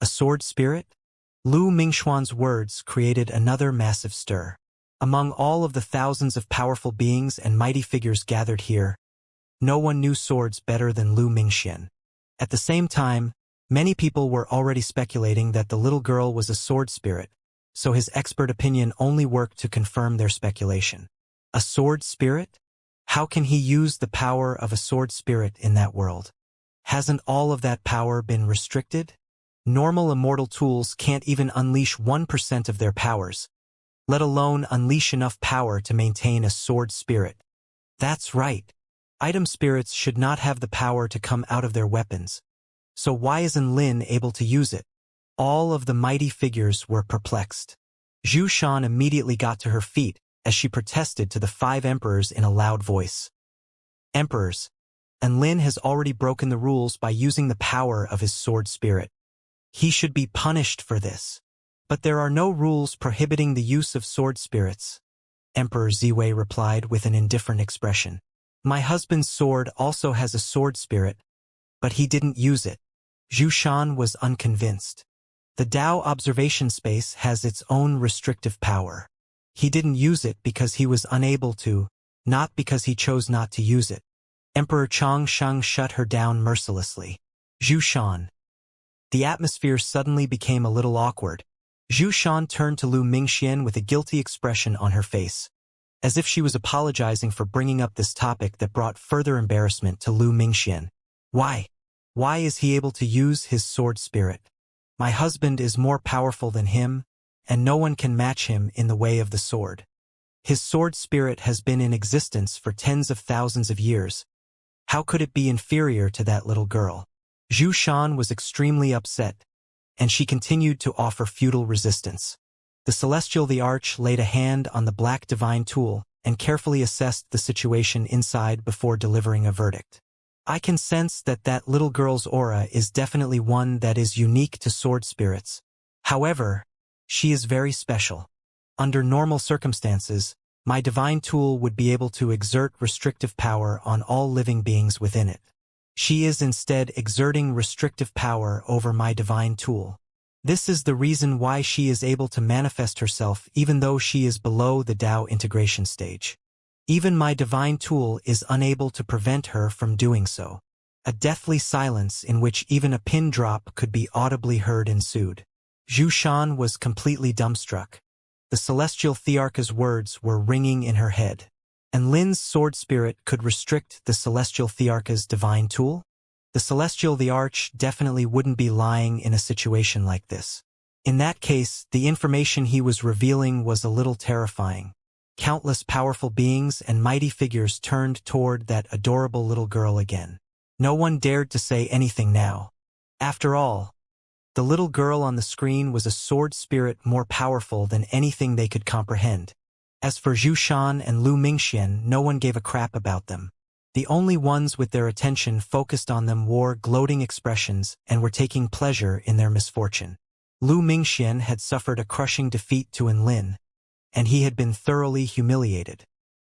A sword spirit? Lu Mingxuan's words created another massive stir. Among all of the thousands of powerful beings and mighty figures gathered here, no one knew swords better than Lu Mingxian. At the same time, many people were already speculating that the little girl was a sword spirit, so his expert opinion only worked to confirm their speculation. A sword spirit? How can he use the power of a sword spirit in that world? Hasn't all of that power been restricted? Normal immortal tools can't even unleash 1% of their powers, let alone unleash enough power to maintain a sword spirit. That's right. Item spirits should not have the power to come out of their weapons. So why isn't Lin able to use it? All of the mighty figures were perplexed. Zhu Shan immediately got to her feet as she protested to the 5 emperors in a loud voice. Emperors, and Lin has already broken the rules by using the power of his sword spirit. He should be punished for this. But there are no rules prohibiting the use of sword spirits. Emperor Ziwei replied with an indifferent expression. My husband's sword also has a sword spirit, but he didn't use it. Zhu Shan was unconvinced. The Dao observation space has its own restrictive power. He didn't use it because he was unable to, not because he chose not to use it. Emperor Changsheng shut her down mercilessly. Zhu Shan. The atmosphere suddenly became a little awkward. Zhu Shan turned to Lu Mingxian with a guilty expression on her face, as if she was apologizing for bringing up this topic that brought further embarrassment to Lu Mingxian. Why? Why is he able to use his sword spirit? My husband is more powerful than him, and no one can match him in the way of the sword. His sword spirit has been in existence for tens of thousands of years. How could it be inferior to that little girl? Zhu Shan was extremely upset, and she continued to offer futile resistance. The Celestial the Arch laid a hand on the black divine tool and carefully assessed the situation inside before delivering a verdict. I can sense that little girl's aura is definitely one that is unique to sword spirits. However, she is very special. Under normal circumstances, my divine tool would be able to exert restrictive power on all living beings within it. She is instead exerting restrictive power over my divine tool. This is the reason why she is able to manifest herself even though she is below the Dao integration stage. Even my divine tool is unable to prevent her from doing so. A deathly silence in which even a pin drop could be audibly heard ensued. Zhu Shan was completely dumbstruck. The Celestial Thearcha's words were ringing in her head. And Lin's sword spirit could restrict the Celestial Thearcha's divine tool? The Celestial the Arch definitely wouldn't be lying in a situation like this. In that case, the information he was revealing was a little terrifying. Countless powerful beings and mighty figures turned toward that adorable little girl again. No one dared to say anything now. After all, the little girl on the screen was a sword spirit more powerful than anything they could comprehend. As for Zhu Shan and Lu Mingxian, no one gave a crap about them. The only ones with their attention focused on them wore gloating expressions and were taking pleasure in their misfortune. Lu Mingxian had suffered a crushing defeat to Enlin, and he had been thoroughly humiliated.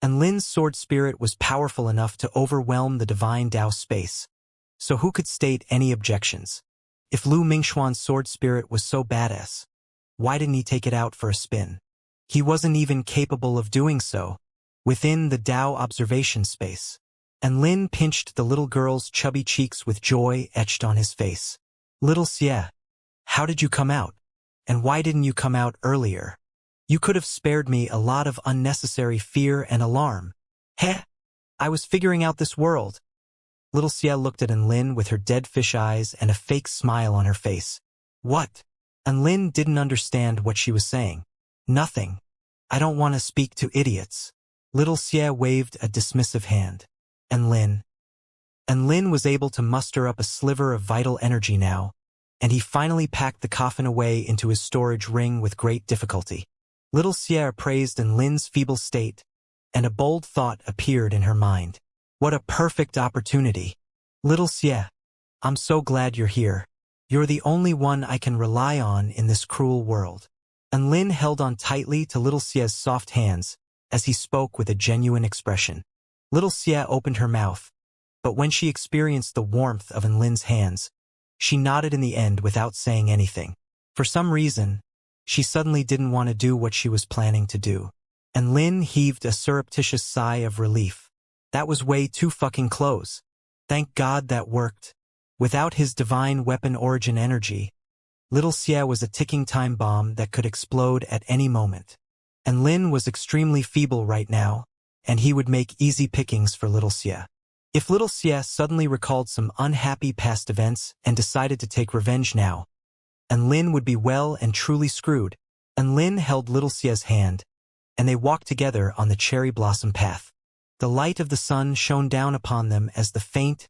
Enlin's sword spirit was powerful enough to overwhelm the divine Dao space, so who could state any objections? If Lu Mingxuan's sword spirit was so badass, why didn't he take it out for a spin? He wasn't even capable of doing so, within the Dao observation space. Enlin pinched the little girl's chubby cheeks with joy etched on his face. Little Xie, how did you come out? And why didn't you come out earlier? You could have spared me a lot of unnecessary fear and alarm. Heh! I was figuring out this world. Little Xie looked at Enlin with her dead fish eyes and a fake smile on her face. What? Enlin didn't understand what she was saying. Nothing. I don't want to speak to idiots. Little Xie waved a dismissive hand. Enlin was able to muster up a sliver of vital energy now, and he finally packed the coffin away into his storage ring with great difficulty. Little Xie praised Enlin's feeble state, and a bold thought appeared in her mind. What a perfect opportunity. Little Xie, I'm so glad you're here. You're the only one I can rely on in this cruel world. Enlin held on tightly to Little Xie's soft hands as he spoke with a genuine expression. Little Xie opened her mouth, but when she experienced the warmth of Enlin's hands, She nodded in the end without saying anything. For some reason, she suddenly didn't want to do what she was planning to do. And Lin heaved a surreptitious sigh of relief. That was way too fucking close. Thank God that worked. Without his divine weapon origin energy, little Xie was a ticking time bomb that could explode at any moment. And Lin was extremely feeble right now, and he would make easy pickings for little Xie. If little Xie suddenly recalled some unhappy past events and decided to take revenge now, and Lin would be well and truly screwed. And Lin held little Xie's hand, and they walked together on the cherry blossom path. The light of the sun shone down upon them as the faint,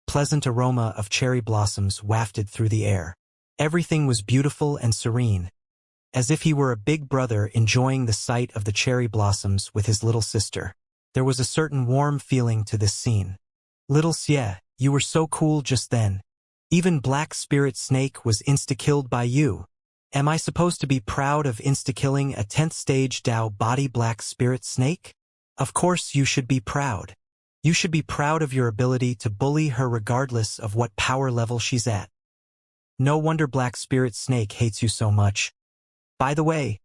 pleasant aroma of cherry blossoms wafted through the air. Everything was beautiful and serene, as if he were a big brother enjoying the sight of the cherry blossoms with his little sister. There was a certain warm feeling to this scene. Little Xie, you were so cool just then. Even Black Spirit Snake was insta-killed by you. Am I supposed to be proud of insta-killing a 10th stage Dao body Black Spirit Snake? Of course you should be proud. You should be proud of your ability to bully her regardless of what power level she's at. No wonder Black Spirit Snake hates you so much. By the way,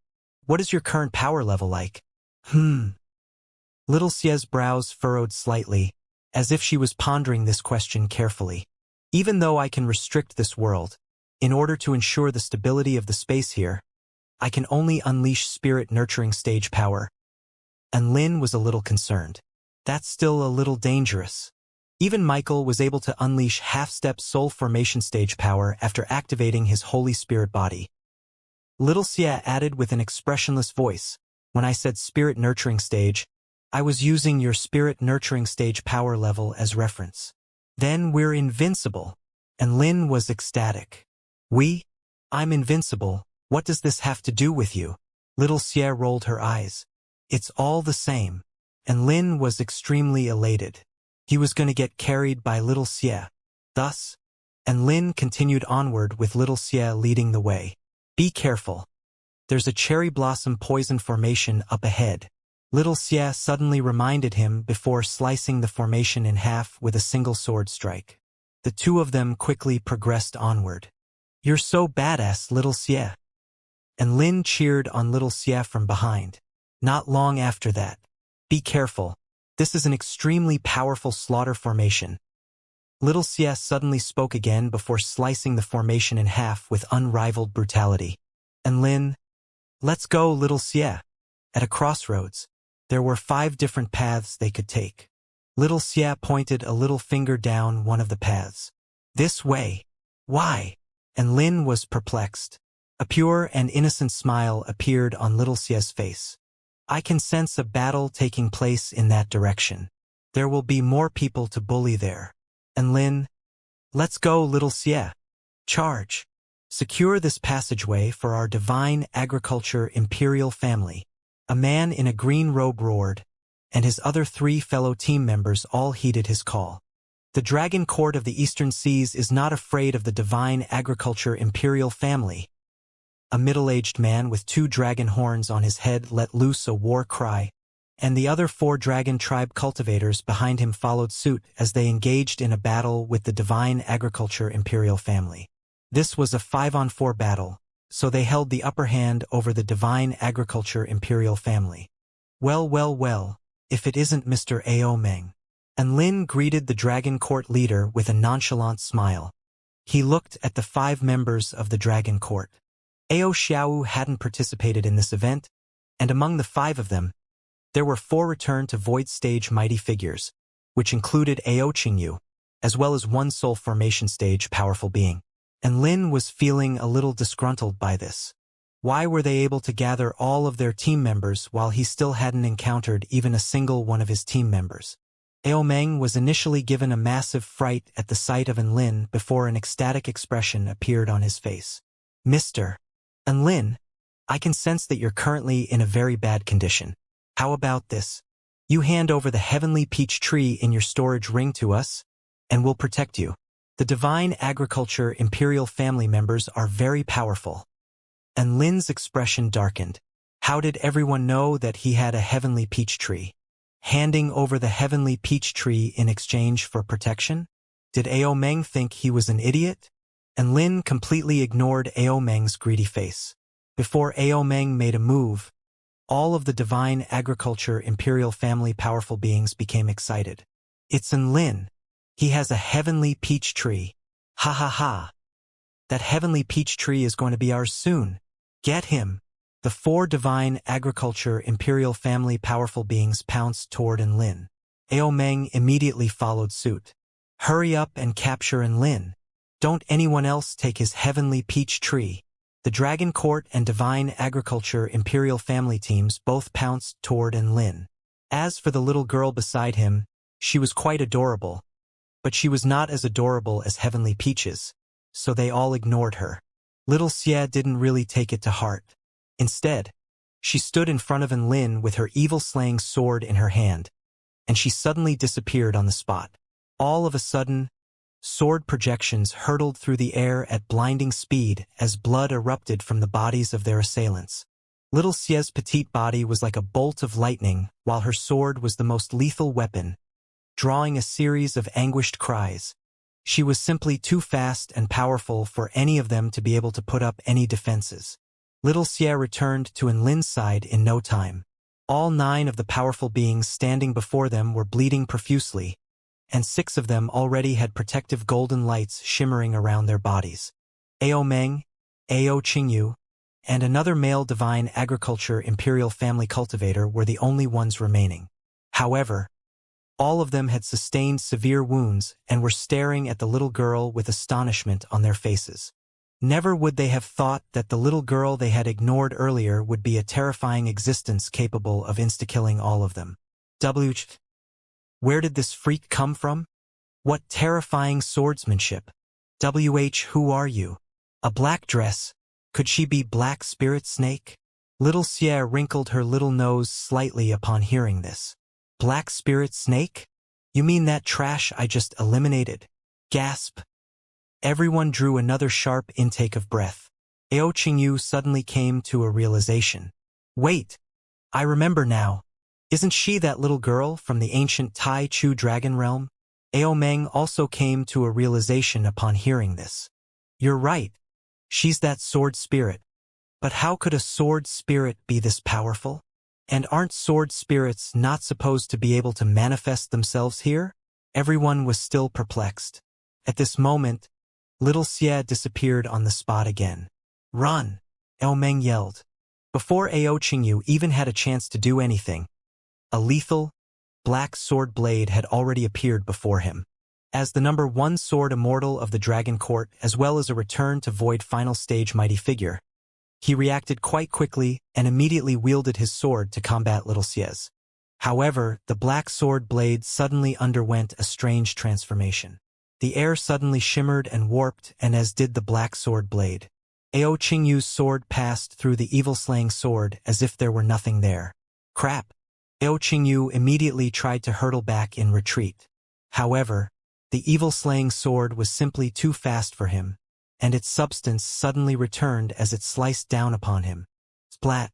what is your current power level like? Little Xie's brows furrowed slightly, as if she was pondering this question carefully. Even though I can restrict this world, in order to ensure the stability of the space here, I can only unleash spirit nurturing stage power. And Lin was a little concerned. That's still a little dangerous. Even Michael was able to unleash half-step soul formation stage power after activating his Holy Spirit body. Little Xie added with an expressionless voice, when I said spirit nurturing stage, I was using your spirit nurturing stage power level as reference. Then we're invincible. And Lin was ecstatic. I'm invincible. What does this have to do with you? Little Xie rolled her eyes. It's all the same. And Lin was extremely elated. He was going to get carried by little Xie. Thus, and Lin continued onward with little Xie leading the way. Be careful. There's a cherry blossom poison formation up ahead. Little Xie suddenly reminded him before slicing the formation in half with a single sword strike. The two of them quickly progressed onward. You're so badass, little Xie. And Lin cheered on little Xie from behind. Not long after that. Be careful. This is an extremely powerful slaughter formation. Little Xie suddenly spoke again before slicing the formation in half with unrivaled brutality. And Lin, let's go, little Xie. At a crossroads, there were 5 different paths they could take. Little Xie pointed a little finger down one of the paths. This way. Why? And Lin was perplexed. A pure and innocent smile appeared on little Xie's face. I can sense a battle taking place in that direction. There will be more people to bully there. And Lin, let's go, little Xie. Charge. Secure this passageway for our divine agriculture imperial family. A man in a green robe roared, and his other 3 fellow team members all heeded his call. The Dragon Court of the Eastern Seas is not afraid of the divine agriculture imperial family. A middle-aged man with 2 dragon horns on his head let loose a war cry, and the other 4 dragon tribe cultivators behind him followed suit as they engaged in a battle with the divine agriculture imperial family. This was a 5-on-4 battle, so they held the upper hand over the divine agriculture imperial family. Well, if it isn't Mr. Ao Meng. And Lin greeted the Dragon Court leader with a nonchalant smile. He looked at the 5 members of the Dragon Court. Ao Xiao hadn't participated in this event, and among the 5 of them, there were 4 return to Void Stage mighty figures, which included Ao Qingyu, as well as 1 Soul Formation Stage powerful being. And Lin was feeling a little disgruntled by this. Why were they able to gather all of their team members while he still hadn't encountered even a single one of his team members? Ao Meng was initially given a massive fright at the sight of An Lin before an ecstatic expression appeared on his face. Mr. An Lin, I can sense that you're currently in a very bad condition. How about this? You hand over the heavenly peach tree in your storage ring to us, and we'll protect you. The divine agriculture imperial family members are very powerful. And Lin's expression darkened. How did everyone know that he had a heavenly peach tree? Handing over the heavenly peach tree in exchange for protection? Did Ao Meng think he was an idiot? and Lin completely ignored Ao Meng's greedy face. Before Ao Meng made a move, all of the divine agriculture imperial family powerful beings became excited. It's in Lin. He has a heavenly peach tree. Ha ha ha. That heavenly peach tree is going to be ours soon. Get him. The four divine agriculture imperial family powerful beings pounced toward Enlin. Ao Meng immediately followed suit. Hurry up and capture Enlin. Don't anyone else take his heavenly peach tree. The Dragon Court and Divine Agriculture Imperial family teams both pounced toward Enlin. As for the little girl beside him, she was quite adorable, but she was not as adorable as Heavenly Peaches, so they all ignored her. Little Xia didn't really take it to heart. Instead, she stood in front of Enlin with her evil-slaying sword in her hand, and she suddenly disappeared on the spot. All of a sudden, sword projections hurtled through the air at blinding speed as blood erupted from the bodies of their assailants. Little Xia's petite body was like a bolt of lightning, while her sword was the most lethal weapon, drawing a series of anguished cries. She was simply too fast and powerful for any of them to be able to put up any defenses. Little Xia returned to Enlin's side in no time. All 9 of the powerful beings standing before them were bleeding profusely, and 6 of them already had protective golden lights shimmering around their bodies. Ao Meng, Ao Qingyu, and another male divine agriculture imperial family cultivator were the only ones remaining. However, all of them had sustained severe wounds and were staring at the little girl with astonishment on their faces. Never would they have thought that the little girl they had ignored earlier would be a terrifying existence capable of insta-killing all of them. Where did this freak come from? What terrifying swordsmanship. Who are you? A black dress. Could she be Black Spirit Snake? Little Xia wrinkled her little nose slightly upon hearing this. Black Spirit Snake? You mean that trash I just eliminated? Gasp. Everyone drew another sharp intake of breath. Ao Qingyu suddenly came to a realization. Wait, I remember now. Isn't she that little girl from the ancient Tai Chu dragon realm? Ao Meng also came to a realization upon hearing this. You're right. She's that sword spirit. But how could a sword spirit be this powerful? And aren't sword spirits not supposed to be able to manifest themselves here? Everyone was still perplexed. At this moment, little Xia disappeared on the spot again. Run! Ao Meng yelled. Before Ao Qingyu even had a chance to do anything, a lethal, black sword blade had already appeared before him. As the number 1 sword immortal of the Dragon Court, as well as a return to Void final stage mighty figure, he reacted quite quickly and immediately wielded his sword to combat little Xia's. However, the black sword blade suddenly underwent a strange transformation. The air suddenly shimmered and warped, and as did the black sword blade. Ao Qingyu's sword passed through the evil-slaying sword as if there were nothing there. Crap! Ao Qingyu immediately tried to hurtle back in retreat. However, the evil-slaying sword was simply too fast for him, and its substance suddenly returned as it sliced down upon him. Splat!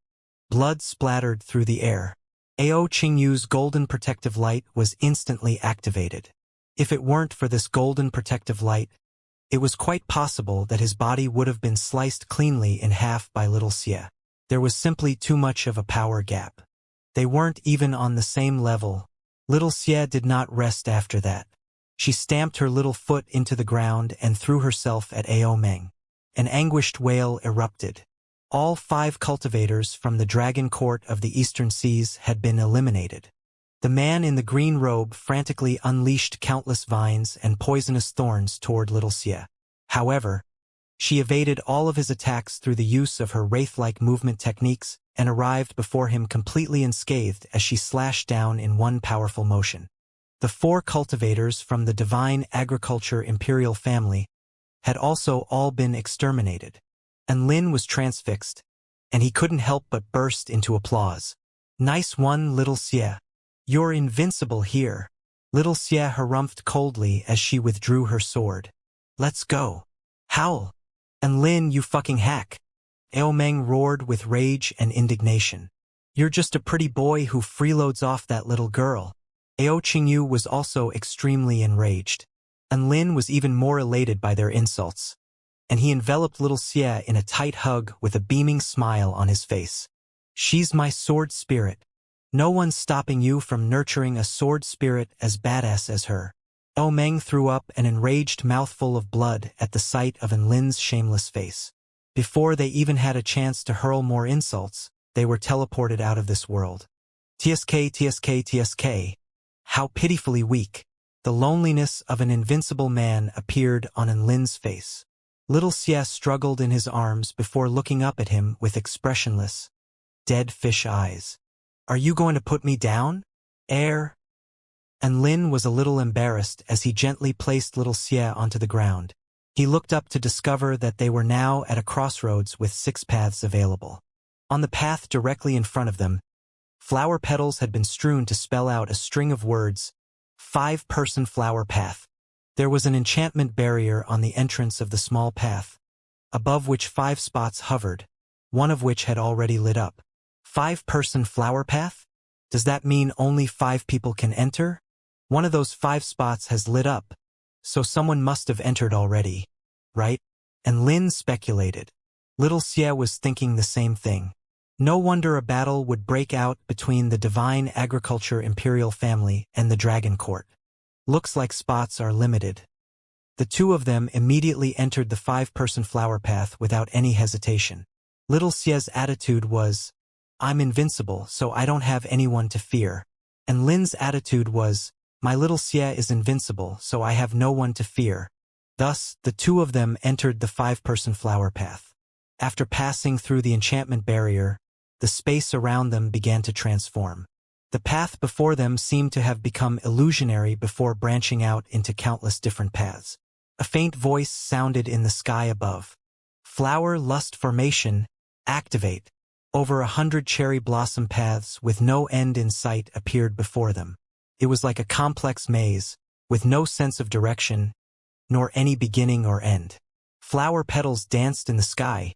Blood splattered through the air. Ao Qingyu's golden protective light was instantly activated. If it weren't for this golden protective light, it was quite possible that his body would have been sliced cleanly in half by little Xia. There was simply too much of a power gap. They weren't even on the same level. Little Xia did not rest after that. She stamped her little foot into the ground and threw herself at Ao Meng. An anguished wail erupted. All 5 cultivators from the Dragon Court of the Eastern Seas had been eliminated. The man in the green robe frantically unleashed countless vines and poisonous thorns toward little Xia. However, she evaded all of his attacks through the use of her wraith-like movement techniques and arrived before him completely unscathed as she slashed down in one powerful motion. The 4 cultivators from the Divine Agriculture Imperial family had also all been exterminated. And Lin was transfixed, and he couldn't help but burst into applause. Nice one, little Xia. You're invincible here. Little Xia harumphed coldly as she withdrew her sword. Let's go. Howl. And Lin, you fucking hack. Ao Meng roared with rage and indignation. You're just a pretty boy who freeloads off that little girl. Ao Qingyu was also extremely enraged. And Lin was even more elated by their insults. and he enveloped little Xie in a tight hug with a beaming smile on his face. She's my sword spirit. No one's stopping you from nurturing a sword spirit as badass as her. Meng threw up an enraged mouthful of blood at the sight of Enlin's shameless face. Before they even had a chance to hurl more insults, they were teleported out of this world. TSK, TSK, TSK. How pitifully weak. The loneliness of an invincible man appeared on Enlin's face. Little Xie struggled in his arms before looking up at him with expressionless, dead fish eyes. Are you going to put me down? Enlin was a little embarrassed as he gently placed little Xie onto the ground. He looked up to discover that they were now at a crossroads with 6 paths available. On the path directly in front of them, flower petals had been strewn to spell out a string of words, 5-person flower path. There was an enchantment barrier on the entrance of the small path, above which 5 spots hovered, one of which had already lit up. 5-person flower path? Does that mean only 5 people can enter? One of those 5 spots has lit up, so someone must have entered already, right? And Lin speculated. Little Xie was thinking the same thing. No wonder a battle would break out between the Divine Agriculture Imperial family and the Dragon Court. Looks like spots are limited. The two of them immediately entered the 5-person flower path without any hesitation. Little Xie's attitude was, I'm invincible, so I don't have anyone to fear. And Lin's attitude was, my little Xie is invincible, so I have no one to fear. Thus, the two of them entered the 5-person flower path. After passing through the enchantment barrier, the space around them began to transform. The path before them seemed to have become illusionary before branching out into countless different paths. A faint voice sounded in the sky above. Flower lust formation, activate. Over 100 cherry blossom paths with no end in sight appeared before them. It was like a complex maze, with no sense of direction, nor any beginning or end. Flower petals danced in the sky,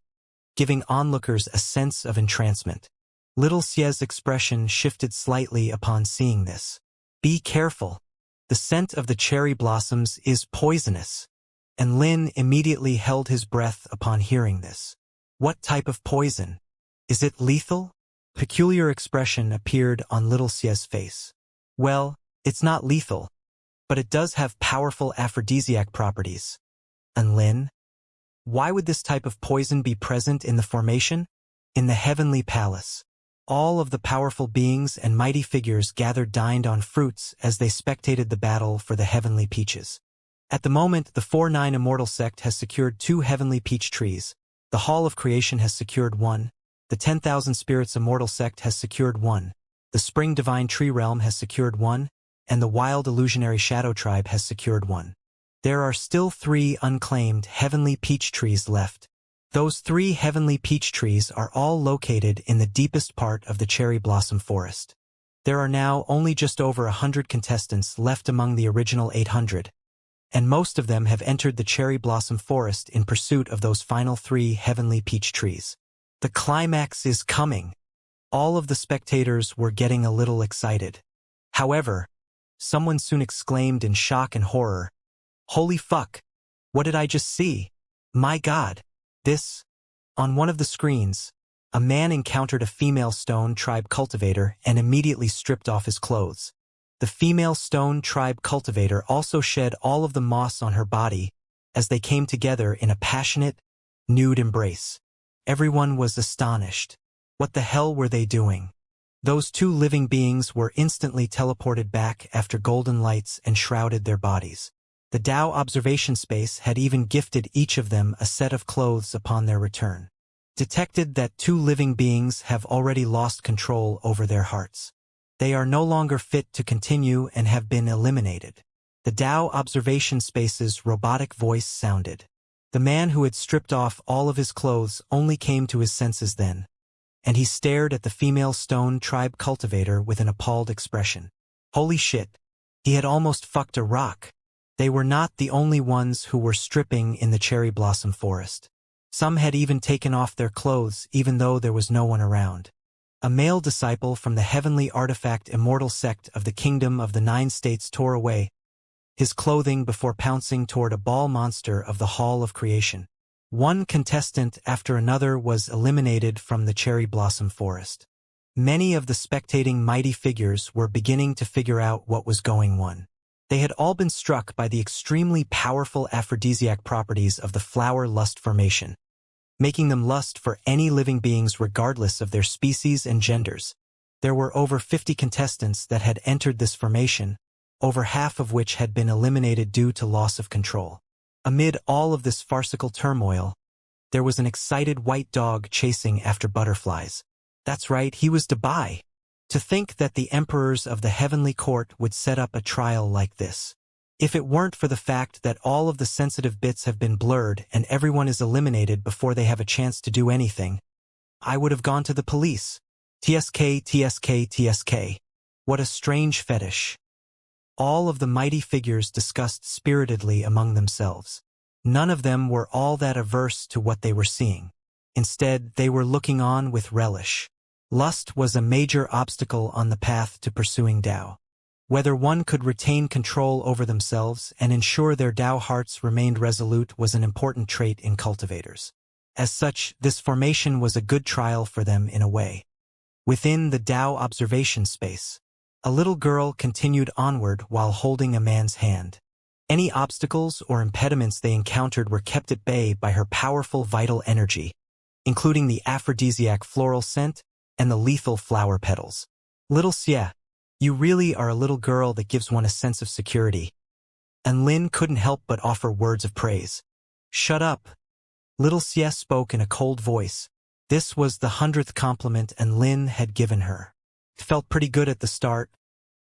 giving onlookers a sense of entrancement. Little Xie's expression shifted slightly upon seeing this. Be careful. The scent of the cherry blossoms is poisonous. And Lin immediately held his breath upon hearing this. What type of poison? Is it lethal? Peculiar expression appeared on Little Xie's face. Well, it's not lethal, but it does have powerful aphrodisiac properties. And Lin? Why would this type of poison be present in the formation? In the heavenly palace. All of the powerful beings and mighty figures gathered dined on fruits as they spectated the battle for the heavenly peaches. At the moment, the 4-9 Immortal sect has secured 2 heavenly peach trees. The Hall of Creation has secured 1. The 10,000 Spirits Immortal sect has secured 1. The Spring Divine Tree Realm has secured 1. And the Wild Illusionary Shadow Tribe has secured 1. There are still 3 unclaimed heavenly peach trees left. Those 3 heavenly peach trees are all located in the deepest part of the cherry blossom forest. There are now only just over 100 contestants left among the original 800, and most of them have entered the cherry blossom forest in pursuit of those final 3 heavenly peach trees. The climax is coming. All of the spectators were getting a little excited. However, someone soon exclaimed in shock and horror, "Holy fuck! What did I just see? My God! This..." On one of the screens, a man encountered a female stone tribe cultivator and immediately stripped off his clothes. The female stone tribe cultivator also shed all of the moss on her body as they came together in a passionate, nude embrace. Everyone was astonished. What the hell were they doing? Those 2 living beings were instantly teleported back after golden lights enshrouded their bodies. The Tao observation space had even gifted each of them a set of clothes upon their return. Detected that 2 living beings have already lost control over their hearts. They are no longer fit to continue and have been eliminated. The Tao observation space's robotic voice sounded. The man who had stripped off all of his clothes only came to his senses then, and he stared at the female stone tribe cultivator with an appalled expression. Holy shit! He had almost fucked a rock. They were not the only ones who were stripping in the cherry blossom forest. Some had even taken off their clothes even though there was no one around. A male disciple from the heavenly artifact Immortal sect of the Kingdom of the 9 States tore away his clothing before pouncing toward a ball monster of the Hall of Creation. One contestant after another was eliminated from the cherry blossom forest. Many of the spectating mighty figures were beginning to figure out what was going on. They had all been struck by the extremely powerful aphrodisiac properties of the flower lust formation, making them lust for any living beings regardless of their species and genders. There were over 50 contestants that had entered this formation, over half of which had been eliminated due to loss of control. Amid all of this farcical turmoil, there was an excited white dog chasing after butterflies. That's right, he was Dubai. To think that the emperors of the heavenly court would set up a trial like this. If it weren't for the fact that all of the sensitive bits have been blurred and everyone is eliminated before they have a chance to do anything, I would have gone to the police. TSK, TSK, TSK. What a strange fetish. All of the mighty figures discussed spiritedly among themselves. None of them were all that averse to what they were seeing. Instead, they were looking on with relish. Lust was a major obstacle on the path to pursuing Tao. Whether one could retain control over themselves and ensure their Tao hearts remained resolute was an important trait in cultivators. As such, this formation was a good trial for them in a way. Within the Tao observation space, a little girl continued onward while holding a man's hand. Any obstacles or impediments they encountered were kept at bay by her powerful vital energy, including the aphrodisiac floral scent and the lethal flower petals. Little Xia, you really are a little girl that gives one a sense of security. And Lin couldn't help but offer words of praise. Shut up. Little Xia spoke in a cold voice. This was the 100th compliment and Lin had given her. It felt pretty good at the start,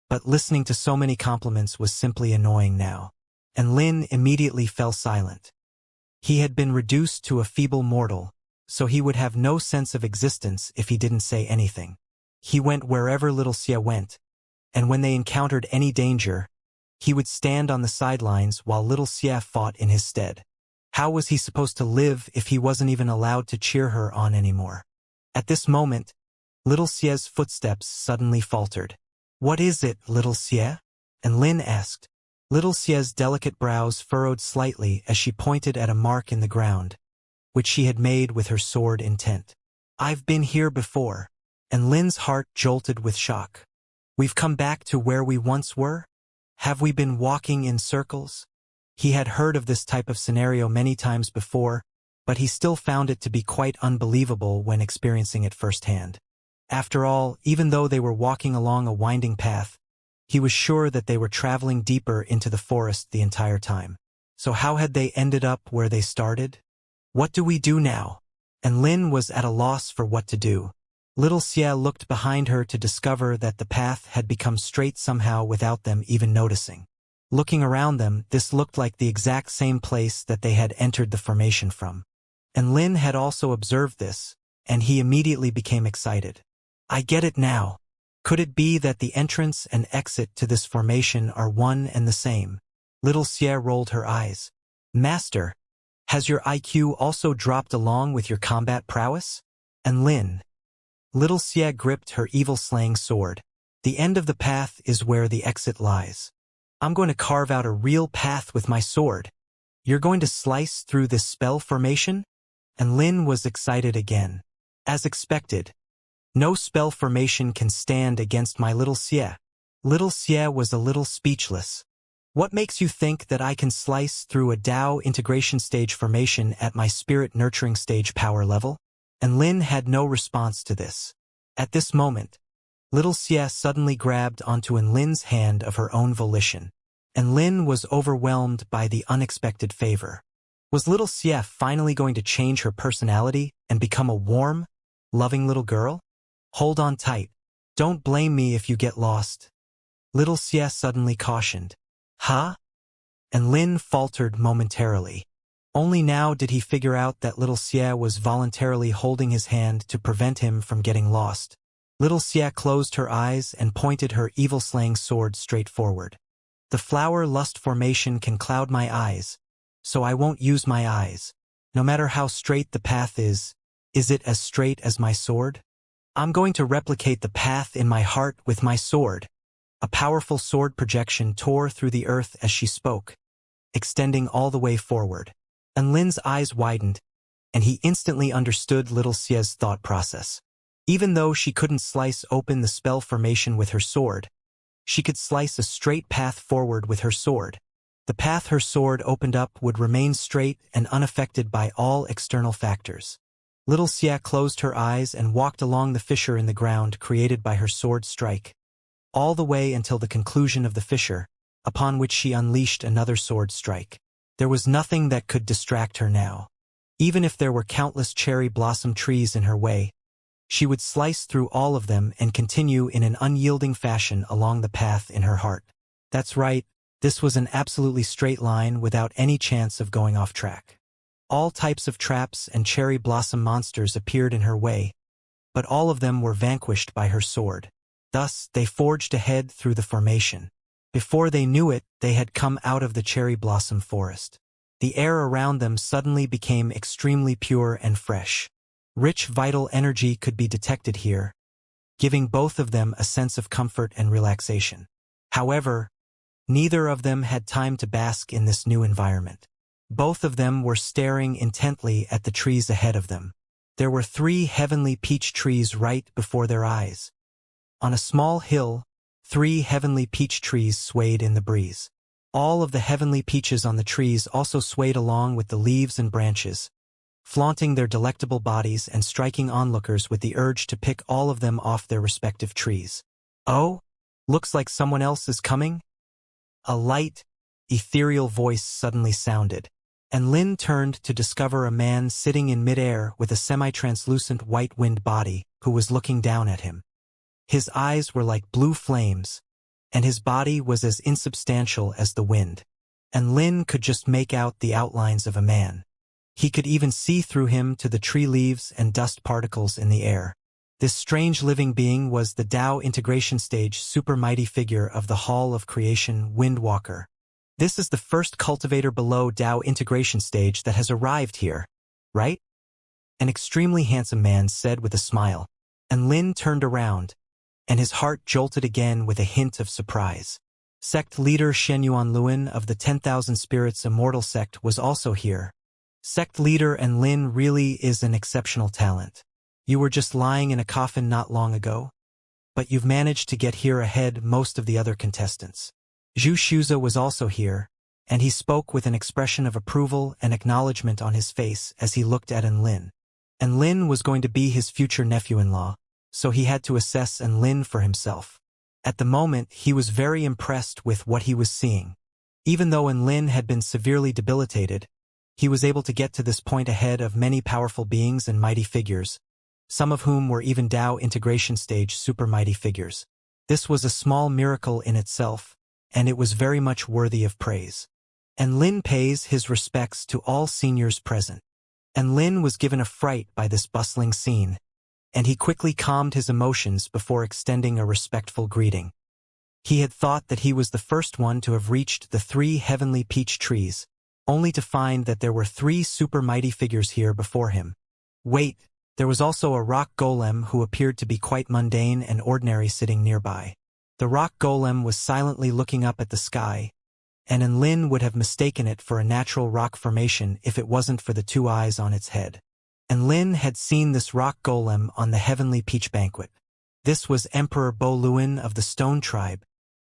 but listening to so many compliments was simply annoying now. And Lin immediately fell silent. He had been reduced to a feeble mortal, so he would have no sense of existence if he didn't say anything. He went wherever little Xia went, and when they encountered any danger, he would stand on the sidelines while little Xia fought in his stead. How was he supposed to live if he wasn't even allowed to cheer her on anymore? At this moment, little Xia's footsteps suddenly faltered. What is it, little Xia? And Lin asked. Little Xia's delicate brows furrowed slightly as she pointed at a mark in the ground, which she had made with her sword intent. I've been here before. And Lin's heart jolted with shock. We've come back to where we once were? Have we been walking in circles? He had heard of this type of scenario many times before, but he still found it to be quite unbelievable when experiencing it firsthand. After all, even though they were walking along a winding path, he was sure that they were traveling deeper into the forest the entire time. So how had they ended up where they started? What do we do now? And Lin was at a loss for what to do. Little Xia looked behind her to discover that the path had become straight somehow without them even noticing. Looking around them, this looked like the exact same place that they had entered the formation from. And Lin had also observed this, and he immediately became excited. I get it now. Could it be that the entrance and exit to this formation are one and the same? Little Xia rolled her eyes. Master, has your IQ also dropped along with your combat prowess? And Lin. Little Xia gripped her evil slaying sword. The end of the path is where the exit lies. I'm going to carve out a real path with my sword. You're going to slice through this spell formation? And Lin was excited again. As expected. No spell formation can stand against my little Xia. Little Xia was a little speechless. What makes you think that I can slice through a Tao integration stage formation at my spirit nurturing stage power level? And Lin had no response to this. At this moment, little Xia suddenly grabbed onto Lin's hand of her own volition, and Lin was overwhelmed by the unexpected favor. Was little Xia finally going to change her personality and become a warm, loving little girl? Hold on tight. Don't blame me if you get lost. Little Xia suddenly cautioned. Huh? And Lin faltered momentarily. Only now did he figure out that little Xia was voluntarily holding his hand to prevent him from getting lost. Little Xia closed her eyes and pointed her evil-slaying sword straight forward. The flower lust formation can cloud my eyes, so I won't use my eyes. No matter how straight the path is it as straight as my sword? I'm going to replicate the path in my heart with my sword. A powerful sword projection tore through the earth as she spoke, extending all the way forward. And Lin's eyes widened. and he instantly understood little Xia's thought process. Even though she couldn't slice open the spell formation with her sword, she could slice a straight path forward with her sword. The path her sword opened up would remain straight and unaffected by all external factors. Little Xia closed her eyes and walked along the fissure in the ground created by her sword strike, all the way until the conclusion of the fissure, upon which she unleashed another sword strike. There was nothing that could distract her now. Even if there were countless cherry blossom trees in her way, she would slice through all of them and continue in an unyielding fashion along the path in her heart. That's right, this was an absolutely straight line without any chance of going off track. All types of traps and cherry blossom monsters appeared in her way, but all of them were vanquished by her sword. Thus, they forged ahead through the formation. Before they knew it, they had come out of the cherry blossom forest. The air around them suddenly became extremely pure and fresh. Rich vital energy could be detected here, giving both of them a sense of comfort and relaxation. However, neither of them had time to bask in this new environment. Both of them were staring intently at the trees ahead of them. There were 3 heavenly peach trees right before their eyes. On a small hill, 3 heavenly peach trees swayed in the breeze. All of the heavenly peaches on the trees also swayed along with the leaves and branches, flaunting their delectable bodies and striking onlookers with the urge to pick all of them off their respective trees. "Oh, looks like someone else is coming?" A light, ethereal voice suddenly sounded, and Lin turned to discover a man sitting in midair with a semi-translucent white-winged body who was looking down at him. His eyes were like blue flames, and his body was as insubstantial as the wind, and Lin could just make out the outlines of a man. He could even see through him to the tree leaves and dust particles in the air. This strange living being was the Tao integration stage super mighty figure of the Hall of Creation, Windwalker. This is the first cultivator below Tao integration stage that has arrived here, right? An extremely handsome man said with a smile, and Lin turned around, and his heart jolted again with a hint of surprise. Sect leader Shenyuan Luan of the 10,000 Spirits Immortal sect was also here. Sect leader, and Lin really is an exceptional talent. You were just lying in a coffin not long ago, but you've managed to get here ahead most of the other contestants. Zhu Shuza was also here, and he spoke with an expression of approval and acknowledgement on his face as he looked at Lin. And Lin was going to be his future nephew-in-law, so he had to assess Lin for himself. At the moment, he was very impressed with what he was seeing. Even though Lin had been severely debilitated, he was able to get to this point ahead of many powerful beings and mighty figures, some of whom were even Tao integration stage super mighty figures. This was a small miracle in itself, and it was very much worthy of praise. And Lin pays his respects to all seniors present. And Lin was given a fright by this bustling scene, and he quickly calmed his emotions before extending a respectful greeting. He had thought that he was the first one to have reached the 3 heavenly peach trees, only to find that there were 3 super mighty figures here before him. Wait, there was also a rock golem who appeared to be quite mundane and ordinary sitting nearby. The rock golem was silently looking up at the sky, and Lin would have mistaken it for a natural rock formation if it wasn't for the 2 eyes on its head. And Lin had seen this rock golem on the Heavenly Peach Banquet. This was Emperor Bo Luin of the Stone Tribe.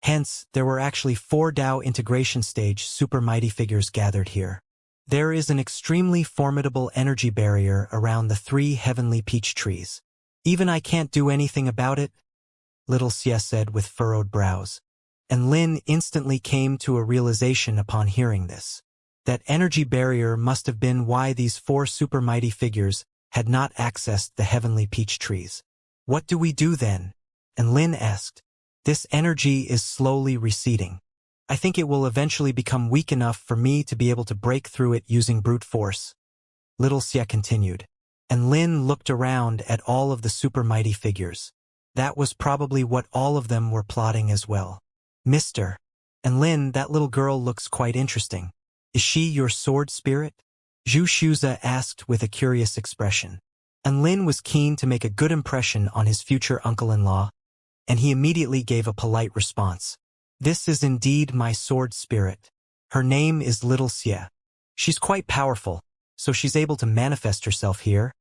Hence, there were actually 4 Tao integration stage super mighty figures gathered here. There is an extremely formidable energy barrier around the 3 heavenly peach trees. Even I can't do anything about it, little Xia said with furrowed brows. And Lin instantly came to a realization upon hearing this. That energy barrier must have been why these 4 super mighty figures had not accessed the heavenly peach trees. What do we do then? And Lin asked. This energy is slowly receding. I think it will eventually become weak enough for me to be able to break through it using brute force. Little Xia continued. And Lin looked around at all of the super mighty figures. That was probably what all of them were plotting as well. Mr. And Lin, that little girl looks quite interesting. Is she your sword spirit? Zhu Shuza asked with a curious expression. And Lin was keen to make a good impression on his future uncle-in-law, and he immediately gave a polite response. This is indeed my sword spirit. Her name is Little Xia. She's quite powerful, so she's able to manifest herself here,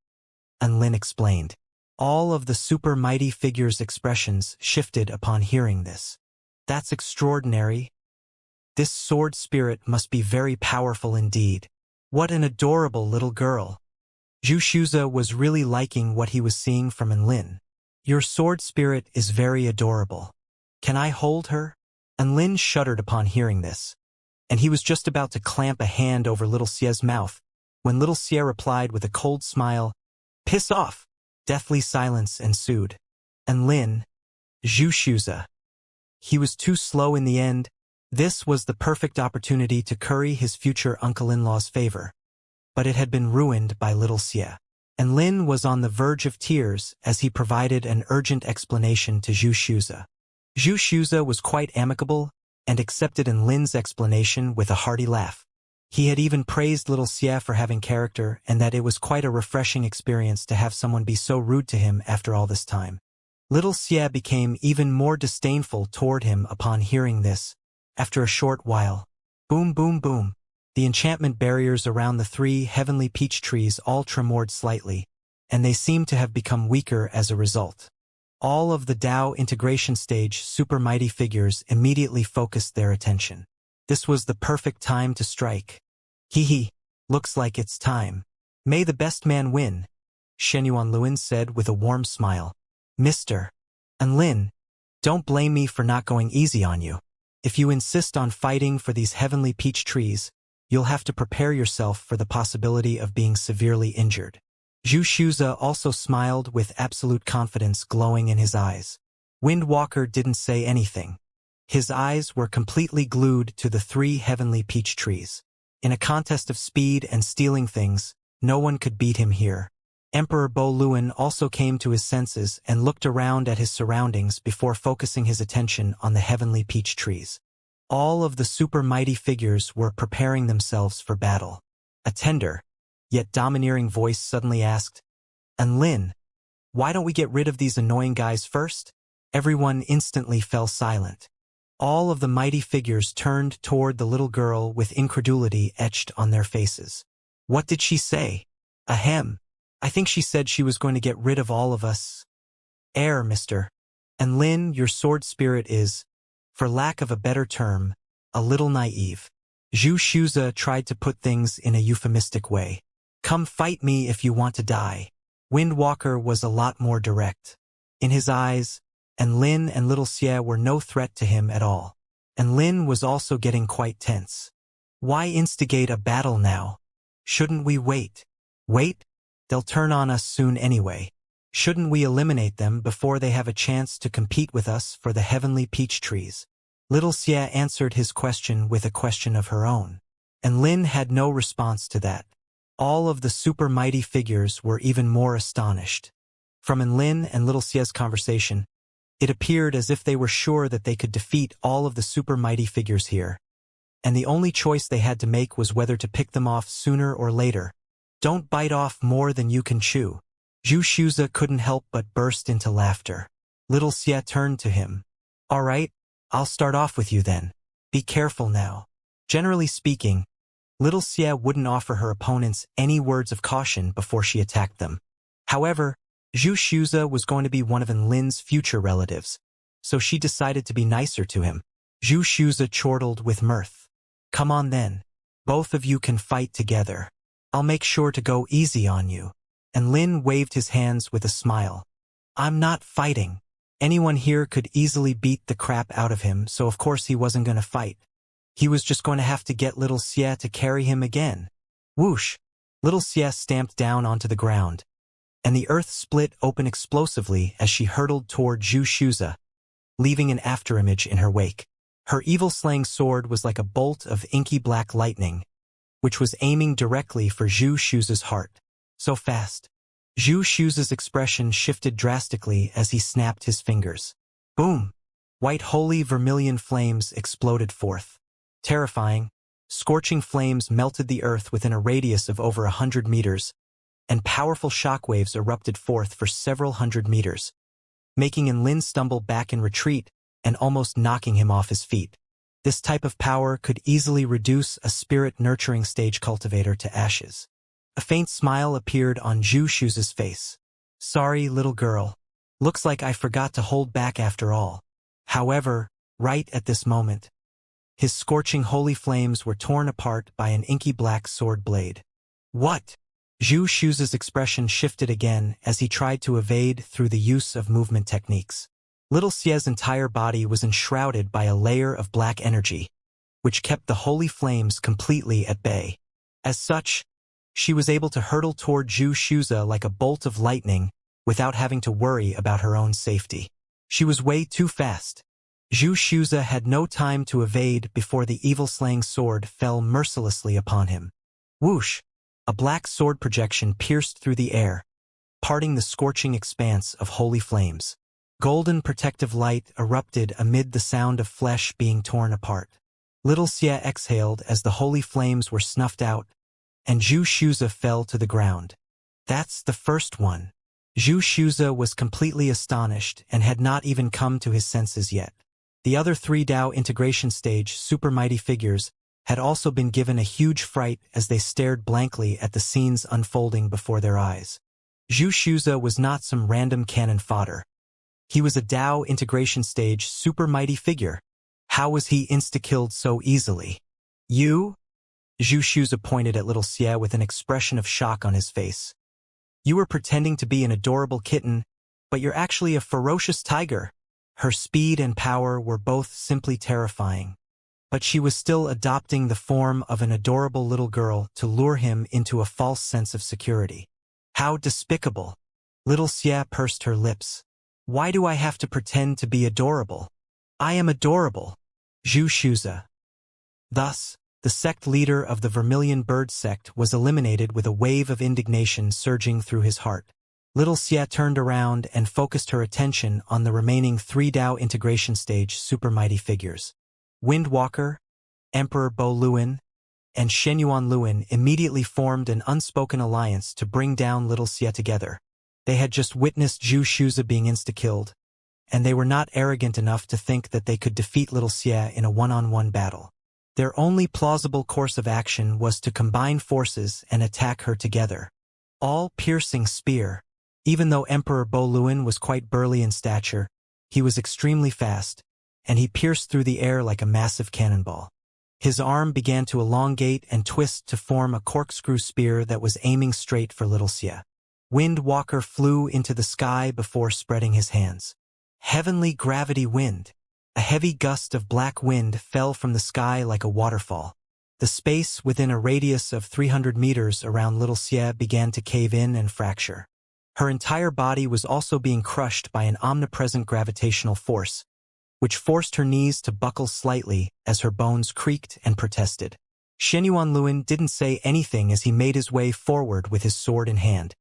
and Lin explained. All of the super mighty figure's expressions shifted upon hearing this. That's extraordinary. This sword spirit must be very powerful indeed. What an adorable little girl. Xianxia was really liking what he was seeing from Enlin. Your sword spirit is very adorable. Can I hold her? Enlin shuddered upon hearing this, and he was just about to clamp a hand over little Xia's mouth, when little Xia replied with a cold smile, "Piss off!" Deathly silence ensued. Enlin, Xianxia. He was too slow in the end. This was the perfect opportunity to curry his future uncle-in-law's favor. But it had been ruined by little Xia. And Lin was on the verge of tears as he provided an urgent explanation to Xianxia. Xianxia was quite amicable and accepted Lin's explanation with a hearty laugh. He had even praised little Xia for having character and that it was quite a refreshing experience to have someone be so rude to him after all this time. Little Xia became even more disdainful toward him upon hearing this. After a short while, boom, boom, boom. The enchantment barriers around the 3 heavenly peach trees all tremored slightly, and they seemed to have become weaker as a result. All of the Dao integration stage super mighty figures immediately focused their attention. This was the perfect time to strike. Hee, looks like it's time. May the best man win, Shenyuan Luin said with a warm smile. Mr. Enlin, don't blame me for not going easy on you. If you insist on fighting for these heavenly peach trees, you'll have to prepare yourself for the possibility of being severely injured. Xianxia also smiled with absolute confidence glowing in his eyes. Windwalker didn't say anything. His eyes were completely glued to the 3 heavenly peach trees. In a contest of speed and stealing things, no one could beat him here. Emperor Bo Luin also came to his senses and looked around at his surroundings before focusing his attention on the heavenly peach trees. All of the super mighty figures were preparing themselves for battle. A tender, yet domineering voice suddenly asked, "Enlin, why don't we get rid of these annoying guys first?" Everyone instantly fell silent. All of the mighty figures turned toward the little girl with incredulity etched on their faces. What did she say? Ahem. I think she said she was going to get rid of all of us. Mr. Enlin, your sword spirit is, for lack of a better term, a little naive. Xianxia tried to put things in a euphemistic way. Come fight me if you want to die. Windwalker was a lot more direct. In his eyes, Enlin and little Xia were no threat to him at all. Enlin was also getting quite tense. Why instigate a battle now? Shouldn't we wait? Wait? They'll turn on us soon anyway. Shouldn't we eliminate them before they have a chance to compete with us for the heavenly peach trees? Little Xia answered his question with a question of her own. And Lin had no response to that. All of the super mighty figures were even more astonished. From Enlin and little Xia's conversation, it appeared as if they were sure that they could defeat all of the super mighty figures here. And the only choice they had to make was whether to pick them off sooner or later. Don't bite off more than you can chew. Xianxia couldn't help but burst into laughter. Little Xia turned to him. All right, I'll start off with you then. Be careful now. Generally speaking, little Xia wouldn't offer her opponents any words of caution before she attacked them. However, Xianxia was going to be one of Enlin's future relatives, so she decided to be nicer to him. Xianxia chortled with mirth. Come on then. Both of you can fight together. I'll make sure to go easy on you. And Lin waved his hands with a smile. I'm not fighting. Anyone here could easily beat the crap out of him, so of course he wasn't going to fight. He was just going to have to get little Xia to carry him again. Whoosh! Little Xia stamped down onto the ground, and the earth split open explosively as she hurtled toward Xianxia, leaving an afterimage in her wake. Her evil-slaying sword was like a bolt of inky black lightning, which was aiming directly for Xianxia's heart. So fast. Xianxia's expression shifted drastically as he snapped his fingers. Boom! White holy vermilion flames exploded forth. Terrifying, scorching flames melted the earth within a radius of over 100 meters, and powerful shockwaves erupted forth for several hundred meters, making Enlin stumble back in retreat and almost knocking him off his feet. This type of power could easily reduce a spirit-nurturing stage cultivator to ashes. A faint smile appeared on Zhu Shuza's face. "Sorry, little girl. Looks like I forgot to hold back after all." However, right at this moment, his scorching holy flames were torn apart by an inky black sword blade. "What?" Zhu Shuza's expression shifted again as he tried to evade through the use of movement techniques. Little Xia's entire body was enshrouded by a layer of black energy, which kept the holy flames completely at bay. As such, she was able to hurtle toward Zhu Shuza like a bolt of lightning without having to worry about her own safety. She was way too fast. Zhu Shuza had no time to evade before the evil-slaying sword fell mercilessly upon him. Whoosh! A black sword projection pierced through the air, parting the scorching expanse of holy flames. Golden protective light erupted amid the sound of flesh being torn apart. Little Xia exhaled as the holy flames were snuffed out, and Zhu Shuza fell to the ground. "That's the first one." Zhu Shuza was completely astonished and had not even come to his senses yet. The other 3 Dao integration stage super mighty figures had also been given a huge fright as they stared blankly at the scenes unfolding before their eyes. Zhu Shuza was not some random cannon fodder. He was a Dao integration stage super mighty figure. How was he insta-killed so easily? "You?" Zhu Shuza pointed at little Xia with an expression of shock on his face. "You were pretending to be an adorable kitten, but you're actually a ferocious tiger." Her speed and power were both simply terrifying, but she was still adopting the form of an adorable little girl to lure him into a false sense of security. How despicable! Little Xia pursed her lips. "Why do I have to pretend to be adorable? I am adorable." Zhu Shuza. Thus, the sect leader of the Vermilion Bird sect was eliminated with a wave of indignation surging through his heart. Little Xia turned around and focused her attention on the remaining 3 Dao integration stage super mighty figures. Windwalker, Emperor Bo Luan, and Shenyuan Luan immediately formed an unspoken alliance to bring down Little Xia together. They had just witnessed Zhu Shuza being insta-killed, and they were not arrogant enough to think that they could defeat Little Xia in a one-on-one battle. Their only plausible course of action was to combine forces and attack her together. All-piercing spear. Even though Emperor Bo Luan was quite burly in stature, he was extremely fast, and he pierced through the air like a massive cannonball. His arm began to elongate and twist to form a corkscrew spear that was aiming straight for Little Xia. Windwalker flew into the sky before spreading his hands. Heavenly gravity wind. A heavy gust of black wind fell from the sky like a waterfall. The space within a radius of 300 meters around Little Xia began to cave in and fracture. Her entire body was also being crushed by an omnipresent gravitational force, which forced her knees to buckle slightly as her bones creaked and protested. Shenyuan Luan didn't say anything as he made his way forward with his sword in hand.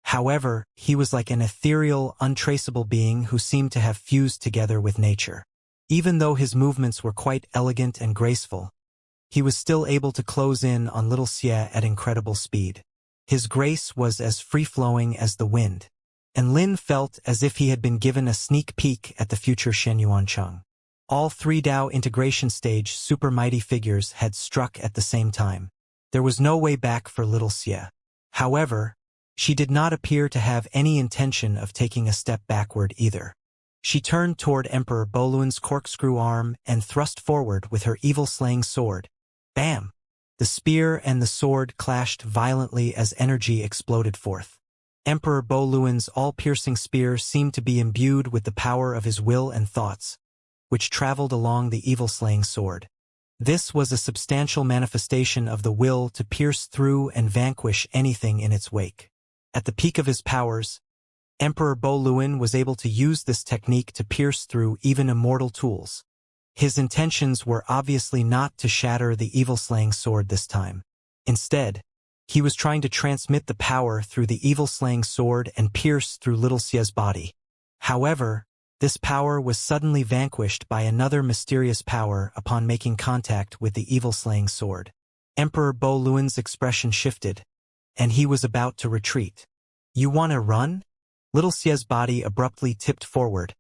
However, he was like an ethereal, untraceable being who seemed to have fused together with nature. Even though his movements were quite elegant and graceful, he was still able to close in on Little Xia at incredible speed. His grace was as free-flowing as the wind, and Lin felt as if he had been given a sneak peek at the future Shenyuan Cheng. All 3 Dao integration stage super mighty figures had struck at the same time. There was no way back for Little Xia. However, she did not appear to have any intention of taking a step backward either. She turned toward Emperor Boluan's corkscrew arm and thrust forward with her evil-slaying sword. Bam! The spear and the sword clashed violently as energy exploded forth. Emperor Boluan's all-piercing spear seemed to be imbued with the power of his will and thoughts, which traveled along the evil-slaying sword. This was a substantial manifestation of the will to pierce through and vanquish anything in its wake. At the peak of his powers, Emperor Bo Luan was able to use this technique to pierce through even immortal tools. His intentions were obviously not to shatter the evil-slaying sword this time. Instead, he was trying to transmit the power through the evil-slaying sword and pierce through Little Xia's body. However, this power was suddenly vanquished by another mysterious power upon making contact with the evil-slaying sword. Emperor Bo Luan's expression shifted, and he was about to retreat. "You want to run?" Little Xia's body abruptly tipped forward,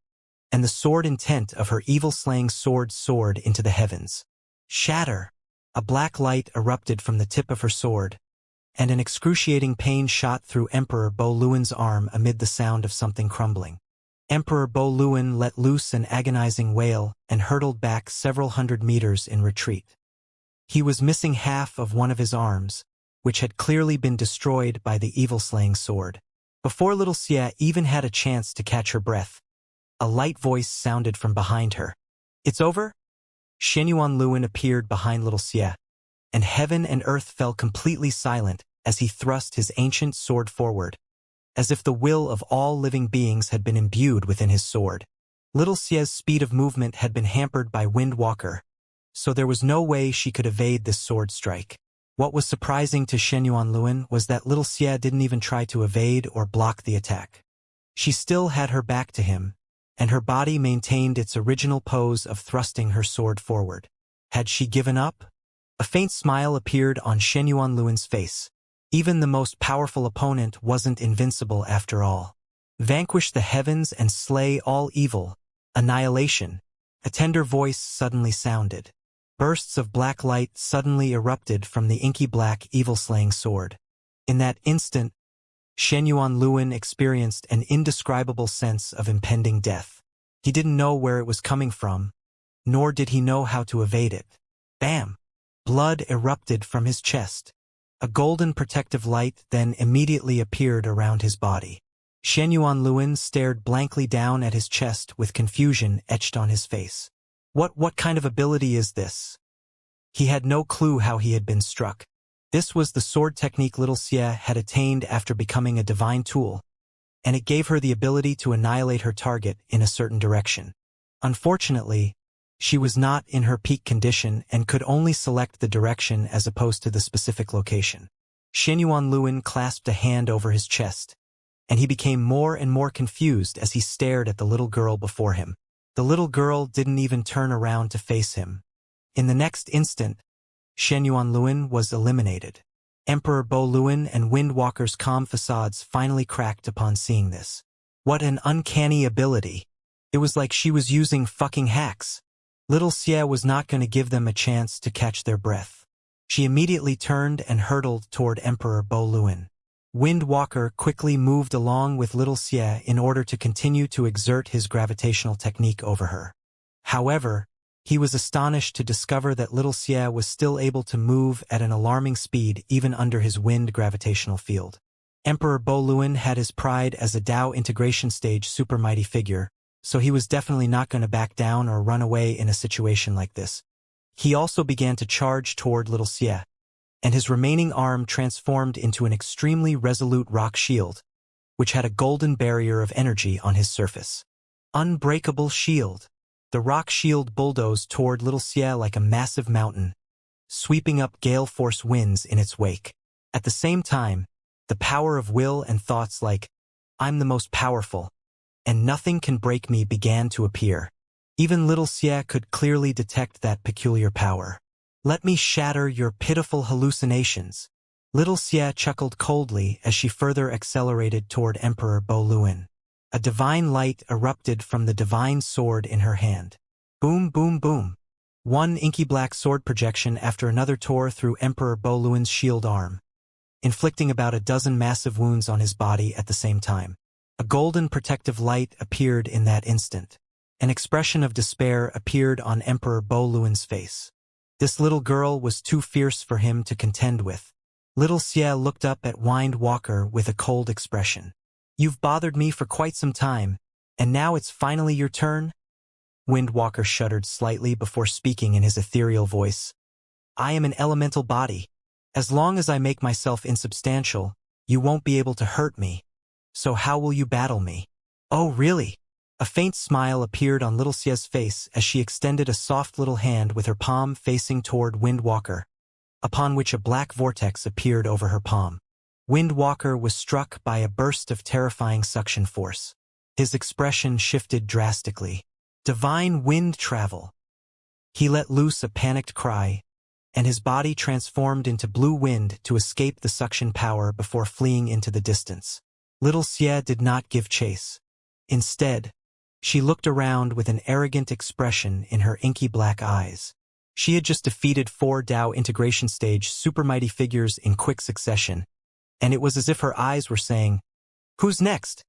and the sword intent of her evil-slaying sword soared into the heavens. Shatter! A black light erupted from the tip of her sword, and an excruciating pain shot through Emperor Bo Luan's arm amid the sound of something crumbling. Emperor Bo Luan let loose an agonizing wail and hurtled back several hundred meters in retreat. He was missing half of one of his arms, which had clearly been destroyed by the evil-slaying sword. Before little Xia even had a chance to catch her breath, a light voice sounded from behind her. "It's over?" Xianyuan Luan appeared behind little Xia, and heaven and earth fell completely silent as he thrust his ancient sword forward, as if the will of all living beings had been imbued within his sword. Little Xia's speed of movement had been hampered by Windwalker, so there was no way she could evade this sword strike. What was surprising to Xianyuan Luan was that little Xia didn't even try to evade or block the attack. She still had her back to him, and her body maintained its original pose of thrusting her sword forward. Had she given up? A faint smile appeared on Xianyuan Luan's face. Even the most powerful opponent wasn't invincible after all. Vanquish the heavens and slay all evil. Annihilation. A tender voice suddenly sounded. Bursts of black light suddenly erupted from the inky black evil-slaying sword. In that instant, Xianyuan Luan experienced an indescribable sense of impending death. He didn't know where it was coming from, nor did he know how to evade it. Bam! Blood erupted from his chest. A golden protective light then immediately appeared around his body. Xianyuan Luan stared blankly down at his chest with confusion etched on his face. What kind of ability is this? He had no clue how he had been struck. This was the sword technique little Xia had attained after becoming a divine tool, and it gave her the ability to annihilate her target in a certain direction. Unfortunately, she was not in her peak condition and could only select the direction as opposed to the specific location. Xianyuan Luan clasped a hand over his chest, and he became more and more confused as he stared at the little girl before him. The little girl didn't even turn around to face him. In the next instant, Xianyuan Luan was eliminated. Emperor Bo Luan and Windwalker's calm facades finally cracked upon seeing this. What an uncanny ability. It was like she was using fucking hacks. Little Xia was not going to give them a chance to catch their breath. She immediately turned and hurtled toward Emperor Bo Luan. Windwalker quickly moved along with little Xia in order to continue to exert his gravitational technique over her. However, he was astonished to discover that little Xia was still able to move at an alarming speed even under his wind gravitational field. Emperor Bo Luan had his pride as a Dao integration stage super mighty figure, so he was definitely not going to back down or run away in a situation like this. He also began to charge toward little Xia, and his remaining arm transformed into an extremely resolute rock shield, which had a golden barrier of energy on his surface. Unbreakable shield. The rock shield bulldozed toward little Xia like a massive mountain, sweeping up gale-force winds in its wake. At the same time, the power of will and thoughts like, "I'm the most powerful, and nothing can break me," began to appear. Even little Xia could clearly detect that peculiar power. "Let me shatter your pitiful hallucinations." Little Xia chuckled coldly as she further accelerated toward Emperor Bo Luan. A divine light erupted from the divine sword in her hand. Boom, boom, boom. One inky black sword projection after another tore through Emperor Bo Luan's shield arm, inflicting about a dozen massive wounds on his body at the same time. A golden protective light appeared in that instant. An expression of despair appeared on Emperor Bo Luan's face. This little girl was too fierce for him to contend with. Little Xia looked up at Windwalker with a cold expression. "You've bothered me for quite some time, and now it's finally your turn?" Windwalker shuddered slightly before speaking in his ethereal voice. "I am an elemental body. As long as I make myself insubstantial, you won't be able to hurt me. So how will you battle me?" "Oh, really?" A faint smile appeared on little Xia's face as she extended a soft little hand with her palm facing toward Windwalker, upon which a black vortex appeared over her palm. Windwalker was struck by a burst of terrifying suction force. His expression shifted drastically. Divine wind travel. He let loose a panicked cry, and his body transformed into blue wind to escape the suction power before fleeing into the distance. Little Xia did not give chase. Instead, she looked around with an arrogant expression in her inky black eyes. She had just defeated 4 Dao integration stage supermighty figures in quick succession, and it was as if her eyes were saying, "Who's next?"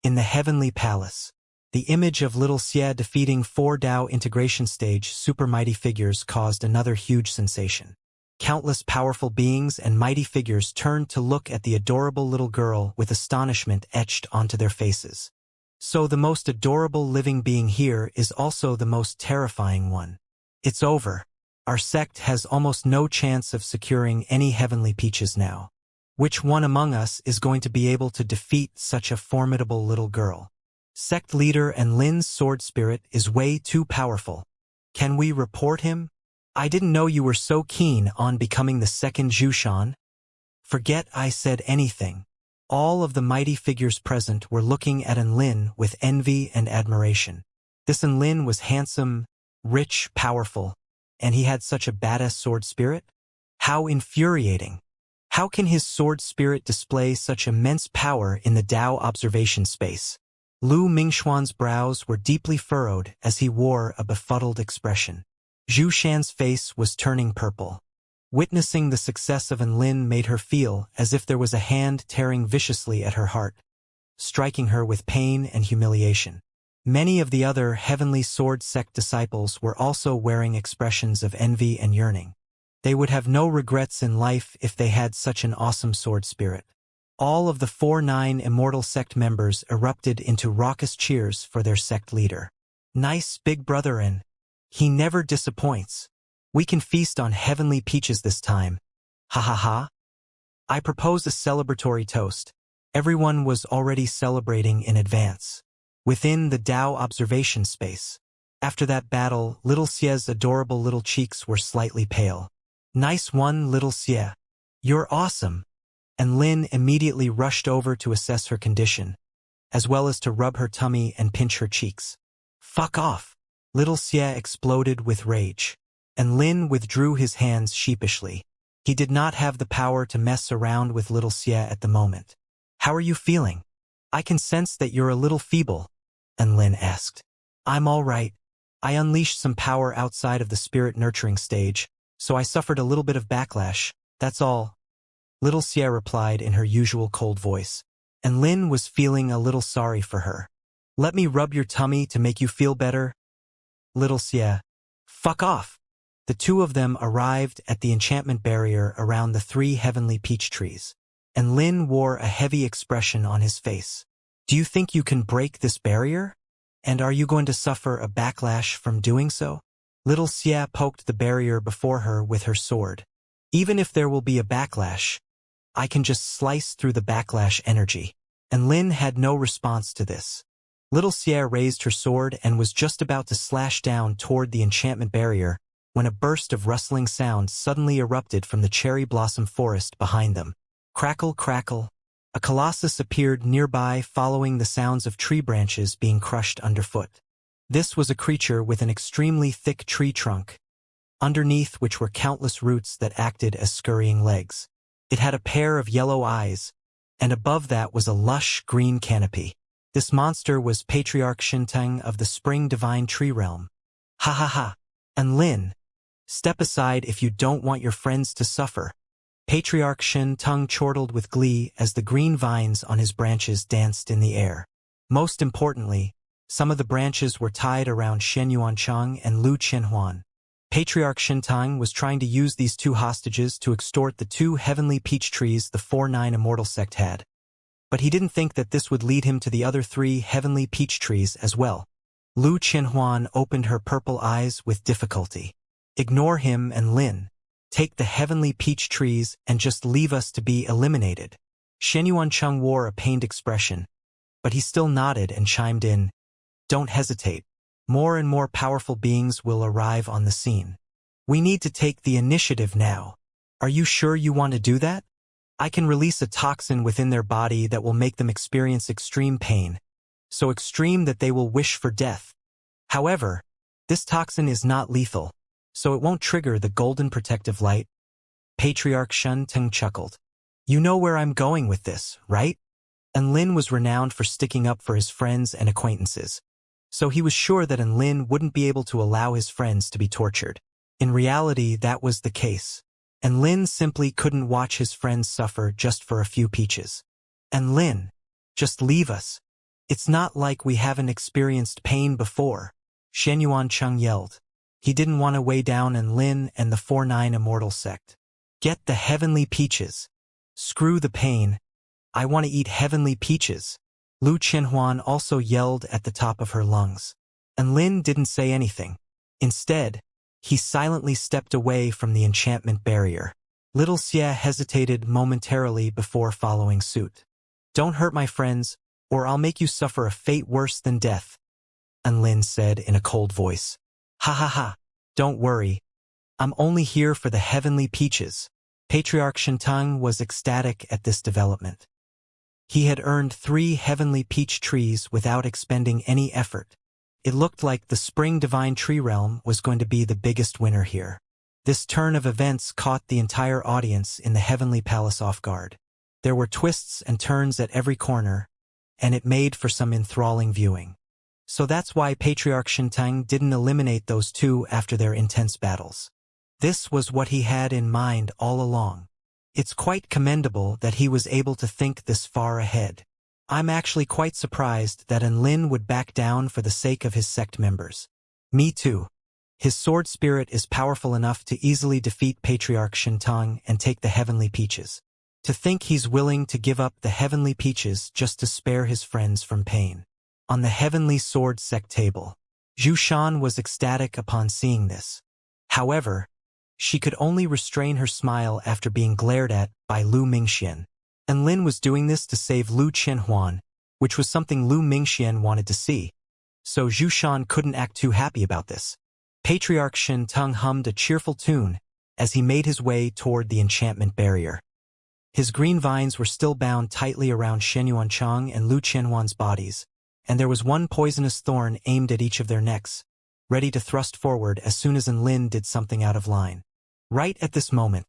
In the heavenly palace, the image of little Xie defeating 4 Dao integration stage supermighty figures caused another huge sensation. Countless powerful beings and mighty figures turned to look at the adorable little girl with astonishment etched onto their faces. So the most adorable living being here is also the most terrifying one. It's over. Our sect has almost no chance of securing any heavenly peaches now. Which one among us is going to be able to defeat such a formidable little girl? Sect leader and Lin's sword spirit is way too powerful. Can we report him? I didn't know you were so keen on becoming the second Zhushan. Forget I said anything. All of the mighty figures present were looking at Enlin with envy and admiration. This Enlin was handsome, rich, powerful, and he had such a badass sword spirit? How infuriating! How can his sword spirit display such immense power in the Dao observation space? Lu Mingxuan's brows were deeply furrowed as he wore a befuddled expression. Zhu Shan's face was turning purple. Witnessing the success of Enlin made her feel as if there was a hand tearing viciously at her heart, striking her with pain and humiliation. Many of the other heavenly sword sect disciples were also wearing expressions of envy and yearning. They would have no regrets in life if they had such an awesome sword spirit. All of the 4-9 Immortal sect members erupted into raucous cheers for their sect leader. Nice big brother, and he never disappoints. We can feast on heavenly peaches this time. Ha ha ha. I propose a celebratory toast. Everyone was already celebrating in advance. Within the Dao observation space. After that battle, little Xie's adorable little cheeks were slightly pale. Nice one, little Xie. You're awesome. And Lin immediately rushed over to assess her condition, as well as to rub her tummy and pinch her cheeks. Fuck off. Little Xie exploded with rage. And Lin withdrew his hands sheepishly. He did not have the power to mess around with little Xie at the moment. How are you feeling? I can sense that you're a little feeble, and Lin asked. I'm all right. I unleashed some power outside of the spirit nurturing stage, so I suffered a little bit of backlash, that's all. Little Xie replied in her usual cold voice, and Lin was feeling a little sorry for her. Let me rub your tummy to make you feel better? Little Xie. Fuck off. The two of them arrived at the enchantment barrier around the 3 heavenly peach trees, and Lin wore a heavy expression on his face. Do you think you can break this barrier? And are you going to suffer a backlash from doing so? Little Xie poked the barrier before her with her sword. Even if there will be a backlash, I can just slice through the backlash energy. And Lin had no response to this. Little Xie raised her sword and was just about to slash down toward the enchantment barrier when a burst of rustling sound suddenly erupted from the cherry blossom forest behind them. Crackle, crackle. A colossus appeared nearby following the sounds of tree branches being crushed underfoot. This was a creature with an extremely thick tree trunk, underneath which were countless roots that acted as scurrying legs. It had a pair of yellow eyes, and above that was a lush green canopy. This monster was Patriarch Xinteng of the Spring Divine Tree Realm. Ha ha ha. And Lin, step aside if you don't want your friends to suffer. Patriarch Xinteng chortled with glee as the green vines on his branches danced in the air. Most importantly, some of the branches were tied around Shen Yuancheng and Lu Qianhuan. Patriarch Xinteng was trying to use these 2 hostages to extort the 2 heavenly peach trees the 4-9 Immortal sect had. But he didn't think that this would lead him to the other 3 heavenly peach trees as well. Lu Qianhuan opened her purple eyes with difficulty. Ignore him and Lin. Take the heavenly peach trees and just leave us to be eliminated. Shen Yuancheng wore a pained expression, but he still nodded and chimed in. Don't hesitate. More and more powerful beings will arrive on the scene. We need to take the initiative now. Are you sure you want to do that? I can release a toxin within their body that will make them experience extreme pain, so extreme that they will wish for death. However, this toxin is not lethal, so it won't trigger the golden protective light. Patriarch Xinteng chuckled. You know where I'm going with this, right? And Lin was renowned for sticking up for his friends and acquaintances, so he was sure that Enlin wouldn't be able to allow his friends to be tortured. In reality, that was the case. And Lin simply couldn't watch his friends suffer just for a few peaches. And Lin, just leave us. It's not like we haven't experienced pain before, Xianxia yelled. He didn't want to weigh down Lin and the 49 Immortal sect. Get the heavenly peaches. Screw the pain. I want to eat heavenly peaches. Lu Qianhuan also yelled at the top of her lungs. And Lin didn't say anything. Instead, he silently stepped away from the enchantment barrier. Little Xia hesitated momentarily before following suit. Don't hurt my friends, or I'll make you suffer a fate worse than death, and Lin said in a cold voice. Ha ha ha, don't worry. I'm only here for the heavenly peaches. Patriarch Shentang was ecstatic at this development. He had earned 3 heavenly peach trees without expending any effort. It looked like the Spring Divine Tree Realm was going to be the biggest winner here. This turn of events caught the entire audience in the Heavenly Palace off guard. There were twists and turns at every corner, and it made for some enthralling viewing. So that's why Patriarch Shentang didn't eliminate those two after their intense battles. This was what he had in mind all along. It's quite commendable that he was able to think this far ahead. I'm actually quite surprised that Lin would back down for the sake of his sect members. Me too. His sword spirit is powerful enough to easily defeat Patriarch Shentang and take the heavenly peaches. To think he's willing to give up the heavenly peaches just to spare his friends from pain. On the heavenly sword sect table, Zhu Shan was ecstatic upon seeing this. However, she could only restrain her smile after being glared at by Lu Mingxian. And Lin was doing this to save Lu Qianhuan, which was something Lu Mingxian wanted to see. So Zhu Shan couldn't act too happy about this. Patriarch Shentang hummed a cheerful tune as he made his way toward the enchantment barrier. His green vines were still bound tightly around Xianxia and Lu Qianhuan's bodies, and there was one poisonous thorn aimed at each of their necks, ready to thrust forward as soon as Lin did something out of line. Right at this moment,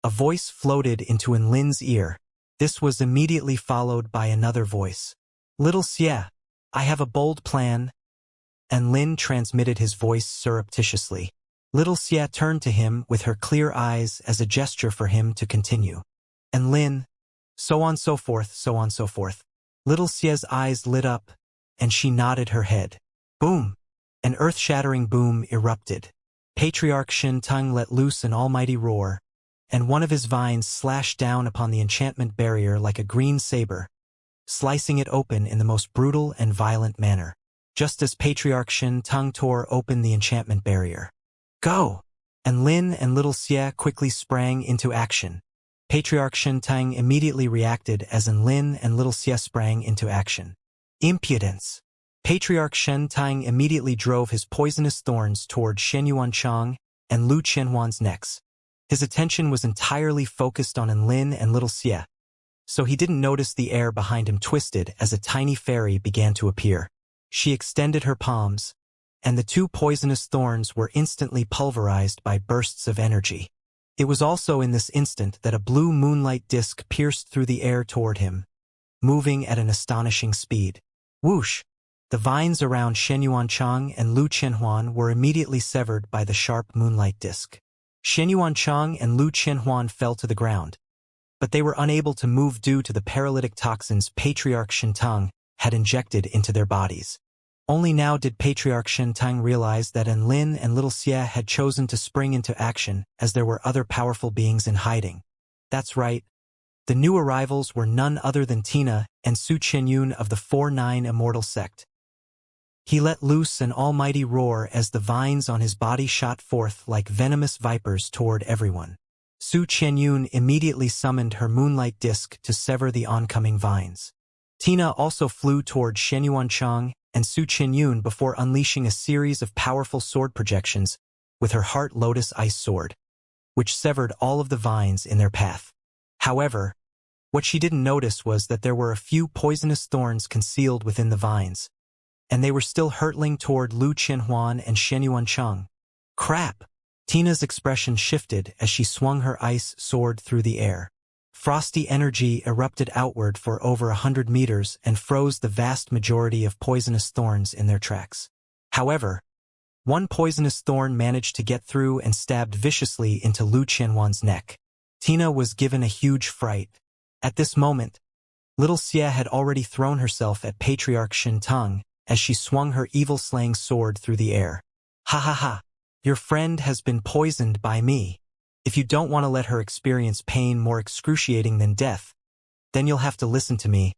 a voice floated into Lin's ear. This was immediately followed by another voice. Little Xia, I have a bold plan. And Lin transmitted his voice surreptitiously. Little Xia turned to him with her clear eyes as a gesture for him to continue. And Lin, so on so forth, so on so forth. Little Xia's eyes lit up, and she nodded her head. Boom! An earth-shattering boom erupted. Patriarch Shentang let loose an almighty roar, and one of his vines slashed down upon the enchantment barrier like a green saber, slicing it open in the most brutal and violent manner, just as Patriarch Shentang tore open the enchantment barrier. Go! And Lin and Little Xia quickly sprang into action. Patriarch Shentang immediately reacted as Lin and Little Xia sprang into action. Impudence! Patriarch Shentang immediately drove his poisonous thorns toward Xianxia and Lu Qianhuan's necks. His attention was entirely focused on Lin and Little Xia, so he didn't notice the air behind him twisted as a tiny fairy began to appear. She extended her palms, and the 2 poisonous thorns were instantly pulverized by bursts of energy. It was also in this instant that a blue moonlight disk pierced through the air toward him, moving at an astonishing speed. Whoosh! The vines around Xianxia and Lu Qianhuan were immediately severed by the sharp moonlight disk. Xianxia and Lu Qianhuan fell to the ground, but they were unable to move due to the paralytic toxins Patriarch Shentang had injected into their bodies. Only now did Patriarch Shentang realize that Lin and Little Xia had chosen to spring into action as there were other powerful beings in hiding. That's right. The new arrivals were none other than Tina and Su Qianyun of the 49 Immortal sect. He let loose an almighty roar as the vines on his body shot forth like venomous vipers toward everyone. Su Qianyun immediately summoned her moonlight disk to sever the oncoming vines. Tina also flew toward Xianxia and Su Qianyun before unleashing a series of powerful sword projections with her Heart Lotus Ice Sword, which severed all of the vines in their path. However, what she didn't notice was that there were a few poisonous thorns concealed within the vines, and they were still hurtling toward Lu Qianhuan and Xianxia. Crap! Tina's expression shifted as she swung her ice sword through the air. Frosty energy erupted outward for over 100 meters and froze the vast majority of poisonous thorns in their tracks. However, One poisonous thorn managed to get through and stabbed viciously into Lu Qianhuan's neck. Tina was given a huge fright. At this moment, little Xia had already thrown herself at Patriarch Shintang as she swung her evil-slaying sword through the air. Ha ha ha! Your friend has been poisoned by me. If you don't want to let her experience pain more excruciating than death, then you'll have to listen to me.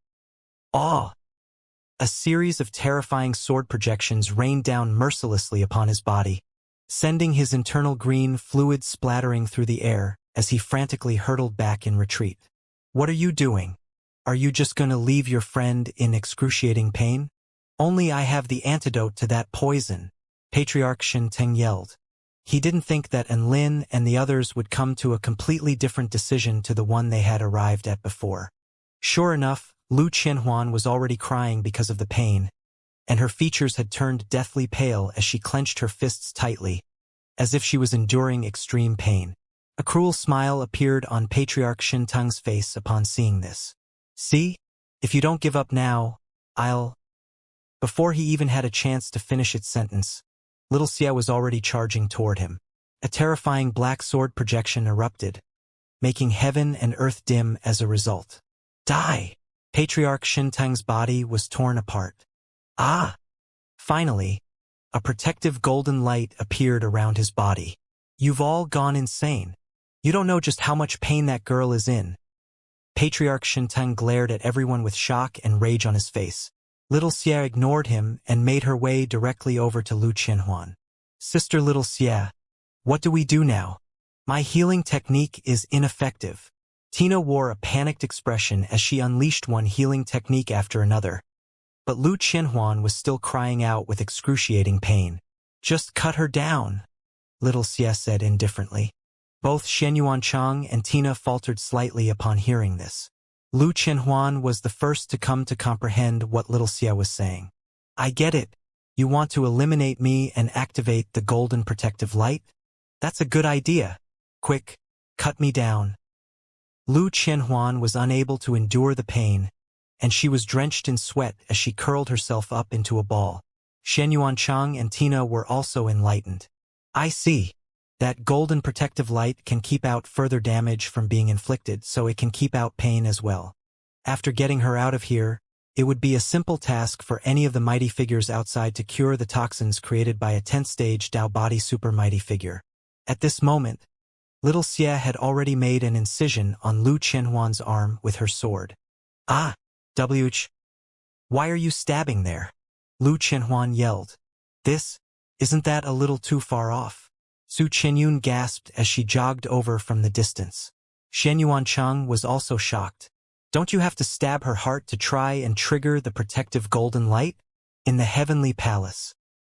Aw! A series of terrifying sword projections rained down mercilessly upon his body, sending his internal green fluid splattering through the air as he frantically hurtled back in retreat. What are you doing? Are you just going to leave your friend in excruciating pain? Only I have the antidote to that poison, Patriarch Shintang yelled. He didn't think that Enlin and the others would come to a completely different decision to the one they had arrived at before. Sure enough, Lu Qianhuan was already crying because of the pain, and her features had turned deathly pale as she clenched her fists tightly, as if she was enduring extreme pain. A cruel smile appeared on Patriarch Shintang's face upon seeing this. See? If you don't give up now, I'll... Before he even had a chance to finish its sentence, little Xia was already charging toward him. A terrifying black sword projection erupted, making heaven and earth dim as a result. Die! Patriarch Shintang's body was torn apart. Ah! Finally, a protective golden light appeared around his body. You've all gone insane. You don't know just how much pain that girl is in. Patriarch Shintang glared at everyone with shock and rage on his face. Little Xia ignored him and made her way directly over to Lu Qianhuan. Sister Little Xia, what do we do now? My healing technique is ineffective. Tina wore a panicked expression as she unleashed one healing technique after another. But Lu Qianhuan was still crying out with excruciating pain. Just cut her down, Little Xia said indifferently. Both Xianyuan Chang and Tina faltered slightly upon hearing this. Lu Qianhuan was the first to come to comprehend what Little Xia was saying. I get it. You want to eliminate me and activate the golden protective light? That's a good idea. Quick, cut me down. Lu Qianhuan was unable to endure the pain, and she was drenched in sweat as she curled herself up into a ball. Xianyuan Chang and Tina were also enlightened. I see. That golden protective light can keep out further damage from being inflicted, so it can keep out pain as well. After getting her out of here, it would be a simple task for any of the mighty figures outside to cure the toxins created by a 10th stage Dao Body super mighty figure. At this moment, Little Xia had already made an incision on Lu Qianhuan's arm with her sword. Ah! Why are you stabbing there? Lu Qianhuan yelled. Isn't that a little too far off? Su Qianyun gasped as she jogged over from the distance. Xianyuan Chang was also shocked. Don't you have to stab her heart to try and trigger the protective golden light? In the heavenly palace,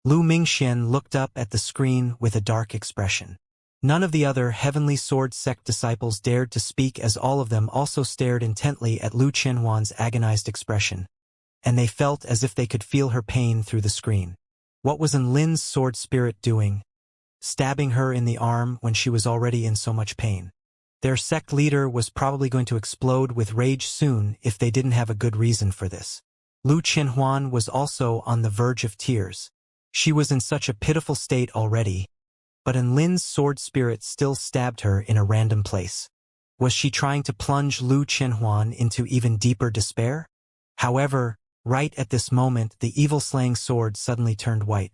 Lu Mingxian looked up at the screen with a dark expression. None of the other heavenly sword sect disciples dared to speak as all of them also stared intently at Lu Qianhuan's agonized expression, and they felt as if they could feel her pain through the screen. What was Enlin's sword spirit doing? Stabbing her in the arm when she was already in so much pain. Their sect leader was probably going to explode with rage soon if they didn't have a good reason for this. Lu Qianhuan was also on the verge of tears. She was in such a pitiful state already, but Enlin's sword spirit still stabbed her in a random place. Was she trying to plunge Lu Qianhuan into even deeper despair? However, right at this moment the evil-slaying sword suddenly turned white.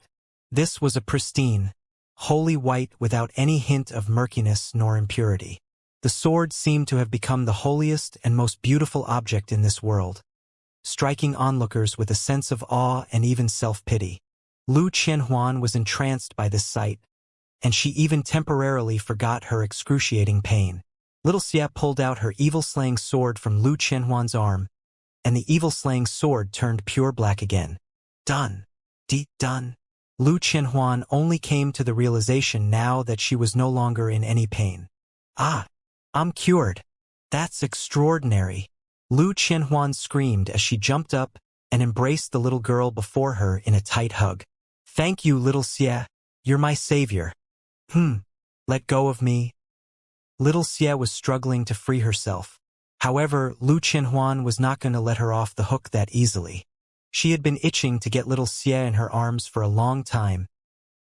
This was a pristine, wholly white without any hint of murkiness nor impurity. The sword seemed to have become the holiest and most beautiful object in this world, striking onlookers with a sense of awe and even self-pity. Lu Qianhuan was entranced by this sight, and she even temporarily forgot her excruciating pain. Little Xia pulled out her evil-slaying sword from Lu Qianhuan's arm, and the evil-slaying sword turned pure black again. Done. Done. Lu Qianhuan only came to the realization now that she was no longer in any pain. Ah! I'm cured. That's extraordinary. Lu Qianhuan screamed as she jumped up and embraced the little girl before her in a tight hug. Thank you, Little Xia. You're my savior. Let go of me. Little Xia was struggling to free herself. However, Lu Qianhuan was not going to let her off the hook that easily. She had been itching to get Little Xia in her arms for a long time,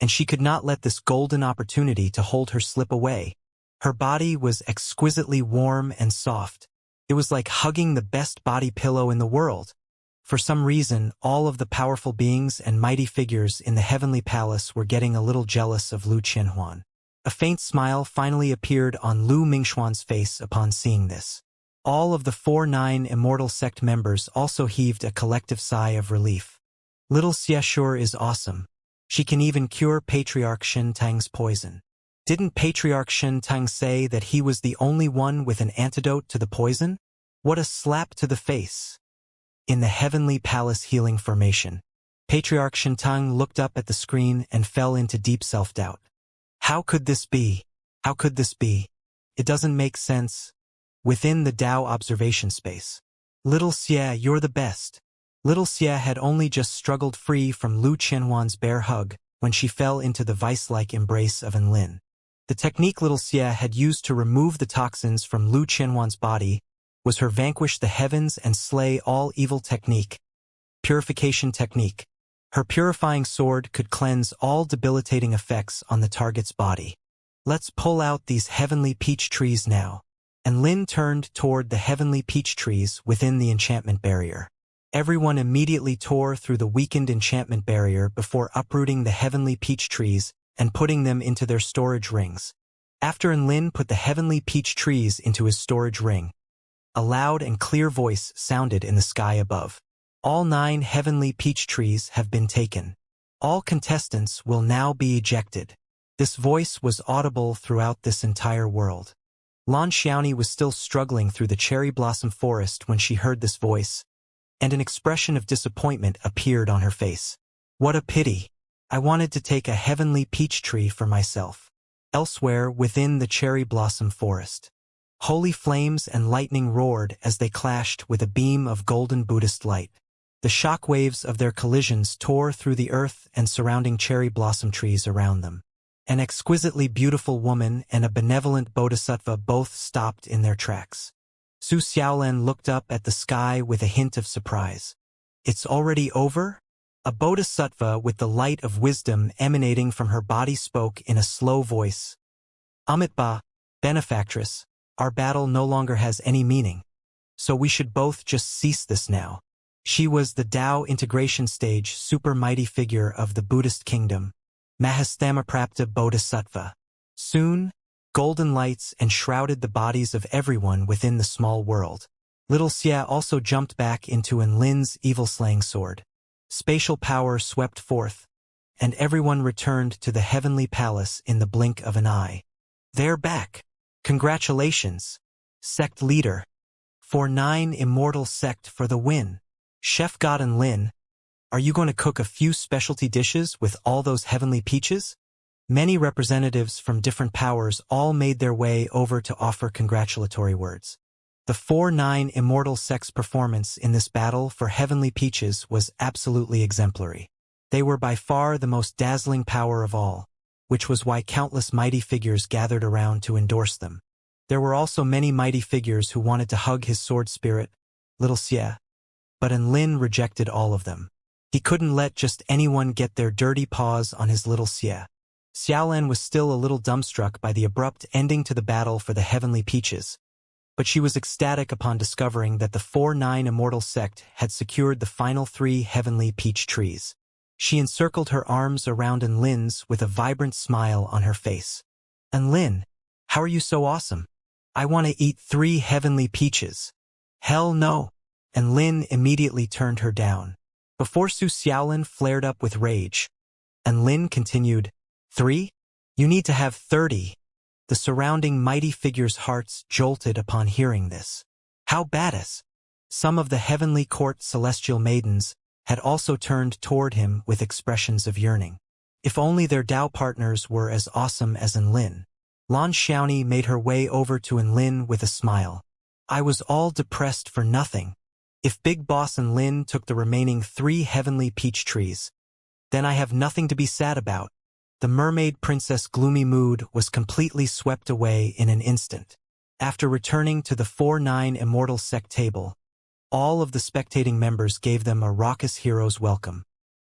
and she could not let this golden opportunity to hold her slip away. Her body was exquisitely warm and soft. It was like hugging the best body pillow in the world. For some reason, all of the powerful beings and mighty figures in the heavenly palace were getting a little jealous of Lu Qianhuan. A faint smile finally appeared on Lu Mingxuan's face upon seeing this. All of the 4-9 Immortal sect members also heaved a collective sigh of relief. Little Xie sure is awesome. She can even cure Patriarch Shen Tang's poison. Didn't Patriarch Shen Tang say that he was the only one with an antidote to the poison? What a slap to the face. In the Heavenly Palace Healing Formation, Patriarch Shen Tang looked up at the screen and fell into deep self-doubt. How could this be? How could this be? It doesn't make sense. Within the Dao observation space. Little Xie, you're the best. Little Xie had only just struggled free from Lu Qianhuan's bear hug when she fell into the vice-like embrace of Enlin. The technique Little Xie had used to remove the toxins from Lu Qianhuan's body was her vanquish the heavens and slay all evil technique, purification technique. Her purifying sword could cleanse all debilitating effects on the target's body. Let's pull out these heavenly peach trees now. And Lin turned toward the heavenly peach trees within the enchantment barrier. Everyone immediately tore through the weakened enchantment barrier before uprooting the heavenly peach trees and putting them into their storage rings. After Enlin put the heavenly peach trees into his storage ring, a loud and clear voice sounded in the sky above. All 9 heavenly peach trees have been taken. All contestants will now be ejected. This voice was audible throughout this entire world. Lan Xiaoni was still struggling through the cherry blossom forest when she heard this voice, and an expression of disappointment appeared on her face. What a pity. I wanted to take a heavenly peach tree for myself. Elsewhere within the cherry blossom forest, holy flames and lightning roared as they clashed with a beam of golden Buddhist light. The shock waves of their collisions tore through the earth and surrounding cherry blossom trees around them. An exquisitely beautiful woman and a benevolent bodhisattva both stopped in their tracks. Su Xiaolan looked up at the sky with a hint of surprise. It's already over? A bodhisattva with the light of wisdom emanating from her body spoke in a slow voice. Amitba, benefactress, our battle no longer has any meaning, so we should both just cease this now. She was the Tao integration stage super mighty figure of the Buddhist kingdom, Mahastamaprapta Bodhisattva. Soon, golden lights enshrouded the bodies of everyone within the small world. Little Xie also jumped back into Enlin's evil-slaying sword. Spatial power swept forth, and everyone returned to the heavenly palace in the blink of an eye. They're back. Congratulations, sect leader. 4-9 Immortal sect for the win. Chef God Enlin, are you going to cook a few specialty dishes with all those heavenly peaches? Many representatives from different powers all made their way over to offer congratulatory words. The 4-9 Immortal sect's performance in this battle for heavenly peaches was absolutely exemplary. They were by far the most dazzling power of all, which was why countless mighty figures gathered around to endorse them. There were also many mighty figures who wanted to hug his sword spirit, Little Xie, but Enlin rejected all of them. He couldn't let just anyone get their dirty paws on his Little Xie. Xiaolan was still a little dumbstruck by the abrupt ending to the battle for the heavenly peaches, but she was ecstatic upon discovering that the 4-9 Immortal sect had secured the final 3 heavenly peach trees. She encircled her arms around Enlin's with a vibrant smile on her face. Enlin, how are you so awesome? I want to eat 3 heavenly peaches. Hell no. Enlin immediately turned her down. Before Su Xiaolan flared up with rage, Enlin continued, 3? You need to have 30. The surrounding mighty figures' hearts jolted upon hearing this. How badass! Some of the heavenly court celestial maidens had also turned toward him with expressions of yearning. If only their Dao partners were as awesome as Enlin. Lan Xiaoni made her way over to Enlin with a smile. I was all depressed for nothing. If Big Boss Enlin took the remaining 3 heavenly peach trees, then I have nothing to be sad about. The mermaid princess' gloomy mood was completely swept away in an instant. After returning to the 4-9 Immortal sect table, all of the spectating members gave them a raucous hero's welcome.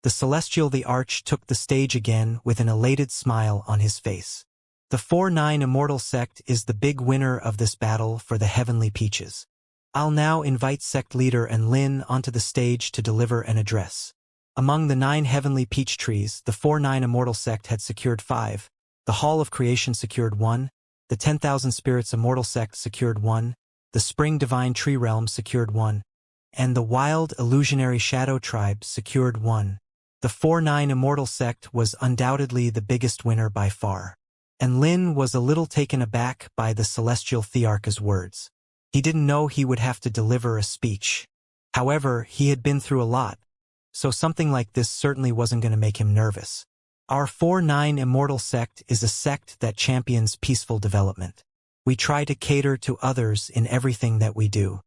The Celestial the Arch took the stage again with an elated smile on his face. The 4-9 Immortal sect is the big winner of this battle for the Heavenly Peaches. I'll now invite sect leader Lin onto the stage to deliver an address. Among the 9 Heavenly Peach trees, the 4-9 Immortal sect had secured 5, the Hall of Creation secured 1, the 10,000 Spirits Immortal sect secured 1, the Spring Divine Tree Realm secured 1, and the Wild Illusionary Shadow Tribe secured 1. The 4-9 Immortal sect was undoubtedly the biggest winner by far. And Lin was a little taken aback by the Celestial Thearch's words. He didn't know he would have to deliver a speech. However, he had been through a lot, so something like this certainly wasn't going to make him nervous. Our 4-9 Immortal sect is a sect that champions peaceful development. We try to cater to others in everything that we do.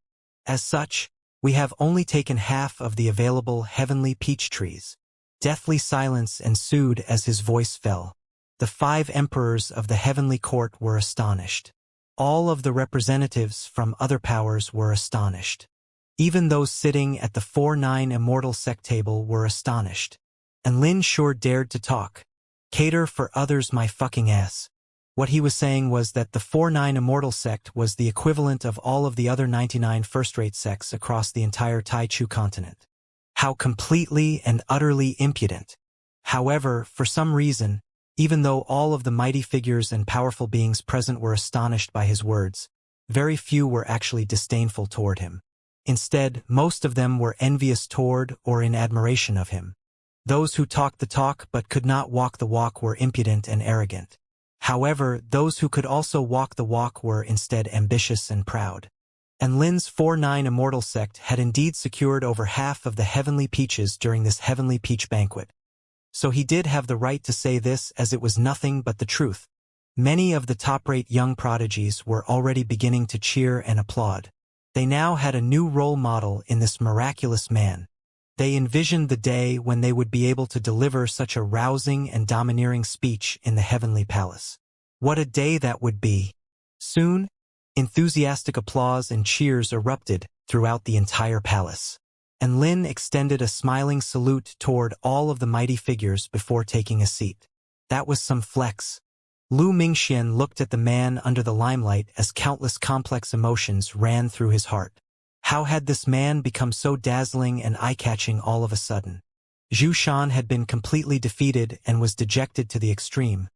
As such, we have only taken half of the available heavenly peach trees. Deathly silence ensued as his voice fell. The 5 emperors of the heavenly court were astonished. All of the representatives from other powers were astonished. Even those sitting at the 4-9 Immortal sect table were astonished. And Lin sure dared to talk. Cater for others my fucking ass. What he was saying was that the 4-9 Immortal sect was the equivalent of all of the other 99 first-rate sects across the entire Taichu continent. How completely and utterly impudent. However, for some reason, even though all of the mighty figures and powerful beings present were astonished by his words, very few were actually disdainful toward him. Instead, most of them were envious toward or in admiration of him. Those who talked the talk but could not walk the walk were impudent and arrogant. However, those who could also walk the walk were instead ambitious and proud. And Lin's 4-9 Immortal sect had indeed secured over half of the heavenly peaches during this heavenly peach banquet. So he did have the right to say this, as it was nothing but the truth. Many of the top-rate young prodigies were already beginning to cheer and applaud. They now had a new role model in this miraculous man. They envisioned the day when they would be able to deliver such a rousing and domineering speech in the heavenly palace. What a day that would be! Soon, enthusiastic applause and cheers erupted throughout the entire palace. And Lin extended a smiling salute toward all of the mighty figures before taking a seat. That was some flex. Lu Mingxian looked at the man under the limelight as countless complex emotions ran through his heart. How had this man become so dazzling and eye-catching all of a sudden? Zhu Shan had been completely defeated and was dejected to the extreme.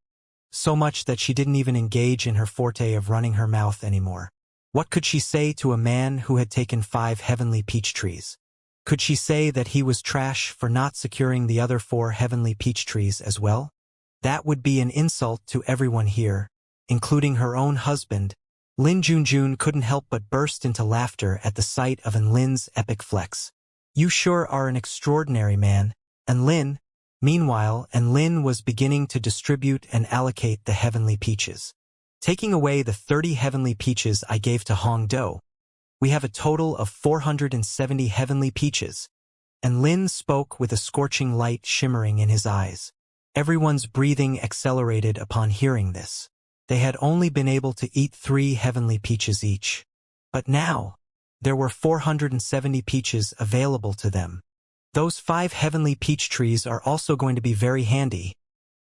So much that she didn't even engage in her forte of running her mouth anymore. What could she say to a man who had taken 5 heavenly peach trees? Could she say that he was trash for not securing the other 4 heavenly peach trees as well? That would be an insult to everyone here, including her own husband. Lin Junjun couldn't help but burst into laughter at the sight of Lin's epic flex. You sure are an extraordinary man, Lin. Meanwhile, Lin was beginning to distribute and allocate the heavenly peaches. Taking away the 30 heavenly peaches I gave to Hong Do, we have a total of 470 heavenly peaches. And Lin spoke with a scorching light shimmering in his eyes. Everyone's breathing accelerated upon hearing this. They had only been able to eat 3 heavenly peaches each. But now, there were 470 peaches available to them. Those 5 heavenly peach trees are also going to be very handy,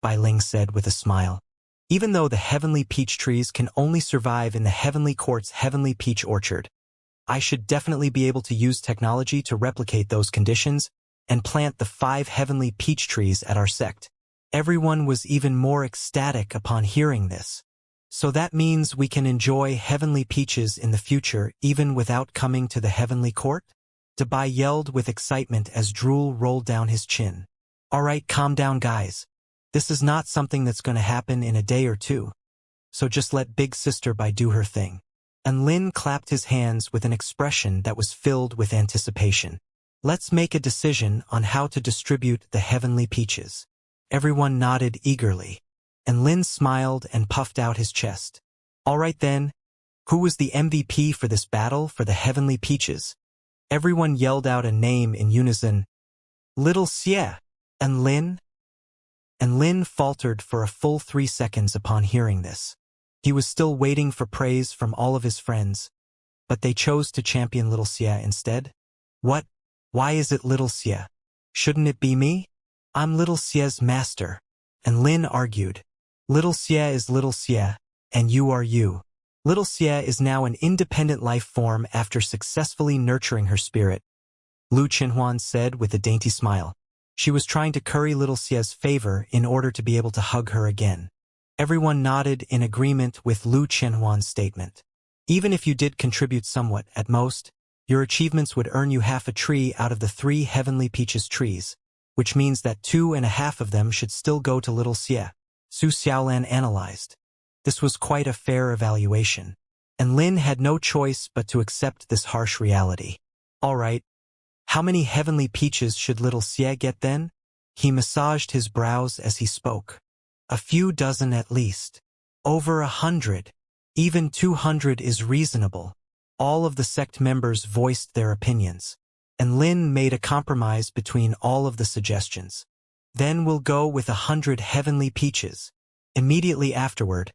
Bai Ling said with a smile. Even though the heavenly peach trees can only survive in the heavenly court's heavenly peach orchard, I should definitely be able to use technology to replicate those conditions and plant the 5 heavenly peach trees at our sect. Everyone was even more ecstatic upon hearing this. So that means we can enjoy heavenly peaches in the future even without coming to the heavenly court? Dabai yelled with excitement as drool rolled down his chin. Alright, calm down guys. This is not something that's going to happen in a day or two. So just let Big Sister Bai do her thing. And Lin clapped his hands with an expression that was filled with anticipation. Let's make a decision on how to distribute the heavenly peaches. Everyone nodded eagerly, and Lin smiled and puffed out his chest. All right then, who was the MVP for this battle for the heavenly peaches? Everyone yelled out a name in unison. Little Xie. And Lin? And Lin faltered for a full 3 seconds upon hearing this. He was still waiting for praise from all of his friends, but they chose to champion Little Xie instead. What? Why is it Little Xie? Shouldn't it be me? I'm Little Xia's master. And Lin argued, Little Xia is Little Xia, and you are you. Little Xia is now an independent life form after successfully nurturing her spirit, Lu Qinhuan said with a dainty smile. She was trying to curry Little Xia's favor in order to be able to hug her again. Everyone nodded in agreement with Lu Qinhuan's statement. Even if you did contribute somewhat, at most, your achievements would earn you half a tree out of the 3 heavenly peaches trees, which means that 2.5 of them should still go to Little Xia. Su Xiaolan analyzed. This was quite a fair evaluation, and Lin had no choice but to accept this harsh reality. All right. How many heavenly peaches should Little Xia get then? He massaged his brows as he spoke. A few dozen at least. Over 100. Even 200 is reasonable. All of the sect members voiced their opinions, and Lin made a compromise between all of the suggestions. Then we'll go with 100 heavenly peaches. Immediately afterward,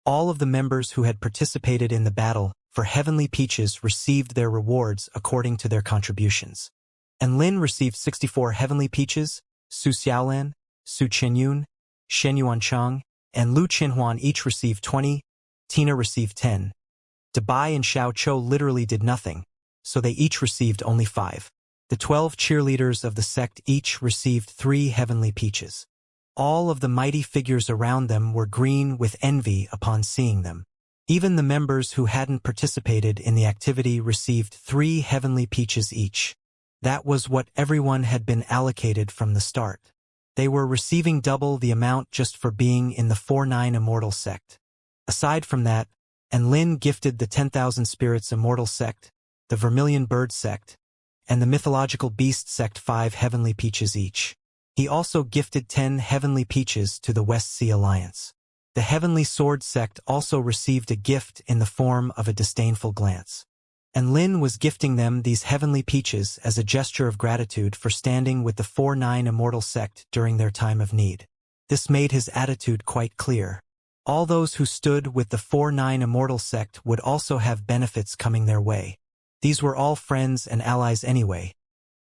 all of the members who had participated in the battle for heavenly peaches received their rewards according to their contributions. And Lin received 64 heavenly peaches, Su Xiaolan, Su Qinyun, Shen Yuanchang, and Lu Qinhuan each received 20, Tina received 10. Dabai and Xiao Chou literally did nothing, so they each received only 5. The 12 cheerleaders of the sect each received 3 heavenly peaches. All of the mighty figures around them were green with envy upon seeing them. Even the members who hadn't participated in the activity received 3 heavenly peaches each. That was what everyone had been allocated from the start. They were receiving double the amount just for being in the 4-9 Immortal sect. Aside from that, and Lin gifted the 10,000 Spirits Immortal sect, the Vermilion Bird sect, and the Mythological Beast sect 5 heavenly peaches each. He also gifted 10 heavenly peaches to the West Sea Alliance. The Heavenly Sword sect also received a gift in the form of a disdainful glance. And Lin was gifting them these heavenly peaches as a gesture of gratitude for standing with the 4-9 Immortal sect during their time of need. This made his attitude quite clear. All those who stood with the 4-9 Immortal sect would also have benefits coming their way. These were all friends and allies anyway,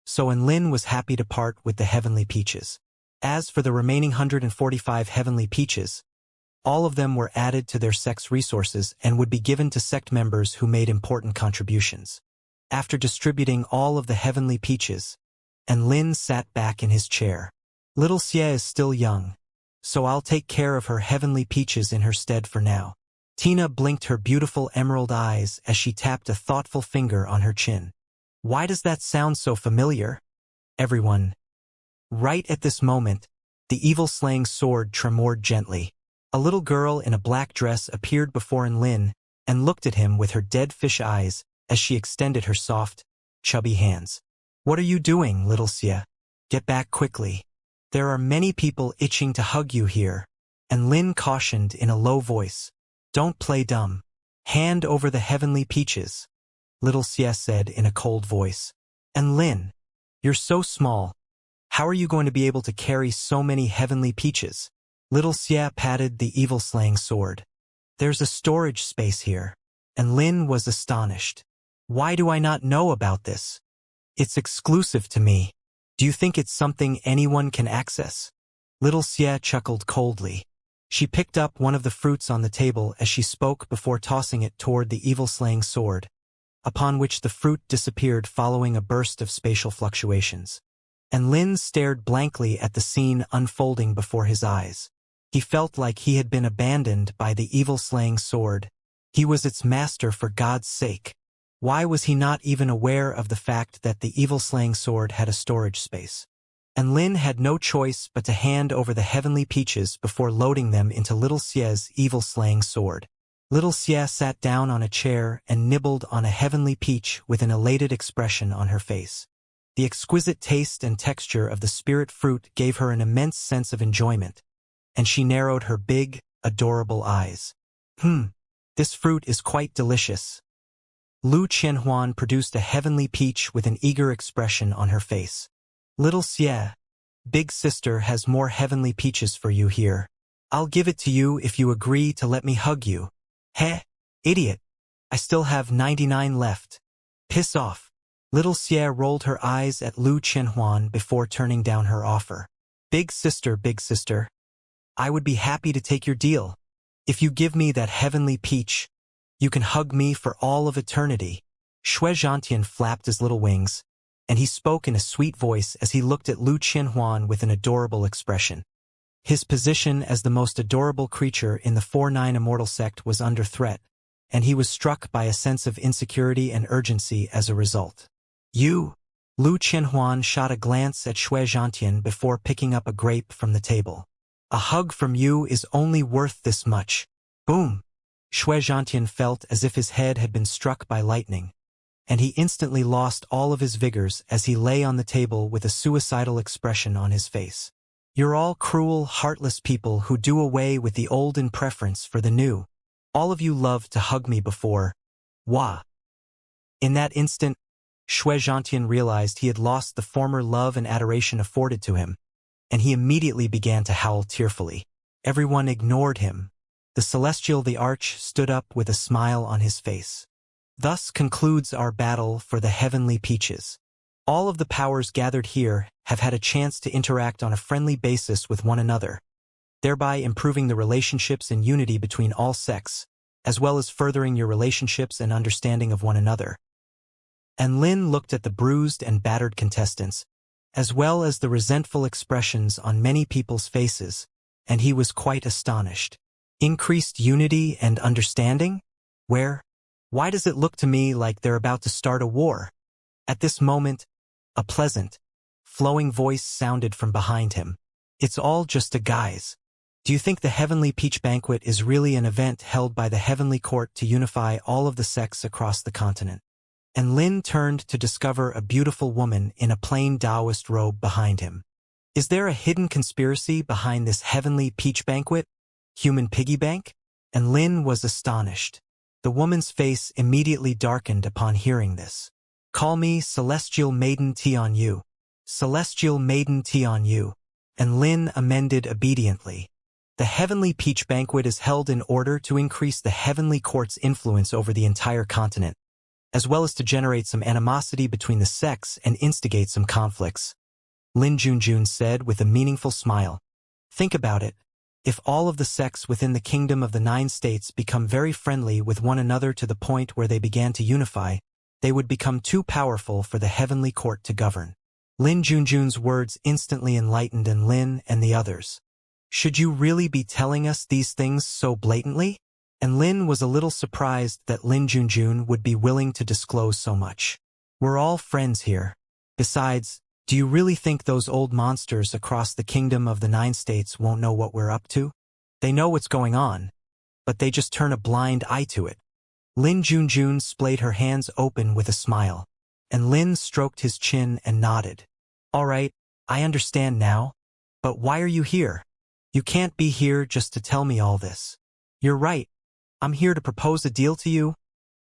so Lin was happy to part with the heavenly peaches. As for the remaining 145 heavenly peaches, all of them were added to their sect's resources and would be given to sect members who made important contributions. After distributing all of the heavenly peaches, Lin sat back in his chair. Little Xia is still young, so I'll take care of her heavenly peaches in her stead for now. Tina blinked her beautiful emerald eyes as she tapped a thoughtful finger on her chin. Why does that sound so familiar? Everyone. Right at this moment, the evil-slaying sword tremored gently. A little girl in a black dress appeared before Lin and looked at him with her dead fish eyes as she extended her soft, chubby hands. What are you doing, Little Xia? Get back quickly. There are many people itching to hug you here. And Lin cautioned in a low voice. Don't play dumb. Hand over the heavenly peaches, Little Xia said in a cold voice. And Lin, you're so small. How are you going to be able to carry so many heavenly peaches? Little Xia patted the evil-slaying sword. There's a storage space here. And Lin was astonished. Why do I not know about this? It's exclusive to me. Do you think it's something anyone can access? Little Xia chuckled coldly. She picked up one of the fruits on the table as she spoke before tossing it toward the evil-slaying sword, upon which the fruit disappeared following a burst of spatial fluctuations. And Lin stared blankly at the scene unfolding before his eyes. He felt like he had been abandoned by the evil-slaying sword. He was its master for God's sake. Why was he not even aware of the fact that the evil-slaying sword had a storage space? And Lin had no choice but to hand over the heavenly peaches before loading them into Little Xia's evil-slaying sword. Little Xia sat down on a chair and nibbled on a heavenly peach with an elated expression on her face. The exquisite taste and texture of the spirit fruit gave her an immense sense of enjoyment, and she narrowed her big, adorable eyes. This fruit is quite delicious. Lu Qianhuan produced a heavenly peach with an eager expression on her face. Little Xia, big sister has more heavenly peaches for you here. I'll give it to you if you agree to let me hug you. Heh, idiot. I still have 99 left. Piss off. Little Xia rolled her eyes at Lu Qianhuan before turning down her offer. Big sister, I would be happy to take your deal. If you give me that heavenly peach, you can hug me for all of eternity. Xianxia flapped his little wings, and he spoke in a sweet voice as he looked at Lu Qianhuan with an adorable expression. His position as the most adorable creature in the 4-9 Immortal sect was under threat, and he was struck by a sense of insecurity and urgency as a result. You? Lu Qianhuan shot a glance at Xianxia before picking up a grape from the table. A hug from you is only worth this much. Boom! Xianxia felt as if his head had been struck by lightning, and he instantly lost all of his vigors as he lay on the table with a suicidal expression on his face. You're all cruel, heartless people who do away with the old in preference for the new. All of you loved to hug me before. Wah! In that instant, Xianxia realized he had lost the former love and adoration afforded to him, and he immediately began to howl tearfully. Everyone ignored him. The Celestial the Arch stood up with a smile on his face. Thus concludes our battle for the heavenly peaches. All of the powers gathered here have had a chance to interact on a friendly basis with one another, thereby improving the relationships and unity between all sects, as well as furthering your relationships and understanding of one another. And Lin looked at the bruised and battered contestants, as well as the resentful expressions on many people's faces, and he was quite astonished. Increased unity and understanding? Where? Why does it look to me like they're about to start a war? At this moment, a pleasant, flowing voice sounded from behind him. It's all just a guise. Do you think the Heavenly Peach Banquet is really an event held by the Heavenly Court to unify all of the sects across the continent? And Lin turned to discover a beautiful woman in a plain Taoist robe behind him. Is there a hidden conspiracy behind this Heavenly Peach Banquet? Human piggy bank? And Lin was astonished. The woman's face immediately darkened upon hearing this. Call me Celestial Maiden Tianyu. Celestial Maiden Tianyu. And Lin amended obediently. The Heavenly Peach Banquet is held in order to increase the Heavenly Court's influence over the entire continent, as well as to generate some animosity between the sects and instigate some conflicts. Lin Junjun said with a meaningful smile. Think about it. If all of the sects within the Kingdom of the 9 States become very friendly with one another to the point where they began to unify, they would become too powerful for the Heavenly Court to govern. Lin Junjun's words instantly enlightened Lin and the others. Should you really be telling us these things so blatantly? And Lin was a little surprised that Lin Junjun would be willing to disclose so much. We're all friends here. Besides, do you really think those old monsters across the Kingdom of the 9 States won't know what we're up to? They know what's going on, but they just turn a blind eye to it. Lin Junjun splayed her hands open with a smile, and Lin stroked his chin and nodded. All right, I understand now, but why are you here? You can't be here just to tell me all this. You're right. I'm here to propose a deal to you,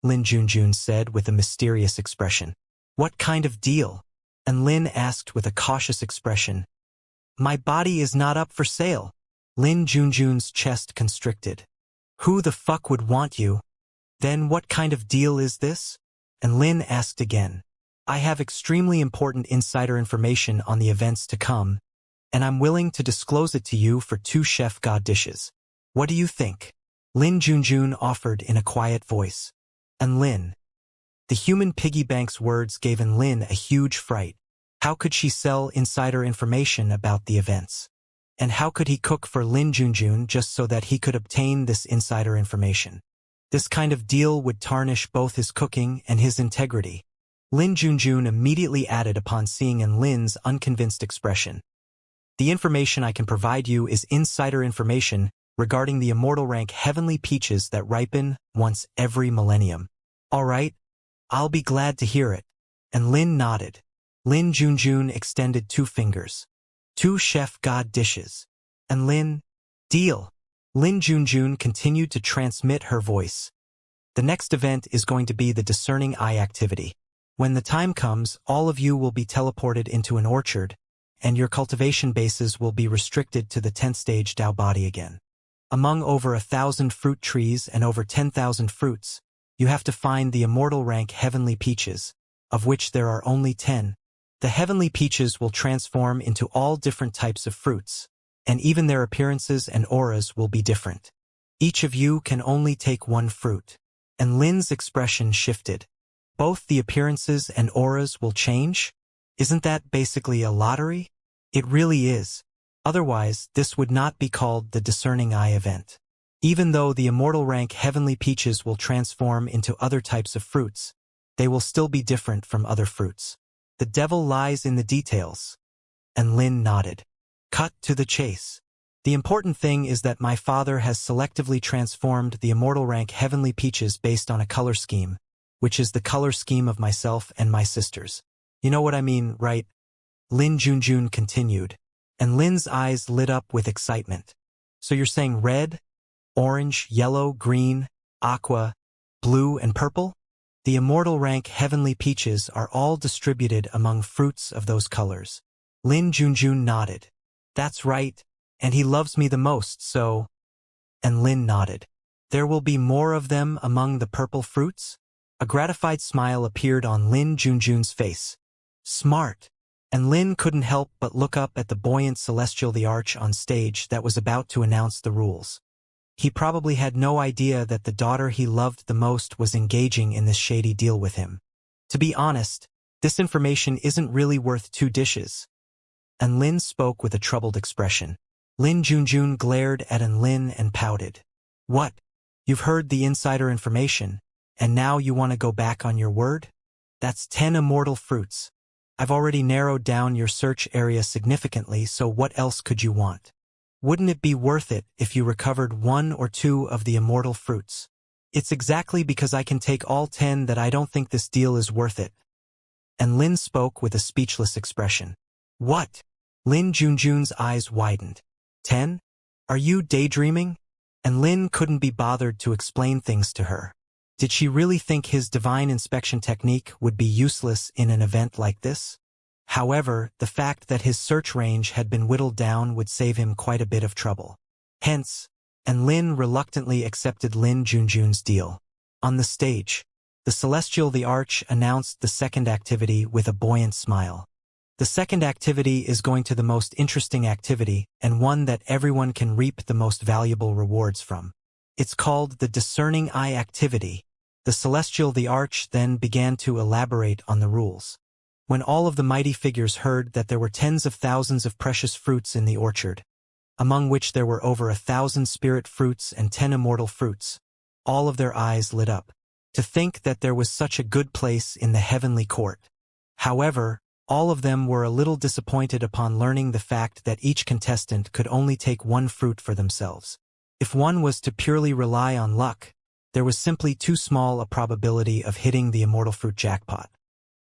Lin Junjun said with a mysterious expression. What kind of deal? And Lin asked with a cautious expression. My body is not up for sale. Lin Junjun's chest constricted. Who the fuck would want you? Then what kind of deal is this? And Lin asked again. I have extremely important insider information on the events to come, and I'm willing to disclose it to you for 2 chef god dishes. What do you think? Lin Junjun offered in a quiet voice. And Lin. The human piggy bank's words gave Lin a huge fright. How could she sell insider information about the events? And how could he cook for Lin Junjun just so that he could obtain this insider information? This kind of deal would tarnish both his cooking and his integrity. Lin Junjun immediately added upon seeing Lin's unconvinced expression. The information I can provide you is insider information regarding the immortal rank heavenly peaches that ripen once every millennium. All right, I'll be glad to hear it. And Lin nodded. Lin Junjun extended 2 fingers. 2 chef god dishes. And Lin, deal. Lin Junjun continued to transmit her voice. The next event is going to be the Discerning Eye activity. When the time comes, all of you will be teleported into an orchard, and your cultivation bases will be restricted to the 10th stage Tao body again. Among over 1,000 fruit trees and over 10,000 fruits, you have to find the immortal rank heavenly peaches, of which there are only 10. The heavenly peaches will transform into all different types of fruits, and even their appearances and auras will be different. Each of you can only take one fruit. And Lin's expression shifted. Both the appearances and auras will change? Isn't that basically a lottery? It really is. Otherwise, this would not be called the Discerning Eye event. Even though the Immortal rank heavenly peaches will transform into other types of fruits, they will still be different from other fruits. The devil lies in the details. And Lin nodded. Cut to the chase. The important thing is that my father has selectively transformed the Immortal rank heavenly peaches based on a color scheme, which is the color scheme of myself and my sisters. You know what I mean, right? Lin Junjun continued, and Lin's eyes lit up with excitement. So you're saying red, orange, yellow, green, aqua, blue, and purple? The Immortal rank heavenly peaches are all distributed among fruits of those colors. Lin Junjun nodded. That's right, and he loves me the most, so… And Lin nodded. There will be more of them among the purple fruits? A gratified smile appeared on Lin Junjun's face. Smart. And Lin couldn't help but look up at the buoyant Celestial the Arch on stage that was about to announce the rules. He probably had no idea that the daughter he loved the most was engaging in this shady deal with him. To be honest, this information isn't really worth 2 dishes. And Lin spoke with a troubled expression. Lin Junjun glared at Lin and pouted. What? You've heard the insider information, and now you want to go back on your word? That's 10 immortal fruits. I've already narrowed down your search area significantly, so what else could you want? Wouldn't it be worth it if you recovered 1 or 2 of the immortal fruits? It's exactly because I can take all 10 that I don't think this deal is worth it. And Lin spoke with a speechless expression. What? Lin Junjun's eyes widened. 10? Are you daydreaming? And Lin couldn't be bothered to explain things to her. Did she really think his divine inspection technique would be useless in an event like this? However, the fact that his search range had been whittled down would save him quite a bit of trouble. Hence, and Lin reluctantly accepted Lin Junjun's deal. On the stage, the Celestial the Arch announced the second activity with a buoyant smile. The second activity is going to the most interesting activity and one that everyone can reap the most valuable rewards from. It's called the Discerning Eye activity. The Celestial the Arch then began to elaborate on the rules. When all of the mighty figures heard that there were tens of thousands of precious fruits in the orchard, among which there were over 1,000 spirit fruits and 10 immortal fruits, all of their eyes lit up. To think that there was such a good place in the heavenly court. However, all of them were a little disappointed upon learning the fact that each contestant could only take 1 fruit for themselves. If one was to purely rely on luck, there was simply too small a probability of hitting the immortal fruit jackpot.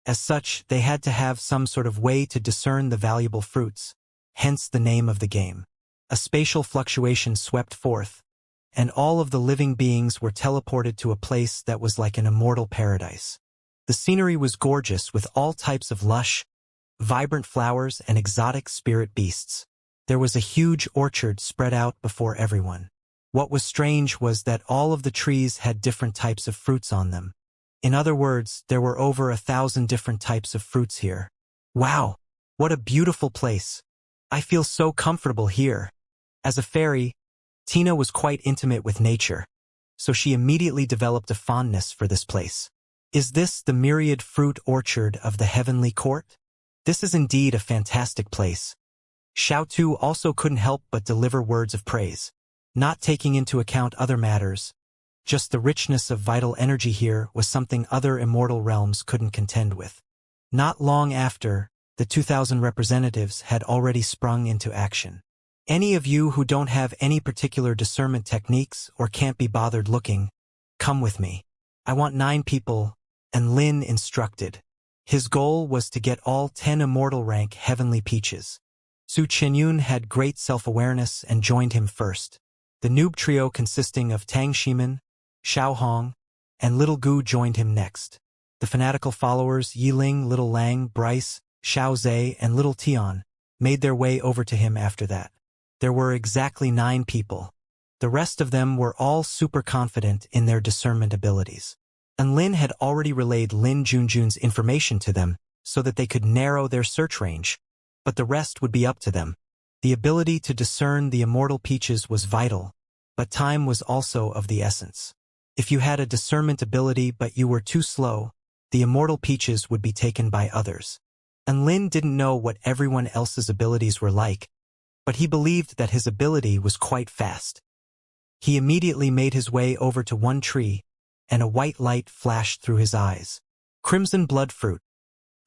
As such, they had to have some sort of way to discern the valuable fruits, hence the name of the game. A spatial fluctuation swept forth, and all of the living beings were teleported to a place that was like an immortal paradise. The scenery was gorgeous with all types of lush, vibrant flowers and exotic spirit beasts. There was a huge orchard spread out before everyone. What was strange was that all of the trees had different types of fruits on them. In other words, there were over 1,000 different types of fruits here. Wow, what a beautiful place. I feel so comfortable here. As a fairy, Tina was quite intimate with nature, so she immediately developed a fondness for this place. Is this the myriad fruit orchard of the heavenly court? This is indeed a fantastic place. Xiao Tu also couldn't help but deliver words of praise, not taking into account other matters. Just the richness of vital energy here was something other immortal realms couldn't contend with. Not long after, the 2,000 representatives had already sprung into action. Any of you who don't have any particular discernment techniques or can't be bothered looking, come with me. I want 9 people, and Lin instructed. His goal was to get all 10 immortal rank heavenly peaches. Su Qianyun had great self-awareness and joined him first. The noob trio consisting of Tang Shiman, Xiao Hong, and Little Gu joined him next. The fanatical followers Yiling, Little Lang, Bryce, Xiao Zhe, and Little Tian made their way over to him after that. There were exactly 9 people. The rest of them were all super confident in their discernment abilities. And Lin had already relayed Lin Junjun's information to them, so that they could narrow their search range, but the rest would be up to them. The ability to discern the immortal peaches was vital, but time was also of the essence. If you had a discernment ability but you were too slow, the immortal peaches would be taken by others. And Lin didn't know what everyone else's abilities were like, but he believed that his ability was quite fast. He immediately made his way over to one tree, and a white light flashed through his eyes. Crimson blood fruit,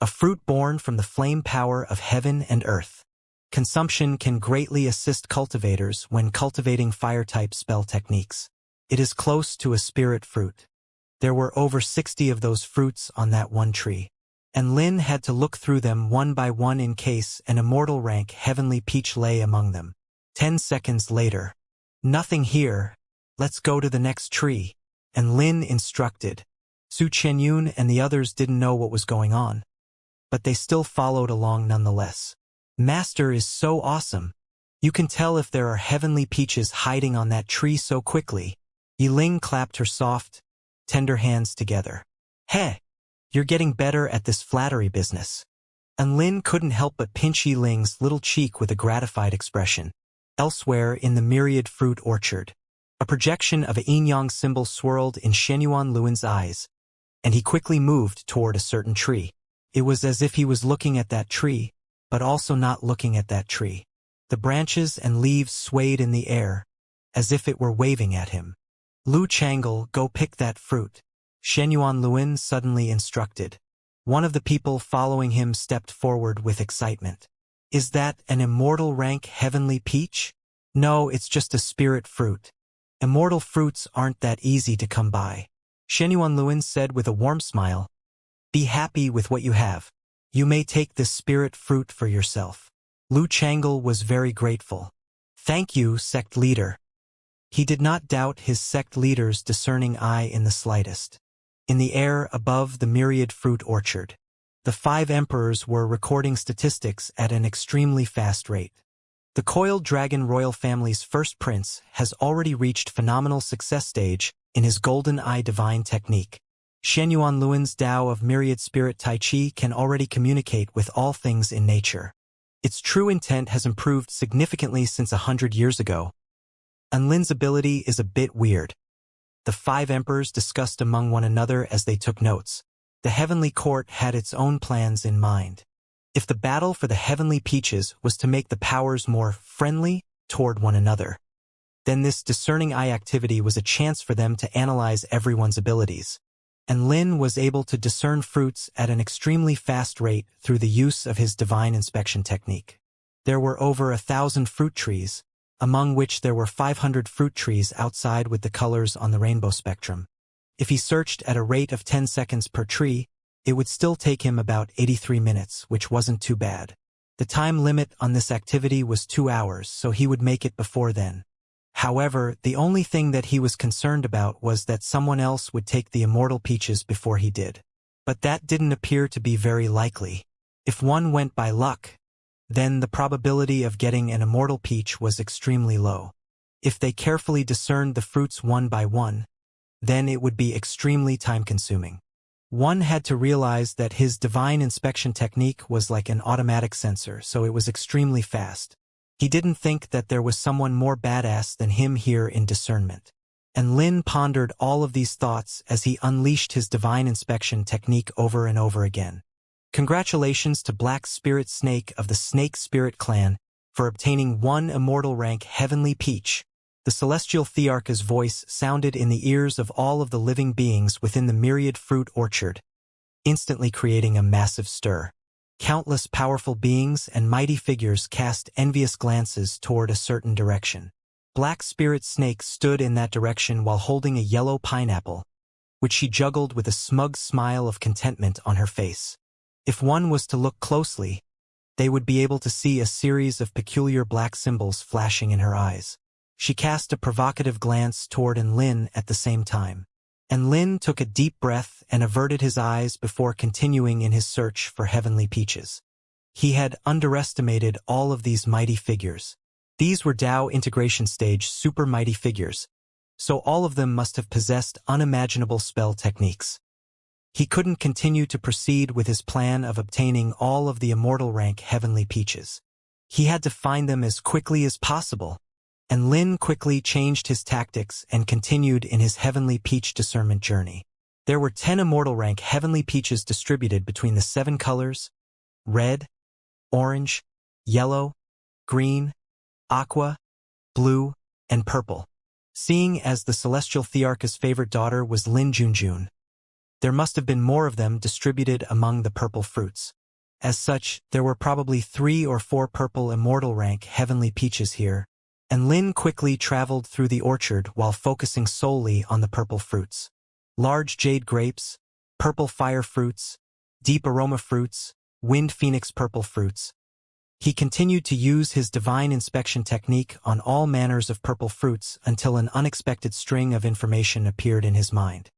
a fruit born from the flame power of heaven and earth. Consumption can greatly assist cultivators when cultivating fire-type spell techniques. It is close to a spirit fruit. There were over 60 of those fruits on that one tree, and Lin had to look through them one by one in case an immortal rank heavenly peach lay among them. 10 seconds later. Nothing here. Let's go to the next tree. And Lin instructed. Su Chenyun and the others didn't know what was going on, but they still followed along nonetheless. Master is so awesome. You can tell if there are heavenly peaches hiding on that tree so quickly. Yiling clapped her soft, tender hands together. Hey, you're getting better at this flattery business. And Lin couldn't help but pinch Yiling's little cheek with a gratified expression. Elsewhere in the myriad fruit orchard, a projection of a yin-yang symbol swirled in Shenyuan Luin's eyes, and he quickly moved toward a certain tree. It was as if he was looking at that tree, but also not looking at that tree. The branches and leaves swayed in the air, as if it were waving at him. Lu Changle, go pick that fruit, Shenyuan Luin suddenly instructed. One of the people following him stepped forward with excitement. Is that an immortal rank heavenly peach? No, it's just a spirit fruit. Immortal fruits aren't that easy to come by. Shenyuan Luin said with a warm smile. Be happy with what you have. You may take this spirit fruit for yourself. Lu Changle was very grateful. Thank you, sect leader. He did not doubt his sect leader's discerning eye in the slightest. In the air above the myriad fruit orchard, the 5 emperors were recording statistics at an extremely fast rate. The coiled dragon royal family's first prince has already reached phenomenal success stage in his golden eye divine technique. Shenyuan Luin's Tao of myriad spirit Tai Chi can already communicate with all things in nature. Its true intent has improved significantly since 100 years ago. And Lin's ability is a bit weird. The 5 emperors discussed among one another as they took notes. The heavenly court had its own plans in mind. If the battle for the heavenly peaches was to make the powers more friendly toward one another, then this discerning eye activity was a chance for them to analyze everyone's abilities. And Lin was able to discern fruits at an extremely fast rate through the use of his divine inspection technique. There were over 1,000 fruit trees, among which there were 500 fruit trees outside with the colors on the rainbow spectrum. If he searched at a rate of 10 seconds per tree, it would still take him about 83 minutes, which wasn't too bad. The time limit on this activity was 2 hours, so he would make it before then. However, the only thing that he was concerned about was that someone else would take the immortal peaches before he did. But that didn't appear to be very likely. If one went by luck, then the probability of getting an immortal peach was extremely low. If they carefully discerned the fruits one by one, then it would be extremely time-consuming. One had to realize that his divine inspection technique was like an automatic sensor, so it was extremely fast. He didn't think that there was someone more badass than him here in discernment. And Lin pondered all of these thoughts as he unleashed his divine inspection technique over and over again. Congratulations to Black Spirit Snake of the Snake Spirit Clan for obtaining 1 immortal rank heavenly peach. The celestial Thearcha's voice sounded in the ears of all of the living beings within the myriad fruit orchard, instantly creating a massive stir. Countless powerful beings and mighty figures cast envious glances toward a certain direction. Black Spirit Snake stood in that direction while holding a yellow pineapple, which she juggled with a smug smile of contentment on her face. If one was to look closely, they would be able to see a series of peculiar black symbols flashing in her eyes. She cast a provocative glance toward Lin at the same time. And Lin took a deep breath and averted his eyes before continuing in his search for heavenly peaches. He had underestimated all of these mighty figures. These were Tao integration stage super mighty figures, so all of them must have possessed unimaginable spell techniques. He couldn't continue to proceed with his plan of obtaining all of the immortal rank heavenly peaches. He had to find them as quickly as possible, and Lin quickly changed his tactics and continued in his heavenly peach discernment journey. There were 10 immortal rank heavenly peaches distributed between the 7 colors: red, orange, yellow, green, aqua, blue, and purple. Seeing as the celestial Thearch's favorite daughter was Lin Junjun, there must have been more of them distributed among the purple fruits. As such, there were probably 3 or 4 purple immortal rank heavenly peaches here, and Lin quickly traveled through the orchard while focusing solely on the purple fruits. Large jade grapes, purple fire fruits, deep aroma fruits, wind phoenix purple fruits. He continued to use his divine inspection technique on all manners of purple fruits until an unexpected string of information appeared in his mind.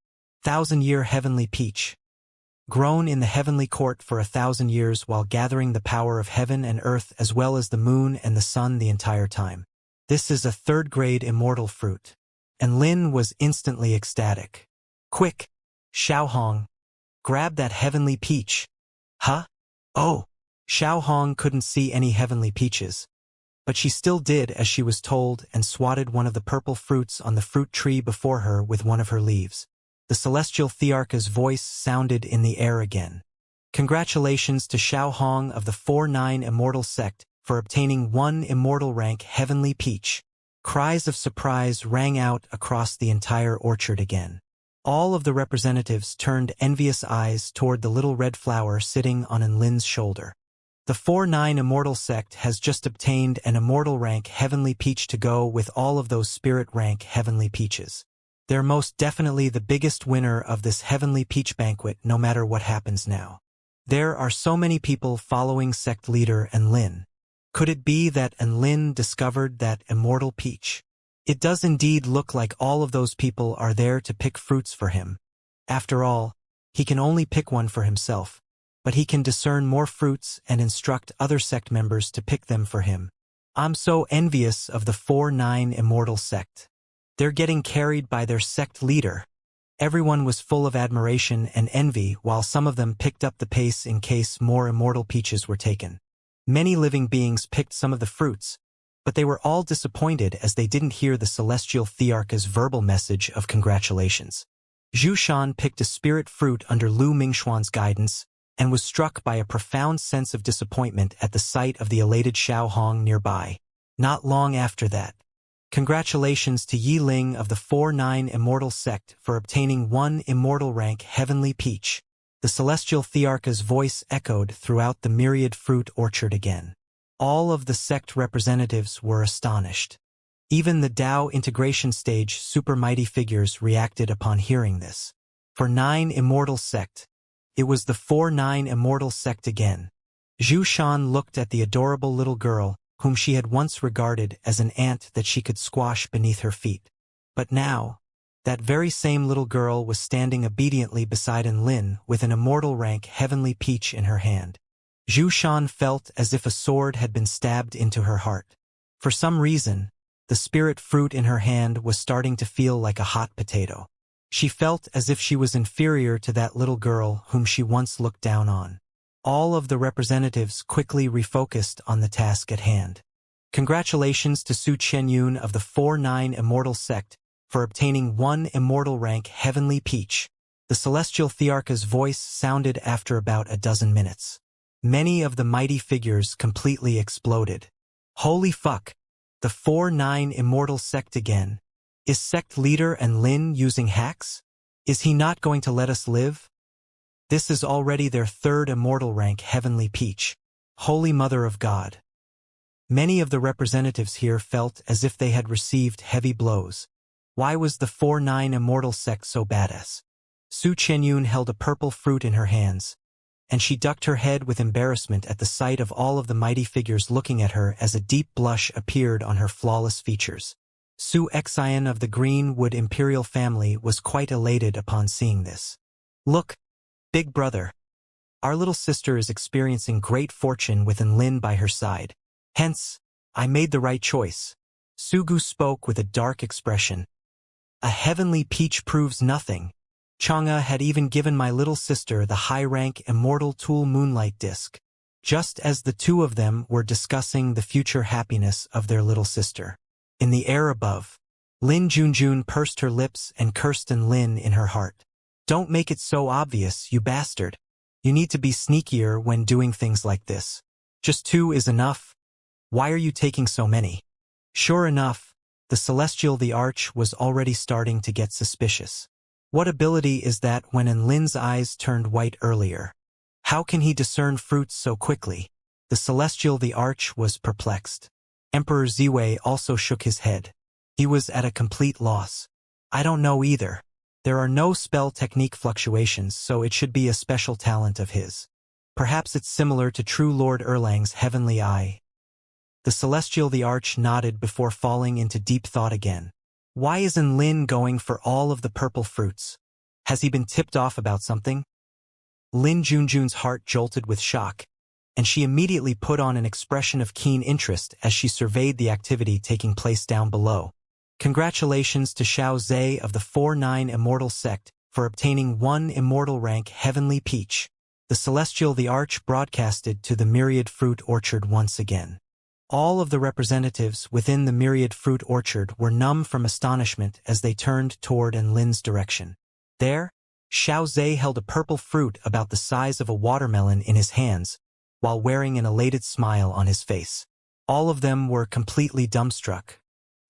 1,000-year heavenly peach. Grown in the heavenly court for 1,000 years while gathering the power of heaven and earth as well as the moon and the sun the entire time. This is a 3rd-grade immortal fruit. And Lin was instantly ecstatic. Quick, Xiaohong, grab that heavenly peach. Huh? Oh! Xiaohong couldn't see any heavenly peaches, but she still did as she was told and swatted one of the purple fruits on the fruit tree before her with one of her leaves. The celestial Thearch's voice sounded in the air again. Congratulations to Xiaohong of the 4-9 Immortal sect for obtaining 1 immortal rank heavenly peach. Cries of surprise rang out across the entire orchard again. All of the representatives turned envious eyes toward the little red flower sitting on Lin's shoulder. The 4-9 Immortal sect has just obtained an immortal rank heavenly peach to go with all of those spirit rank heavenly peaches. They're most definitely the biggest winner of this heavenly peach banquet no matter what happens now. There are so many people following sect leader Lin. Could it be that Lin discovered that immortal peach? It does indeed look like all of those people are there to pick fruits for him. After all, he can only pick one for himself, but he can discern more fruits and instruct other sect members to pick them for him. I'm so envious of the 4-9 Immortal sect. They're getting carried by their sect leader. Everyone was full of admiration and envy while some of them picked up the pace in case more immortal peaches were taken. Many living beings picked some of the fruits, but they were all disappointed as they didn't hear the celestial Thearch's verbal message of congratulations. Zhu Shan picked a spirit fruit under Lu Mingxuan's guidance and was struck by a profound sense of disappointment at the sight of the elated Xiaohong nearby. Not long after that, congratulations to Yi Ling of the 4-9 Immortal sect for obtaining 1 immortal rank heavenly peach. The celestial Thearch's voice echoed throughout the myriad fruit orchard again. All of the sect representatives were astonished. Even the Dao integration stage super mighty figures reacted upon hearing this. For 9 Immortal sect, it was the 4-9 Immortal sect again. Zhu Shan looked at the adorable little girl whom she had once regarded as an ant that she could squash beneath her feet. But now, that very same little girl was standing obediently beside Lin with an immortal rank heavenly peach in her hand. Zhu Shan felt as if a sword had been stabbed into her heart. For some reason, the spirit fruit in her hand was starting to feel like a hot potato. She felt as if she was inferior to that little girl whom she once looked down on. All of the representatives quickly refocused on the task at hand. Congratulations to Su Chenyun of the 4-9 Immortal sect for obtaining 1 immortal rank heavenly peach. The celestial Thearch's voice sounded after about a dozen minutes. Many of the mighty figures completely exploded. Holy fuck! The 4-9 Immortal sect again. Is sect leader Lin using hacks? Is he not going to let us live? This is already their 3rd immortal rank heavenly peach. Holy Mother of God. Many of the representatives here felt as if they had received heavy blows. Why was the 4-9 Immortal sect so badass? Su Chenyun held a purple fruit in her hands, and she ducked her head with embarrassment at the sight of all of the mighty figures looking at her as a deep blush appeared on her flawless features. Su Xian of the Greenwood Imperial family was quite elated upon seeing this. Look, big brother. Our little sister is experiencing great fortune with Lin by her side. Hence, I made the right choice. Sugu spoke with a dark expression. A heavenly peach proves nothing. Xianxia had even given my little sister the high-rank Immortal tool Moonlight disc, just as the two of them were discussing the future happiness of their little sister. In the air above, Lin Junjun pursed her lips and cursed Lin in her heart. Don't make it so obvious, you bastard. You need to be sneakier when doing things like this. Just 2 is enough. Why are you taking so many? Sure enough, the Celestial the Arch was already starting to get suspicious. What ability is that when Lin's eyes turned white earlier? How can he discern fruits so quickly? The Celestial the Arch was perplexed. Emperor Ziwei also shook his head. He was at a complete loss. I don't know either. There are no spell technique fluctuations, so it should be a special talent of his. Perhaps it's similar to True Lord Erlang's Heavenly Eye. The Celestial the Arch nodded before falling into deep thought again. Why isn't Lin going for all of the purple fruits? Has he been tipped off about something? Lin Junjun's heart jolted with shock, and she immediately put on an expression of keen interest as she surveyed the activity taking place down below. Congratulations to Xiao Zhe of the 4-9 Immortal sect for obtaining 1 Immortal rank Heavenly Peach. The Celestial the Arch broadcasted to the Myriad Fruit Orchard once again. All of the representatives within the Myriad Fruit Orchard were numb from astonishment as they turned toward Lin's direction. There, Xiao Zhe held a purple fruit about the size of a watermelon in his hands, while wearing an elated smile on his face. All of them were completely dumbstruck.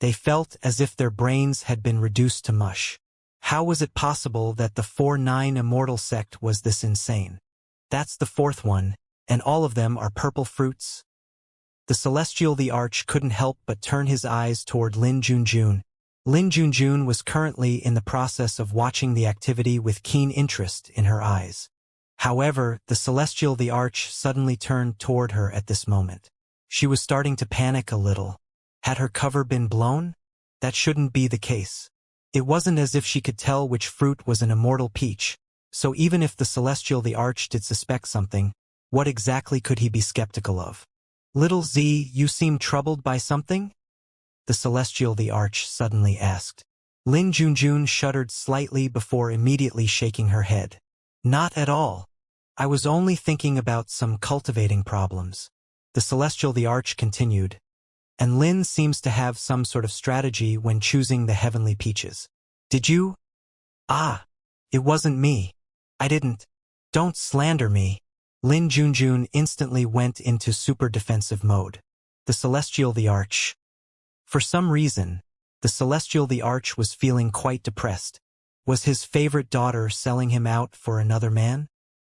They felt as if their brains had been reduced to mush. How was it possible that the 4-9 Immortal sect was this insane? That's the 4th one, and all of them are purple fruits? The Celestial the Arch couldn't help but turn his eyes toward Lin Junjun. Lin Junjun was currently in the process of watching the activity with keen interest in her eyes. However, the Celestial the Arch suddenly turned toward her at this moment. She was starting to panic a little. Had her cover been blown? That shouldn't be the case. It wasn't as if she could tell which fruit was an Immortal peach, so even if the Celestial the Arch did suspect something, what exactly could he be skeptical of? Little Z, you seem troubled by something? The Celestial the Arch suddenly asked. Lin Junjun shuddered slightly before immediately shaking her head. Not at all. I was only thinking about some cultivating problems. The Celestial the Arch continued. And Lin seems to have some sort of strategy when choosing the heavenly peaches. Did you? Ah, it wasn't me. I didn't. Don't slander me. Lin Junjun instantly went into super defensive mode. The Celestial the Arch. For some reason, the Celestial the Arch was feeling quite depressed. Was his favorite daughter selling him out for another man?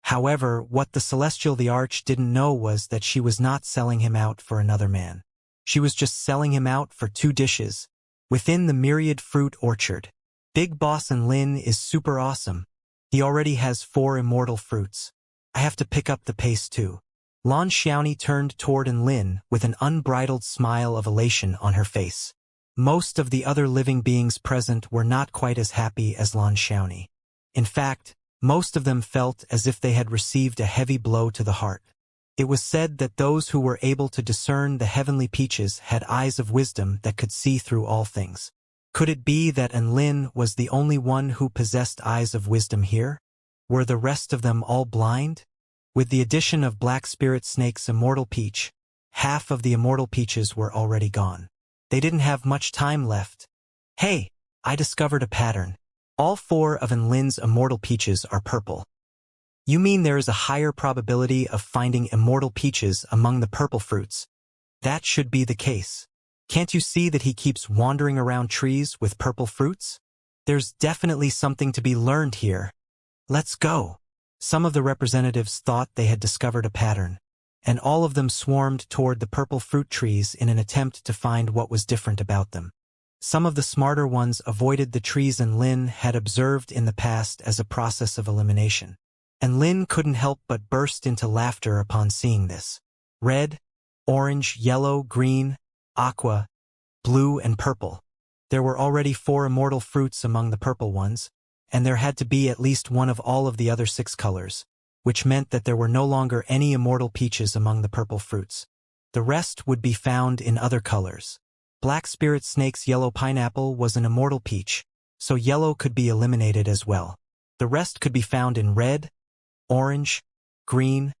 However, what the Celestial the Arch didn't know was that she was not selling him out for another man. She was just selling him out for 2 dishes, within the Myriad Fruit Orchard. Big Boss and Lin is super awesome. He already has 4 Immortal fruits. I have to pick up the pace too. Lan Xiaoni turned toward Lin with an unbridled smile of elation on her face. Most of the other living beings present were not quite as happy as Lan Xiaoni. In fact, most of them felt as if they had received a heavy blow to the heart. It was said that those who were able to discern the heavenly peaches had eyes of wisdom that could see through all things. Could it be that Lin was the only one who possessed eyes of wisdom here? Were the rest of them all blind? With the addition of Black Spirit Snake's Immortal Peach, half of the Immortal Peaches were already gone. They didn't have much time left. Hey, I discovered a pattern. All 4 of Lin's Immortal Peaches are purple. You mean there is a higher probability of finding Immortal Peaches among the purple fruits? That should be the case. Can't you see that he keeps wandering around trees with purple fruits? There's definitely something to be learned here. Let's go. Some of the representatives thought they had discovered a pattern, and all of them swarmed toward the purple fruit trees in an attempt to find what was different about them. Some of the smarter ones avoided the trees Lin had observed in the past as a process of elimination. And Lin couldn't help but burst into laughter upon seeing this. Red, orange, yellow, green, aqua, blue, and purple. There were already 4 immortal fruits among the purple ones, and there had to be at least one of all of the other 6 colors, which meant that there were no longer any immortal peaches among the purple fruits. The rest would be found in other colors. Black Spirit Snake's yellow pineapple was an immortal peach, so yellow could be eliminated as well. The rest could be found in red, orange, green,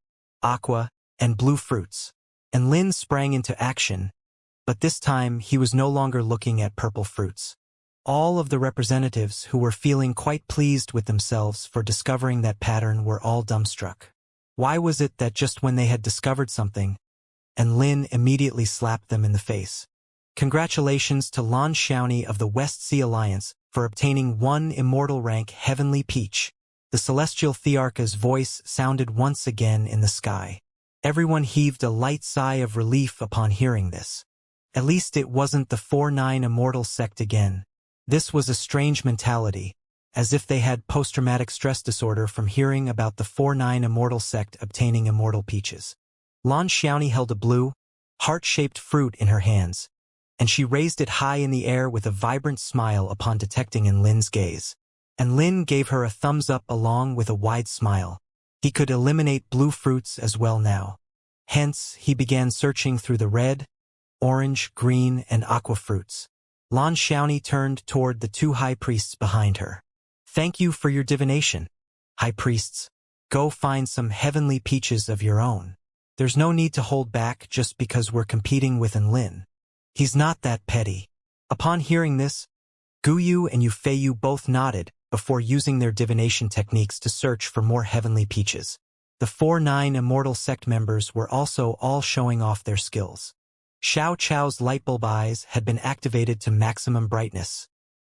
aqua, and blue fruits. And Lin sprang into action, but this time he was no longer looking at purple fruits. All of the representatives who were feeling quite pleased with themselves for discovering that pattern were all dumbstruck. Why was it that just when they had discovered something, and Lin immediately slapped them in the face? Congratulations to Lan Xiaoni of the West Sea Alliance for obtaining 1 immortal rank Heavenly Peach. The celestial Thearcha's voice sounded once again in the sky. Everyone heaved a light sigh of relief upon hearing this. At least it wasn't the 4-9 Immortal sect again. This was a strange mentality, as if they had post-traumatic stress disorder from hearing about the 4-9 Immortal sect obtaining immortal peaches. Lan Xiaoni held a blue, heart-shaped fruit in her hands, and she raised it high in the air with a vibrant smile upon detecting in Lin's gaze. And Lin gave her a thumbs up along with a wide smile. He could eliminate blue fruits as well now. Hence, he began searching through the red, orange, green, and aqua fruits. Lan Xiaoni turned toward the 2 high priests behind her. Thank you for your divination, high priests. Go find some heavenly peaches of your own. There's no need to hold back just because we're competing with Lin. He's not that petty. Upon hearing this, Guyu and Yufeiyu both nodded before using their divination techniques to search for more heavenly peaches. The 4-9 Immortal sect members were also all showing off their skills. Xiao Chao's lightbulb eyes had been activated to maximum brightness,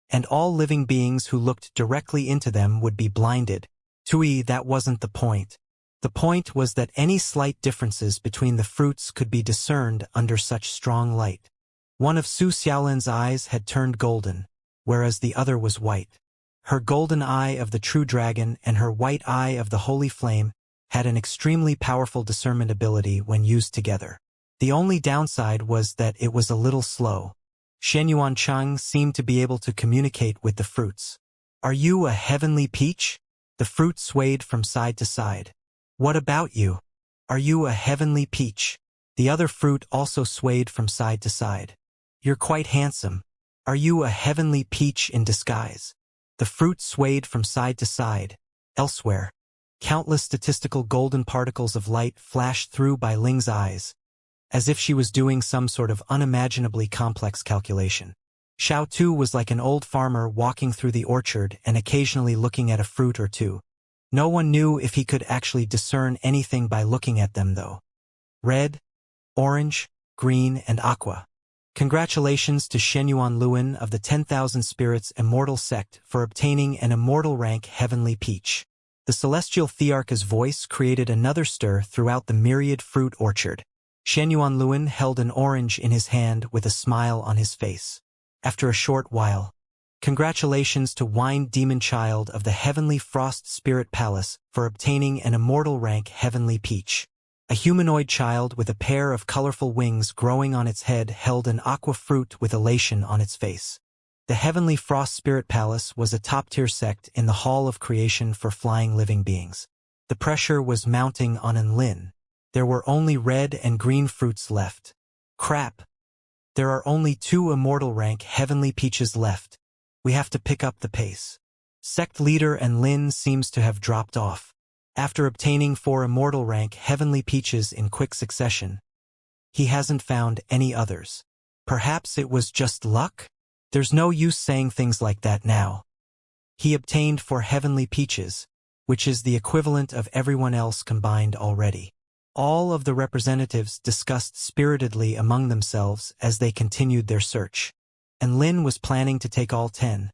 and all living beings who looked directly into them would be blinded. Tui, that wasn't the point. The point was that any slight differences between the fruits could be discerned under such strong light. One of Su Xiaolin's eyes had turned golden, whereas the other was white. Her golden eye of the true dragon and her white eye of the holy flame had an extremely powerful discernment ability when used together. The only downside was that it was a little slow. Shenyuan Cheng seemed to be able to communicate with the fruits. Are you a heavenly peach? The fruit swayed from side to side. What about you? Are you a heavenly peach? The other fruit also swayed from side to side. You're quite handsome. Are you a heavenly peach in disguise? The fruit swayed from side to side. Elsewhere, countless statistical golden particles of light flashed through Bai Ling's eyes, as if she was doing some sort of unimaginably complex calculation. Xiao Tu was like an old farmer walking through the orchard and occasionally looking at a fruit or two. No one knew if he could actually discern anything by looking at them though. Red, orange, green, and aqua. Congratulations to Shenyuan Luan of the 10,000 Spirits Immortal sect for obtaining an immortal rank Heavenly Peach. The celestial Thearcha's voice created another stir throughout the myriad fruit orchard. Shenyuan Luan held an orange in his hand with a smile on his face. After a short while, congratulations to Wine Demon Child of the Heavenly Frost Spirit Palace for obtaining an immortal rank Heavenly Peach. A humanoid child with a pair of colorful wings growing on its head held an aqua fruit with elation on its face. The Heavenly Frost Spirit Palace was a top-tier sect in the Hall of Creation for flying living beings. The pressure was mounting on Lin. There were only red and green fruits left. Crap. There are only 2 immortal rank Heavenly Peaches left. We have to pick up the pace. Sect leader Lin seems to have dropped off. After obtaining 4 immortal rank Heavenly Peaches in quick succession, he hasn't found any others. Perhaps it was just luck? There's no use saying things like that now. He obtained 4 Heavenly Peaches, which is the equivalent of everyone else combined already. All of the representatives discussed spiritedly among themselves as they continued their search. And Lin was planning to take all 10.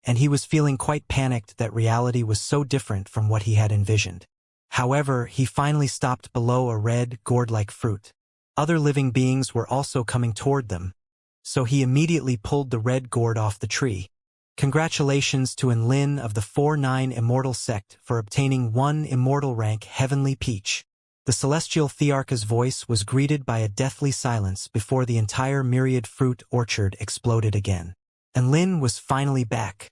And he was feeling quite panicked that reality was so different from what he had envisioned. However, he finally stopped below a red, gourd-like fruit. Other living beings were also coming toward them, so he immediately pulled the red gourd off the tree. Congratulations to Lin of the 4-9 Immortal sect for obtaining 1 immortal rank Heavenly Peach. The celestial Thearcha's voice was greeted by a deathly silence before the entire myriad fruit orchard exploded again. And Lin was finally back.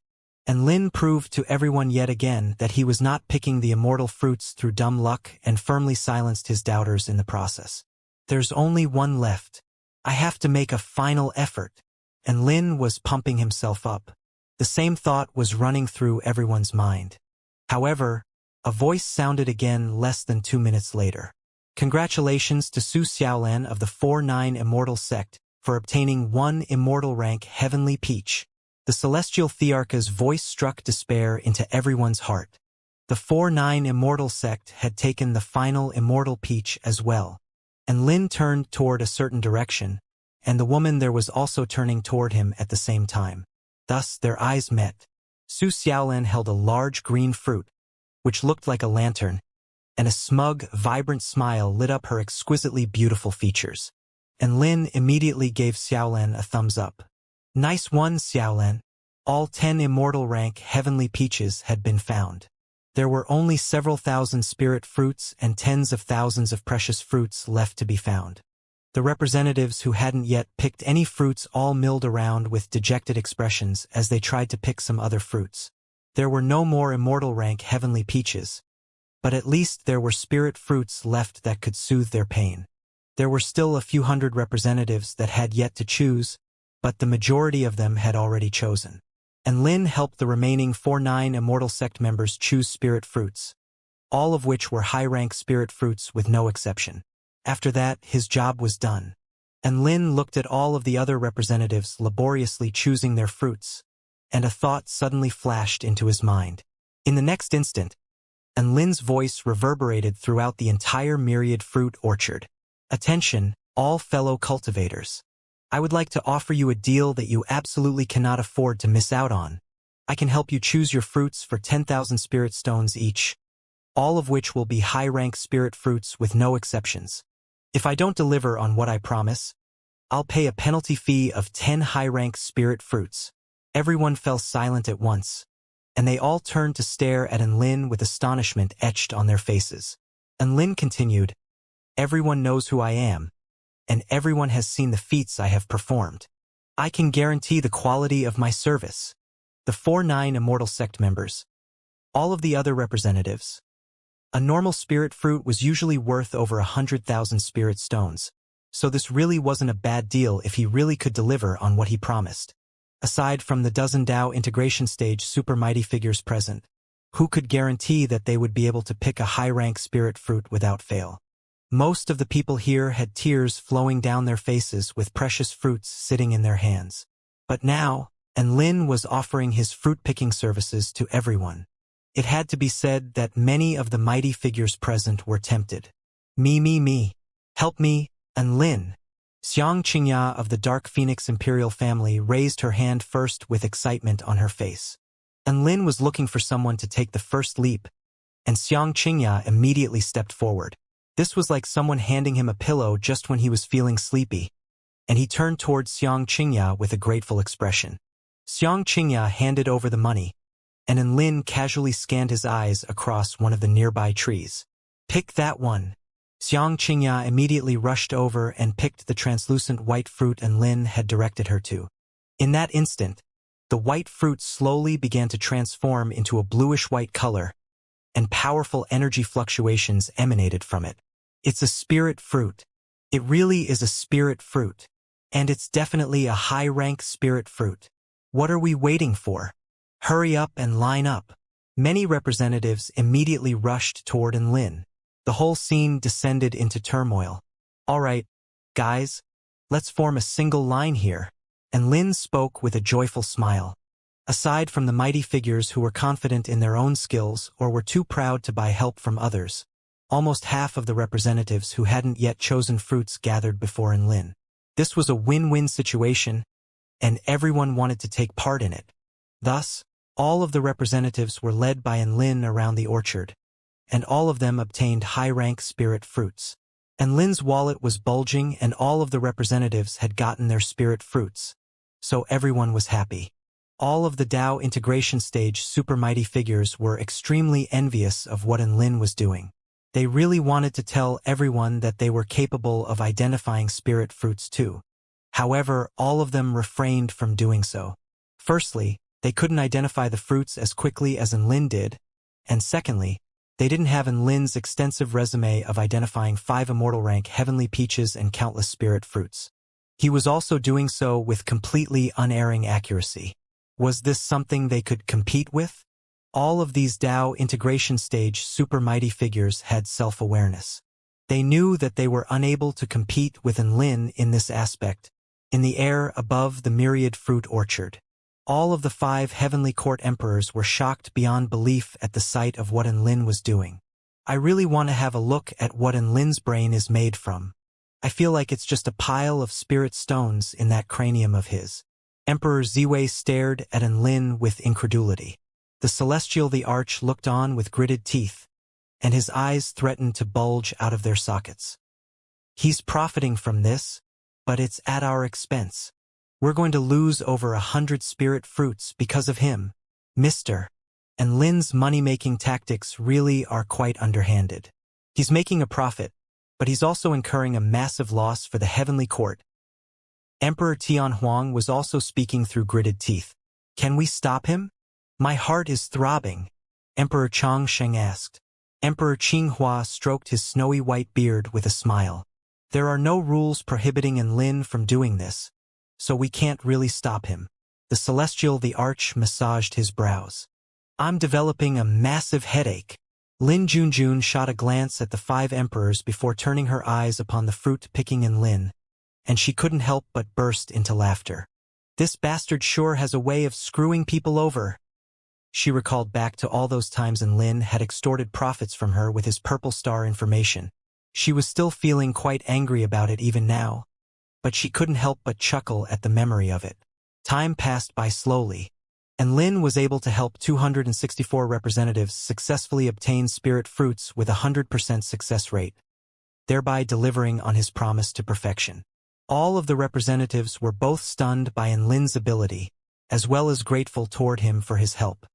And Lin proved to everyone yet again that he was not picking the immortal fruits through dumb luck and firmly silenced his doubters in the process. There's only 1 left. I have to make a final effort. And Lin was pumping himself up. The same thought was running through everyone's mind. However, a voice sounded again less than 2 minutes later. Congratulations to Su Xiaolan of the 4-9 Immortal sect for obtaining 1 Immortal rank Heavenly Peach. The celestial Thearcha's voice struck despair into everyone's heart. The 4-9 Immortal sect had taken the final Immortal Peach as well. And Lin turned toward a certain direction, and the woman there was also turning toward him at the same time. Thus their eyes met. Su Xiaolan held a large green fruit, which looked like a lantern, and a smug, vibrant smile lit up her exquisitely beautiful features. And Lin immediately gave Xiaolan a thumbs up. Nice one, Xiaolan. All 10 Immortal rank Heavenly Peaches had been found. There were only several thousand spirit fruits and tens of thousands of precious fruits left to be found. The representatives who hadn't yet picked any fruits all milled around with dejected expressions as they tried to pick some other fruits. There were no more Immortal rank Heavenly Peaches, but at least there were spirit fruits left that could soothe their pain. There were still a few hundred representatives that had yet to choose, but the majority of them had already chosen. And Lin helped the remaining 4-9 Immortal sect members choose spirit fruits, all of which were high-rank spirit fruits with no exception. After that, his job was done. And Lin looked at all of the other representatives laboriously choosing their fruits, and a thought suddenly flashed into his mind. In the next instant, and Lin's voice reverberated throughout the entire myriad fruit orchard. Attention, all fellow cultivators. I would like to offer you a deal that you absolutely cannot afford to miss out on. I can help you choose your fruits for 10,000 spirit stones each, all of which will be high-rank spirit fruits with no exceptions. If I don't deliver on what I promise, I'll pay a penalty fee of 10 high-rank spirit fruits. Everyone fell silent at once, and they all turned to stare at Lin with astonishment etched on their faces. And Lin continued, "Everyone knows who I am, and everyone has seen the feats I have performed. I can guarantee the quality of my service." The 4-9 Immortal sect members, all of the other representatives. A normal spirit fruit was usually worth over 100,000 spirit stones, so this really wasn't a bad deal if he really could deliver on what he promised. Aside from the dozen Dao integration stage super mighty figures present, who could guarantee that they would be able to pick a high-rank spirit fruit without fail? Most of the people here had tears flowing down their faces with precious fruits sitting in their hands. But now, Lin was offering his fruit-picking services to everyone. It had to be said that many of the mighty figures present were tempted. Me. Help me, Lin. Xianxia of the Dark Phoenix Imperial family raised her hand first with excitement on her face. Lin was looking for someone to take the first leap, and Xianxia immediately stepped forward. This was like someone handing him a pillow just when he was feeling sleepy, and he turned towards Xianxia with a grateful expression. Xianxia handed over the money, and Lin casually scanned his eyes across one of the nearby trees. "Pick that one." Xianxia immediately rushed over and picked the translucent white fruit Lin had directed her to. In that instant, the white fruit slowly began to transform into a bluish-white color, and powerful energy fluctuations emanated from it. It's a spirit fruit. It really is a spirit fruit. And it's definitely a high-rank spirit fruit. What are we waiting for? Hurry up and line up. Many representatives immediately rushed toward Lin. The whole scene descended into turmoil. "All right, guys, let's form a single line here." And Lin spoke with a joyful smile. Aside from the mighty figures who were confident in their own skills or were too proud to buy help from others, almost half of the representatives who hadn't yet chosen fruits gathered before Lin. This was a win-win situation, and everyone wanted to take part in it. Thus, all of the representatives were led by Lin around the orchard, and all of them obtained high-rank spirit fruits. And Lin's wallet was bulging, and all of the representatives had gotten their spirit fruits, so everyone was happy. All of the Dao integration stage super mighty figures were extremely envious of what Lin was doing. They really wanted to tell everyone that they were capable of identifying spirit fruits too. However, all of them refrained from doing so. Firstly, they couldn't identify the fruits as quickly as Lin did, and secondly, they didn't have Lin's extensive resume of identifying 5 Immortal rank Heavenly Peaches and countless spirit fruits. He was also doing so with completely unerring accuracy. Was this something they could compete with? All of these Dao integration stage super mighty figures had self-awareness. They knew that they were unable to compete with Enlin in this aspect, in the air above the myriad fruit orchard. All of the 5 heavenly court emperors were shocked beyond belief at the sight of what Enlin was doing. I really want to have a look at what Enlin's brain is made from. I feel like it's just a pile of spirit stones in that cranium of his. Emperor Ziwei stared at Enlin with incredulity. The Celestial the Arch looked on with gritted teeth, and his eyes threatened to bulge out of their sockets. He's profiting from this, but it's at our expense. We're going to lose over 100 spirit fruits because of him, Mr. Enlin's money-making tactics really are quite underhanded. He's making a profit, but he's also incurring a massive loss for the heavenly court. Emperor Tianhuang was also speaking through gritted teeth. Can we stop him? My heart is throbbing, Emperor Changsheng asked. Emperor Qinghua stroked his snowy white beard with a smile. There are no rules prohibiting Enlin from doing this, so we can't really stop him. The Celestial the Arch massaged his brows. I'm developing a massive headache. Lin Junjun shot a glance at the 5 emperors before turning her eyes upon the fruit-picking Enlin, and she couldn't help but burst into laughter. This bastard sure has a way of screwing people over. She recalled back to all those times Enlin had extorted profits from her with his purple star information. She was still feeling quite angry about it even now, but she couldn't help but chuckle at the memory of it. Time passed by slowly, and Lin was able to help 264 representatives successfully obtain spirit fruits with a 100% success rate, thereby delivering on his promise to perfection. All of the representatives were both stunned by Enlin's ability, as well as grateful toward him for his help.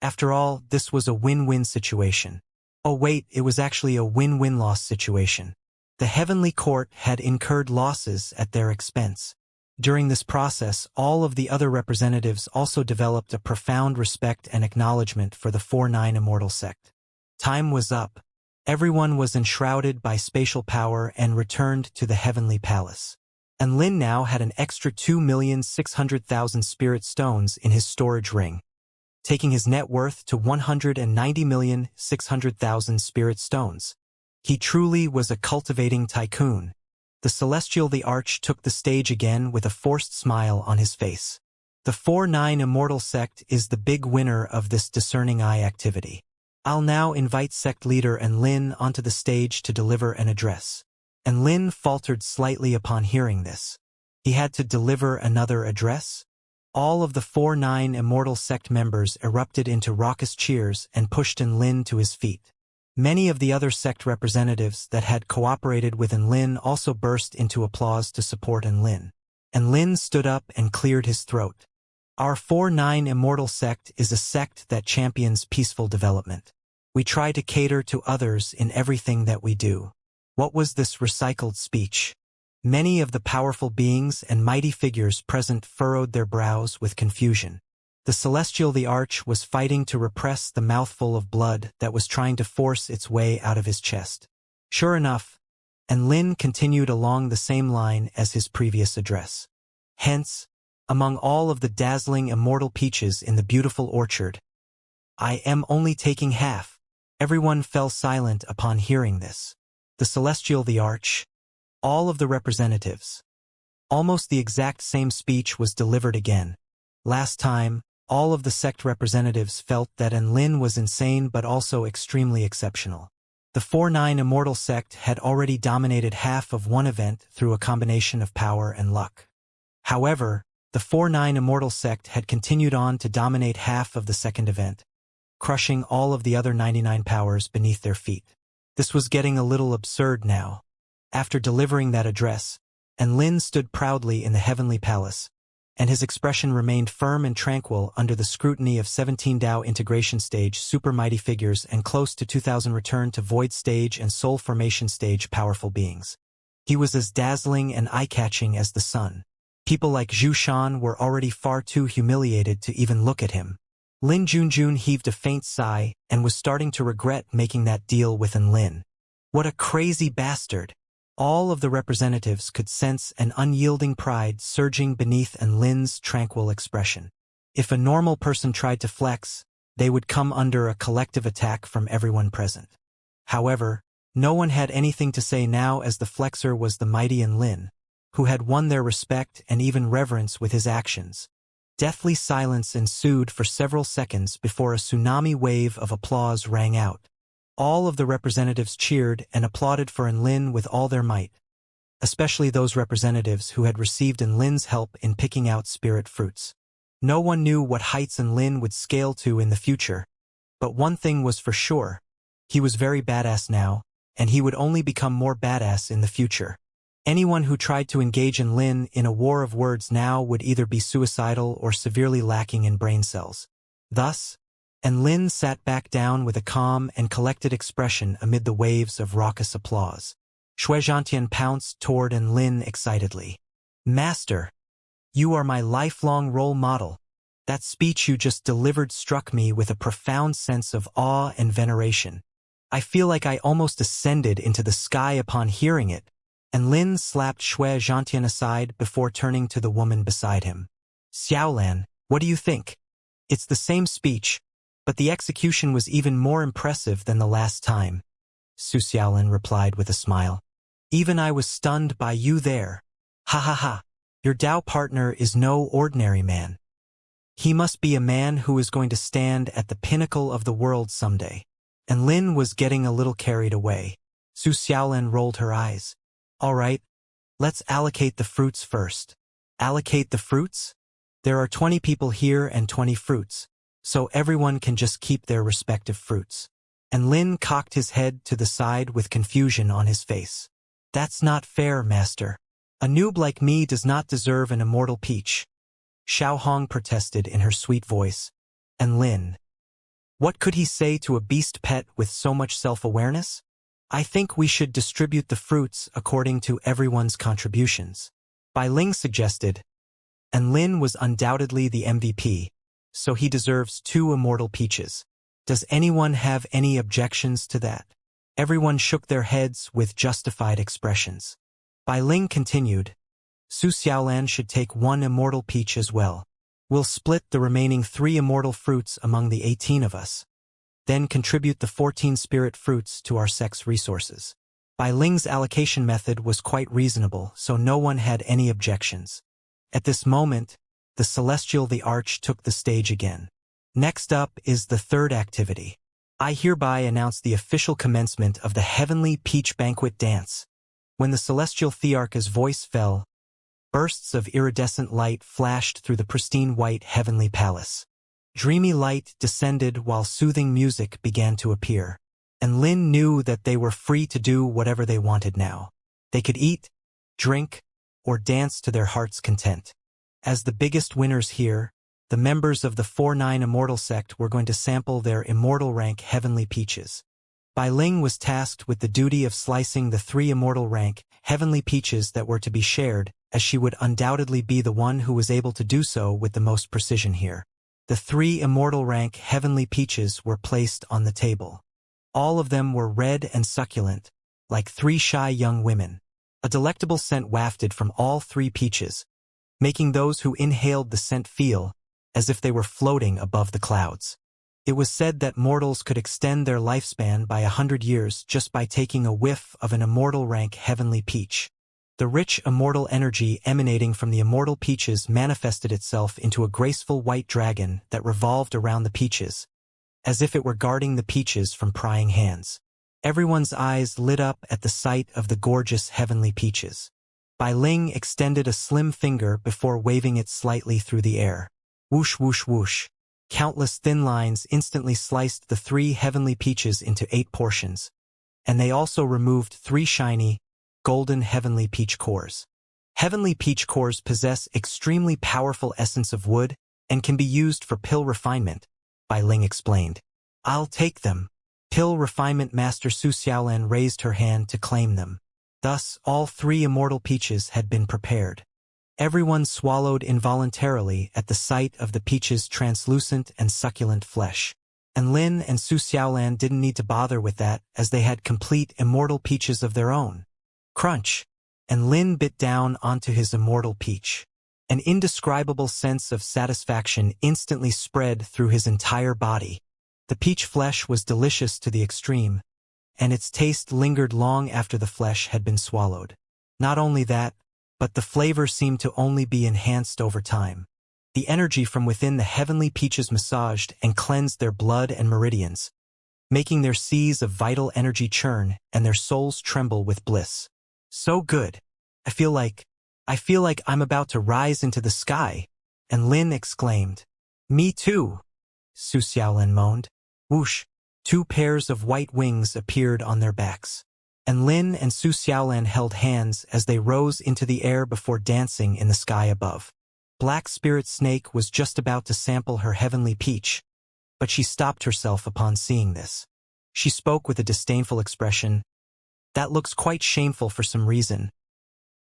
After all, this was a win-win situation. Oh wait, it was actually a win-win-loss situation. The heavenly court had incurred losses at their expense. During this process, all of the other representatives also developed a profound respect and acknowledgement for the 4-9 Immortal sect. Time was up. Everyone was enshrouded by spatial power and returned to the heavenly palace. And Lin now had an extra 2,600,000 spirit stones in his storage ring, taking his net worth to 190,600,000 spirit stones. He truly was a cultivating tycoon. The Celestial the Arch took the stage again with a forced smile on his face. The 4-9 Immortal sect is the big winner of this discerning eye activity. I'll now invite sect leader Enlin onto the stage to deliver an address. Enlin faltered slightly upon hearing this. He had to deliver another address? All of the 4-9 Immortal sect members erupted into raucous cheers and pushed Enlin to his feet. Many of the other sect representatives that had cooperated with Enlin also burst into applause to support Enlin. Enlin stood up and cleared his throat. Our 4-9 Immortal sect is a sect that champions peaceful development. We try to cater to others in everything that we do. What was this recycled speech? Many of the powerful beings and mighty figures present furrowed their brows with confusion. The Celestial the Arch was fighting to repress the mouthful of blood that was trying to force its way out of his chest. Sure enough, Enlin continued along the same line as his previous address. Hence, among all of the dazzling immortal peaches in the beautiful orchard, I am only taking half. Everyone fell silent upon hearing this. The Celestial the Arch, all of the representatives. Almost the exact same speech was delivered again. Last time, all of the sect representatives felt that Enlin was insane but also extremely exceptional. The 4-9 Immortal sect had already dominated half of one event through a combination of power and luck. However, the 4-9 Immortal sect had continued on to dominate half of the second event, crushing all of the other 99 powers beneath their feet. This was getting a little absurd now. After delivering that address, Enlin stood proudly in the heavenly palace, and his expression remained firm and tranquil under the scrutiny of 17 Dao integration stage super mighty figures and close to 2,000 return to void stage and soul formation stage powerful beings. He was as dazzling and eye-catching as the sun. People like Zhu Shan were already far too humiliated to even look at him. Lin Junjun heaved a faint sigh and was starting to regret making that deal with Enlin. What a crazy bastard! All of the representatives could sense an unyielding pride surging beneath Enlin's tranquil expression. If a normal person tried to flex, they would come under a collective attack from everyone present. However, no one had anything to say now, as the flexor was the mighty Lin, who had won their respect and even reverence with his actions. Deathly silence ensued for several seconds before a tsunami wave of applause rang out. All of the representatives cheered and applauded for Lin with all their might, especially those representatives who had received Lin's help in picking out spirit fruits. No one knew what heights Lin would scale to in the future, but one thing was for sure: he was very badass now, and he would only become more badass in the future. Anyone who tried to engage Lin in a war of words now would either be suicidal or severely lacking in brain cells. Thus, Lin sat back down with a calm and collected expression amid the waves of raucous applause. Xianxia pounced toward Lin excitedly. "Master, you are my lifelong role model. That speech you just delivered struck me with a profound sense of awe and veneration. I feel like I almost ascended into the sky upon hearing it." And Lin slapped Xianxia aside before turning to the woman beside him. "Xiaolan, what do you think? It's the same speech, but the execution was even more impressive than the last time." Su Xiaolan replied with a smile. "Even I was stunned by you there. Ha ha ha. Your Dao partner is no ordinary man. He must be a man who is going to stand at the pinnacle of the world someday." And Lin was getting a little carried away. Su Xiaolan rolled her eyes. "All right, let's allocate the fruits first." "Allocate the fruits? There are 20 people here and 20 fruits, so everyone can just keep their respective fruits." And Lin cocked his head to the side with confusion on his face. "That's not fair, master. A noob like me does not deserve an immortal peach," Xiao Hong protested in her sweet voice. And Lin, what could he say to a beast pet with so much self-awareness? "I think we should distribute the fruits according to everyone's contributions," Bai Ling suggested. And Lin was undoubtedly the MVP, so he deserves 2 immortal peaches. Does anyone have any objections to that? Everyone shook their heads with justified expressions. Bai Ling continued, "Su Xiaolan should take 1 immortal peach as well. We'll split the remaining 3 immortal fruits among the 18 of us. Then contribute the 14 spirit fruits to our sex resources." Bai Ling's allocation method was quite reasonable, so no one had any objections. At this moment, the Celestial the Arch took the stage again. "Next up is the third activity. I hereby announce the official commencement of the Heavenly Peach Banquet Dance." When the Celestial Thearch's voice fell, bursts of iridescent light flashed through the pristine white heavenly palace. Dreamy light descended while soothing music began to appear. And Lin knew that they were free to do whatever they wanted now. They could eat, drink, or dance to their heart's content. As the biggest winners here, the members of the 4-9 Immortal sect were going to sample their Immortal rank Heavenly Peaches. Bai Ling was tasked with the duty of slicing the 3 Immortal rank Heavenly Peaches that were to be shared, as she would undoubtedly be the one who was able to do so with the most precision here. The 3 Immortal rank Heavenly Peaches were placed on the table. All of them were red and succulent, like 3 shy young women. A delectable scent wafted from all 3 peaches, making those who inhaled the scent feel as if they were floating above the clouds. It was said that mortals could extend their lifespan by 100 years just by taking a whiff of an Immortal rank Heavenly Peach. The rich immortal energy emanating from the immortal peaches manifested itself into a graceful white dragon that revolved around the peaches, as if it were guarding the peaches from prying hands. Everyone's eyes lit up at the sight of the gorgeous heavenly peaches. Bai Ling extended a slim finger before waving it slightly through the air. Whoosh, whoosh, whoosh. Countless thin lines instantly sliced the 3 heavenly peaches into 8 portions, and they also removed 3 shiny, golden heavenly peach cores. Heavenly peach cores possess extremely powerful essence of wood and can be used for pill refinement, Bai Ling explained. "I'll take them." Pill refinement master Su Xiaolan raised her hand to claim them. Thus, all 3 immortal peaches had been prepared. Everyone swallowed involuntarily at the sight of the peach's translucent and succulent flesh. And Lin and Su Xiaolan didn't need to bother with that, as they had complete immortal peaches of their own. Crunch! And Lin bit down onto his immortal peach. An indescribable sense of satisfaction instantly spread through his entire body. The peach flesh was delicious to the extreme, and its taste lingered long after the flesh had been swallowed. Not only that, but the flavor seemed to only be enhanced over time. The energy from within the heavenly peaches massaged and cleansed their blood and meridians, making their seas of vital energy churn and their souls tremble with bliss. So good. I feel like I'm about to rise into the sky, and Lin exclaimed. Me too, Su Xiaolin moaned. Whoosh, two pairs of white wings appeared on their backs, and Lin and Su Xiaolin held hands as they rose into the air before dancing in the sky above. Black Spirit Snake was just about to sample her heavenly peach, but she stopped herself upon seeing this. She spoke with a disdainful expression. That looks quite shameful for some reason.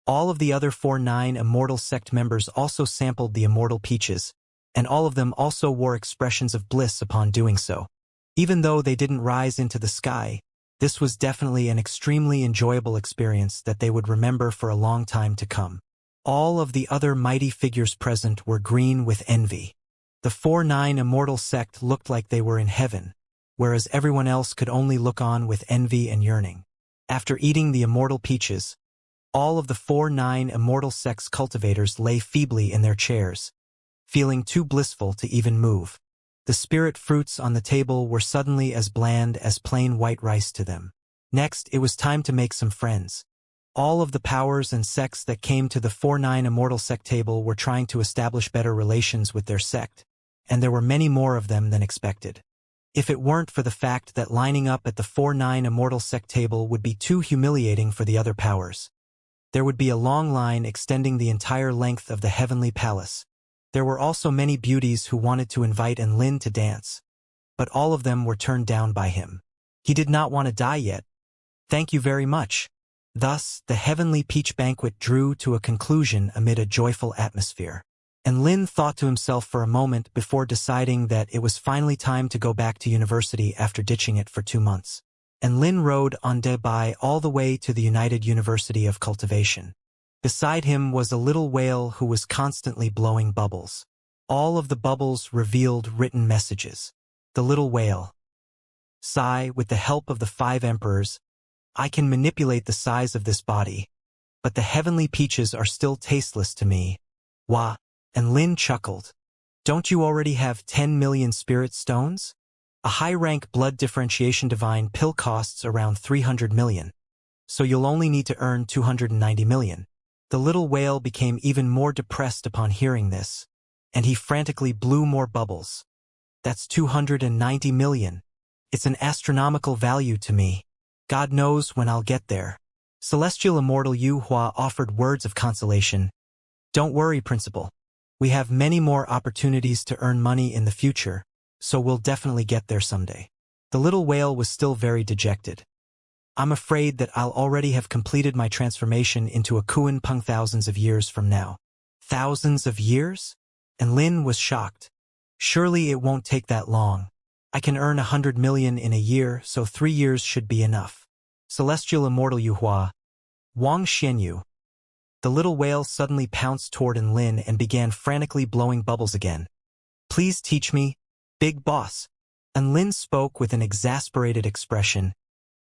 All of the other 4-9 Immortal sect members also sampled the Immortal peaches, and all of them also wore expressions of bliss upon doing so. Even though they didn't rise into the sky, this was definitely an extremely enjoyable experience that they would remember for a long time to come. All of the other mighty figures present were green with envy. The 4-9 Immortal sect looked like they were in heaven, whereas everyone else could only look on with envy and yearning. After eating the Immortal peaches, all of the 4-9 Immortal sect's cultivators lay feebly in their chairs, feeling too blissful to even move. The spirit fruits on the table were suddenly as bland as plain white rice to them. Next, it was time to make some friends. All of the powers and sects that came to the 4-9 Immortal sect table were trying to establish better relations with their sect, and there were many more of them than expected. If it weren't for the fact that lining up at the 4-9 Immortal sect table would be too humiliating for the other powers. There would be a long line extending the entire length of the heavenly palace. There were also many beauties who wanted to invite Lin to dance, but all of them were turned down by him. He did not want to die yet. Thank you very much. Thus, the heavenly peach banquet drew to a conclusion amid a joyful atmosphere. And Lin thought to himself for a moment before deciding that it was finally time to go back to university after ditching it for 2 months. And Lin rode on Debai all the way to the United University of Cultivation. Beside him was a little whale who was constantly blowing bubbles. All of the bubbles revealed written messages. The little whale. Sigh, with the help of the 5 emperors, I can manipulate the size of this body, but the heavenly peaches are still tasteless to me. Wah. And Lin chuckled. Don't you already have 10 million spirit stones? A high-rank blood differentiation divine pill costs around 300 million, so you'll only need to earn 290 million. The little whale became even more depressed upon hearing this, and he frantically blew more bubbles. That's 290 million. It's an astronomical value to me. God knows when I'll get there. Celestial Immortal Yu Hua offered words of consolation. Don't worry, Principal. We have many more opportunities to earn money in the future, so we'll definitely get there someday. The little whale was still very dejected. I'm afraid that I'll already have completed my transformation into a Kuan Peng thousands of years from now. Thousands of years? And Lin was shocked. Surely it won't take that long. I can earn 100 million in a year, so 3 years should be enough. Celestial Immortal Yu Hua. Wang Xianyu. The little whale suddenly pounced toward Lin and began frantically blowing bubbles again. Please teach me, big boss. Lin spoke with an exasperated expression.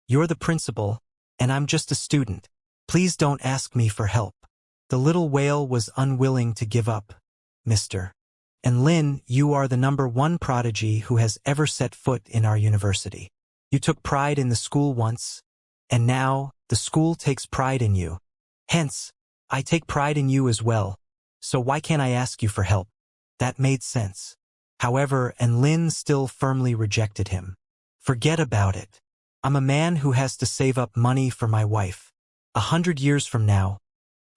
You're the principal, and I'm just a student. Please don't ask me for help. The little whale was unwilling to give up. Mister. And Lin, you are the #1 prodigy who has ever set foot in our university. You took pride in the school once, and now the school takes pride in you. Hence, I take pride in you as well, so why can't I ask you for help? That made sense. However, Lin still firmly rejected him. Forget about it. I'm a man who has to save up money for my wife. 100 years from now,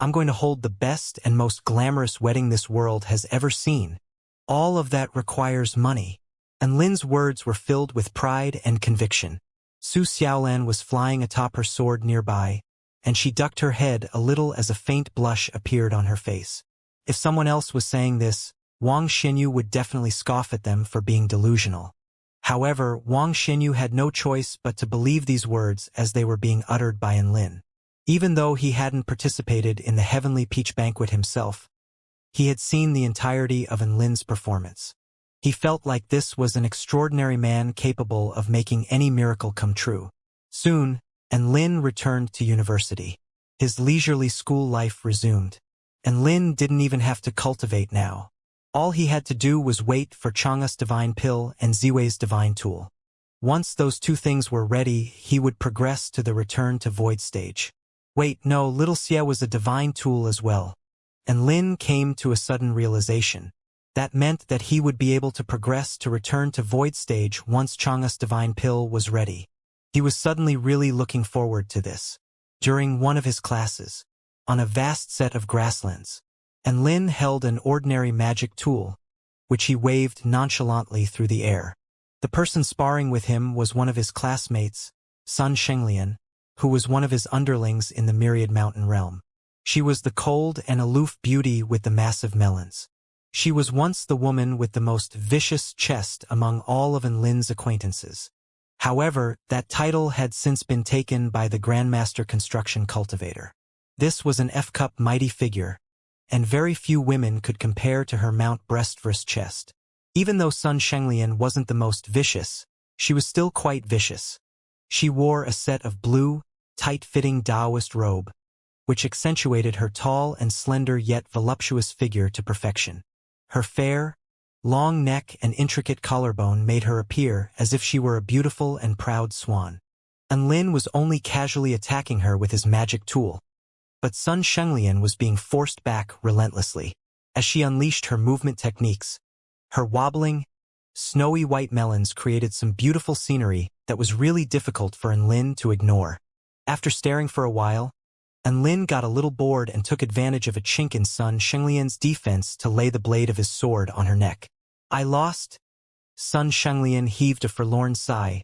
I'm going to hold the best and most glamorous wedding this world has ever seen. All of that requires money. And Lin's words were filled with pride and conviction. Su Xiaolan was flying atop her sword nearby, and she ducked her head a little as a faint blush appeared on her face. If someone else was saying this, Wang Xinyu would definitely scoff at them for being delusional. However, Wang Xinyu had no choice but to believe these words as they were being uttered by Lin. Even though he hadn't participated in the Heavenly Peach Banquet himself, he had seen the entirety of Lin's performance. He felt like this was an extraordinary man capable of making any miracle come true. Soon, Lin returned to university. His leisurely school life resumed. And Lin didn't even have to cultivate now. All he had to do was wait for Chang'e's divine pill and Ziwei's divine tool. Once those two things were ready, he would progress to the return to void stage. Wait, no, little Xia was a divine tool as well. And Lin came to a sudden realization. That meant that he would be able to progress to return to void stage once Chang'e's divine pill was ready. He was suddenly really looking forward to this. During one of his classes, on a vast set of grasslands, and Lin held an ordinary magic tool, which he waved nonchalantly through the air. The person sparring with him was one of his classmates, Sun Shenglian, who was one of his underlings in the Myriad Mountain realm. She was the cold and aloof beauty with the massive melons. She was once the woman with the most vicious chest among all of Lin's acquaintances. However, that title had since been taken by the Grandmaster Construction Cultivator. This was an F-cup mighty figure, and very few women could compare to her Mount Breastverse chest. Even though Sun Shenglian wasn't the most vicious, she was still quite vicious. She wore a set of blue, tight-fitting Taoist robe, which accentuated her tall and slender yet voluptuous figure to perfection. Her fair, long neck and intricate collarbone made her appear as if she were a beautiful and proud swan. And Lin was only casually attacking her with his magic tool. But Sun Shenglian was being forced back relentlessly. As she unleashed her movement techniques, her wobbling, snowy white melons created some beautiful scenery that was really difficult for Lin to ignore. After staring for a while, Lin got a little bored and took advantage of a chink in Sun Shenglian's defense to lay the blade of his sword on her neck. I lost? Sun Shenglian heaved a forlorn sigh,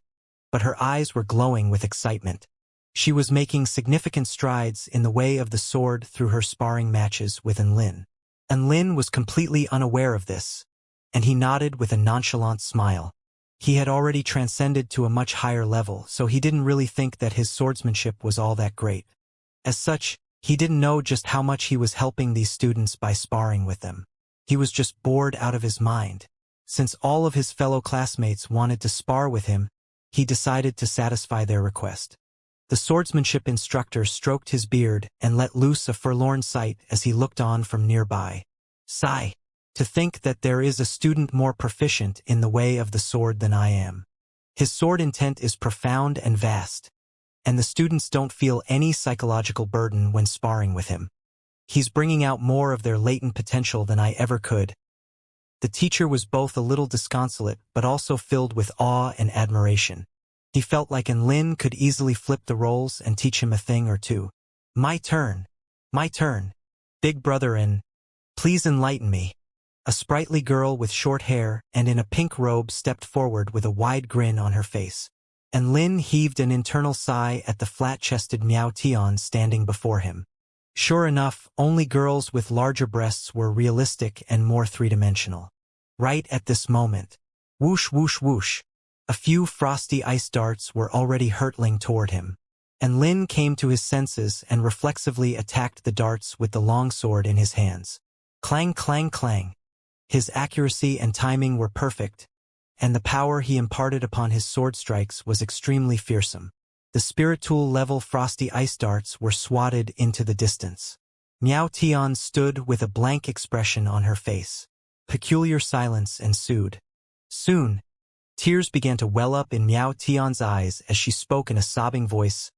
but her eyes were glowing with excitement. She was making significant strides in the way of the sword through her sparring matches with Lin. Lin was completely unaware of this, and he nodded with a nonchalant smile. He had already transcended to a much higher level, so he didn't really think that his swordsmanship was all that great. As such, he didn't know just how much he was helping these students by sparring with them. He was just bored out of his mind. Since all of his fellow classmates wanted to spar with him, he decided to satisfy their request. The swordsmanship instructor stroked his beard and let loose a forlorn sight as he looked on from nearby. Sigh. To think that there is a student more proficient in the way of the sword than I am. His sword intent is profound and vast, and the students don't feel any psychological burden when sparring with him. He's bringing out more of their latent potential than I ever could. The teacher was both a little disconsolate but also filled with awe and admiration. He felt like Lin could easily flip the roles and teach him a thing or two. My turn. My turn. Big brother please enlighten me. A sprightly girl with short hair and in a pink robe stepped forward with a wide grin on her face. Lin heaved an internal sigh at the flat-chested Miao Tian standing before him. Sure enough, only girls with larger breasts were realistic and more three-dimensional. Right at this moment, whoosh whoosh whoosh, a few frosty ice darts were already hurtling toward him. Lin came to his senses and reflexively attacked the darts with the longsword in his hands. Clang clang clang. His accuracy and timing were perfect, and the power he imparted upon his sword strikes was extremely fearsome. The spiritual-level frosty ice darts were swatted into the distance. Miao Tian stood with a blank expression on her face. Peculiar silence ensued. Soon, tears began to well up in Miao Tian's eyes as she spoke in a sobbing voice.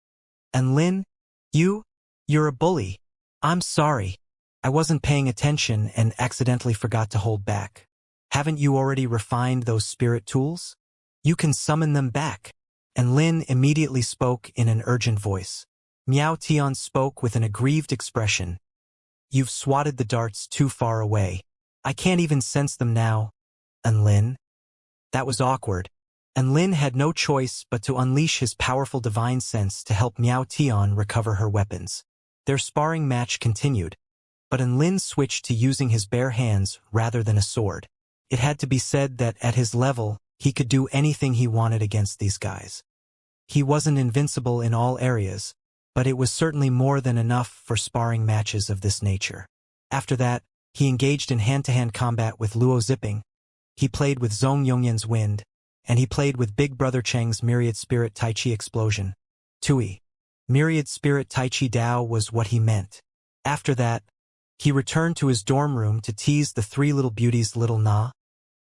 Lin, you're a bully. I'm sorry. I wasn't paying attention and accidentally forgot to hold back. Haven't you already refined those spirit tools? You can summon them back. Lin immediately spoke in an urgent voice. Miao Tian spoke with an aggrieved expression. You've swatted the darts too far away. I can't even sense them now. Lin? That was awkward. Lin had no choice but to unleash his powerful divine sense to help Miao Tian recover her weapons. Their sparring match continued, but Lin switched to using his bare hands rather than a sword. It had to be said that at his level, he could do anything he wanted against these guys. He wasn't invincible in all areas, but it was certainly more than enough for sparring matches of this nature. After that, he engaged in hand-to-hand combat with Luo Zipping, He played with Zhong Yongyan's wind, and he played with Big Brother Cheng's myriad spirit Tai Chi explosion. Tui. Myriad spirit Tai Chi Dao was what he meant. After that, he returned to his dorm room to tease the three little beauties Little Na,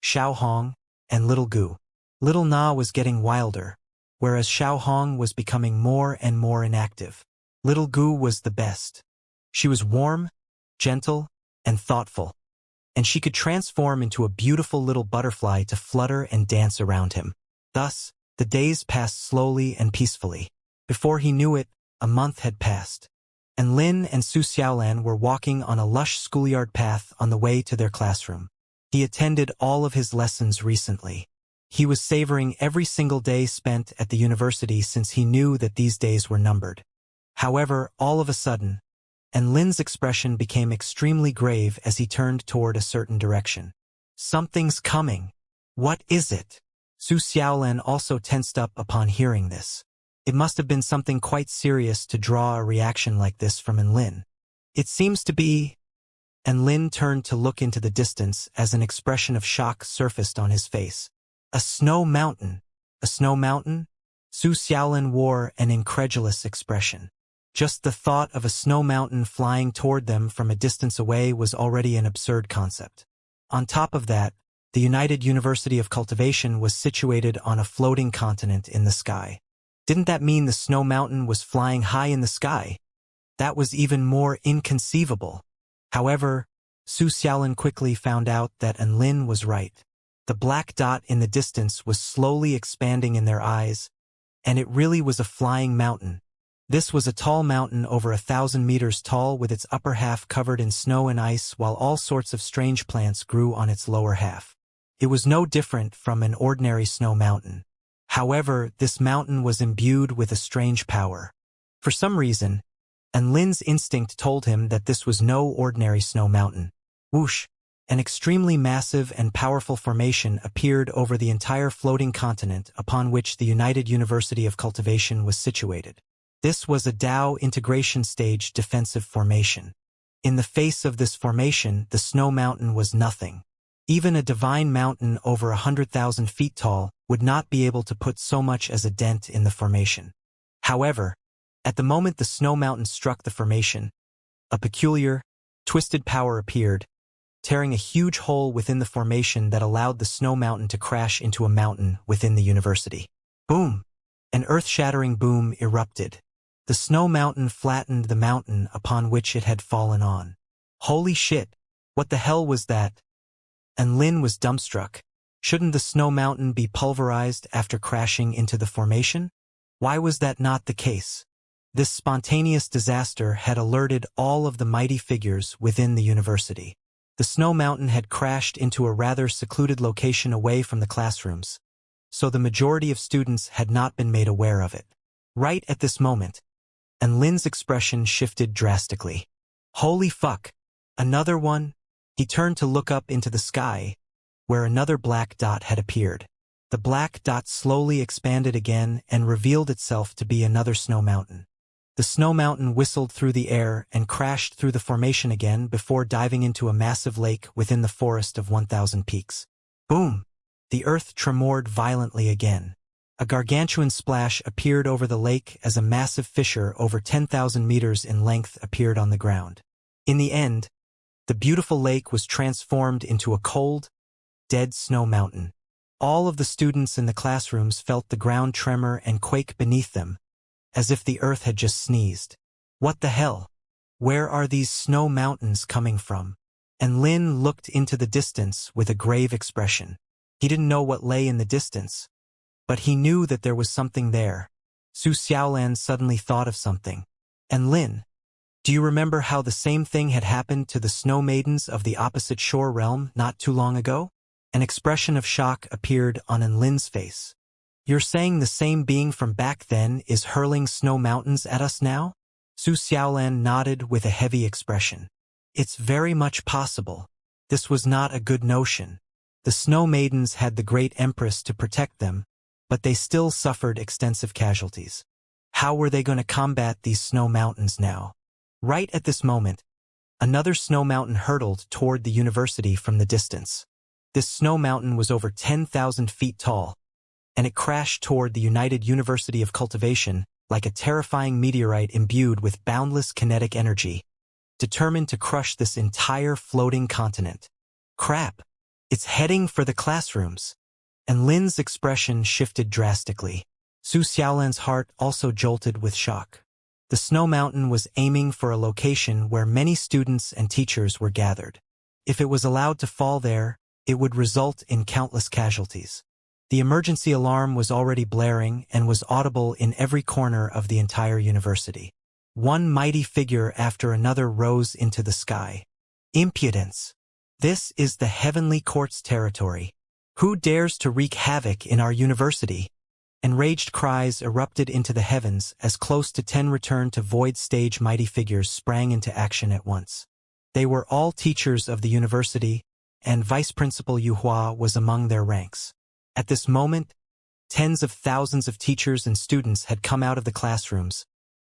Xiao Hong, and Little Gu. Little Na was getting wilder, whereas Xiao Hong was becoming more and more inactive. Little Gu was the best. She was warm, gentle, and thoughtful, and she could transform into a beautiful little butterfly to flutter and dance around him. Thus, the days passed slowly and peacefully. Before he knew it, a month had passed, and Lin and Su Xiaolan were walking on a lush schoolyard path on the way to their classroom. He attended all of his lessons recently. He was savoring every single day spent at the university since he knew that these days were numbered. However, all of a sudden, and Lin's expression became extremely grave as he turned toward a certain direction. Something's coming. What is it? Su Xiaolan also tensed up upon hearing this. It must have been something quite serious to draw a reaction like this from Lin. It seems to be... And Lin turned to look into the distance as an expression of shock surfaced on his face. A snow mountain. A snow mountain? Su Xiaolan wore an incredulous expression. Just the thought of a snow mountain flying toward them from a distance away was already an absurd concept. On top of that, the United University of Cultivation was situated on a floating continent in the sky. Didn't that mean the snow mountain was flying high in the sky? That was even more inconceivable. However, Su Xiaolan quickly found out that Lin was right. The black dot in the distance was slowly expanding in their eyes, and it really was a flying mountain. This was a tall mountain over 1,000 meters tall with its upper half covered in snow and ice while all sorts of strange plants grew on its lower half. It was no different from an ordinary snow mountain. However, this mountain was imbued with a strange power. For some reason, Lin's instinct told him that this was no ordinary snow mountain. Whoosh! An extremely massive and powerful formation appeared over the entire floating continent upon which the United University of Cultivation was situated. This was a Dao integration stage defensive formation. In the face of this formation, the snow mountain was nothing. Even a divine mountain over 100,000 feet tall would not be able to put so much as a dent in the formation. However, at the moment the snow mountain struck the formation, a peculiar, twisted power appeared, tearing a huge hole within the formation that allowed the snow mountain to crash into a mountain within the university. Boom! An earth-shattering boom erupted. The snow mountain flattened the mountain upon which it had fallen on. Holy shit! What the hell was that? Lin was dumbstruck. Shouldn't the snow mountain be pulverized after crashing into the formation? Why was that not the case? This spontaneous disaster had alerted all of the mighty figures within the university. The snow mountain had crashed into a rather secluded location away from the classrooms, so the majority of students had not been made aware of it. Right at this moment, Lin's expression shifted drastically. Holy fuck! Another one? He turned to look up into the sky, where another black dot had appeared. The black dot slowly expanded again and revealed itself to be another snow mountain. The snow mountain whistled through the air and crashed through the formation again before diving into a massive lake within the forest of 1,000 peaks. Boom! The earth tremored violently again. A gargantuan splash appeared over the lake as a massive fissure over 10,000 meters in length appeared on the ground. In the end, the beautiful lake was transformed into a cold, dead snow mountain. All of the students in the classrooms felt the ground tremor and quake beneath them, as if the earth had just sneezed. What the hell? Where are these snow mountains coming from? Lin looked into the distance with a grave expression. He didn't know what lay in the distance, but he knew that there was something there. Su Xiaolan suddenly thought of something. Lin, do you remember how the same thing had happened to the snow maidens of the opposite shore realm not too long ago? An expression of shock appeared on Lin's face. You're saying the same being from back then is hurling snow mountains at us now? Su Xiaolan nodded with a heavy expression. It's very much possible. This was not a good notion. The snow maidens had the great empress to protect them, but they still suffered extensive casualties. How were they going to combat these snow mountains now? Right at this moment, another snow mountain hurtled toward the university from the distance. This snow mountain was over 10,000 feet tall, and it crashed toward the United University of Cultivation like a terrifying meteorite imbued with boundless kinetic energy, determined to crush this entire floating continent. Crap! It's heading for the classrooms. And Lin's expression shifted drastically. Su Xiaolan's heart also jolted with shock. The snow mountain was aiming for a location where many students and teachers were gathered. If it was allowed to fall there, it would result in countless casualties. The emergency alarm was already blaring and was audible in every corner of the entire university. One mighty figure after another rose into the sky. Impudence! This is the heavenly court's territory. Who dares to wreak havoc in our university? Enraged cries erupted into the heavens as close to 10 returned to void stage mighty figures sprang into action at once. They were all teachers of the university, and Vice Principal Yu Hua was among their ranks. At this moment, tens of thousands of teachers and students had come out of the classrooms,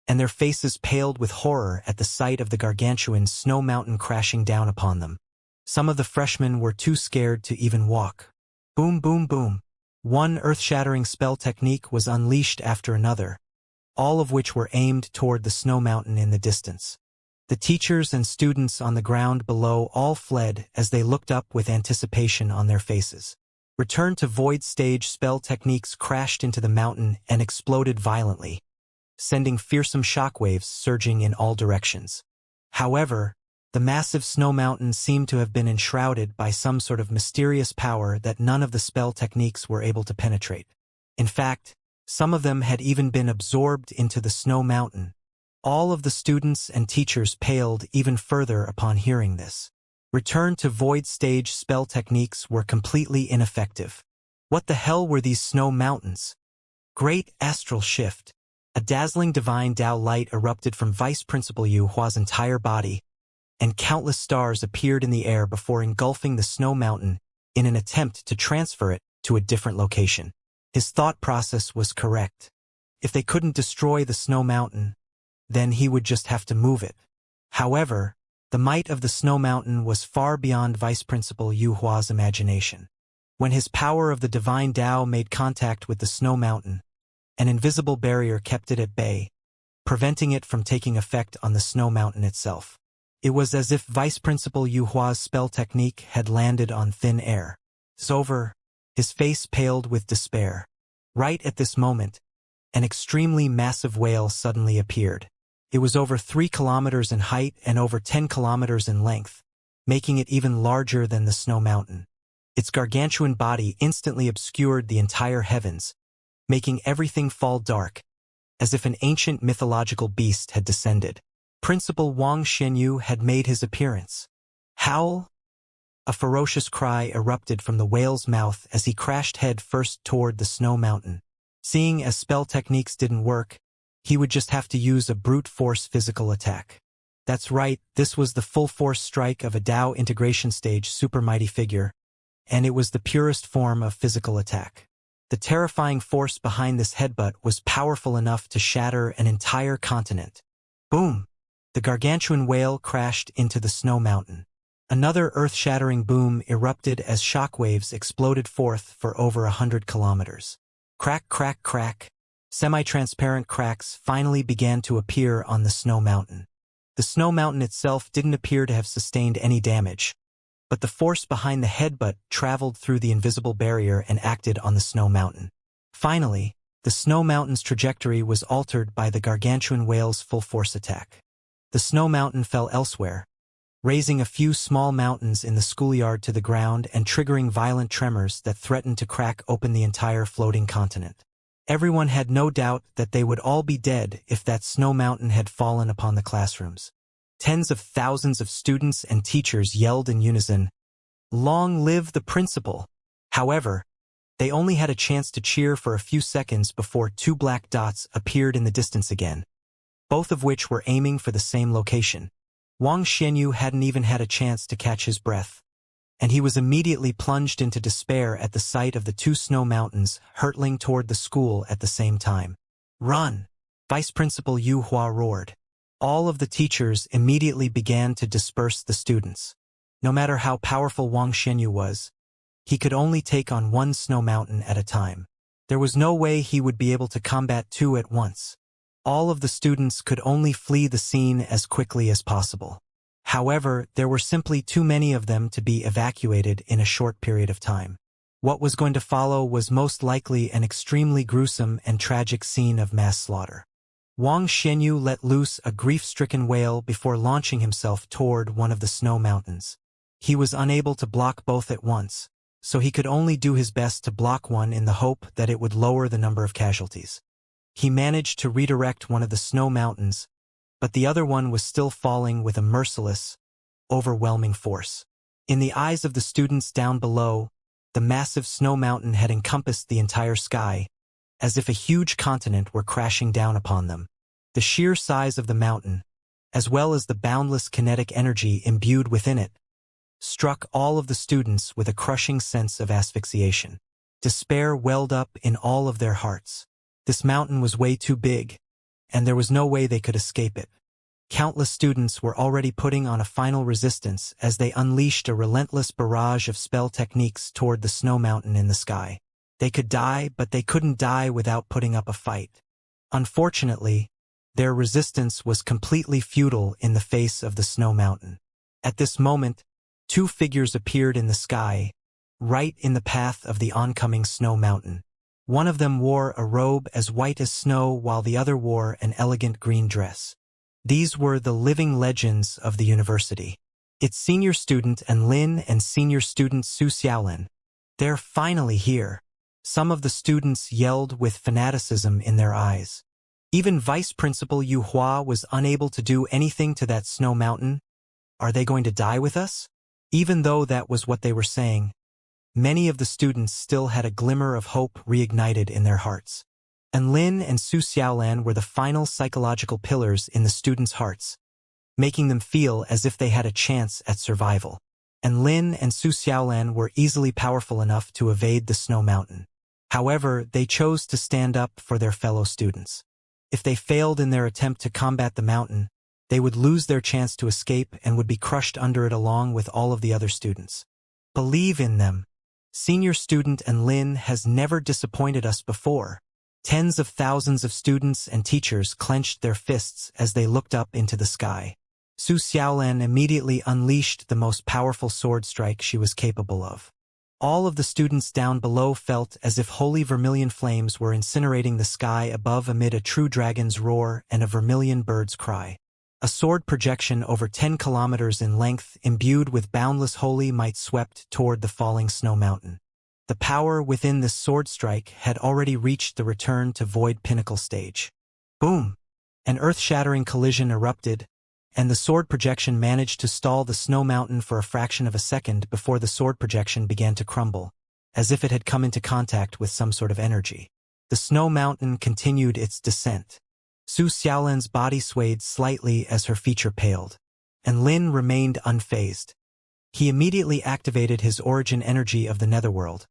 and their faces paled with horror at the sight of the gargantuan snow mountain crashing down upon them. Some of the freshmen were too scared to even walk. Boom, boom, boom. One earth-shattering spell technique was unleashed after another, all of which were aimed toward the snow mountain in the distance. The teachers and students on the ground below all fled as they looked up with anticipation on their faces. Return to void stage spell techniques crashed into the mountain and exploded violently, sending fearsome shockwaves surging in all directions. However, the massive snow mountain seemed to have been enshrouded by some sort of mysterious power that none of the spell techniques were able to penetrate. In fact, some of them had even been absorbed into the snow mountain. All of the students and teachers paled even further upon hearing this. Return to void stage spell techniques were completely ineffective. What the hell were these snow mountains? Great astral shift. A dazzling divine Tao light erupted from Vice Principal Yu Hua's entire body, and countless stars appeared in the air before engulfing the snow mountain in an attempt to transfer it to a different location. His thought process was correct. If they couldn't destroy the snow mountain, then he would just have to move it. However, the might of the snow mountain was far beyond Vice Principal Yu Hua's imagination. When his power of the divine Tao made contact with the snow mountain, an invisible barrier kept it at bay, preventing it from taking effect on the snow mountain itself. It was as if Vice Principal Yu Hua's spell technique had landed on thin air. Over, his face paled with despair. Right at this moment, an extremely massive whale suddenly appeared. It was over 3 kilometers in height and over 10 kilometers in length, making it even larger than the snow mountain. Its gargantuan body instantly obscured the entire heavens, making everything fall dark, as if an ancient mythological beast had descended. Principal Wang Xianyu had made his appearance. Howl! A ferocious cry erupted from the whale's mouth as he crashed head first toward the snow mountain. Seeing as spell techniques didn't work, he would just have to use a brute force physical attack. That's right, this was the full force strike of a Tao integration stage super mighty figure, and it was the purest form of physical attack. The terrifying force behind this headbutt was powerful enough to shatter an entire continent. Boom! The gargantuan whale crashed into the snow mountain. Another earth-shattering boom erupted as shockwaves exploded forth for over 100 kilometers. Crack, crack, crack. Semi-transparent cracks finally began to appear on the snow mountain. The snow mountain itself didn't appear to have sustained any damage, but the force behind the headbutt traveled through the invisible barrier and acted on the snow mountain. Finally, the snow mountain's trajectory was altered by the gargantuan whale's full-force attack. The snow mountain fell elsewhere, raising a few small mountains in the schoolyard to the ground and triggering violent tremors that threatened to crack open the entire floating continent. Everyone had no doubt that they would all be dead if that snow mountain had fallen upon the classrooms. Tens of thousands of students and teachers yelled in unison, "Long live the principal!" However, they only had a chance to cheer for a few seconds before 2 black dots appeared in the distance again, both of which were aiming for the same location. Wang Xianyu hadn't even had a chance to catch his breath, and he was immediately plunged into despair at the sight of the 2 snow mountains hurtling toward the school at the same time. "Run!" Vice Principal Yu Hua roared. All of the teachers immediately began to disperse the students. No matter how powerful Wang Xianyu was, He could only take on one snow mountain at a time. There was no way he would be able to combat two at once. All of the students could only flee the scene as quickly as possible. However, there were simply too many of them to be evacuated in a short period of time. What was going to follow was most likely an extremely gruesome and tragic scene of mass slaughter. Wang Xianyu let loose a grief-stricken wail before launching himself toward one of the snow mountains. He was unable to block both at once, so he could only do his best to block one in the hope that it would lower the number of casualties. He managed to redirect one of the snow mountains, but the other one was still falling with a merciless, overwhelming force. In the eyes of the students down below, the massive snow mountain had encompassed the entire sky, as if a huge continent were crashing down upon them. The sheer size of the mountain, as well as the boundless kinetic energy imbued within it, struck all of the students with a crushing sense of asphyxiation. Despair welled up in all of their hearts. This mountain was way too big, and there was no way they could escape it. Countless students were already putting on a final resistance as they unleashed a relentless barrage of spell techniques toward the snow mountain in the sky. They could die, but they couldn't die without putting up a fight. Unfortunately, their resistance was completely futile in the face of the snow mountain. At this moment, two figures appeared in the sky, right in the path of the oncoming snow mountain. One of them wore a robe as white as snow while the other wore an elegant green dress. These were the living legends of the university. Its senior student Enlin and senior student Su Xiaolin. They're finally here. Some of the students yelled with fanaticism in their eyes. Even Vice Principal Yu Hua was unable to do anything to that snow mountain. Are they going to die with us? Even though that was what they were saying, many of the students still had a glimmer of hope reignited in their hearts. Enlin and Su Xiaolan were the final psychological pillars in the students' hearts, making them feel as if they had a chance at survival. Enlin and Su Xiaolan were easily powerful enough to evade the snow mountain. However, they chose to stand up for their fellow students. If they failed in their attempt to combat the mountain, they would lose their chance to escape and would be crushed under it along with all of the other students. Believe in them. Senior student Enlin has never disappointed us before. Tens of thousands of students and teachers clenched their fists as they looked up into the sky. Su Xiaolan immediately unleashed the most powerful sword strike she was capable of. All of the students down below felt as if holy vermilion flames were incinerating the sky above amid a true dragon's roar and a vermilion bird's cry. A sword projection over 10 kilometers in length, imbued with boundless holy might, swept toward the falling snow mountain. The power within this sword strike had already reached the return to void pinnacle stage. Boom! An earth-shattering collision erupted, and the sword projection managed to stall the snow mountain for a fraction of a second before the sword projection began to crumble, as if it had come into contact with some sort of energy. The snow mountain continued its descent. Su Xiaolan's body swayed slightly as her feature paled, and Lin remained unfazed. He immediately activated his origin energy of the netherworld,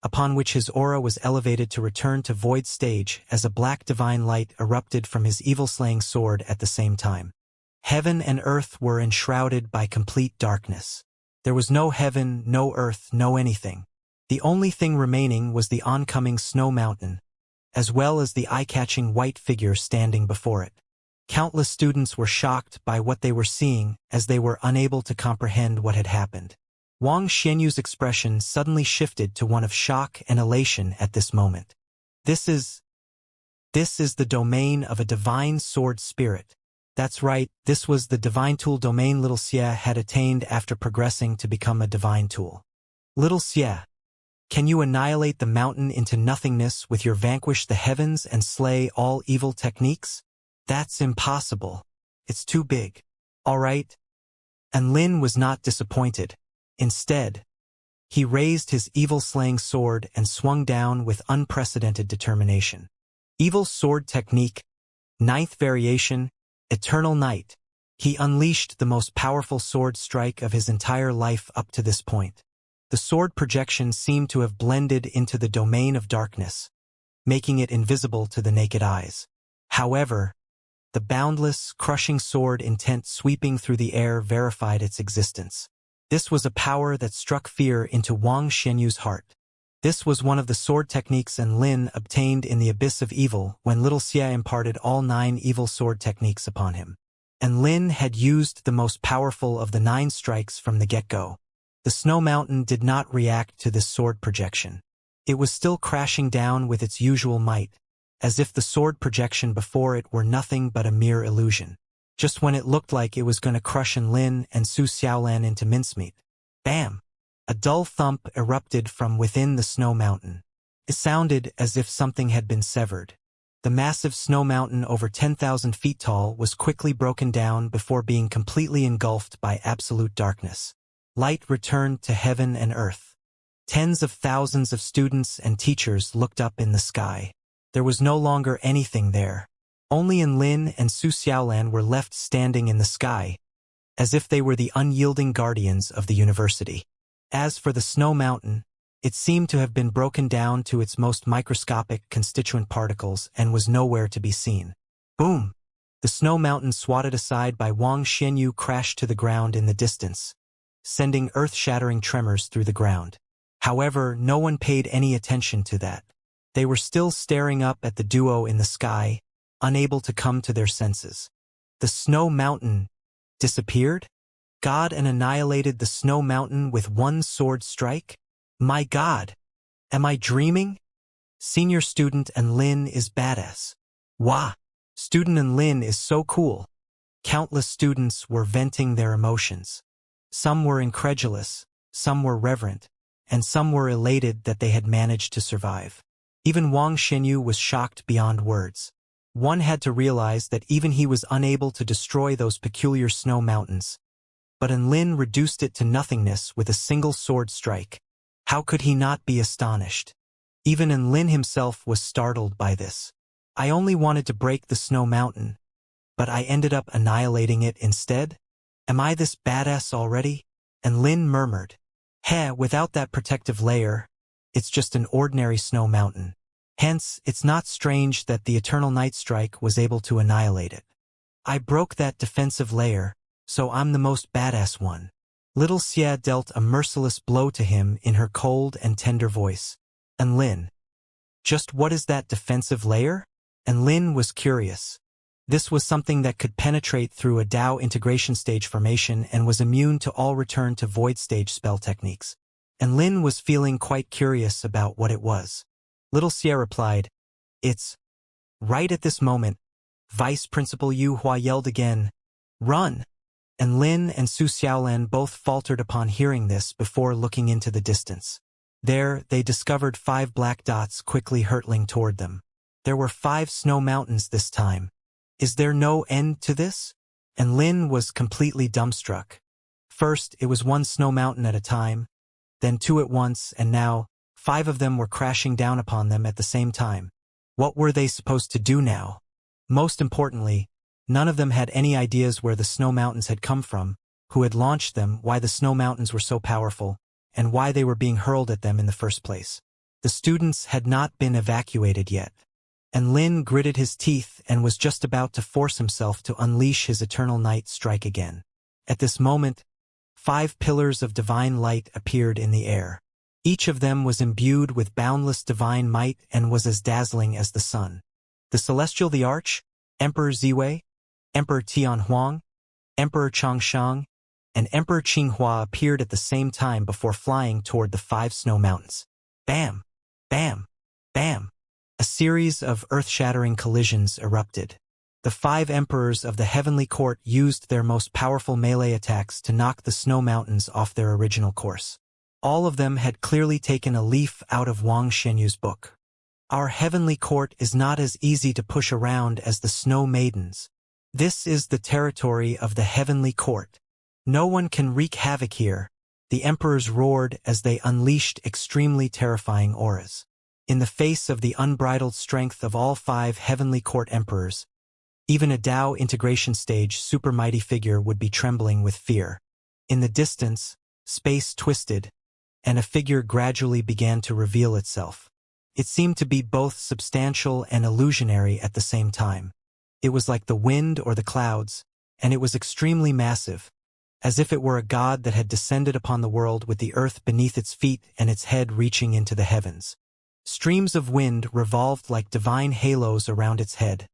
upon which his aura was elevated to return to void stage as a black divine light erupted from his evil-slaying sword at the same time. Heaven and earth were enshrouded by complete darkness. There was no heaven, no earth, no anything. The only thing remaining was the oncoming snow mountain, as well as the eye-catching white figure standing before it. Countless students were shocked by what they were seeing as they were unable to comprehend what had happened. Wang Xianyu's expression suddenly shifted to one of shock and elation at this moment. This is the domain of a divine sword spirit. That's right, this was the divine tool domain Little Xie had attained after progressing to become a divine tool. Little Xie, can you annihilate the mountain into nothingness with your vanquish the heavens and slay all evil techniques? That's impossible. It's too big. All right. And Lin was not disappointed. Instead, he raised his evil-slaying sword and swung down with unprecedented determination. Evil sword technique, 9th variation, Eternal Night. He unleashed the most powerful sword strike of his entire life up to this point. The sword projection seemed to have blended into the domain of darkness, making it invisible to the naked eyes. However, the boundless, crushing sword intent sweeping through the air verified its existence. This was a power that struck fear into Wang Xianyu's heart. This was one of the sword techniques Enlin obtained in the Abyss of Evil when little Xia imparted all 9 evil sword techniques upon him. Enlin had used the most powerful of the 9 strikes from the get-go. The snow mountain did not react to this sword projection. It was still crashing down with its usual might, as if the sword projection before it were nothing but a mere illusion. Just when it looked like it was going to crush Enlin and Su Xiaolan into mincemeat. Bam! A dull thump erupted from within the snow mountain. It sounded as if something had been severed. The massive snow mountain over 10,000 feet tall was quickly broken down before being completely engulfed by absolute darkness. Light returned to heaven and earth. Tens of thousands of students and teachers looked up in the sky. There was no longer anything there. Only Enlin and Su Xiaolan were left standing in the sky, as if they were the unyielding guardians of the university. As for the snow mountain, it seemed to have been broken down to its most microscopic constituent particles and was nowhere to be seen. Boom! The snow mountain swatted aside by Wang Xianyu crashed to the ground in the distance, sending earth-shattering tremors through the ground. However, no one paid any attention to that. They were still staring up at the duo in the sky, unable to come to their senses. The snow mountain disappeared? God and annihilated the snow mountain with one sword strike? My God! Am I dreaming? Senior student Enlin is badass. Wah! Student Enlin is so cool. Countless students were venting their emotions. Some were incredulous, some were reverent, and some were elated that they had managed to survive. Even Wang Xianyu was shocked beyond words. One had to realize that even he was unable to destroy those peculiar snow mountains. But Enlin reduced it to nothingness with a single sword strike. How could he not be astonished? Even Enlin himself was startled by this. I only wanted to break the snow mountain, but I ended up annihilating it instead? Am I this badass already? Enlin murmured. Heh, without that protective layer, it's just an ordinary snow mountain. Hence, it's not strange that the Eternal Night Strike was able to annihilate it. I broke that defensive layer, so I'm the most badass one. Little Xia dealt a merciless blow to him in her cold and tender voice. Enlin. Just what is that defensive layer? Enlin was curious. This was something that could penetrate through a Dao integration stage formation and was immune to all return to void stage spell techniques. Enlin was feeling quite curious about what it was. Little Xia replied, It's... Right at this moment, Vice Principal Yu Hua yelled again, Run! Enlin and Su Xiaolan both faltered upon hearing this before looking into the distance. There, they discovered 5 black dots quickly hurtling toward them. There were 5 snow mountains this time. Is there no end to this? Enlin was completely dumbstruck. First, it was 1 snow mountain at a time, then 2 at once, and now, 5 of them were crashing down upon them at the same time. What were they supposed to do now? Most importantly, none of them had any ideas where the snow mountains had come from, who had launched them, why the snow mountains were so powerful, and why they were being hurled at them in the first place. The students had not been evacuated yet. Enlin gritted his teeth and was just about to force himself to unleash his Eternal Night Strike again. At this moment, 5 pillars of divine light appeared in the air. Each of them was imbued with boundless divine might and was as dazzling as the sun. The Celestial the Arch, Emperor Ziwei, Emperor Tianhuang, Emperor Changshang, and Emperor Qinghua appeared at the same time before flying toward the 5 snow mountains. Bam! Bam! Bam! A series of earth-shattering collisions erupted. The 5 emperors of the Heavenly Court used their most powerful melee attacks to knock the snow mountains off their original course. All of them had clearly taken a leaf out of Wang Xianyu's book. Our Heavenly Court is not as easy to push around as the Snow Maidens. This is the territory of the Heavenly Court. No one can wreak havoc here, the emperors roared as they unleashed extremely terrifying auras. In the face of the unbridled strength of all 5 Heavenly Court emperors, even a Dao integration stage super mighty figure would be trembling with fear. In the distance, space twisted, and a figure gradually began to reveal itself. It seemed to be both substantial and illusionary at the same time. It was like the wind or the clouds, and it was extremely massive, as if it were a god that had descended upon the world with the earth beneath its feet and its head reaching into the heavens. Streams of wind revolved like divine halos around its head,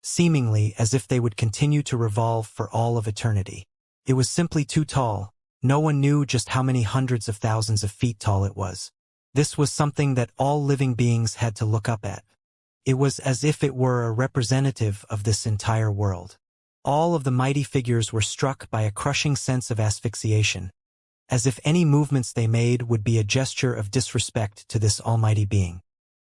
seemingly as if they would continue to revolve for all of eternity. It was simply too tall. No one knew just how many hundreds of thousands of feet tall it was. This was something that all living beings had to look up at. It was as if it were a representative of this entire world. All of the mighty figures were struck by a crushing sense of asphyxiation, as if any movements they made would be a gesture of disrespect to this almighty being.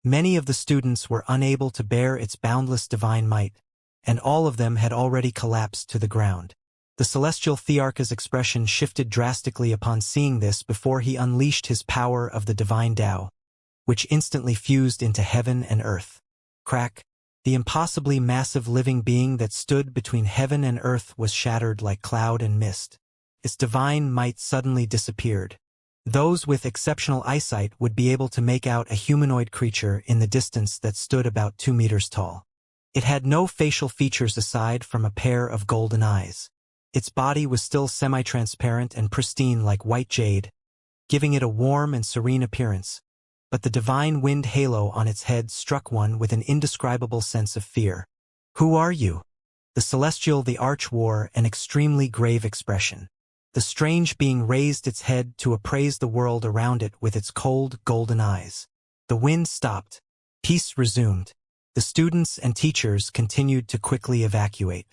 Many of the students were unable to bear its boundless divine might, and all of them had already collapsed to the ground. The celestial Thearch's expression shifted drastically upon seeing this before he unleashed his power of the divine Tao, which instantly fused into heaven and earth. Crack! The impossibly massive living being that stood between heaven and earth was shattered like cloud and mist. Its divine might suddenly disappeared. Those with exceptional eyesight would be able to make out a humanoid creature in the distance that stood about 2 meters tall. It had no facial features aside from a pair of golden eyes. Its body was still semi-transparent and pristine like white jade, giving it a warm and serene appearance, but the divine wind halo on its head struck one with an indescribable sense of fear. "Who are you?" The celestial the arch wore an extremely grave expression. The strange being raised its head to appraise the world around it with its cold, golden eyes. The wind stopped. Peace resumed. The students and teachers continued to quickly evacuate.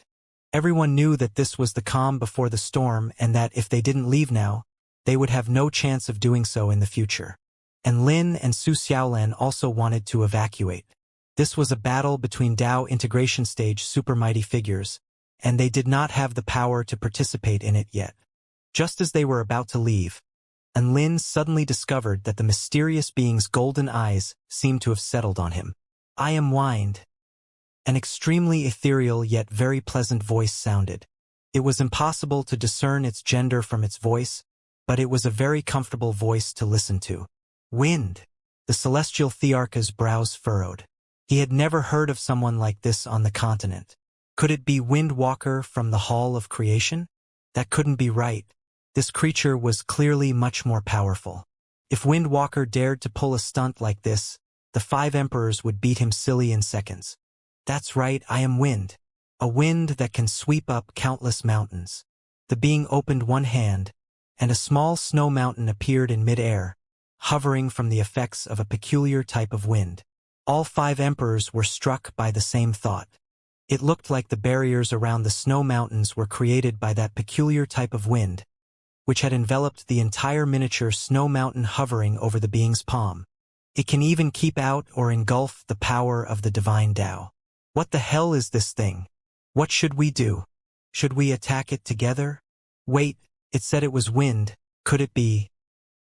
Everyone knew that this was the calm before the storm and that if they didn't leave now, they would have no chance of doing so in the future. And Lin and Su Xiaolan also wanted to evacuate. This was a battle between Tao integration stage supermighty figures, and they did not have the power to participate in it yet. Just as they were about to leave, and Lin suddenly discovered that the mysterious being's golden eyes seemed to have settled on him. "I am Wind." An extremely ethereal yet very pleasant voice sounded. It was impossible to discern its gender from its voice, but it was a very comfortable voice to listen to. "Wind." The celestial Thearch's brows furrowed. He had never heard of someone like this on the continent. Could it be Windwalker from the Hall of Creation? That couldn't be right. This creature was clearly much more powerful. If Windwalker dared to pull a stunt like this, the 5 emperors would beat him silly in seconds. "That's right, I am Wind. A wind that can sweep up countless mountains." The being opened one hand, and a small snow mountain appeared in mid-air, hovering from the effects of a peculiar type of wind. All 5 emperors were struck by the same thought. It looked like the barriers around the snow mountains were created by that peculiar type of wind, which had enveloped the entire miniature snow mountain hovering over the being's palm. It can even keep out or engulf the power of the divine Tao. "What the hell is this thing? What should we do? Should we attack it together?" "Wait, it said it was wind. Could it be?"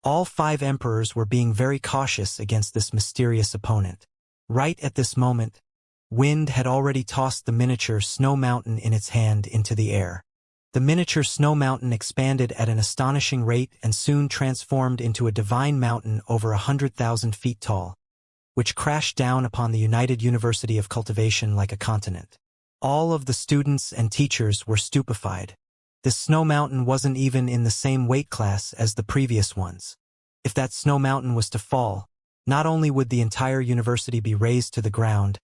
All 5 emperors were being very cautious against this mysterious opponent. Right at this moment, Wind had already tossed the miniature snow mountain in its hand into the air. The miniature snow mountain expanded at an astonishing rate and soon transformed into a divine mountain over 100,000 feet tall, which crashed down upon the United University of Cultivation like a continent. All of the students and teachers were stupefied. This snow mountain wasn't even in the same weight class as the previous ones. If that snow mountain was to fall, not only would the entire university be razed to the ground,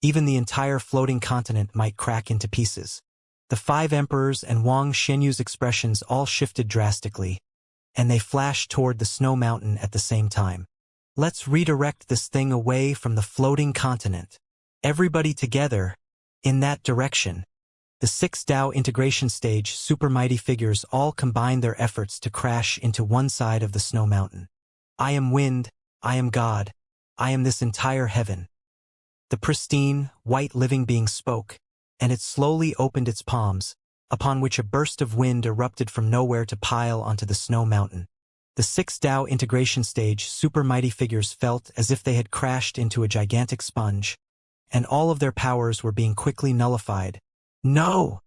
even the entire floating continent might crack into pieces. The 5 emperors and Wang Xianyu's expressions all shifted drastically, and they flashed toward the snow mountain at the same time. "Let's redirect this thing away from the floating continent. Everybody together, in that direction." The 6 Tao integration stage supermighty figures all combined their efforts to crash into one side of the snow mountain. "I am Wind, I am God, I am this entire heaven." The pristine, white living being spoke, and it slowly opened its palms, upon which a burst of wind erupted from nowhere to pile onto the snow mountain. The 6 Tao integration stage supermighty figures felt as if they had crashed into a gigantic sponge, and all of their powers were being quickly nullified. "No!"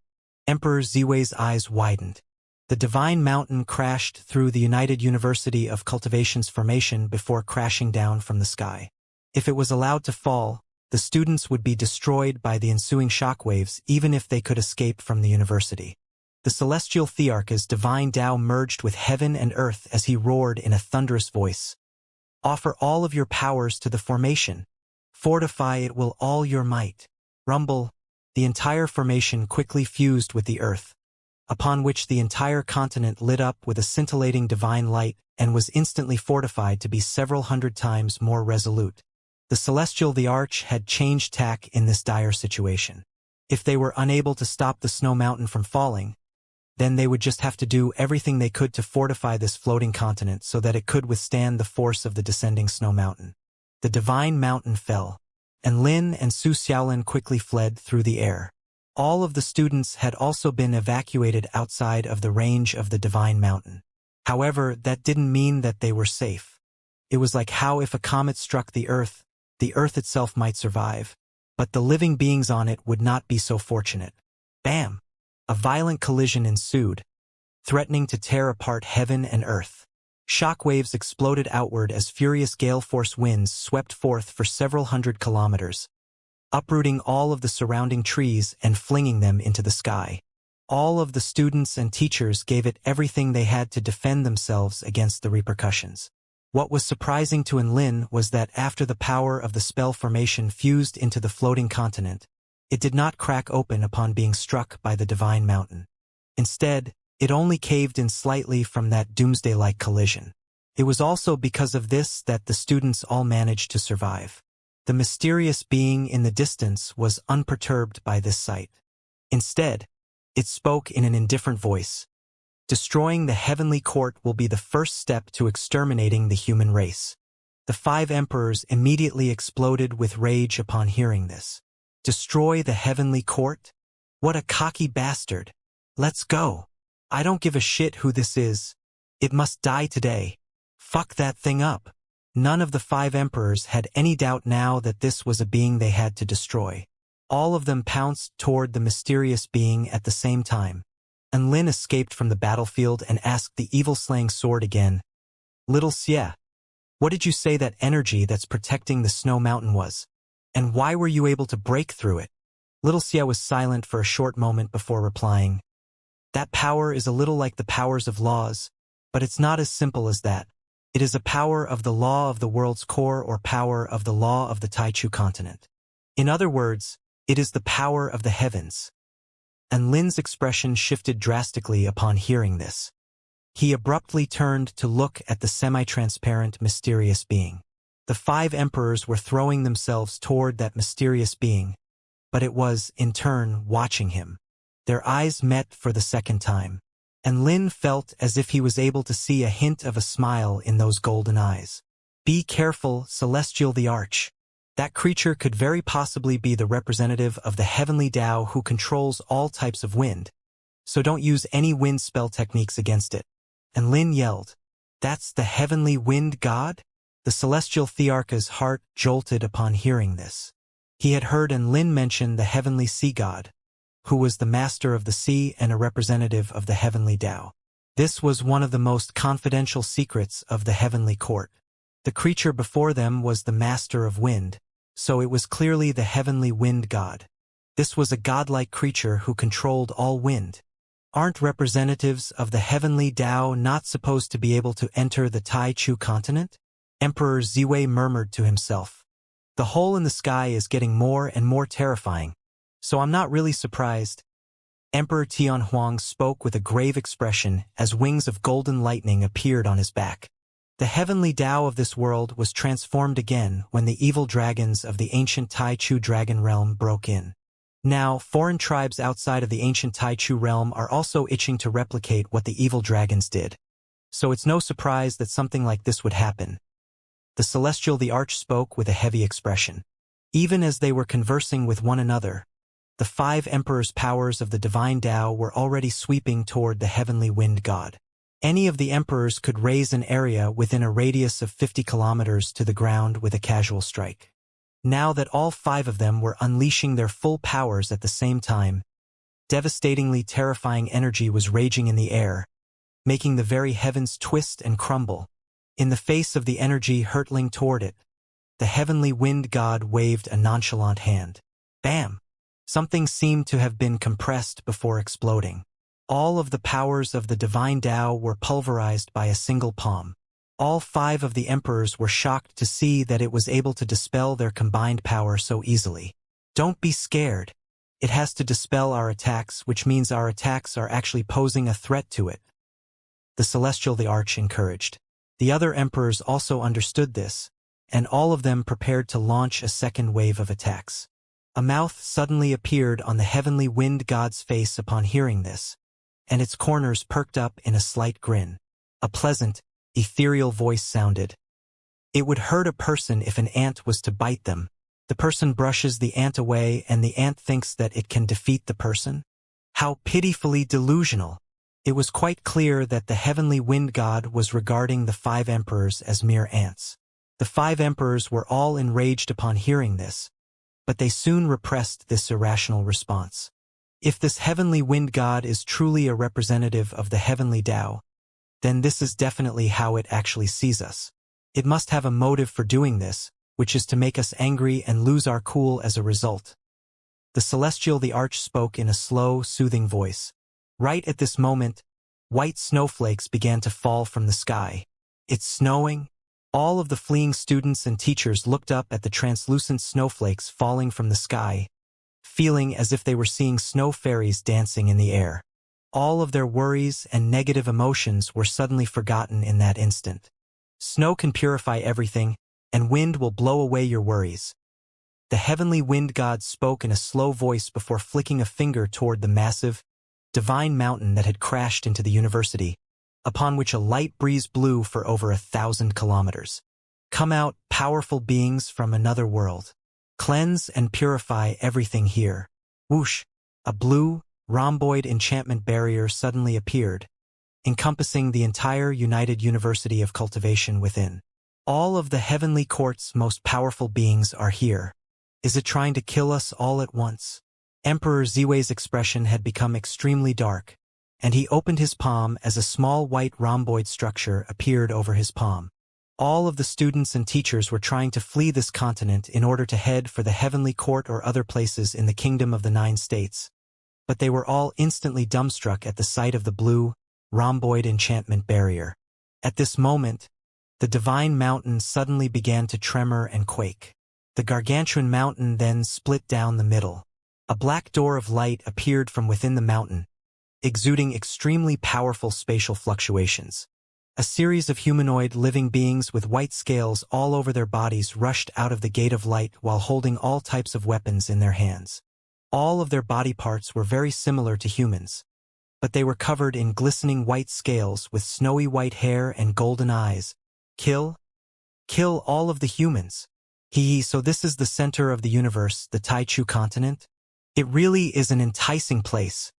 Emperor Ziwei's eyes widened. The divine mountain crashed through the United University of Cultivation's formation before crashing down from the sky. If it was allowed to fall, the students would be destroyed by the ensuing shockwaves even if they could escape from the university. The celestial thearch's divine Tao merged with heaven and earth as he roared in a thunderous voice. Offer all of your powers to the formation. Fortify it with all your might. Rumble, the entire formation quickly fused with the earth, upon which the entire continent lit up with a scintillating divine light and was instantly fortified to be several hundred times more resolute. The celestial thearch had changed tack in this dire situation. If they were unable to stop the snow mountain from falling, then they would just have to do everything they could to fortify this floating continent so that it could withstand the force of the descending snow mountain. The divine mountain fell, and Lin and Su Xiaolin quickly fled through the air. All of the students had also been evacuated outside of the range of the divine mountain. However, that didn't mean that they were safe. It was like how if a comet struck the earth itself might survive, but the living beings on it would not be so fortunate. Bam! A violent collision ensued, threatening to tear apart heaven and earth. Shockwaves exploded outward as furious gale-force winds swept forth for several hundred kilometers, uprooting all of the surrounding trees and flinging them into the sky. All of the students and teachers gave it everything they had to defend themselves against the repercussions. What was surprising to Lin was that after the power of the spell formation fused into the floating continent, it did not crack open upon being struck by the divine mountain. Instead, it only caved in slightly from that doomsday-like collision. It was also because of this that the students all managed to survive. The mysterious being in the distance was unperturbed by this sight. Instead, it spoke in an indifferent voice. Destroying the heavenly court will be the first step to exterminating the human race. The 5 emperors immediately exploded with rage upon hearing this. Destroy the heavenly court? What a cocky bastard. Let's go. I don't give a shit who this is. It must die today. Fuck that thing up. None of the 5 emperors had any doubt now that this was a being they had to destroy. All of them pounced toward the mysterious being at the same time. And Lin escaped from the battlefield and asked the evil-slaying sword again. Little Xie, what did you say that energy that's protecting the snow mountain was? And why were you able to break through it? Little Xie was silent for a short moment before replying. That power is a little like the powers of laws, but it's not as simple as that. It is a power of the law of the world's core or power of the law of the Taichu continent. In other words, it is the power of the heavens. And Lin's expression shifted drastically upon hearing this. He abruptly turned to look at the semi-transparent, mysterious being. The 5 emperors were throwing themselves toward that mysterious being, but it was, in turn, watching him. Their eyes met for the second time, and Lin felt as if he was able to see a hint of a smile in those golden eyes. Be careful, Celestial the Arch. That creature could very possibly be the representative of the heavenly Tao who controls all types of wind, so don't use any wind spell techniques against it. And Lin yelled, That's the heavenly wind god? The celestial thearch's heart jolted upon hearing this. He had heard Lin mention the heavenly sea god, who was the master of the sea and a representative of the heavenly Tao. This was one of the most confidential secrets of the heavenly court. The creature before them was the master of wind, so it was clearly the heavenly wind god. This was a godlike creature who controlled all wind. Aren't representatives of the heavenly Tao not supposed to be able to enter the Taichu continent? Emperor Ziwei murmured to himself. The hole in the sky is getting more and more terrifying, so I'm not really surprised. Emperor Tianhuang spoke with a grave expression as wings of golden lightning appeared on his back. The heavenly Tao of this world was transformed again when the evil dragons of the ancient Taichu dragon realm broke in. Now, foreign tribes outside of the ancient Taichu realm are also itching to replicate what the evil dragons did. So it's no surprise that something like this would happen. The celestial the Arch spoke with a heavy expression. Even as they were conversing with one another, the 5 emperors' powers of the divine Tao were already sweeping toward the heavenly wind god. Any of the emperors could raise an area within a radius of 50 kilometers to the ground with a casual strike. Now that all 5 of them were unleashing their full powers at the same time, devastatingly terrifying energy was raging in the air, making the very heavens twist and crumble. In the face of the energy hurtling toward it, the heavenly wind god waved a nonchalant hand. Bam! Something seemed to have been compressed before exploding. All of the powers of the divine Tao were pulverized by a single palm. All 5 of the emperors were shocked to see that it was able to dispel their combined power so easily. Don't be scared. It has to dispel our attacks, which means our attacks are actually posing a threat to it. The Celestial the Arch encouraged. The other emperors also understood this, and all of them prepared to launch a second wave of attacks. A mouth suddenly appeared on the heavenly wind god's face upon hearing this, and its corners perked up in a slight grin. A pleasant, ethereal voice sounded. It would hurt a person if an ant was to bite them. The person brushes the ant away and the ant thinks that it can defeat the person? How pitifully delusional! It was quite clear that the heavenly wind god was regarding the 5 emperors as mere ants. The 5 emperors were all enraged upon hearing this, but they soon repressed this irrational response. If this heavenly wind god is truly a representative of the heavenly Tao, then this is definitely how it actually sees us. It must have a motive for doing this, which is to make us angry and lose our cool as a result. The Celestial the Arch spoke in a slow, soothing voice. Right at this moment, white snowflakes began to fall from the sky. It's snowing? All of the fleeing students and teachers looked up at the translucent snowflakes falling from the sky, feeling as if they were seeing snow fairies dancing in the air. All of their worries and negative emotions were suddenly forgotten in that instant. Snow can purify everything, and wind will blow away your worries. The heavenly wind god spoke in a slow voice before flicking a finger toward the massive, divine mountain that had crashed into the university, upon which a light breeze blew for over 1,000 kilometers. Come out, powerful beings from another world. Cleanse and purify everything here. Whoosh! A blue, rhomboid enchantment barrier suddenly appeared, encompassing the entire United University of Cultivation within. All of the heavenly court's most powerful beings are here. Is it trying to kill us all at once? Emperor Ziwei's expression had become extremely dark, and he opened his palm as a small white rhomboid structure appeared over his palm. All of the students and teachers were trying to flee this continent in order to head for the heavenly court or other places in the kingdom of the 9 states, but they were all instantly dumbstruck at the sight of the blue, rhomboid enchantment barrier. At this moment, the divine mountain suddenly began to tremor and quake. The gargantuan mountain then split down the middle. A black door of light appeared from within the mountain, exuding extremely powerful spatial fluctuations. A series of humanoid living beings with white scales all over their bodies rushed out of the gate of light while holding all types of weapons in their hands. All of their body parts were very similar to humans, but they were covered in glistening white scales with snowy white hair and golden eyes. Kill? Kill all of the humans. So this is the center of the universe, the Taichu continent? It really is an enticing place.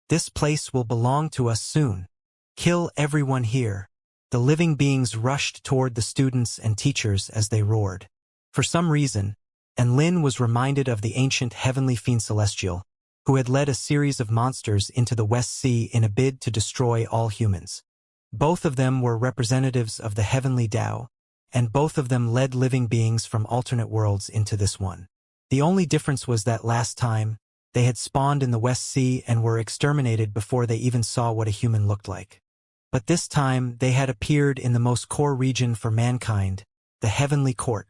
This place will belong to us soon. Kill everyone here. The living beings rushed toward the students and teachers as they roared. For some reason, Lin was reminded of the ancient heavenly fiend Celestial, who had led a series of monsters into the West Sea in a bid to destroy all humans. Both of them were representatives of the heavenly Tao, and both of them led living beings from alternate worlds into this one. The only difference was that last time, they had spawned in the West Sea and were exterminated before they even saw what a human looked like. But this time, they had appeared in the most core region for mankind, the heavenly court.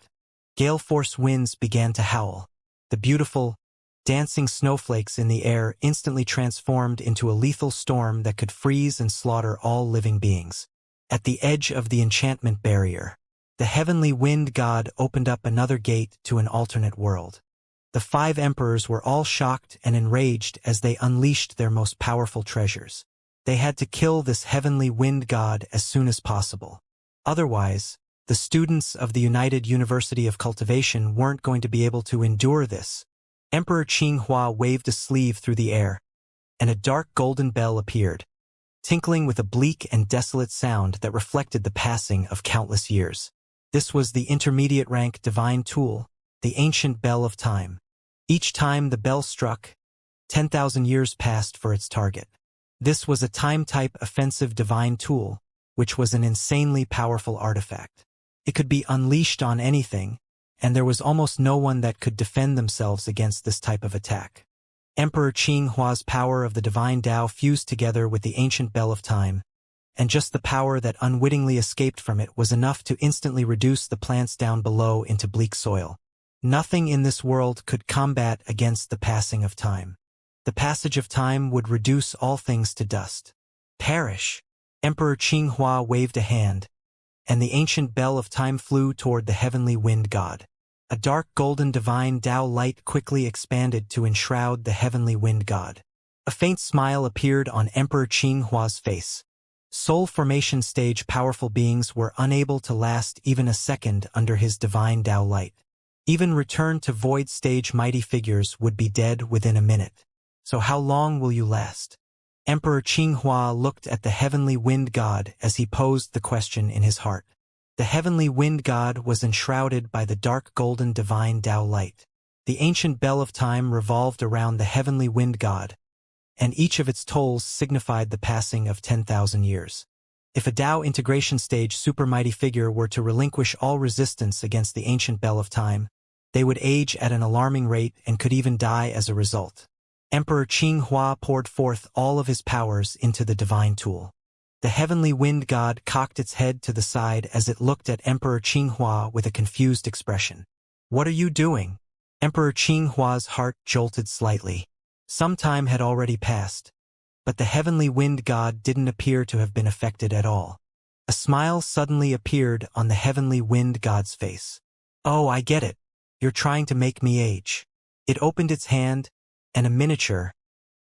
Gale force winds began to howl. The beautiful, dancing snowflakes in the air instantly transformed into a lethal storm that could freeze and slaughter all living beings. At the edge of the enchantment barrier, the heavenly wind god opened up another gate to an alternate world. The 5 emperors were all shocked and enraged as they unleashed their most powerful treasures. They had to kill this heavenly wind god as soon as possible. Otherwise, the students of the United University of Cultivation weren't going to be able to endure this. Emperor Qinghua waved a sleeve through the air, and a dark golden bell appeared, tinkling with a bleak and desolate sound that reflected the passing of countless years. This was the intermediate rank divine tool, the ancient bell of time. Each time the bell struck, 10,000 years passed for its target. This was a time-type offensive divine tool, which was an insanely powerful artifact. It could be unleashed on anything, and there was almost no one that could defend themselves against this type of attack. Emperor Qinghua's power of the divine Tao fused together with the ancient bell of time, and just the power that unwittingly escaped from it was enough to instantly reduce the plants down below into bleak soil. Nothing in this world could combat against the passing of time. The passage of time would reduce all things to dust. Perish! Emperor Qinghua waved a hand, and the ancient bell of time flew toward the heavenly wind god. A dark golden divine Tao light quickly expanded to enshroud the heavenly wind god. A faint smile appeared on Emperor Qinghua's face. Soul formation stage powerful beings were unable to last even a second under his divine Tao light. Even return to void stage mighty figures would be dead within a minute. So how long will you last? Emperor Qinghua looked at the heavenly wind god as he posed the question in his heart. The heavenly wind god was enshrouded by the dark golden divine Tao light. The ancient bell of time revolved around the heavenly wind god, and each of its tolls signified the passing of 10,000 years. If a Tao integration stage supermighty figure were to relinquish all resistance against the ancient bell of time, they would age at an alarming rate and could even die as a result. Emperor Qinghua poured forth all of his powers into the divine tool. The heavenly wind god cocked its head to the side as it looked at Emperor Qinghua with a confused expression. "What are you doing?" Emperor Qinghua's heart jolted slightly. Some time had already passed, but the heavenly wind god didn't appear to have been affected at all. A smile suddenly appeared on the heavenly wind god's face. "Oh, I get it. You're trying to make me age." It opened its hand, and a miniature,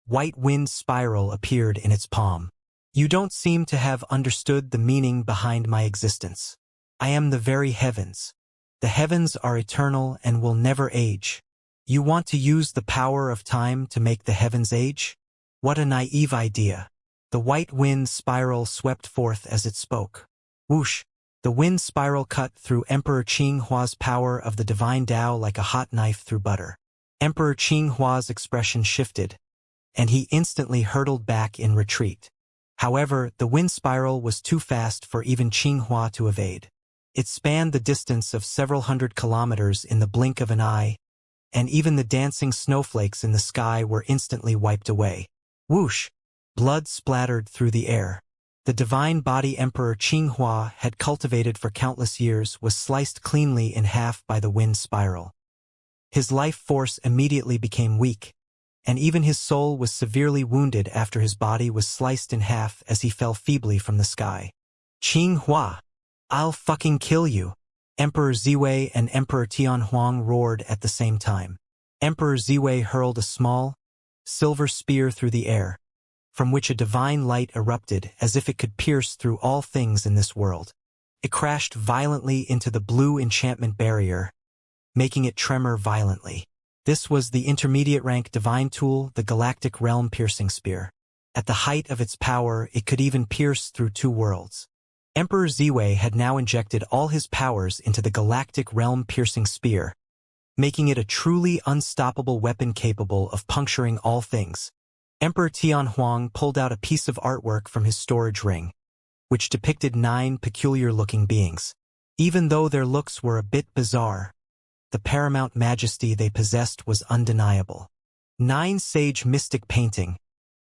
white wind spiral appeared in its palm. "You don't seem to have understood the meaning behind my existence. I am the very heavens. The heavens are eternal and will never age. You want to use the power of time to make the heavens age? What a naive idea." The white wind spiral swept forth as it spoke. Whoosh! The wind spiral cut through Emperor Qinghua's power of the divine Tao like a hot knife through butter. Emperor Qinghua's expression shifted, and he instantly hurtled back in retreat. However, the wind spiral was too fast for even Qinghua to evade. It spanned the distance of several hundred kilometers in the blink of an eye, and even the dancing snowflakes in the sky were instantly wiped away. Whoosh! Blood splattered through the air. The divine body Emperor Qinghua had cultivated for countless years was sliced cleanly in half by the wind spiral. His life force immediately became weak, and even his soul was severely wounded after his body was sliced in half as he fell feebly from the sky. "Qinghua! I'll fucking kill you!" Emperor Ziwei and Emperor Tianhuang roared at the same time. Emperor Ziwei hurled a small, silver spear through the air, from which a divine light erupted as if it could pierce through all things in this world. It crashed violently into the blue enchantment barrier, making it tremor violently. This was the intermediate rank divine tool, the Galactic Realm Piercing Spear. At the height of its power, it could even pierce through two worlds. Emperor Ziwei had now injected all his powers into the Galactic Realm Piercing Spear, making it a truly unstoppable weapon capable of puncturing all things. Emperor Tianhuang pulled out a piece of artwork from his storage ring, which depicted 9 peculiar-looking beings. Even though their looks were a bit bizarre, the paramount majesty they possessed was undeniable. 9 Sage Mystic Painting.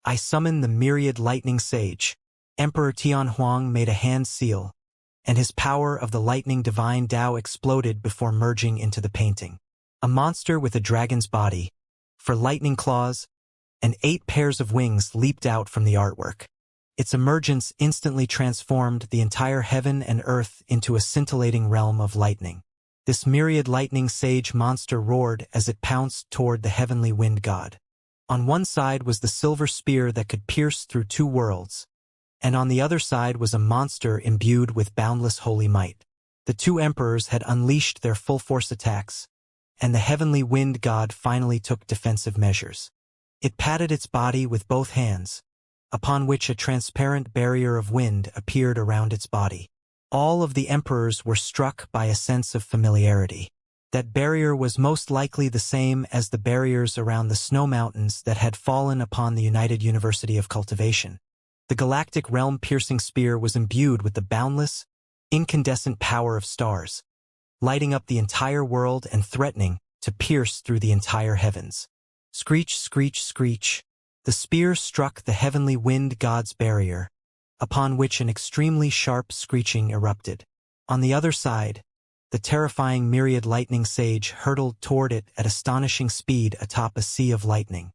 I summon the myriad lightning sage. Emperor Tianhuang made a hand seal, and his power of the lightning divine Tao exploded before merging into the painting. A monster with a dragon's body, for lightning claws, and 8 pairs of wings leaped out from the artwork. Its emergence instantly transformed the entire heaven and earth into a scintillating realm of lightning. This myriad lightning sage monster roared as it pounced toward the heavenly wind god. On one side was the silver spear that could pierce through 2 worlds, and on the other side was a monster imbued with boundless holy might. The 2 emperors had unleashed their full-force attacks, and the heavenly wind god finally took defensive measures. It patted its body with both hands, upon which a transparent barrier of wind appeared around its body. All of the emperors were struck by a sense of familiarity. That barrier was most likely the same as the barriers around the snow mountains that had fallen upon the United University of Cultivation. The galactic realm-piercing spear was imbued with the boundless, incandescent power of stars, lighting up the entire world and threatening to pierce through the entire heavens. Screech, screech, screech. The spear struck the heavenly wind god's barrier, upon which an extremely sharp screeching erupted. On the other side, the terrifying myriad lightning sage hurtled toward it at astonishing speed atop a sea of lightning.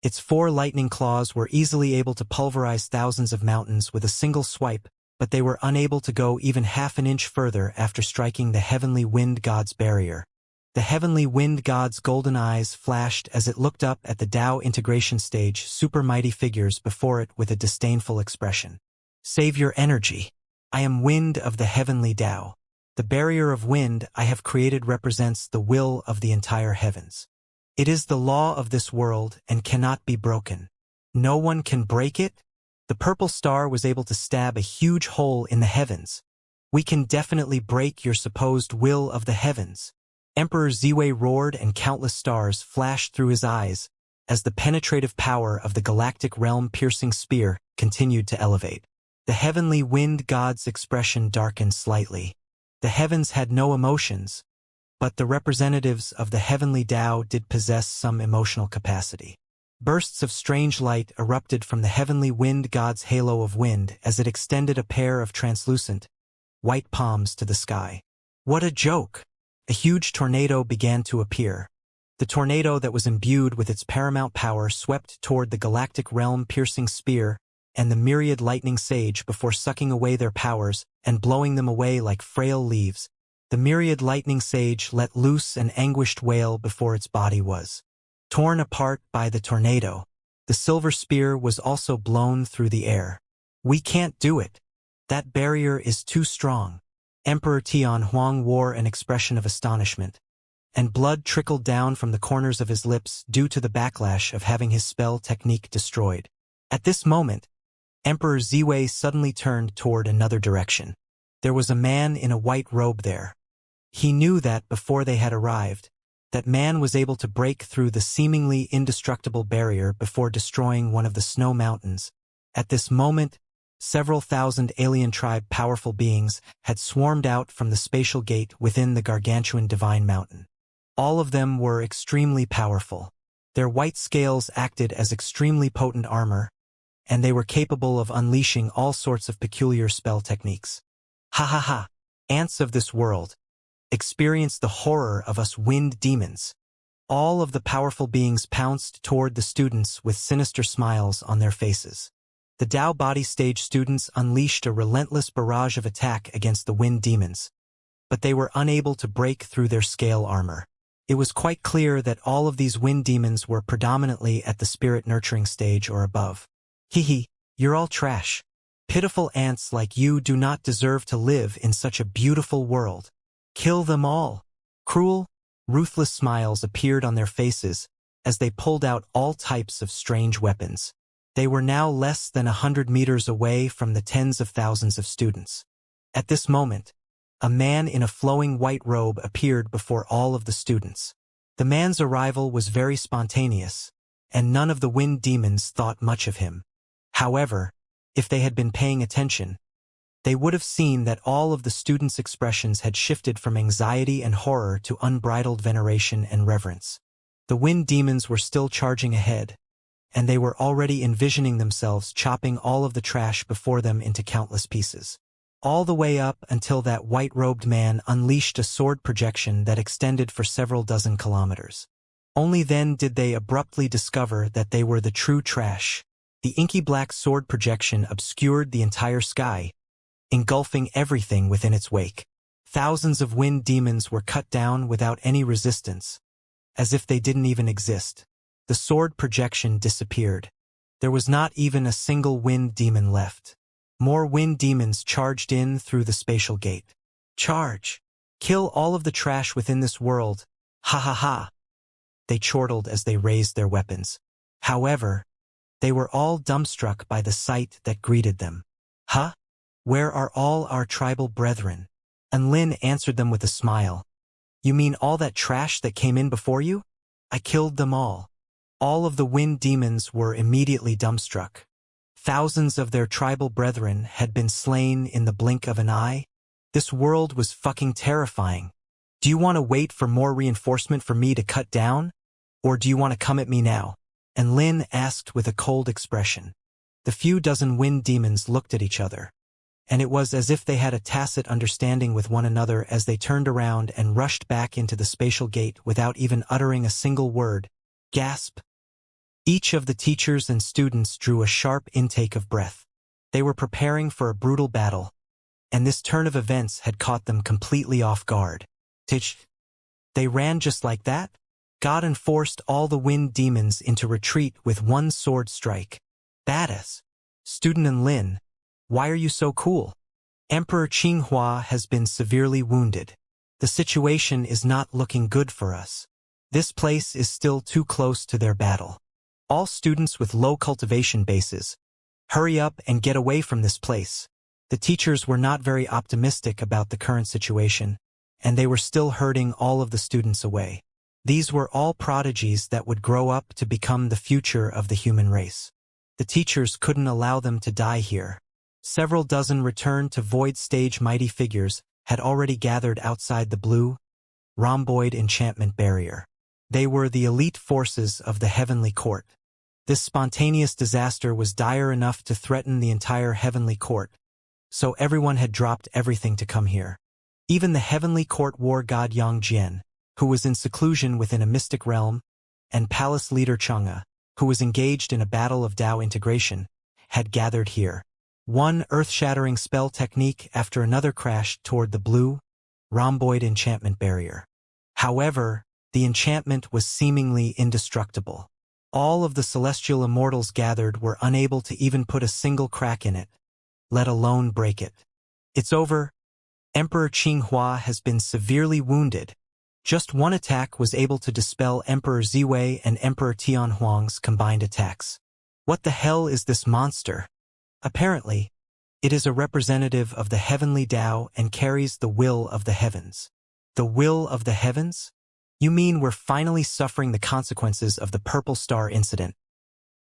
Its 4 lightning claws were easily able to pulverize thousands of mountains with a single swipe, but they were unable to go even half an inch further after striking the heavenly wind god's barrier. The heavenly wind god's golden eyes flashed as it looked up at the Tao integration stage super mighty figures before it with a disdainful expression. Save your energy. I am wind of the heavenly Tao. The barrier of wind I have created represents the will of the entire heavens. It is the law of this world and cannot be broken. No one can break it? The purple star was able to stab a huge hole in the heavens. We can definitely break your supposed will of the heavens. Emperor Ziwei roared and countless stars flashed through his eyes as the penetrative power of the galactic realm-piercing spear continued to elevate. The heavenly wind god's expression darkened slightly. The heavens had no emotions, but the representatives of the heavenly Tao did possess some emotional capacity. Bursts of strange light erupted from the heavenly wind god's halo of wind as it extended a pair of translucent, white palms to the sky. What a joke! A huge tornado began to appear. The tornado that was imbued with its paramount power swept toward the galactic realm-piercing spear and the myriad lightning sage before sucking away their powers and blowing them away like frail leaves. The myriad lightning sage let loose an anguished wail before its body was torn apart by the tornado. The silver spear was also blown through the air. We can't do it. That barrier is too strong. Emperor Tian Huang wore an expression of astonishment, and blood trickled down from the corners of his lips due to the backlash of having his spell technique destroyed. At this moment, Emperor Ziwei suddenly turned toward another direction. There was a man in a white robe there. He knew that before they had arrived, that man was able to break through the seemingly indestructible barrier before destroying one of the snow mountains. At this moment, several thousand alien tribe powerful beings had swarmed out from the spatial gate within the gargantuan divine mountain. All of them were extremely powerful. Their white scales acted as extremely potent armor, and they were capable of unleashing all sorts of peculiar spell techniques. Ha ha ha! Ants of this world, experience the horror of us wind demons. All of the powerful beings pounced toward the students with sinister smiles on their faces. The Tao body stage students unleashed a relentless barrage of attack against the wind demons, but they were unable to break through their scale armor. It was quite clear that all of these wind demons were predominantly at the spirit nurturing stage or above. Hee, you're all trash. Pitiful ants like you do not deserve to live in such a beautiful world. Kill them all. Cruel, ruthless smiles appeared on their faces as they pulled out all types of strange weapons. They were now less than 100 meters away from the tens of thousands of students. At this moment, a man in a flowing white robe appeared before all of the students. The man's arrival was very spontaneous, and none of the wind demons thought much of him. However, if they had been paying attention, they would have seen that all of the students' expressions had shifted from anxiety and horror to unbridled veneration and reverence. The wind demons were still charging ahead, and they were already envisioning themselves chopping all of the trash before them into countless pieces. All the way up until that white-robed man unleashed a sword projection that extended for several dozen kilometers. Only then did they abruptly discover that they were the true trash. The inky black sword projection obscured the entire sky, engulfing everything within its wake. Thousands of wind demons were cut down without any resistance, as if they didn't even exist. The sword projection disappeared. There was not even a single wind demon left. More wind demons charged in through the spatial gate. Charge! Kill all of the trash within this world. Ha ha ha! They chortled as they raised their weapons. However, they were all dumbstruck by the sight that greeted them. Huh? Where are all our tribal brethren? And Lin answered them with a smile. You mean all that trash that came in before you? I killed them all. All of the wind demons were immediately dumbstruck. Thousands of their tribal brethren had been slain in the blink of an eye. This world was fucking terrifying. Do you want to wait for more reinforcement for me to cut down? Or do you want to come at me now? And Lin asked with a cold expression. The few dozen wind demons looked at each other, and it was as if they had a tacit understanding with one another as they turned around and rushed back into the spatial gate without even uttering a single word. Gasp! Each of the teachers and students drew a sharp intake of breath. They were preparing for a brutal battle, and this turn of events had caught them completely off guard. They ran just like that? God enforced all the wind demons into retreat with one sword strike. Badass. Student and Lin, why are you so cool? Emperor Qinghua has been severely wounded. The situation is not looking good for us. This place is still too close to their battle. All students with low cultivation bases, hurry up and get away from this place. The teachers were not very optimistic about the current situation, and they were still herding all of the students away. These were all prodigies that would grow up to become the future of the human race. The teachers couldn't allow them to die here. Several dozen returned to void stage mighty figures had already gathered outside the blue, rhomboid enchantment barrier. They were the elite forces of the heavenly court. This spontaneous disaster was dire enough to threaten the entire heavenly court, so everyone had dropped everything to come here. Even the heavenly court war god Yang, who was in seclusion within a mystic realm, and palace leader Xianxia, who was engaged in a battle of Dao integration, had gathered here. One earth-shattering spell technique after another crashed toward the blue, rhomboid enchantment barrier. However, the enchantment was seemingly indestructible. All of the celestial immortals gathered were unable to even put a single crack in it, let alone break it. It's over. Emperor Qinghua has been severely wounded. Just one attack was able to dispel Emperor Ziwei and Emperor Tianhuang's combined attacks. What the hell is this monster? Apparently, it is a representative of the heavenly Tao and carries the will of the heavens. The will of the heavens? You mean we're finally suffering the consequences of the Purple Star incident?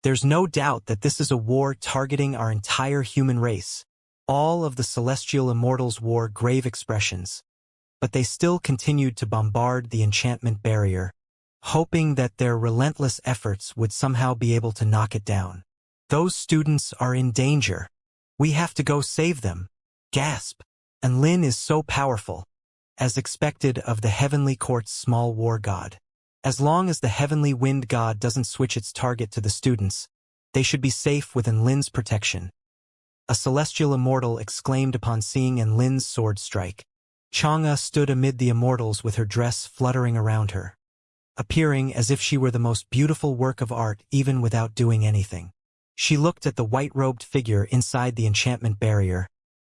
There's no doubt that this is a war targeting our entire human race. All of the celestial immortals wore grave expressions, but they still continued to bombard the enchantment barrier, hoping that their relentless efforts would somehow be able to knock it down. Those students are in danger. We have to go save them. Gasp! And Lin is so powerful, as expected of the heavenly court's small war god. As long as the heavenly wind god doesn't switch its target to the students, they should be safe within Lin's protection. A celestial immortal exclaimed upon seeing Lin's sword strike. Xianxia stood amid the immortals with her dress fluttering around her, appearing as if she were the most beautiful work of art even without doing anything. She looked at the white-robed figure inside the enchantment barrier,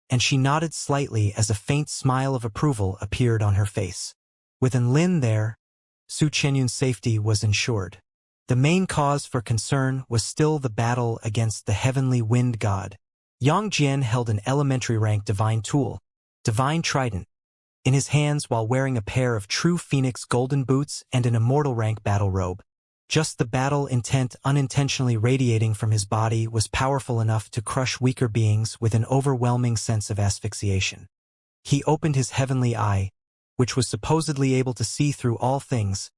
and she nodded slightly as a faint smile of approval appeared on her face. With Lin there, Su Qianyun's safety was ensured. The main cause for concern was still the battle against the heavenly wind god. Yang Jian held an elementary rank divine tool, Divine Trident, in his hands while wearing a pair of true phoenix golden boots and an immortal rank battle robe. Just the battle intent unintentionally radiating from his body was powerful enough to crush weaker beings with an overwhelming sense of asphyxiation. He opened his heavenly eye, which was supposedly able to see through all things,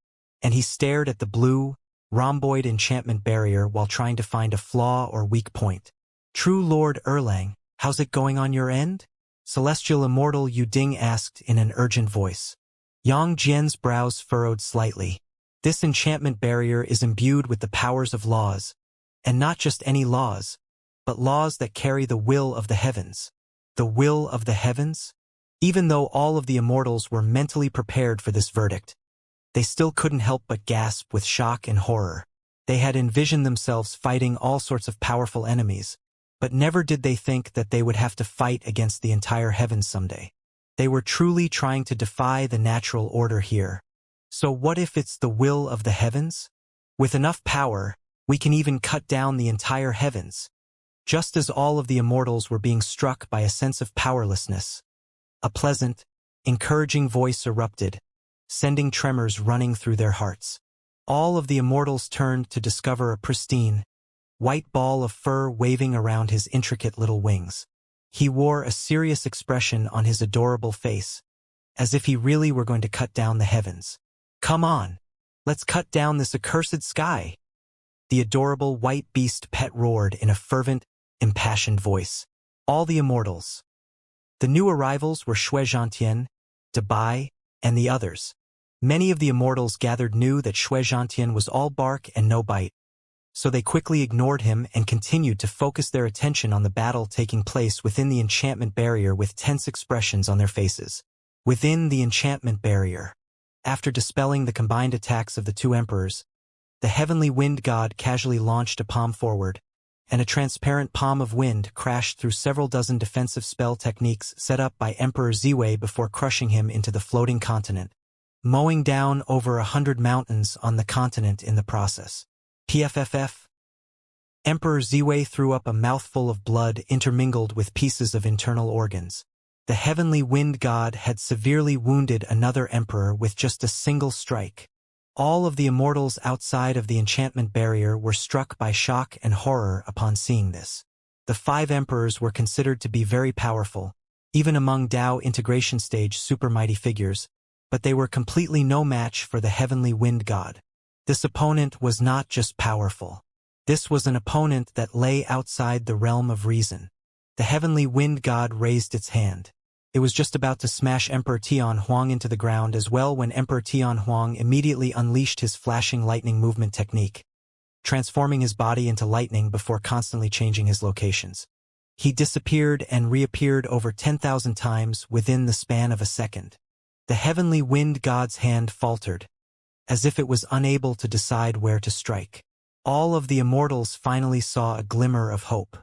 and he stared at the blue, rhomboid enchantment barrier while trying to find a flaw or weak point. True Lord Erlang, how's it going on your end? Celestial Immortal Yu Ding asked in an urgent voice. Yang Jian's brows furrowed slightly. This enchantment barrier is imbued with the powers of laws, and not just any laws, but laws that carry the will of the heavens. The will of the heavens? Even though all of the immortals were mentally prepared for this verdict, they still couldn't help but gasp with shock and horror. They had envisioned themselves fighting all sorts of powerful enemies, but never did they think that they would have to fight against the entire heavens someday. They were truly trying to defy the natural order here. So what if it's the will of the heavens? With enough power, we can even cut down the entire heavens. Just as all of the immortals were being struck by a sense of powerlessness, a pleasant, encouraging voice erupted, sending tremors running through their hearts. All of the immortals turned to discover a pristine, white ball of fur waving around his intricate little wings. He wore a serious expression on his adorable face, as if he really were going to cut down the heavens. Come on! Let's cut down this accursed sky. The adorable white beast pet roared in a fervent, impassioned voice. All the immortals. The new arrivals were Xianxia, Dabai, and the others. Many of the immortals gathered knew that Xianxia was all bark and no bite, so they quickly ignored him and continued to focus their attention on the battle taking place within the enchantment barrier with tense expressions on their faces. Within the enchantment barrier, after dispelling the combined attacks of the two emperors, the heavenly wind god casually launched a palm forward, and a transparent palm of wind crashed through several dozen defensive spell techniques set up by Emperor Ziwei before crushing him into the floating continent, mowing down over 100 mountains on the continent in the process. PFFF. Emperor Ziwei threw up a mouthful of blood intermingled with pieces of internal organs. The heavenly wind god had severely wounded another emperor with just a single strike. All of the immortals outside of the enchantment barrier were struck by shock and horror upon seeing this. The 5 emperors were considered to be very powerful, even among Dao integration stage super mighty figures, but they were completely no match for the heavenly wind god. This opponent was not just powerful. This was an opponent that lay outside the realm of reason. The heavenly wind god raised its hand. It was just about to smash Emperor Tian Huang into the ground as well when Emperor Tian Huang immediately unleashed his flashing lightning movement technique, transforming his body into lightning before constantly changing his locations. He disappeared and reappeared over 10,000 times within the span of a second. The heavenly wind god's hand faltered, as if it was unable to decide where to strike. All of the immortals finally saw a glimmer of hope.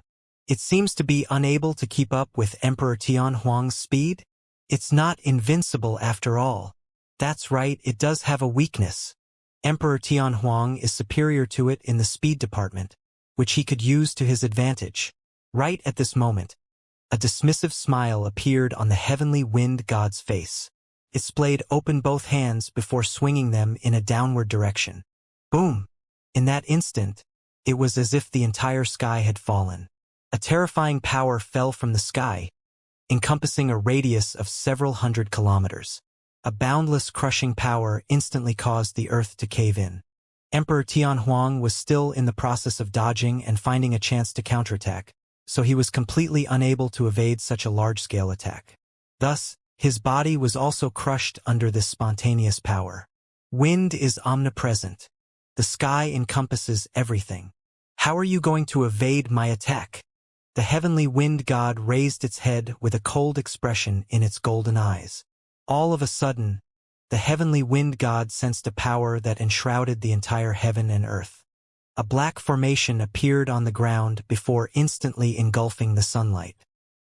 It seems to be unable to keep up with Emperor Tian Huang's speed? It's not invincible after all. That's right, it does have a weakness. Emperor Tian Huang is superior to it in the speed department, which he could use to his advantage. Right at this moment, a dismissive smile appeared on the heavenly wind god's face. It splayed open both hands before swinging them in a downward direction. Boom! In that instant, it was as if the entire sky had fallen. A terrifying power fell from the sky, encompassing a radius of several hundred kilometers. A boundless crushing power instantly caused the earth to cave in. Emperor Tian Huang was still in the process of dodging and finding a chance to counterattack, so he was completely unable to evade such a large-scale attack. Thus, his body was also crushed under this spontaneous power. Wind is omnipresent. The sky encompasses everything. How are you going to evade my attack? The heavenly wind god raised its head with a cold expression in its golden eyes. All of a sudden, the heavenly wind god sensed a power that enshrouded the entire heaven and earth. A black formation appeared on the ground before instantly engulfing the sunlight.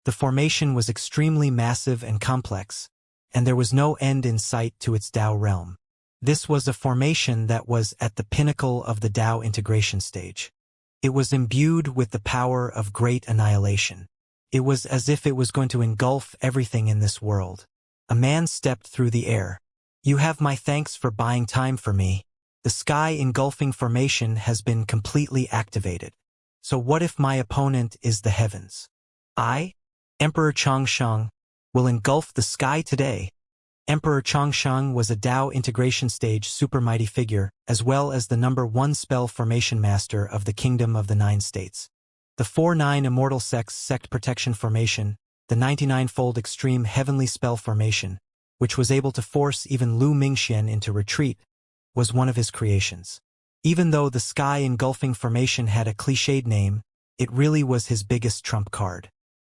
The formation was extremely massive and complex, and there was no end in sight to its Dao realm. This was a formation that was at the pinnacle of the Dao integration stage. It was imbued with the power of great annihilation. It was as if it was going to engulf everything in this world. A man stepped through the air. You have my thanks for buying time for me. The sky engulfing formation has been completely activated. So what if my opponent is the heavens? I, Emperor Changsheng, will engulf the sky today. Emperor Changsheng was a Dao integration stage super mighty figure, as well as the #1 spell formation master of the Kingdom of the 9 States. The 4-9 Immortal Sect Protection Formation, the 99-fold extreme heavenly spell formation, which was able to force even Lu Mingxian into retreat, was one of his creations. Even though the sky engulfing formation had a cliched name, it really was his biggest trump card.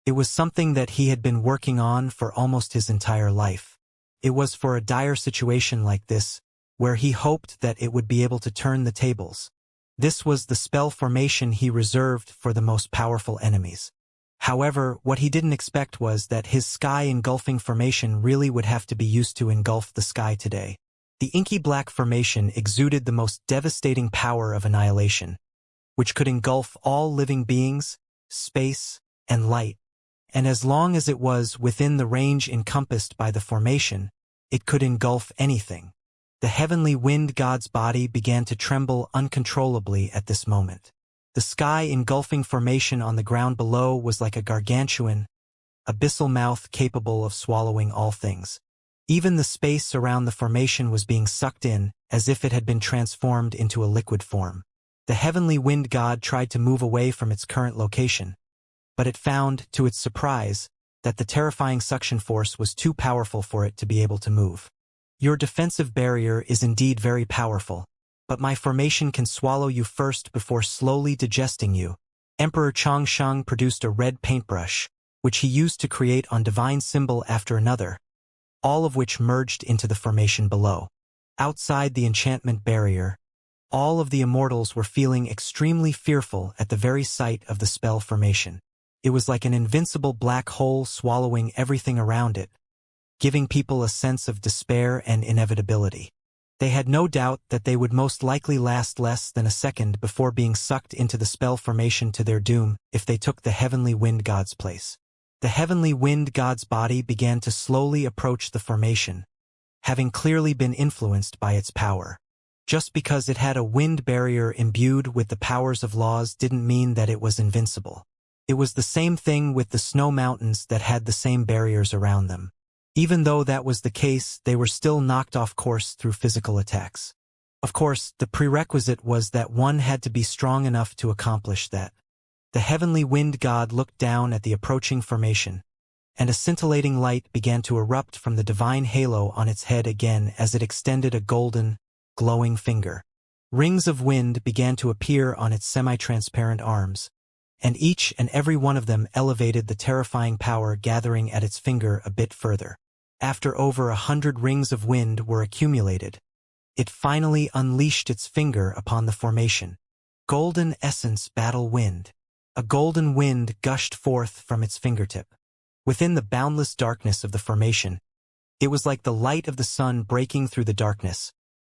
It was something that he had been working on for almost his entire life. It was for a dire situation like this, where he hoped that it would be able to turn the tables. This was the spell formation he reserved for the most powerful enemies. However, what he didn't expect was that his sky engulfing formation really would have to be used to engulf the sky today. The inky black formation exuded the most devastating power of annihilation, which could engulf all living beings, space, and light. And as long as it was within the range encompassed by the formation, it could engulf anything. The heavenly wind god's body began to tremble uncontrollably at this moment. The sky engulfing formation on the ground below was like a gargantuan, abyssal mouth capable of swallowing all things. Even the space around the formation was being sucked in, as if it had been transformed into a liquid form. The heavenly wind god tried to move away from its current location, but it found, to its surprise, that the terrifying suction force was too powerful for it to be able to move. Your defensive barrier is indeed very powerful, but my formation can swallow you first before slowly digesting you. Emperor Xianxia produced a red paintbrush, which he used to create on divine symbol after another, all of which merged into the formation below. Outside the enchantment barrier, all of the immortals were feeling extremely fearful at the very sight of the spell formation. It was like an invincible black hole swallowing everything around it, giving people a sense of despair and inevitability. They had no doubt that they would most likely last less than a second before being sucked into the spell formation to their doom if they took the heavenly wind god's place. The heavenly wind god's body began to slowly approach the formation, having clearly been influenced by its power. Just because it had a wind barrier imbued with the powers of laws didn't mean that it was invincible. It was the same thing with the snow mountains that had the same barriers around them. Even though that was the case, they were still knocked off course through physical attacks. Of course, the prerequisite was that one had to be strong enough to accomplish that. The heavenly wind god looked down at the approaching formation, and a scintillating light began to erupt from the divine halo on its head again as it extended a golden, glowing finger. Rings of wind began to appear on its semi-transparent arms, and each and every one of them elevated the terrifying power gathering at its finger a bit further. After over 100 rings of wind were accumulated, it finally unleashed its finger upon the formation. Golden Essence Battle Wind. A golden wind gushed forth from its fingertip. Within the boundless darkness of the formation, it was like the light of the sun breaking through the darkness,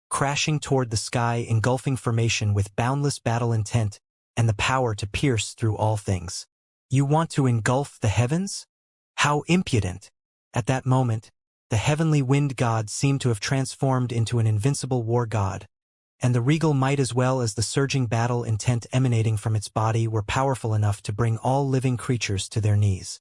crashing toward the sky, engulfing formation with boundless battle intent and the power to pierce through all things. You want to engulf the heavens? How impudent! At that moment, the heavenly wind god seemed to have transformed into an invincible war god, and the regal might as well as the surging battle intent emanating from its body were powerful enough to bring all living creatures to their knees.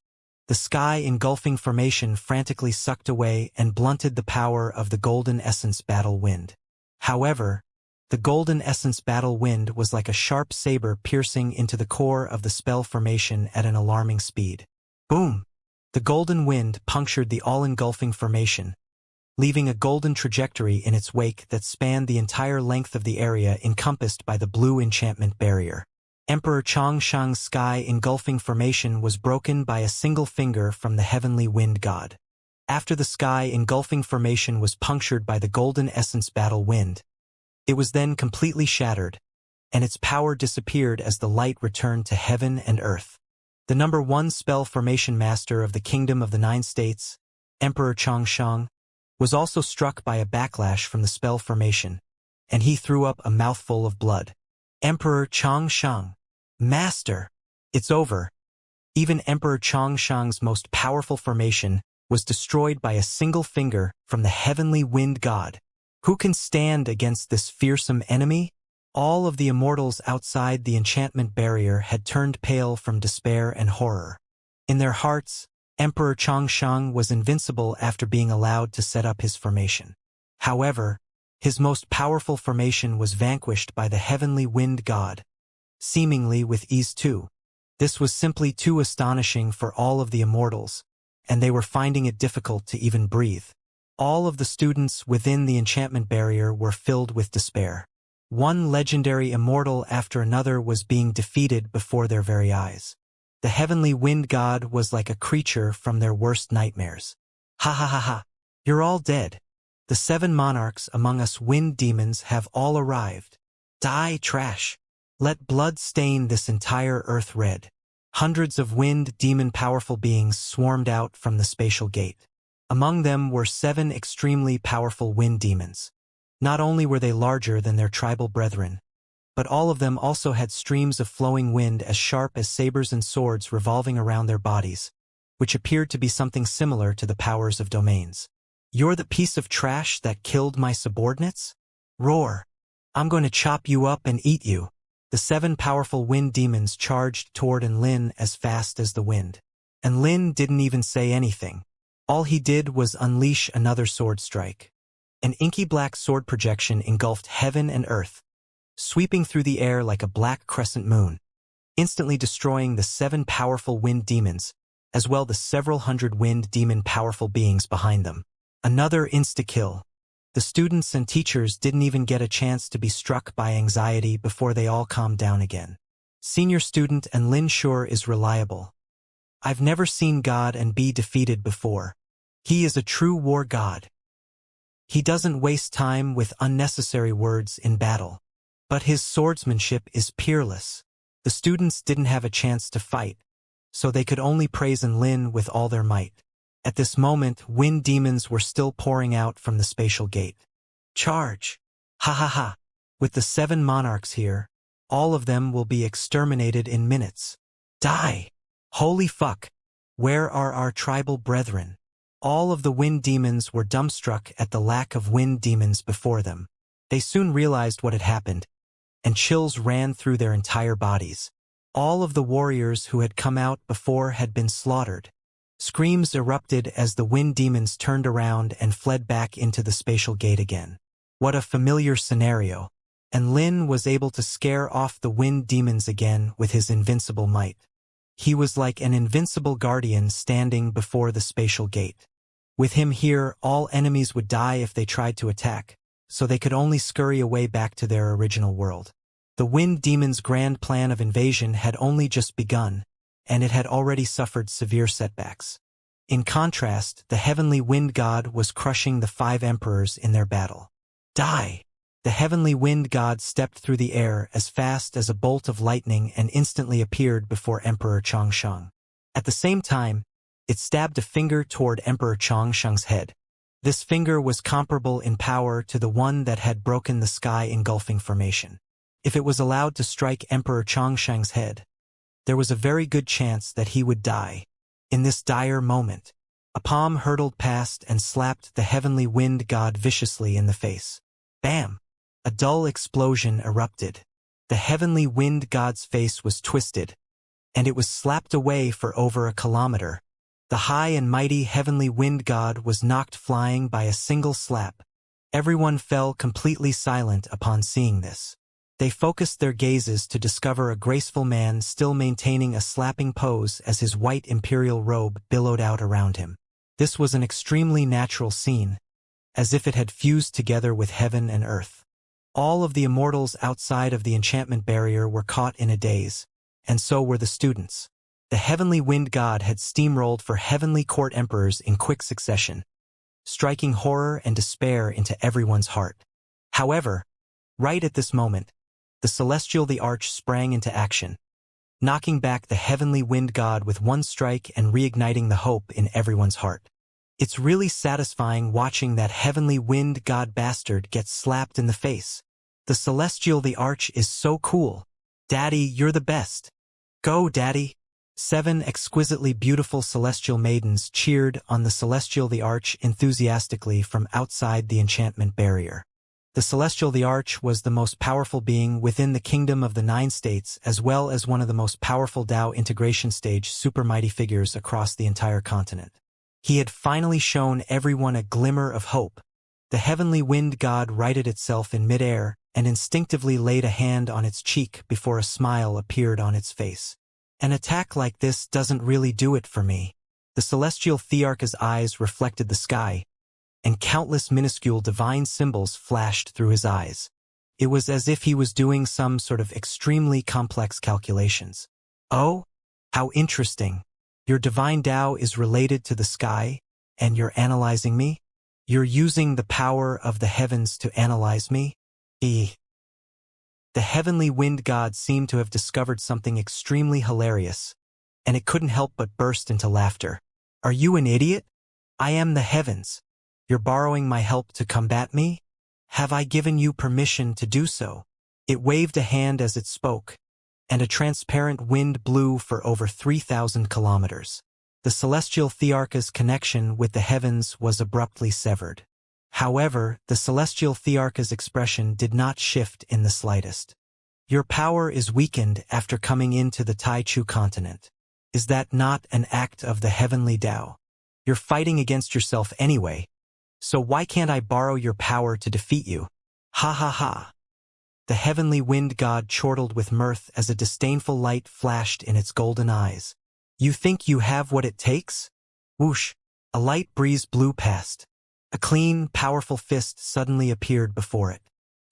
The sky engulfing formation frantically sucked away and blunted the power of the golden essence battle wind. However, the golden essence battle wind was like a sharp saber piercing into the core of the spell formation at an alarming speed. Boom! The golden wind punctured the all-engulfing formation, leaving a golden trajectory in its wake that spanned the entire length of the area encompassed by the blue enchantment barrier. Emperor Xianxia's sky-engulfing formation was broken by a single finger from the heavenly wind god. After the sky-engulfing formation was punctured by the golden essence battle wind, it was then completely shattered, and its power disappeared as the light returned to heaven and earth. The number 1 spell formation master of the Kingdom of the Nine States, Emperor Xianxia, was also struck by a backlash from the spell formation, and he threw up a mouthful of blood. Emperor Xianxia, Master! It's over. Even Emperor Xianxia's most powerful formation was destroyed by a single finger from the heavenly wind god. Who can stand against this fearsome enemy? All of the immortals outside the enchantment barrier had turned pale from despair and horror. In their hearts, Emperor Xianxia was invincible after being allowed to set up his formation. However, his most powerful formation was vanquished by the heavenly wind god, seemingly with ease too. This was simply too astonishing for all of the immortals, and they were finding it difficult to even breathe. All of the students within the enchantment barrier were filled with despair. One legendary immortal after another was being defeated before their very eyes. The heavenly wind god was like a creature from their worst nightmares. Ha ha ha ha! You're all dead. The 7 monarchs among us wind demons have all arrived. Die, trash! Let blood stain this entire earth red. Hundreds of wind demon powerful beings swarmed out from the spatial gate. Among them were 7 extremely powerful wind demons. Not only were they larger than their tribal brethren, but all of them also had streams of flowing wind as sharp as sabers and swords revolving around their bodies, which appeared to be something similar to the powers of domains. You're the piece of trash that killed my subordinates? Roar! I'm going to chop you up and eat you. The 7 powerful wind demons charged toward Enlin as fast as the wind. Enlin didn't even say anything. All he did was unleash another sword strike. An inky black sword projection engulfed heaven and earth, sweeping through the air like a black crescent moon, instantly destroying the 7 powerful wind demons, as well the several hundred wind demon powerful beings behind them. Another insta-kill. The students and teachers didn't even get a chance to be struck by anxiety before they all calmed down again. Senior student and Lin Shure is reliable. I've never seen God and be defeated before. He is a true war god. He doesn't waste time with unnecessary words in battle. But his swordsmanship is peerless. The students didn't have a chance to fight, so they could only praise Lin with all their might. At this moment, wind demons were still pouring out from the spatial gate. Charge! Ha ha ha! With the 7 monarchs here, all of them will be exterminated in minutes. Die! Holy fuck! Where are our tribal brethren? All of the wind demons were dumbstruck at the lack of wind demons before them. They soon realized what had happened, and chills ran through their entire bodies. All of the warriors who had come out before had been slaughtered. Screams erupted as the wind demons turned around and fled back into the spatial gate again. What a familiar scenario. And Lin was able to scare off the wind demons again with his invincible might. He was like an invincible guardian standing before the spatial gate. With him here, all enemies would die if they tried to attack, so they could only scurry away back to their original world. The wind demons' grand plan of invasion had only just begun, and it had already suffered severe setbacks. In contrast, the heavenly wind god was crushing the 5 emperors in their battle. Die! The heavenly wind god stepped through the air as fast as a bolt of lightning and instantly appeared before Emperor Changsheng. At the same time, it stabbed a finger toward Emperor Changsheng's head. This finger was comparable in power to the one that had broken the sky engulfing formation. If it was allowed to strike Emperor Changsheng's head, there was a very good chance that he would die. In this dire moment, a palm hurtled past and slapped the heavenly wind god viciously in the face. Bam! A dull explosion erupted. The heavenly wind god's face was twisted, and it was slapped away for over a kilometer. The high and mighty heavenly wind god was knocked flying by a single slap. Everyone fell completely silent upon seeing this. They focused their gazes to discover a graceful man still maintaining a slapping pose as his white imperial robe billowed out around him. This was an extremely natural scene, as if it had fused together with heaven and earth. All of the immortals outside of the enchantment barrier were caught in a daze, and so were the students. The heavenly wind god had steamrolled for heavenly court emperors in quick succession, striking horror and despair into everyone's heart. However, right at this moment, the celestial the arch sprang into action, knocking back the heavenly wind god with one strike and reigniting the hope in everyone's heart. It's really satisfying watching that heavenly wind god bastard get slapped in the face. The celestial the arch is so cool. Daddy, you're the best. Go, Daddy. 7 exquisitely beautiful celestial maidens cheered on the celestial the arch enthusiastically from outside the enchantment barrier. The Celestial the Arch was the most powerful being within the Kingdom of the 9 States, as well as one of the most powerful Dao integration stage super mighty figures across the entire continent. He had finally shown everyone a glimmer of hope. The heavenly wind god righted itself in midair and instinctively laid a hand on its cheek before a smile appeared on its face. An attack like this doesn't really do it for me. The celestial Thearch's eyes reflected the sky, and countless minuscule divine symbols flashed through his eyes. It was as if he was doing some sort of extremely complex calculations. Oh, how interesting. Your divine Tao is related to the sky, and you're analyzing me? You're using the power of the heavens to analyze me? The heavenly wind god seemed to have discovered something extremely hilarious, and it couldn't help but burst into laughter. Are you an idiot? I am the heavens. You're borrowing my help to combat me? Have I given you permission to do so? It waved a hand as it spoke, and a transparent wind blew for over 3,000 kilometers. The celestial Thearch's connection with the heavens was abruptly severed. However, the celestial Thearch's expression did not shift in the slightest. Your power is weakened after coming into the Taichu continent. Is that not an act of the heavenly Tao? You're fighting against yourself anyway, So why can't I borrow your power to defeat you? Ha ha ha. The heavenly wind god chortled with mirth as a disdainful light flashed in its golden eyes. You think you have what it takes? Whoosh! A light breeze blew past. A clean, powerful fist suddenly appeared before it.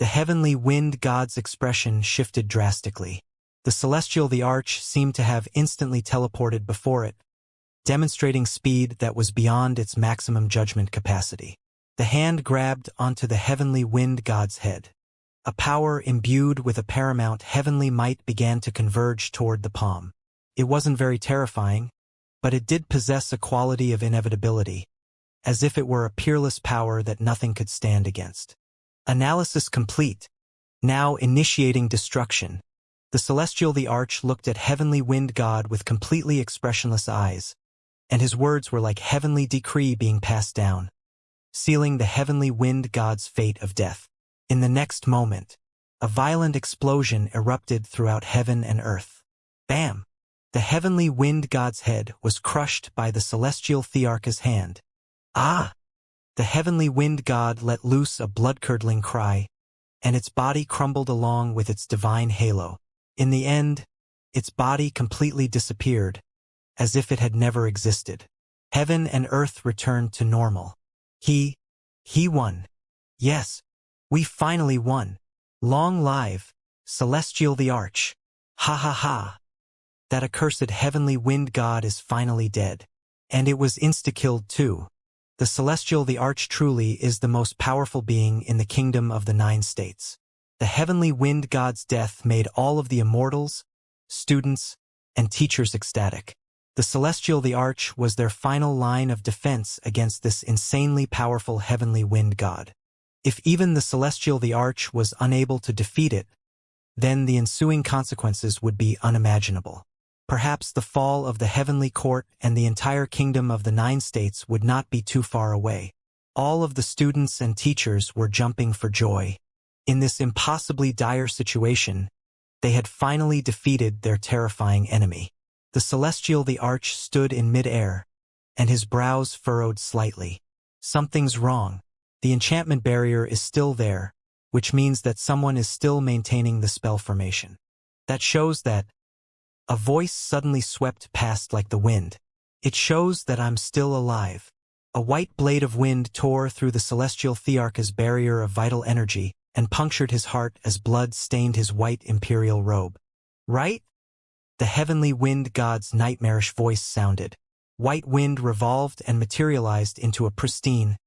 The heavenly wind god's expression shifted drastically. The arch seemed to have instantly teleported before it, demonstrating speed that was beyond its maximum judgment capacity. The hand grabbed onto the heavenly wind god's head. A power imbued with a paramount heavenly might began to converge toward the palm. It wasn't very terrifying, but it did possess a quality of inevitability, as if it were a peerless power that nothing could stand against. Analysis complete. Now initiating destruction. The arch looked at heavenly wind god with completely expressionless eyes, and his words were like heavenly decree being passed down, sealing the heavenly wind god's fate of death. In the next moment, a violent explosion erupted throughout heaven and earth. Bam! The heavenly wind god's head was crushed by the celestial thearch's hand. Ah! The heavenly wind god let loose a blood-curdling cry, and its body crumbled along with its divine halo. In the end, its body completely disappeared, as if it had never existed. Heaven and earth returned to normal. He won. Yes, we finally won. Long live, Celestial the Arch. Ha ha ha. That accursed heavenly wind god is finally dead. And it was insta-killed too. The Arch truly is the most powerful being in the kingdom of the 9 states. The heavenly wind god's death made all of the immortals, students, and teachers ecstatic. The Arch was their final line of defense against this insanely powerful heavenly wind god. If even the Arch was unable to defeat it, then the ensuing consequences would be unimaginable. Perhaps the fall of the heavenly court and the entire kingdom of the 9 states would not be too far away. All of the students and teachers were jumping for joy. In this impossibly dire situation, they had finally defeated their terrifying enemy. The Arch stood in mid-air, and his brows furrowed slightly. Something's wrong. The enchantment barrier is still there, which means that someone is still maintaining the spell formation. That shows that... A voice suddenly swept past like the wind. It shows that I'm still alive. A white blade of wind tore through the celestial thearch's barrier of vital energy and punctured his heart as blood stained his white imperial robe. Right? The heavenly wind god's nightmarish voice sounded. White wind revolved and materialized into a pristine,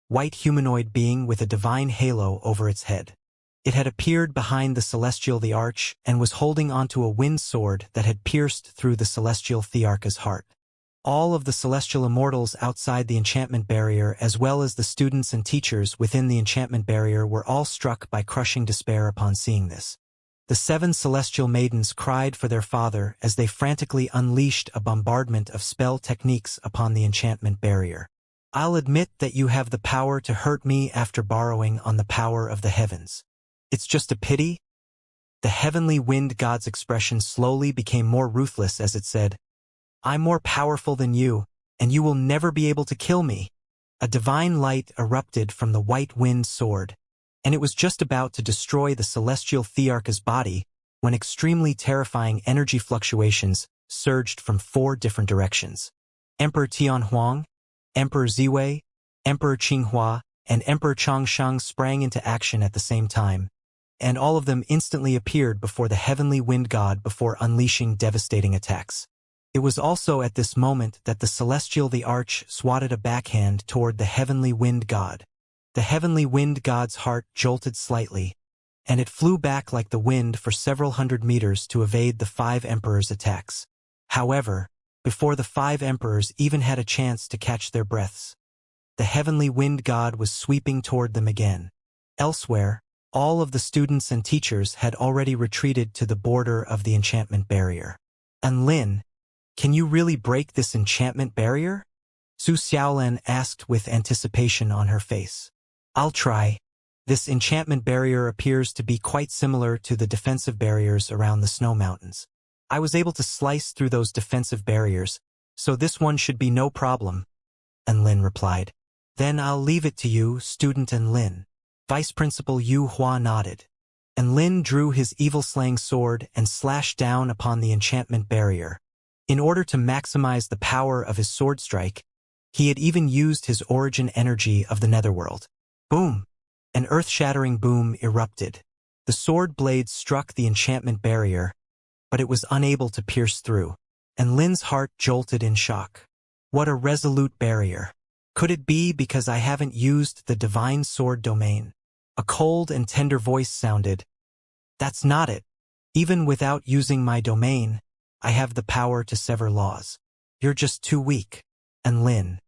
white humanoid being with a divine halo over its head. It had appeared behind the Arch and was holding onto a wind sword that had pierced through the celestial thearch's heart. All of the celestial immortals outside the enchantment barrier, as well as the students and teachers within the enchantment barrier, were all struck by crushing despair upon seeing this. The 7 celestial maidens cried for their father as they frantically unleashed a bombardment of spell techniques upon the enchantment barrier. I'll admit that you have the power to hurt me after borrowing on the power of the heavens. It's just a pity? The heavenly wind god's expression slowly became more ruthless as it said, I'm more powerful than you, and you will never be able to kill me. A divine light erupted from the white wind sword, and it was just about to destroy the celestial thearch's body when extremely terrifying energy fluctuations surged from 4 different directions. Emperor Tianhuang, Emperor Ziwei, Emperor Qinghua, and Emperor Changsheng sprang into action at the same time, and all of them instantly appeared before the heavenly wind god before unleashing devastating attacks. It was also at this moment that the Arch swatted a backhand toward the heavenly wind god. The heavenly wind god's heart jolted slightly, and it flew back like the wind for several hundred meters to evade the 5 emperors' attacks. However, before the 5 emperors even had a chance to catch their breaths, the heavenly wind god was sweeping toward them again. Elsewhere, all of the students and teachers had already retreated to the border of the enchantment barrier. And Lin, can you really break this enchantment barrier? Su Xiaolan asked with anticipation on her face. I'll try. This enchantment barrier appears to be quite similar to the defensive barriers around the snow mountains. I was able to slice through those defensive barriers, so this one should be no problem. And Lin replied. Then I'll leave it to you, student and Lin. Vice Principal Yu Hua nodded. And Lin drew his evil-slaying sword and slashed down upon the enchantment barrier. In order to maximize the power of his sword strike, he had even used his origin energy of the netherworld. Boom! An earth-shattering boom erupted. The sword blade struck the enchantment barrier, but it was unable to pierce through, and Lin's heart jolted in shock. What a resolute barrier! Could it be because I haven't used the divine sword domain? A cold and tender voice sounded. That's not it. Even without using my domain, I have the power to sever laws. You're just too weak. And Lin.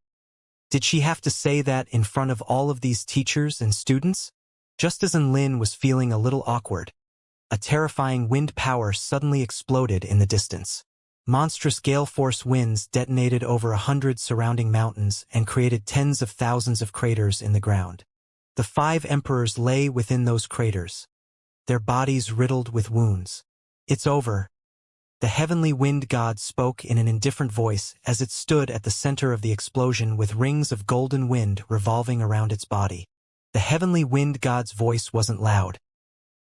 Did she have to say that in front of all of these teachers and students? Just as Lin was feeling a little awkward, a terrifying wind power suddenly exploded in the distance. Monstrous gale force winds detonated over 100 surrounding mountains and created tens of thousands of craters in the ground. The 5 emperors lay within those craters, their bodies riddled with wounds. It's over. The heavenly wind god spoke in an indifferent voice as it stood at the center of the explosion with rings of golden wind revolving around its body. The heavenly wind god's voice wasn't loud,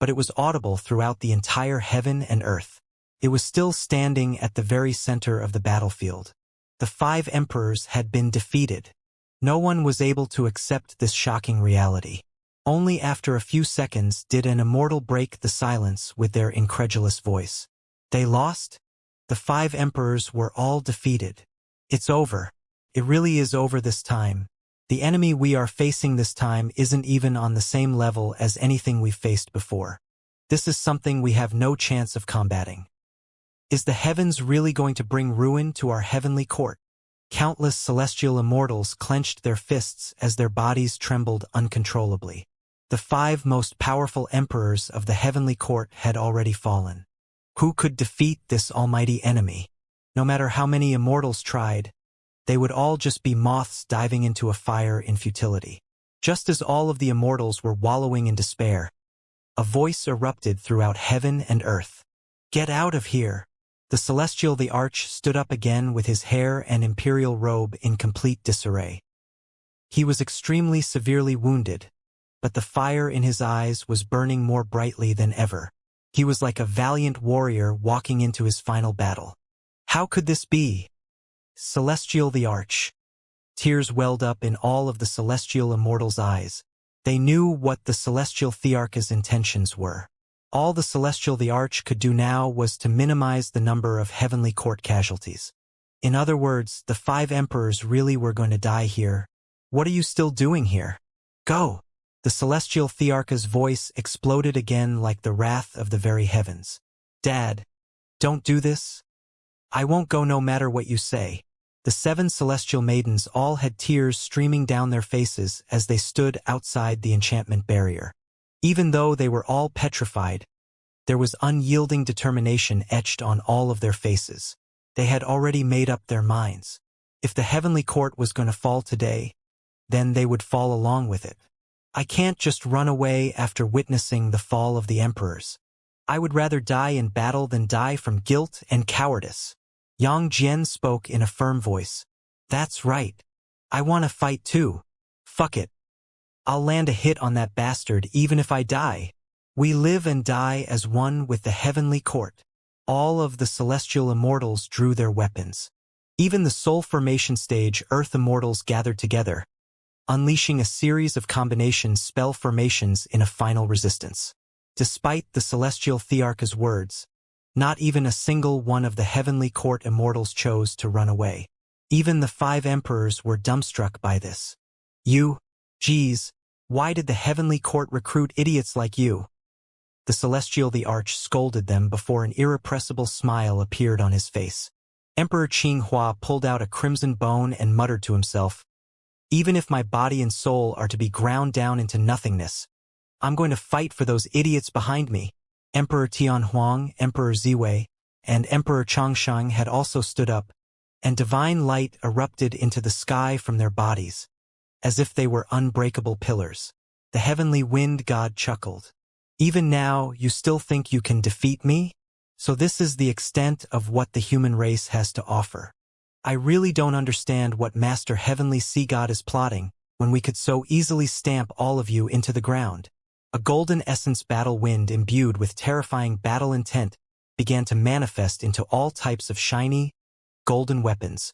but it was audible throughout the entire heaven and earth. It was still standing at the very center of the battlefield. The 5 emperors had been defeated. No one was able to accept this shocking reality. Only after a few seconds did an immortal break the silence with their incredulous voice. They lost? The 5 emperors were all defeated. It's over. It really is over this time. The enemy we are facing this time isn't even on the same level as anything we've faced before. This is something we have no chance of combating. Is the heavens really going to bring ruin to our heavenly court? Countless celestial immortals clenched their fists as their bodies trembled uncontrollably. The 5 most powerful emperors of the heavenly court had already fallen. Who could defeat this almighty enemy? No matter how many immortals tried, they would all just be moths diving into a fire in futility. Just as all of the immortals were wallowing in despair, a voice erupted throughout heaven and earth. Get out of here! The celestial the Arch stood up again with his hair and imperial robe in complete disarray. He was extremely severely wounded, but the fire in his eyes was burning more brightly than ever. He was like a valiant warrior walking into his final battle. How could this be? Celestial the Arch. Tears welled up in all of the celestial immortals' eyes. They knew what the celestial Thearch's intentions were. All the celestial the Arch could do now was to minimize the number of heavenly court casualties. In other words, the 5 emperors really were going to die here. What are you still doing here? Go! The celestial Thearch's voice exploded again like the wrath of the very heavens. Dad, don't do this. I won't go no matter what you say. The 7 celestial maidens all had tears streaming down their faces as they stood outside the enchantment barrier. Even though they were all petrified, there was unyielding determination etched on all of their faces. They had already made up their minds. If the heavenly court was going to fall today, then they would fall along with it. I can't just run away after witnessing the fall of the emperors. I would rather die in battle than die from guilt and cowardice. Yang Jian spoke in a firm voice. That's right. I want to fight too. Fuck it. I'll land a hit on that bastard even if I die. We live and die as one with the heavenly court. All of the celestial immortals drew their weapons. Even the soul formation stage Earth immortals gathered together, unleashing a series of combination spell formations in a final resistance. Despite the celestial Thearch's words, not even a single one of the heavenly court immortals chose to run away. Even the 5 emperors were dumbstruck by this. Geez, why did the heavenly court recruit idiots like you? The celestial the Arch scolded them before an irrepressible smile appeared on his face. Emperor Qinghua pulled out a crimson bone and muttered to himself, even if my body and soul are to be ground down into nothingness, I'm going to fight for those idiots behind me. Emperor Tianhuang, Emperor Ziwei, and Emperor Changsheng had also stood up, and divine light erupted into the sky from their bodies, as if they were unbreakable pillars. The heavenly wind god chuckled. Even now, you still think you can defeat me? So this is the extent of what the human race has to offer. I really don't understand what Master Heavenly Sea God is plotting. when we could so easily stamp all of you into the ground? A golden essence battle wind imbued with terrifying battle intent began to manifest into all types of shiny, golden weapons,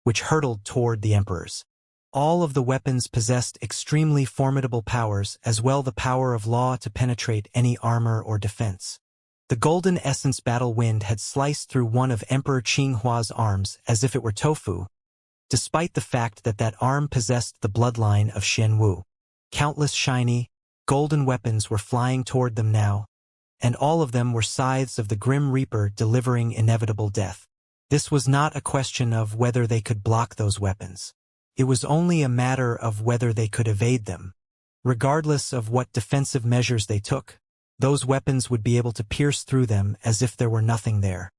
which hurtled toward the emperors. All of the weapons possessed extremely formidable powers, as well the power of law to penetrate any armor or defense. The golden essence battle wind had sliced through one of Emperor Qinghua's arms as if it were tofu, despite the fact that that arm possessed the bloodline of Xianwu. Countless shiny, golden weapons were flying toward them now, and all of them were scythes of the Grim Reaper delivering inevitable death. This was not a question of whether they could block those weapons. It was only a matter of whether they could evade them. Regardless of what defensive measures they took, those weapons would be able to pierce through them as if there were nothing there.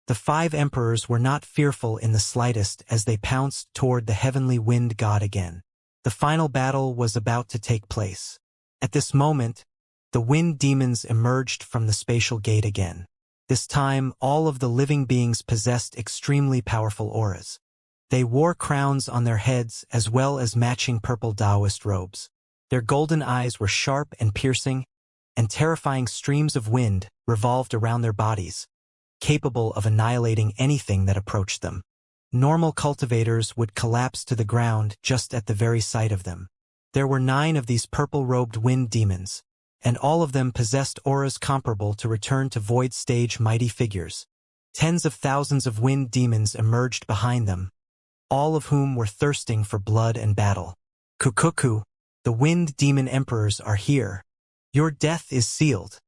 The 5 emperors were not fearful in the slightest as they pounced toward the heavenly wind god again. The final battle was about to take place. At this moment, the wind demons emerged from the spatial gate again. This time, all of the living beings possessed extremely powerful auras. They wore crowns on their heads as well as matching purple Taoist robes. Their golden eyes were sharp and piercing, and terrifying streams of wind revolved around their bodies, capable of annihilating anything that approached them. Normal cultivators would collapse to the ground just at the very sight of them. There were 9 of these purple-robed wind demons, and all of them possessed auras comparable to Return to Void stage mighty figures. Tens of thousands of wind demons emerged behind them, all of whom were thirsting for blood and battle. Kukuku, the wind demon emperors are here. Your death is sealed.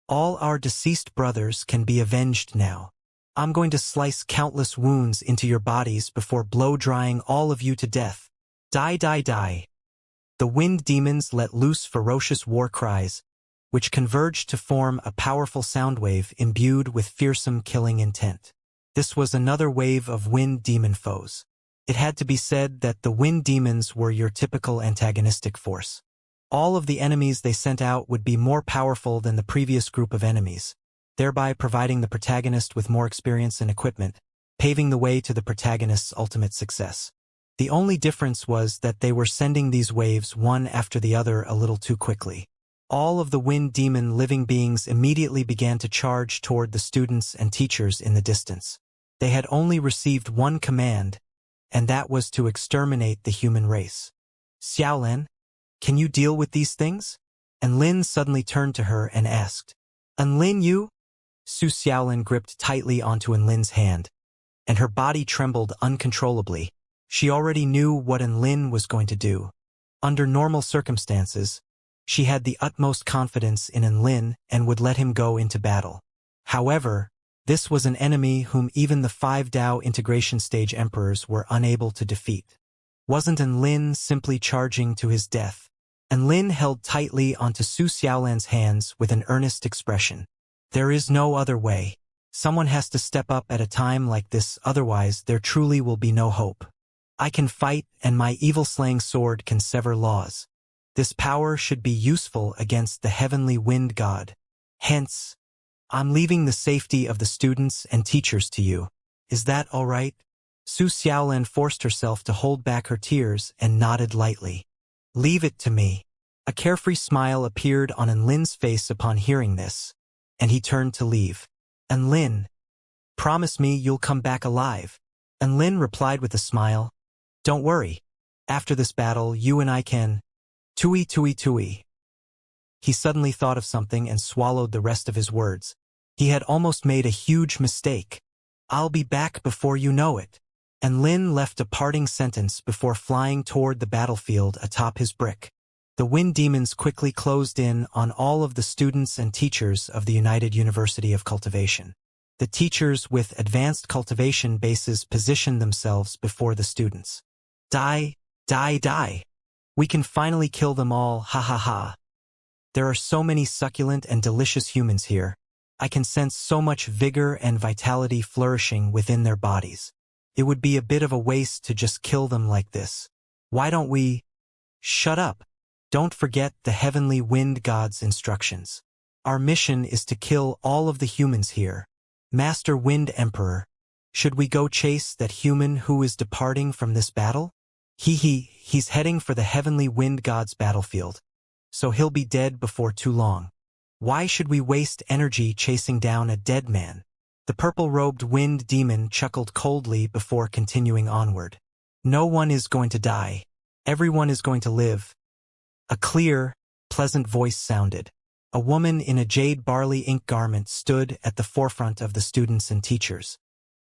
All our deceased brothers can be avenged now. I'm going to slice countless wounds into your bodies before blow-drying all of you to death. Die, die, die. The wind demons let loose ferocious war cries, which converged to form a powerful sound wave imbued with fearsome killing intent. This was another wave of wind demon foes. It had to be said that the wind demons were your typical antagonistic force. All of the enemies they sent out would be more powerful than the previous group of enemies, thereby providing the protagonist with more experience and equipment, paving the way to the protagonist's ultimate success. The only difference was that they were sending these waves one after the other a little too quickly. All of the wind demon living beings immediately began to charge toward the students and teachers in the distance. They had only received one command, and that was to exterminate the human race. Xiaolan, can you deal with these things? And Lin suddenly turned to her and asked, Enlin, you? Su Xiaolan gripped tightly onto Enlin's hand, and her body trembled uncontrollably. She already knew what Enlin was going to do. Under normal circumstances, she had the utmost confidence in Enlin and would let him go into battle. However, this was an enemy whom even the 5 Dao integration stage emperors were unable to defeat. Wasn't Enlin simply charging to his death? Enlin held tightly onto Su Xiaolan's hands with an earnest expression. There is no other way. Someone has to step up at a time like this, otherwise there truly will be no hope. I can fight, and my evil-slaying sword can sever laws. This power should be useful against the heavenly wind god. Hence, I'm leaving the safety of the students and teachers to you. Is that all right? Su Xiaolan forced herself to hold back her tears and nodded lightly. Leave it to me. A carefree smile appeared on Enlin's face upon hearing this, and he turned to leave. Enlin, promise me you'll come back alive. Enlin replied with a smile. Don't worry. After this battle, you and I can… Tui tui tui. He suddenly thought of something and swallowed the rest of his words. He had almost made a huge mistake. I'll be back before you know it. And Lin left a parting sentence before flying toward the battlefield atop his brick. The wind demons quickly closed in on all of the students and teachers of the United University of Cultivation. The teachers with advanced cultivation bases positioned themselves before the students. Die, die, die. We can finally kill them all, ha ha ha. There are so many succulent and delicious humans here. I can sense so much vigor and vitality flourishing within their bodies. It would be a bit of a waste to just kill them like this. Why don't we… Shut up. Don't forget the heavenly wind god's instructions. Our mission is to kill all of the humans here. Master Wind Emperor, should we go chase that human who is departing from this battle? He's heading for the heavenly wind god's battlefield. So he'll be dead before too long. Why should we waste energy chasing down a dead man? The purple-robed wind demon chuckled coldly before continuing onward. No one is going to die. Everyone is going to live. A clear, pleasant voice sounded. A woman in a jade barley ink garment stood at the forefront of the students and teachers.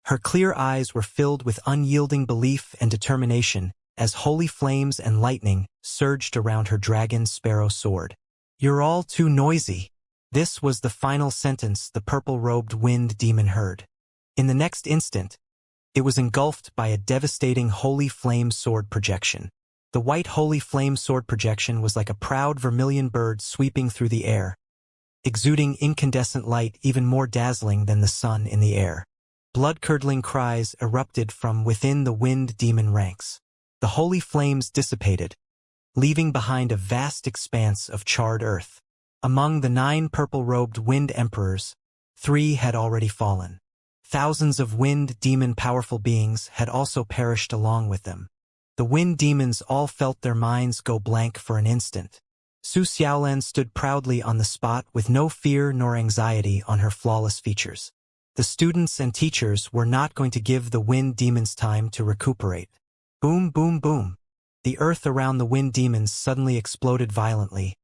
Her clear eyes were filled with unyielding belief and determination as holy flames and lightning surged around her dragon sparrow sword. "You're all too noisy." This was the final sentence the purple-robed wind demon heard. In the next instant, it was engulfed by a devastating holy flame sword projection. The white holy flame sword projection was like a proud vermilion bird sweeping through the air, exuding incandescent light even more dazzling than the sun in the air. Blood-curdling cries erupted from within the wind demon ranks. The holy flames dissipated, leaving behind a vast expanse of charred earth. Among the 9 purple-robed wind emperors, 3 had already fallen. Thousands of wind demon powerful beings had also perished along with them. The wind demons all felt their minds go blank for an instant. Su Xiaolan stood proudly on the spot with no fear nor anxiety on her flawless features. The students and teachers were not going to give the wind demons time to recuperate. Boom, boom, boom. The earth around the wind demons suddenly exploded violently,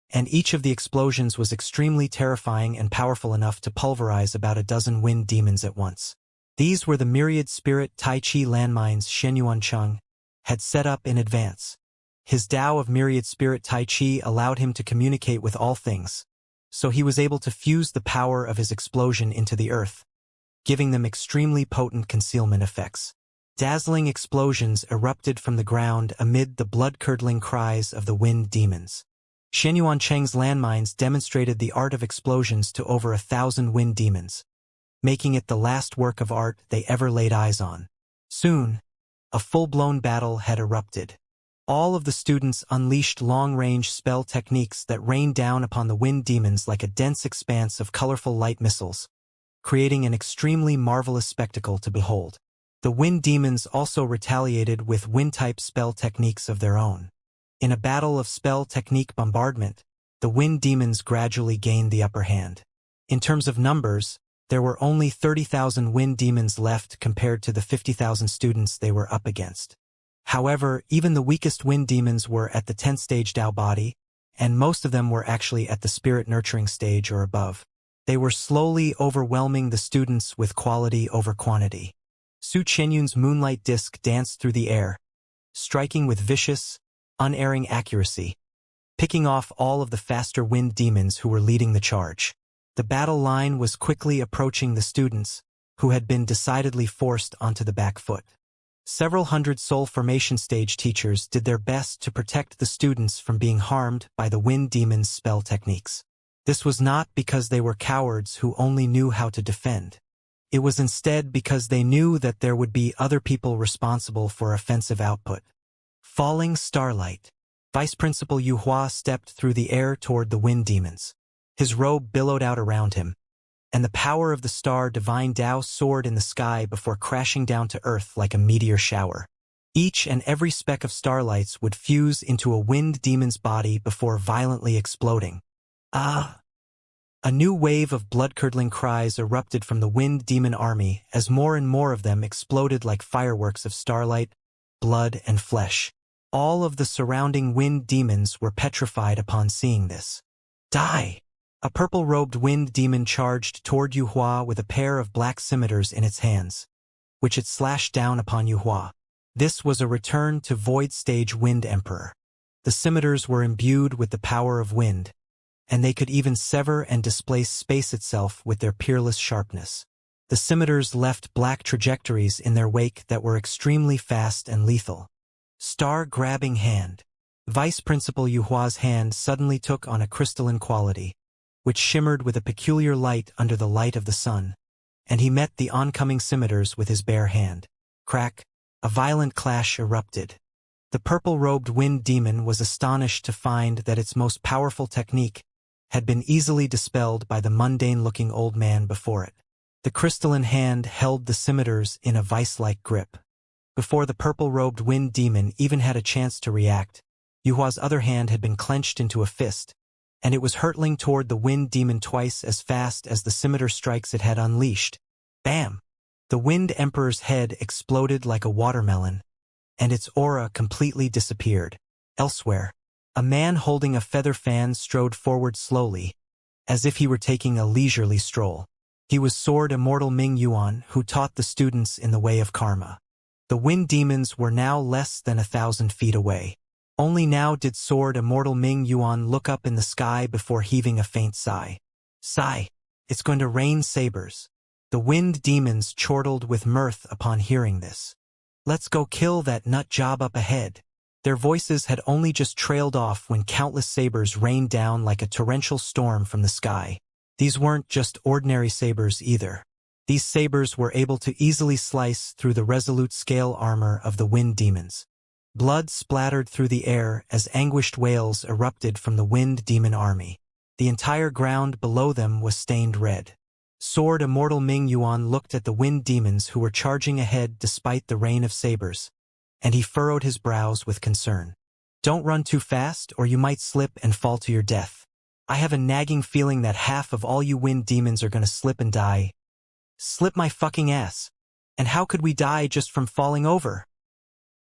and each of the explosions was extremely terrifying and powerful enough to pulverize about a dozen wind demons at once. These were the myriad spirit Tai Chi landmines Shenyuancheng had set up in advance. His Tao of myriad spirit Tai Chi allowed him to communicate with all things, so he was able to fuse the power of his explosion into the earth, giving them extremely potent concealment effects. Dazzling explosions erupted from the ground amid the blood-curdling cries of the wind demons. Shenyuancheng's landmines demonstrated the art of explosions to over 1,000 wind demons, making it the last work of art they ever laid eyes on. Soon, a full-blown battle had erupted. All of the students unleashed long-range spell techniques that rained down upon the wind demons like a dense expanse of colorful light missiles, creating an extremely marvelous spectacle to behold. The wind demons also retaliated with wind-type spell techniques of their own. In a battle of spell technique bombardment, the wind demons gradually gained the upper hand. In terms of numbers, there were only 30,000 wind demons left compared to the 50,000 students they were up against. However, even the weakest wind demons were at the 10th stage Tao body, and most of them were actually at the spirit nurturing stage or above. They were slowly overwhelming the students with quality over quantity. Su Qianyun's moonlight disc danced through the air, striking with vicious, unerring accuracy, picking off all of the faster wind demons who were leading the charge. The battle line was quickly approaching the students, who had been decidedly forced onto the back foot. Several hundred soul formation stage teachers did their best to protect the students from being harmed by the wind demons' spell techniques. This was not because they were cowards who only knew how to defend. It was instead because they knew that there would be other people responsible for offensive output. Falling starlight. Vice Principal Yu Hua stepped through the air toward the wind demons. His robe billowed out around him, and the power of the star Divine Tao soared in the sky before crashing down to earth like a meteor shower. Each and every speck of starlights would fuse into a wind demon's body before violently exploding. Ah! A new wave of blood-curdling cries erupted from the wind demon army as more and more of them exploded like fireworks of starlight, blood, and flesh. All of the surrounding wind demons were petrified upon seeing this. Die! A purple-robed wind demon charged toward Yu Hua with a pair of black scimitars in its hands, which it slashed down upon Yu Hua. This was a return to Void Stage Wind Emperor. The scimitars were imbued with the power of wind, and they could even sever and displace space itself with their peerless sharpness. The scimitars left black trajectories in their wake that were extremely fast and lethal. Star-grabbing hand. Vice Principal Yu Hua's hand suddenly took on a crystalline quality, which shimmered with a peculiar light under the light of the sun, and he met the oncoming scimitars with his bare hand. Crack! A violent clash erupted. The purple-robed wind demon was astonished to find that its most powerful technique had been easily dispelled by the mundane-looking old man before it. The crystalline hand held the scimitars in a vice-like grip. Before the purple-robed wind demon even had a chance to react, Yuhua's other hand had been clenched into a fist, and it was hurtling toward the wind demon twice as fast as the scimitar strikes it had unleashed. Bam! The Wind Emperor's head exploded like a watermelon, and its aura completely disappeared. Elsewhere, a man holding a feather fan strode forward slowly, as if he were taking a leisurely stroll. He was Sword Immortal Ming Yuan, who taught the students in the way of karma. The wind demons were now less than 1,000 feet away. Only now did Sword Immortal Ming Yuan look up in the sky before heaving a faint sigh. Sigh. It's going to rain sabers. The wind demons chortled with mirth upon hearing this. Let's go kill that nut job up ahead. Their voices had only just trailed off when countless sabers rained down like a torrential storm from the sky. These weren't just ordinary sabers either. These sabers were able to easily slice through the resolute scale armor of the wind demons. Blood splattered through the air as anguished wails erupted from the wind demon army. The entire ground below them was stained red. Sword Immortal Ming Yuan looked at the wind demons who were charging ahead despite the rain of sabers, and he furrowed his brows with concern. Don't run too fast or you might slip and fall to your death. I have a nagging feeling that half of all you wind demons are gonna slip and die. Slip my fucking ass. And how could we die just from falling over?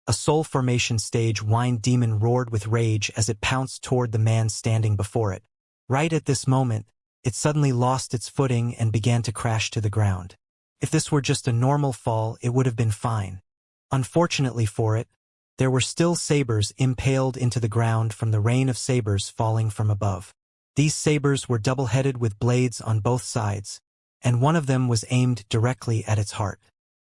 A soul formation stage wind demon roared with rage as it pounced toward the man standing before it. Right at this moment, it suddenly lost its footing and began to crash to the ground. If this were just a normal fall, it would have been fine. Unfortunately for it, there were still sabers impaled into the ground from the rain of sabers falling from above. These sabers were double-headed with blades on both sides, and one of them was aimed directly at its heart.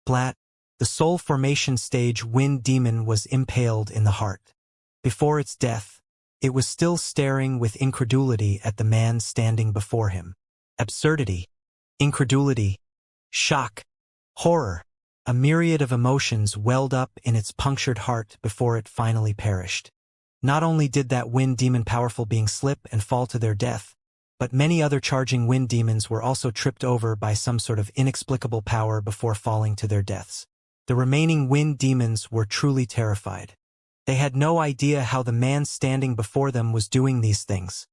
Blat! The soul formation stage wind demon was impaled in the heart. Before its death, it was still staring with incredulity at the man standing before him. Absurdity, incredulity, shock, horror, a myriad of emotions welled up in its punctured heart before it finally perished. Not only did that wind demon powerful being slip and fall to their death, but many other charging wind demons were also tripped over by some sort of inexplicable power before falling to their deaths. The remaining wind demons were truly terrified. They had no idea how the man standing before them was doing these things.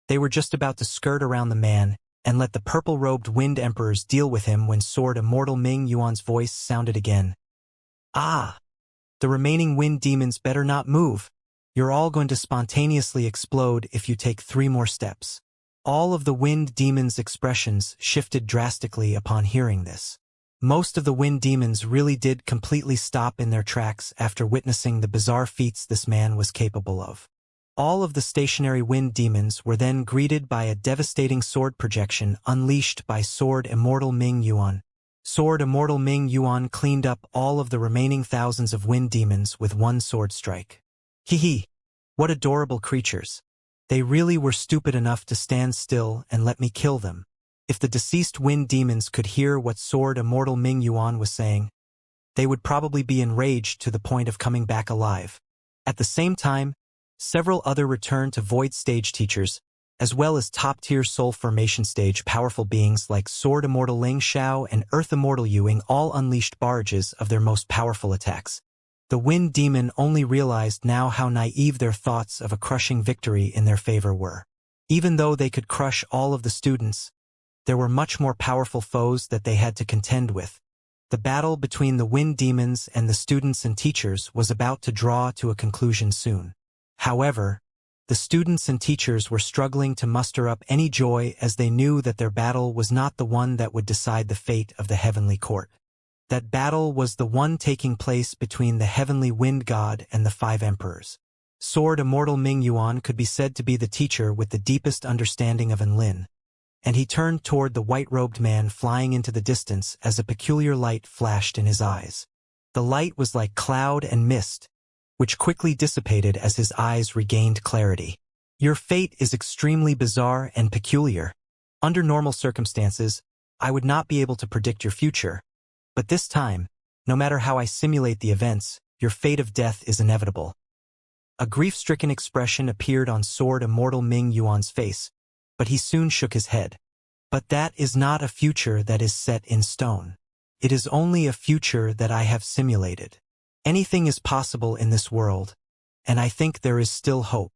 They were just about to skirt around the man and let the purple-robed wind emperors deal with him when Sword Immortal Ming Yuan's voice sounded again. Ah! The remaining wind demons better not move. You're all going to spontaneously explode if you take 3 more steps. All of the wind demons' expressions shifted drastically upon hearing this. Most of the wind demons really did completely stop in their tracks after witnessing the bizarre feats this man was capable of. All of the stationary wind demons were then greeted by a devastating sword projection unleashed by Sword Immortal Ming Yuan. Sword Immortal Ming Yuan cleaned up all of the remaining thousands of wind demons with one sword strike. Hee. What adorable creatures. They really were stupid enough to stand still and let me kill them. If the deceased wind demons could hear what Sword Immortal Ming Yuan was saying, they would probably be enraged to the point of coming back alive. At the same time, several other return to Void Stage teachers, as well as top-tier Soul Formation Stage powerful beings like Sword Immortal Ling Xiao and Earth Immortal Yuing all unleashed barrages of their most powerful attacks. The Wind Demon only realized now how naive their thoughts of a crushing victory in their favor were. Even though they could crush all of the students, there were much more powerful foes that they had to contend with. The battle between the Wind Demons and the students and teachers was about to draw to a conclusion soon. However, the students and teachers were struggling to muster up any joy as they knew that their battle was not the one that would decide the fate of the Heavenly Court. That battle was the one taking place between the Heavenly Wind God and the 5 Emperors. Sword Immortal Ming Yuan could be said to be the teacher with the deepest understanding of Enlin, and he turned toward the white-robed man flying into the distance as a peculiar light flashed in his eyes. The light was like cloud and mist, which quickly dissipated as his eyes regained clarity. Your fate is extremely bizarre and peculiar. Under normal circumstances, I would not be able to predict your future. But this time, no matter how I simulate the events, your fate of death is inevitable. A grief-stricken expression appeared on Sword Immortal Ming Yuan's face, but he soon shook his head. But that is not a future that is set in stone. It is only a future that I have simulated. Anything is possible in this world, and I think there is still hope.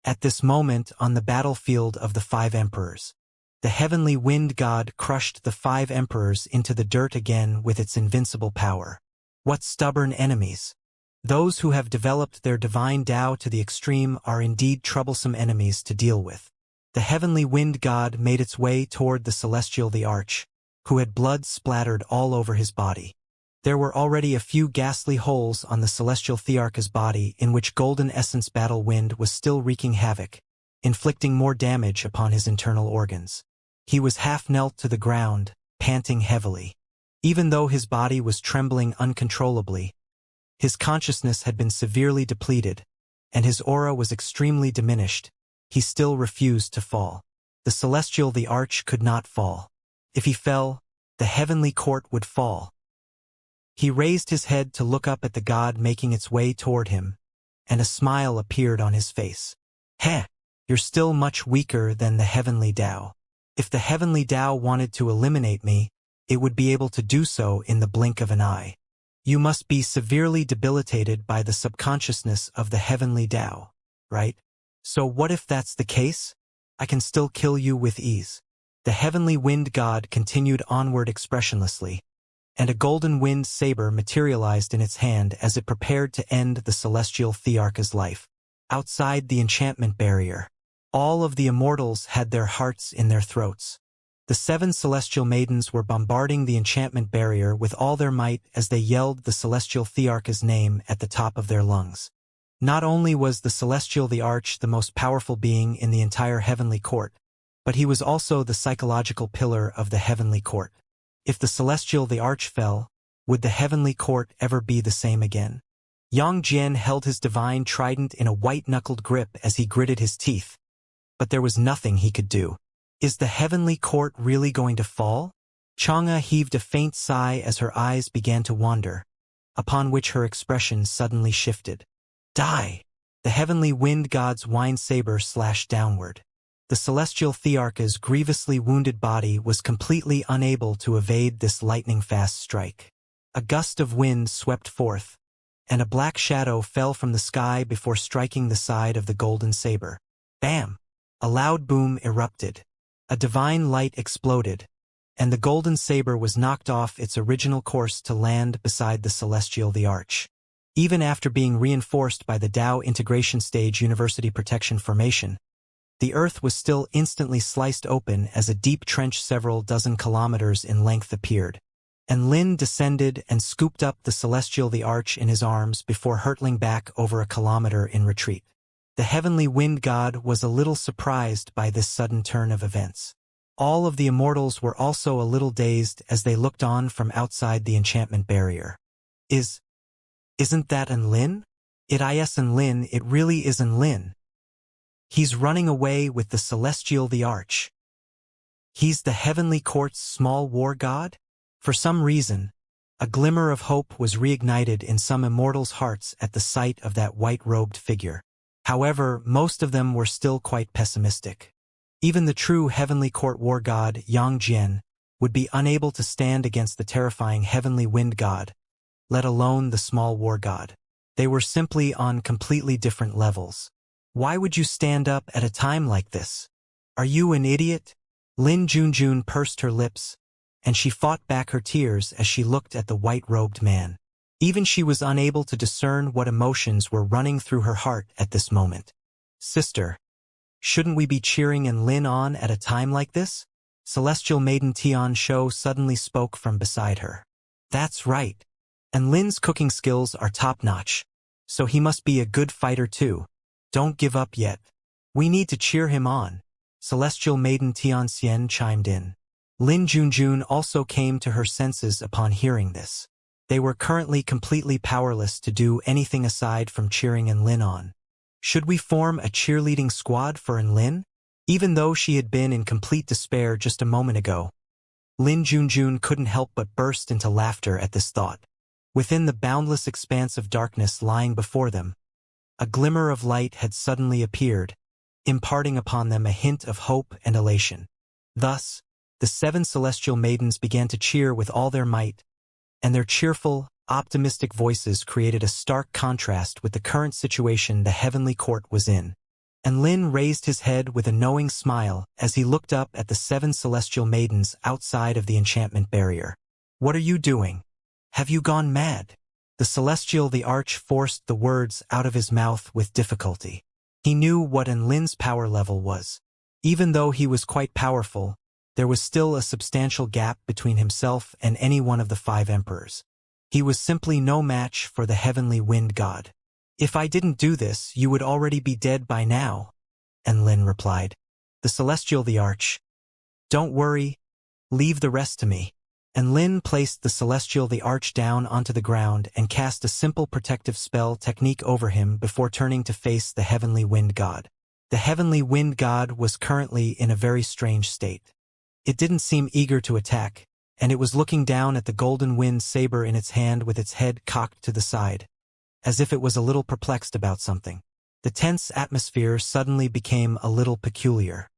At this moment on the battlefield of the 5 emperors, the heavenly wind god crushed the 5 emperors into the dirt again with its invincible power. What stubborn enemies! Those who have developed their divine Tao to the extreme are indeed troublesome enemies to deal with. The heavenly wind god made its way toward the celestial the Arch, who had blood splattered all over his body. There were already a few ghastly holes on the celestial Thearch's body in which golden essence battle wind was still wreaking havoc, inflicting more damage upon his internal organs. He was half knelt to the ground, panting heavily. Even though his body was trembling uncontrollably, his consciousness had been severely depleted, and his aura was extremely diminished. He still refused to fall. The celestial the Arch could not fall. If he fell, the heavenly court would fall. He raised his head to look up at the god making its way toward him, and a smile appeared on his face. Heh, you're still much weaker than the heavenly Tao. If the heavenly Tao wanted to eliminate me, it would be able to do so in the blink of an eye. You must be severely debilitated by the subconsciousness of the heavenly Tao, right? So what if that's the case? I can still kill you with ease. The heavenly wind god continued onward expressionlessly, and a golden wind saber materialized in its hand as it prepared to end the celestial Thearch's life. Outside the enchantment barrier, all of the immortals had their hearts in their throats. The 7 celestial maidens were bombarding the enchantment barrier with all their might as they yelled the celestial Thearch's name at the top of their lungs. Not only was the celestial the Arch the most powerful being in the entire heavenly court, but he was also the psychological pillar of the heavenly court. If the celestial the Arch fell, would the heavenly court ever be the same again? Yang Jian held his divine trident in a white-knuckled grip as he gritted his teeth, but there was nothing he could do. Is the heavenly court really going to fall? Xianxia heaved a faint sigh as her eyes began to wander, upon which her expression suddenly shifted. Die! The heavenly wind god's wine saber slashed downward. The celestial Thearch's grievously wounded body was completely unable to evade this lightning-fast strike. A gust of wind swept forth, and a black shadow fell from the sky before striking the side of the golden saber. Bam! A loud boom erupted. A divine light exploded, and the golden saber was knocked off its original course to land beside the celestial the Arch. Even after being reinforced by the Tao Integration Stage University Protection Formation, the earth was still instantly sliced open as a deep trench several dozen kilometers in length appeared, and Lin descended and scooped up the celestial the Arch in his arms before hurtling back over a kilometer in retreat. The heavenly wind god was a little surprised by this sudden turn of events. All of the immortals were also a little dazed as they looked on from outside the enchantment barrier. Isn't that Lin? It is Lin, it really is Lin. He's running away with the celestial the Arch. He's the heavenly court's small war god? For some reason, a glimmer of hope was reignited in some immortals' hearts at the sight of that white-robed figure. However, most of them were still quite pessimistic. Even the true heavenly court war god, Yang Jian, would be unable to stand against the terrifying heavenly wind god, let alone the small war god. They were simply on completely different levels. Why would you stand up at a time like this? Are you an idiot? Lin Junjun pursed her lips, and she fought back her tears as she looked at the white-robed man. Even she was unable to discern what emotions were running through her heart at this moment. Sister, shouldn't we be cheering Lin on at a time like this? Celestial Maiden Tian Shou suddenly spoke from beside her. That's right. And Lin's cooking skills are top-notch, so he must be a good fighter too. Don't give up yet. We need to cheer him on. Celestial Maiden Tianxian chimed in. Lin Junjun also came to her senses upon hearing this. They were currently completely powerless to do anything aside from cheering Lin on. Should we form a cheerleading squad for Lin? Even though she had been in complete despair just a moment ago, Lin Junjun couldn't help but burst into laughter at this thought. Within the boundless expanse of darkness lying before them, a glimmer of light had suddenly appeared, imparting upon them a hint of hope and elation. Thus, the 7 celestial maidens began to cheer with all their might, and their cheerful, optimistic voices created a stark contrast with the current situation the heavenly court was in. And Lin raised his head with a knowing smile as he looked up at the 7 celestial maidens outside of the enchantment barrier. "What are you doing? Have you gone mad?" The celestial the arch forced the words out of his mouth with difficulty. He knew what Lin's power level was. Even though he was quite powerful, there was still a substantial gap between himself and any one of the 5 emperors. He was simply no match for the heavenly wind god. "If I didn't do this, you would already be dead by now," Lin replied. The celestial the arch. "Don't worry, leave the rest to me." Lin placed the celestial the arch down onto the ground and cast a simple protective spell technique over him before turning to face the heavenly wind god. The heavenly wind god was currently in a very strange state. It didn't seem eager to attack, and it was looking down at the golden wind saber in its hand with its head cocked to the side, as if it was a little perplexed about something. The tense atmosphere suddenly became a little peculiar.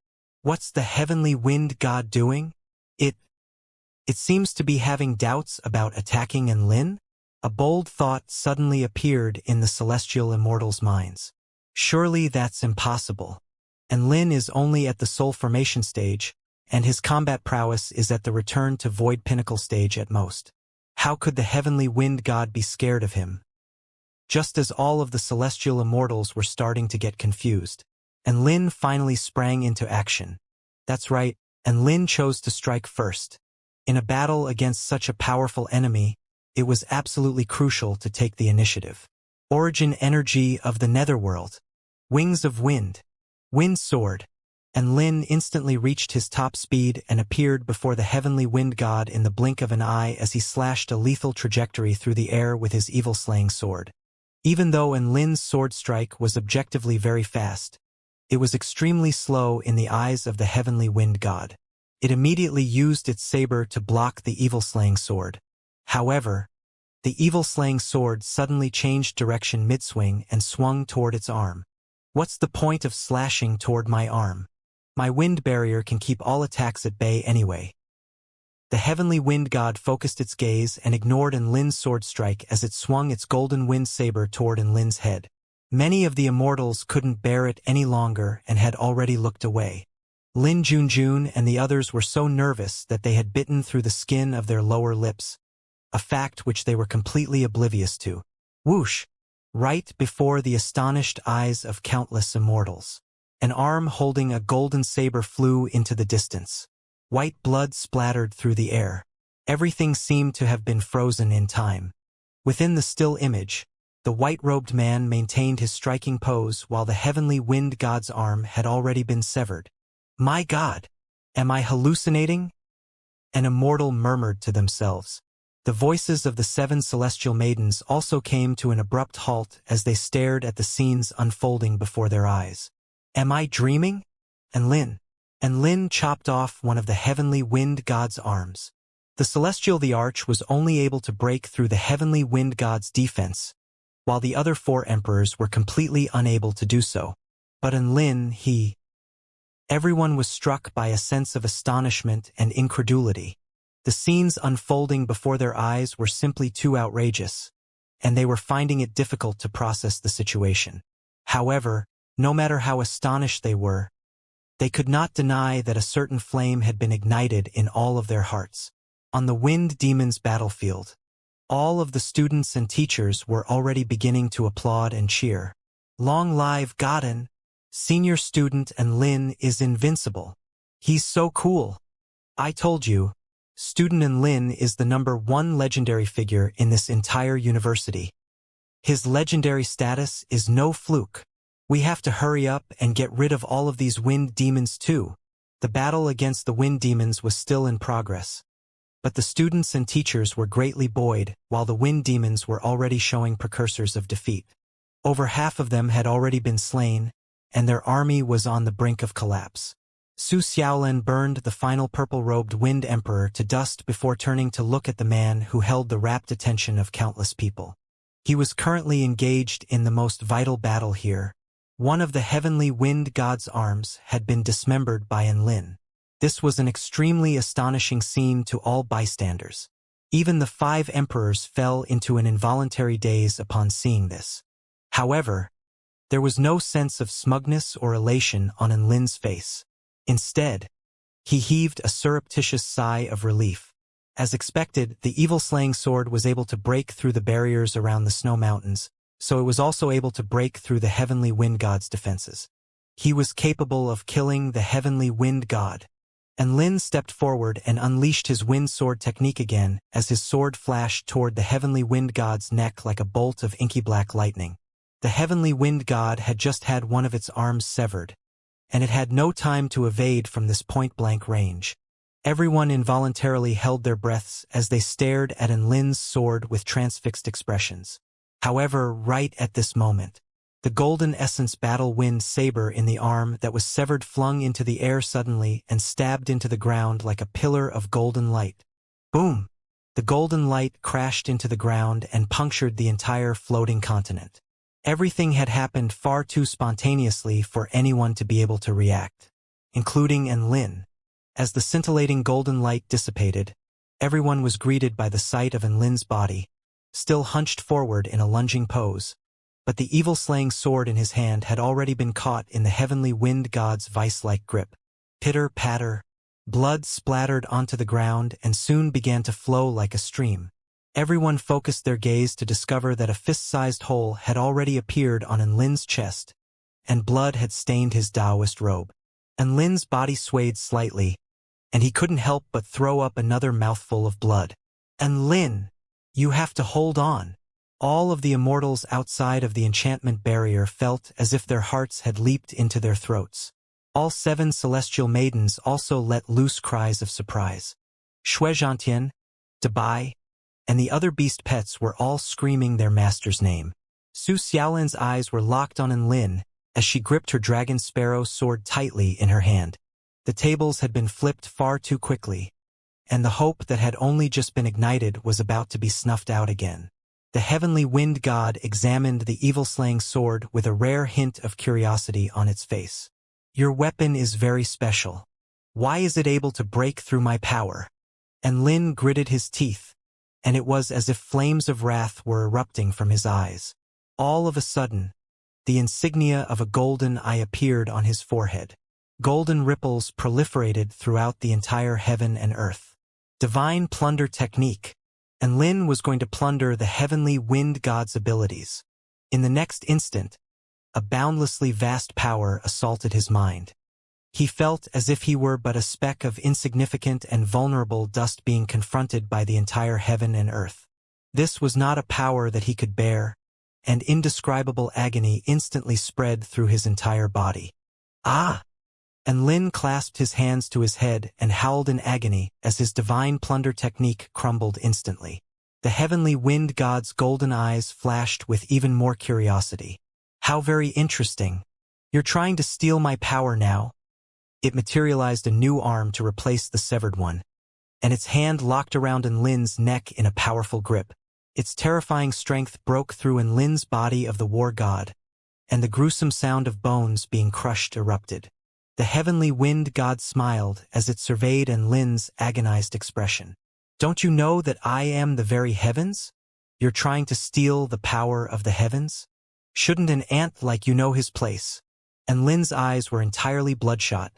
What's the heavenly wind god doing? It seems to be having doubts about attacking Lin? A bold thought suddenly appeared in the celestial immortals' minds. Surely that's impossible. Lin is only at the soul formation stage, and his combat prowess is at the return to void pinnacle stage at most. How could the heavenly wind god be scared of him? Just as all of the celestial immortals were starting to get confused, Lin finally sprang into action. That's right, Lin chose to strike first. In a battle against such a powerful enemy, it was absolutely crucial to take the initiative. Origin energy of the netherworld. Wings of wind. Wind sword. Lin instantly reached his top speed and appeared before the heavenly wind god in the blink of an eye as he slashed a lethal trajectory through the air with his evil-slaying sword. Even though Lin's sword strike was objectively very fast, it was extremely slow in the eyes of the heavenly wind god. It immediately used its saber to block the evil-slaying sword. However, the evil-slaying sword suddenly changed direction mid-swing and swung toward its arm. "What's the point of slashing toward my arm? My wind barrier can keep all attacks at bay anyway." The heavenly wind god focused its gaze and ignored Lin's sword strike as it swung its golden wind saber toward Lin's head. Many of the immortals couldn't bear it any longer and had already looked away. Lin Junjun and the others were so nervous that they had bitten through the skin of their lower lips, a fact which they were completely oblivious to. Whoosh! Right before the astonished eyes of countless immortals, an arm holding a golden saber flew into the distance. White blood splattered through the air. Everything seemed to have been frozen in time. Within the still image, the white-robed man maintained his striking pose while the heavenly wind god's arm had already been severed. "My God! Am I hallucinating?" An immortal murmured to themselves. The voices of the 7 celestial maidens also came to an abrupt halt as they stared at the scenes unfolding before their eyes. "Am I dreaming?" Lin chopped off one of the heavenly wind god's arms. The celestial the arch was only able to break through the heavenly wind god's defense, while the other 4 emperors were completely unable to do so. But everyone was struck by a sense of astonishment and incredulity. The scenes unfolding before their eyes were simply too outrageous, and they were finding it difficult to process the situation. However, no matter how astonished they were, they could not deny that a certain flame had been ignited in all of their hearts. On the Wind Demon's battlefield, all of the students and teachers were already beginning to applaud and cheer. "Long live Godin! Senior student Lin is invincible. He's so cool. I told you, student Lin is the #1 legendary figure in this entire university. His legendary status is no fluke. We have to hurry up and get rid of all of these wind demons too." The battle against the wind demons was still in progress, but the students and teachers were greatly buoyed while the wind demons were already showing precursors of defeat. Over half of them had already been slain, and their army was on the brink of collapse. Su Xiaolan burned the final purple-robed Wind Emperor to dust before turning to look at the man who held the rapt attention of countless people. He was currently engaged in the most vital battle here. One of the heavenly wind god's arms had been dismembered by Lin. This was an extremely astonishing scene to all bystanders. Even the 5 emperors fell into an involuntary daze upon seeing this. However, there was no sense of smugness or elation on Enlin's face. Instead, he heaved a surreptitious sigh of relief. As expected, the evil-slaying sword was able to break through the barriers around the snow mountains, so it was also able to break through the heavenly wind god's defenses. He was capable of killing the heavenly wind god. Enlin stepped forward and unleashed his wind sword technique again as his sword flashed toward the heavenly wind god's neck like a bolt of inky black lightning. The heavenly wind god had just had one of its arms severed, and it had no time to evade from this point-blank range. Everyone involuntarily held their breaths as they stared at Enlin's sword with transfixed expressions. However, right at this moment, the golden essence battle wind saber in the arm that was severed flung into the air suddenly and stabbed into the ground like a pillar of golden light. Boom! The golden light crashed into the ground and punctured the entire floating continent. Everything had happened far too spontaneously for anyone to be able to react, including Enlin. As the scintillating golden light dissipated, everyone was greeted by the sight of Enlin's body, still hunched forward in a lunging pose, but the evil-slaying sword in his hand had already been caught in the heavenly wind god's vice-like grip. Pitter-patter, blood splattered onto the ground and soon began to flow like a stream. Everyone focused their gaze to discover that a fist-sized hole had already appeared on Enlin's chest, and blood had stained his Taoist robe. Enlin's body swayed slightly, and he couldn't help but throw up another mouthful of blood. Enlin, you have to hold on. All of the immortals outside of the enchantment barrier felt as if their hearts had leaped into their throats. All 7 celestial maidens also let loose cries of surprise. Xianxia, Dabai, and the other beast pets were all screaming their master's name. Su Xiaolin's eyes were locked on Enlin as she gripped her dragon sparrow sword tightly in her hand. The tables had been flipped far too quickly, and the hope that had only just been ignited was about to be snuffed out again. The heavenly wind god examined the evil-slaying sword with a rare hint of curiosity on its face. Your weapon is very special. Why is it able to break through my power? Enlin gritted his teeth, and it was as if flames of wrath were erupting from his eyes. All of a sudden, the insignia of a golden eye appeared on his forehead. Golden ripples proliferated throughout the entire heaven and earth. Divine plunder technique. Enlin was going to plunder the heavenly wind god's abilities. In the next instant, a boundlessly vast power assaulted his mind. He felt as if he were but a speck of insignificant and vulnerable dust being confronted by the entire heaven and earth. This was not a power that he could bear, and indescribable agony instantly spread through his entire body. Ah! Enlin clasped his hands to his head and howled in agony as his divine plunder technique crumbled instantly. The heavenly wind god's golden eyes flashed with even more curiosity. How very interesting. You're trying to steal my power now? It materialized a new arm to replace the severed one, and its hand locked around Enlin's neck in a powerful grip. Its terrifying strength broke through Enlin's body of the war god, and the gruesome sound of bones being crushed erupted. The heavenly wind god smiled as it surveyed Enlin's agonized expression. Don't you know that I am the very heavens? You're trying to steal the power of the heavens? Shouldn't an ant like you know his place? Enlin's eyes were entirely bloodshot,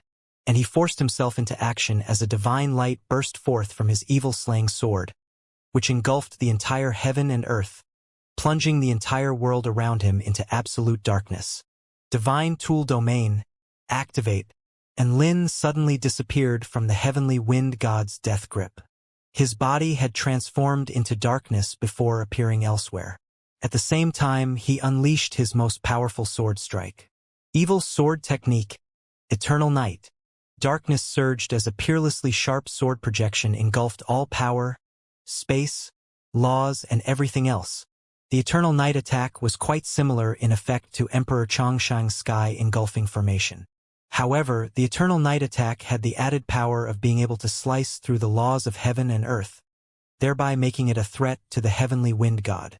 and he forced himself into action as a divine light burst forth from his evil-slaying sword, which engulfed the entire heaven and earth, plunging the entire world around him into absolute darkness. Divine tool domain. Activate. Enlin suddenly disappeared from the heavenly wind god's death grip. His body had transformed into darkness before appearing elsewhere. At the same time, he unleashed his most powerful sword strike. Evil sword technique. Eternal night. Darkness surged as a peerlessly sharp sword projection engulfed all power, space, laws, and everything else. The eternal night attack was quite similar in effect to Emperor Chongshang's sky engulfing formation. However, the eternal night attack had the added power of being able to slice through the laws of heaven and earth, thereby making it a threat to the heavenly wind god.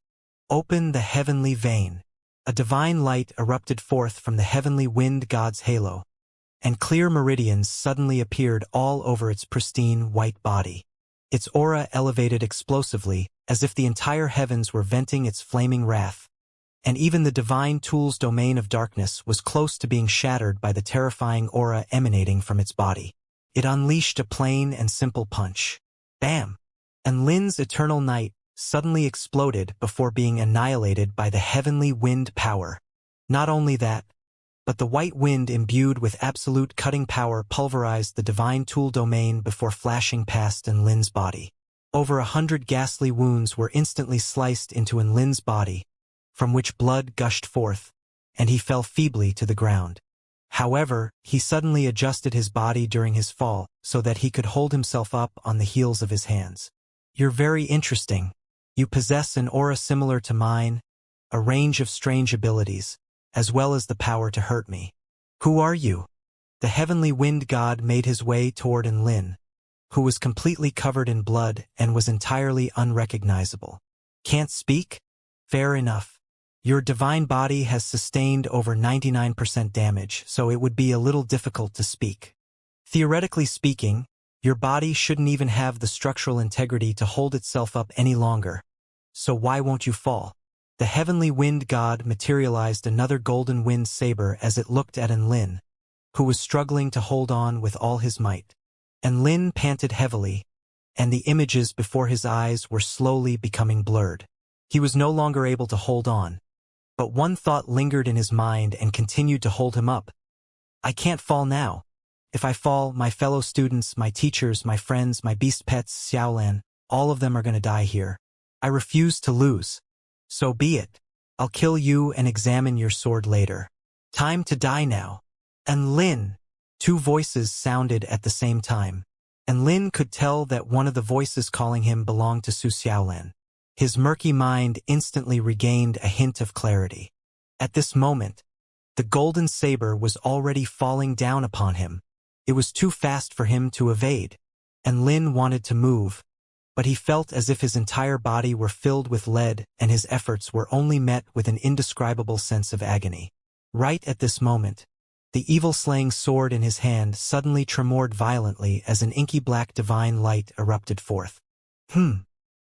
Open the heavenly vein. A divine light erupted forth from the heavenly wind god's halo, and clear meridians suddenly appeared all over its pristine white body. Its aura elevated explosively, as if the entire heavens were venting its flaming wrath. And even the divine tool's domain of darkness was close to being shattered by the terrifying aura emanating from its body. It unleashed a plain and simple punch. Bam! And Lin's eternal night suddenly exploded before being annihilated by the heavenly wind power. Not only that, but the white wind imbued with absolute cutting power pulverized the divine tool domain before flashing past Lin's body. Over 100 ghastly wounds were instantly sliced into Lin's body, from which blood gushed forth, and he fell feebly to the ground. However, he suddenly adjusted his body during his fall so that he could hold himself up on the heels of his hands. "You're very interesting. You possess an aura similar to mine, a range of strange abilities, as well as the power to hurt me. Who are you?" The heavenly wind god made his way toward Lin, who was completely covered in blood and was entirely unrecognizable. "Can't speak? Fair enough. Your divine body has sustained over 99% damage, so it would be a little difficult to speak. Theoretically speaking, your body shouldn't even have the structural integrity to hold itself up any longer. So why won't you fall?" The heavenly wind god materialized another golden wind saber as it looked at Lin, who was struggling to hold on with all his might. Lin panted heavily, and the images before his eyes were slowly becoming blurred. He was no longer able to hold on. But one thought lingered in his mind and continued to hold him up. "I can't fall now. If I fall, my fellow students, my teachers, my friends, my beast pets, Xiaolan, all of them are going to die here. I refuse to lose. So be it. I'll kill you and examine your sword later. Time to die now." And Lin. Two voices sounded at the same time. And Lin could tell that one of the voices calling him belonged to Su Xiaolan. His murky mind instantly regained a hint of clarity. At this moment, the golden saber was already falling down upon him. It was too fast for him to evade, and Lin wanted to move, but he felt as if his entire body were filled with lead and his efforts were only met with an indescribable sense of agony. Right at this moment, the evil-slaying sword in his hand suddenly tremored violently as an inky black divine light erupted forth.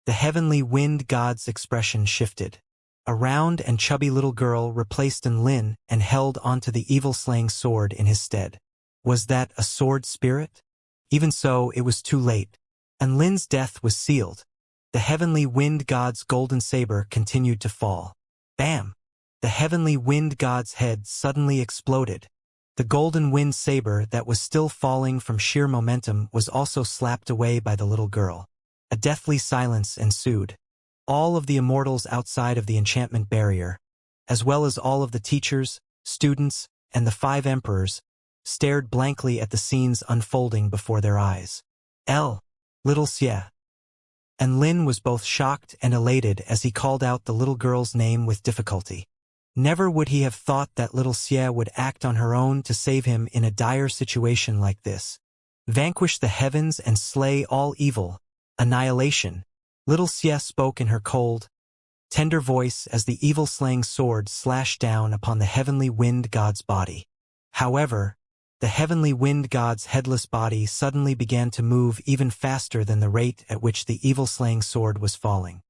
The heavenly wind god's expression shifted. A round and chubby little girl replaced Lin and held onto the evil-slaying sword in his stead. Was that a sword spirit? Even so, it was too late. And Lin's death was sealed. The heavenly wind god's golden saber continued to fall. Bam! The heavenly wind god's head suddenly exploded. The golden wind saber that was still falling from sheer momentum was also slapped away by the little girl. A deathly silence ensued. All of the immortals outside of the enchantment barrier, as well as all of the teachers, students, and the 5 emperors, stared blankly at the scenes unfolding before their eyes. Little Xie. And Lin was both shocked and elated as he called out the little girl's name with difficulty. Never would he have thought that little Xie would act on her own to save him in a dire situation like this. Vanquish the heavens and slay all evil. Annihilation. Little Xie spoke in her cold, tender voice as the evil-slaying sword slashed down upon the heavenly wind god's body. However, the heavenly wind god's headless body suddenly began to move even faster than the rate at which the evil-slaying sword was falling.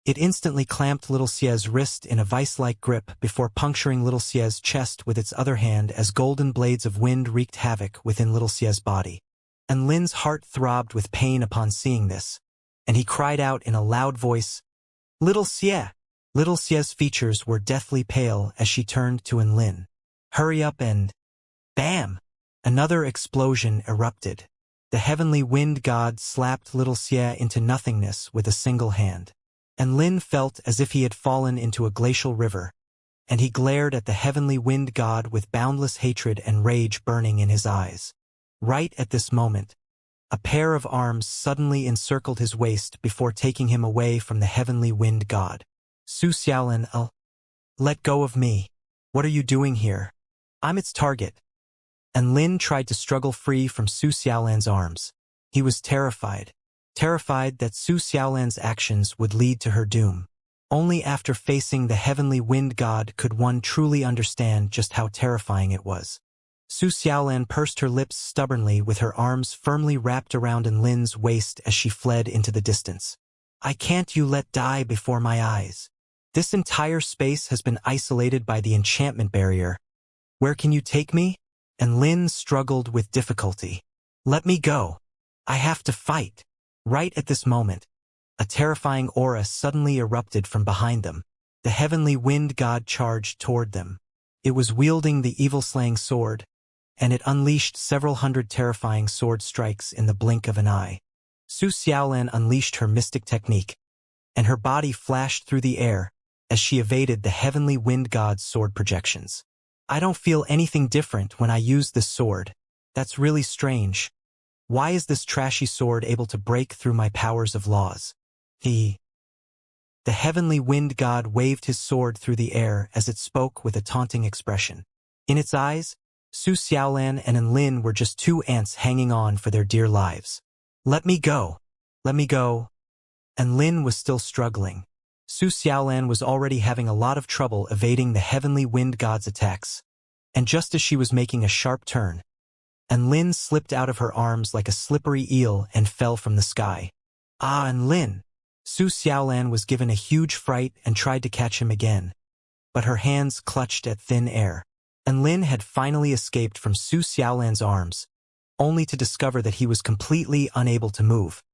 It instantly clamped little Xie's wrist in a vice-like grip before puncturing little Xie's chest with its other hand as golden blades of wind wreaked havoc within little Xie's body. And Lin's heart throbbed with pain upon seeing this, and he cried out in a loud voice, "Little Xie!" Little Xie's features were deathly pale as she turned to Lin. "Hurry up and—" Bam! Another explosion erupted. The heavenly wind god slapped little Xie into nothingness with a single hand. And Lin felt as if he had fallen into a glacial river, and he glared at the heavenly wind god with boundless hatred and rage burning in his eyes. Right at this moment, a pair of arms suddenly encircled his waist before taking him away from the heavenly wind god. Su Xiaolan, let go of me. What are you doing here? I'm its target. And Lin tried to struggle free from Su Xiaolan's arms. He was terrified that Su Xiaolan's actions would lead to her doom. Only after facing the heavenly wind god could one truly understand just how terrifying it was. Su Xiaolan pursed her lips stubbornly with her arms firmly wrapped around Lin's waist as she fled into the distance. I can't you let die before my eyes. This entire space has been isolated by the enchantment barrier. Where can you take me? And Lin struggled with difficulty. Let me go. I have to fight. Right at this moment, a terrifying aura suddenly erupted from behind them. The heavenly wind god charged toward them. It was wielding the evil-slaying sword, and it unleashed several hundred terrifying sword strikes in the blink of an eye. Su Xiaolan unleashed her mystic technique, and her body flashed through the air as she evaded the heavenly wind god's sword projections. I don't feel anything different when I use this sword. That's really strange. Why is this trashy sword able to break through my powers of laws? The heavenly wind god waved his sword through the air as it spoke with a taunting expression. In its eyes, Su Xiaolan and Lin were just two ants hanging on for their dear lives. Let me go. Let me go. And Lin was still struggling. Su Xiaolan was already having a lot of trouble evading the heavenly wind god's attacks. And just as she was making a sharp turn, Lin slipped out of her arms like a slippery eel and fell from the sky. Ah, Lin! Su Xiaolan was given a huge fright and tried to catch him again, but her hands clutched at thin air. Lin had finally escaped from Su Xiaolan's arms, only to discover that he was completely unable to move.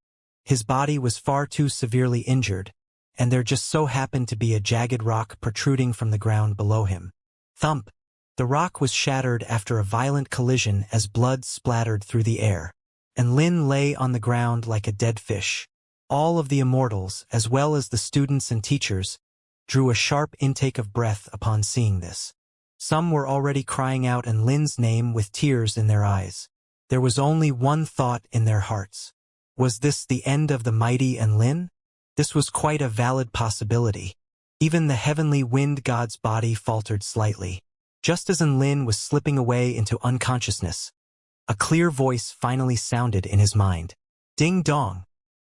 His body was far too severely injured, and there just so happened to be a jagged rock protruding from the ground below him. Thump! The rock was shattered after a violent collision as blood splattered through the air, and Lin lay on the ground like a dead fish. All of the immortals, as well as the students and teachers, drew a sharp intake of breath upon seeing this. Some were already crying out Lin's name with tears in their eyes. There was only one thought in their hearts. Was this the end of the mighty Lin? This was quite a valid possibility. Even the heavenly wind god's body faltered slightly. Just as Lin was slipping away into unconsciousness, a clear voice finally sounded in his mind. Ding dong!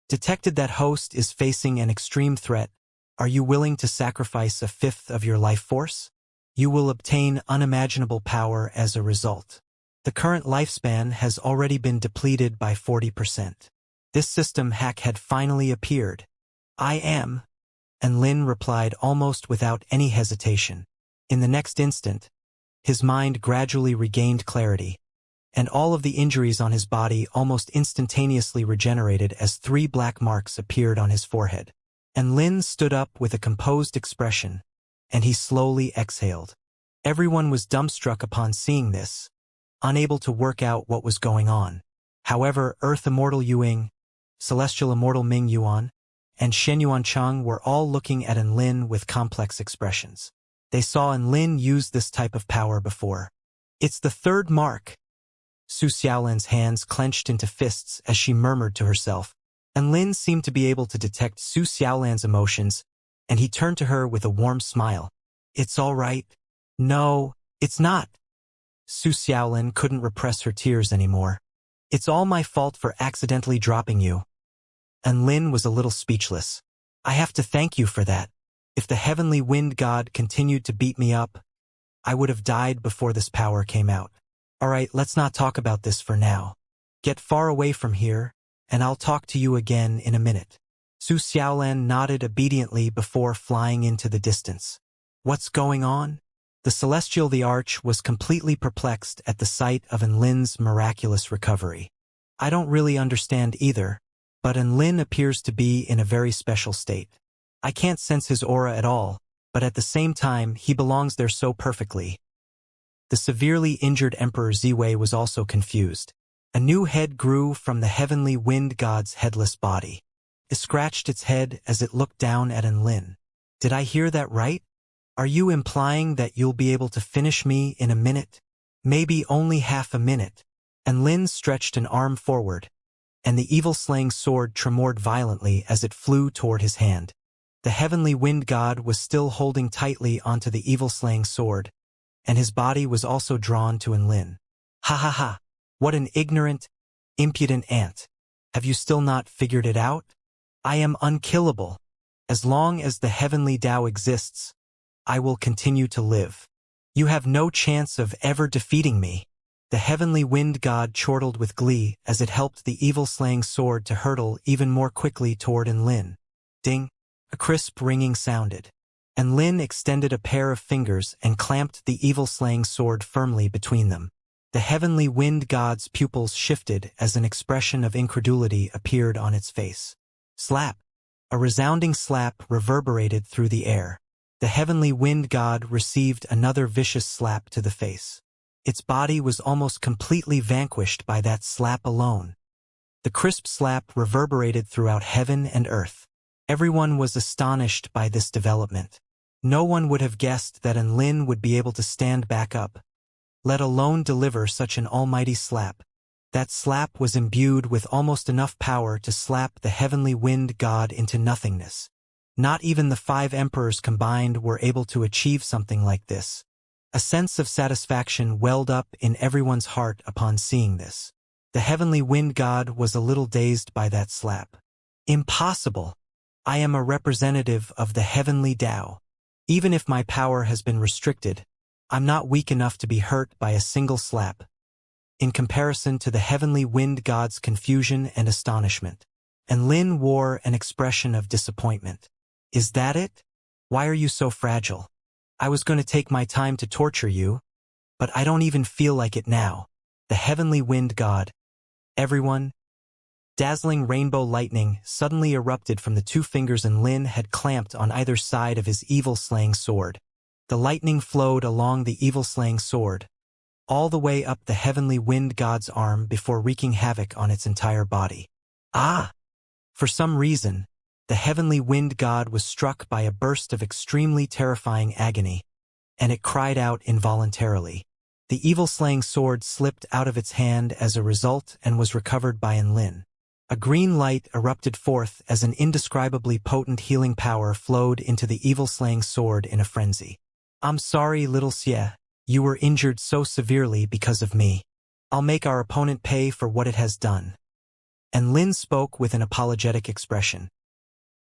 Detected that host is facing an extreme threat. Are you willing to sacrifice a fifth of your life force? You will obtain unimaginable power as a result. The current lifespan has already been depleted by 40%. This system hack had finally appeared. I am, Lin replied almost without any hesitation. In the next instant, his mind gradually regained clarity, and all of the injuries on his body almost instantaneously regenerated as 3 black marks appeared on his forehead. Lin stood up with a composed expression, and he slowly exhaled. Everyone was dumbstruck upon seeing this, unable to work out what was going on. However, Earth Immortal Yuing, Celestial Immortal Ming Yuan, and Shen Yuancheng were all looking at Lin with complex expressions. They saw Lin use this type of power before. It's the 3rd mark. Su Xiaolan's hands clenched into fists as she murmured to herself. Lin seemed to be able to detect Su Xiaolan's emotions, and he turned to her with a warm smile. It's all right. No, it's not. Su Xiaolan couldn't repress her tears anymore. It's all my fault for accidentally dropping you. Lin was a little speechless. I have to thank you for that. If the heavenly wind god continued to beat me up, I would have died before this power came out. All right, let's not talk about this for now. Get far away from here, and I'll talk to you again in a minute. Su Xiaolan nodded obediently before flying into the distance. What's going on? The Celestial the Arch was completely perplexed at the sight of Lin's miraculous recovery. I don't really understand either, but Lin appears to be in a very special state. I can't sense his aura at all, but at the same time he belongs there so perfectly. The severely injured Emperor Ziwei was also confused. A new head grew from the heavenly wind god's headless body. It scratched its head as it looked down at Lin. Did I hear that right? Are you implying that you'll be able to finish me in a minute? Maybe only half a minute. Lin stretched an arm forward, and the evil-slaying sword tremored violently as it flew toward his hand. The heavenly wind god was still holding tightly onto the evil-slaying sword, and his body was also drawn to Lin. Ha ha ha! What an ignorant, impudent ant! Have you still not figured it out? I am unkillable. As long as the heavenly Tao exists, I will continue to live. You have no chance of ever defeating me. The heavenly wind god chortled with glee as it helped the evil-slaying sword to hurtle even more quickly toward Enlin. Ding! A crisp ringing sounded. Enlin extended a pair of fingers and clamped the evil-slaying sword firmly between them. The heavenly wind god's pupils shifted as an expression of incredulity appeared on its face. Slap! A resounding slap reverberated through the air. The heavenly wind god received another vicious slap to the face. Its body was almost completely vanquished by that slap alone. The crisp slap reverberated throughout heaven and earth. Everyone was astonished by this development. No one would have guessed that Enlin would be able to stand back up, let alone deliver such an almighty slap. That slap was imbued with almost enough power to slap the heavenly wind god into nothingness. Not even the 5 emperors combined were able to achieve something like this. A sense of satisfaction welled up in everyone's heart upon seeing this. The heavenly wind god was a little dazed by that slap. Impossible! I am a representative of the heavenly Tao. Even if my power has been restricted, I'm not weak enough to be hurt by a single slap. In comparison to the heavenly wind god's confusion and astonishment, Enlin wore an expression of disappointment. Is that it? Why are you so fragile? I was going to take my time to torture you, but I don't even feel like it now. The heavenly wind god. Everyone. Dazzling rainbow lightning suddenly erupted from the 2 fingers Enlin had clamped on either side of his evil-slaying sword. The lightning flowed along the evil-slaying sword, all the way up the heavenly wind god's arm before wreaking havoc on its entire body. Ah! For some reason, the heavenly wind god was struck by a burst of extremely terrifying agony, and it cried out involuntarily. The evil-slaying sword slipped out of its hand as a result and was recovered by Enlin. A green light erupted forth as an indescribably potent healing power flowed into the evil-slaying sword in a frenzy. I'm sorry, little Xie, you were injured so severely because of me. I'll make our opponent pay for what it has done. Enlin spoke with an apologetic expression.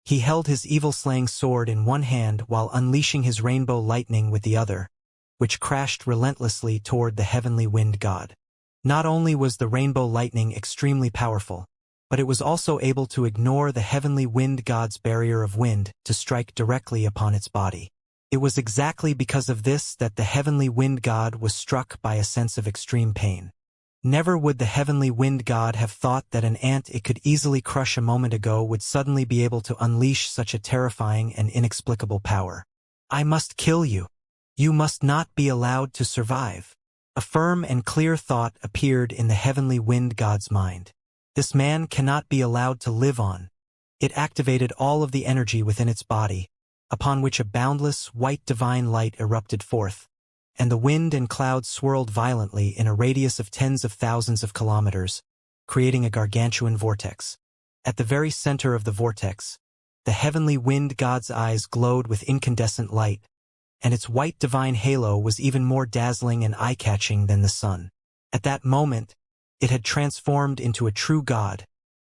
He held his evil-slaying sword in one hand while unleashing his rainbow lightning with the other, which crashed relentlessly toward the heavenly wind god. Not only was the rainbow lightning extremely powerful, but it was also able to ignore the heavenly wind god's barrier of wind to strike directly upon its body. It was exactly because of this that the heavenly wind god was struck by a sense of extreme pain. Never would the heavenly wind god have thought that an ant it could easily crush a moment ago would suddenly be able to unleash such a terrifying and inexplicable power. I must kill you. You must not be allowed to survive. A firm and clear thought appeared in the heavenly wind god's mind. This man cannot be allowed to live on. It activated all of the energy within its body, upon which a boundless, white divine light erupted forth, and the wind and clouds swirled violently in a radius of tens of thousands of kilometers, creating a gargantuan vortex. At the very center of the vortex, the heavenly wind god's eyes glowed with incandescent light, and its white divine halo was even more dazzling and eye-catching than the sun. At that moment, it had transformed into a true god,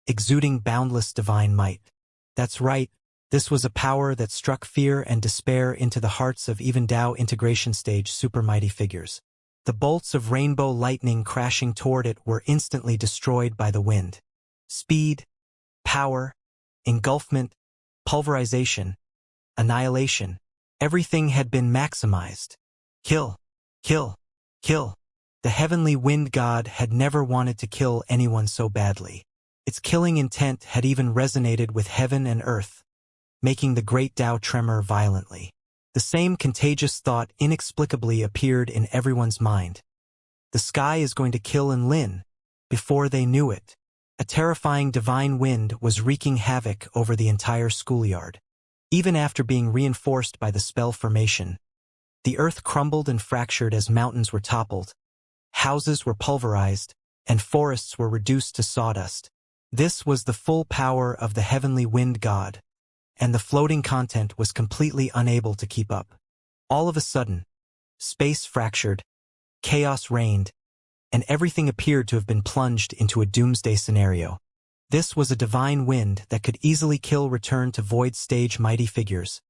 exuding boundless divine might. That's right. This was a power that struck fear and despair into the hearts of even Tao integration stage supermighty figures. The bolts of rainbow lightning crashing toward it were instantly destroyed by the wind. Speed, power, engulfment, pulverization, annihilation. Everything had been maximized. Kill, kill, kill. The heavenly wind god had never wanted to kill anyone so badly. Its killing intent had even resonated with heaven and earth, making the great Tao tremor violently. The same contagious thought inexplicably appeared in everyone's mind. The sky is going to kill Enlin. Before they knew it, a terrifying divine wind was wreaking havoc over the entire schoolyard. Even after being reinforced by the spell formation, the earth crumbled and fractured as mountains were toppled, houses were pulverized, and forests were reduced to sawdust. This was the full power of the heavenly wind god, and the floating content was completely unable to keep up. All of a sudden, space fractured, chaos reigned, and everything appeared to have been plunged into a doomsday scenario. This was a divine wind that could easily kill return to void stage mighty figures,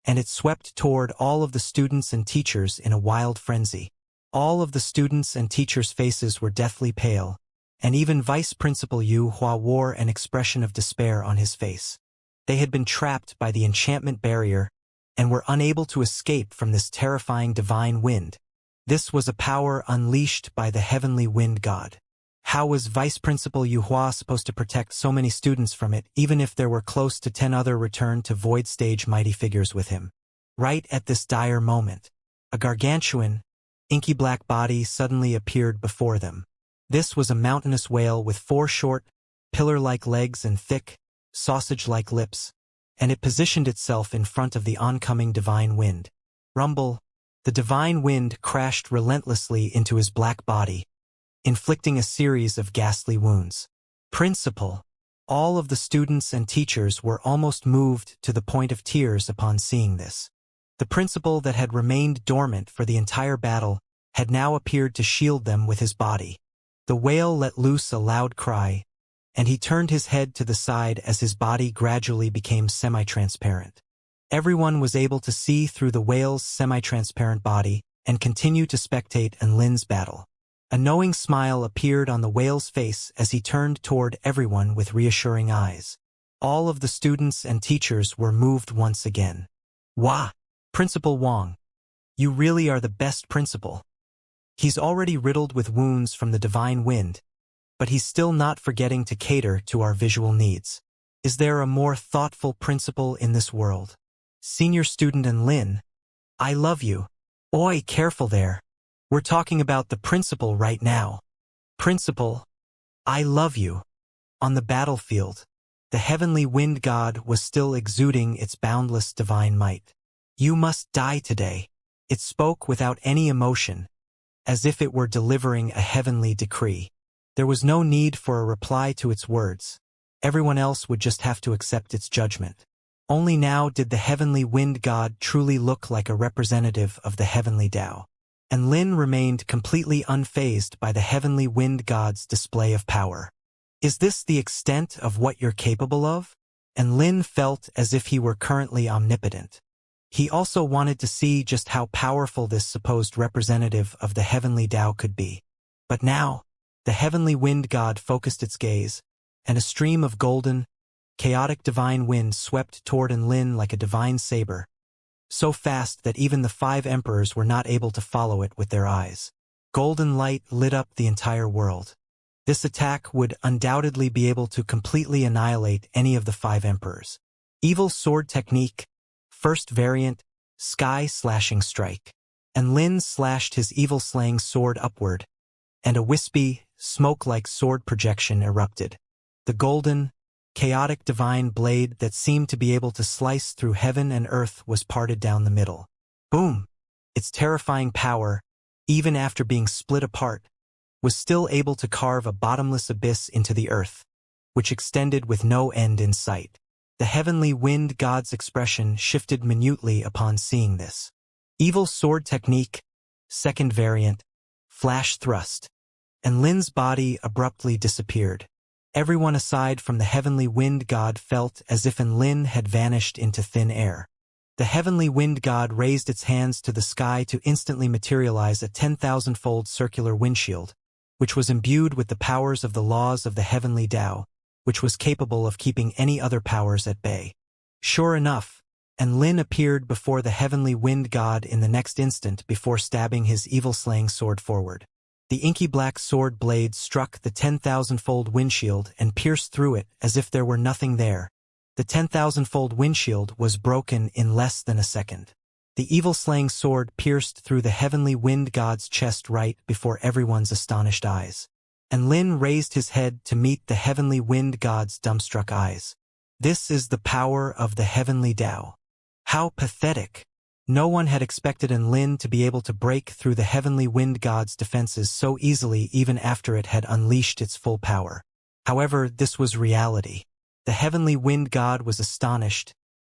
and it swept toward all of the students and teachers in a wild frenzy. All of the students' and teachers' faces were deathly pale, and even Vice Principal Yu Hua wore an expression of despair on his face. They had been trapped by the enchantment barrier and were unable to escape from this terrifying divine wind. This was a power unleashed by the heavenly wind god. How was Vice Principal Yu Hua supposed to protect so many students from it, even if there were close to 10 other return to void stage mighty figures with him? Right at this dire moment, a gargantuan, inky black body suddenly appeared before them. This was a mountainous whale with 4 short, pillar-like legs and thick, sausage-like lips, and it positioned itself in front of the oncoming divine wind. Rumble! The divine wind crashed relentlessly into his black body, inflicting a series of ghastly wounds. Principal! All of the students and teachers were almost moved to the point of tears upon seeing this. The principal that had remained dormant for the entire battle had now appeared to shield them with his body. The whale let loose a loud cry, and he turned his head to the side as his body gradually became semi-transparent. Everyone was able to see through the whale's semi-transparent body and continue to spectate Enlin's battle. A knowing smile appeared on the whale's face as he turned toward everyone with reassuring eyes. All of the students and teachers were moved once again. Wah! Principal Wang, you really are the best principal. He's already riddled with wounds from the divine wind, but he's still not forgetting to cater to our visual needs. Is there a more thoughtful principal in this world? Senior student Enlin, I love you. Oi, careful there. We're talking about the principal right now. Principal, I love you. On the battlefield, the heavenly wind god was still exuding its boundless divine might. You must die today. It spoke without any emotion, as if it were delivering a heavenly decree. There was no need for a reply to its words. Everyone else would just have to accept its judgment. Only now did the heavenly wind god truly look like a representative of the heavenly Tao. And Lin remained completely unfazed by the heavenly wind god's display of power. Is this the extent of what you're capable of? And Lin felt as if he were currently omnipotent. He also wanted to see just how powerful this supposed representative of the heavenly Tao could be. But now, the heavenly wind god focused its gaze, and a stream of golden, chaotic divine wind swept toward Enlin like a divine saber, so fast that even the 5 emperors were not able to follow it with their eyes. Golden light lit up the entire world. This attack would undoubtedly be able to completely annihilate any of the 5 emperors. Evil sword technique, first variant, sky slashing strike. And Lin slashed his evil slaying sword upward, and a wispy, smoke-like sword projection erupted. The golden, chaotic divine blade that seemed to be able to slice through heaven and earth was parted down the middle. Boom! Its terrifying power, even after being split apart, was still able to carve a bottomless abyss into the earth, which extended with no end in sight. The heavenly wind god's expression shifted minutely upon seeing this. Evil sword technique, second variant, flash thrust. And Lin's body abruptly disappeared. Everyone aside from the heavenly wind god felt as if Enlin had vanished into thin air. The heavenly wind god raised its hands to the sky to instantly materialize a 10,000-fold circular windshield, which was imbued with the powers of the laws of the heavenly Tao, which was capable of keeping any other powers at bay. Sure enough, Enlin appeared before the heavenly wind god in the next instant before stabbing his evil-slaying sword forward. The inky black sword blade struck the 10,000-fold windshield and pierced through it as if there were nothing there. The 10,000-fold windshield was broken in less than a second. The evil-slaying sword pierced through the heavenly wind god's chest right before everyone's astonished eyes. And Lin raised his head to meet the heavenly wind god's dumbstruck eyes. This is the power of the heavenly Tao. How pathetic! No one had expected Enlin to be able to break through the heavenly wind god's defenses so easily even after it had unleashed its full power. However, this was reality. The heavenly wind god was astonished,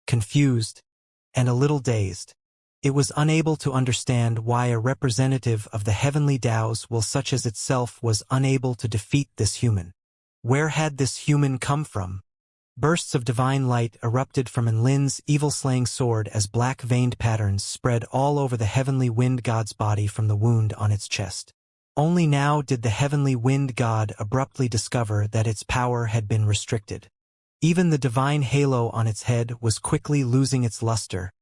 confused, and a little dazed. It was unable to understand why a representative of the heavenly Taos, such as itself, was unable to defeat this human. Where had this human come from? Bursts of divine light erupted from Enlin's evil-slaying sword as black-veined patterns spread all over the heavenly wind god's body from the wound on its chest. Only now did the heavenly wind god abruptly discover that its power had been restricted. Even the divine halo on its head was quickly losing its luster,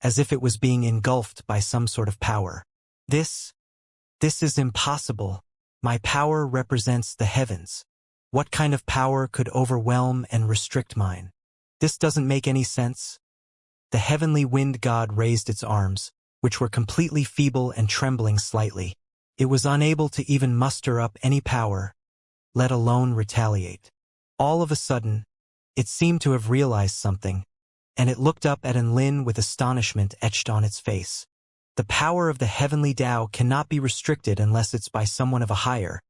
as if it was being engulfed by some sort of power. This is impossible. My power represents the heavens. What kind of power could overwhelm and restrict mine? This doesn't make any sense. The heavenly wind god raised its arms, which were completely feeble and trembling slightly. It was unable to even muster up any power, let alone retaliate. All of a sudden, it seemed to have realized something, and it looked up at Enlin with astonishment etched on its face. The power of the heavenly Tao cannot be restricted unless it's by someone of a higher.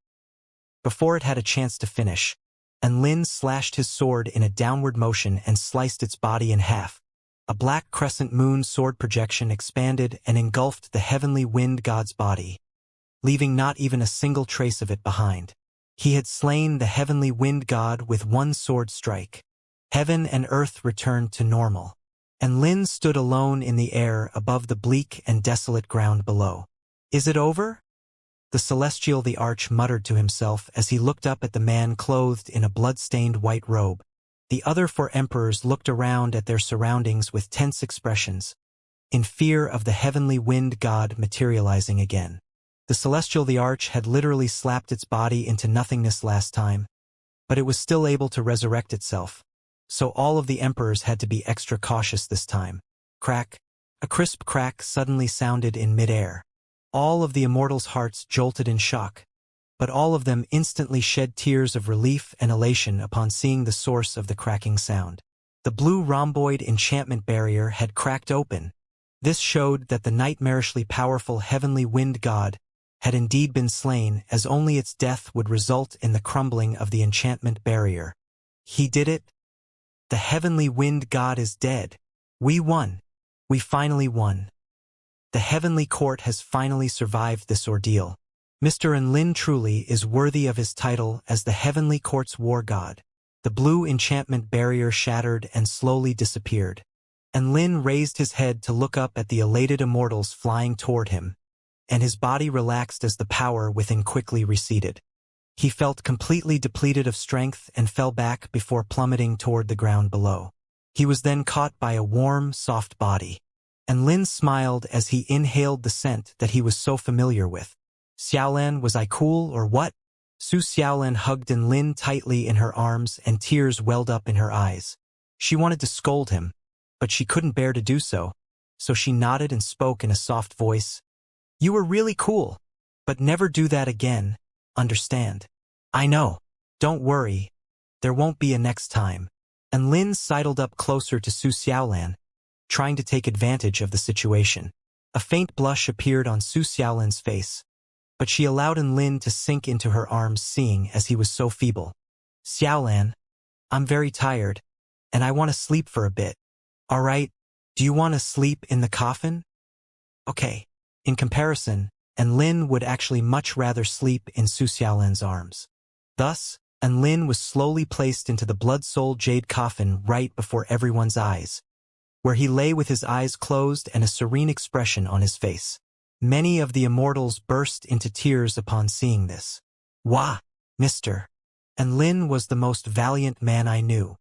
Before it had a chance to finish, Enlin slashed his sword in a downward motion and sliced its body in half. A black crescent moon sword projection expanded and engulfed the heavenly wind god's body, leaving not even a single trace of it behind. He had slain the heavenly wind god with one sword strike. Heaven and earth returned to normal. Enlin stood alone in the air above the bleak and desolate ground below. Is it over? The Celestial the Arch muttered to himself as he looked up at the man clothed in a blood-stained white robe. The other 4 emperors looked around at their surroundings with tense expressions, in fear of the heavenly wind god materializing again. The Celestial the Arch had literally slapped its body into nothingness last time, but it was still able to resurrect itself, so all of the emperors had to be extra cautious this time. Crack! A crisp crack suddenly sounded in midair. All of the immortals' hearts jolted in shock, but all of them instantly shed tears of relief and elation upon seeing the source of the cracking sound. The blue rhomboid enchantment barrier had cracked open. This showed that the nightmarishly powerful heavenly wind god had indeed been slain, as only its death would result in the crumbling of the enchantment barrier. He did it. The heavenly wind god is dead. We won. We finally won. The heavenly court has finally survived this ordeal. Mr. Enlin truly is worthy of his title as the heavenly court's war god. The blue enchantment barrier shattered and slowly disappeared. Enlin raised his head to look up at the elated immortals flying toward him, and his body relaxed as the power within quickly receded. He felt completely depleted of strength and fell back before plummeting toward the ground below. He was then caught by a warm, soft body. Enlin smiled as he inhaled the scent that he was so familiar with. Xiaolan, was I cool or what? Su Xiaolan hugged Enlin tightly in her arms and tears welled up in her eyes. She wanted to scold him, but she couldn't bear to do so, so she nodded and spoke in a soft voice. You were really cool, but never do that again, understand? I know. Don't worry. There won't be a next time. Enlin sidled up closer to Su Xiaolan, trying to take advantage of the situation. A faint blush appeared on Su Xiaolan's face, but she allowed Enlin to sink into her arms, seeing as he was so feeble. Xiaolan, I'm very tired, and I want to sleep for a bit. All right, do you want to sleep in the coffin? Okay. In comparison, Enlin would actually much rather sleep in Su Xiaolan's arms. Thus, Enlin was slowly placed into the blood-soul jade coffin right before everyone's eyes, where he lay with his eyes closed and a serene expression on his face. Many of the immortals burst into tears upon seeing this. Wah, mister. Enlin was the most valiant man I knew.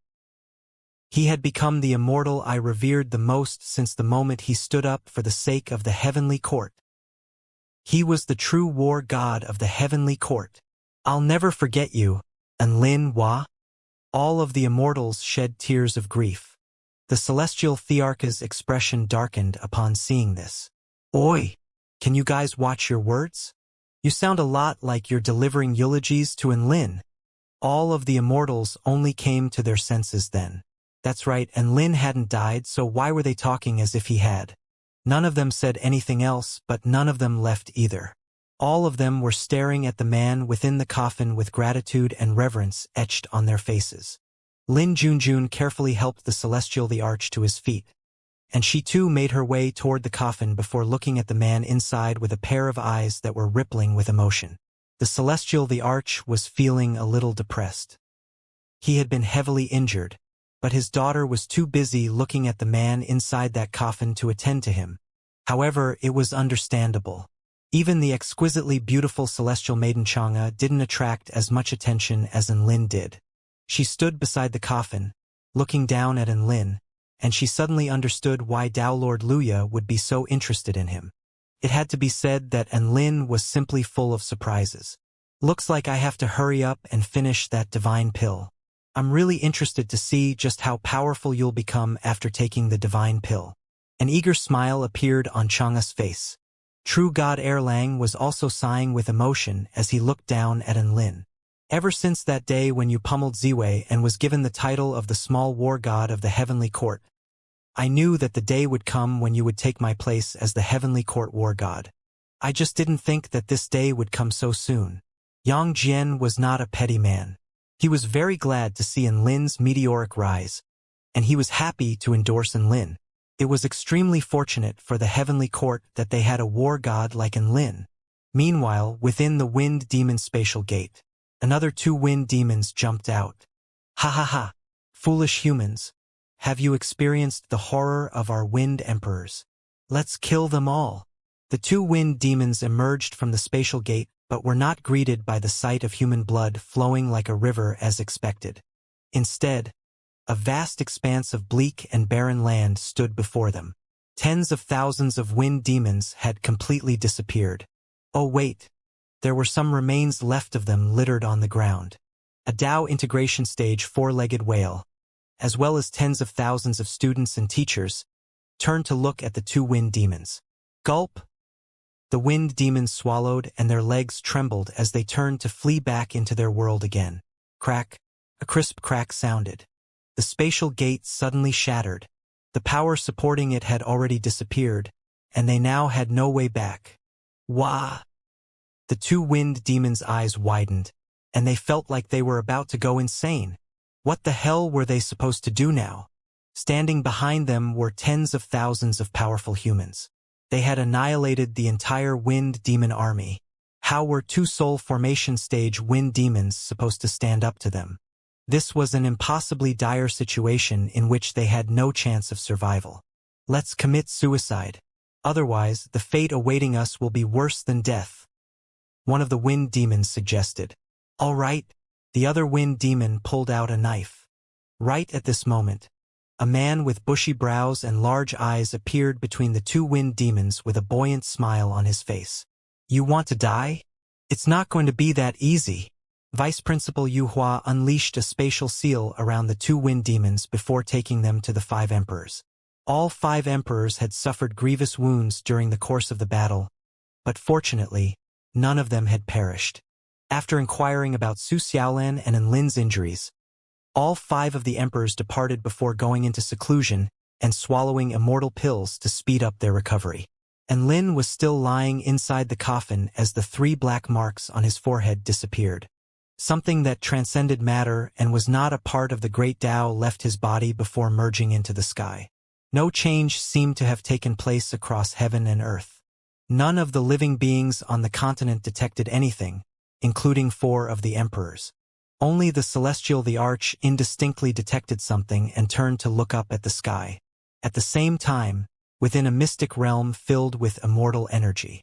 He had become the immortal I revered the most since the moment he stood up for the sake of the heavenly court. He was the true war god of the heavenly court. I'll never forget you, Enlin Hua. All of the immortals shed tears of grief. The celestial Thearcha's expression darkened upon seeing this. Oi! Can you guys watch your words? You sound a lot like you're delivering eulogies to Enlin. All of the immortals only came to their senses then. That's right, Enlin hadn't died, so why were they talking as if he had? None of them said anything else, but none of them left either. All of them were staring at the man within the coffin with gratitude and reverence etched on their faces. Lin Junjun carefully helped the Celestial the Arch to his feet, and she too made her way toward the coffin before looking at the man inside with a pair of eyes that were rippling with emotion. The Celestial the Arch was feeling a little depressed. He had been heavily injured, but his daughter was too busy looking at the man inside that coffin to attend to him. However, it was understandable. Even the exquisitely beautiful celestial maiden Xianxia didn't attract as much attention as Enlin did. She stood beside the coffin, looking down at Enlin, and she suddenly understood why Dao Lord Luya would be so interested in him. It had to be said that Enlin was simply full of surprises. Looks like I have to hurry up and finish that divine pill. I'm really interested to see just how powerful you'll become after taking the divine pill. An eager smile appeared on Xianxia's face. True God Erlang was also sighing with emotion as he looked down at Enlin. Ever since that day when you pummeled Ziwei and was given the title of the small war god of the heavenly court, I knew that the day would come when you would take my place as the heavenly court war god. I just didn't think that this day would come so soon. Yang Jian was not a petty man. He was very glad to see Enlin's meteoric rise, and he was happy to endorse Enlin. It was extremely fortunate for the heavenly court that they had a war god like Enlin. Meanwhile, within the wind demon spatial gate, another 2 wind demons jumped out. Ha ha ha! Foolish humans! Have you experienced the horror of our wind emperors? Let's kill them all! The 2 wind demons emerged from the spatial gate but were not greeted by the sight of human blood flowing like a river as expected. Instead, a vast expanse of bleak and barren land stood before them. Tens of thousands of wind demons had completely disappeared. Oh wait, there were some remains left of them littered on the ground. A Dao integration stage 4-legged whale, as well as tens of thousands of students and teachers, turned to look at the 2 wind demons. Gulp! The wind demons swallowed and their legs trembled as they turned to flee back into their world again. Crack! A crisp crack sounded. The spatial gate suddenly shattered. The power supporting it had already disappeared, and they now had no way back. Wah! The 2 wind demons' eyes widened, and they felt like they were about to go insane. What the hell were they supposed to do now? Standing behind them were tens of thousands of powerful humans. They had annihilated the entire wind demon army. How were 2 soul formation stage wind demons supposed to stand up to them? This was an impossibly dire situation in which they had no chance of survival. Let's commit suicide. Otherwise, the fate awaiting us will be worse than death. One of the wind demons suggested. All right. The other wind demon pulled out a knife. Right at this moment, a man with bushy brows and large eyes appeared between the 2 wind demons with a buoyant smile on his face. You want to die? It's not going to be that easy. Vice Principal Yu Hua unleashed a spatial seal around the 2 wind demons before taking them to the 5 emperors. All 5 emperors had suffered grievous wounds during the course of the battle, but fortunately, none of them had perished. After inquiring about Su Xiaolan and Enlin's injuries, all 5 of the emperors departed before going into seclusion and swallowing immortal pills to speed up their recovery. Enlin was still lying inside the coffin as the 3 black marks on his forehead disappeared. Something that transcended matter and was not a part of the great Tao left his body before merging into the sky. No change seemed to have taken place across heaven and earth. None of the living beings on the continent detected anything, including 4 of the emperors. Only the celestial the arch indistinctly detected something and turned to look up at the sky. At the same time, within a mystic realm filled with immortal energy,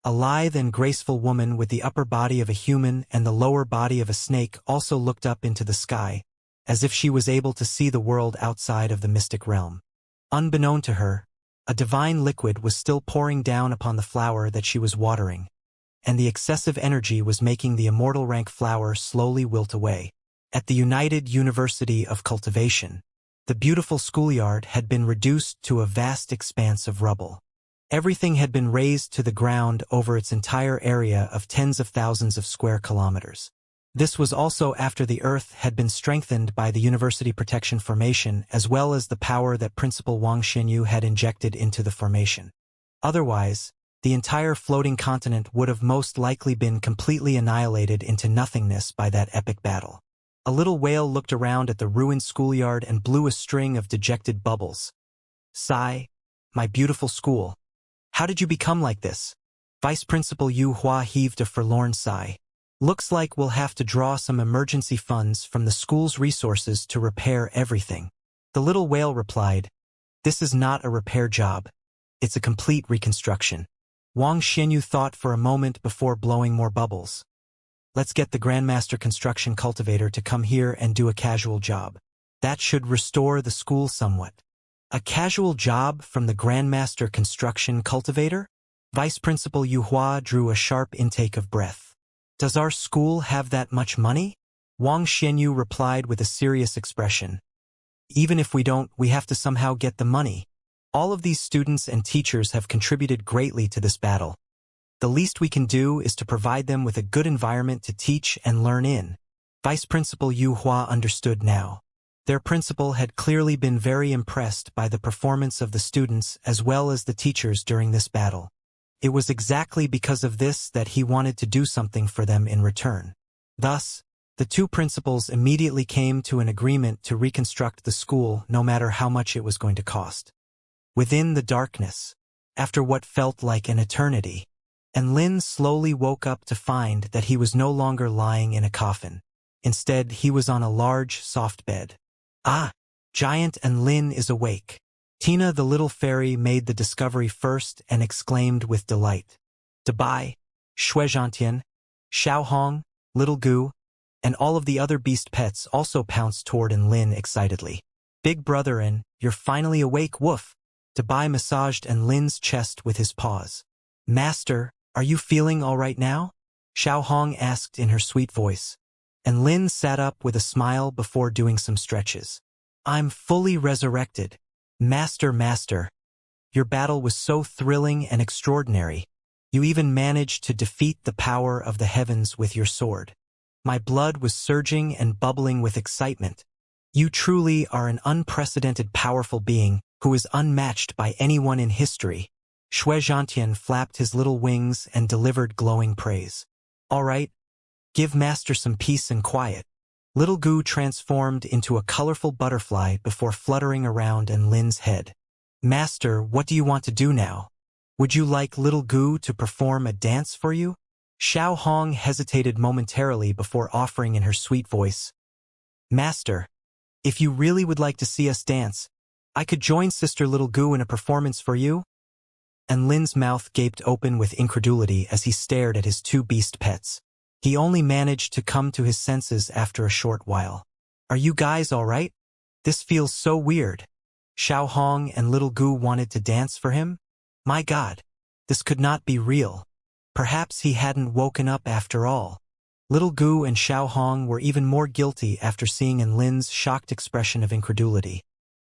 a lithe and graceful woman with the upper body of a human and the lower body of a snake also looked up into the sky, as if she was able to see the world outside of the mystic realm. Unbeknown to her, a divine liquid was still pouring down upon the flower that she was watering, and the excessive energy was making the immortal rank flower slowly wilt away. At the United University of Cultivation, the beautiful schoolyard had been reduced to a vast expanse of rubble. Everything had been razed to the ground over its entire area of tens of thousands of square kilometers. This was also after the earth had been strengthened by the University Protection Formation as well as the power that Principal Wang Xinyu had injected into the formation. Otherwise, the entire floating continent would have most likely been completely annihilated into nothingness by that epic battle. A little whale looked around at the ruined schoolyard and blew a string of dejected bubbles. Sigh, my beautiful school. How did you become like this? Vice Principal Yu Hua heaved a forlorn sigh. Looks like we'll have to draw some emergency funds from the school's resources to repair everything. The little whale replied, "This is not a repair job. It's a complete reconstruction." Wang Xianyu thought for a moment before blowing more bubbles. "Let's get the Grandmaster Construction Cultivator to come here and do a casual job. That should restore the school somewhat." A casual job from the Grandmaster Construction Cultivator? Vice Principal Yu Hua drew a sharp intake of breath. "Does our school have that much money?" Wang Xianyu replied with a serious expression. "Even if we don't, we have to somehow get the money. All of these students and teachers have contributed greatly to this battle. The least we can do is to provide them with a good environment to teach and learn in." Vice Principal Yu Hua understood now. Their principal had clearly been very impressed by the performance of the students as well as the teachers during this battle. It was exactly because of this that he wanted to do something for them in return. Thus, the two principals immediately came to an agreement to reconstruct the school no matter how much it was going to cost. Within the darkness, after what felt like an eternity, Lin slowly woke up to find that he was no longer lying in a coffin. Instead, he was on a large, soft bed. "Ah! Giant Lin is awake." Tina the little fairy made the discovery first and exclaimed with delight. Dabai, Shuizhantian, Xiaohong, Little Gu, and all of the other beast pets also pounced toward Lin excitedly. "Big brother you're finally awake, woof." Dabai massaged Lin's chest with his paws. "Master, are you feeling all right now?" Xiaohong asked in her sweet voice. Lin sat up with a smile before doing some stretches. "I'm fully resurrected. Master. Your battle was so thrilling and extraordinary. You even managed to defeat the power of the heavens with your sword. My blood was surging and bubbling with excitement. You truly are an unprecedented powerful being who is unmatched by anyone in history." Shuizhantian flapped his little wings and delivered glowing praise. "All right. Give Master some peace and quiet." Little Gu transformed into a colorful butterfly before fluttering around Lin's head. "Master, what do you want to do now? Would you like Little Gu to perform a dance for you?" Xiao Hong hesitated momentarily before offering in her sweet voice. "Master, if you really would like to see us dance, I could join Sister Little Gu in a performance for you." Lin's mouth gaped open with incredulity as he stared at his two beast pets. He only managed to come to his senses after a short while. "Are you guys all right? This feels so weird." Xiao Hong and Little Gu wanted to dance for him? My God, this could not be real. Perhaps he hadn't woken up after all. Little Gu and Xiao Hong were even more guilty after seeing Lin's shocked expression of incredulity,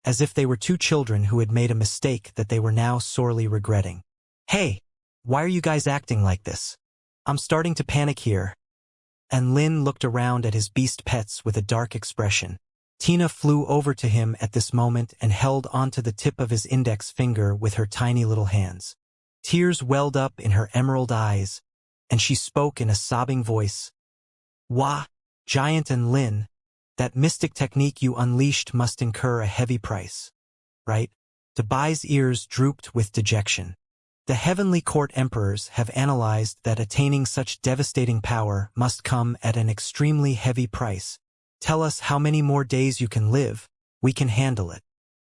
as if they were two children who had made a mistake that they were now sorely regretting. "Hey, why are you guys acting like this? I'm starting to panic here." Lin looked around at his beast pets with a dark expression. Tina flew over to him at this moment and held onto the tip of his index finger with her tiny little hands. Tears welled up in her emerald eyes, and she spoke in a sobbing voice. "Wah, Giant Lin, that mystic technique you unleashed must incur a heavy price, right?" Dabai's ears drooped with dejection. The Heavenly Court Emperors have analyzed that attaining such devastating power must come at an extremely heavy price. "Tell us how many more days you can live, we can handle it."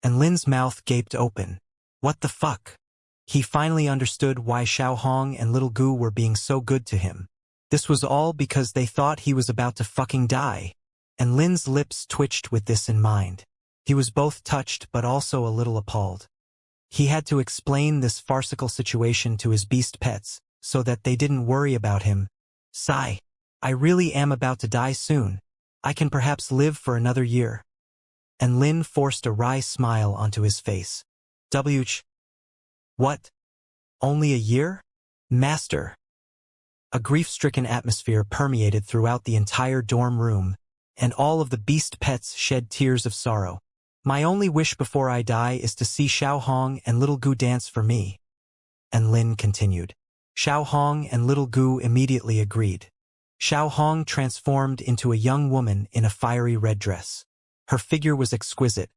Lin's mouth gaped open. What the fuck? He finally understood why Xiao Hong and Little Gu were being so good to him. This was all because they thought he was about to fucking die. Lin's lips twitched with this in mind. He was both touched but also a little appalled. He had to explain this farcical situation to his beast pets so that they didn't worry about him. "Sigh, I really am about to die soon. I can perhaps live for another year." Lin forced a wry smile onto his face. What? Only a year? Master." A grief-stricken atmosphere permeated throughout the entire dorm room, and all of the beast pets shed tears of sorrow. "My only wish before I die is to see Xiao Hong and Little Gu dance for me." Lin continued. Xiao Hong and Little Gu immediately agreed. Xiao Hong transformed into a young woman in a fiery red dress. Her figure was exquisite.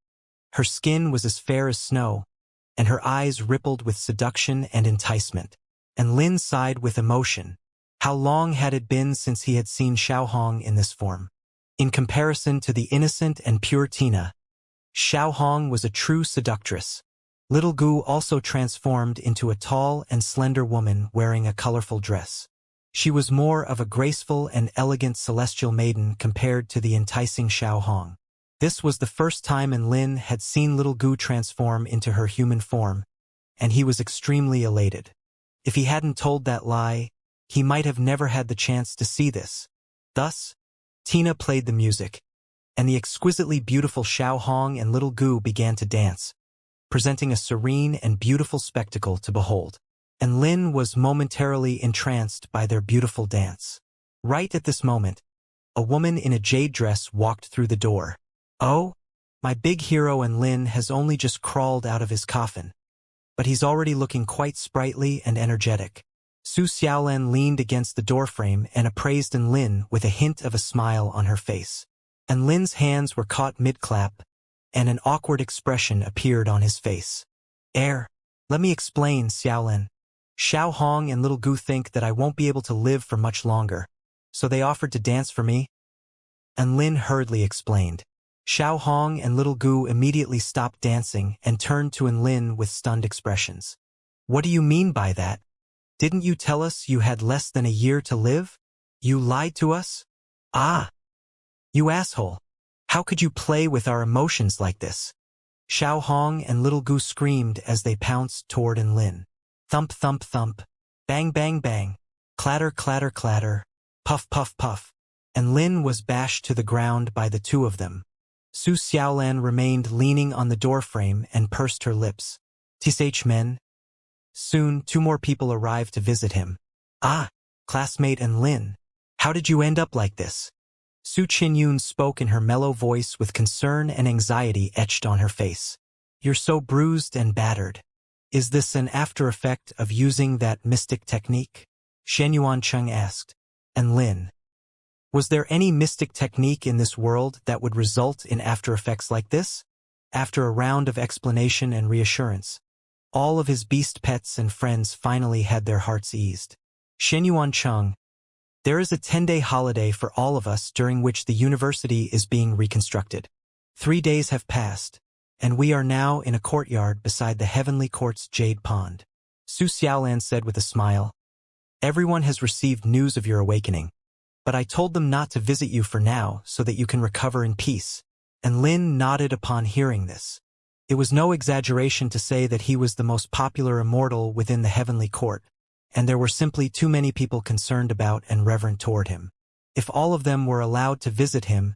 Her skin was as fair as snow, and her eyes rippled with seduction and enticement. Lin sighed with emotion. How long had it been since he had seen Xiao Hong in this form? In comparison to the innocent and pure Tina, Xiao Hong was a true seductress. Little Gu also transformed into a tall and slender woman wearing a colorful dress. She was more of a graceful and elegant celestial maiden compared to the enticing Xiao Hong. This was the first time Lin had seen Little Gu transform into her human form, and he was extremely elated. If he hadn't told that lie, he might have never had the chance to see this. Thus, Tina played the music, and the exquisitely beautiful Xiao Hong and Little Gu began to dance, presenting a serene and beautiful spectacle to behold. And Lin was momentarily entranced by their beautiful dance. Right at this moment, a woman in a jade dress walked through the door. "Oh, my big hero Lin has only just crawled out of his coffin, but he's already looking quite sprightly and energetic." Su Xiaolan leaned against the doorframe and appraised Lin with a hint of a smile on her face. And Lin's hands were caught mid-clap, and an awkward expression appeared on his face. Let me explain, Xiaolan. Xiao Hong and Little Gu think that I won't be able to live for much longer, so they offered to dance for me." And Lin hurriedly explained. Xiao Hong and Little Gu immediately stopped dancing and turned to Lin with stunned expressions. "What do you mean by that? Didn't you tell us you had less than a year to live? You lied to us? Ah! You asshole! How could you play with our emotions like this?" Xiao Hong and Little Gu screamed as they pounced toward Lin. Thump, thump, thump. Bang, bang, bang. Clatter, clatter, clatter. Puff, puff, puff. And Lin was bashed to the ground by the two of them. Su Xiaolan remained leaning on the doorframe and pursed her lips. "Tsh men." Soon, 2 more people arrived to visit him. "Ah, classmate Lin. How did you end up like this?" Su Qinyun spoke in her mellow voice with concern and anxiety etched on her face. "You're so bruised and battered. Is this an after effect of using that mystic technique?" Shenyuan Cheng asked. And Lin. Was there any mystic technique in this world that would result in after effects like this? After a round of explanation and reassurance, all of his beast pets and friends finally had their hearts eased. Shenyuan Cheng. There is a 10-day holiday for all of us during which the university is being reconstructed. 3 days have passed, and we are now in a courtyard beside the Heavenly Court's Jade Pond. Su Xiaolan said with a smile. "Everyone has received news of your awakening, but I told them not to visit you for now so that you can recover in peace." And Lin nodded upon hearing this. It was no exaggeration to say that he was the most popular immortal within the Heavenly Court, and there were simply too many people concerned about and reverent toward him. If all of them were allowed to visit him,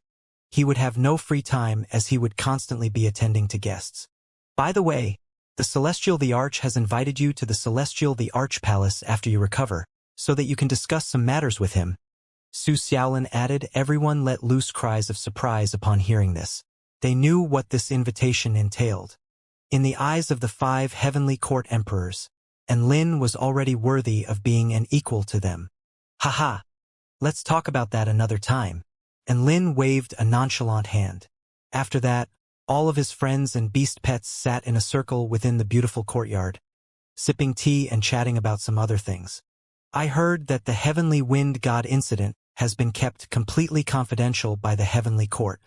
he would have no free time as he would constantly be attending to guests. "By the way, the Celestial the Arch has invited you to the Celestial the Arch Palace after you recover, so that you can discuss some matters with him." Su Xiaolan added. Everyone let loose cries of surprise upon hearing this. They knew what this invitation entailed. In the eyes of the 5 Heavenly Court Emperors, Lin was already worthy of being an equal to them. "Haha, let's talk about that another time." And Lin waved a nonchalant hand. After that, all of his friends and beast pets sat in a circle within the beautiful courtyard, sipping tea and chatting about some other things. "I heard that the Heavenly Wind God incident has been kept completely confidential by the Heavenly Court.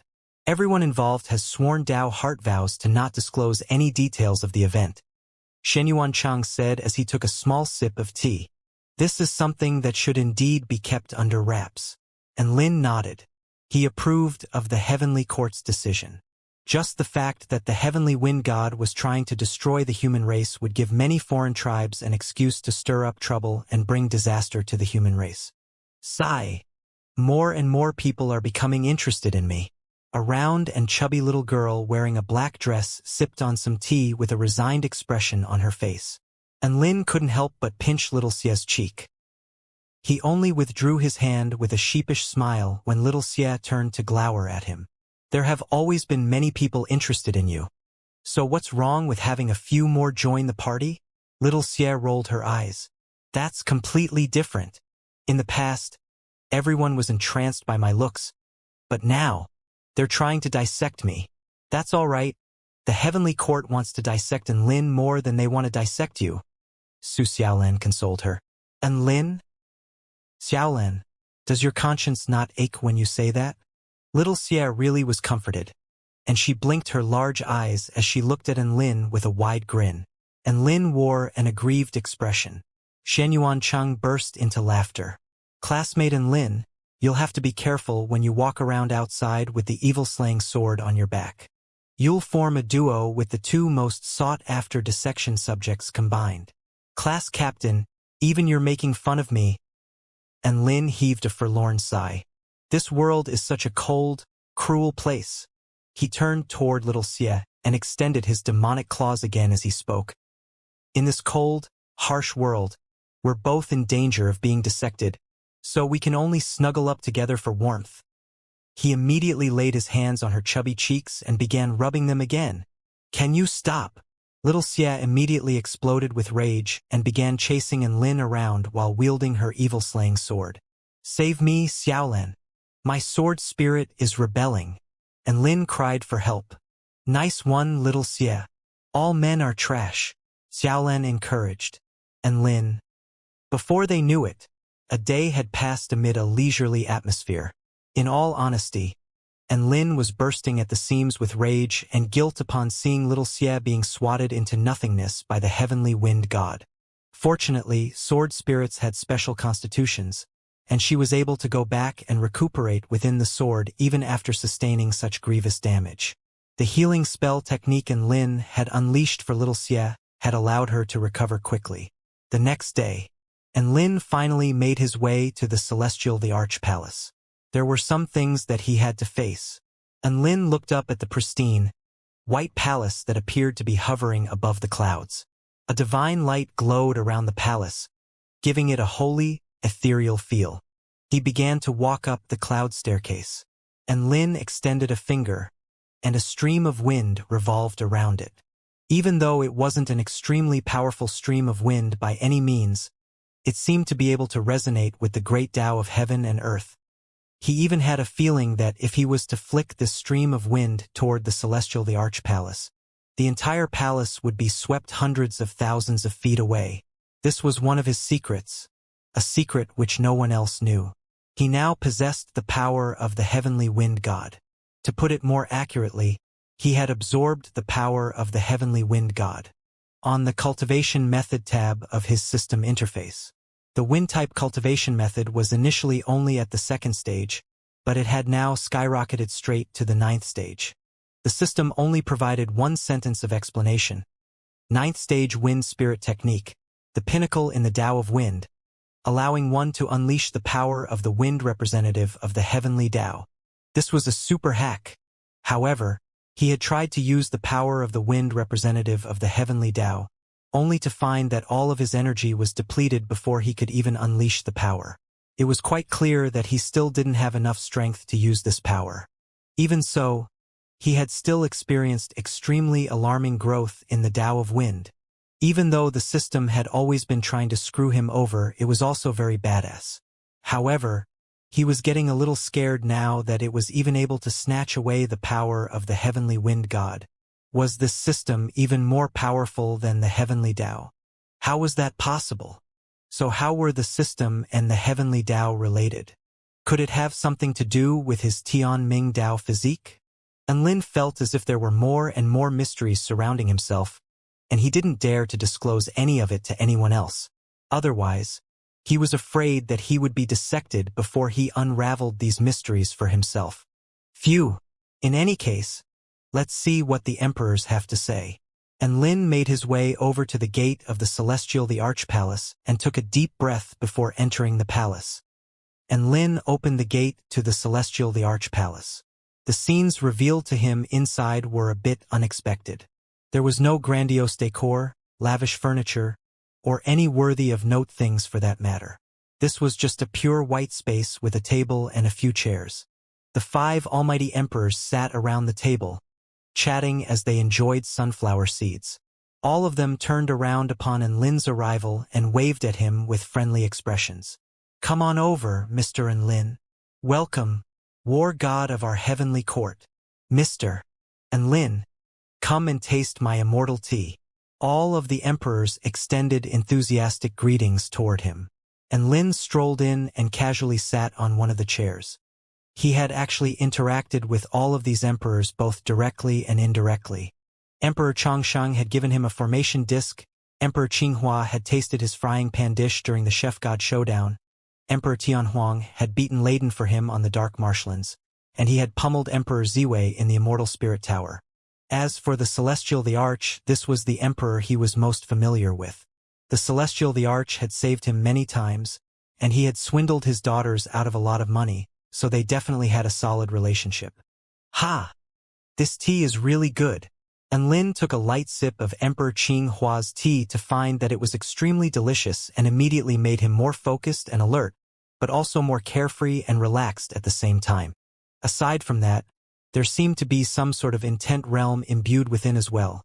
Everyone involved has sworn Dao heart vows to not disclose any details of the event," Shenyuan Chang said as he took a small sip of tea. "This is something that should indeed be kept under wraps." And Lin nodded. He approved of the Heavenly Court's decision. Just the fact that the Heavenly Wind God was trying to destroy the human race would give many foreign tribes an excuse to stir up trouble and bring disaster to the human race. Sigh. More and more people are becoming interested in me. A round and chubby little girl wearing a black dress sipped on some tea with a resigned expression on her face. And Lin couldn't help but pinch little Xia's cheek. He only withdrew his hand with a sheepish smile when little Xia turned to glower at him. "There have always been many people interested in you. So what's wrong with having a few more join the party?" Little Xia rolled her eyes. "That's completely different. In the past, everyone was entranced by my looks, but now, they're trying to dissect me. That's all right. The Heavenly Court wants to dissect Lin more than they want to dissect you." Su Xiaolan consoled her. "And Lin? Xiaolan, does your conscience not ache when you say that?" Little Xia really was comforted. and she blinked her large eyes as she looked at Enlin with a wide grin. Enlin wore an aggrieved expression. Xianyuan Cheng burst into laughter. Classmate Enlin, you'll have to be careful when you walk around outside with the evil-slaying sword on your back. You'll form a duo with the two most sought-after dissection subjects combined. Class captain, even you're making fun of me. Enlin heaved a forlorn sigh. This world is such a cold, cruel place. He turned toward little Xie and extended his demonic claws again as he spoke. In this cold, harsh world, we're both in danger of being dissected, so we can only snuggle up together for warmth. He immediately laid his hands on her chubby cheeks and began rubbing them again. Can you stop? Little Xie immediately exploded with rage and began chasing Enlin around while wielding her evil-slaying sword. Save me, Xiaolan. My sword spirit is rebelling. Enlin cried for help. Nice one, little Xie. All men are trash, Xiaolan encouraged. Enlin. Before they knew it, a day had passed amid a leisurely atmosphere. In all honesty, Enlin was bursting at the seams with rage and guilt upon seeing little Xie being swatted into nothingness by the heavenly wind god. Fortunately, sword spirits had special constitutions, and she was able to go back and recuperate within the sword even after sustaining such grievous damage. The healing spell technique Enlin had unleashed for little Xie had allowed her to recover quickly. The next day, Enlin finally made his way to the Celestial the Arch Palace. There were some things that he had to face. Enlin looked up at the pristine, white palace that appeared to be hovering above the clouds. A divine light glowed around the palace, giving it a holy, ethereal feel. He began to walk up the cloud staircase. Enlin extended a finger, and a stream of wind revolved around it. Even though it wasn't an extremely powerful stream of wind by any means, it seemed to be able to resonate with the great Tao of heaven and earth. He even had a feeling that if he was to flick this stream of wind toward the Celestial the Arch Palace, the entire palace would be swept hundreds of thousands of feet away. This was one of his secrets, a secret which no one else knew. He now possessed the power of the heavenly wind god. To put it more accurately, he had absorbed the power of the heavenly wind god. On the Cultivation method tab of his system interface, the wind-type cultivation method was initially only at the 2nd stage, but it had now skyrocketed straight to the 9th stage. The system only provided one sentence of explanation. 9th stage wind spirit technique, the pinnacle in the Tao of wind, allowing one to unleash the power of the wind representative of the heavenly Tao. This was a super hack. However, he had tried to use the power of the wind representative of the heavenly Tao, only to find that all of his energy was depleted before he could even unleash the power. It was quite clear that he still didn't have enough strength to use this power. Even so, he had still experienced extremely alarming growth in the Tao of wind. Even though the system had always been trying to screw him over, it was also very badass. However, he was getting a little scared now that it was even able to snatch away the power of the heavenly wind god. Was this system even more powerful than the heavenly Tao? How was that possible? So how were the system and the heavenly Tao related? Could it have something to do with his Tianming Tao physique? Enlin felt as if there were more and more mysteries surrounding himself, and he didn't dare to disclose any of it to anyone else. Otherwise, he was afraid that he would be dissected before he unraveled these mysteries for himself. Phew! In any case, let's see what the emperors have to say. Enlin made his way over to the gate of the Celestial the Arch Palace and took a deep breath before entering the palace. Enlin opened the gate to the Celestial the Arch Palace. The scenes revealed to him inside were a bit unexpected. There was no grandiose decor, lavish furniture, or any worthy of note things for that matter. This was just a pure white space with a table and a few chairs. The 5 almighty emperors sat around the table, chatting as they enjoyed sunflower seeds. All of them turned around upon Enlin's arrival and waved at him with friendly expressions. Come on over, Mr. Enlin. Welcome, war god of our heavenly court. Mr. Enlin, come and taste my immortal tea. All of the emperors extended enthusiastic greetings toward him. Enlin strolled in and casually sat on one of the chairs. He had actually interacted with all of these emperors both directly and indirectly. Emperor Changsheng had given him a formation disc, Emperor Qinghua had tasted his frying pan dish during the Chef God Showdown, Emperor Tianhuang had beaten Leiden for him on the Dark Marshlands, and he had pummeled Emperor Ziwei in the Immortal Spirit Tower. As for the Celestial the Arch, this was the emperor he was most familiar with. The Celestial the Arch had saved him many times, and he had swindled his daughters out of a lot of money, so they definitely had a solid relationship. Ha! This tea is really good. And Lin took a light sip of Emperor Qinghua's tea to find that it was extremely delicious and immediately made him more focused and alert, but also more carefree and relaxed at the same time. Aside from that, there seemed to be some sort of intent realm imbued within as well,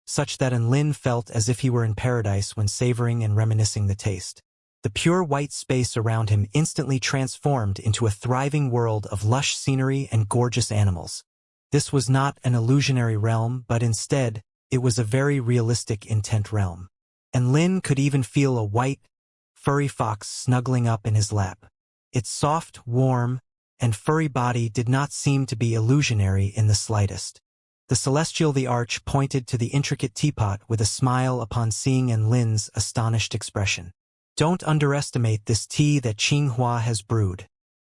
such that Lin felt as if he were in paradise when savoring and reminiscing the taste. The pure white space around him instantly transformed into a thriving world of lush scenery and gorgeous animals. This was not an illusionary realm, but instead, it was a very realistic intent realm. And Lin could even feel a white, furry fox snuggling up in his lap. Its soft, warm, and furry body did not seem to be illusionary in the slightest. The Celestial the Arch pointed to the intricate teapot with a smile upon seeing Lin's astonished expression. Don't underestimate this tea that Qinghua has brewed.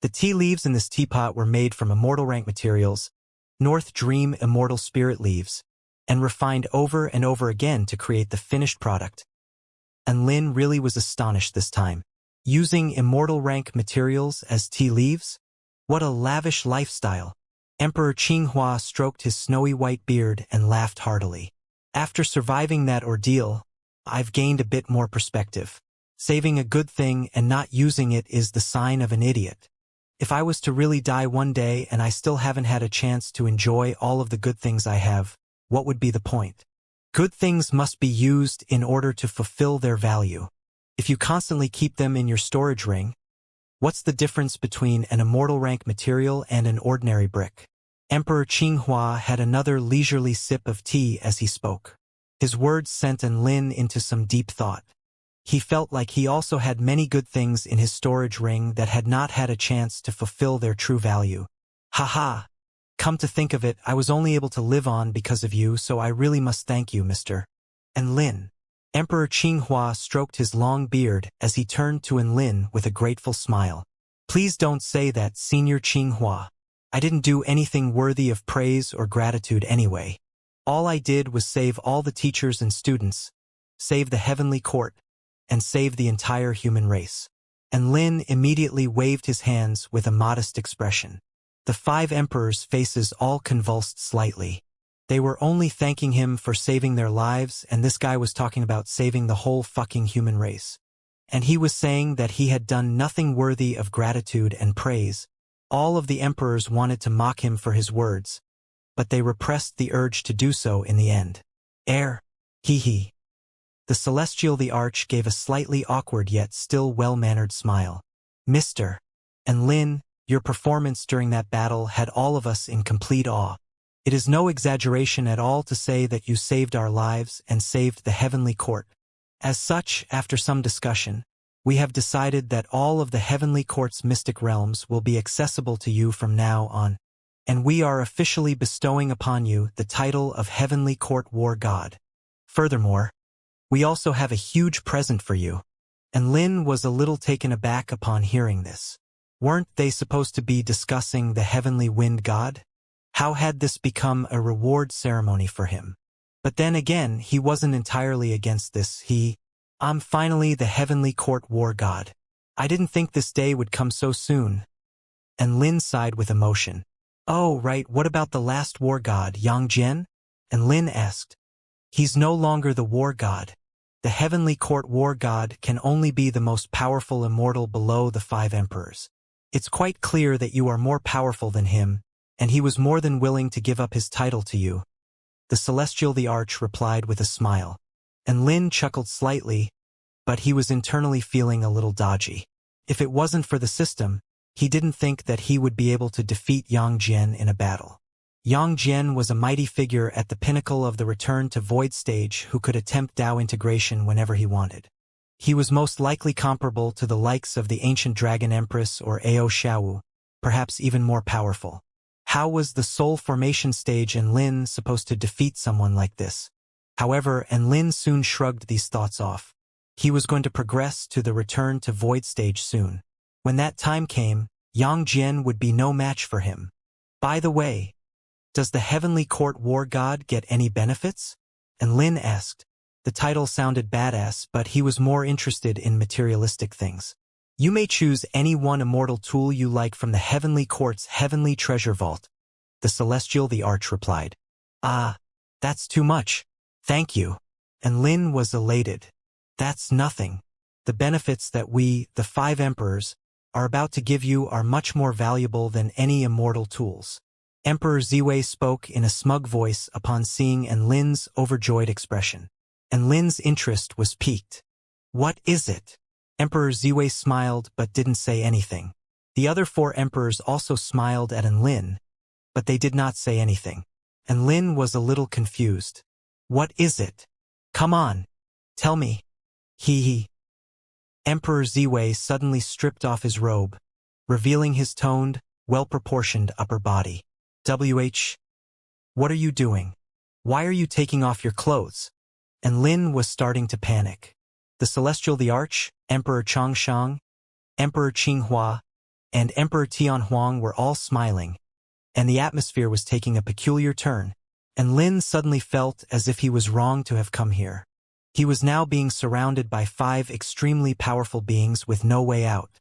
The tea leaves in this teapot were made from immortal rank materials, North Dream immortal spirit leaves, and refined over and over again to create the finished product. And Lin really was astonished this time. Using immortal rank materials as tea leaves? What a lavish lifestyle. Emperor Qinghua stroked his snowy white beard and laughed heartily. After surviving that ordeal, I've gained a bit more perspective. Saving a good thing and not using it is the sign of an idiot. If I was to really die one day and I still haven't had a chance to enjoy all of the good things I have, what would be the point? Good things must be used in order to fulfill their value. If you constantly keep them in your storage ring, what's the difference between an immortal rank material and an ordinary brick? Emperor Qinghua had another leisurely sip of tea as he spoke. His words sent Lin into some deep thought. He felt like he also had many good things in his storage ring that had not had a chance to fulfill their true value. Haha! Come to think of it, I was only able to live on because of you, so I really must thank you, Mr. Lin. Emperor Qinghua stroked his long beard as he turned to Lin with a grateful smile. Please don't say that, Senior Qinghua. I didn't do anything worthy of praise or gratitude anyway. All I did was save all the teachers and students, save the heavenly court, and save the entire human race. And Lin immediately waved his hands with a modest expression. The 5 emperors' faces all convulsed slightly. They were only thanking him for saving their lives, and this guy was talking about saving the whole fucking human race. And he was saying that he had done nothing worthy of gratitude and praise. All of the emperors wanted to mock him for his words, but they repressed the urge to do so in the end. Hee. The Celestial the Arch gave a slightly awkward yet still well-mannered smile. Mr. Lin, your performance during that battle had all of us in complete awe. It is no exaggeration at all to say that you saved our lives and saved the heavenly court. As such, after some discussion, we have decided that all of the heavenly court's mystic realms will be accessible to you from now on, and we are officially bestowing upon you the title of Heavenly Court War God. Furthermore, we also have a huge present for you. And Lin was a little taken aback upon hearing this. Weren't they supposed to be discussing the heavenly wind god? How had this become a reward ceremony for him? But then again, he wasn't entirely against this. I'm finally the heavenly court war god. I didn't think this day would come so soon. And Lin sighed with emotion. Oh, right, what about the last war god, Yang Jian? And Lin asked. He's no longer the war god. The heavenly court war god can only be the most powerful immortal below the 5 emperors. It's quite clear that you are more powerful than him, and he was more than willing to give up his title to you. The Celestial the Arch replied with a smile. And Lin chuckled slightly, but he was internally feeling a little dodgy. If it wasn't for the system, he didn't think that he would be able to defeat Yang Jian in a battle. Yang Jian was a mighty figure at the pinnacle of the Return to Void stage who could attempt Dao integration whenever he wanted. He was most likely comparable to the likes of the ancient Dragon Empress or Ao Xiaowu, perhaps even more powerful. How was the soul formation stage in Lin supposed to defeat someone like this? However, Lin soon shrugged these thoughts off. He was going to progress to the return to void stage soon. When that time came, Yang Jian would be no match for him. By the way, does the Heavenly Court War God get any benefits? Lin asked. The title sounded badass, but he was more interested in materialistic things. You may choose any one immortal tool you like from the Heavenly Court's Heavenly Treasure Vault, the Celestial the Arch replied. Ah, that's too much. Thank you. Lin was elated. That's nothing. The benefits that we, the 5 emperors, are about to give you are much more valuable than any immortal tools. Emperor Ziwei spoke in a smug voice upon seeing Lin's overjoyed expression. Lin's interest was piqued. What is it? Emperor Ziwei smiled but didn't say anything. The other 4 emperors also smiled at Lin, but they did not say anything. Lin was a little confused. What is it? Come on. Tell me. He. Emperor Ziwei suddenly stripped off his robe, revealing his toned, well-proportioned upper body. What are you doing? Why are you taking off your clothes? Lin was starting to panic. The Celestial the Arch, Emperor Changshang, Emperor Qinghua, and Emperor Tianhuang were all smiling, and the atmosphere was taking a peculiar turn, Lin suddenly felt as if he was wrong to have come here. He was now being surrounded by 5 extremely powerful beings with no way out.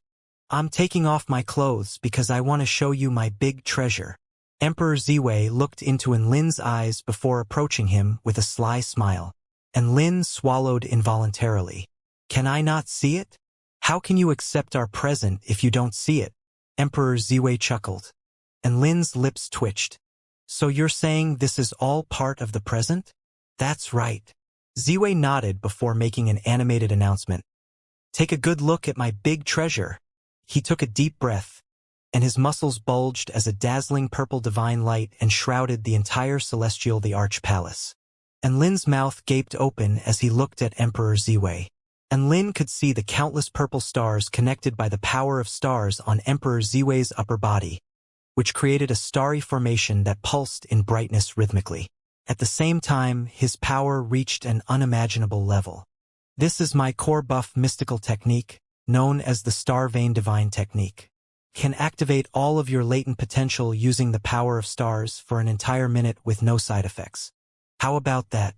I'm taking off my clothes because I want to show you my big treasure. Emperor Ziwei looked into Lin's eyes before approaching him with a sly smile. Lin swallowed involuntarily. Can I not see it? How can you accept our present if you don't see it? Emperor Ziwei chuckled. Lin's lips twitched. So you're saying this is all part of the present? That's right. Ziwei nodded before making an animated announcement. Take a good look at my big treasure. He took a deep breath, and his muscles bulged as a dazzling purple divine light enshrouded the entire Celestial the Arch Palace. Lin's mouth gaped open as he looked at Emperor Ziwei. Lin could see the countless purple stars connected by the power of stars on Emperor Ziwei's upper body, which created a starry formation that pulsed in brightness rhythmically. At the same time, his power reached an unimaginable level. This is my core buff mystical technique, known as the Star Vein Divine Technique. Can activate all of your latent potential using the power of stars for an entire minute with no side effects. How about that?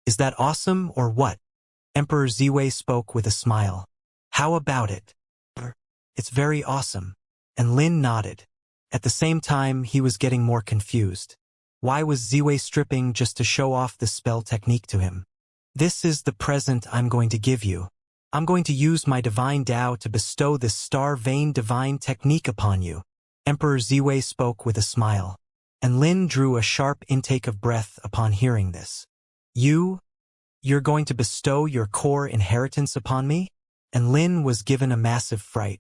Is that awesome or what? Emperor Ziwei spoke with a smile. How about it? It's very awesome. Lin nodded. At the same time, he was getting more confused. Why was Ziwei stripping just to show off the spell technique to him? This is the present I'm going to give you. I'm going to use my divine Tao to bestow this Star Vein Divine Technique upon you. Emperor Ziwei spoke with a smile. Lin drew a sharp intake of breath upon hearing this. You're going to bestow your core inheritance upon me? Lin was given a massive fright.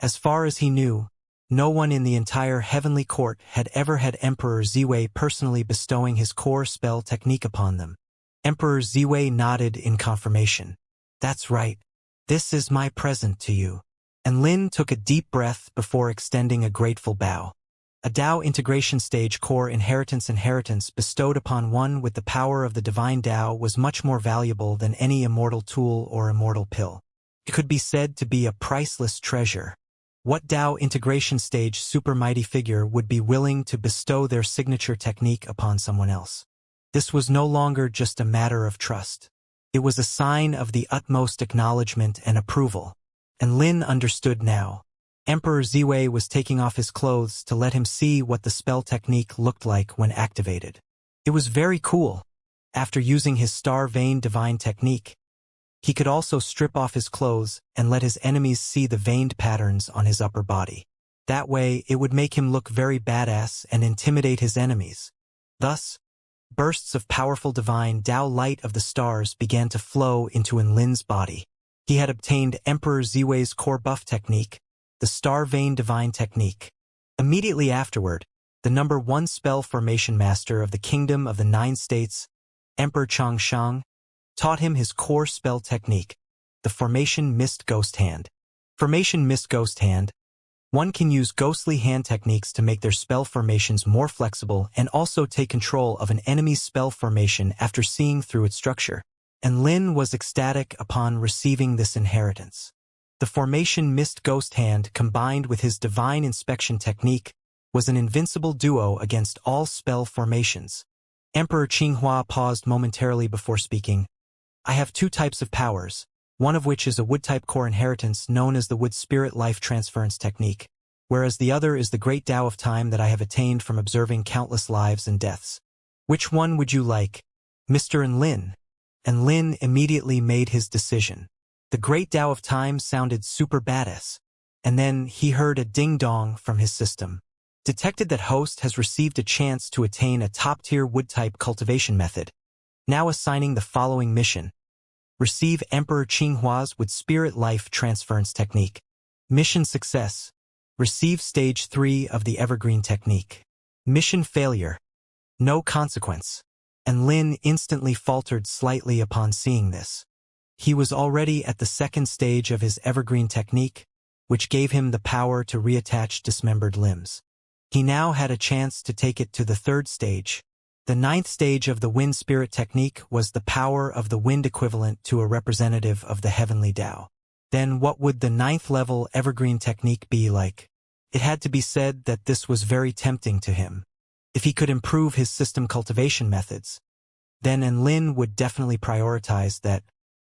As far as he knew, no one in the entire Heavenly Court had ever had Emperor Ziwei personally bestowing his core spell technique upon them. Emperor Ziwei nodded in confirmation. That's right. This is my present to you. Lin took a deep breath before extending a grateful bow. A Tao integration stage core inheritance bestowed upon one with the power of the divine Tao was much more valuable than any immortal tool or immortal pill. It could be said to be a priceless treasure. What Tao integration stage super mighty figure would be willing to bestow their signature technique upon someone else? This was no longer just a matter of trust. It was a sign of the utmost acknowledgement and approval. Lin understood now. Emperor Ziwei was taking off his clothes to let him see what the spell technique looked like when activated. It was very cool. After using his Star Vein Divine Technique, he could also strip off his clothes and let his enemies see the veined patterns on his upper body. That way, it would make him look very badass and intimidate his enemies. Thus, bursts of powerful divine Tao light of the stars began to flow into Lin's body. He had obtained Emperor Ziwei's core buff technique, the Star Vein Divine Technique. Immediately afterward, the number 1 spell formation master of the Kingdom of the 9 States, Emperor Changshang, taught him his core spell technique, the Formation Mist Ghost Hand. Formation Mist Ghost Hand, One can use ghostly hand techniques to make their spell formations more flexible and also take control of an enemy's spell formation after seeing through its structure. And Lin was ecstatic upon receiving this inheritance. The formation Mist Ghost Hand combined with his divine inspection technique was an invincible duo against all spell formations. Emperor Qinghua paused momentarily before speaking. I have two types of powers, one of which is a wood-type core inheritance known as the Wood Spirit Life Transference Technique, whereas the other is the great Tao of Time that I have attained from observing countless lives and deaths. Which one would you like, Mr. Lin? And Lin immediately made his decision. The great Tao of Time sounded super badass. And then he heard a ding-dong from his system. Detected that host has received a chance to attain a top-tier wood-type cultivation method. Now assigning the following mission. Receive Emperor Qinghua's Wood Spirit Life Transference Technique. Mission success. Receive Stage 3 of the Evergreen Technique. Mission failure. No consequence. And Lin instantly faltered slightly upon seeing this. He was already at the second stage of his Evergreen Technique, which gave him the power to reattach dismembered limbs. He now had a chance to take it to the third stage. The ninth stage of the Wind Spirit Technique was the power of the wind equivalent to a representative of the heavenly Tao. Then what would the ninth level Evergreen Technique be like? It had to be said that this was very tempting to him. If he could improve his system cultivation methods, then Enlin would definitely prioritize that.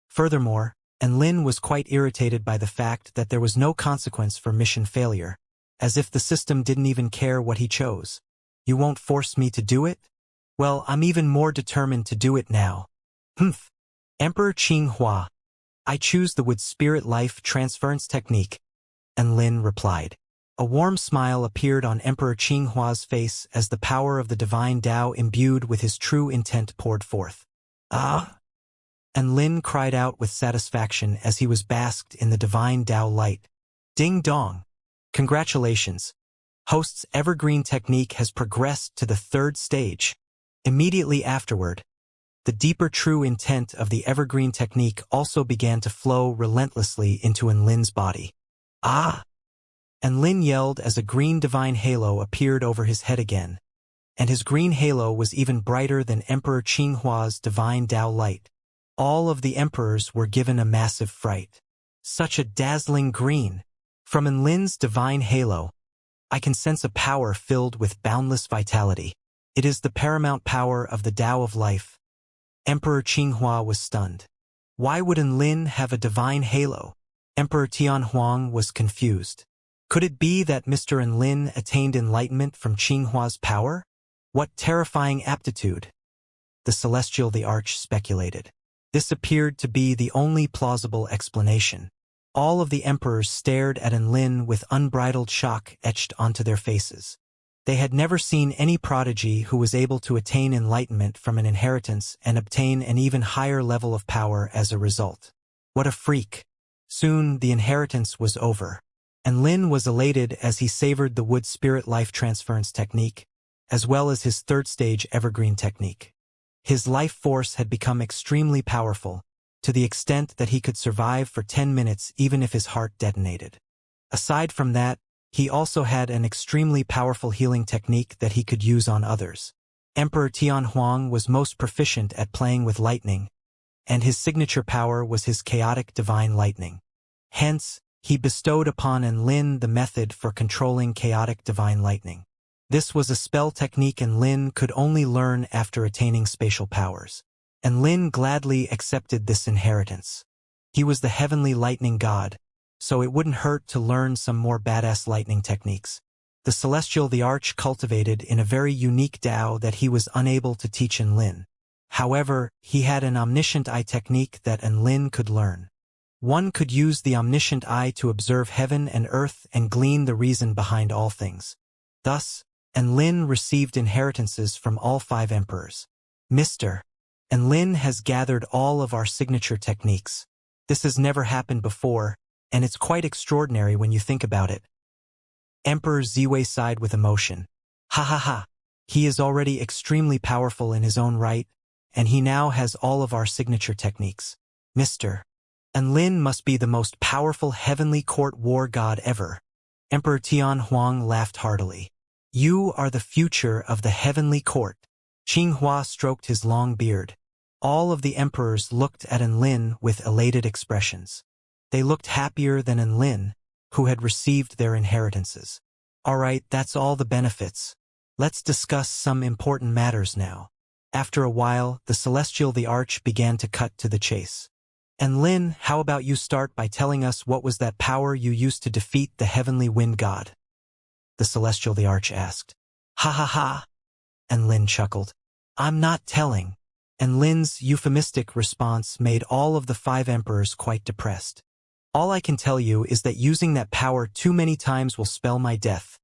Furthermore, Enlin was quite irritated by the fact that there was no consequence for mission failure, as if the system didn't even care what he chose. You won't force me to do it? Well, I'm even more determined to do it now. Humph. Emperor Qinghua. I choose the Wood Spirit Life Transference Technique. Enlin replied. A warm smile appeared on Emperor Qinghua's face as the power of the divine Tao imbued with his true intent poured forth. Ah! And Lin cried out with satisfaction as he was basked in the divine Tao light. Ding dong! Congratulations! Host's Evergreen Technique has progressed to the third stage. Immediately afterward, the deeper true intent of the Evergreen Technique also began to flow relentlessly into Enlin's body. Ah! Enlin yelled as a green divine halo appeared over his head again, and his green halo was even brighter than Emperor Qinghua's divine Tao light. All of the emperors were given a massive fright. Such a dazzling green! From Enlin's divine halo, I can sense a power filled with boundless vitality. It is the paramount power of the Tao of life. Emperor Qinghua was stunned. Why would Enlin have a divine halo? Emperor Tianhuang was confused. Could it be that Mr. Enlin attained enlightenment from Qinghua's power? What terrifying aptitude! The Celestial the Arch speculated. This appeared to be the only plausible explanation. All of the emperors stared at Enlin with unbridled shock etched onto their faces. They had never seen any prodigy who was able to attain enlightenment from an inheritance and obtain an even higher level of power as a result. What a freak! Soon the inheritance was over. And Lin was elated as he savored the Wood Spirit Life Transference Technique, as well as his third stage Evergreen Technique. His life force had become extremely powerful, to the extent that he could survive for 10 minutes even if his heart detonated. Aside from that, he also had an extremely powerful healing technique that he could use on others. Emperor Tianhuang was most proficient at playing with lightning, and his signature power was his chaotic divine lightning. Hence, he bestowed upon Enlin the method for controlling chaotic divine lightning. This was a spell technique Enlin could only learn after attaining spatial powers. Enlin gladly accepted this inheritance. He was the heavenly lightning god, so it wouldn't hurt to learn some more badass lightning techniques. The Celestial the Arch cultivated in a very unique Tao that he was unable to teach Enlin. However, he had an omniscient eye technique that Enlin could learn. One could use the omniscient eye to observe heaven and earth and glean the reason behind all things. Thus, Enlin received inheritances from all 5 emperors. Mr. Enlin has gathered all of our signature techniques. This has never happened before, and it's quite extraordinary when you think about it. Emperor Ziwei sighed with emotion. Ha ha ha. He is already extremely powerful in his own right, and he now has all of our signature techniques. Mr. Enlin must be the most powerful heavenly court war god ever. Emperor Tian Huang laughed heartily. You are the future of the heavenly court. Qinghua stroked his long beard. All of the emperors looked at Enlin with elated expressions. They looked happier than Enlin, who had received their inheritances. All right, that's all the benefits. Let's discuss some important matters now. After a while, the Celestial the Arch began to cut to the chase. Enlin, how about you start by telling us what was that power you used to defeat the heavenly wind god? The Celestial the Arch asked. Ha ha ha. Enlin chuckled. I'm not telling. Enlin's euphemistic response made all of the 5 emperors quite depressed. All I can tell you is that using that power too many times will spell my death,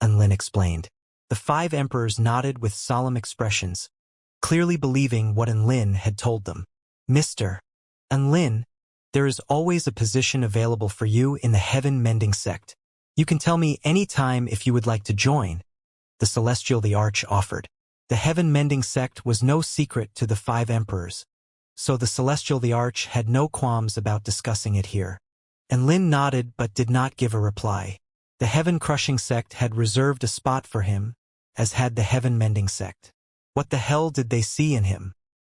Enlin explained. The 5 emperors nodded with solemn expressions, clearly believing what Enlin had told them. Mr. Enlin, there is always a position available for you in the heaven-mending sect. You can tell me any time if you would like to join, the Celestial the Arch offered. The heaven-mending sect was no secret to the 5 emperors, so the Celestial the Arch had no qualms about discussing it here. Enlin nodded but did not give a reply. The heaven-crushing sect had reserved a spot for him, as had the heaven-mending sect. What the hell did they see in him?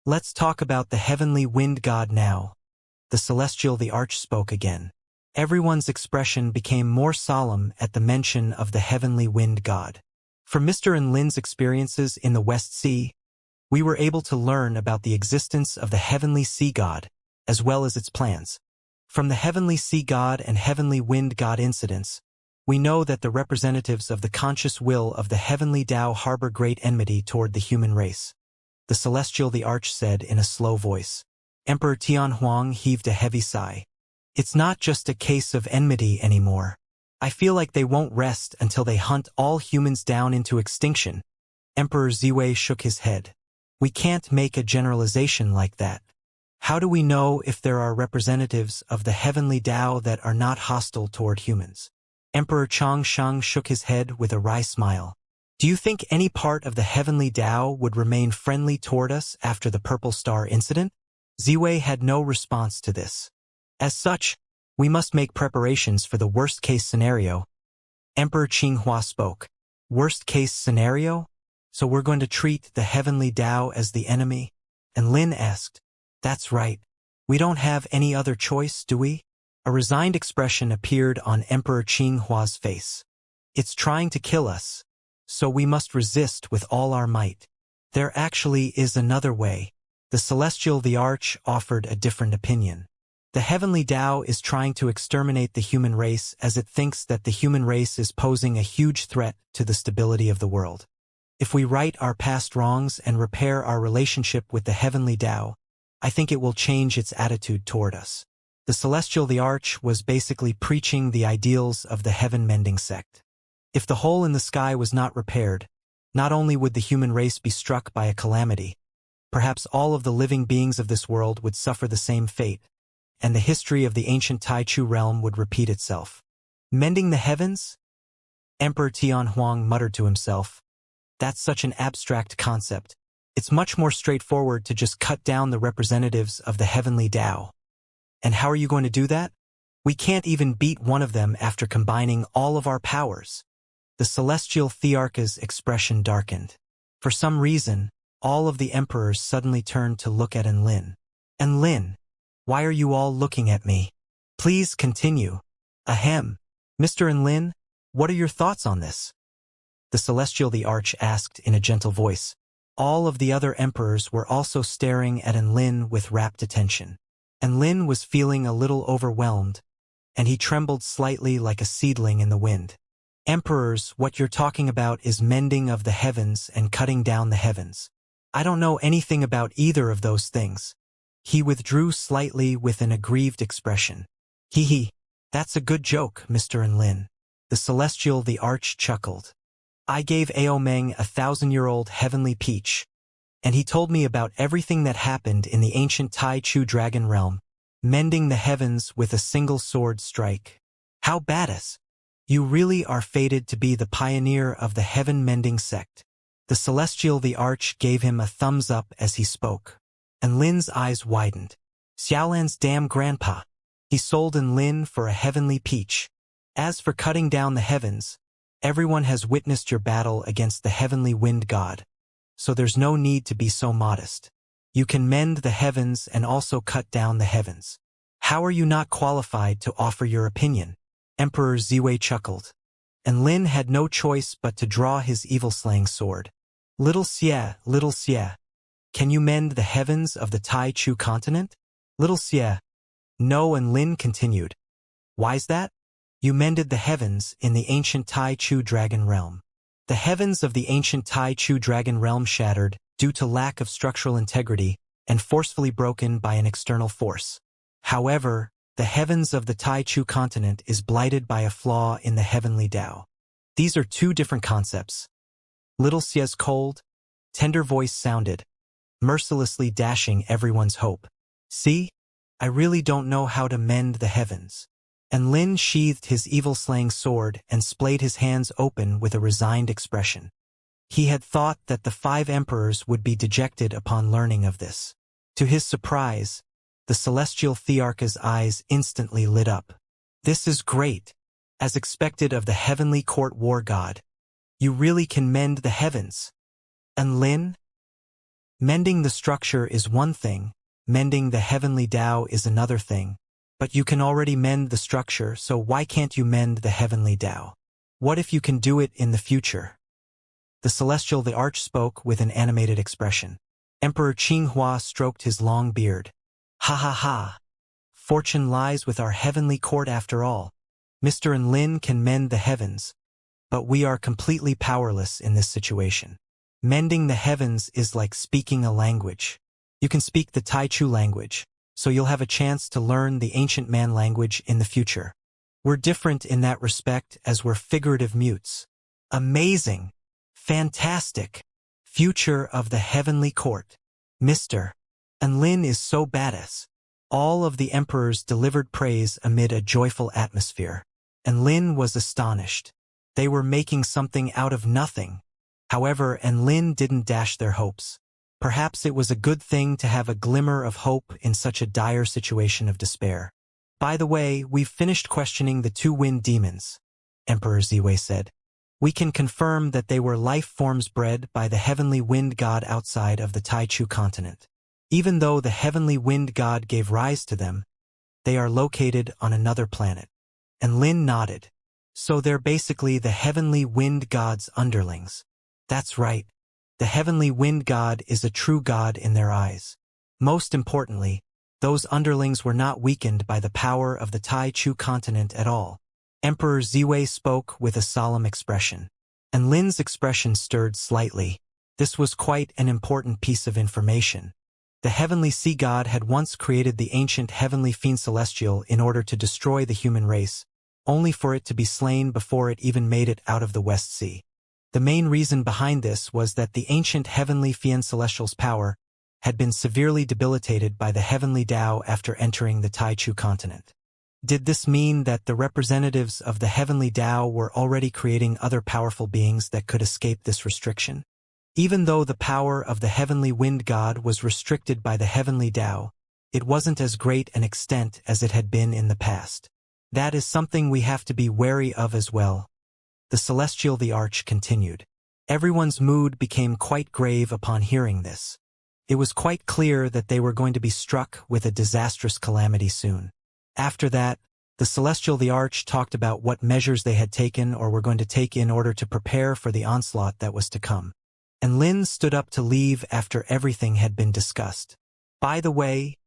Let's talk about the heavenly wind god now. The Celestial the Arch spoke again. Everyone's expression became more solemn at the mention of the heavenly wind god. From Mr. Enlin's experiences in the West Sea, we were able to learn about the existence of the heavenly sea god, as well as its plans. From the heavenly sea god and heavenly wind god incidents, we know that the representatives of the conscious will of the heavenly Tao harbor great enmity toward the human race. The Celestial the Arch said in a slow voice. Emperor Tian Huang heaved a heavy sigh. It's not just a case of enmity anymore. I feel like they won't rest until they hunt all humans down into extinction. Emperor Ziwei shook his head. We can't make a generalization like that. How do we know if there are representatives of the heavenly Tao that are not hostile toward humans? Emperor Changsheng shook his head with a wry smile. Do you think any part of the heavenly Tao would remain friendly toward us after the Purple Star incident? Ziwei had no response to this. As such, we must make preparations for the worst-case scenario. Emperor Qinghua spoke. Worst-case scenario? So we're going to treat the heavenly Tao as the enemy? And Lin asked. That's right. We don't have any other choice, do we? A resigned expression appeared on Emperor Qinghua's face. It's trying to kill us, so we must resist with all our might. There actually is another way. The Celestial the Arch offered a different opinion. The heavenly Tao is trying to exterminate the human race as it thinks that the human race is posing a huge threat to the stability of the world. If we right our past wrongs and repair our relationship with the heavenly Tao, I think it will change its attitude toward us. The Celestial the Arch was basically preaching the ideals of the heaven-mending sect. If the hole in the sky was not repaired, not only would the human race be struck by a calamity, perhaps all of the living beings of this world would suffer the same fate, and the history of the ancient Taichu realm would repeat itself. Mending the heavens? Emperor Tian Huang muttered to himself. That's such an abstract concept. It's much more straightforward to just cut down the representatives of the heavenly Tao. And how are you going to do that? We can't even beat one of them after combining all of our powers. The Celestial Thearcha's expression darkened. For some reason, all of the emperors suddenly turned to look at Enlin. Enlin, why are you all looking at me? Please continue. Ahem. Mr. Enlin, what are your thoughts on this? The Celestial the Arch asked in a gentle voice. All of the other emperors were also staring at Enlin with rapt attention. Enlin was feeling a little overwhelmed, and he trembled slightly like a seedling in the wind. Emperors, what you're talking about is mending of the heavens and cutting down the heavens. I don't know anything about either of those things. He withdrew slightly with an aggrieved expression. Hee hee, that's a good joke, Mr. Enlin. The Celestial the Arch chuckled. I gave Aomeng a 1,000-year-old heavenly peach, and he told me about everything that happened in the ancient Tai-Chu dragon realm, mending the heavens with a single sword strike. How badass! You really are fated to be the pioneer of the heaven-mending sect. The Celestial the Arch gave him a thumbs up as he spoke. Enlin's eyes widened. Xiaolan's damn grandpa. He sold Enlin for a heavenly peach. As for cutting down the heavens, everyone has witnessed your battle against the heavenly wind god, so there's no need to be so modest. You can mend the heavens and also cut down the heavens. How are you not qualified to offer your opinion? Emperor Ziwei chuckled. And Lin had no choice but to draw his evil-slaying sword. Little Xie, can you mend the heavens of the Tai Chu continent? Little Xie, no, and Lin continued. Why's that? You mended the heavens in the ancient Tai Chu dragon realm. The heavens of the ancient Tai Chu dragon realm shattered due to lack of structural integrity and forcefully broken by an external force. However, the heavens of the Tai Chu continent is blighted by a flaw in the heavenly Tao. These are two different concepts. Little Xie's cold, tender voice sounded, mercilessly dashing everyone's hope. See? I really don't know how to mend the heavens. And Lin sheathed his evil-slaying sword and splayed his hands open with a resigned expression. He had thought that the 5 emperors would be dejected upon learning of this. To his surprise, the celestial Thearcha's eyes instantly lit up. This is great. As expected of the heavenly court war god, you really can mend the heavens. And Lin? Mending the structure is one thing, mending the heavenly Tao is another thing. But you can already mend the structure, so why can't you mend the heavenly Tao? What if you can do it in the future? The celestial the arch spoke with an animated expression. Emperor Qinghua stroked his long beard. Ha ha ha. Fortune lies with our heavenly court after all. Mr. and Lin can mend the heavens, but we are completely powerless in this situation. Mending the heavens is like speaking a language. You can speak the Tai Chu language, so you'll have a chance to learn the ancient man language in the future. We're different in that respect as we're figurative mutes. Amazing! Fantastic! Future of the heavenly court. Mr. And Lin is so badass. All of the emperors delivered praise amid a joyful atmosphere. And Lin was astonished. They were making something out of nothing. However, and Lin didn't dash their hopes. Perhaps it was a good thing to have a glimmer of hope in such a dire situation of despair. By the way, we've finished questioning the 2 wind demons, Emperor Ziwei said. We can confirm that they were life forms bred by the heavenly wind god outside of the Tai Chu continent. Even though the heavenly wind god gave rise to them, they are located on another planet. And Lin nodded. So they're basically the heavenly wind god's underlings. That's right. The heavenly wind god is a true god in their eyes. Most importantly, those underlings were not weakened by the power of the Tai Chu continent at all. Emperor Ziwei spoke with a solemn expression. And Lin's expression stirred slightly. This was quite an important piece of information. The heavenly sea god had once created the ancient heavenly fiend celestial in order to destroy the human race, only for it to be slain before it even made it out of the West Sea. The main reason behind this was that the ancient heavenly fiend celestial's power had been severely debilitated by the heavenly Tao after entering the Tai Chu continent. Did this mean that the representatives of the heavenly Tao were already creating other powerful beings that could escape this restriction? Even though the power of the heavenly wind god was restricted by the heavenly Tao, it wasn't as great an extent as it had been in the past. That is something we have to be wary of as well. The celestial the arch continued. Everyone's mood became quite grave upon hearing this. It was quite clear that they were going to be struck with a disastrous calamity soon. After that, the celestial the arch talked about what measures they had taken or were going to take in order to prepare for the onslaught that was to come. And Lin stood up to leave after everything had been discussed. By the way,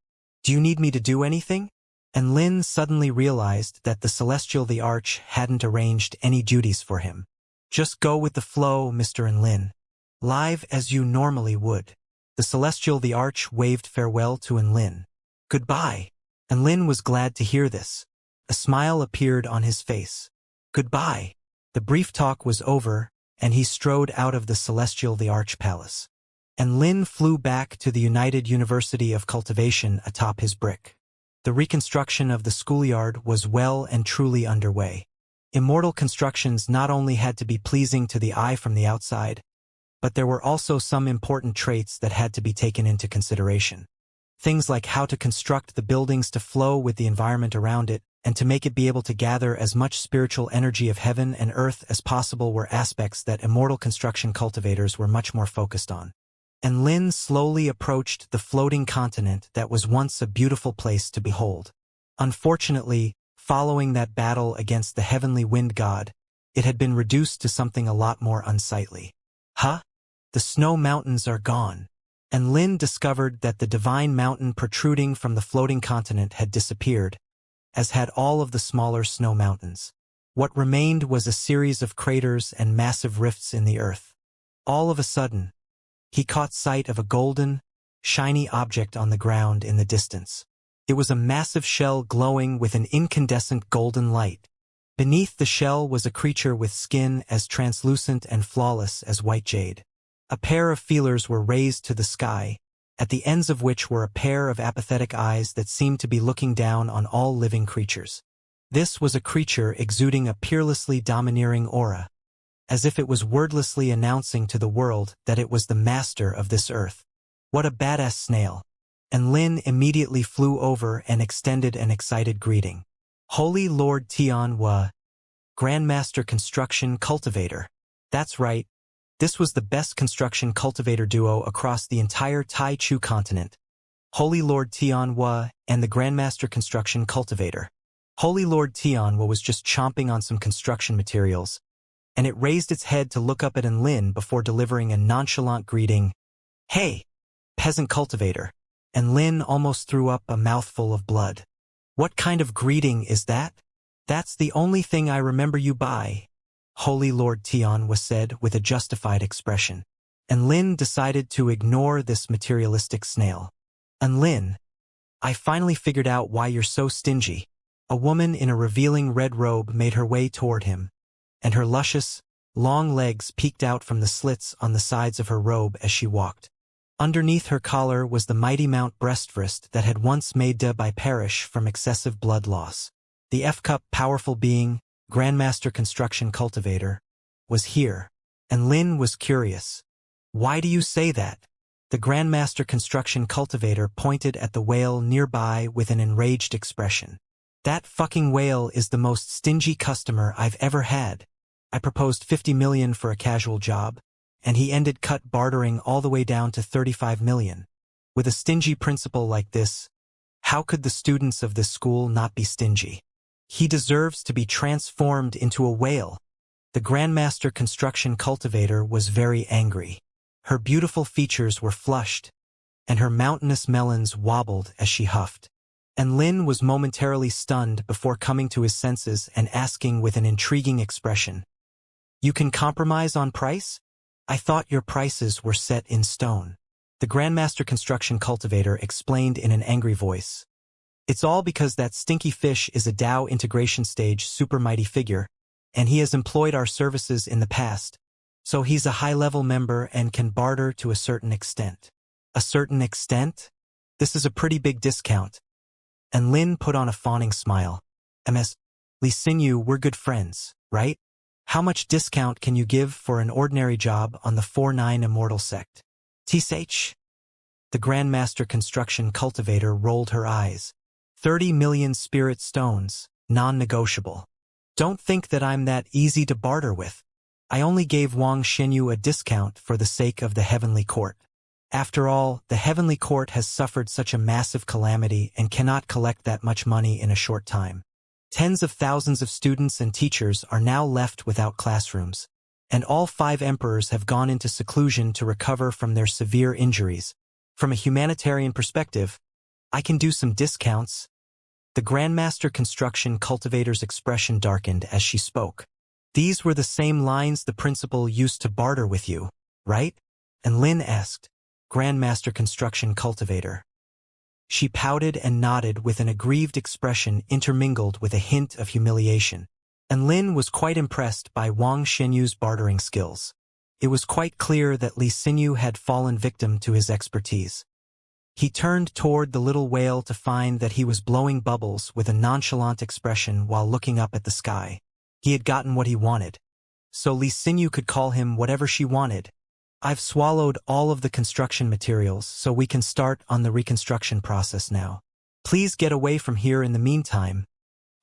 do you need me to do anything? And Lin suddenly realized that the celestial the arch hadn't arranged any duties for him. Just go with the flow, Mr. and Lin. Live as you normally would. The celestial the arch waved farewell to Enlin. Goodbye. Enlin was glad to hear this. A smile appeared on his face. Goodbye. The brief talk was over, and he strode out of the celestial the arch palace. And Lin flew back to the United University of Cultivation atop his brick. The reconstruction of the schoolyard was well and truly underway. Immortal constructions not only had to be pleasing to the eye from the outside, but there were also some important traits that had to be taken into consideration. Things like how to construct the buildings to flow with the environment around it, and to make it be able to gather as much spiritual energy of heaven and earth as possible were aspects that immortal construction cultivators were much more focused on. And Lin slowly approached the floating continent that was once a beautiful place to behold. Unfortunately, following that battle against the heavenly wind god, it had been reduced to something a lot more unsightly. Huh? The snow mountains are gone. And Lin discovered that the divine mountain protruding from the floating continent had disappeared, as had all of the smaller snow mountains. What remained was a series of craters and massive rifts in the earth. All of a sudden, he caught sight of a golden, shiny object on the ground in the distance. It was a massive shell glowing with an incandescent golden light. Beneath the shell was a creature with skin as translucent and flawless as white jade. A pair of feelers were raised to the sky, at the ends of which were a pair of apathetic eyes that seemed to be looking down on all living creatures. This was a creature exuding a peerlessly domineering aura, as if it was wordlessly announcing to the world that it was the master of this earth. What a badass snail! And Lin immediately flew over and extended an excited greeting. Holy Lord Tianhua, Grandmaster Construction Cultivator. That's right. This was the best construction cultivator duo across the entire Taichu continent. Holy Lord Tianhua and the Grandmaster Construction Cultivator. Holy Lord Tianhua was just chomping on some construction materials, and it raised its head to look up at Enlin before delivering a nonchalant greeting. Hey, peasant cultivator. And Lin almost threw up a mouthful of blood. What kind of greeting is that? That's the only thing I remember you by, Holy Lord Tianhua said with a justified expression. And Lin decided to ignore this materialistic snail. And Lin, I finally figured out why you're so stingy. A woman in a revealing red robe made her way toward him, and her luscious, long legs peeked out from the slits on the sides of her robe as she walked. Underneath her collar was the mighty Mount Breastvrist that had once made Dubai perish from excessive blood loss. The F-Cup powerful being, Grandmaster Construction Cultivator, was here, and Lin was curious. Why do you say that? The Grandmaster Construction Cultivator pointed at the whale nearby with an enraged expression. That fucking whale is the most stingy customer I've ever had. I proposed 50 million for a casual job, and he ended cut bartering all the way down to 35 million. With a stingy principal like this, how could the students of this school not be stingy? He deserves to be transformed into a whale. The Grandmaster Construction Cultivator was very angry. Her beautiful features were flushed, and her mountainous melons wobbled as she huffed. And Lin was momentarily stunned before coming to his senses and asking with an intriguing expression, "You can compromise on price? I thought your prices were set in stone." The Grandmaster Construction Cultivator explained in an angry voice. It's all because that stinky fish is a Dao integration stage super mighty figure, and he has employed our services in the past, so he's a high-level member and can barter to a certain extent. A certain extent? This is a pretty big discount. And Lin put on a fawning smile. Ms. Li Xinyu, we're good friends, right? How much discount can you give for an ordinary job on the 4-9 Immortal sect? Tsh. The Grandmaster Construction Cultivator rolled her eyes. 30 million spirit stones, non-negotiable. Don't think that I'm that easy to barter with. I only gave Wang Xinyu a discount for the sake of the Heavenly Court. After all, the Heavenly Court has suffered such a massive calamity and cannot collect that much money in a short time. Tens of thousands of students and teachers are now left without classrooms, and all 5 emperors have gone into seclusion to recover from their severe injuries. From a humanitarian perspective, I can do some discounts. The Grandmaster Construction Cultivator's expression darkened as she spoke. These were the same lines the principal used to barter with you, right? And Lin asked, Grandmaster Construction Cultivator. She pouted and nodded with an aggrieved expression intermingled with a hint of humiliation. And Lin was quite impressed by Wang Xinyu's bartering skills. It was quite clear that Li Xinyu had fallen victim to his expertise. He turned toward the little whale to find that he was blowing bubbles with a nonchalant expression while looking up at the sky. He had gotten what he wanted, so Li Xinyu could call him whatever she wanted. I've swallowed all of the construction materials, so we can start on the reconstruction process now. Please get away from here in the meantime.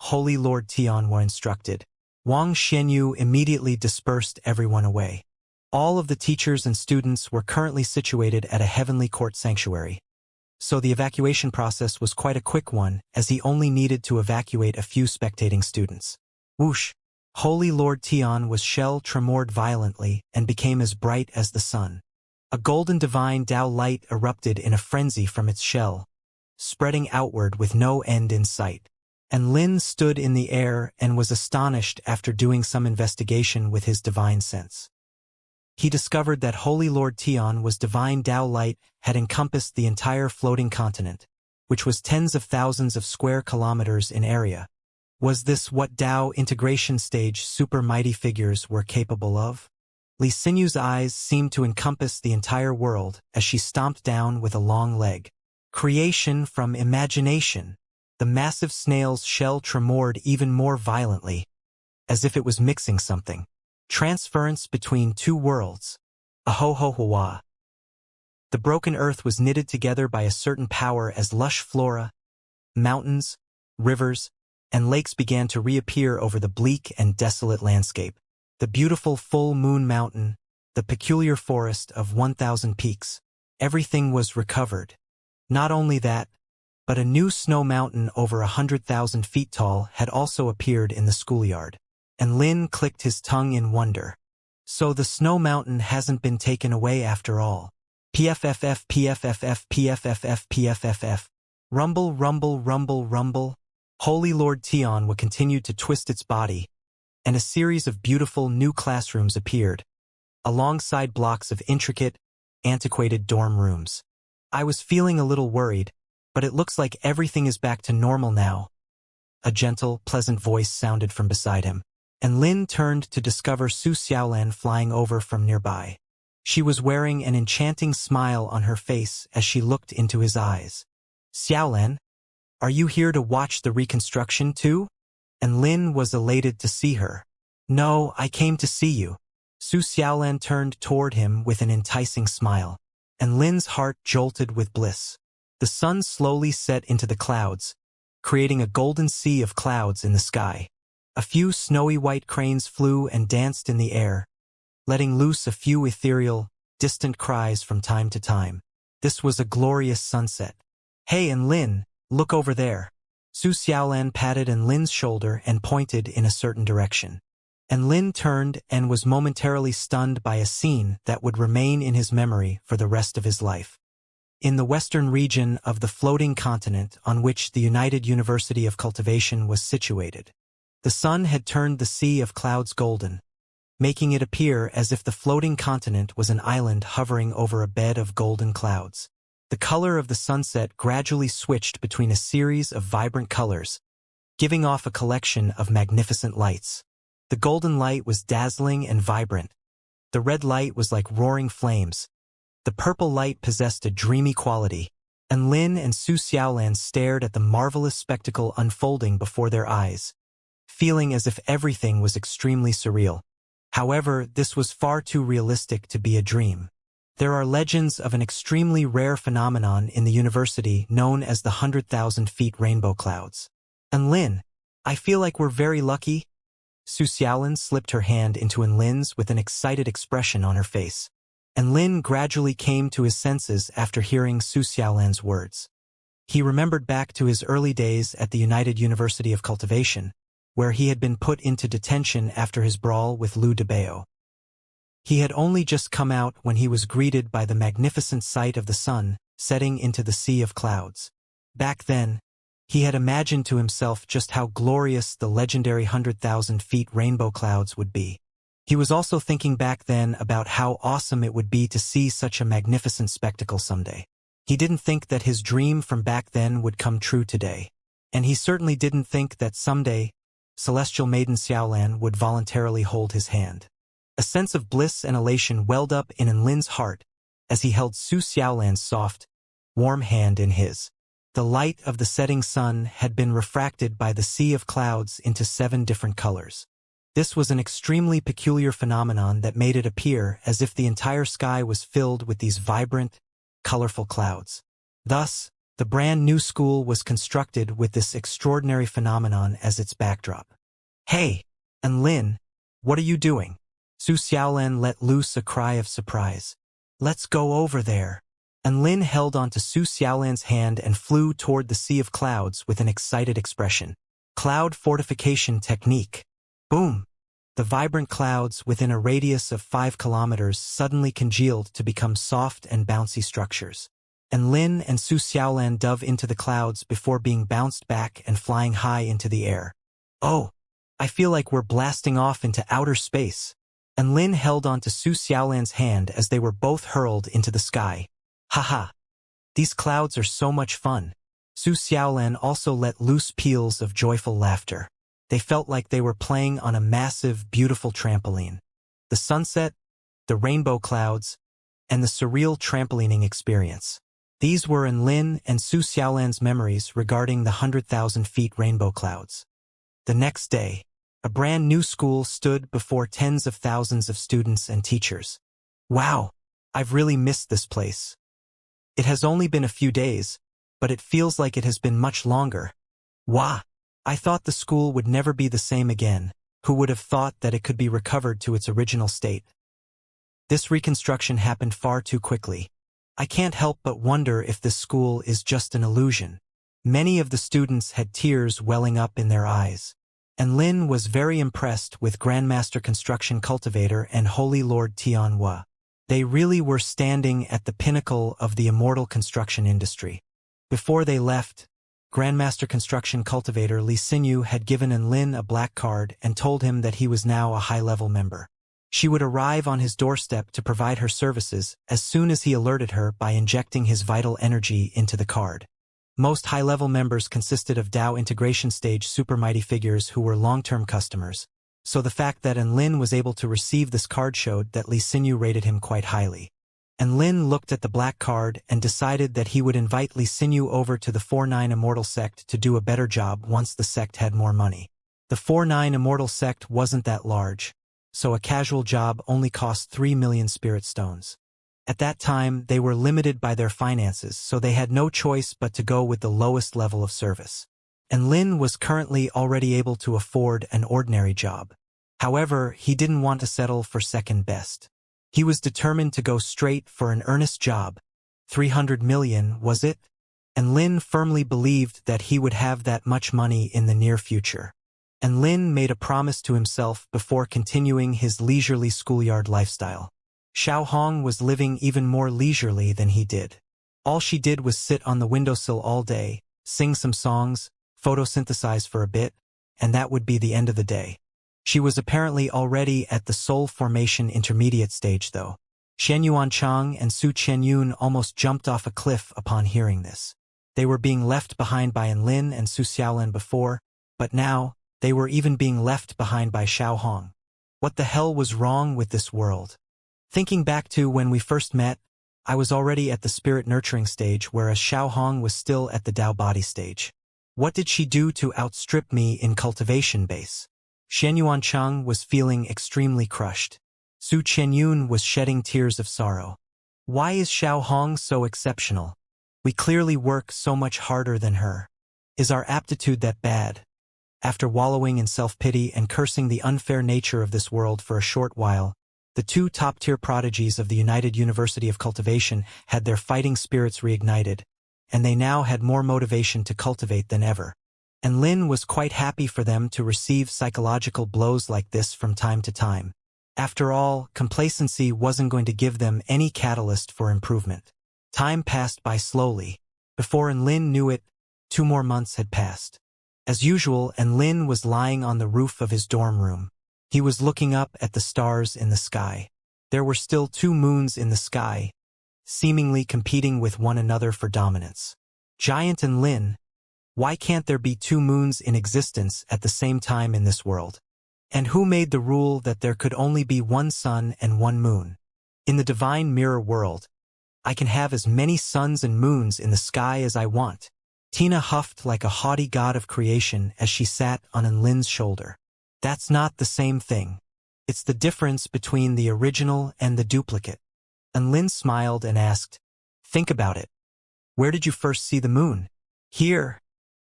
Holy Lord Tian were instructed. Wang Xianyu immediately dispersed everyone away. All of the teachers and students were currently situated at a heavenly court sanctuary. So the evacuation process was quite a quick one, as he only needed to evacuate a few spectating students. Whoosh! Holy Lord Tian was shell tremored violently and became as bright as the sun. A golden divine Tao light erupted in a frenzy from its shell, spreading outward with no end in sight. And Lin stood in the air and was astonished after doing some investigation with his divine sense. He discovered that Holy Lord Tian was divine Tao light had encompassed the entire floating continent, which was tens of thousands of square kilometers in area. Was this what Tao integration stage super mighty figures were capable of? Li Sinyu's eyes seemed to encompass the entire world as she stomped down with a long leg. Creation from imagination. The massive snail's shell tremored even more violently, as if it was mixing something. Transference between two worlds. Ahohohoa. The broken earth was knitted together by a certain power as lush flora, mountains, rivers, and lakes began to reappear over the bleak and desolate landscape. The beautiful full moon mountain, the peculiar forest of 1,000 peaks. Everything was recovered. Not only that, but a new snow mountain over 100,000 feet tall had also appeared in the schoolyard. And Lin clicked his tongue in wonder. So the snow mountain hasn't been taken away after all. PFFF, PFFF, PFFF, PFFF. Rumble, rumble, rumble, rumble. Holy Lord Tian would continue to twist its body, and a series of beautiful new classrooms appeared, alongside blocks of intricate, antiquated dorm rooms. I was feeling a little worried, but it looks like everything is back to normal now. A gentle, pleasant voice sounded from beside him, and Lin turned to discover Su Xiaolan flying over from nearby. She was wearing an enchanting smile on her face as she looked into his eyes. Xiaolan, are you here to watch the reconstruction too? And Lin was elated to see her. No, I came to see you. Su Xiaolan turned toward him with an enticing smile, and Lin's heart jolted with bliss. The sun slowly set into the clouds, creating a golden sea of clouds in the sky. A few snowy white cranes flew and danced in the air, letting loose a few ethereal, distant cries from time to time. This was a glorious sunset. Hey, and Lin, look over there. Su Xiaolan patted Lin's shoulder and pointed in a certain direction. And Lin turned and was momentarily stunned by a scene that would remain in his memory for the rest of his life. In the western region of the floating continent on which the United University of Cultivation was situated, the sun had turned the sea of clouds golden, making it appear as if the floating continent was an island hovering over a bed of golden clouds. The color of the sunset gradually switched between a series of vibrant colors, giving off a collection of magnificent lights. The golden light was dazzling and vibrant. The red light was like roaring flames. The purple light possessed a dreamy quality, and Lin and Su Xiaolan stared at the marvelous spectacle unfolding before their eyes, feeling as if everything was extremely surreal. However, this was far too realistic to be a dream. There are legends of an extremely rare phenomenon in the university known as the 100,000 feet rainbow clouds. And Lin, I feel like we're very lucky. Su Xiaolan slipped her hand into Lin's with an excited expression on her face. And Lin gradually came to his senses after hearing Su Xiaolan's words. He remembered back to his early days at the United University of Cultivation, where he had been put into detention after his brawl with Liu Debao. He had only just come out when he was greeted by the magnificent sight of the sun setting into the sea of clouds. Back then, he had imagined to himself just how glorious the legendary 100,000 feet rainbow clouds would be. He was also thinking back then about how awesome it would be to see such a magnificent spectacle someday. He didn't think that his dream from back then would come true today. And he certainly didn't think that someday, Celestial Maiden Xiaolan would voluntarily hold his hand. A sense of bliss and elation welled up in Lin's heart as he held Su Xiaolan's soft, warm hand in his. The light of the setting sun had been refracted by the sea of clouds into 7 different colors. This was an extremely peculiar phenomenon that made it appear as if the entire sky was filled with these vibrant, colorful clouds. Thus, The brand new school was constructed with this extraordinary phenomenon as its backdrop. Hey, and Lin, what are you doing? Su Xiaolan let loose a cry of surprise. Let's go over there. And Lin held onto Su Xiaolan's hand and flew toward the sea of clouds with an excited expression. Cloud fortification technique. Boom! The vibrant clouds within a radius of 5 kilometers suddenly congealed to become soft and bouncy structures. And Lin and Su Xiaolan dove into the clouds before being bounced back and flying high into the air. Oh, I feel like we're blasting off into outer space. And Lin held onto Su Xiaolan's hand as they were both hurled into the sky. Haha! These clouds are so much fun. Su Xiaolan also let loose peals of joyful laughter. They felt like they were playing on a massive, beautiful trampoline. The sunset, the rainbow clouds, and the surreal trampolining experience. These were in Lin and Su Xiaolan's memories regarding the 100,000 feet rainbow clouds. The next day, a brand new school stood before tens of thousands of students and teachers. Wow, I've really missed this place. It has only been a few days, but it feels like it has been much longer. Wah! I thought the school would never be the same again. Who would have thought that it could be recovered to its original state? This reconstruction happened far too quickly. I can't help but wonder if this school is just an illusion. Many of the students had tears welling up in their eyes. And Lin was very impressed with Grandmaster Construction Cultivator and Holy Lord Tianhua. They really were standing at the pinnacle of the immortal construction industry. Before they left, Grandmaster Construction Cultivator Li Xinyu had given An Lin a black card and told him that he was now a high-level member. She would arrive on his doorstep to provide her services as soon as he alerted her by injecting his vital energy into the card. Most high-level members consisted of DAO integration stage super mighty figures who were long-term customers, so the fact that An Lin was able to receive this card showed that Li Xinyu rated him quite highly. An Lin looked at the black card and decided that he would invite Li Xinyu over to the 4-9 Immortal sect to do a better job once the sect had more money. The 4-9 Immortal sect wasn't that large, so a casual job only cost 3 million spirit stones. At that time, they were limited by their finances, so they had no choice but to go with the lowest level of service. And Lin was currently already able to afford an ordinary job. However, he didn't want to settle for second best. He was determined to go straight for an earnest job. 300 million, was it? And Lin firmly believed that he would have that much money in the near future. And Lin made a promise to himself before continuing his leisurely schoolyard lifestyle. Xiao Hong was living even more leisurely than he did. All she did was sit on the windowsill all day, sing some songs, photosynthesize for a bit, and that would be the end of the day. She was apparently already at the soul formation intermediate stage though. Shen Yuanchang and Su Chenyun almost jumped off a cliff upon hearing this. They were being left behind by An Lin and Su Xiaolan before, but now, they were even being left behind by Xiao Hong. What the hell was wrong with this world? Thinking back to when we first met, I was already at the spirit nurturing stage whereas Xiao Hong was still at the Dao body stage. What did she do to outstrip me in cultivation base? Shen Yuanchang was feeling extremely crushed. Su Chenyun was shedding tears of sorrow. Why is Xiao Hong so exceptional? We clearly work so much harder than her. Is our aptitude that bad? After wallowing in self-pity and cursing the unfair nature of this world for a short while, the two top-tier prodigies of the United University of Cultivation had their fighting spirits reignited, and they now had more motivation to cultivate than ever. And Lin was quite happy for them to receive psychological blows like this from time to time. After all, complacency wasn't going to give them any catalyst for improvement. Time passed by slowly. Before An Lin knew it, 2 more months had passed. As usual, An Lin was lying on the roof of his dorm room. He was looking up at the stars in the sky. There were still 2 moons in the sky, seemingly competing with one another for dominance. Giant An Lin, why can't there be 2 moons in existence at the same time in this world? And who made the rule that there could only be 1 sun and 1 moon? In the divine mirror world, I can have as many suns and moons in the sky as I want. Tina huffed like a haughty god of creation as she sat on An Lin's shoulder. That's not the same thing. It's the difference between the original and the duplicate. An Lin smiled and asked, think about it. Where did you first see the moon? Here,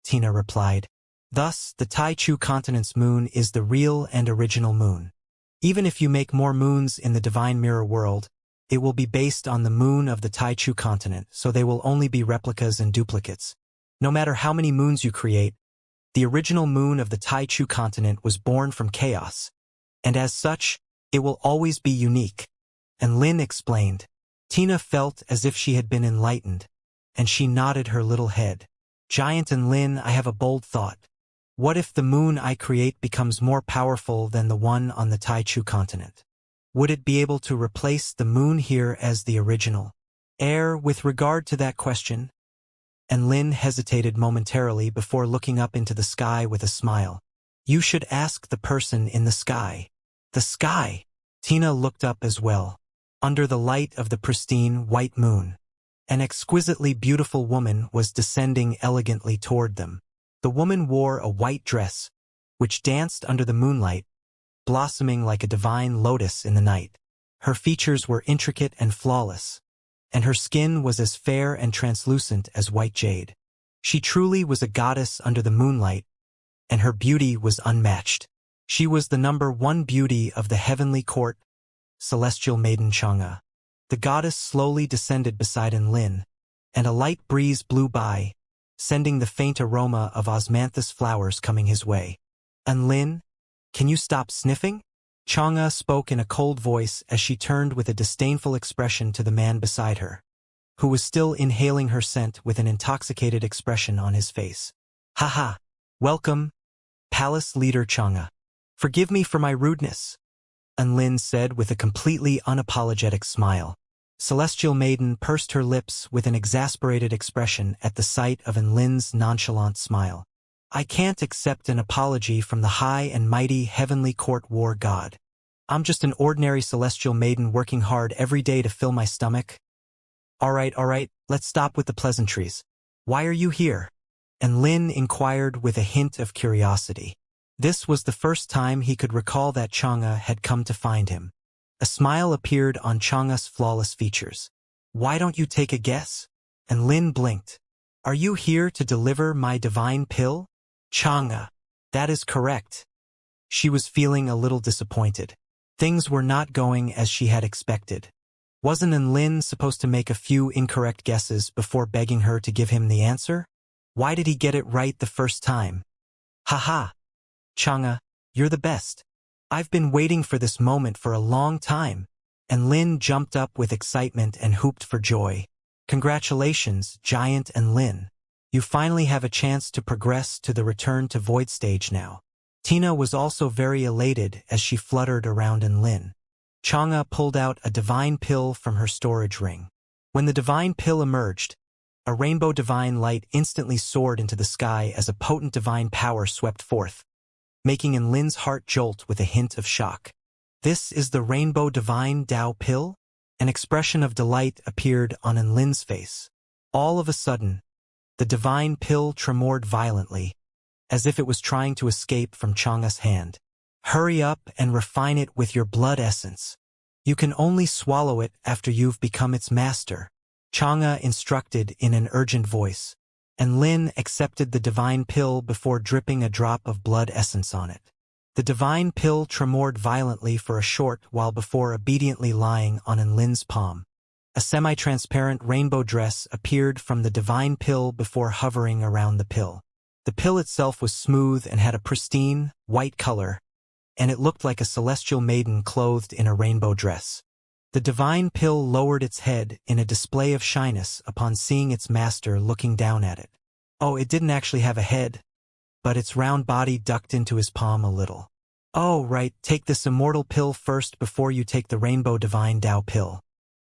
Tina replied. Thus, the Taichu continent's moon is the real and original moon. Even if you make more moons in the divine mirror world, it will be based on the moon of the Taichu continent, so they will only be replicas and duplicates. No matter how many moons you create, the original moon of the Taichu continent was born from chaos, and as such, it will always be unique. And Lin explained. Tina felt as if she had been enlightened, and she nodded her little head. Giant and Lin, I have a bold thought. What if the moon I create becomes more powerful than the one on the Taichu continent? Would it be able to replace the moon here as the original? With regard to that question, and Lin hesitated momentarily before looking up into the sky with a smile. You should ask the person in the sky. The sky! Tina looked up as well. Under the light of the pristine white moon, an exquisitely beautiful woman was descending elegantly toward them. The woman wore a white dress, which danced under the moonlight, blossoming like a divine lotus in the night. Her features were intricate and flawless, and her skin was as fair and translucent as white jade. She truly was a goddess under the moonlight, and her beauty was unmatched. She was the #1 beauty of the heavenly court, celestial maiden Xianxia. The goddess slowly descended beside Lin, and a light breeze blew by, sending the faint aroma of osmanthus flowers coming his way. Lin, can you stop sniffing? Xianxia spoke in a cold voice as she turned with a disdainful expression to the man beside her, who was still inhaling her scent with an intoxicated expression on his face. Haha, welcome, Palace Leader Xianxia. Forgive me for my rudeness, Lin said with a completely unapologetic smile. Celestial Maiden pursed her lips with an exasperated expression at the sight of Lin's nonchalant smile. I can't accept an apology from the high and mighty heavenly court war god. I'm just an ordinary celestial maiden working hard every day to fill my stomach. All right, let's stop with the pleasantries. Why are you here? Lin inquired with a hint of curiosity. This was the first time he could recall that Xianxia had come to find him. A smile appeared on Xianxia's flawless features. Why don't you take a guess? Lin blinked. Are you here to deliver my divine pill? Xianxia. That is correct. She was feeling a little disappointed. Things were not going as she had expected. Wasn't Lin supposed to make a few incorrect guesses before begging her to give him the answer? Why did he get it right the first time? Haha. Xianxia, you're the best. I've been waiting for this moment for a long time. Lin jumped up with excitement and whooped for joy. Congratulations, Giant and Lin. You finally have a chance to progress to the return to void stage now. Tina was also very elated as she fluttered around Lin. Xianxia pulled out a divine pill from her storage ring. When the divine pill emerged, a rainbow divine light instantly soared into the sky as a potent divine power swept forth, making Lin's heart jolt with a hint of shock. This is the Rainbow Divine Tao Pill? An expression of delight appeared on Lin's face. All of a sudden, the divine pill tremored violently, as if it was trying to escape from Xianxia's hand. Hurry up and refine it with your blood essence. You can only swallow it after you've become its master, Xianxia instructed in an urgent voice. Lin accepted the divine pill before dripping a drop of blood essence on it. The divine pill tremored violently for a short while before obediently lying on Lin's palm. A semi-transparent rainbow dress appeared from the divine pill before hovering around the pill. The pill itself was smooth and had a pristine, white color, and it looked like a celestial maiden clothed in a rainbow dress. The divine pill lowered its head in a display of shyness upon seeing its master looking down at it. Oh, it didn't actually have a head, but its round body ducked into his palm a little. Oh, right, take this immortal pill first before you take the rainbow divine Tao pill.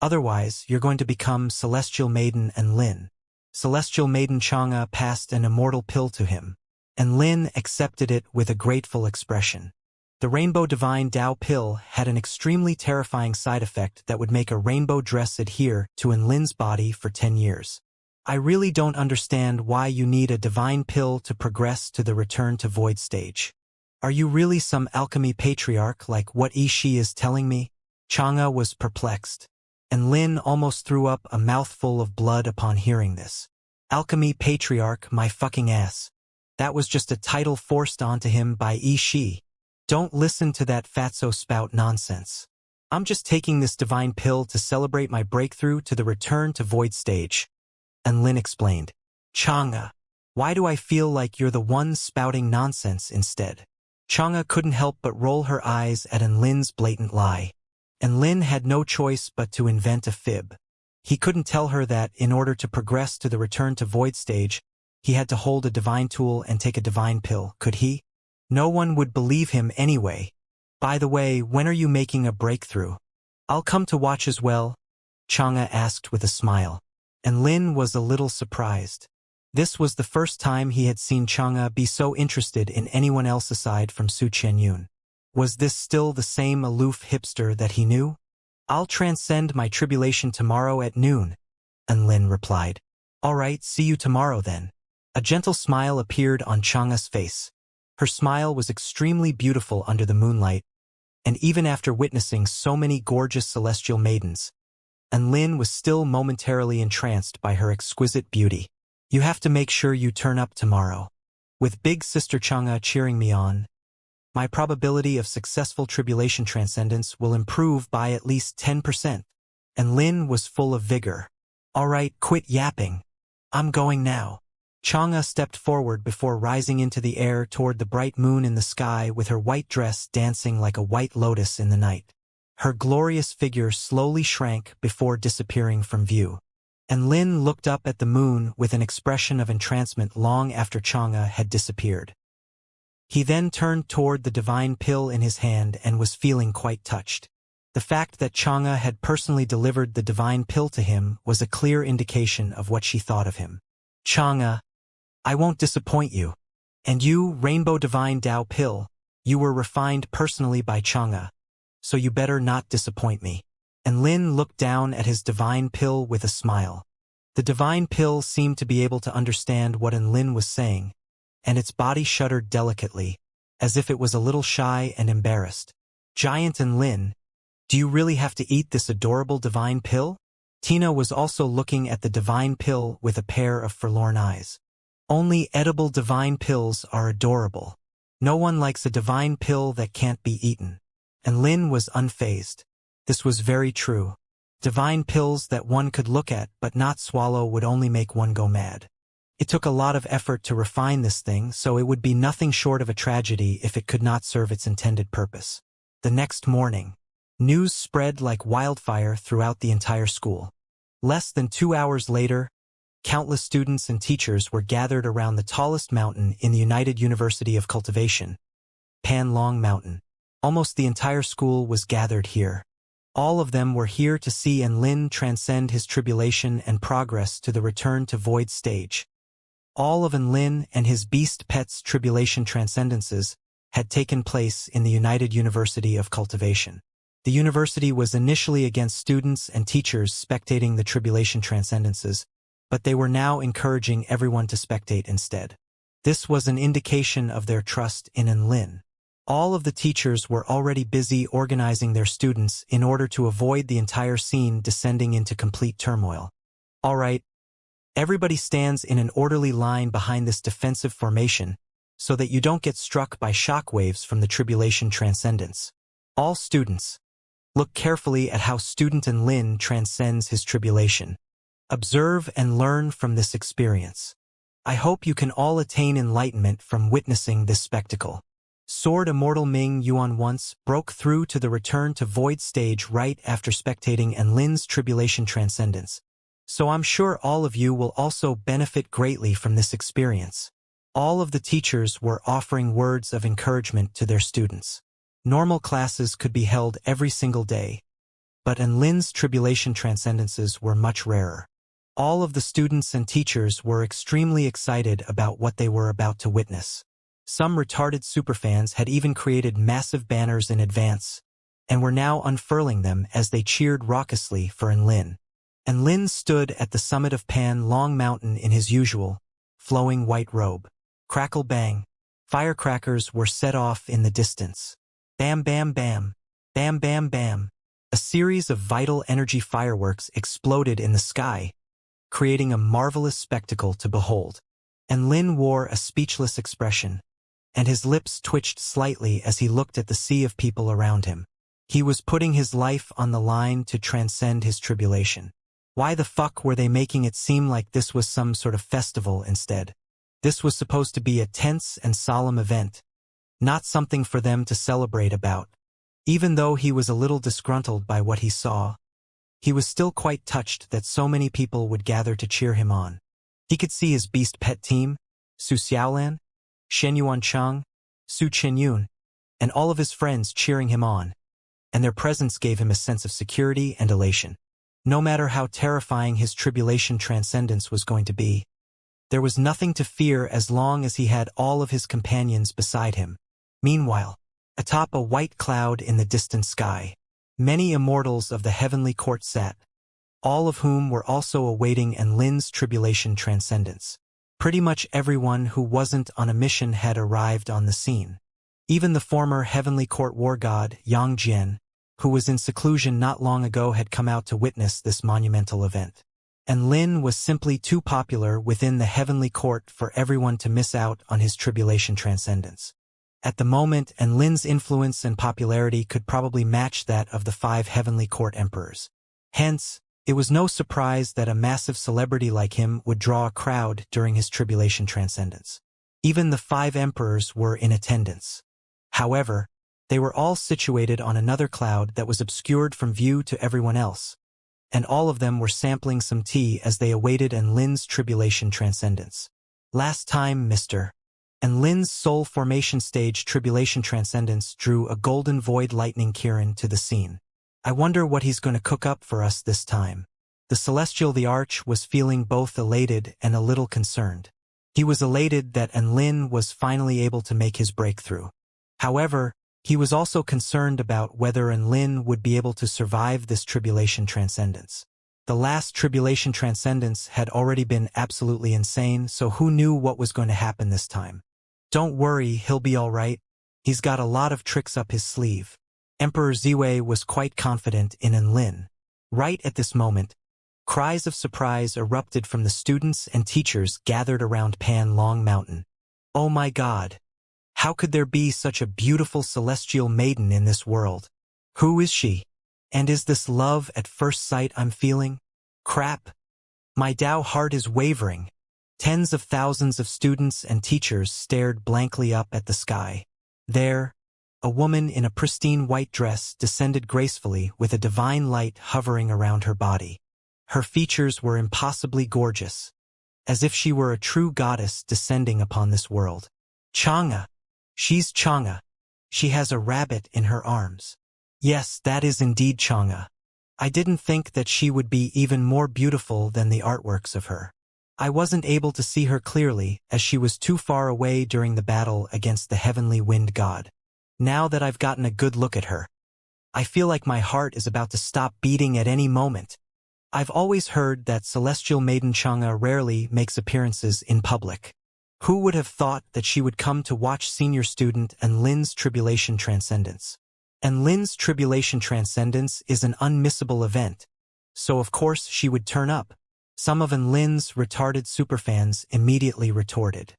Otherwise, you're going to become Celestial Maiden Lin. Celestial Maiden Xianxia passed an immortal pill to him, and Lin accepted it with a grateful expression. The Rainbow Divine Tao pill had an extremely terrifying side effect that would make a rainbow dress adhere to Lin's body for 10 years. I really don't understand why you need a divine pill to progress to the return to void stage. Are you really some alchemy patriarch like what Ishi is telling me? Xianxia was perplexed. and Lin almost threw up a mouthful of blood upon hearing this. Alchemy patriarch, my fucking ass. That was just a title forced onto him by Yi Shi. Don't listen to that fatso spout nonsense. I'm just taking this divine pill to celebrate my breakthrough to the return to void stage. And Lin explained. Xianxia, why do I feel like you're the one spouting nonsense instead? Xianxia couldn't help but roll her eyes at Lin's blatant lie. And Lin had no choice but to invent a fib. He couldn't tell her that, in order to progress to the return to void stage, he had to hold a divine tool and take a divine pill, could he? No one would believe him anyway. By the way, when are you making a breakthrough? I'll come to watch as well, Xianxia asked with a smile. And Lin was a little surprised. This was the first time he had seen Xianxia be so interested in anyone else aside from Su Qianyun. Was this still the same aloof hipster that he knew? I'll transcend my tribulation tomorrow at noon, and Lin replied. All right, see you tomorrow then. A gentle smile appeared on Xianxia's face. Her smile was extremely beautiful under the moonlight, and even after witnessing so many gorgeous celestial maidens, and Lin was still momentarily entranced by her exquisite beauty. You have to make sure you turn up tomorrow. With big sister Xianxia cheering me on, my probability of successful tribulation transcendence will improve by at least 10%. And Lin was full of vigor. All right, quit yapping. I'm going now. Xianxia stepped forward before rising into the air toward the bright moon in the sky with her white dress dancing like a white lotus in the night. Her glorious figure slowly shrank before disappearing from view. And Lin looked up at the moon with an expression of entrancement long after Xianxia had disappeared. He then turned toward the divine pill in his hand and was feeling quite touched. The fact that Xianxia had personally delivered the divine pill to him was a clear indication of what she thought of him. Xianxia, I won't disappoint you. And you, Rainbow Divine Tao Pill, you were refined personally by Xianxia, so you better not disappoint me. And Lin looked down at his divine pill with a smile. The divine pill seemed to be able to understand what Lin was saying, and its body shuddered delicately, as if it was a little shy and embarrassed. Giant and Lin, do you really have to eat this adorable divine pill? Tina was also looking at the divine pill with a pair of forlorn eyes. Only edible divine pills are adorable. No one likes a divine pill that can't be eaten. And Lin was unfazed. This was very true. Divine pills that one could look at but not swallow would only make one go mad. It took a lot of effort to refine this thing, so it would be nothing short of a tragedy if it could not serve its intended purpose. The next morning, news spread like wildfire throughout the entire school. Less than 2 hours later, countless students and teachers were gathered around the tallest mountain in the United University of Cultivation, Pan Long Mountain. Almost the entire school was gathered here. All of them were here to see Lin transcend his tribulation and progress to the return to void stage. All of Lin and his beast pet's tribulation transcendences had taken place in the United University of Cultivation. The university was initially against students and teachers spectating the tribulation transcendences, but they were now encouraging everyone to spectate instead. This was an indication of their trust in Lin. All of the teachers were already busy organizing their students in order to avoid the entire scene descending into complete turmoil. All right, everybody stands in an orderly line behind this defensive formation so that you don't get struck by shockwaves from the tribulation transcendence. All students, look carefully at how student Lin transcends his tribulation. Observe and learn from this experience. I hope you can all attain enlightenment from witnessing this spectacle. Sword Immortal Ming Yuan once broke through to the return to void stage right after spectating Lin's tribulation transcendence. So I'm sure all of you will also benefit greatly from this experience. All of the teachers were offering words of encouragement to their students. Normal classes could be held every single day, but Lin's tribulation transcendences were much rarer. All of the students and teachers were extremely excited about what they were about to witness. Some retarded superfans had even created massive banners in advance, and were now unfurling them as they cheered raucously for Lin. And Lin stood at the summit of Pan Long Mountain in his usual, flowing white robe. Crackle bang. Firecrackers were set off in the distance. Bam bam bam. Bam bam bam. A series of vital energy fireworks exploded in the sky, creating a marvelous spectacle to behold. And Lin wore a speechless expression, and his lips twitched slightly as he looked at the sea of people around him. He was putting his life on the line to transcend his tribulation. Why the fuck were they making it seem like this was some sort of festival instead? This was supposed to be a tense and solemn event, not something for them to celebrate about. Even though he was a little disgruntled by what he saw, he was still quite touched that so many people would gather to cheer him on. He could see his beast pet team, Su Xiaolan, Shen Yuancheng, Su Chenyun, and all of his friends cheering him on, and their presence gave him a sense of security and elation. No matter how terrifying his tribulation transcendence was going to be, there was nothing to fear as long as he had all of his companions beside him. Meanwhile, atop a white cloud in the distant sky, many immortals of the heavenly court sat, all of whom were also awaiting Lin's tribulation transcendence. Pretty much everyone who wasn't on a mission had arrived on the scene. Even the former heavenly court war god, Yang Jian, who was in seclusion not long ago, had come out to witness this monumental event. And Lin was simply too popular within the heavenly court for everyone to miss out on his tribulation transcendence. At the moment, Lin's influence and popularity could probably match that of the 5 heavenly court emperors. Hence, it was no surprise that a massive celebrity like him would draw a crowd during his tribulation transcendence. Even the 5 emperors were in attendance. However, they were all situated on another cloud that was obscured from view to everyone else, and all of them were sampling some tea as they awaited Lin's tribulation transcendence. Last time, Mr. Lin's soul formation stage tribulation transcendence drew a golden void lightning Kirin to the scene. I wonder what he's going to cook up for us this time. The Celestial the Arch was feeling both elated and a little concerned. He was elated that Lin was finally able to make his breakthrough. However, he was also concerned about whether Lin would be able to survive this tribulation transcendence. The last tribulation transcendence had already been absolutely insane, so who knew what was going to happen this time? Don't worry, he'll be all right. He's got a lot of tricks up his sleeve. Emperor Ziwei was quite confident in Lin. Right at this moment, cries of surprise erupted from the students and teachers gathered around Pan Long Mountain. Oh my God! How could there be such a beautiful celestial maiden in this world? Who is she? And is this love at first sight I'm feeling? Crap! My Tao heart is wavering. Tens of thousands of students and teachers stared blankly up at the sky. There, a woman in a pristine white dress descended gracefully with a divine light hovering around her body. Her features were impossibly gorgeous, as if she were a true goddess descending upon this world. Xianxia! She's Xianxia. She has a rabbit in her arms. Yes, that is indeed Xianxia. I didn't think that she would be even more beautiful than the artworks of her. I wasn't able to see her clearly as she was too far away during the battle against the heavenly wind god. Now that I've gotten a good look at her, I feel like my heart is about to stop beating at any moment. I've always heard that Celestial Maiden Xianxia rarely makes appearances in public. Who would have thought that she would come to watch senior student Lin's tribulation transcendence? Lin's tribulation transcendence is an unmissable event, so of course she would turn up. Some of Lin's retarded superfans immediately retorted.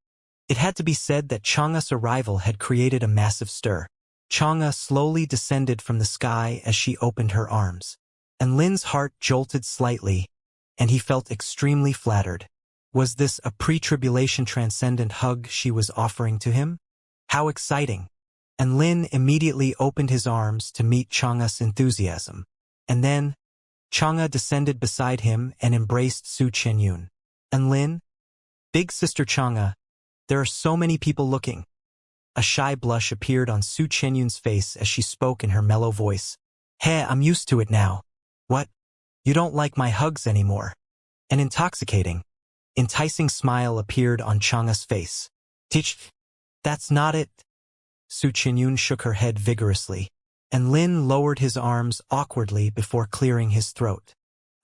It had to be said that Xianxia's arrival had created a massive stir. Xianxia slowly descended from the sky as she opened her arms. Lin's heart jolted slightly, and he felt extremely flattered. Was this a pre-tribulation transcendent hug she was offering to him? How exciting! Lin immediately opened his arms to meet Xianxia's enthusiasm. And then, Xianxia descended beside him and embraced Su Chenyun. Lin? Big sister Xianxia, there are so many people looking. A shy blush appeared on Su Chenyun's face as she spoke in her mellow voice. Hey, I'm used to it now. What? You don't like my hugs anymore? An enticing smile appeared on Xianxia's face. Teach, that's not it. Su Chenyun shook her head vigorously, and Lin lowered his arms awkwardly before clearing his throat.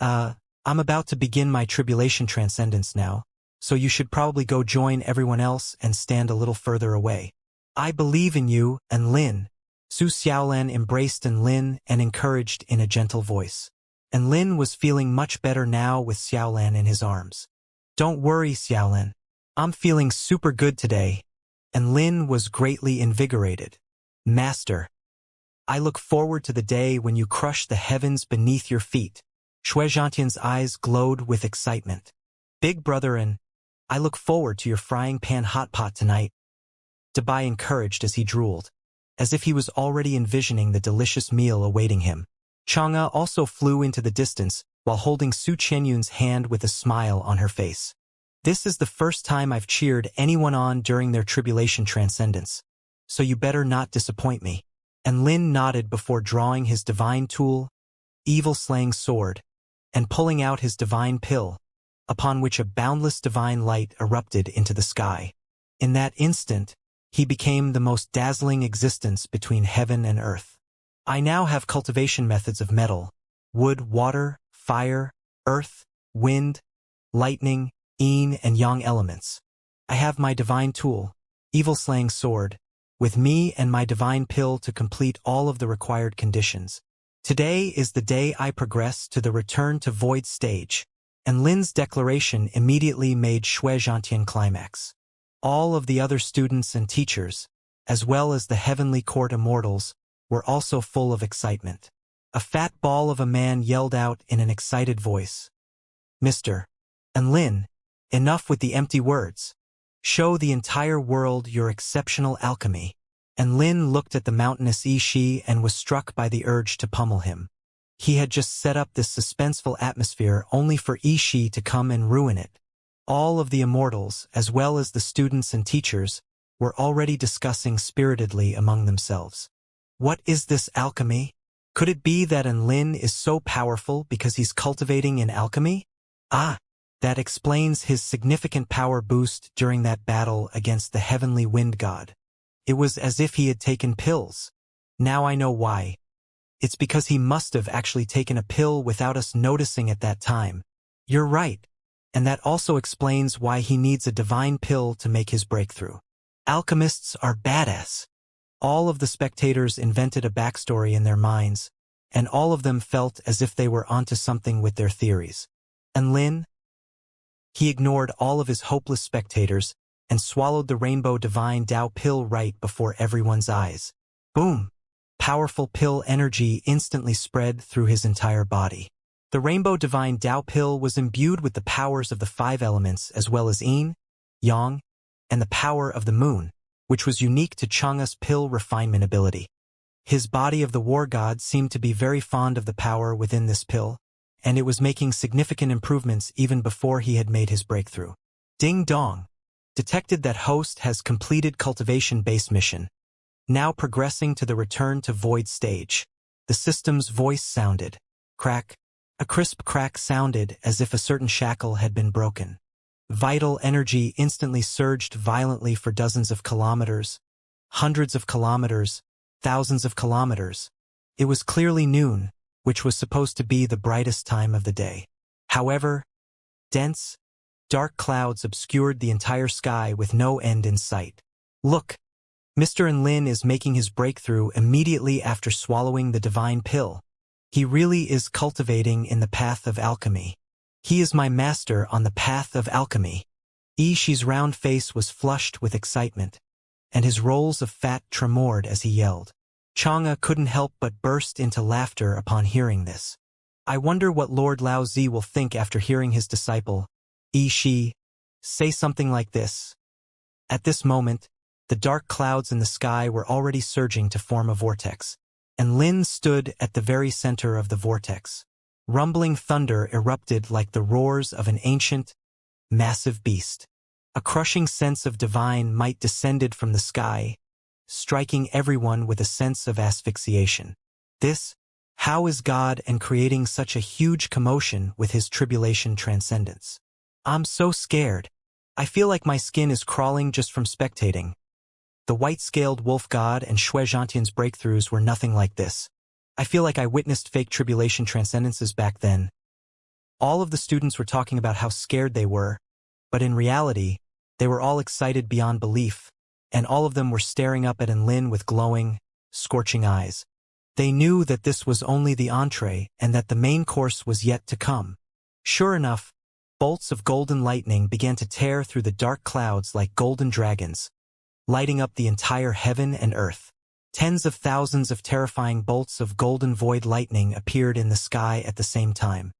I'm about to begin my tribulation transcendence now, so you should probably go join everyone else and stand a little further away. I believe in you, Lin. Su Xiaolan embraced Enlin and encouraged in a gentle voice. Enlin was feeling much better now with Xiaolan in his arms. Don't worry, Xiaolan. I'm feeling super good today. Enlin was greatly invigorated. Master, I look forward to the day when you crush the heavens beneath your feet. Shuizhantian's eyes glowed with excitement. Big brother, and I look forward to your frying pan hot pot tonight. Dabai encouraged as he drooled, as if he was already envisioning the delicious meal awaiting him. Chang'e also flew into the distance while holding Su Qianyun's hand with a smile on her face. This is the first time I've cheered anyone on during their tribulation transcendence, so you better not disappoint me. And Lin nodded before drawing his divine tool, evil-slaying sword, and pulling out his divine pill, upon which a boundless divine light erupted into the sky. In that instant, he became the most dazzling existence between heaven and earth. I now have cultivation methods of metal, wood, water, fire, earth, wind, lightning, yin and yang elements. I have my divine tool, evil-slaying sword, with me and my divine pill to complete all of the required conditions. Today is the day I progress to the return to void stage, and Lin's declaration immediately made Shuizhantian climax. All of the other students and teachers, as well as the heavenly court immortals, were also full of excitement. A fat ball of a man yelled out in an excited voice. Mr. Enlin, enough with the empty words. Show the entire world your exceptional alchemy. Enlin looked at the mountainous Yishi and was struck by the urge to pummel him. He had just set up this suspenseful atmosphere only for Yishi to come and ruin it. All of the immortals, as well as the students and teachers, were already discussing spiritedly among themselves. What is this alchemy? Could it be that Enlin is so powerful because he's cultivating in alchemy? Ah, that explains his significant power boost during that battle against the heavenly wind god. It was as if he had taken pills. Now I know why. It's because he must have actually taken a pill without us noticing at that time. You're right. And that also explains why he needs a divine pill to make his breakthrough. Alchemists are badass. All of the spectators invented a backstory in their minds, and all of them felt as if they were onto something with their theories. And Lin? He ignored all of his hopeless spectators and swallowed the rainbow divine Tao pill right before everyone's eyes. Boom! Powerful pill energy instantly spread through his entire body. The rainbow divine Tao pill was imbued with the powers of the 5 elements as well as yin, yang, and the power of the moon, which was unique to Chang'e's pill refinement ability. His body of the war god seemed to be very fond of the power within this pill, and it was making significant improvements even before he had made his breakthrough. Ding dong! Detected that host has completed cultivation base mission. Now progressing to the return to void stage. The system's voice sounded. Crack. A crisp crack sounded as if a certain shackle had been broken. Vital energy instantly surged violently for dozens of kilometers, hundreds of kilometers, thousands of kilometers. It was clearly noon, which was supposed to be the brightest time of the day. However, dense, dark clouds obscured the entire sky with no end in sight. Look, Mr. Enlin is making his breakthrough immediately after swallowing the divine pill. He really is cultivating in the path of alchemy. He is my master on the path of alchemy. Yishi's round face was flushed with excitement, and his rolls of fat tremored as he yelled. Chang'e couldn't help but burst into laughter upon hearing this. I wonder what Lord Laozi will think after hearing his disciple, Yishi, say something like this. At this moment, the dark clouds in the sky were already surging to form a vortex, and Lin stood at the very center of the vortex. Rumbling thunder erupted like the roars of an ancient, massive beast. A crushing sense of divine might descended from the sky, striking everyone with a sense of asphyxiation. How is God and creating such a huge commotion with his tribulation transcendence? I'm so scared. I feel like my skin is crawling just from spectating. The white-scaled wolf god and Shuizhantian's breakthroughs were nothing like this. I feel like I witnessed fake tribulation transcendences back then. All of the students were talking about how scared they were, but in reality, they were all excited beyond belief, and all of them were staring up at Enlin with glowing, scorching eyes. They knew that this was only the entree and that the main course was yet to come. Sure enough, bolts of golden lightning began to tear through the dark clouds like golden dragons, lighting up the entire heaven and earth. Tens of thousands of terrifying bolts of golden void lightning appeared in the sky at the same time.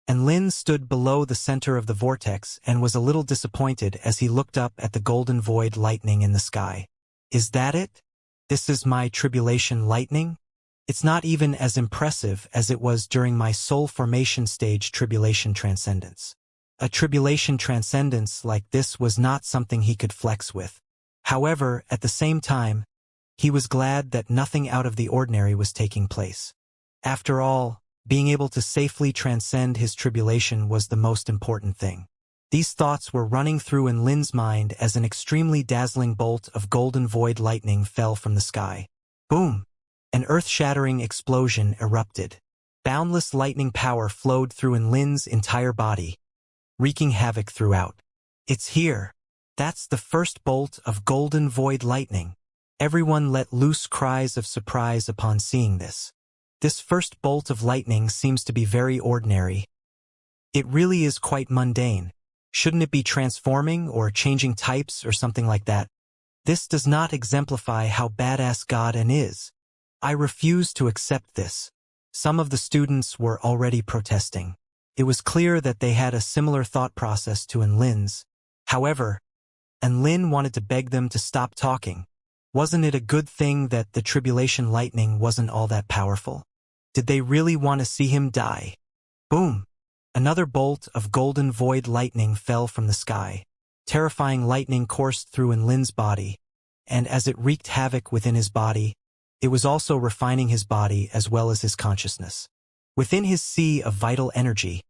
And Lin stood below the center of the vortex and was a little disappointed as he looked up at the golden void lightning in the sky. Is that it? This is my tribulation lightning? It's not even as impressive as it was during my soul formation stage tribulation transcendence. A tribulation transcendence like this was not something he could flex with. However, at the same time, he was glad that nothing out of the ordinary was taking place. After all, being able to safely transcend his tribulation was the most important thing. These thoughts were running through in Lin's mind as an extremely dazzling bolt of golden void lightning fell from the sky. Boom! An earth-shattering explosion erupted. Boundless lightning power flowed through in Lin's entire body, wreaking havoc throughout. It's here. That's the first bolt of golden void lightning. Everyone let loose cries of surprise upon seeing this. This first bolt of lightning seems to be very ordinary. It really is quite mundane. Shouldn't it be transforming or changing types or something like that? This does not exemplify how badass God is. I refuse to accept this. Some of the students were already protesting. It was clear that they had a similar thought process to Lin's. However, Lin wanted to beg them to stop talking. Wasn't it a good thing that the tribulation lightning wasn't all that powerful? Did they really want to see him die? Boom! Another bolt of golden void lightning fell from the sky. Terrifying lightning coursed through Lin's body, and as it wreaked havoc within his body, it was also refining his body as well as his consciousness. Within his sea of vital energy,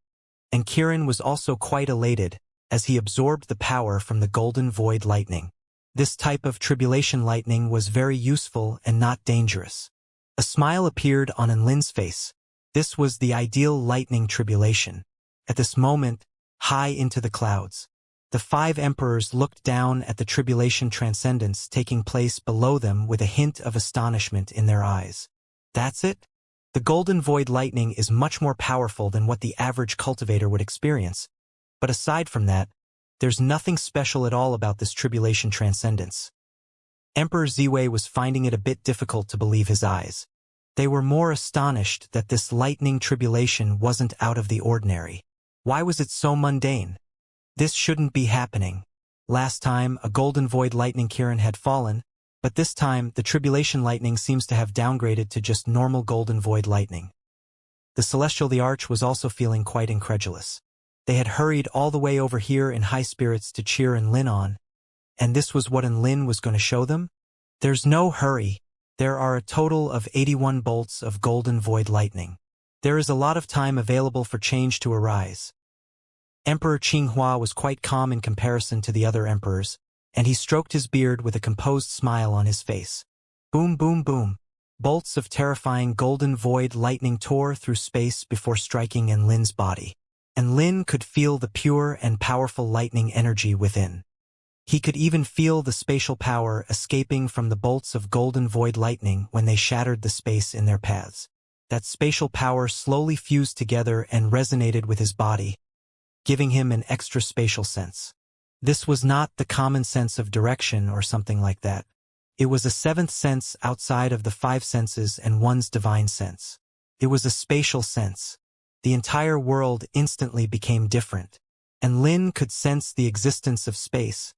and Kiran was also quite elated as he absorbed the power from the golden void lightning. This type of tribulation lightning was very useful and not dangerous. A smile appeared on Lin's face. This was the ideal lightning tribulation. At this moment, high into the clouds, the 5 emperors looked down at the tribulation transcendence taking place below them with a hint of astonishment in their eyes. That's it? The golden void lightning is much more powerful than what the average cultivator would experience. But aside from that, there's nothing special at all about this tribulation transcendence. Emperor Ziwei was finding it a bit difficult to believe his eyes. They were more astonished that this lightning tribulation wasn't out of the ordinary. Why was it so mundane? This shouldn't be happening. Last time, a golden void lightning Kiran had fallen, but this time, the tribulation lightning seems to have downgraded to just normal golden void lightning. The Celestial the Arch was also feeling quite incredulous. They had hurried all the way over here in high spirits to cheer Lin on, and this was what Lin was going to show them? There's no hurry. There are a total of 81 bolts of golden void lightning. There is a lot of time available for change to arise. Emperor Qinghua was quite calm in comparison to the other emperors, and he stroked his beard with a composed smile on his face. Boom, boom, boom. Bolts of terrifying golden void lightning tore through space before striking Lin's body. And Lin could feel the pure and powerful lightning energy within. He could even feel the spatial power escaping from the bolts of golden void lightning when they shattered the space in their paths. That spatial power slowly fused together and resonated with his body, giving him an extra spatial sense. This was not the common sense of direction or something like that. It was a 7th sense outside of the 5 senses and one's divine sense. It was a spatial sense. The entire world instantly became different, and Lin could sense the existence of space,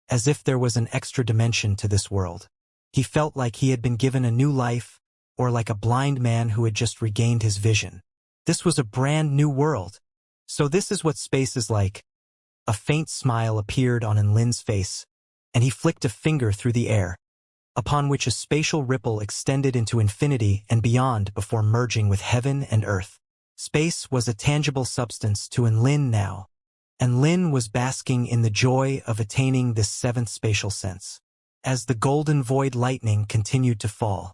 as if there was an extra dimension to this world. He felt like he had been given a new life, or like a blind man who had just regained his vision. This was a brand new world. So this is what space is like. A faint smile appeared on Lin's face, and he flicked a finger through the air, upon which a spatial ripple extended into infinity and beyond before merging with heaven and earth. Space was a tangible substance to Lin now, and Lin was basking in the joy of attaining this 7th spatial sense. As the golden void lightning continued to fall,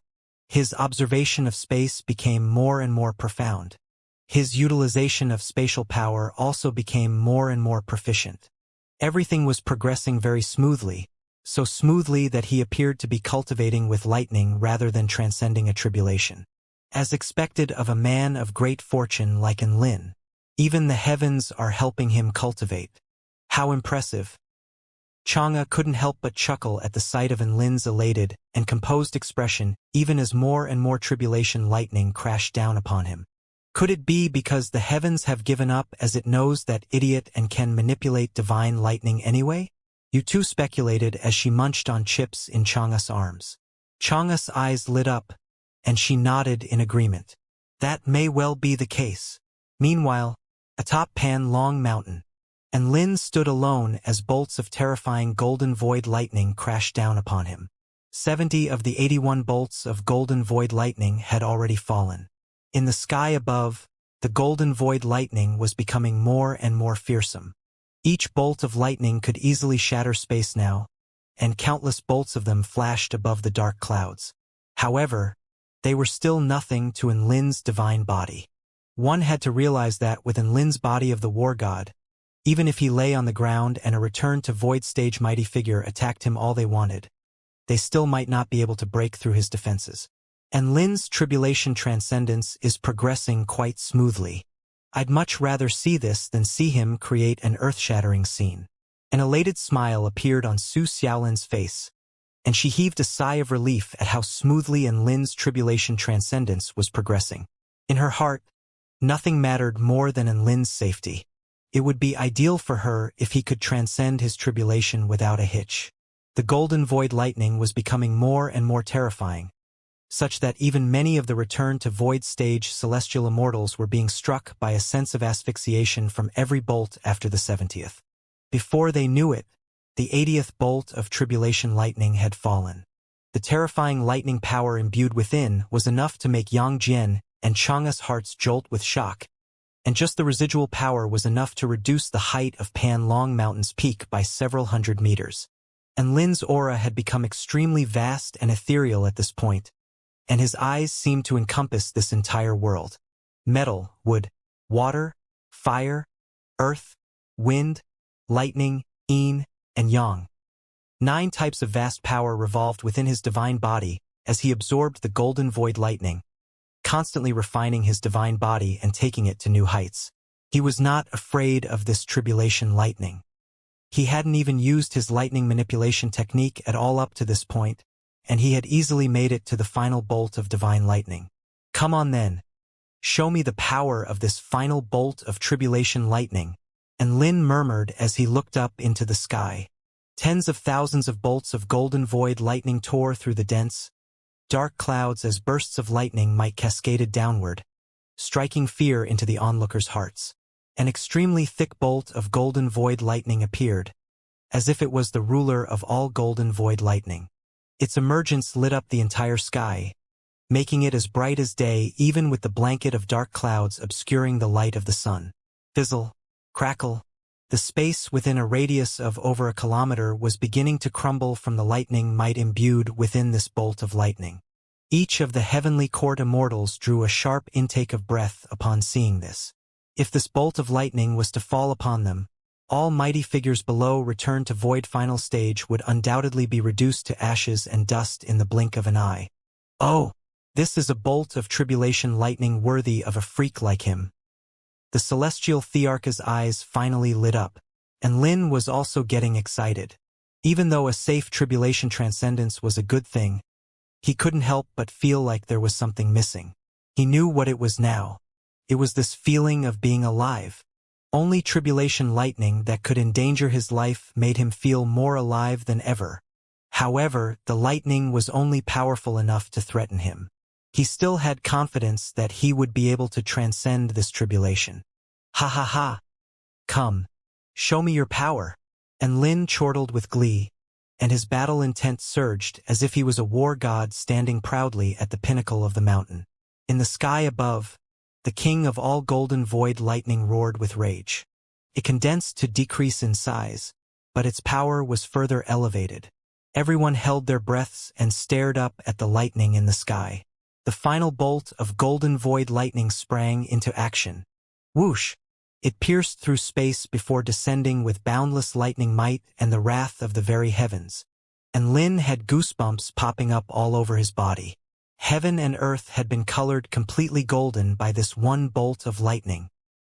his observation of space became more and more profound. His utilization of spatial power also became more and more proficient. Everything was progressing very smoothly, so smoothly that he appeared to be cultivating with lightning rather than transcending a tribulation. As expected of a man of great fortune like Enlin, even the heavens are helping him cultivate. How impressive! Xianxia couldn't help but chuckle at the sight of Enlin's elated and composed expression even as more and more tribulation lightning crashed down upon him. Could it be because the heavens have given up as it knows that idiot and can manipulate divine lightning anyway? Yu speculated as she munched on chips in Xianxia's arms. Xianxia's eyes lit up, and she nodded in agreement. That may well be the case. Meanwhile, atop Pan Long Mountain, Enlin stood alone as bolts of terrifying golden void lightning crashed down upon him. 70 of the 81 bolts of golden void lightning had already fallen. In the sky above, the golden void lightning was becoming more and more fearsome. Each bolt of lightning could easily shatter space now, and countless bolts of them flashed above the dark clouds. However, they were still nothing to Enlin's divine body. One had to realize that with Enlin's body of the war god, even if he lay on the ground and a return to void stage mighty figure attacked him all they wanted, they still might not be able to break through his defenses. Enlin's tribulation transcendence is progressing quite smoothly. I'd much rather see this than see him create an earth-shattering scene. An elated smile appeared on Su Xiaolin's face, and she heaved a sigh of relief at how smoothly Enlin's tribulation transcendence was progressing. In her heart, nothing mattered more than Enlin's safety. It would be ideal for her if he could transcend his tribulation without a hitch. The golden void lightning was becoming more and more terrifying, such that even many of the return to void stage celestial immortals were being struck by a sense of asphyxiation from every bolt after the 70th. Before they knew it, the 80th bolt of tribulation lightning had fallen. The terrifying lightning power imbued within was enough to make Yang Jian and Xianxia's hearts jolt with shock, and just the residual power was enough to reduce the height of Pan Long Mountain's peak by several hundred meters. Enlin's aura had become extremely vast and ethereal at this point, and his eyes seemed to encompass this entire world. Metal, wood, water, fire, earth, wind, lightning, yin, and yang. 9 types of vast power revolved within his divine body as he absorbed the golden void lightning, constantly refining his divine body and taking it to new heights. He was not afraid of this tribulation lightning. He hadn't even used his lightning manipulation technique at all up to this point, and he had easily made it to the final bolt of divine lightning. Come on then. Show me the power of this final bolt of tribulation lightning, Enlin murmured as he looked up into the sky. Tens of thousands of bolts of golden void lightning tore through the dense, dark clouds as bursts of lightning might cascaded downward, striking fear into the onlookers' hearts. An extremely thick bolt of golden void lightning appeared, as if it was the ruler of all golden void lightning. Its emergence lit up the entire sky, making it as bright as day even with the blanket of dark clouds obscuring the light of the sun. Fizzle, crackle, the space within a radius of over a kilometer was beginning to crumble from the lightning might imbued within this bolt of lightning. Each of the heavenly court immortals drew a sharp intake of breath upon seeing this. If this bolt of lightning was to fall upon them, all mighty figures below returned to void final stage would undoubtedly be reduced to ashes and dust in the blink of an eye. Oh, this is a bolt of tribulation lightning worthy of a freak like him. The celestial Thearcha's eyes finally lit up, and Lin was also getting excited. Even though a safe tribulation transcendence was a good thing, he couldn't help but feel like there was something missing. He knew what it was now. It was this feeling of being alive. Only tribulation lightning that could endanger his life made him feel more alive than ever. However, the lightning was only powerful enough to threaten him. He still had confidence that he would be able to transcend this tribulation. Ha ha ha! Come, show me your power. And Lin chortled with glee, and his battle intent surged as if he was a war god standing proudly at the pinnacle of the mountain. In the sky above, the king of all golden void lightning roared with rage. It condensed to decrease in size, but its power was further elevated. Everyone held their breaths and stared up at the lightning in the sky. The final bolt of golden void lightning sprang into action. Whoosh! It pierced through space before descending with boundless lightning might and the wrath of the very heavens. and Lin had goosebumps popping up all over his body. Heaven and earth had been colored completely golden by this one bolt of lightning,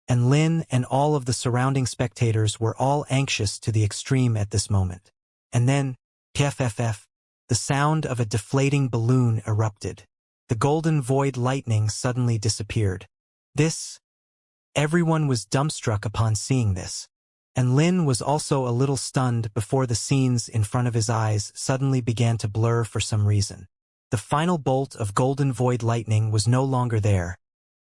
and Lin and all of the surrounding spectators were all anxious to the extreme at this moment. And then, pff, the sound of a deflating balloon erupted. The golden void lightning suddenly disappeared. Everyone was dumbstruck upon seeing this. And Lin was also a little stunned before the scenes in front of his eyes suddenly began to blur for some reason. The final bolt of golden void lightning was no longer there,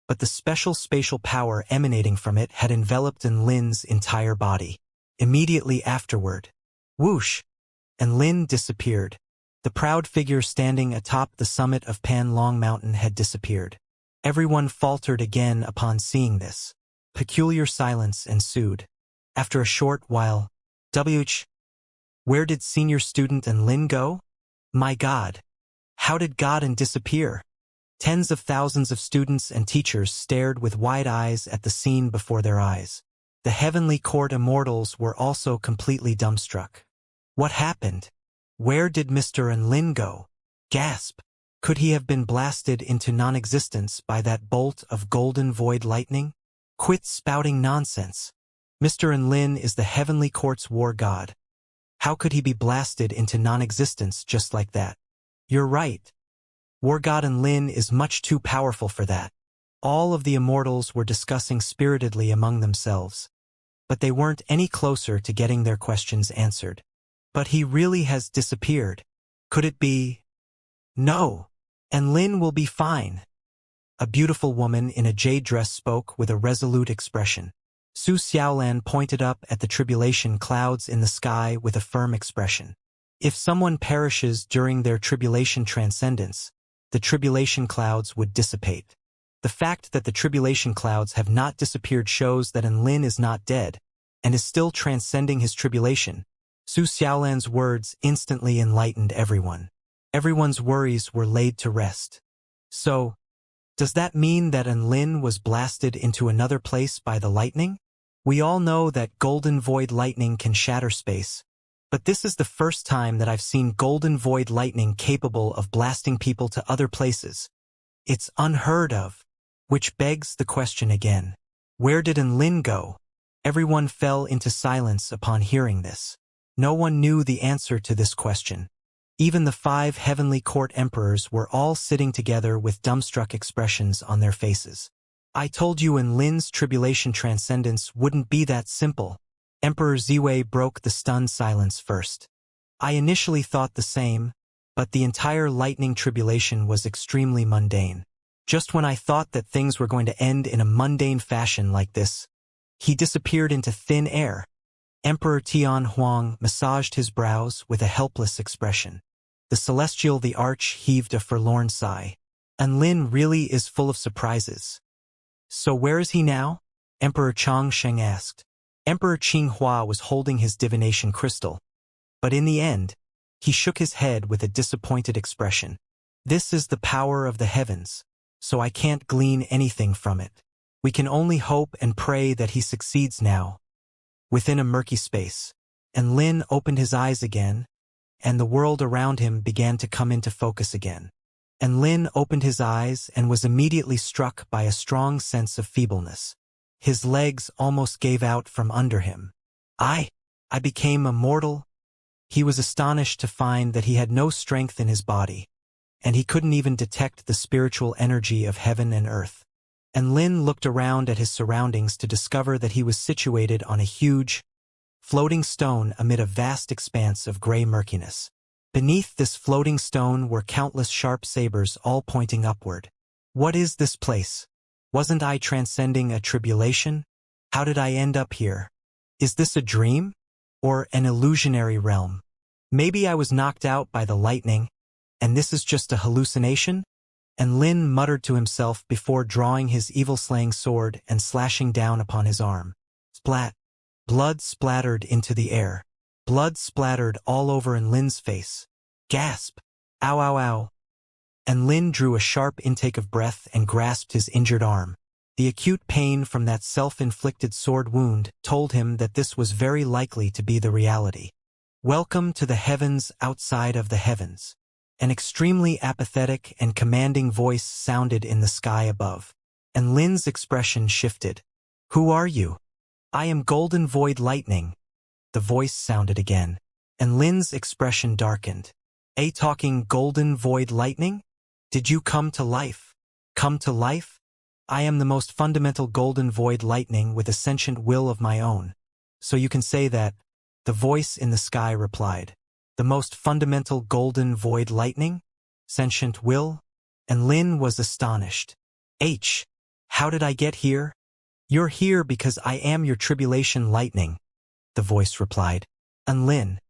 but the special spatial power emanating from it had enveloped in Lin's entire body. Immediately afterward, whoosh, and Lin disappeared. The proud figure standing atop the summit of Pan Long Mountain had disappeared. Everyone faltered again upon seeing this. Peculiar silence ensued. After a short while, where did senior student and Lin go? My God! How did Godin disappear? Tens of thousands of students and teachers stared with wide eyes at the scene before their eyes. The heavenly court immortals were also completely dumbstruck. What happened? Where did Mr. and Lin go? Gasp! Could he have been blasted into non-existence by that bolt of golden void lightning? Quit spouting nonsense. Mr. and Lin is the heavenly court's war god. How could he be blasted into non-existence just like that? You're right. War god and Lin is much too powerful for that. All of the immortals were discussing spiritedly among themselves, but they weren't any closer to getting their questions answered. But he really has disappeared. Could it be? No. And Lin will be fine. A beautiful woman in a jade dress spoke with a resolute expression. Su Xiaolan pointed up at the tribulation clouds in the sky with a firm expression. If someone perishes during their tribulation transcendence, the tribulation clouds would dissipate. The fact that the tribulation clouds have not disappeared shows that Lin is not dead, and is still transcending his tribulation. Su Xiaolan's words instantly enlightened everyone. Everyone's worries were laid to rest. So, does that mean that Lin was blasted into another place by the lightning? We all know that golden void lightning can shatter space, but this is the first time that I've seen golden void lightning capable of blasting people to other places. It's unheard of. Which begs the question again. Where did Lin go? Everyone fell into silence upon hearing this. No one knew the answer to this question. Even the 5 heavenly court emperors were all sitting together with dumbstruck expressions on their faces. I told you Lin's tribulation transcendence wouldn't be that simple. Emperor Ziwei broke the stunned silence first. I initially thought the same, but the entire lightning tribulation was extremely mundane. Just when I thought that things were going to end in a mundane fashion like this, he disappeared into thin air. Emperor Tian Huang massaged his brows with a helpless expression. The celestial the arch heaved a forlorn sigh. Lin really is full of surprises. So where is he now? Emperor Changsheng asked. Emperor Qinghua was holding his divination crystal, but in the end, he shook his head with a disappointed expression. This is the power of the heavens, so I can't glean anything from it. We can only hope and pray that he succeeds now. Within a murky space, Lin opened his eyes again, and the world around him began to come into focus again. Lin opened his eyes and was immediately struck by a strong sense of feebleness. His legs almost gave out from under him. I became immortal? He was astonished to find that he had no strength in his body, and he couldn't even detect the spiritual energy of heaven and earth. Lin looked around at his surroundings to discover that he was situated on a huge, floating stone amid a vast expanse of gray murkiness. Beneath this floating stone were countless sharp sabers all pointing upward. What is this place? Wasn't I transcending a tribulation? How did I end up here? Is this a dream? Or an illusionary realm? Maybe I was knocked out by the lightning, and this is just a hallucination? Lin muttered to himself before drawing his evil-slaying sword and slashing down upon his arm. Splat! Blood splattered into the air. Blood splattered all over Lin's face. Gasp! Ow ow ow! Lin drew a sharp intake of breath and grasped his injured arm. The acute pain from that self-inflicted sword wound told him that this was very likely to be the reality. Welcome to the heavens outside of the heavens. An extremely apathetic and commanding voice sounded in the sky above, and Lin's expression shifted. Who are you? I am Golden Void Lightning. The voice sounded again, and Lin's expression darkened. A talking Golden Void Lightning? Did you come to life? Come to life? I am the most fundamental Golden Void Lightning with a sentient will of my own. So you can say that. The voice in the sky replied. The most fundamental Golden Void Lightning? Sentient will? And Lin was astonished. How did I get here? You're here because I am your tribulation lightning, the voice replied. And Lin,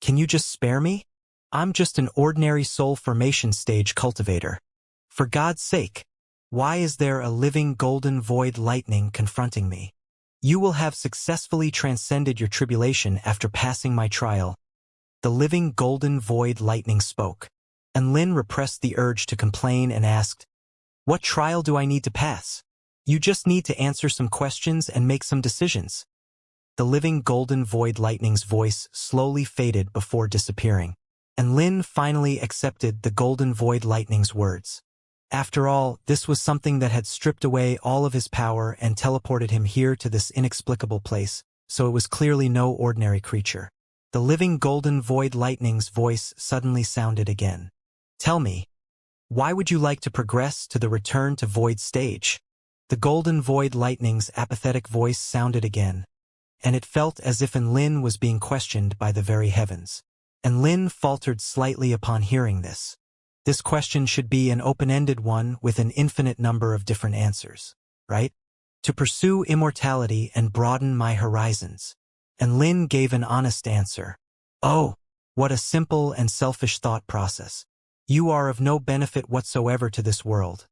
can you just spare me? I'm just an ordinary soul formation stage cultivator. For God's sake, why is there a living Golden Void Lightning confronting me? You will have successfully transcended your tribulation after passing my trial. The living Golden Void Lightning spoke, and Lin repressed the urge to complain and asked, What trial do I need to pass? You just need to answer some questions and make some decisions. The living Golden Void Lightning's voice slowly faded before disappearing, and Lin finally accepted the Golden Void Lightning's words. After all, this was something that had stripped away all of his power and teleported him here to this inexplicable place, so it was clearly no ordinary creature. The living Golden Void Lightning's voice suddenly sounded again. Tell me, why would you like to progress to the Return to Void stage? The Golden Void Lightning's apathetic voice sounded again, and it felt as if Lin was being questioned by the very heavens. And Lin faltered slightly upon hearing this. This question should be an open-ended one with an infinite number of different answers, right? To pursue immortality and broaden my horizons. And Lin gave an honest answer. Oh, what a simple and selfish thought process. You are of no benefit whatsoever to this world.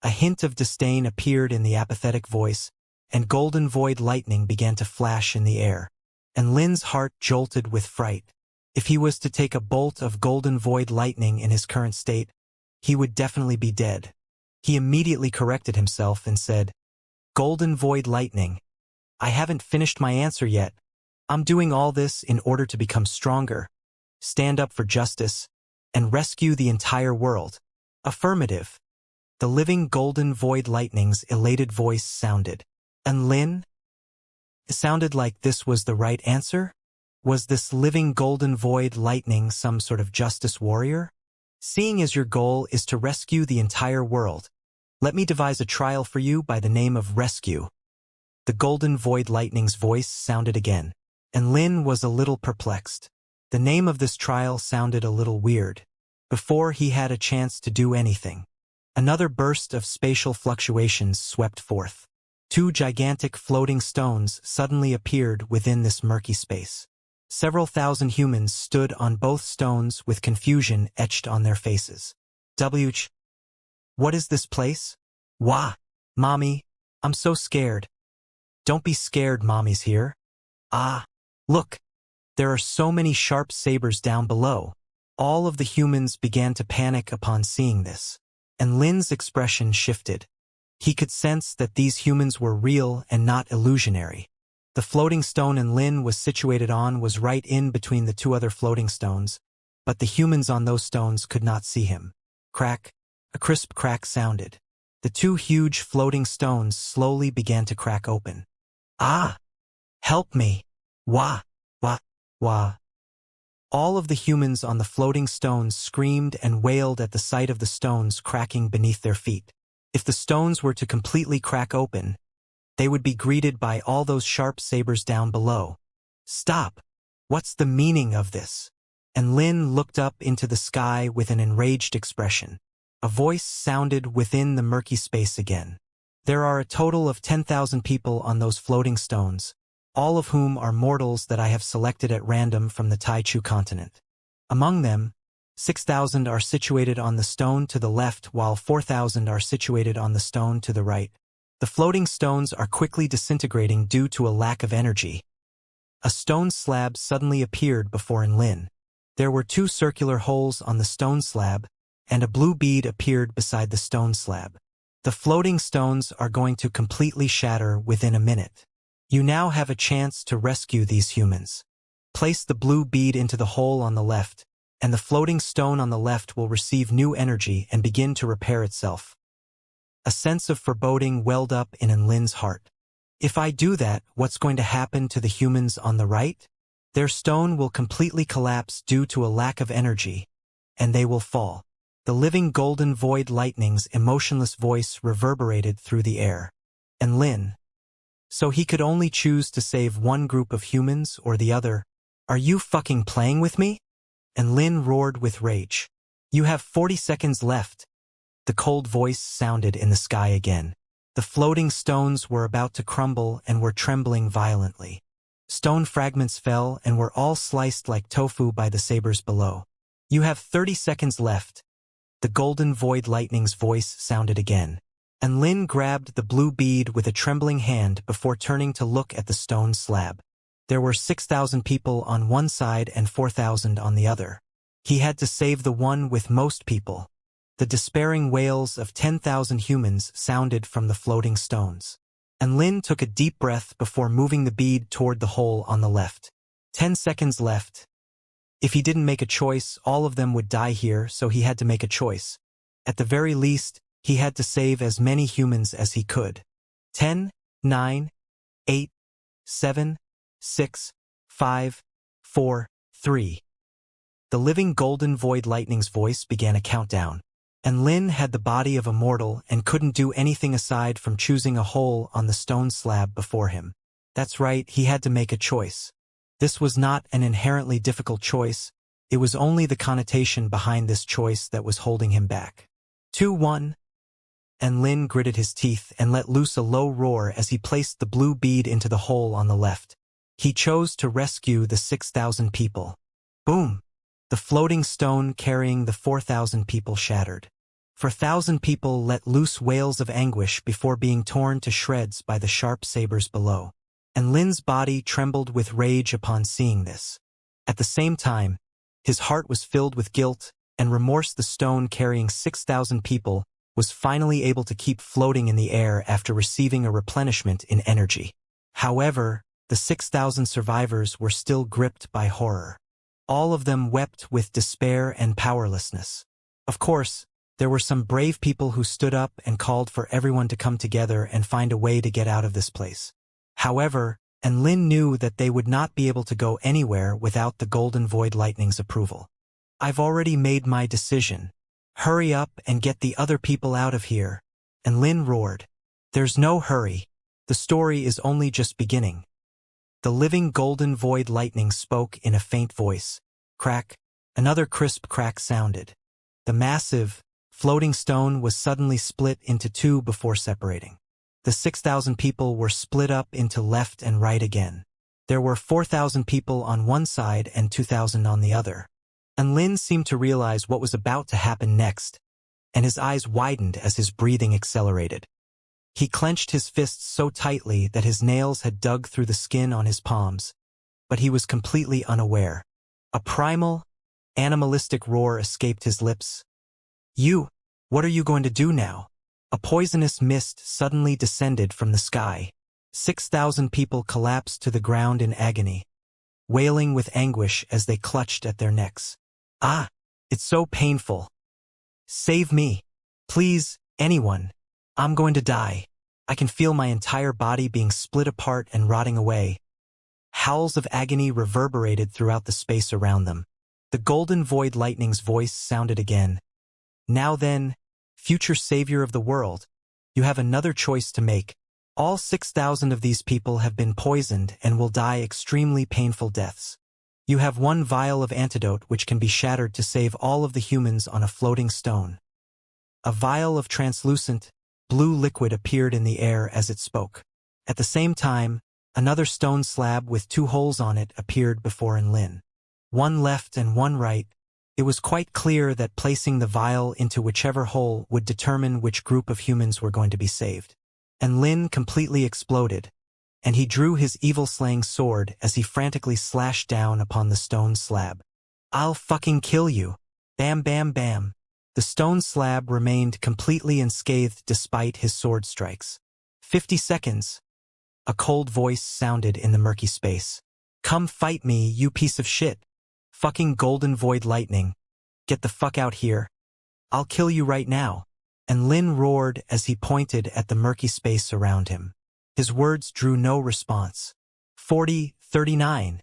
A hint of disdain appeared in the apathetic voice, and Golden Void Lightning began to flash in the air. And Lin's heart jolted with fright. If he was to take a bolt of Golden Void Lightning in his current state, he would definitely be dead. He immediately corrected himself and said, Golden Void Lightning, I haven't finished my answer yet. I'm doing all this in order to become stronger, stand up for justice, and rescue the entire world. Affirmative. The living Golden Void Lightning's elated voice sounded. And Lin? It sounded like this was the right answer? Was this living Golden Void Lightning some sort of justice warrior? Seeing as your goal is to rescue the entire world, let me devise a trial for you by the name of Rescue. The Golden Void Lightning's voice sounded again, and Lin was a little perplexed. The name of this trial sounded a little weird. Before he had a chance to do anything, another burst of spatial fluctuations swept forth. 2 gigantic floating stones suddenly appeared within this murky space. Several thousand humans stood on both stones with confusion etched on their faces. What is this place? Wah! Mommy, I'm so scared. Don't be scared, Mommy's here. Ah! Look! There are so many sharp sabers down below. All of the humans began to panic upon seeing this, and Lin's expression shifted. He could sense that these humans were real and not illusionary. The floating stone Lin was situated on was right in between the 2 other floating stones, but the humans on those stones could not see him. Crack! A crisp crack sounded. The 2 huge floating stones slowly began to crack open. Ah! Help me! Wah! Wah! Wah! All of the humans on the floating stones screamed and wailed at the sight of the stones cracking beneath their feet. If the stones were to completely crack open, they would be greeted by all those sharp sabers down below. Stop! What's the meaning of this? And Lin looked up into the sky with an enraged expression. A voice sounded within the murky space again. There are a total of 10,000 people on those floating stones, all of whom are mortals that I have selected at random from the Taichu continent. Among them, 6,000 are situated on the stone to the left while 4,000 are situated on the stone to the right. The floating stones are quickly disintegrating due to a lack of energy. A stone slab suddenly appeared before Lin. There were 2 circular holes on the stone slab, and a blue bead appeared beside the stone slab. The floating stones are going to completely shatter within a minute. You now have a chance to rescue these humans. Place the blue bead into the hole on the left, and the floating stone on the left will receive new energy and begin to repair itself. A sense of foreboding welled up in Lin's heart. If I do that, what's going to happen to the humans on the right? Their stone will completely collapse due to a lack of energy, and they will fall. The living golden void lightning's emotionless voice reverberated through the air. And Lin. So he could only choose to save one group of humans or the other. Are you fucking playing with me? And Lin roared with rage. You have 40 seconds left. The cold voice sounded in the sky again. The floating stones were about to crumble and were trembling violently. Stone fragments fell and were all sliced like tofu by the sabers below. You have 30 seconds left. The golden void lightning's voice sounded again. And Lin grabbed the blue bead with a trembling hand before turning to look at the stone slab. There were 6,000 people on one side and 4,000 on the other. He had to save the one with most people. The despairing wails of 10,000 humans sounded from the floating stones. And Lin took a deep breath before moving the bead toward the hole on the left. 10 seconds left. If he didn't make a choice, all of them would die here, so he had to make a choice. At the very least, he had to save as many humans as he could. 10, 9, 8, 7, 6, 5, 4, 3. The living golden void lightning's voice began a countdown. And Lin had the body of a mortal and couldn't do anything aside from choosing a hole on the stone slab before him. That's right, he had to make a choice. This was not an inherently difficult choice, it was only the connotation behind this choice that was holding him back. 2-1. And Lin gritted his teeth and let loose a low roar as he placed the blue bead into the hole on the left. He chose to rescue the 6,000 people. Boom! The floating stone carrying the 4,000 people shattered. 4,000 people let loose wails of anguish before being torn to shreds by the sharp sabers below. And Lin's body trembled with rage upon seeing this. At the same time, his heart was filled with guilt and remorse. The stone carrying 6,000 people was finally able to keep floating in the air after receiving a replenishment in energy. However, the 6,000 survivors were still gripped by horror. All of them wept with despair and powerlessness. Of course, there were some brave people who stood up and called for everyone to come together and find a way to get out of this place. However, and Lin knew that they would not be able to go anywhere without the golden void lightning's approval. I've already made my decision. Hurry up and get the other people out of here. And Lin roared. There's no hurry. The story is only just beginning. The living golden void lightning spoke in a faint voice. Crack. Another crisp crack sounded. The massive, floating stone was suddenly split into two before separating. The 6,000 people were split up into left and right again. There were 4,000 people on one side and 2,000 on the other. And Lin seemed to realize what was about to happen next, and his eyes widened as his breathing accelerated. He clenched his fists so tightly that his nails had dug through the skin on his palms, but he was completely unaware. A primal, animalistic roar escaped his lips. What are you going to do now? A poisonous mist suddenly descended from the sky. 6,000 people collapsed to the ground in agony, wailing with anguish as they clutched at their necks. Ah, it's so painful. Save me. Please, anyone. I'm going to die. I can feel my entire body being split apart and rotting away. Howls of agony reverberated throughout the space around them. The golden void lightning's voice sounded again. Now then, future savior of the world, you have another choice to make. All 6,000 of these people have been poisoned and will die extremely painful deaths. You have one vial of antidote which can be shattered to save all of the humans on a floating stone. A vial of translucent, blue liquid appeared in the air as it spoke. At the same time, another stone slab with 2 holes on it appeared before Lin. One left and one right. It was quite clear that placing the vial into whichever hole would determine which group of humans were going to be saved. And Lin completely exploded, and he drew his evil-slaying sword as he frantically slashed down upon the stone slab. I'll fucking kill you. Bam bam bam. The stone slab remained completely unscathed despite his sword strikes. 50 seconds. A cold voice sounded in the murky space. Come fight me, you piece of shit. Fucking golden void lightning. Get the fuck out here. I'll kill you right now. And Lin roared as he pointed at the murky space around him. His words drew no response. 40, 39.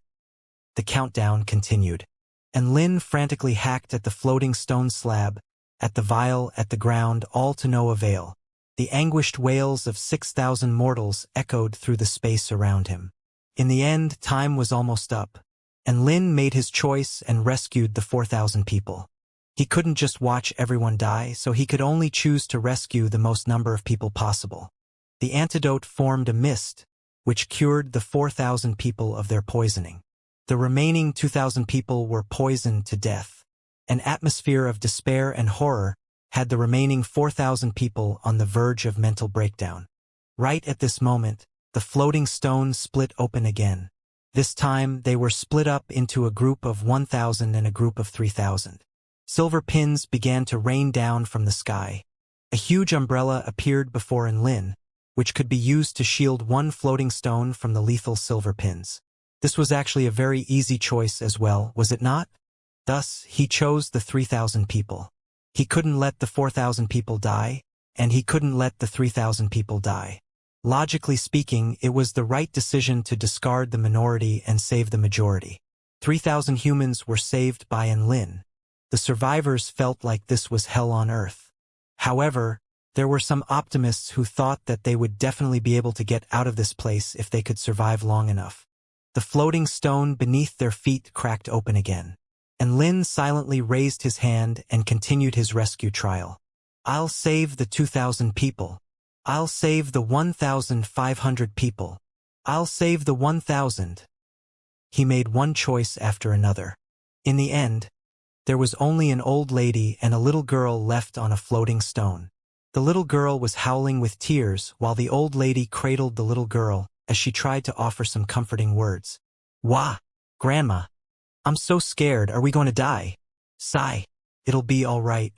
The countdown continued. And Lin frantically hacked at the floating stone slab, at the vial, at the ground, all to no avail. The anguished wails of 6,000 mortals echoed through the space around him. In the end, time was almost up, and Lin made his choice and rescued the 4,000 people. He couldn't just watch everyone die, so he could only choose to rescue the most number of people possible. The antidote formed a mist, which cured the 4,000 people of their poisoning. The remaining 2,000 people were poisoned to death. An atmosphere of despair and horror had the remaining 4,000 people on the verge of mental breakdown. Right at this moment, the floating stone split open again. This time, they were split up into a group of 1,000 and a group of 3,000. Silver pins began to rain down from the sky. A huge umbrella appeared before Lin, which could be used to shield one floating stone from the lethal silver pins. This was actually a very easy choice as well, was it not? Thus, he chose the 3,000 people. He couldn't let the 4,000 people die, and he couldn't let the 3,000 people die. Logically speaking, it was the right decision to discard the minority and save the majority. 3,000 humans were saved by Lin. The survivors felt like this was hell on earth. However, there were some optimists who thought that they would definitely be able to get out of this place if they could survive long enough. The floating stone beneath their feet cracked open again, and Lin silently raised his hand and continued his rescue trial. I'll save the 2,000 people. I'll save the 1,500 people. I'll save the 1,000. He made one choice after another. In the end, there was only an old lady and a little girl left on a floating stone. The little girl was howling with tears while the old lady cradled the little girl as she tried to offer some comforting words. Wah, Grandma. I'm so scared, are we going to die? Sigh. It'll be all right.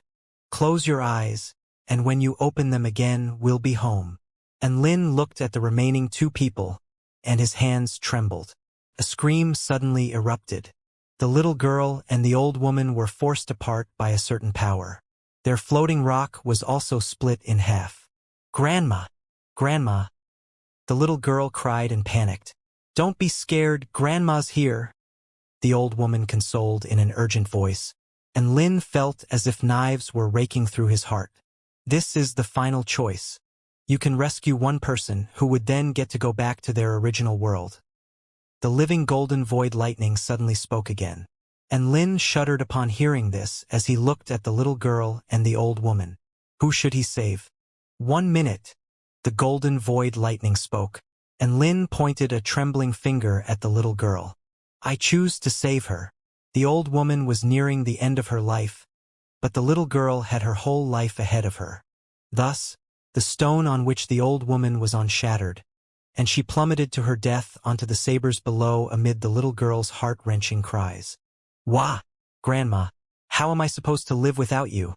Close your eyes, and when you open them again, we'll be home. And Lin looked at the remaining 2 people, and his hands trembled. A scream suddenly erupted. The little girl and the old woman were forced apart by a certain power. Their floating rock was also split in half. Grandma! Grandma! The little girl cried and panicked. Don't be scared, Grandma's here. The old woman consoled in an urgent voice, and Lin felt as if knives were raking through his heart. This is the final choice. You can rescue one person who would then get to go back to their original world. The living golden void lightning suddenly spoke again, and Lin shuddered upon hearing this as he looked at the little girl and the old woman. Who should he save? 1 minute. The golden void lightning spoke, and Lin pointed a trembling finger at the little girl. I choose to save her. The old woman was nearing the end of her life, but the little girl had her whole life ahead of her. Thus, the stone on which the old woman was on shattered, and she plummeted to her death onto the sabers below amid the little girl's heart-wrenching cries. Wah, Grandma, how am I supposed to live without you?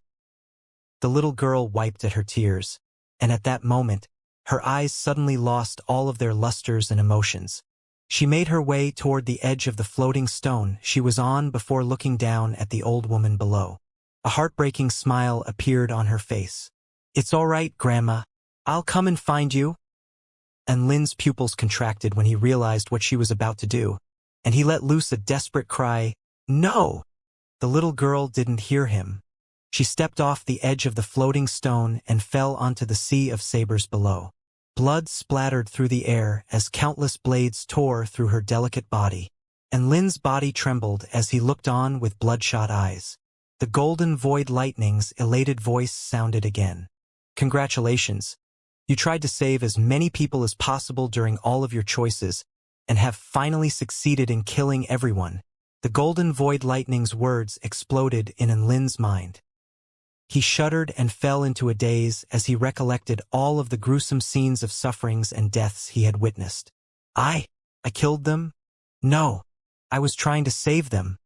The little girl wiped at her tears, and at that moment, her eyes suddenly lost all of their lusters and emotions. She made her way toward the edge of the floating stone she was on before looking down at the old woman below. A heartbreaking smile appeared on her face. It's all right, Grandma. I'll come and find you. And Lin's pupils contracted when he realized what she was about to do, and he let loose a desperate cry, No! The little girl didn't hear him. She stepped off the edge of the floating stone and fell onto the sea of sabers below. Blood splattered through the air as countless blades tore through her delicate body, and Lin's body trembled as he looked on with bloodshot eyes. The golden void lightning's elated voice sounded again. Congratulations. You tried to save as many people as possible during all of your choices, and have finally succeeded in killing everyone. The golden void lightning's words exploded in Lin's mind. He shuddered and fell into a daze as he recollected all of the gruesome scenes of sufferings and deaths he had witnessed. I killed them? No. I was trying to save them.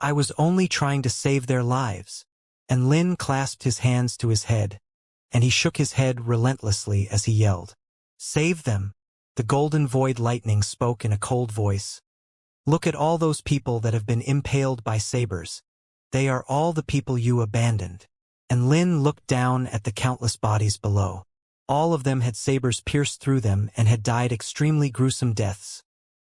I was only trying to save their lives. And Lin clasped his hands to his head, and he shook his head relentlessly as he yelled. Save them. The golden void lightning spoke in a cold voice. Look at all those people that have been impaled by sabers. They are all the people you abandoned. And Lin looked down at the countless bodies below. All of them had sabers pierced through them and had died extremely gruesome deaths,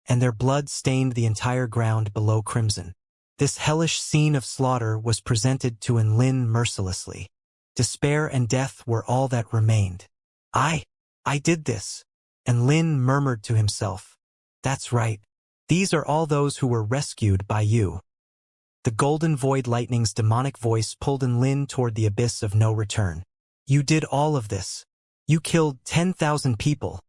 and their blood stained the entire ground below crimson. This hellish scene of slaughter was presented to Lin mercilessly. Despair and death were all that remained. I did this. And Lin murmured to himself. That's right. These are all those who were rescued by you. The golden void lightning's demonic voice pulled Lin toward the abyss of no return. You did all of this. You killed 10,000 people.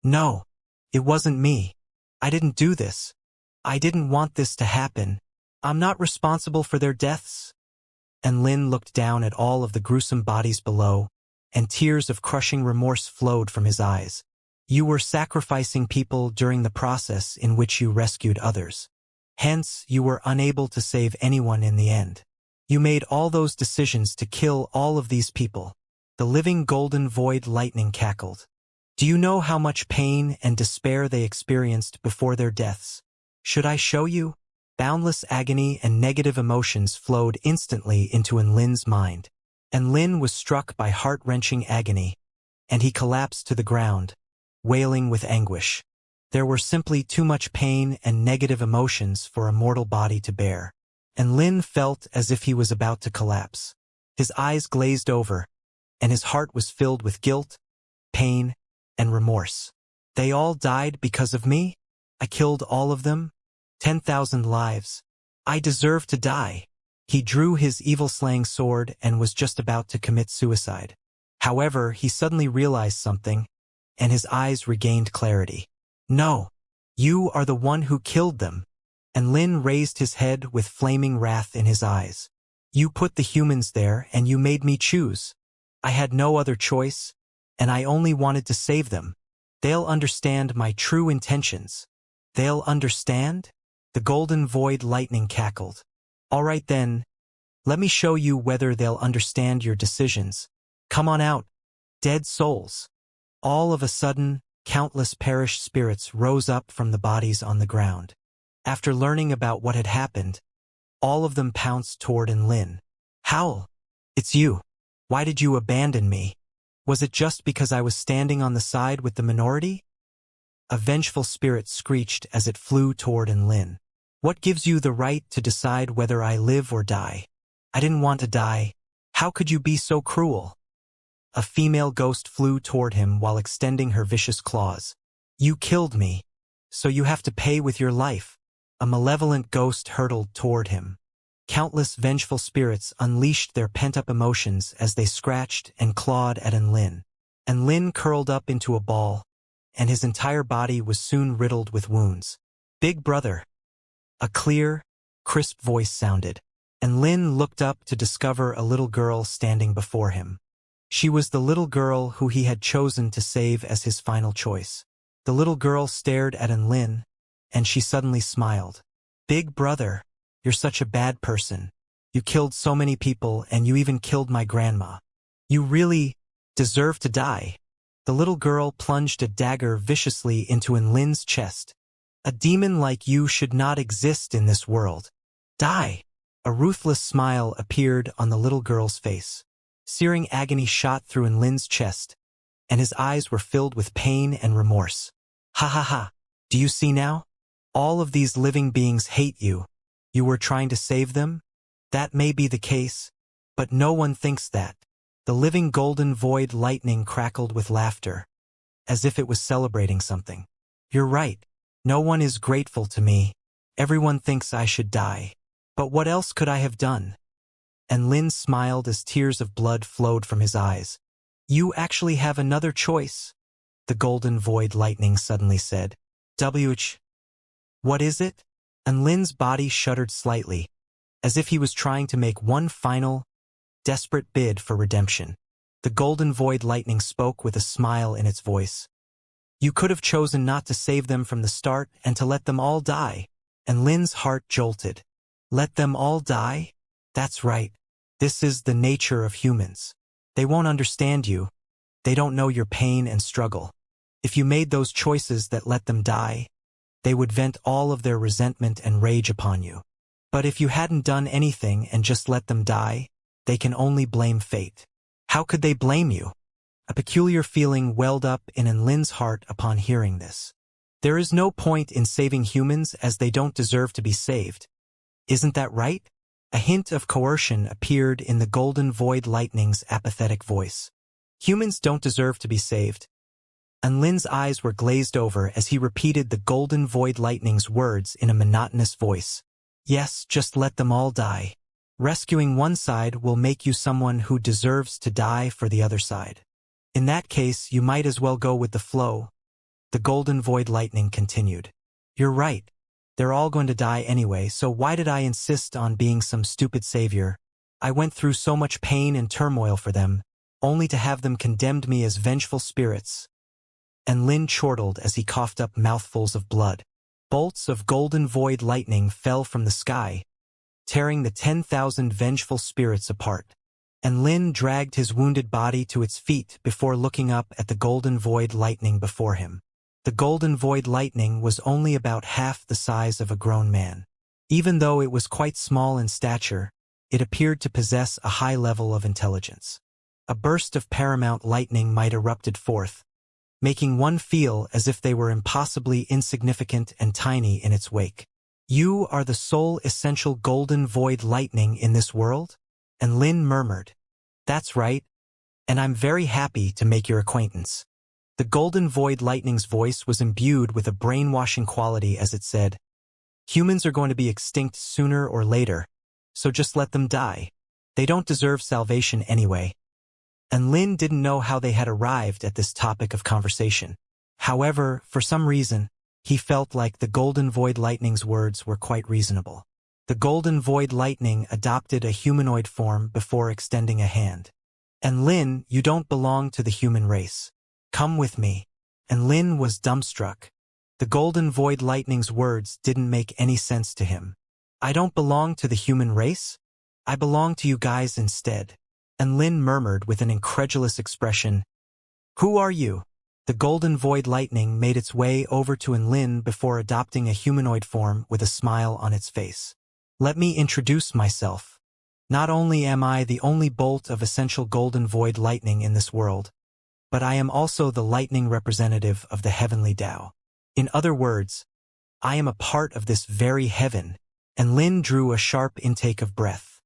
No, it wasn't me. I didn't do this. I didn't want this to happen. I'm not responsible for their deaths. And Lin looked down at all of the gruesome bodies below, and tears of crushing remorse flowed from his eyes. You were sacrificing people during the process in which you rescued others. Hence, you were unable to save anyone in the end. You made all those decisions to kill all of these people. The living golden void lightning cackled. Do you know how much pain and despair they experienced before their deaths? Should I show you? Boundless agony and negative emotions flowed instantly into Lin's mind. And Lin was struck by heart-wrenching agony, and he collapsed to the ground, wailing with anguish. There were simply too much pain and negative emotions for a mortal body to bear. And Lin felt as if he was about to collapse. His eyes glazed over, and his heart was filled with guilt, pain, and remorse. They all died because of me? I killed all of them? 10,000 lives. I deserve to die. He drew his evil-slaying sword and was just about to commit suicide. However, he suddenly realized something, and his eyes regained clarity. No, you are the one who killed them. And Lin raised his head with flaming wrath in his eyes. You put the humans there and you made me choose. I had no other choice, and I only wanted to save them. They'll understand my true intentions. They'll understand? The golden void lightning cackled. All right then, let me show you whether they'll understand your decisions. Come on out, dead souls. All of a sudden, countless perished spirits rose up from the bodies on the ground. After learning about what had happened, all of them pounced toward Lin. Howl, it's you. Why did you abandon me? Was it just because I was standing on the side with the minority? A vengeful spirit screeched as it flew toward Lin. What gives you the right to decide whether I live or die? I didn't want to die. How could you be so cruel? A female ghost flew toward him while extending her vicious claws. You killed me, so you have to pay with your life. A malevolent ghost hurtled toward him. Countless vengeful spirits unleashed their pent-up emotions as they scratched and clawed at Lin. And Lin curled up into a ball, and his entire body was soon riddled with wounds. Big brother. A clear, crisp voice sounded, and Lin looked up to discover a little girl standing before him. She was the little girl who he had chosen to save as his final choice. The little girl stared at Lin, and she suddenly smiled. Big brother, you're such a bad person. You killed so many people and you even killed my grandma. You really deserve to die. The little girl plunged a dagger viciously into Lin's chest. A demon like you should not exist in this world. Die! A ruthless smile appeared on the little girl's face. Searing agony shot through Lin's chest, and his eyes were filled with pain and remorse. Ha ha ha! Do you see now? All of these living beings hate you. You were trying to save them? That may be the case, but no one thinks that. The living golden void lightning crackled with laughter, as if it was celebrating something. You're right. No one is grateful to me. Everyone thinks I should die. But what else could I have done? And Lin smiled as tears of blood flowed from his eyes. You actually have another choice, the golden void lightning suddenly said. What is it? And Lin's body shuddered slightly, as if he was trying to make one final, desperate bid for redemption. The golden void lightning spoke with a smile in its voice. You could have chosen not to save them from the start and to let them all die. And Lin's heart jolted. Let them all die? That's right. This is the nature of humans. They won't understand you. They don't know your pain and struggle. If you made those choices that let them die, they would vent all of their resentment and rage upon you. But if you hadn't done anything and just let them die, they can only blame fate. How could they blame you? A peculiar feeling welled up in Enlin's heart upon hearing this. There is no point in saving humans as they don't deserve to be saved. Isn't that right? A hint of coercion appeared in the Golden Void Lightning's apathetic voice. Humans don't deserve to be saved. Enlin's eyes were glazed over as he repeated the Golden Void Lightning's words in a monotonous voice. Yes, just let them all die. Rescuing one side will make you someone who deserves to die for the other side. In that case, you might as well go with the flow. The Golden Void Lightning continued. You're right. They're all going to die anyway, so why did I insist on being some stupid savior? I went through so much pain and turmoil for them, only to have them condemned me as vengeful spirits. Enlin chortled as he coughed up mouthfuls of blood. Bolts of Golden Void Lightning fell from the sky, tearing the 10,000 vengeful spirits apart. Enlin dragged his wounded body to its feet before looking up at the Golden Void Lightning before him. The Golden Void Lightning was only about half the size of a grown man. Even though it was quite small in stature, it appeared to possess a high level of intelligence. A burst of paramount lightning might erupted forth, making one feel as if they were impossibly insignificant and tiny in its wake. You are the sole essential Golden Void Lightning in this world? Enlin murmured. That's right, and I'm very happy to make your acquaintance. The Golden Void Lightning's voice was imbued with a brainwashing quality as it said, humans are going to be extinct sooner or later, so just let them die. They don't deserve salvation anyway. Enlin didn't know how they had arrived at this topic of conversation. However, for some reason, he felt like the Golden Void Lightning's words were quite reasonable. The Golden Void Lightning adopted a humanoid form before extending a hand. Enlin, you don't belong to the human race. Come with me. Enlin was dumbstruck. The Golden Void Lightning's words didn't make any sense to him. I don't belong to the human race? I belong to you guys instead. Enlin murmured with an incredulous expression. Who are you? The Golden Void Lightning made its way over to Enlin before adopting a humanoid form with a smile on its face. Let me introduce myself. Not only am I the only bolt of essential Golden Void Lightning in this world, but I am also the lightning representative of the heavenly Tao. In other words, I am a part of this very heaven. Enlin drew a sharp intake of breath.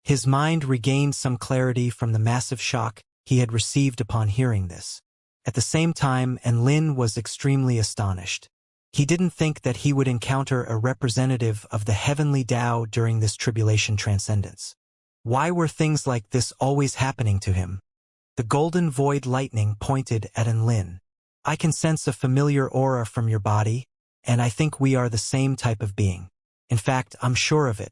His mind regained some clarity from the massive shock he had received upon hearing this. At the same time, Enlin was extremely astonished. He didn't think that he would encounter a representative of the heavenly Tao during this tribulation transcendence. Why were things like this always happening to him? The Golden Void Lightning pointed at Enlin. I can sense a familiar aura from your body, and I think we are the same type of being. In fact, I'm sure of it.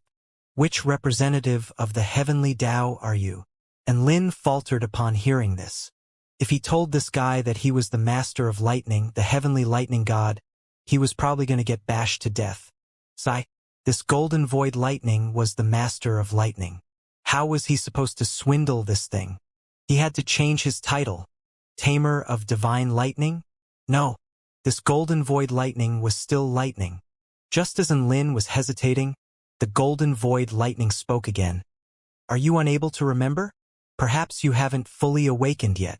Which representative of the heavenly Tao are you? Enlin faltered upon hearing this. If he told this guy that he was the master of lightning, the heavenly lightning god, he was probably going to get bashed to death. This Golden Void Lightning was the master of lightning. How was he supposed to swindle this thing? He had to change his title. Tamer of Divine Lightning? No, this Golden Void Lightning was still lightning. Just as Enlin was hesitating, the Golden Void Lightning spoke again. Are you unable to remember? Perhaps you haven't fully awakened yet.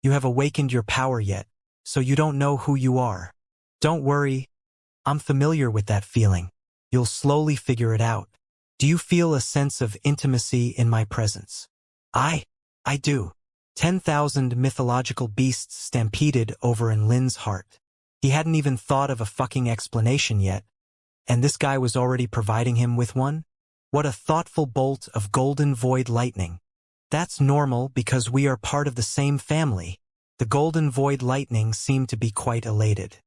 You have awakened your power yet, so you don't know who you are. Don't worry, I'm familiar with that feeling. You'll slowly figure it out. Do you feel a sense of intimacy in my presence? I do. 10,000 mythological beasts stampeded over Enlin's heart. He hadn't even thought of a fucking explanation yet, and this guy was already providing him with one? What a thoughtful bolt of Golden Void Lightning. That's normal because we are part of the same family. The Golden Void Lightning seemed to be quite elated.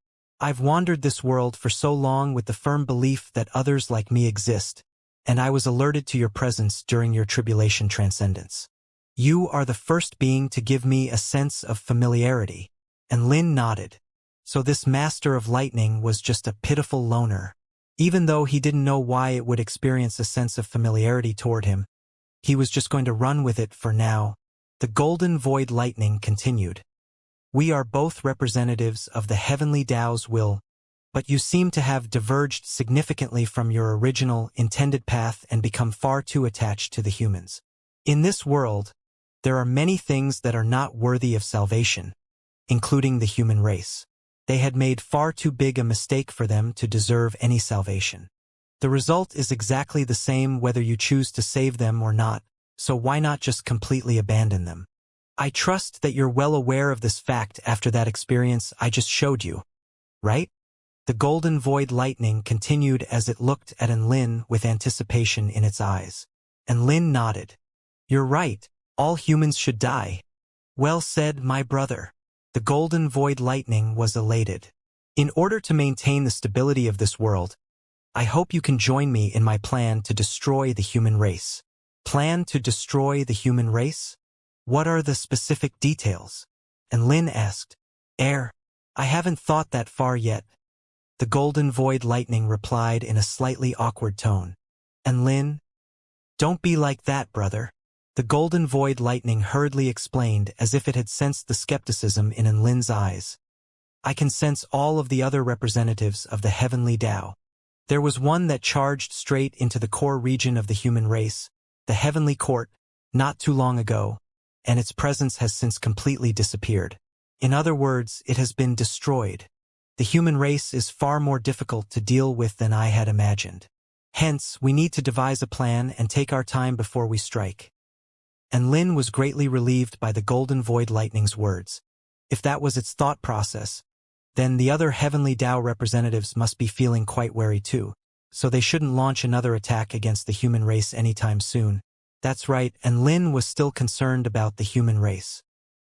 I've wandered this world for so long with the firm belief that others like me exist, and I was alerted to your presence during your tribulation transcendence. You are the first being to give me a sense of familiarity. Enlin nodded. So this master of lightning was just a pitiful loner. Even though he didn't know why it would experience a sense of familiarity toward him, he was just going to run with it for now. The Golden Void Lightning continued. We are both representatives of the heavenly Tao's will. but you seem to have diverged significantly from your original, intended path and become far too attached to the humans. In this world, there are many things that are not worthy of salvation, including the human race. They had made far too big a mistake for them to deserve any salvation. The result is exactly the same whether you choose to save them or not, so why not just completely abandon them? I trust that you're well aware of this fact after that experience I just showed you, right? The golden void lightning continued as it looked at Enlin with anticipation in its eyes. Enlin nodded. You're right, all humans should die. Well said, my brother. The golden void lightning was elated. In order to maintain the stability of this world, I hope you can join me in my plan to destroy the human race. Plan to destroy the human race? What are the specific details? Enlin asked. I haven't thought that far yet. The golden void lightning replied in a slightly awkward tone. Enlin, don't be like that, brother. The golden void lightning hurriedly explained as if it had sensed the skepticism in Enlin's eyes. I can sense all of the other representatives of the heavenly Tao. There was one that charged straight into the core region of the human race, the heavenly court, not too long ago, and its presence has since completely disappeared. In other words, it has been destroyed. The human race is far more difficult to deal with than I had imagined. Hence, we need to devise a plan and take our time before we strike. Enlin was greatly relieved by the golden void lightning's words. If that was its thought process, then the other heavenly Tao representatives must be feeling quite wary too, so they shouldn't launch another attack against the human race anytime soon. That's right, Enlin was still concerned about the human race.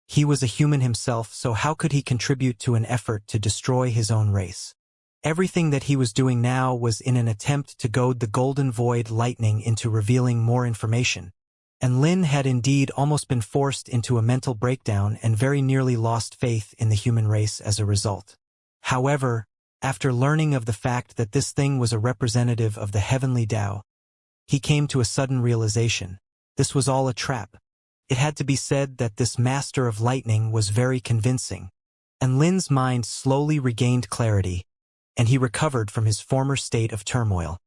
He was a human himself, so how could he contribute to an effort to destroy his own race? Everything that he was doing now was in an attempt to goad the golden void lightning into revealing more information. Enlin had indeed almost been forced into a mental breakdown and very nearly lost faith in the human race as a result. However, after learning of the fact that this thing was a representative of the heavenly Tao, he came to a sudden realization. This was all a trap. It had to be said that this master of lightning was very convincing. Enlin's mind slowly regained clarity, and he recovered from his former state of turmoil.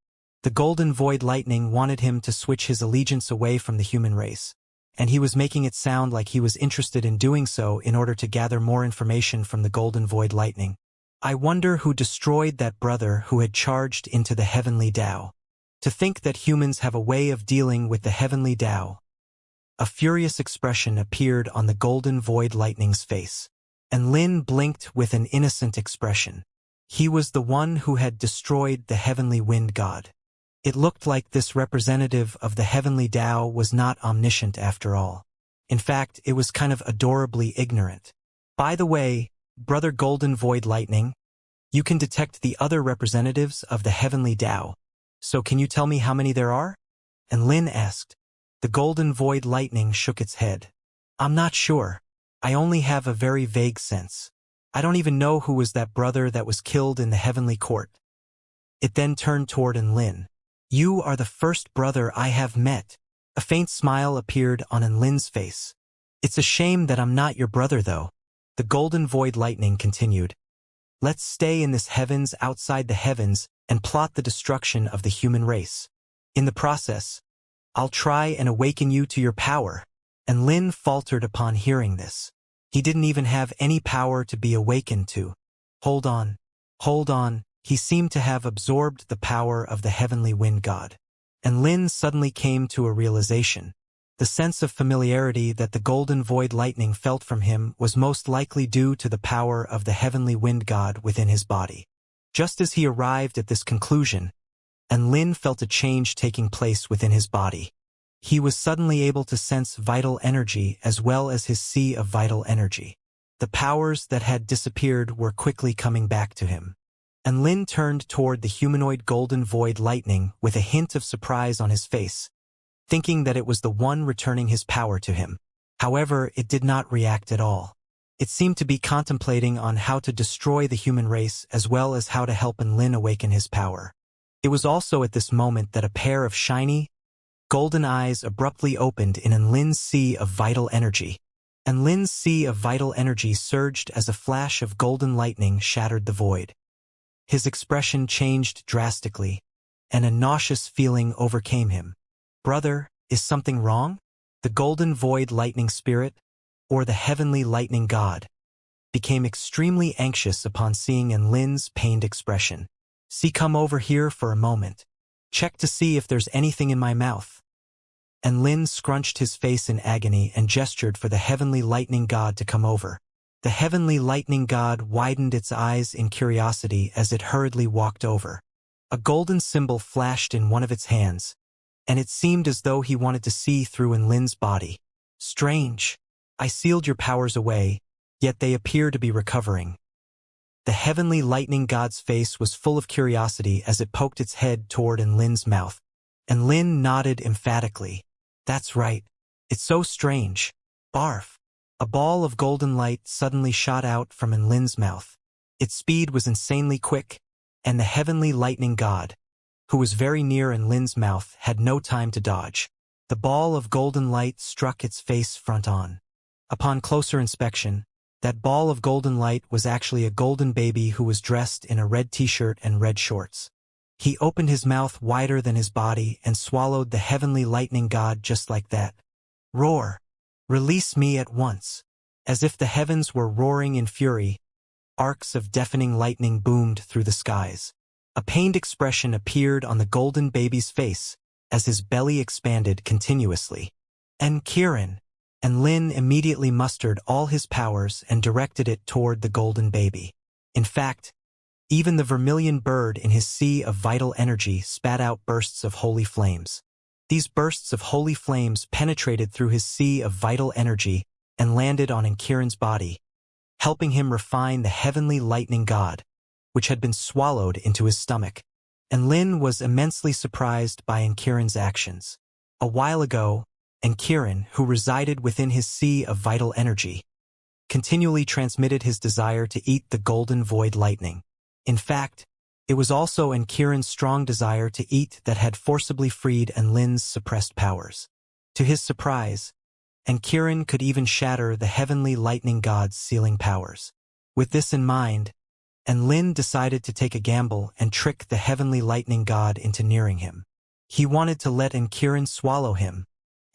The golden void lightning wanted him to switch his allegiance away from the human race, and he was making it sound like he was interested in doing so in order to gather more information from the golden void lightning. I wonder who destroyed that brother who had charged into the heavenly Tao. To think that humans have a way of dealing with the heavenly Tao. A furious expression appeared on the golden void lightning's face. Enlin blinked with an innocent expression. He was the one who had destroyed the heavenly wind god. It looked like this representative of the heavenly Tao was not omniscient after all. In fact, it was kind of adorably ignorant. By the way, Brother Golden Void Lightning, you can detect the other representatives of the heavenly Tao. So can you tell me how many there are? Enlin asked. The Golden Void Lightning shook its head. I'm not sure. I only have a very vague sense. I don't even know who was that brother that was killed in the heavenly court. It then turned toward Enlin. You are the first brother I have met. A faint smile appeared on Enlin's face. It's a shame that I'm not your brother though. The Golden Void Lightning continued. Let's stay in this heavens outside the heavens and plot the destruction of the human race. In the process, I'll try and awaken you to your power. Enlin faltered upon hearing this. He didn't even have any power to be awakened to. Hold on. He seemed to have absorbed the power of the heavenly wind god. Enlin suddenly came to a realization. The sense of familiarity that the Golden Void Lightning felt from him was most likely due to the power of the heavenly wind god within his body. Just as he arrived at this conclusion, Enlin felt a change taking place within his body. He was suddenly able to sense vital energy as well as his sea of vital energy. The powers that had disappeared were quickly coming back to him. Enlin turned toward the humanoid Golden Void Lightning with a hint of surprise on his face, thinking that it was the one returning his power to him. However, it did not react at all. It seemed to be contemplating on how to destroy the human race as well as how to help Enlin awaken his power. It was also at this moment that a pair of shiny, golden eyes abruptly opened in Enlin's sea of vital energy. Enlin's sea of vital energy surged as a flash of golden lightning shattered the void. His expression changed drastically, and a nauseous feeling overcame him. Brother, is something wrong? The golden void lightning spirit, or the heavenly lightning god, became extremely anxious upon seeing Enlin's pained expression. See, come over here for a moment. Check to see if there's anything in my mouth. Enlin scrunched his face in agony and gestured for the heavenly lightning god to come over. The heavenly lightning god widened its eyes in curiosity as it hurriedly walked over. A golden symbol flashed in one of its hands, and it seemed as though he wanted to see through Enlin's body. Strange. I sealed your powers away, yet they appear to be recovering. The heavenly lightning god's face was full of curiosity as it poked its head toward Enlin's mouth. Enlin nodded emphatically. That's right. It's so strange. Barf. A ball of golden light suddenly shot out from Enlin's mouth. Its speed was insanely quick, and the heavenly lightning god, who was very near Enlin's mouth, had no time to dodge. The ball of golden light struck its face front on. Upon closer inspection, that ball of golden light was actually a golden baby who was dressed in a red t-shirt and red shorts. He opened his mouth wider than his body and swallowed the heavenly lightning god just like that. Roar! Release me at once. As if the heavens were roaring in fury, arcs of deafening lightning boomed through the skies. A pained expression appeared on the golden baby's face as his belly expanded continuously. And Enlin immediately mustered all his powers and directed it toward the golden baby. In fact, even the vermilion bird in his sea of vital energy spat out bursts of holy flames. These bursts of holy flames penetrated through his sea of vital energy and landed on Enkiren's body, helping him refine the heavenly lightning god, which had been swallowed into his stomach. Enlin was immensely surprised by Enkiren's actions. A while ago, Enkiren, who resided within his sea of vital energy, continually transmitted his desire to eat the golden void lightning. In fact, it was also Enkiren's strong desire to eat that had forcibly freed Enlin's suppressed powers. To his surprise, Enkiren could even shatter the heavenly lightning god's sealing powers. With this in mind, Enlin decided to take a gamble and trick the heavenly lightning god into nearing him. He wanted to let Enkiren swallow him,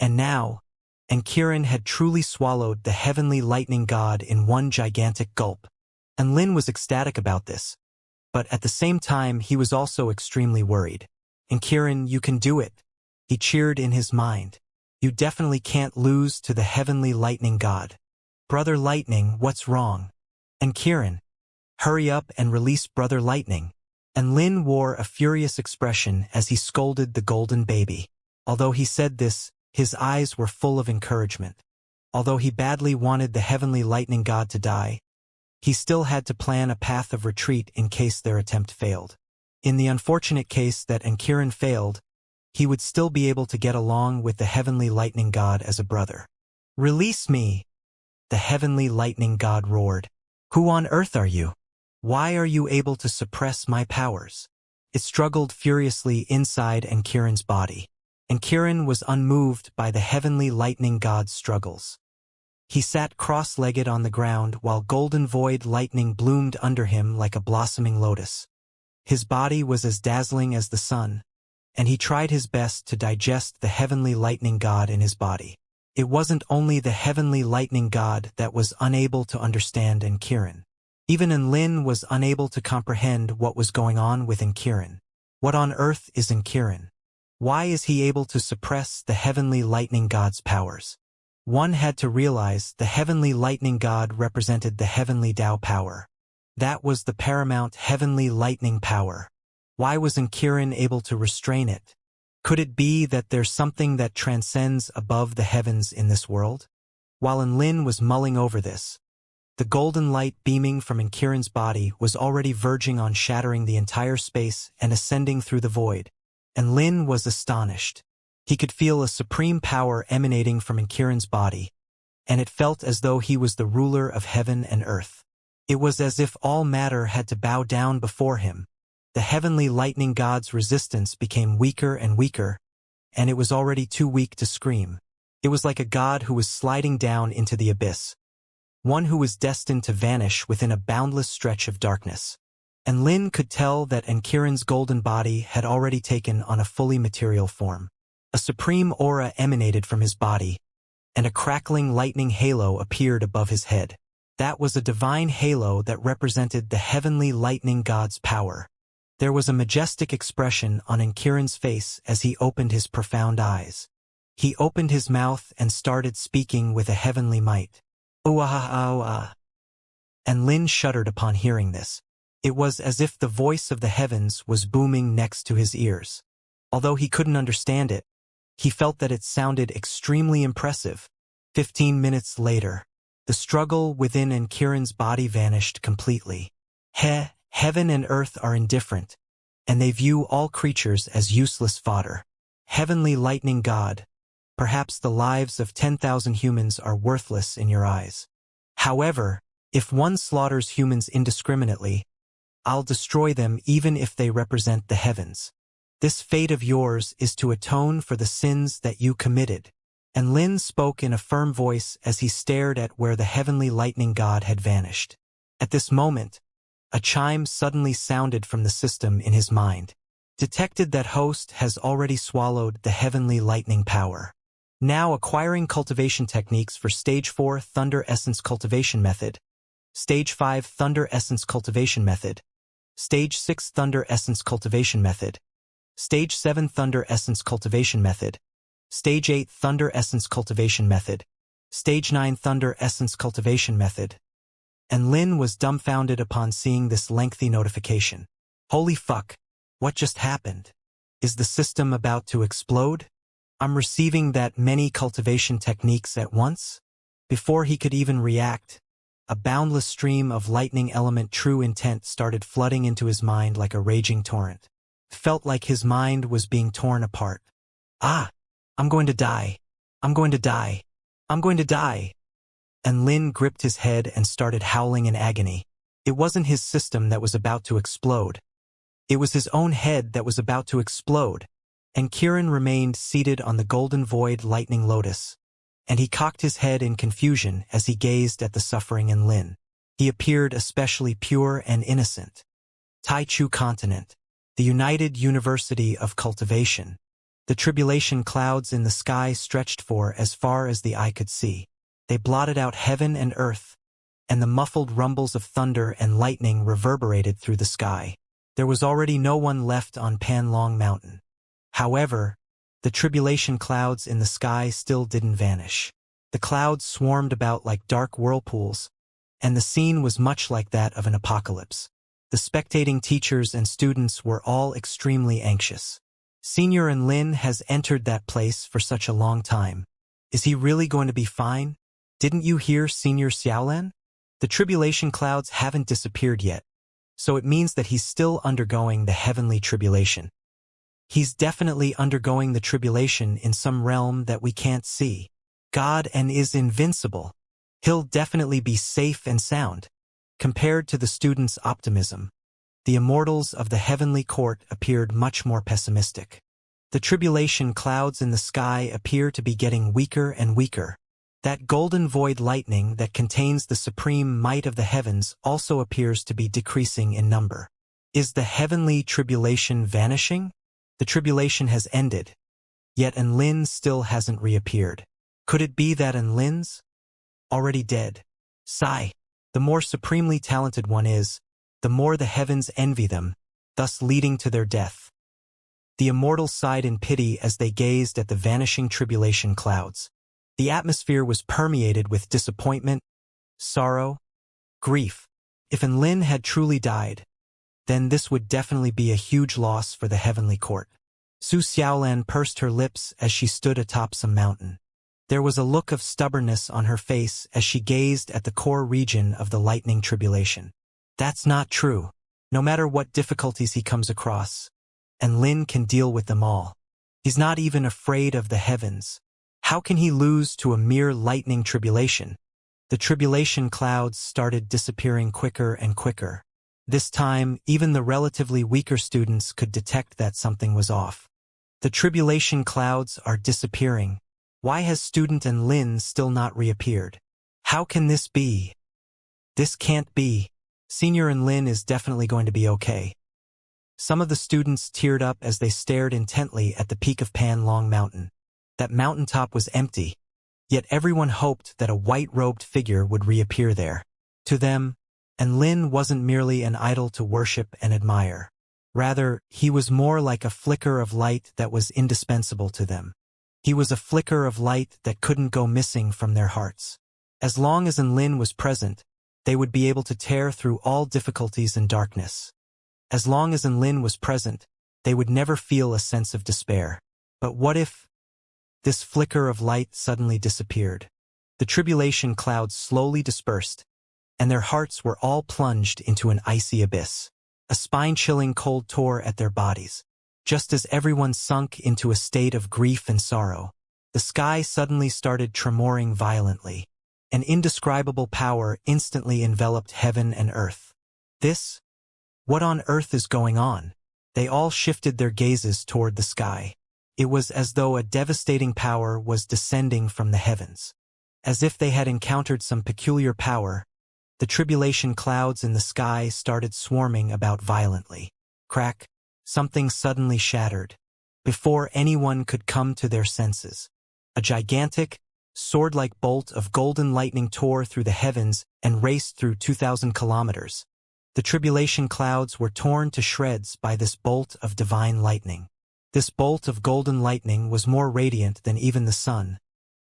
and now, Enkiren had truly swallowed the heavenly lightning god in one gigantic gulp. Enlin was ecstatic about this, but at the same time he was also extremely worried. Enkiren, you can do it, he cheered in his mind. You definitely can't lose to the heavenly lightning god. Brother Lightning, what's wrong? Enkiren, hurry up and release Brother Lightning. Enlin wore a furious expression as he scolded the golden baby. Although he said this, his eyes were full of encouragement. Although he badly wanted the heavenly lightning god to die, he still had to plan a path of retreat in case their attempt failed. In the unfortunate case that Enkiren failed, he would still be able to get along with the heavenly lightning god as a brother. Release me! The heavenly lightning god roared. Who on earth are you? Why are you able to suppress my powers? It struggled furiously inside Enkiren's body. Enkiren was unmoved by the heavenly lightning god's struggles. He sat cross-legged on the ground while golden void lightning bloomed under him like a blossoming lotus. His body was as dazzling as the sun, and he tried his best to digest the heavenly lightning god in his body. It wasn't only the heavenly lightning god that was unable to understand Enkiren. Even Enlin was unable to comprehend what was going on with Enkiren. What on earth is Enkiren? Why is he able to suppress the heavenly lightning god's powers? One had to realize the heavenly lightning god represented the heavenly Tao power. That was the paramount heavenly lightning power. Why was Enkiren able to restrain it? Could it be that there's something that transcends above the heavens in this world? While Enlin was mulling over this, the golden light beaming from Enkiren's body was already verging on shattering the entire space and ascending through the void. Enlin was astonished. He could feel a supreme power emanating from Enkiren's body, and it felt as though he was the ruler of heaven and earth. It was as if all matter had to bow down before him. The heavenly lightning god's resistance became weaker and weaker, and it was already too weak to scream. It was like a god who was sliding down into the abyss, one who was destined to vanish within a boundless stretch of darkness. and Lin could tell that Ankiran's golden body had already taken on a fully material form. A supreme aura emanated from his body, and a crackling lightning halo appeared above his head. That was a divine halo that represented the heavenly lightning god's power. There was a majestic expression on Ankiran's face as he opened his profound eyes. He opened his mouth and started speaking with a heavenly might. "Uaha-ah-ah." And Lin shuddered upon hearing this. It was as if the voice of the heavens was booming next to his ears. Although he couldn't understand it, he felt that it sounded extremely impressive. 15 minutes later, the struggle within Ankiran's body vanished completely. Heaven and earth are indifferent, and they view all creatures as useless fodder. Heavenly lightning god, perhaps the lives of 10,000 humans are worthless in your eyes. However, if one slaughters humans indiscriminately, I'll destroy them even if they represent the heavens. This fate of yours is to atone for the sins that you committed. And Lin spoke in a firm voice as he stared at where the heavenly lightning god had vanished. At this moment, a chime suddenly sounded from the system in his mind. Detected that host has already swallowed the heavenly lightning power. Now acquiring cultivation techniques for Stage 4 Thunder Essence Cultivation Method, Stage 5 Thunder Essence Cultivation Method, Stage 6 Thunder Essence Cultivation Method, Stage 7 Thunder Essence Cultivation Method, Stage 8 Thunder Essence Cultivation Method, Stage 9 Thunder Essence Cultivation Method. And Lin was dumbfounded upon seeing this lengthy notification. Holy fuck, what just happened? Is the system about to explode? I'm receiving that many cultivation techniques at once? Before he could even react, a boundless stream of lightning element true intent started flooding into his mind like a raging torrent. Felt like his mind was being torn apart. I'm going to die. I'm going to die. I'm going to die. And Lin gripped his head and started howling in agony. It wasn't his system that was about to explode. It was his own head that was about to explode. And Kiran remained seated on the golden void lightning lotus. And he cocked his head in confusion as he gazed at the suffering in Lin. He appeared especially pure and innocent. Taichu Continent. The United University of Cultivation. The tribulation clouds in the sky stretched for as far as the eye could see. They blotted out heaven and earth, and the muffled rumbles of thunder and lightning reverberated through the sky. There was already no one left on Panlong Mountain. However, the tribulation clouds in the sky still didn't vanish. The clouds swarmed about like dark whirlpools, and the scene was much like that of an apocalypse. The spectating teachers and students were all extremely anxious. Senior and Lin has entered that place for such a long time. Is he really going to be fine? Didn't you hear Senior Xiaolan? The tribulation clouds haven't disappeared yet, so it means that he's still undergoing the heavenly tribulation. He's definitely undergoing the tribulation in some realm that we can't see. God and is invincible. He'll definitely be safe and sound. Compared to the students' optimism, the immortals of the heavenly court appeared much more pessimistic. The tribulation clouds in the sky appear to be getting weaker and weaker. That golden void lightning that contains the supreme might of the heavens also appears to be decreasing in number. Is the heavenly tribulation vanishing? The tribulation has ended, yet Enlin still hasn't reappeared. Could it be that Enlin's already dead? Sigh. The more supremely talented one is, the more the heavens envy them, thus leading to their death. The immortals sighed in pity as they gazed at the vanishing tribulation clouds. The atmosphere was permeated with disappointment, sorrow, grief. If Enlin had truly died, then this would definitely be a huge loss for the heavenly court. Su Xiaolan pursed her lips as she stood atop some mountain. There was a look of stubbornness on her face as she gazed at the core region of the lightning tribulation. That's not true. No matter what difficulties he comes across, Enlin can deal with them all. He's not even afraid of the heavens. How can he lose to a mere lightning tribulation? The tribulation clouds started disappearing quicker and quicker. This time, even the relatively weaker students could detect that something was off. The tribulation clouds are disappearing. Why has student Enlin still not reappeared? How can this be? This can't be. Senior and Lin is definitely going to be okay. Some of the students teared up as they stared intently at the peak of Pan Long Mountain. That mountaintop was empty, yet everyone hoped that a white-robed figure would reappear there. To them, and Lin wasn't merely an idol to worship and admire. Rather, he was more like a flicker of light that was indispensable to them. He was a flicker of light that couldn't go missing from their hearts. As long as Lin was present, they would be able to tear through all difficulties and darkness. As long as Lin was present, they would never feel a sense of despair. But what if this flicker of light suddenly disappeared? The tribulation clouds slowly dispersed, and their hearts were all plunged into an icy abyss. A spine-chilling cold tore at their bodies. Just as everyone sunk into a state of grief and sorrow, the sky suddenly started tremoring violently. An indescribable power instantly enveloped heaven and earth. What on earth is going on? They all shifted their gazes toward the sky. It was as though a devastating power was descending from the heavens. As if they had encountered some peculiar power, the tribulation clouds in the sky started swarming about violently. Crack! Something suddenly shattered. Before anyone could come to their senses, a gigantic, sword-like bolt of golden lightning tore through the heavens and raced through 2,000 kilometers. The tribulation clouds were torn to shreds by this bolt of divine lightning. This bolt of golden lightning was more radiant than even the sun,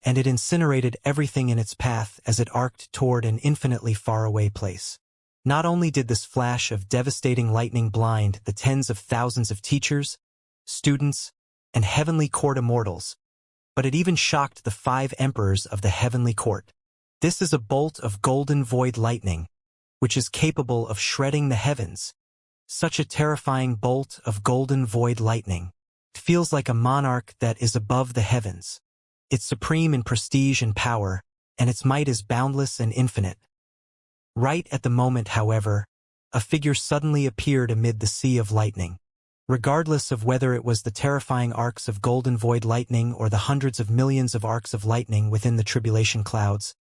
and it incinerated everything in its path as it arced toward an infinitely faraway place. Not only did this flash of devastating lightning blind the tens of thousands of teachers, students, and heavenly court immortals, but it even shocked the 5 emperors of the heavenly court. This is a bolt of golden void lightning, which is capable of shredding the heavens. Such a terrifying bolt of golden void lightning. It feels like a monarch that is above the heavens. It's supreme in prestige and power, and its might is boundless and infinite. Right at the moment, however, a figure suddenly appeared amid the sea of lightning. Regardless of whether it was the terrifying arcs of golden void lightning or the hundreds of millions of arcs of lightning within the tribulation clouds,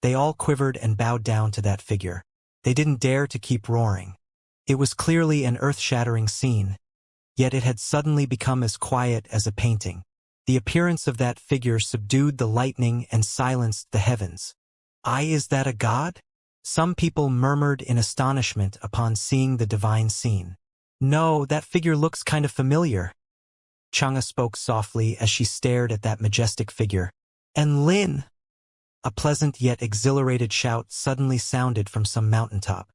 they all quivered and bowed down to that figure. They didn't dare to keep roaring. It was clearly an earth-shattering scene, yet it had suddenly become as quiet as a painting. The appearance of that figure subdued the lightning and silenced the heavens. Is that a god? Some people murmured in astonishment upon seeing the divine scene. No, that figure looks kind of familiar. Xianxia spoke softly as she stared at that majestic figure. And Lin! A pleasant yet exhilarated shout suddenly sounded from some mountaintop.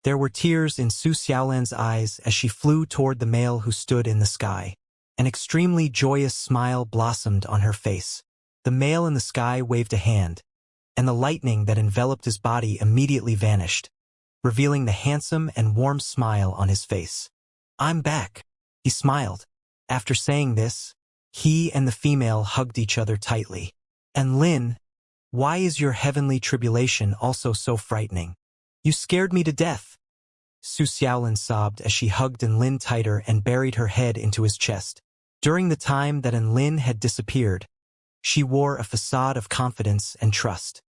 There were tears in Su Xiaolan's eyes as she flew toward the male who stood in the sky. An extremely joyous smile blossomed on her face. The male in the sky waved a hand, and the lightning that enveloped his body immediately vanished, revealing the handsome and warm smile on his face. I'm back, he smiled. After saying this, he and the female hugged each other tightly. And Lin, why is your heavenly tribulation also so frightening? You scared me to death. Su Xiaolan sobbed as she hugged Lin tighter and buried her head into his chest. During the time that Lin had disappeared, she wore a facade of confidence and trust.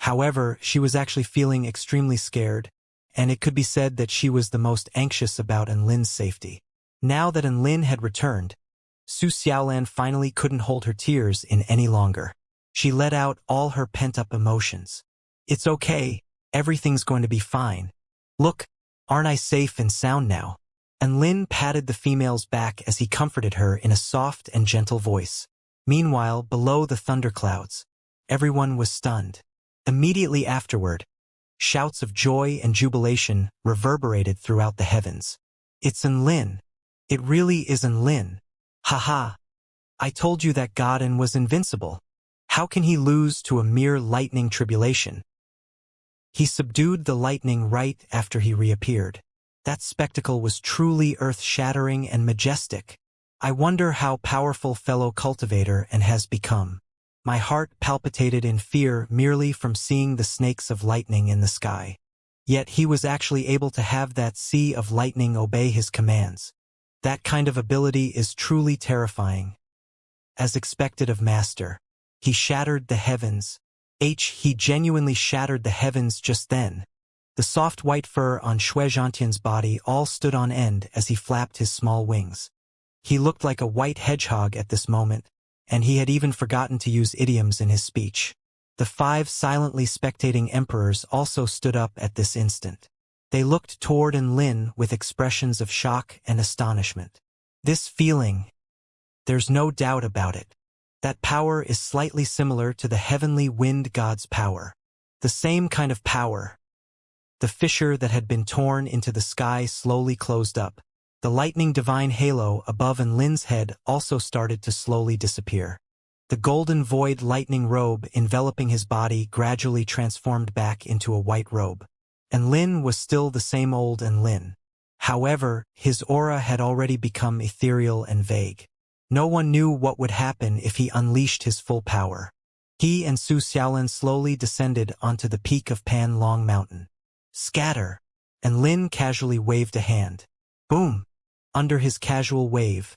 However, she was actually feeling extremely scared, and it could be said that she was the most anxious about Lin's safety. Now that Lin had returned, Su Xiaolan finally couldn't hold her tears in any longer. She let out all her pent-up emotions. It's okay, everything's going to be fine. Look, aren't I safe and sound now? And Lin patted the female's back as he comforted her in a soft and gentle voice. Meanwhile, below the thunderclouds, everyone was stunned. Immediately afterward, shouts of joy and jubilation reverberated throughout the heavens. It's Lin. It really is Lin. Ha! I told you that Godin was invincible. How can he lose to a mere lightning tribulation? He subdued the lightning right after he reappeared. That spectacle was truly earth-shattering and majestic. I wonder how powerful fellow cultivator and has become. My heart palpitated in fear merely from seeing the snakes of lightning in the sky. Yet he was actually able to have that sea of lightning obey his commands. That kind of ability is truly terrifying. As expected of Master, he shattered the heavens. He genuinely shattered the heavens just then. The soft white fur on Xianxia's body all stood on end as he flapped his small wings. He looked like a white hedgehog at this moment, and he had even forgotten to use idioms in his speech. The 5 silently spectating emperors also stood up at this instant. They looked toward Lin with expressions of shock and astonishment. This feeling, there's no doubt about it. That power is slightly similar to the heavenly wind god's power. The same kind of power. The fissure that had been torn into the sky slowly closed up. The lightning divine halo above Lin's head also started to slowly disappear. The golden void lightning robe enveloping his body gradually transformed back into a white robe. And Lin was still the same old Lin. However, his aura had already become ethereal and vague. No one knew what would happen if he unleashed his full power. He and Su Xiaolin slowly descended onto the peak of Pan Long Mountain. Scatter! And Lin casually waved a hand. Boom! Under his casual wave,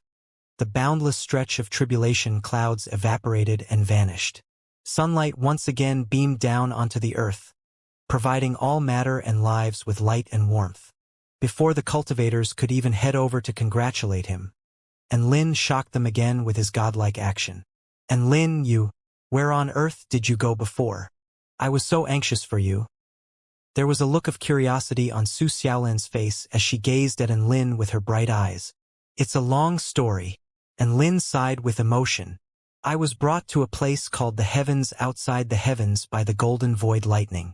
the boundless stretch of tribulation clouds evaporated and vanished. Sunlight once again beamed down onto the earth, providing all matter and lives with light and warmth. Before the cultivators could even head over to congratulate him, and Lin shocked them again with his godlike action. And Lin, where on earth did you go before? I was so anxious for you. There was a look of curiosity on Su Xiaolin's face as she gazed at Lin with her bright eyes. It's a long story, and Lin sighed with emotion. I was brought to a place called the heavens outside the heavens by the golden void lightning.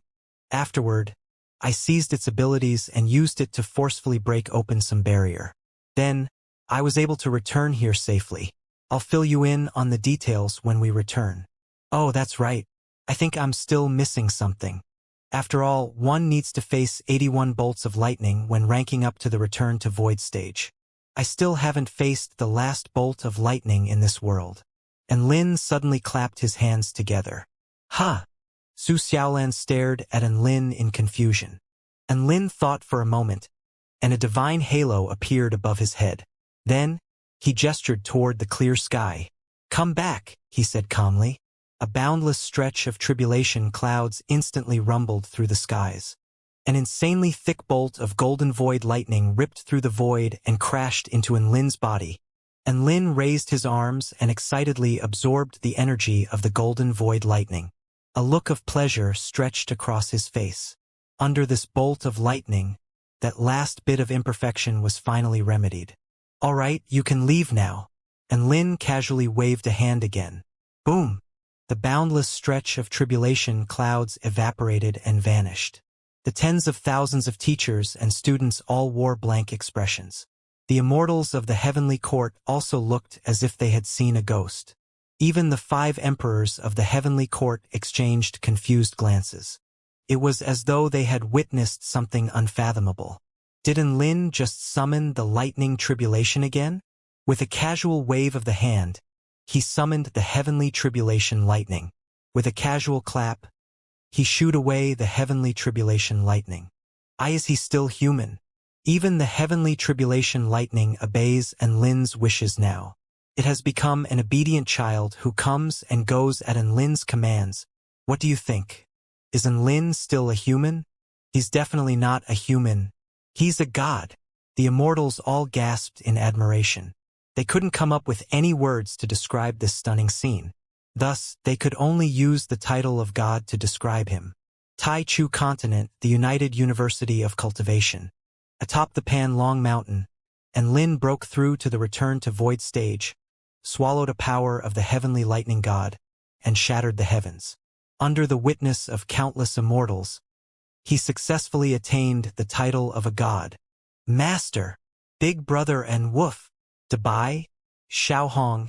Afterward, I seized its abilities and used it to forcefully break open some barrier. Then, I was able to return here safely. I'll fill you in on the details when we return. Oh, that's right. I think I'm still missing something. After all, one needs to face 81 bolts of lightning when ranking up to the return to void stage. I still haven't faced the last bolt of lightning in this world. And Lin suddenly clapped his hands together. Ha! Su Xiaolan stared at Lin in confusion. And Lin thought for a moment, and a divine halo appeared above his head. Then, he gestured toward the clear sky. Come back, he said calmly. A boundless stretch of tribulation clouds instantly rumbled through the skies. An insanely thick bolt of golden void lightning ripped through the void and crashed into Lin's body. And Lin raised his arms and excitedly absorbed the energy of the golden void lightning. A look of pleasure stretched across his face. Under this bolt of lightning, that last bit of imperfection was finally remedied. All right, you can leave now. And Lin casually waved a hand again. Boom! The boundless stretch of tribulation clouds evaporated and vanished. The tens of thousands of teachers and students all wore blank expressions. The immortals of the heavenly court also looked as if they had seen a ghost. Even the 5 emperors of the heavenly court exchanged confused glances. It was as though they had witnessed something unfathomable. Did Lin just summon the lightning tribulation again? With a casual wave of the hand, he summoned the heavenly tribulation lightning. With a casual clap, he shooed away the heavenly tribulation lightning. Is he still human? Even the heavenly tribulation lightning obeys Lin's wishes now. It has become an obedient child who comes and goes at Lin's commands. What do you think? Is Lin still a human? He's definitely not a human. He's a god. The immortals all gasped in admiration. They couldn't come up with any words to describe this stunning scene. Thus, they could only use the title of God to describe him. Tai Chu Continent, the United University of Cultivation. Atop the Pan Long Mountain, Lin broke through to the return to void stage, swallowed a power of the heavenly lightning god, and shattered the heavens. Under the witness of countless immortals, he successfully attained the title of a god. Master, Big Brother and Woof, Dabai, Xiaohong,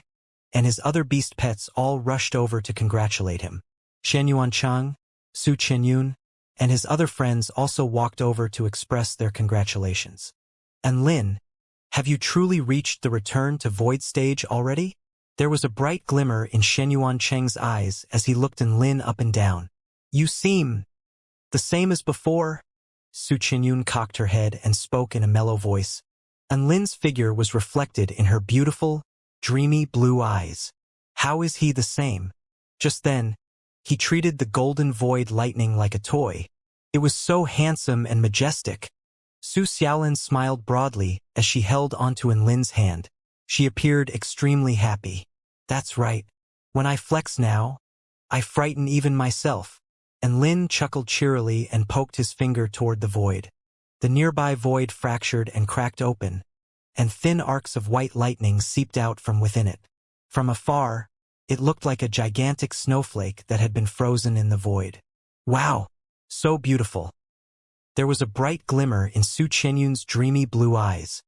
and his other beast pets all rushed over to congratulate him. Shen Yuanchang, Su Qianyun, and his other friends also walked over to express their congratulations. And Lin, have you truly reached the return to void stage already? There was a bright glimmer in Shen Yuanchang's eyes as he looked Lin up and down. You seem the same as before. Su Qianyun cocked her head and spoke in a mellow voice. And Lin's figure was reflected in her beautiful, dreamy blue eyes. How is he the same? Just then, he treated the golden void lightning like a toy. It was so handsome and majestic. Su Xiaolin smiled broadly as she held onto Enlin's hand. She appeared extremely happy. That's right. When I flex now, I frighten even myself. Enlin chuckled cheerily and poked his finger toward the void. The nearby void fractured and cracked open, and thin arcs of white lightning seeped out from within it. From afar, it looked like a gigantic snowflake that had been frozen in the void. Wow! So beautiful. There was a bright glimmer in Su Qianyun's dreamy blue eyes.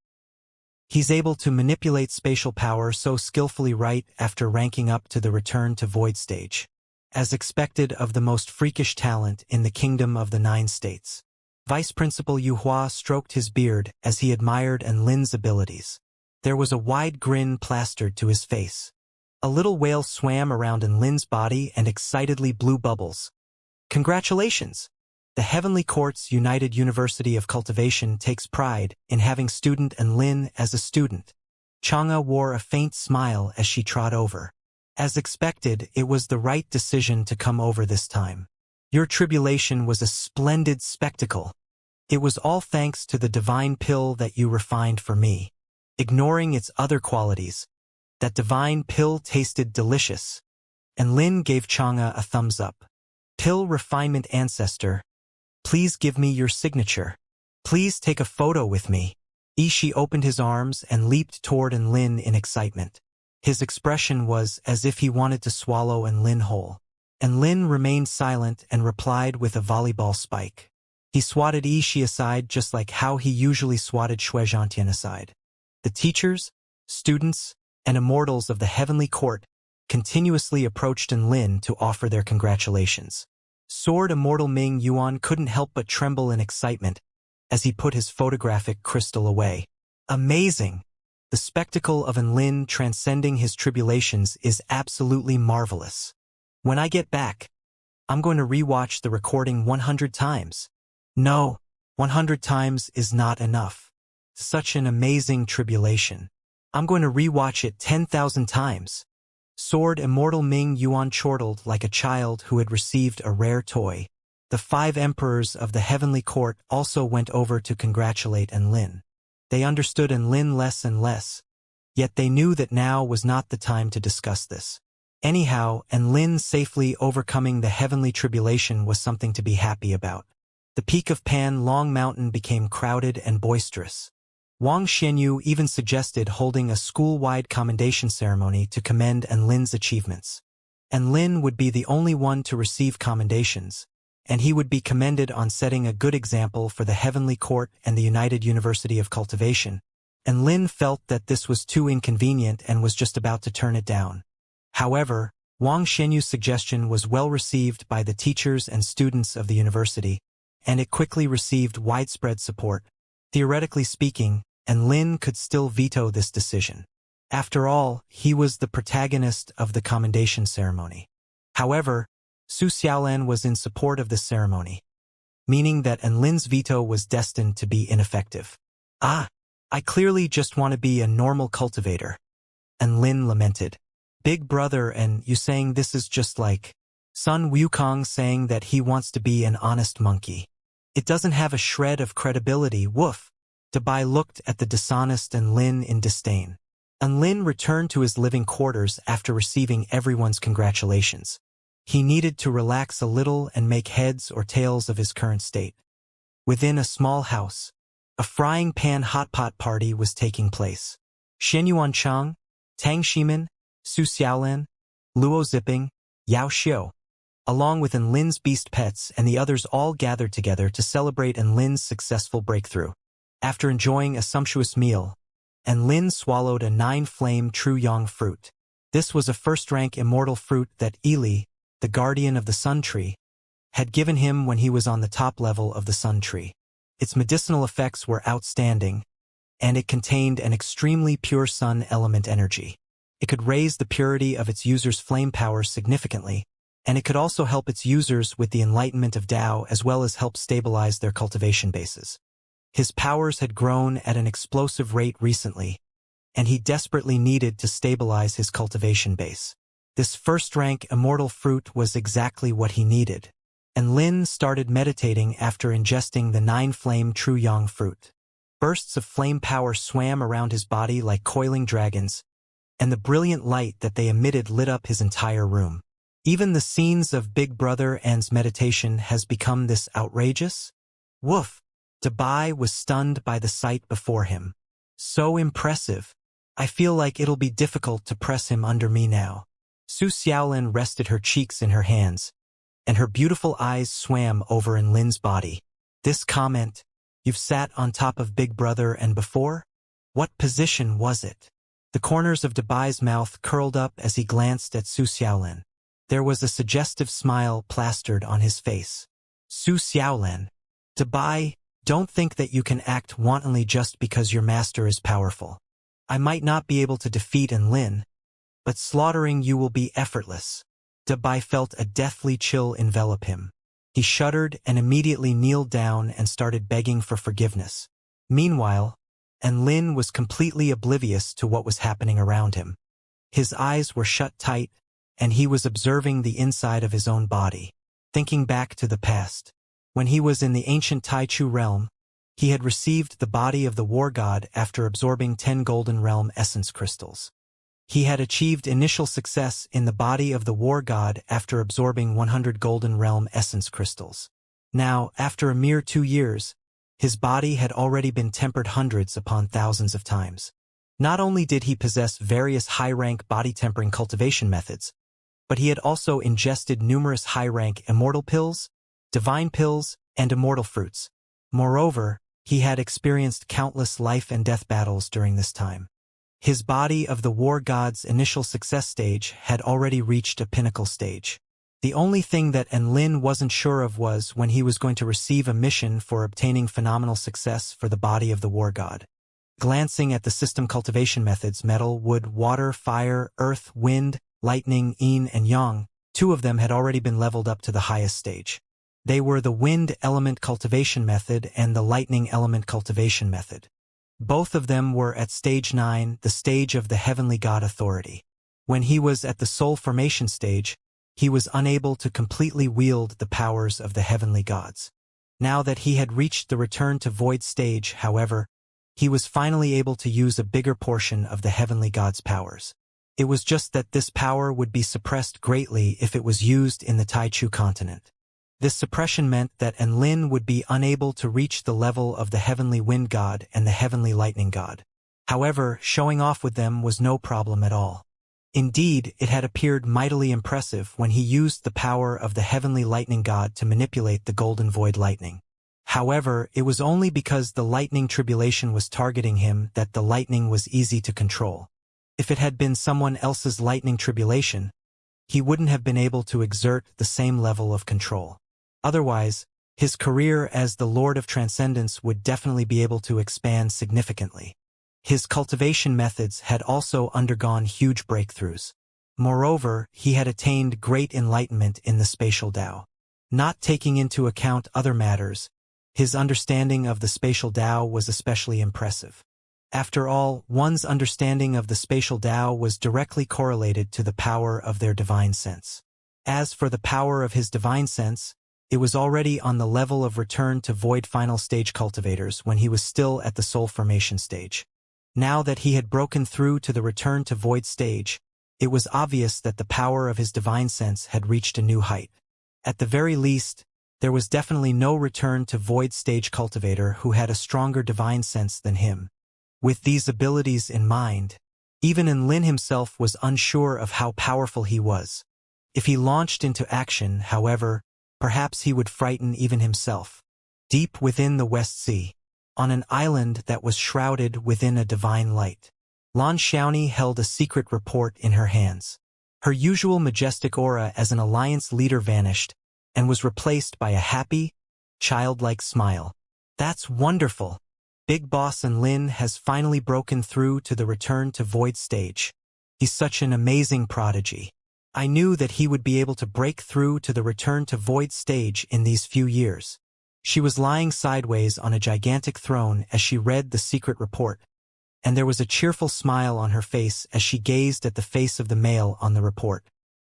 He's able to manipulate spatial power so skillfully right after ranking up to the return to void stage. As expected of the most freakish talent in the Kingdom of the Nine States. Vice Principal Yu Hua stroked his beard as he admired Enlin's abilities. There was a wide grin plastered to his face. A little whale swam around Enlin's body and excitedly blew bubbles. Congratulations! The Heavenly Court's United University of Cultivation takes pride in having student Enlin as a student. Chang'e wore a faint smile as she trod over. As expected, it was the right decision to come over this time. Your tribulation was a splendid spectacle. It was all thanks to the divine pill that you refined for me. Ignoring its other qualities, that divine pill tasted delicious. Enlin gave Chang'e a thumbs up. Pill refinement ancestor, please give me your signature. Please take a photo with me. Ishi opened his arms and leaped toward Enlin in excitement. His expression was as if he wanted to swallow Enlin whole. Enlin remained silent and replied with a volleyball spike. He swatted Ishi aside just like how he usually swatted Xianxia aside. The teachers, students, and immortals of the Heavenly Court continuously approached Enlin to offer their congratulations. Sword Immortal Ming Yuan couldn't help but tremble in excitement as he put his photographic crystal away. Amazing! The spectacle of Enlin transcending his tribulations is absolutely marvelous. When I get back, I'm going to rewatch the recording 100 times. No, 100 times is not enough. Such an amazing tribulation. I'm going to rewatch it 10,000 times. Sword Immortal Ming Yuan chortled like a child who had received a rare toy. The 5 emperors of the Heavenly Court also went over to congratulate Enlin. They understood Enlin less and less, yet they knew that now was not the time to discuss this. Anyhow, Enlin safely overcoming the heavenly tribulation was something to be happy about. The peak of Pan Long Mountain became crowded and boisterous. Wang Xianyu even suggested holding a school-wide commendation ceremony to commend Enlin's achievements. Enlin would be the only one to receive commendations, and he would be commended on setting a good example for the Heavenly Court and the United University of Cultivation. Enlin felt that this was too inconvenient and was just about to turn it down. However, Wang Xianyu's suggestion was well received by the teachers and students of the university, and it quickly received widespread support. Theoretically speaking, Enlin could still veto this decision. After all, he was the protagonist of the commendation ceremony. However, Su Xiaolin was in support of the ceremony, meaning that Enlin's veto was destined to be ineffective. I clearly just want to be a normal cultivator. Enlin lamented. Big brother, and you saying this is just like Sun Wukong saying that he wants to be an honest monkey. It doesn't have a shred of credibility, woof. Dabai looked at the dishonest Enlin in disdain. Enlin returned to his living quarters after receiving everyone's congratulations. He needed to relax a little and make heads or tails of his current state. Within a small house, a frying pan hotpot party was taking place. Shen Yuanchang, Tang Shimin, Su Xiaolin, Luo Ziping, Yao Xiu, along with Enlin's beast pets and the others all gathered together to celebrate Enlin's successful breakthrough. After enjoying a sumptuous meal, Enlin swallowed a 9-flame True Yang fruit. This was a first-rank immortal fruit that Ili, the guardian of the Sun Tree, had given him when he was on the top level of the Sun Tree. Its medicinal effects were outstanding, and it contained an extremely pure sun element energy. It could raise the purity of its users' flame power significantly, and it could also help its users with the enlightenment of Tao as well as help stabilize their cultivation bases. His powers had grown at an explosive rate recently, and he desperately needed to stabilize his cultivation base. This first-rank immortal fruit was exactly what he needed. and Lin started meditating after ingesting the 9-flame true yang fruit. Bursts of flame power swam around his body like coiling dragons, and the brilliant light that they emitted lit up his entire room. Even the scenes of Big Brother and's meditation has become this outrageous? Woof! Dabai was stunned by the sight before him. So impressive. I feel like it'll be difficult to press him under me now. Su Xiaolin rested her cheeks in her hands, and her beautiful eyes swam over in Lin's body. This comment, "You've sat on top of Big Brother and before? What position was it?" The corners of Dabai's mouth curled up as he glanced at Su Xiaolin. There was a suggestive smile plastered on his face. Su Xiaolin, Dabai, don't think that you can act wantonly just because your master is powerful. I might not be able to defeat Lin, but slaughtering you will be effortless. Dabai felt a deathly chill envelop him. He shuddered and immediately kneeled down and started begging for forgiveness. Meanwhile, Lin was completely oblivious to what was happening around him. His eyes were shut tight, and he was observing the inside of his own body, thinking back to the past. When he was in the ancient Taichu realm, he had received the body of the war god after absorbing 10 golden realm essence crystals. He had achieved initial success in the body of the war god after absorbing 100 golden realm essence crystals. Now, after a mere 2 years, his body had already been tempered hundreds upon thousands of times. Not only did he possess various high-rank body-tempering cultivation methods, but he had also ingested numerous high-rank immortal pills, divine pills, and immortal fruits. Moreover, he had experienced countless life and death battles during this time. His body of the war god's initial success stage had already reached a pinnacle stage. The only thing that Lin wasn't sure of was when he was going to receive a mission for obtaining phenomenal success for the body of the war god. Glancing at the system cultivation methods metal, wood, water, fire, earth, wind, lightning, yin, and yang, 2 of them had already been leveled up to the highest stage. They were the wind element cultivation method and the lightning element cultivation method. Both of them were at stage 9, the stage of the heavenly god authority. When he was at the soul formation stage, he was unable to completely wield the powers of the heavenly gods. Now that he had reached the return to void stage, however, he was finally able to use a bigger portion of the heavenly god's powers. It was just that this power would be suppressed greatly if it was used in the Taichu continent. This suppression meant that Lin would be unable to reach the level of the heavenly wind god and the heavenly lightning god. However, showing off with them was no problem at all. Indeed, it had appeared mightily impressive when he used the power of the heavenly lightning god to manipulate the golden void lightning. However, it was only because the lightning tribulation was targeting him that the lightning was easy to control. If it had been someone else's lightning tribulation, he wouldn't have been able to exert the same level of control. Otherwise, his career as the Lord of Transcendence would definitely be able to expand significantly. His cultivation methods had also undergone huge breakthroughs. Moreover, he had attained great enlightenment in the spatial Tao. Not taking into account other matters, his understanding of the spatial Tao was especially impressive. After all, one's understanding of the spatial Tao was directly correlated to the power of their divine sense. As for the power of his divine sense, it was already on the level of return to void final stage cultivators when he was still at the soul formation stage. Now that he had broken through to the return to void stage, it was obvious that the power of his divine sense had reached a new height. At the very least, there was definitely no return to void stage cultivator who had a stronger divine sense than him. With these abilities in mind, even Lin himself was unsure of how powerful he was. If he launched into action, however, perhaps he would frighten even himself. Deep within the West Sea, on an island that was shrouded within a divine light, Lan Xiaoni held a secret report in her hands. Her usual majestic aura as an alliance leader vanished and was replaced by a happy, childlike smile. That's wonderful. Big Boss Lin has finally broken through to the return to void stage. He's such an amazing prodigy. I knew that he would be able to break through to the return to void stage in these few years. She was lying sideways on a gigantic throne as she read the secret report, and there was a cheerful smile on her face as she gazed at the face of the male on the report.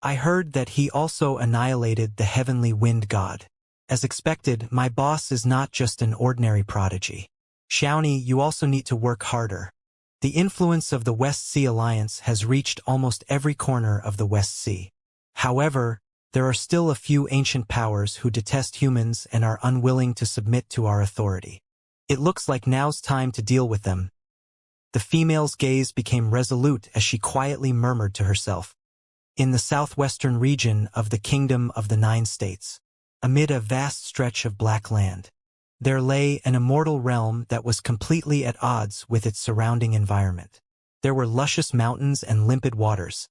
I heard that he also annihilated the heavenly wind god. As expected, my boss is not just an ordinary prodigy. Xiaoni, you also need to work harder. The influence of the West Sea Alliance has reached almost every corner of the West Sea. However, there are still a few ancient powers who detest humans and are unwilling to submit to our authority. It looks like now's time to deal with them. The female's gaze became resolute as she quietly murmured to herself. In the southwestern region of the Kingdom of the Nine States, amid a vast stretch of black land, there lay an immortal realm that was completely at odds with its surrounding environment. There were luscious mountains and limpid waters.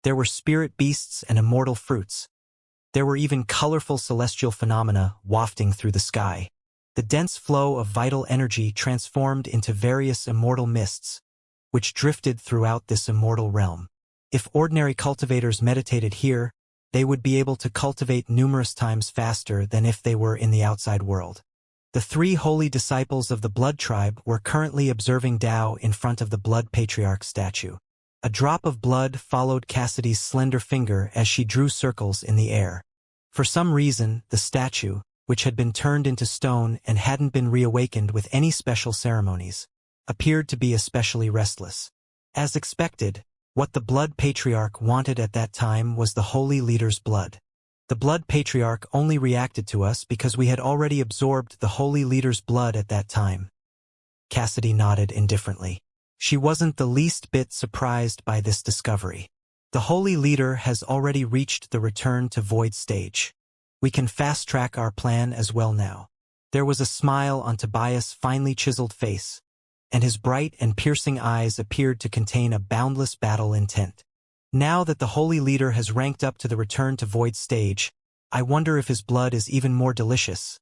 There were spirit beasts and immortal fruits. There were even colorful celestial phenomena wafting through the sky. The dense flow of vital energy transformed into various immortal mists, which drifted throughout this immortal realm. If ordinary cultivators meditated here, they would be able to cultivate numerous times faster than if they were in the outside world. The three holy disciples of the Blood Tribe were currently observing Tao in front of the Blood Patriarch statue. A drop of blood followed Cassidy's slender finger as she drew circles in the air. For some reason, the statue, which had been turned into stone and hadn't been reawakened with any special ceremonies, appeared to be especially restless. As expected, what the Blood Patriarch wanted at that time was the Holy Leader's blood. The Blood Patriarch only reacted to us because we had already absorbed the Holy Leader's blood at that time. Cassidy nodded indifferently. She wasn't the least bit surprised by this discovery. The Holy Leader has already reached the return to void stage. We can fast-track our plan as well now. There was a smile on Tobias' finely chiseled face, and his bright and piercing eyes appeared to contain a boundless battle intent. Now that the Holy Leader has ranked up to the return to void stage, I wonder if his blood is even more delicious.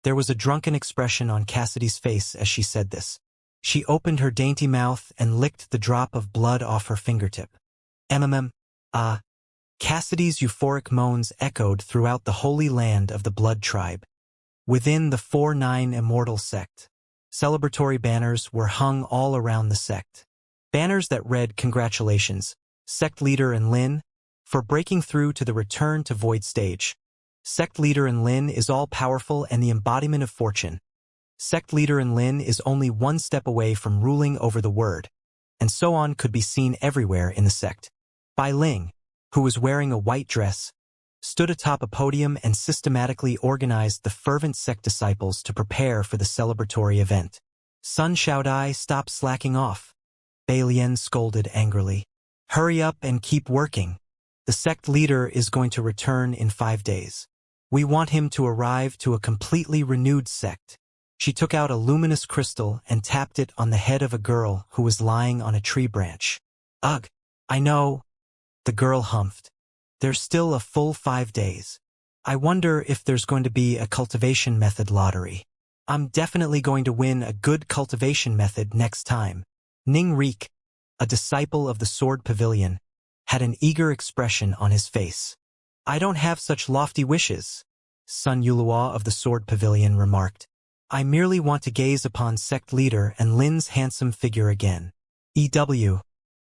There was a drunken expression on Cassidy's face as she said this. She opened her dainty mouth and licked the drop of blood off her fingertip. Cassidy's euphoric moans echoed throughout the holy land of the Blood Tribe. Within the 4-9 Immortal sect, celebratory banners were hung all around the sect. Banners that read, "Congratulations, Sect Leader Enlin, for breaking through to the return to void stage. Sect Leader Enlin is all-powerful and the embodiment of fortune. Sect Leader Enlin is only one step away from ruling over the word," and so on could be seen everywhere in the sect. Bai Ling, who was wearing a white dress, stood atop a podium and systematically organized the fervent sect disciples to prepare for the celebratory event. Sun Xiaodai, stop slacking off. Bai Lian scolded angrily. Hurry up and keep working. The sect leader is going to return in 5 days. We want him to arrive to a completely renewed sect. She took out a luminous crystal and tapped it on the head of a girl who was lying on a tree branch. Ugh, I know. The girl humphed. There's still a full 5 days. I wonder if there's going to be a cultivation method lottery. I'm definitely going to win a good cultivation method next time. Ning Reek, a disciple of the Sword Pavilion, had an eager expression on his face. I don't have such lofty wishes, Sun Yulua of the Sword Pavilion remarked. I merely want to gaze upon sect leader and Lin's handsome figure again. EW.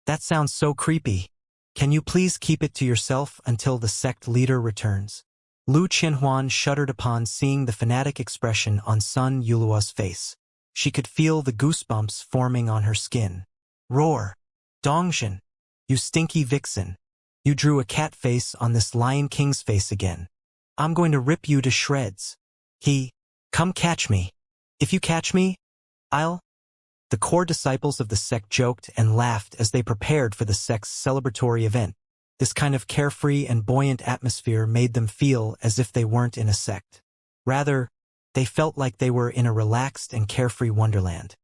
That sounds so creepy. Can you please keep it to yourself until the sect leader returns? Lu Qianhuan shuddered upon seeing the fanatic expression on Sun Yulua's face. She could feel the goosebumps forming on her skin. Roar! Dongshan! You stinky vixen! You drew a cat face on this Lion King's face again. I'm going to rip you to shreds. Come catch me. If you catch me, I'll... The core disciples of the sect joked and laughed as they prepared for the sect's celebratory event. This kind of carefree and buoyant atmosphere made them feel as if they weren't in a sect. Rather, they felt like they were in a relaxed and carefree wonderland.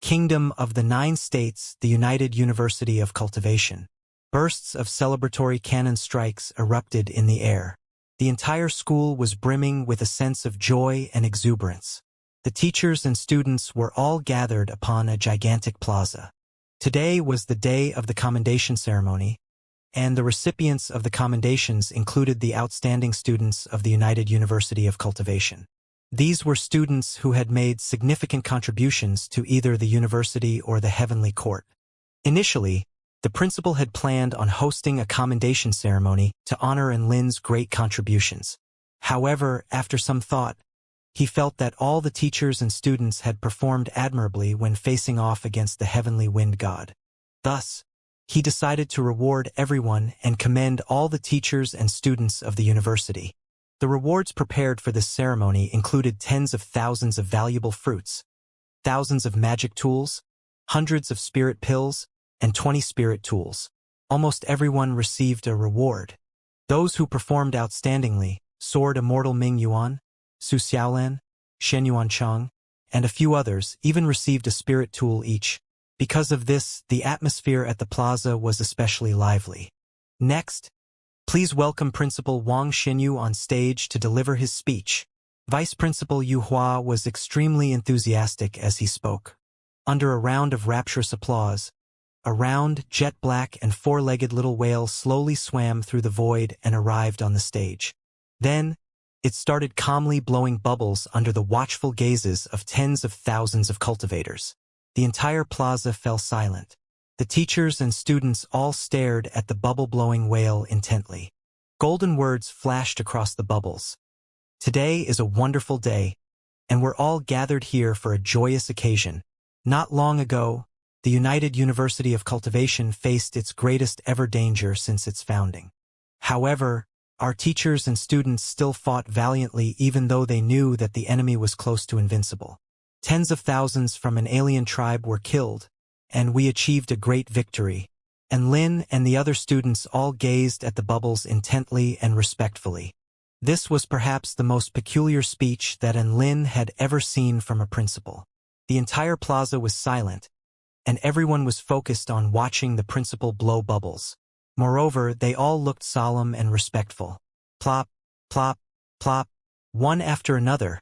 Kingdom of the Nine States, the United University of Cultivation. Bursts of celebratory cannon strikes erupted in the air. The entire school was brimming with a sense of joy and exuberance. The teachers and students were all gathered upon a gigantic plaza. Today was the day of the commendation ceremony, and the recipients of the commendations included the outstanding students of the United University of Cultivation. These were students who had made significant contributions to either the university or the heavenly court. Initially, The principal had planned on hosting a commendation ceremony to honor Lin's great contributions. However, after some thought, he felt that all the teachers and students had performed admirably when facing off against the heavenly wind god. Thus, he decided to reward everyone and commend all the teachers and students of the university. The rewards prepared for this ceremony included tens of thousands of valuable fruits, thousands of magic tools, hundreds of spirit pills, and 20 spirit tools. Almost everyone received a reward. Those who performed outstandingly soared Immortal Ming Yuan, Su Xiaolan, Shen Yuan Chang, and a few others even received a spirit tool each. Because of this, the atmosphere at the plaza was especially lively. Next, please welcome Principal Wang Xinyu on stage to deliver his speech. Vice Principal Yu Hua was extremely enthusiastic as he spoke. Under a round of rapturous applause, a round, jet-black and four-legged little whale slowly swam through the void and arrived on the stage. Then, it started calmly blowing bubbles under the watchful gazes of tens of thousands of cultivators. The entire plaza fell silent. The teachers and students all stared at the bubble-blowing whale intently. Golden words flashed across the bubbles. Today is a wonderful day, and we're all gathered here for a joyous occasion. Not long ago, the United University of Cultivation faced its greatest ever danger since its founding. However, our teachers and students still fought valiantly even though they knew that the enemy was close to invincible. Tens of thousands from an alien tribe were killed, and we achieved a great victory. And Lin and the other students all gazed at the bubbles intently and respectfully. This was perhaps the most peculiar speech that Lin had ever seen from a principal. The entire plaza was silent, and everyone was focused on watching the principal blow bubbles. Moreover, they all looked solemn and respectful. Plop, plop, plop, one after another.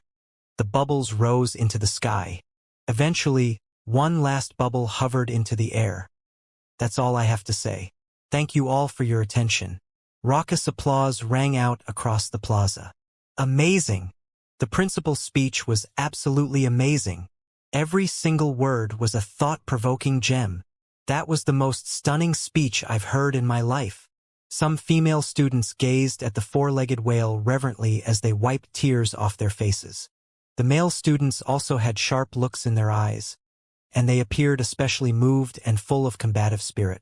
The bubbles rose into the sky. Eventually, one last bubble hovered into the air. That's all I have to say. Thank you all for your attention. Raucous applause rang out across the plaza. Amazing! The principal's speech was absolutely amazing. Every single word was a thought-provoking gem. That was the most stunning speech I've heard in my life. Some female students gazed at the four-legged whale reverently as they wiped tears off their faces. The male students also had sharp looks in their eyes, and they appeared especially moved and full of combative spirit.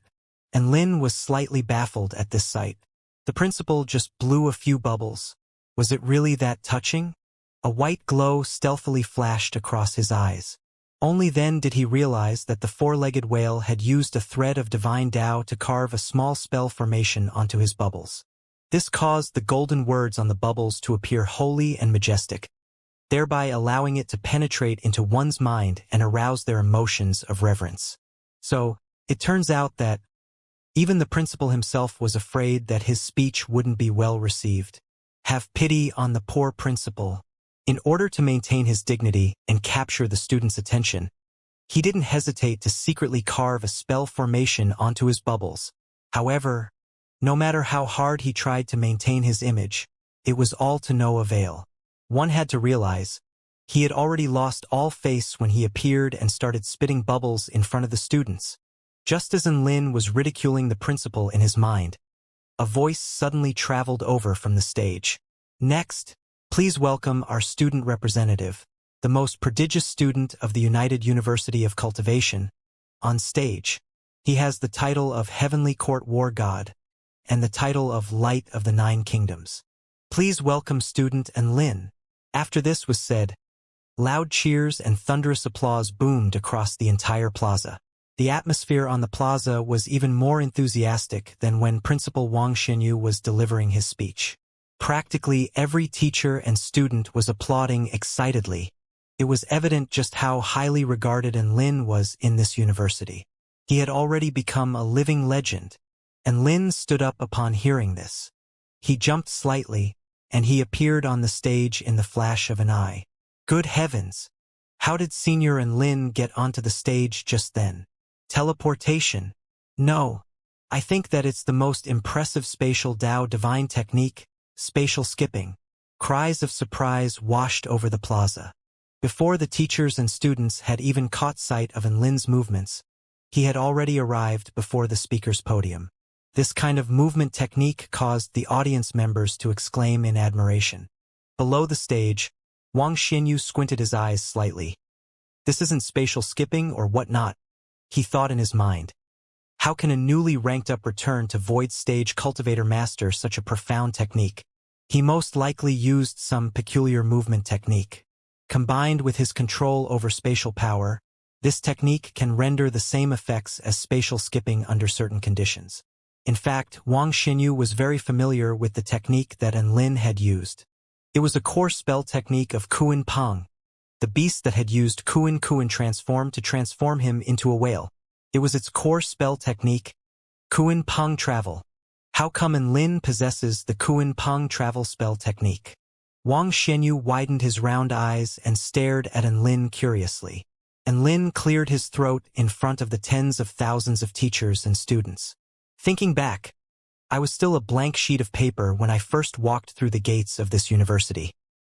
And Lin was slightly baffled at this sight. The principal just blew a few bubbles. Was it really that touching? A white glow stealthily flashed across his eyes. Only then did he realize that the four-legged whale had used a thread of divine Tao to carve a small spell formation onto his bubbles. This caused the golden words on the bubbles to appear holy and majestic, thereby allowing it to penetrate into one's mind and arouse their emotions of reverence. So, it turns out that even the principal himself was afraid that his speech wouldn't be well received. Have pity on the poor principal. In order to maintain his dignity and capture the students' attention, he didn't hesitate to secretly carve a spell formation onto his bubbles. However, no matter how hard he tried to maintain his image, it was all to no avail. One had to realize, he had already lost all face when he appeared and started spitting bubbles in front of the students. Just as Lin was ridiculing the principal in his mind, a voice suddenly traveled over from the stage. Next, please welcome our student representative, the most prodigious student of the United University of Cultivation, on stage. He has the title of Heavenly Court War God and the title of Light of the Nine Kingdoms. Please welcome student Lin. After this was said, loud cheers and thunderous applause boomed across the entire plaza. The atmosphere on the plaza was even more enthusiastic than when Principal Wang Xinyu was delivering his speech. Practically every teacher and student was applauding excitedly. It was evident just how highly regarded Lin was in this university. He had already become a living legend, and Lin stood up upon hearing this. He jumped slightly, and he appeared on the stage in the flash of an eye. Good heavens! How did Senior Lin get onto the stage just then? Teleportation? No. I think that it's the most impressive spatial Dao divine technique, spatial skipping. Cries of surprise washed over the plaza. Before the teachers and students had even caught sight of Lin's movements, He had already arrived before the speaker's podium. This kind of movement technique caused the audience members to exclaim in admiration. Below the stage, Wang Xinyu squinted his eyes slightly. This isn't spatial skipping or whatnot, he thought in his mind. How can a newly ranked-up return to Void Stage cultivator master such a profound technique? He most likely used some peculiar movement technique. Combined with his control over spatial power, this technique can render the same effects as spatial skipping under certain conditions. In fact, Wang Xinyu was very familiar with the technique that Enlin had used. It was a core spell technique of Kuan Peng. The beast that had used Kuan transformed to transform him into a whale. It was its core spell technique, Kuan Peng Travel. How come Enlin possesses the Kuan Peng Travel spell technique? Wang Xinyu widened his round eyes and stared at Enlin curiously. Enlin cleared his throat in front of the tens of thousands of teachers and students. Thinking back, I was still a blank sheet of paper when I first walked through the gates of this university.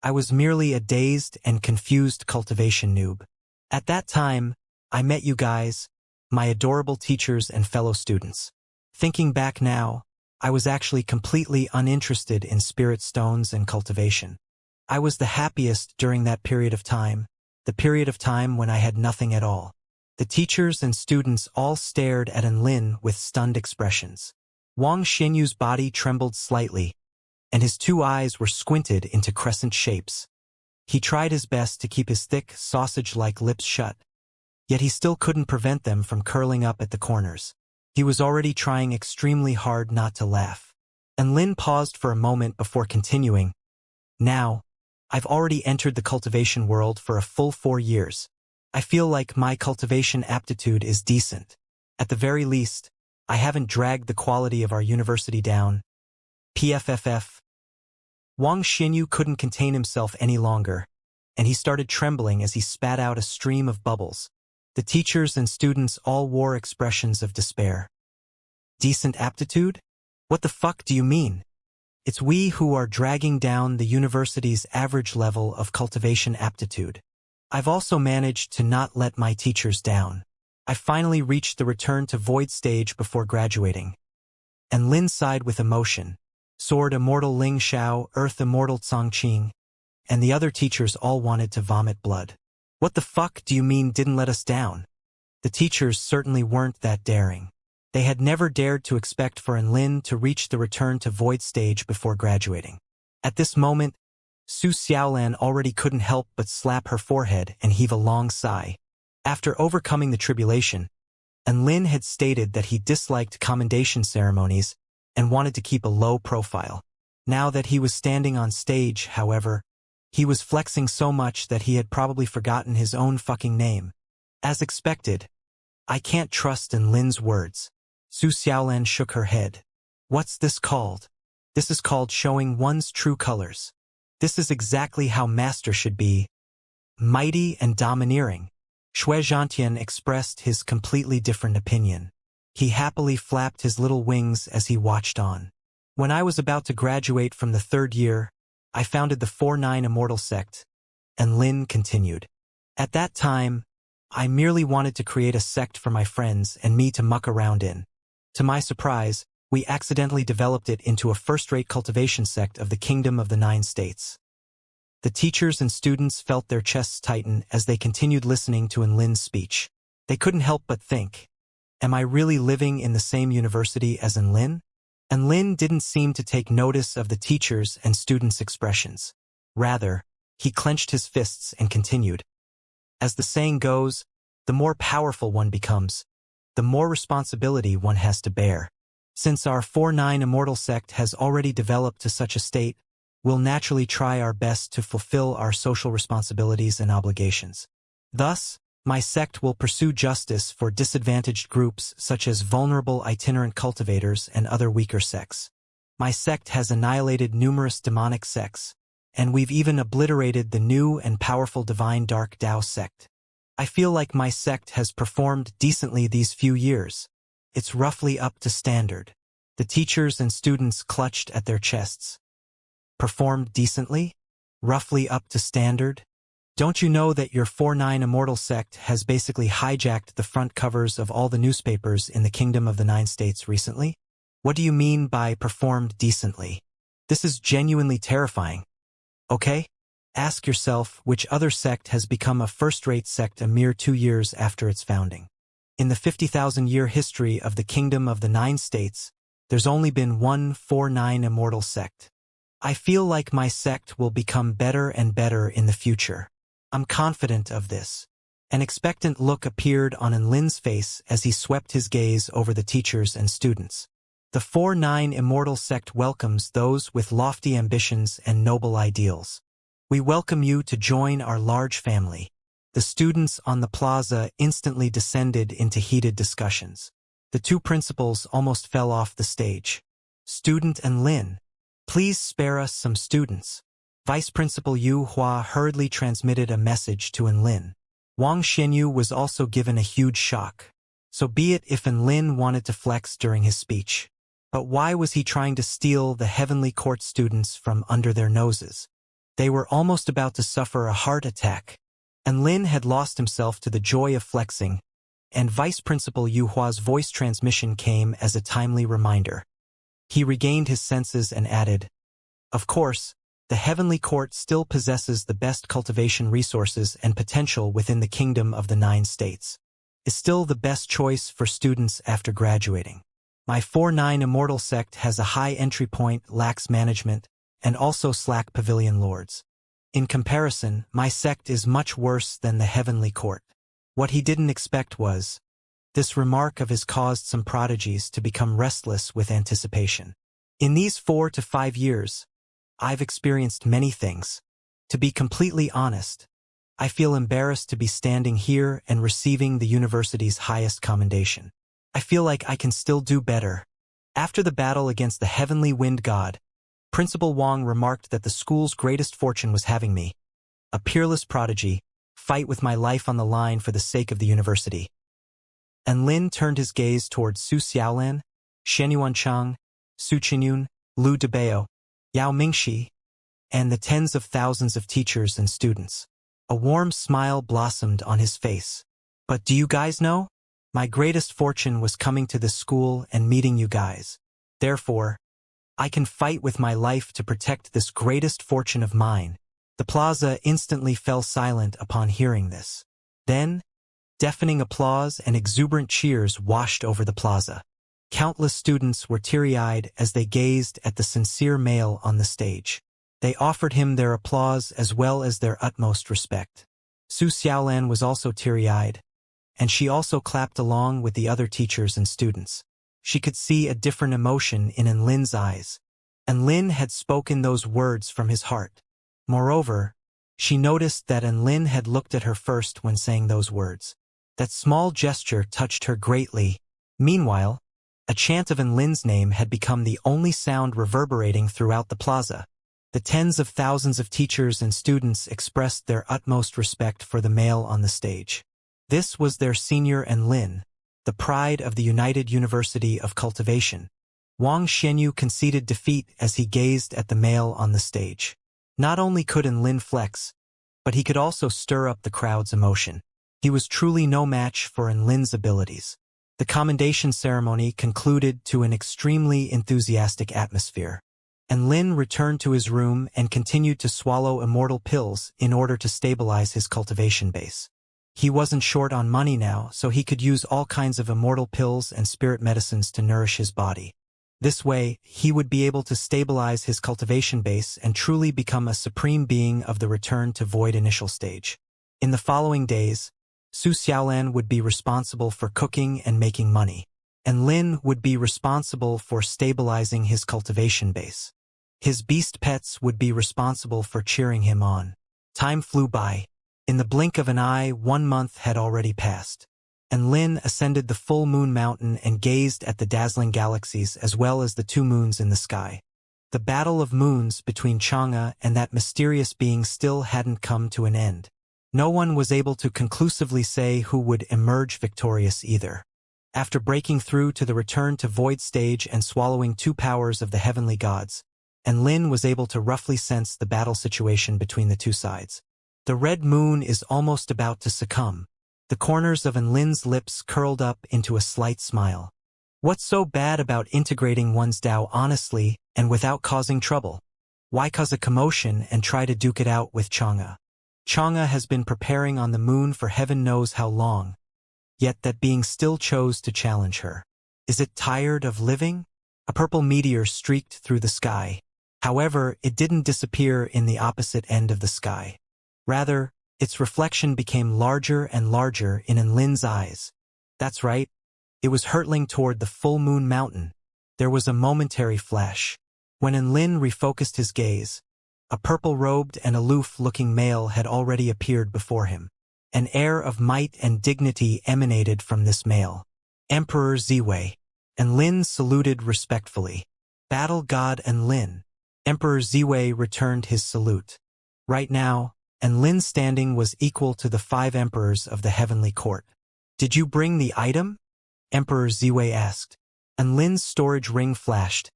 I was merely a dazed and confused cultivation noob. At that time, I met you guys, my adorable teachers and fellow students. Thinking back now, I was actually completely uninterested in spirit stones and cultivation. I was the happiest during that period of time, the period of time when I had nothing at all. The teachers and students all stared at Enlin with stunned expressions. Wang Xinyu's body trembled slightly, and his two eyes were squinted into crescent shapes. He tried his best to keep his thick, sausage-like lips shut, yet he still couldn't prevent them from curling up at the corners. He was already trying extremely hard not to laugh. Enlin paused for a moment before continuing. Now, I've already entered the cultivation world for a full 4 years. I feel like my cultivation aptitude is decent. At the very least, I haven't dragged the quality of our university down. PFFF. Wang Xinyu couldn't contain himself any longer, and he started trembling as he spat out a stream of bubbles. The teachers and students all wore expressions of despair. Decent aptitude? What the fuck do you mean? It's we who are dragging down the university's average level of cultivation aptitude. I've also managed to not let my teachers down. I finally reached the return to Void stage before graduating. And Lin sighed with emotion. Sword Immortal Ling Xiao, Earth Immortal Congqing, and the other teachers all wanted to vomit blood. What the fuck do you mean didn't let us down? The teachers certainly weren't that daring. They had never dared to expect for Enlin to reach the return to Void stage before graduating. At this moment, Su Xiaolan already couldn't help but slap her forehead and heave a long sigh. After overcoming the tribulation, Enlin had stated that he disliked commendation ceremonies and wanted to keep a low profile. Now that he was standing on stage, however, he was flexing so much that he had probably forgotten his own fucking name. As expected, I can't trust Enlin's words. Su Xiaolan shook her head. What's this called? This is called showing one's true colors. This is exactly how master should be. Mighty and domineering. Shui Zhantian expressed his completely different opinion. He happily flapped his little wings as he watched on. When I was about to graduate from the 3rd year, I founded the 4-9 Immortal sect, and Lin continued. At that time, I merely wanted to create a sect for my friends and me to muck around in. To my surprise, we accidentally developed it into a first-rate cultivation sect of the Kingdom of the 9 States. The teachers and students felt their chests tighten as they continued listening to Enlin's speech. They couldn't help but think, am I really living in the same university as Enlin? Enlin didn't seem to take notice of the teachers' and students' expressions. Rather, he clenched his fists and continued. As the saying goes, the more powerful one becomes, the more responsibility one has to bear. Since our 4-9 Immortal sect has already developed to such a state, we'll naturally try our best to fulfill our social responsibilities and obligations. Thus, my sect will pursue justice for disadvantaged groups such as vulnerable itinerant cultivators and other weaker sects. My sect has annihilated numerous demonic sects, and we've even obliterated the new and powerful divine Dark Tao sect. I feel like my sect has performed decently these few years. It's roughly up to standard. The teachers and students clutched at their chests. Performed decently? Roughly up to standard? Don't you know that your 4-9 Immortal sect has basically hijacked the front covers of all the newspapers in the Kingdom of the Nine States recently? What do you mean by performed decently? This is genuinely terrifying. Okay? Ask yourself which other sect has become a first-rate sect a mere 2 years after its founding. In the 50,000-year history of the Kingdom of the Nine States, there's only been one 4-9 Immortal sect. I feel like my sect will become better and better in the future. I'm confident of this. An expectant look appeared on Enlin's face as he swept his gaze over the teachers and students. The 4-9 Immortal sect welcomes those with lofty ambitions and noble ideals. We welcome you to join our large family. The students on the plaza instantly descended into heated discussions. The two principals almost fell off the stage. Student Enlin, please spare us some students. Vice Principal Yu Hua hurriedly transmitted a message to Enlin. Wang Xianyu was also given a huge shock. So be it if Enlin wanted to flex during his speech. But why was he trying to steal the Heavenly Court students from under their noses? They were almost about to suffer a heart attack. Enlin had lost himself to the joy of flexing, and Vice Principal Yu Hua's voice transmission came as a timely reminder. He regained his senses and added, "Of course, the Heavenly Court still possesses the best cultivation resources and potential within the Kingdom of the Nine States. Is still the best choice for students after graduating. My 4-9 Immortal sect has a high entry point, lax management, and also slack pavilion lords. In comparison, my sect is much worse than the Heavenly Court." What he didn't expect was, this remark of his caused some prodigies to become restless with anticipation. In these 4 to 5 years, I've experienced many things. To be completely honest, I feel embarrassed to be standing here and receiving the university's highest commendation. I feel like I can still do better. After the battle against the Heavenly Wind God, Principal Wang remarked that the school's greatest fortune was having me, a peerless prodigy, fight with my life on the line for the sake of the university. Enlin turned his gaze towards Su Xiaolan, Shenyuan Chang, Su Qinyun, Lu Debao, Yao Mingxi, and the tens of thousands of teachers and students. A warm smile blossomed on his face. But do you guys know? My greatest fortune was coming to this school and meeting you guys. Therefore, I can fight with my life to protect this greatest fortune of mine. The plaza instantly fell silent upon hearing this. Then, deafening applause and exuberant cheers washed over the plaza. Countless students were teary-eyed as they gazed at the sincere male on the stage. They offered him their applause as well as their utmost respect. Su Xiaolan was also teary-eyed, and she also clapped along with the other teachers and students. She could see a different emotion in Enlin's eyes. Enlin had spoken those words from his heart. Moreover, she noticed that Enlin had looked at her first when saying those words. That small gesture touched her greatly. Meanwhile, a chant of Enlin's name had become the only sound reverberating throughout the plaza. The tens of thousands of teachers and students expressed their utmost respect for the male on the stage. This was their senior Enlin, the pride of the United University of Cultivation. Wang Xianyu conceded defeat as he gazed at the male on the stage. Not only could Enlin flex, but he could also stir up the crowd's emotion. He was truly no match for Enlin's abilities. The commendation ceremony concluded to an extremely enthusiastic atmosphere. Enlin returned to his room and continued to swallow immortal pills in order to stabilize his cultivation base. He wasn't short on money now, so he could use all kinds of immortal pills and spirit medicines to nourish his body. This way, he would be able to stabilize his cultivation base and truly become a supreme being of the return to void initial stage. In the following days, Su Xiaolan would be responsible for cooking and making money, and Lin would be responsible for stabilizing his cultivation base. His beast pets would be responsible for cheering him on. Time flew by. In the blink of an eye, 1 month had already passed. And Lin ascended the full moon mountain and gazed at the dazzling galaxies as well as the 2 moons in the sky. The battle of moons between Chang'e and that mysterious being still hadn't come to an end. No one was able to conclusively say who would emerge victorious either. After breaking through to the return to void stage and swallowing 2 powers of the heavenly gods, and Lin was able to roughly sense the battle situation between the 2 sides. The red moon is almost about to succumb. The corners of Lin's lips curled up into a slight smile. What's so bad about integrating one's Tao honestly and without causing trouble? Why cause a commotion and try to duke it out with Xianxia? Xianxia has been preparing on the moon for heaven knows how long, yet that being still chose to challenge her. Is it tired of living? A purple meteor streaked through the sky. However, it didn't disappear in the opposite end of the sky. Rather, its reflection became larger and larger in Lin's eyes. That's right. It was hurtling toward the full moon mountain. There was a momentary flash. When Lin refocused his gaze, a purple-robed and aloof-looking male had already appeared before him. An air of might and dignity emanated from this male. Emperor Ziwei. Lin saluted respectfully. Battle God Lin. Emperor Ziwei returned his salute. Right now, Lin's standing was equal to the 5 emperors of the heavenly court. Did you bring the item? Emperor Ziwei asked. Lin's storage ring flashed,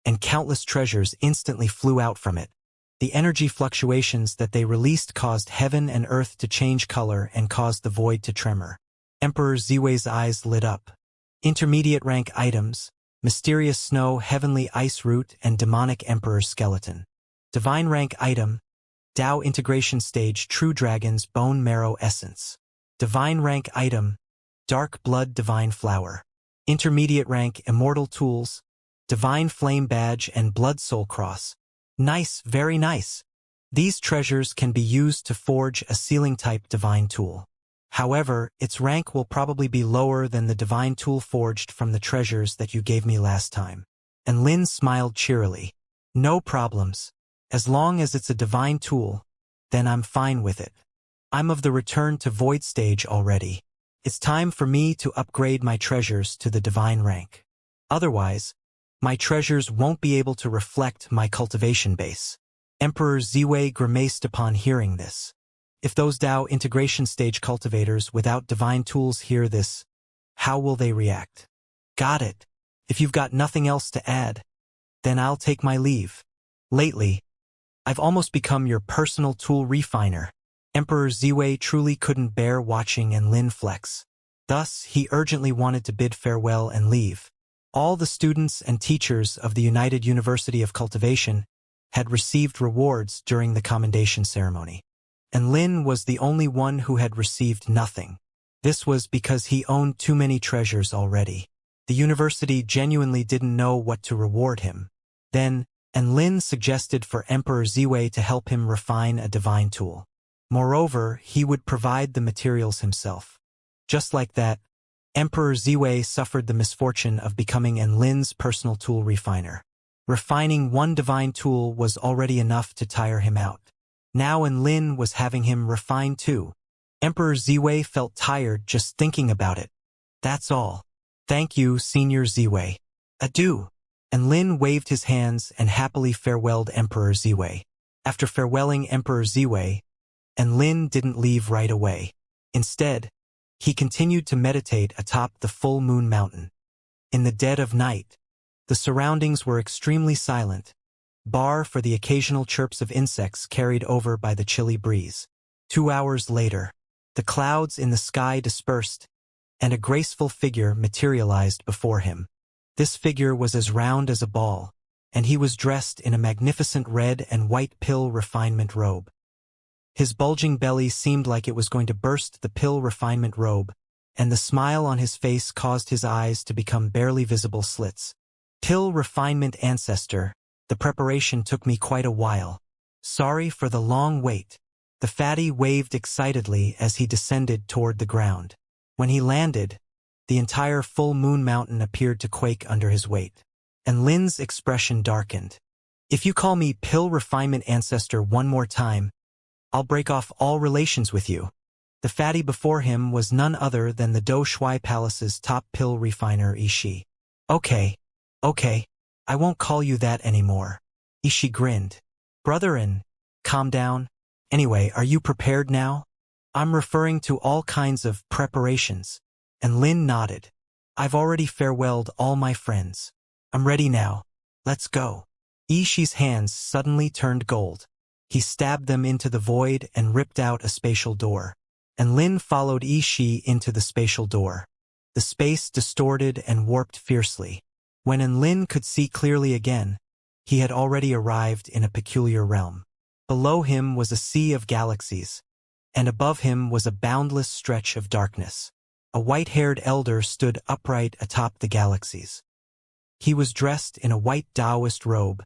and countless treasures instantly flew out from it. The energy fluctuations that they released caused heaven and earth to change color and caused the void to tremor. Emperor Ziwei's eyes lit up. Intermediate rank items, mysterious snow, heavenly ice root, and demonic emperor skeleton. Divine rank item, Tao integration stage, true dragon's bone marrow essence. Divine rank item, dark blood divine flower. Intermediate rank immortal tools, divine flame badge and blood soul cross. Nice, very nice. These treasures can be used to forge a sealing-type divine tool. However, its rank will probably be lower than the divine tool forged from the treasures that you gave me last time. Lin smiled cheerily. No problems. As long as it's a divine tool, then I'm fine with it. I'm of the return to void stage already. It's time for me to upgrade my treasures to the divine rank. Otherwise, my treasures won't be able to reflect my cultivation base. Emperor Ziwei grimaced upon hearing this. If those Tao integration stage cultivators without divine tools hear this, how will they react? Got it. If you've got nothing else to add, then I'll take my leave. Lately, I've almost become your personal tool refiner. Emperor Ziwei truly couldn't bear watching Lin flex. Thus, he urgently wanted to bid farewell and leave. All the students and teachers of the United University of Cultivation had received rewards during the commendation ceremony. Lin was the only one who had received nothing. This was because he owned too many treasures already. The university genuinely didn't know what to reward him. Then, Lin suggested for Emperor Ziwei to help him refine a divine tool. Moreover, he would provide the materials himself. Just like that, Emperor Ziwei suffered the misfortune of becoming Lin's personal tool refiner. Refining one divine tool was already enough to tire him out. Now Lin was having him refine too. Emperor Ziwei felt tired just thinking about it. That's all. Thank you, Senior Ziwei. Adieu. Lin waved his hands and happily farewelled Emperor Ziwei. After farewelling Emperor Ziwei, Lin didn't leave right away. Instead, he continued to meditate atop the full moon mountain. In the dead of night, the surroundings were extremely silent, bar for the occasional chirps of insects carried over by the chilly breeze. 2 hours later, the clouds in the sky dispersed, and a graceful figure materialized before him. This figure was as round as a ball, and he was dressed in a magnificent red and white pill refinement robe. His bulging belly seemed like it was going to burst the pill refinement robe, and the smile on his face caused his eyes to become barely visible slits. Pill refinement ancestor, the preparation took me quite a while. Sorry for the long wait. The fatty waved excitedly as he descended toward the ground. When he landed, the entire full moon mountain appeared to quake under his weight. Lin's expression darkened. If you call me pill refinement ancestor one more time, I'll break off all relations with you. The fatty before him was none other than the Do Shui Palace's top pill refiner Ishi. Okay, I won't call you that anymore. Ishi grinned. Brotherin, calm down. Anyway, are you prepared now? I'm referring to all kinds of preparations. Lin nodded. I've already farewelled all my friends. I'm ready now. Let's go. Ishi's hands suddenly turned gold. He stabbed them into the void and ripped out a spatial door. And Lin followed Yi into the spatial door. The space distorted and warped fiercely. When Enlin could see clearly again, he had already arrived in a peculiar realm. Below him was a sea of galaxies, and above him was a boundless stretch of darkness. A white-haired elder stood upright atop the galaxies. He was dressed in a white Taoist robe,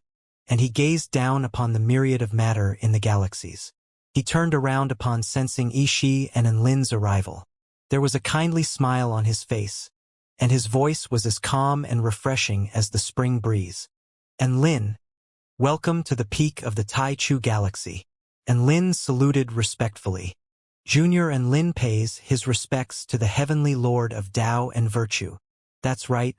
and he gazed down upon the myriad of matter in the galaxies. He turned around upon sensing Yi and Enlin's arrival. There was a kindly smile on his face, and his voice was as calm and refreshing as the spring breeze. Enlin, welcome to the peak of the Tai Chu galaxy. Enlin saluted respectfully. Junior Enlin pays his respects to the heavenly lord of Tao and virtue. That's right.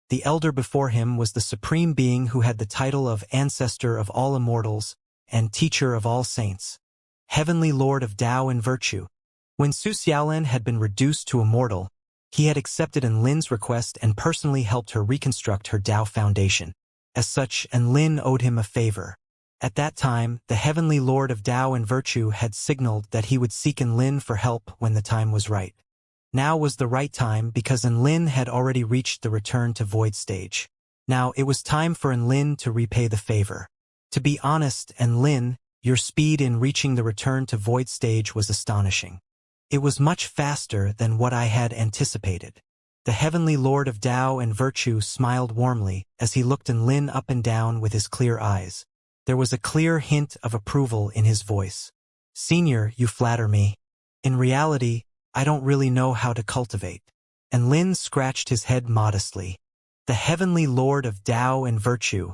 The elder before him was the supreme being who had the title of ancestor of all immortals and teacher of all saints. Heavenly lord of Tao and virtue. When Su Xiaolin had been reduced to immortal, he had accepted Enlin's request and personally helped her reconstruct her Tao foundation. As such, Enlin owed him a favor. At that time, the heavenly lord of Tao and virtue had signaled that he would seek Enlin for help when the time was right. Now was the right time because Enlin had already reached the return to void stage. Now it was time for Enlin to repay the favor. To be honest, Enlin, your speed in reaching the return to void stage was astonishing. It was much faster than what I had anticipated. The heavenly lord of Tao and virtue smiled warmly as he looked Enlin up and down with his clear eyes. There was a clear hint of approval in his voice. Senior, you flatter me. In reality, I don't really know how to cultivate. Enlin scratched his head modestly. The heavenly lord of Tao and virtue.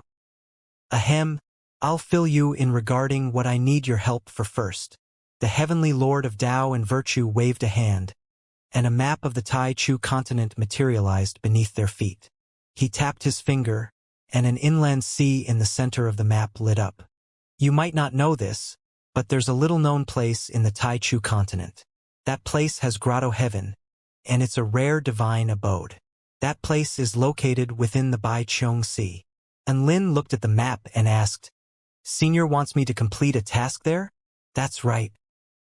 Ahem, I'll fill you in regarding what I need your help for first. The heavenly lord of Tao and virtue waved a hand, and a map of the Tai Chu continent materialized beneath their feet. He tapped his finger, and an inland sea in the center of the map lit up. You might not know this, but there's a little-known place in the Tai Chu continent. That place has Grotto Heaven, and it's a rare divine abode. That place is located within the Bai Chong Sea. Enlin looked at the map and asked, Senior wants me to complete a task there? That's right.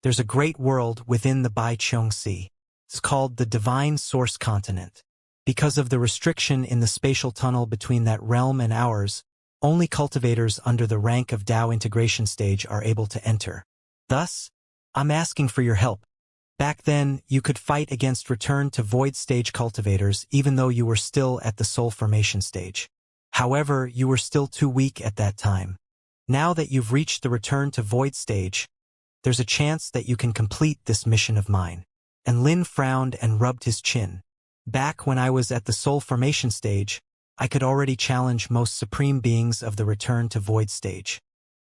There's a great world within the Bai Chong Sea. It's called the Divine Source Continent. Because of the restriction in the spatial tunnel between that realm and ours, only cultivators under the rank of Tao integration stage are able to enter. Thus, I'm asking for your help. Back then, you could fight against return to void stage cultivators even though you were still at the soul formation stage. However, you were still too weak at that time. Now that you've reached the return to void stage, there's a chance that you can complete this mission of mine. And Lin frowned and rubbed his chin. Back when I was at the soul formation stage, I could already challenge most supreme beings of the return to void stage.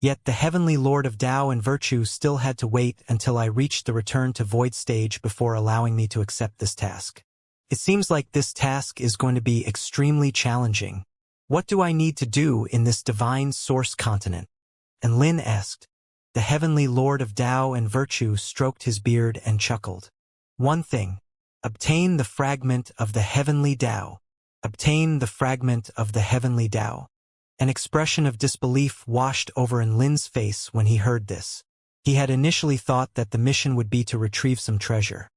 Yet the heavenly lord of Tao and virtue still had to wait until I reached the return to void stage before allowing me to accept this task. It seems like this task is going to be extremely challenging. What do I need to do in this divine source continent? And Lin asked. The heavenly lord of Tao and virtue stroked his beard and chuckled. One thing. Obtain the fragment of the heavenly Tao. Obtain the fragment of the heavenly Tao. An expression of disbelief washed over Lin's face when he heard this. He had initially thought that the mission would be to retrieve some treasure.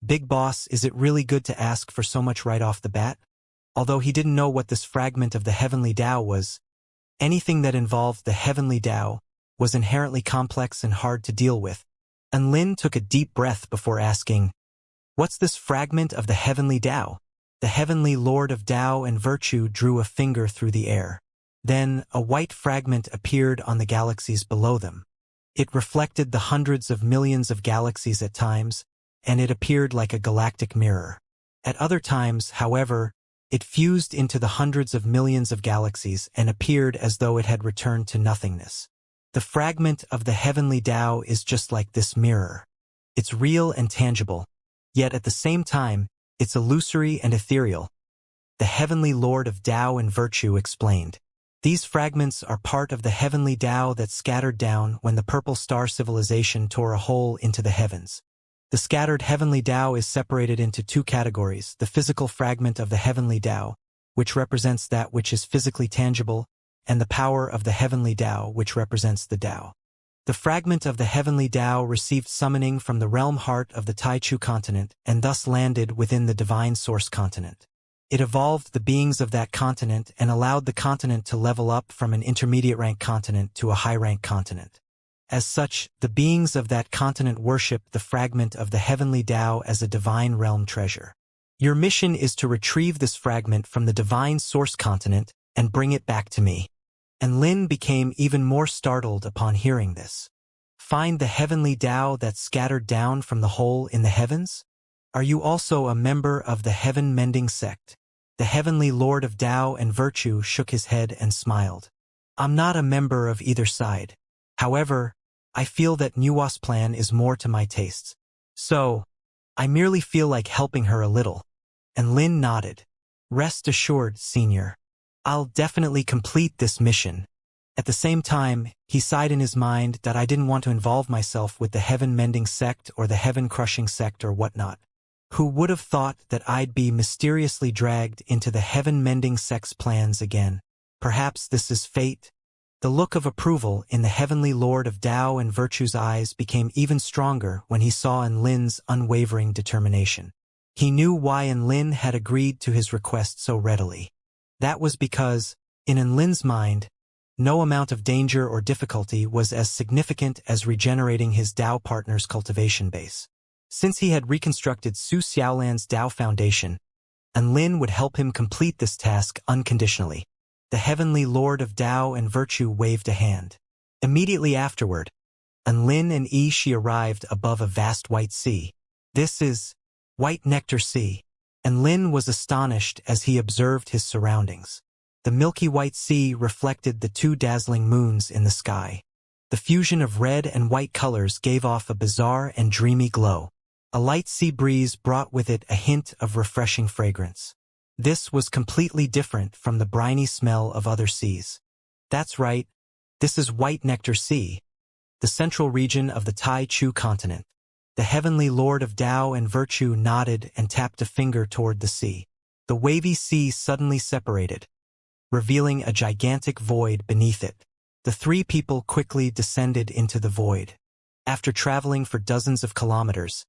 Big boss, is it really good to ask for so much right off the bat? Although he didn't know what this fragment of the heavenly Tao was, anything that involved the heavenly Tao was inherently complex and hard to deal with. And Lin took a deep breath before asking, what's this fragment of the heavenly Tao? The heavenly lord of Tao and virtue drew a finger through the air. Then, a white fragment appeared on the galaxies below them. It reflected the hundreds of millions of galaxies at times, and it appeared like a galactic mirror. At other times, however, it fused into the hundreds of millions of galaxies and appeared as though it had returned to nothingness. The fragment of the heavenly Tao is just like this mirror. It's real and tangible, yet at the same time, it's illusory and ethereal. The heavenly lord of Tao and virtue explained. These fragments are part of the heavenly Tao that scattered down when the purple star civilization tore a hole into the heavens. The scattered heavenly Tao is separated into two categories, the physical fragment of the heavenly Tao, which represents that which is physically tangible, and the power of the heavenly Tao, which represents the Tao. The fragment of the heavenly Tao received summoning from the realm heart of the Taichu continent and thus landed within the divine source continent. It evolved the beings of that continent and allowed the continent to level up from an intermediate rank continent to a high rank continent. As such, the beings of that continent worship the fragment of the heavenly Tao as a divine realm treasure. Your mission is to retrieve this fragment from the divine source continent and bring it back to me. And Lin became even more startled upon hearing this. Find the heavenly Tao that scattered down from the hole in the heavens? Are you also a member of the heaven-mending sect? The heavenly Lord of Tao and Virtue shook his head and smiled. I'm not a member of either side. However, I feel that Nuwa's plan is more to my tastes. So, I merely feel like helping her a little. And Lin nodded. Rest assured, Senior. I'll definitely complete this mission. At the same time, he sighed in his mind that I didn't want to involve myself with the heaven-mending sect or the heaven-crushing sect or whatnot. Who would have thought that I'd be mysteriously dragged into the heaven-mending sect's plans again? Perhaps this is fate? The look of approval in the heavenly Lord of Tao and Virtue's eyes became even stronger when he saw Lin's unwavering determination. He knew why Lin had agreed to his request so readily. That was because, in Lin's mind, no amount of danger or difficulty was as significant as regenerating his Tao partner's cultivation base. Since he had reconstructed Su Xiaolan's Tao foundation, Lin would help him complete this task unconditionally. The heavenly Lord of Tao and Virtue waved a hand. Immediately afterward, Lin and Shi arrived above a vast white sea. This is White Nectar Sea. And Lin was astonished as he observed his surroundings. The milky white sea reflected the two dazzling moons in the sky. The fusion of red and white colors gave off a bizarre and dreamy glow. A light sea breeze brought with it a hint of refreshing fragrance. This was completely different from the briny smell of other seas. That's right, this is White Nectar Sea, the central region of the Tai Chu continent. The heavenly Lord of Tao and Virtue nodded and tapped a finger toward the sea. The wavy sea suddenly separated, revealing a gigantic void beneath it. The three people quickly descended into the void. After traveling for dozens of kilometers,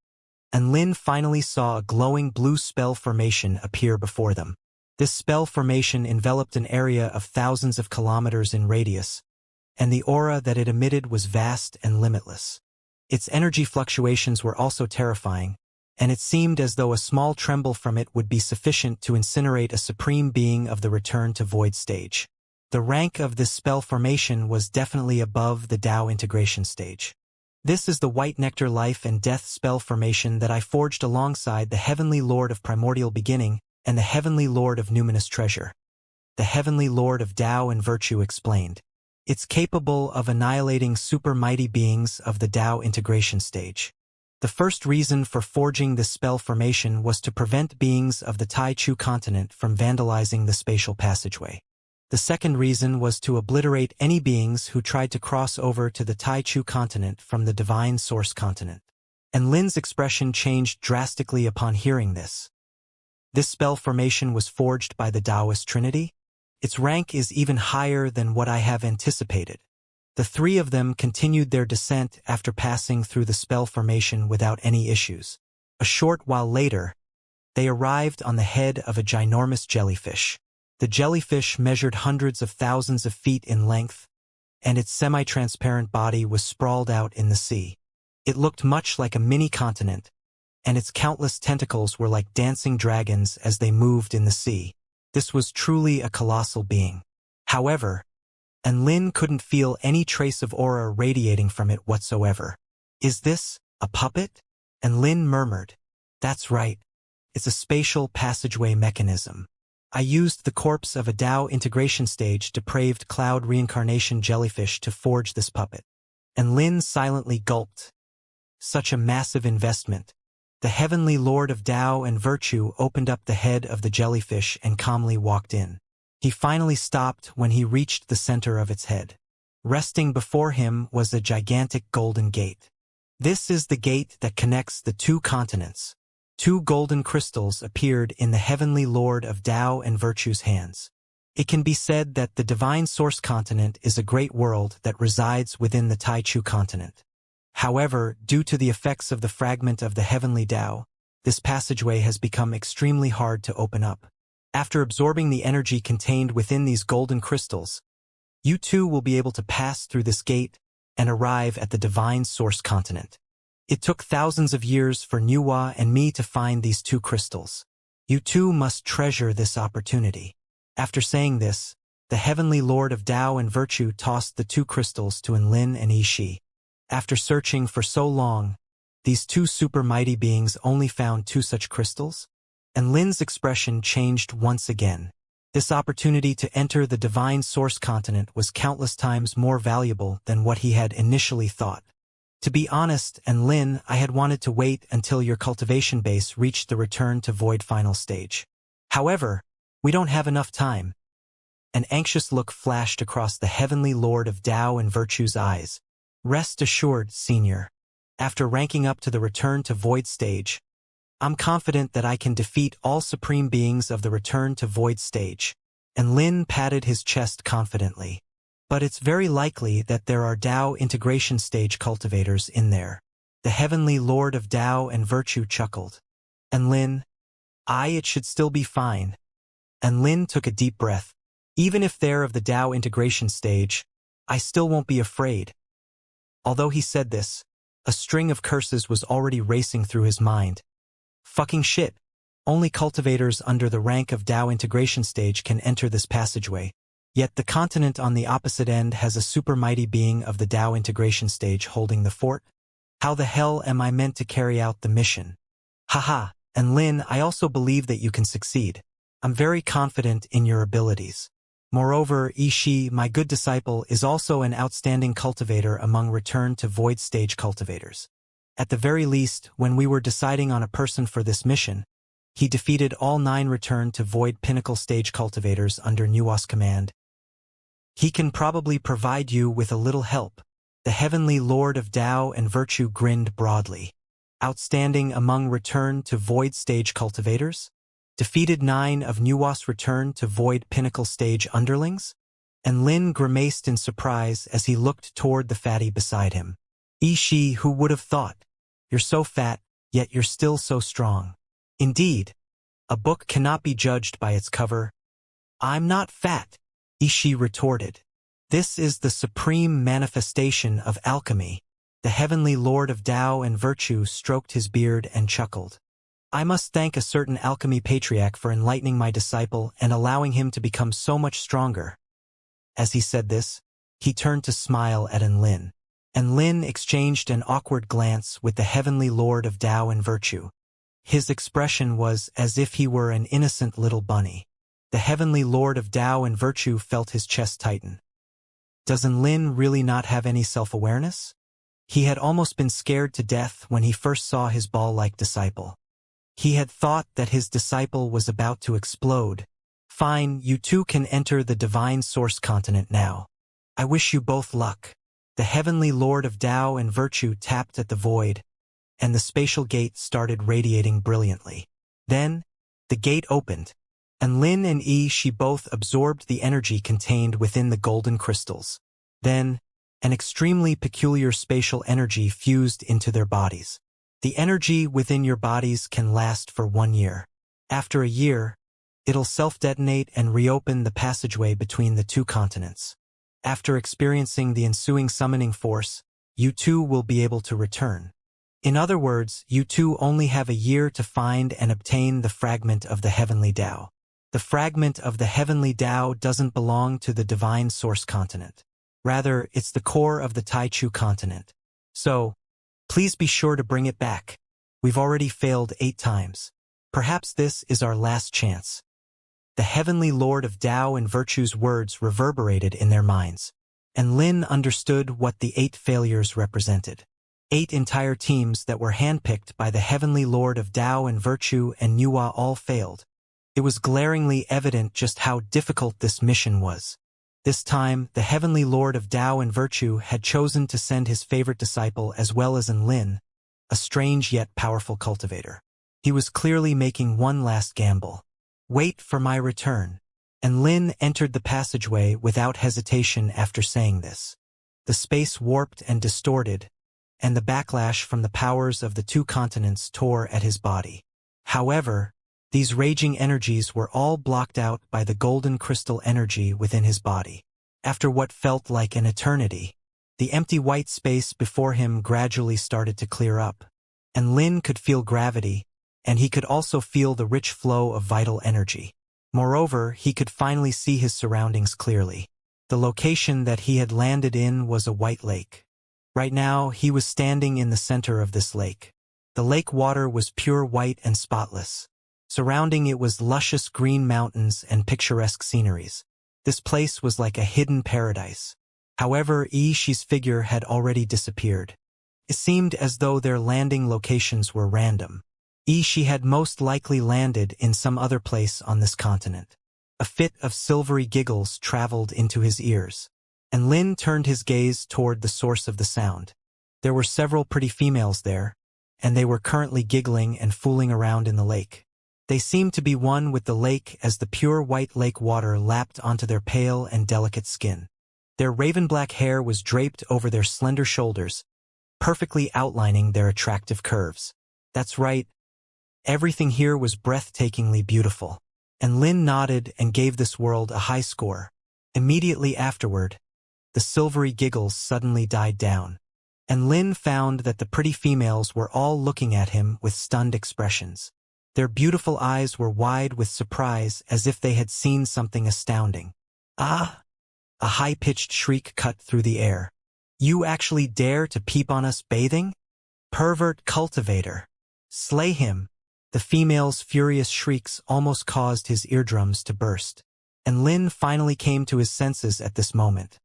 Lin finally saw a glowing blue spell formation appear before them. This spell formation enveloped an area of thousands of kilometers in radius, and the aura that it emitted was vast and limitless. Its energy fluctuations were also terrifying, and it seemed as though a small tremble from it would be sufficient to incinerate a supreme being of the return to void stage. The rank of this spell formation was definitely above the Tao integration stage. This is the White Nectar Life and Death spell formation that I forged alongside the Heavenly Lord of Primordial Beginning and the Heavenly Lord of Numinous Treasure. The Heavenly Lord of Tao and Virtue explained. It's capable of annihilating super mighty beings of the Tao integration stage. The first reason for forging this spell formation was to prevent beings of the Tai Chu continent from vandalizing the spatial passageway. The second reason was to obliterate any beings who tried to cross over to the Tai Chu continent from the divine source continent. And Lin's expression changed drastically upon hearing this. This spell formation was forged by the Taoist Trinity? Its rank is even higher than what I have anticipated. The three of them continued their descent after passing through the spell formation without any issues. A short while later, they arrived on the head of a ginormous jellyfish. The jellyfish measured hundreds of thousands of feet in length, and its semi-transparent body was sprawled out in the sea. It looked much like a mini-continent, and its countless tentacles were like dancing dragons as they moved in the sea. This was truly a colossal being. However, Lin couldn't feel any trace of aura radiating from it whatsoever. Is this a puppet? Lin murmured. That's right. It's a spatial passageway mechanism. I used the corpse of a Tao integration stage depraved cloud reincarnation jellyfish to forge this puppet. Lin silently gulped. Such a massive investment. The heavenly Lord of Tao and Virtue opened up the head of the jellyfish and calmly walked in. He finally stopped when he reached the center of its head. Resting before him was a gigantic golden gate. This is the gate that connects the two continents. Two golden crystals appeared in the heavenly Lord of Tao and Virtue's hands. It can be said that the divine source continent is a great world that resides within the Taichu continent. However, due to the effects of the fragment of the heavenly Tao, this passageway has become extremely hard to open up. After absorbing the energy contained within these golden crystals, you too will be able to pass through this gate and arrive at the divine source continent. It took thousands of years for Nuwa and me to find these two crystals. You too must treasure this opportunity. After saying this, the heavenly lord of Tao and virtue tossed the two crystals to Enlin and Yishi. After searching for so long, these two super mighty beings only found two such crystals? Enlin's expression changed once again. This opportunity to enter the divine source continent was countless times more valuable than what he had initially thought. To be honest, Enlin, I had wanted to wait until your cultivation base reached the return to void final stage. However, we don't have enough time. An anxious look flashed across the heavenly lord of Tao and virtue's eyes. Rest assured, senior. After ranking up to the return to void stage, I'm confident that I can defeat all supreme beings of the return to void stage. And Lin patted his chest confidently. But it's very likely that there are Tao integration stage cultivators in there. The heavenly lord of Tao and virtue chuckled. And Lin, it should still be fine. And Lin took a deep breath. Even if they're of the Tao integration stage, I still won't be afraid. Although he said this, a string of curses was already racing through his mind. Fucking shit. Only cultivators under the rank of Tao integration stage can enter this passageway. Yet the continent on the opposite end has a super mighty being of the Tao integration stage holding the fort. How the hell am I meant to carry out the mission? Haha, and Lin, I also believe that you can succeed. I'm very confident in your abilities. Moreover, Yishi, my good disciple, is also an outstanding cultivator among return to void stage cultivators. At the very least, when we were deciding on a person for this mission, he defeated all 9 return to void pinnacle stage cultivators under Nuwa's command. He can probably provide you with a little help. The heavenly lord of Tao and virtue grinned broadly. Outstanding among return to void stage cultivators? Defeated 9 of Nuwa's return to void pinnacle stage underlings? And Lin grimaced in surprise as he looked toward the fatty beside him. Yishi, who would have thought? You're so fat, yet you're still so strong. Indeed, a book cannot be judged by its cover. I'm not fat, Yishi retorted. This is the supreme manifestation of alchemy. The heavenly lord of Tao and virtue stroked his beard and chuckled. I must thank a certain alchemy patriarch for enlightening my disciple and allowing him to become so much stronger. As he said this, he turned to smile at Enlin. Enlin exchanged an awkward glance with the heavenly lord of Tao and virtue. His expression was as if he were an innocent little bunny. The heavenly lord of Tao and virtue felt his chest tighten. Does Enlin really not have any self-awareness? He had almost been scared to death when he first saw his ball-like disciple. He had thought that his disciple was about to explode. Fine, you two can enter the divine source continent now. I wish you both luck. The heavenly lord of Tao and virtue tapped at the void, and the spatial gate started radiating brilliantly. Then, the gate opened, and Lin and Yishi both absorbed the energy contained within the golden crystals. Then, an extremely peculiar spatial energy fused into their bodies. The energy within your bodies can last for 1 year. After a year, it'll self-detonate and reopen the passageway between the two continents. After experiencing the ensuing summoning force, you two will be able to return. In other words, you two only have a year to find and obtain the fragment of the heavenly Tao. The fragment of the heavenly Tao doesn't belong to the divine source continent. Rather, it's the core of the Taichu continent. So, please be sure to bring it back. We've already failed 8 times. Perhaps this is our last chance. The heavenly lord of Tao and virtue's words reverberated in their minds, and Lin understood what the 8 failures represented. 8 entire teams that were handpicked by the heavenly lord of Tao and virtue and Nuwa all failed. It was glaringly evident just how difficult this mission was. This time, the heavenly lord of Tao and virtue had chosen to send his favorite disciple as well as Enlin, a strange yet powerful cultivator. He was clearly making one last gamble. Wait for my return. and Lin entered the passageway without hesitation after saying this. The space warped and distorted, and the backlash from the powers of the two continents tore at his body. However, these raging energies were all blocked out by the golden crystal energy within his body. After what felt like an eternity, the empty white space before him gradually started to clear up, and Lin could feel gravity, and he could also feel the rich flow of vital energy. Moreover, he could finally see his surroundings clearly. The location that he had landed in was a white lake. Right now, he was standing in the center of this lake. The lake water was pure white and spotless. Surrounding it was luscious green mountains and picturesque sceneries. This place was like a hidden paradise. However, Yixi's figure had already disappeared. It seemed as though their landing locations were random. Yixi had most likely landed in some other place on this continent. A fit of silvery giggles traveled into his ears, and Lin turned his gaze toward the source of the sound. There were several pretty females there, and they were currently giggling and fooling around in the lake. They seemed to be one with the lake as the pure white lake water lapped onto their pale and delicate skin. Their raven-black hair was draped over their slender shoulders, perfectly outlining their attractive curves. That's right, everything here was breathtakingly beautiful. And Lin nodded and gave this world a high score. Immediately afterward, the silvery giggles suddenly died down, and Lin found that the pretty females were all looking at him with stunned expressions. Their beautiful eyes were wide with surprise as if they had seen something astounding. Ah! A high-pitched shriek cut through the air. You actually dare to peep on us bathing? Pervert cultivator! Slay him! The female's furious shrieks almost caused his eardrums to burst, and Lin finally came to his senses at this moment.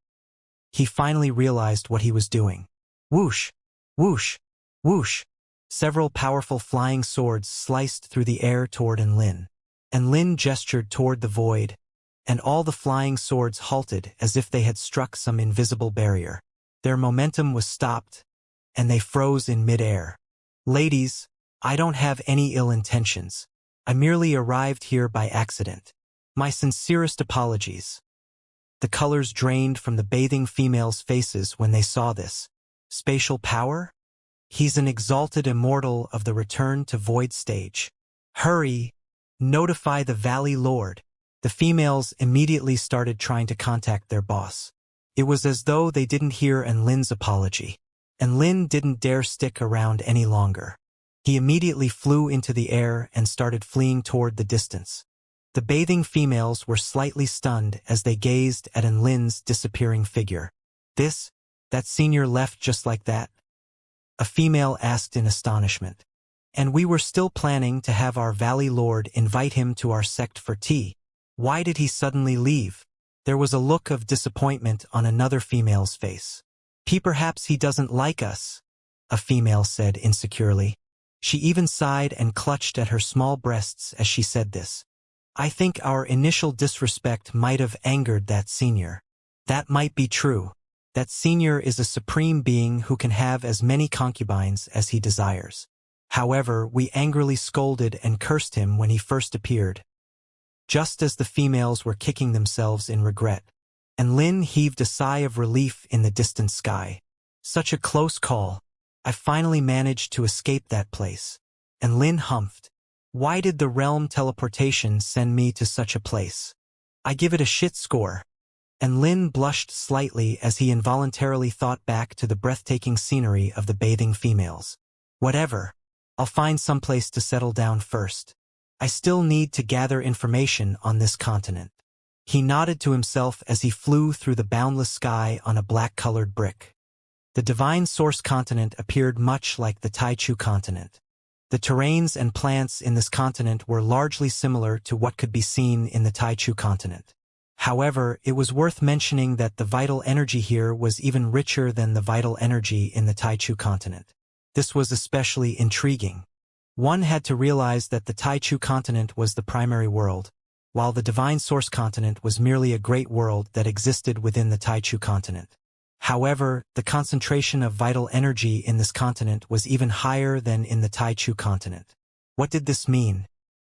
He finally realized what he was doing. Whoosh! Whoosh! Whoosh! Several powerful flying swords sliced through the air toward Lin, and Lin gestured toward the void, and all the flying swords halted as if they had struck some invisible barrier. Their momentum was stopped, and they froze in mid-air. Ladies, I don't have any ill intentions. I merely arrived here by accident. My sincerest apologies. The colors drained from the bathing females' faces when they saw this. Spatial power? He's an exalted immortal of the return to void stage. Hurry! Notify the Valley Lord. The females immediately started trying to contact their boss. It was as though they didn't hear Lin's apology, and Lin didn't dare stick around any longer. He immediately flew into the air and started fleeing toward the distance. The bathing females were slightly stunned as they gazed at Lin's disappearing figure. That senior left just like that? A female asked in astonishment. And we were still planning to have our Valley Lord invite him to our sect for tea. Why did he suddenly leave? There was a look of disappointment on another female's face. Perhaps he doesn't like us, a female said insecurely. She even sighed and clutched at her small breasts as she said this. I think our initial disrespect might have angered that senior. That might be true. That senior is a supreme being who can have as many concubines as he desires. However, we angrily scolded and cursed him when he first appeared, just as the females were kicking themselves in regret. And Lin heaved a sigh of relief in the distant sky. Such a close call. I finally managed to escape that place. And Lin humphed. Why did the realm teleportation send me to such a place? I give it a shit score. And Lin blushed slightly as he involuntarily thought back to the breathtaking scenery of the bathing females. Whatever. I'll find some place to settle down first. I still need to gather information on this continent. He nodded to himself as he flew through the boundless sky on a black-colored brick. The Divine Source continent appeared much like the Taichu continent. The terrains and plants in this continent were largely similar to what could be seen in the Taichu continent. However, it was worth mentioning that the vital energy here was even richer than the vital energy in the Taichu continent. This was especially intriguing. One had to realize that the Taichu continent was the primary world, while the Divine Source continent was merely a great world that existed within the Taichu continent. However, the concentration of vital energy in this continent was even higher than in the Taichu continent. What did this mean?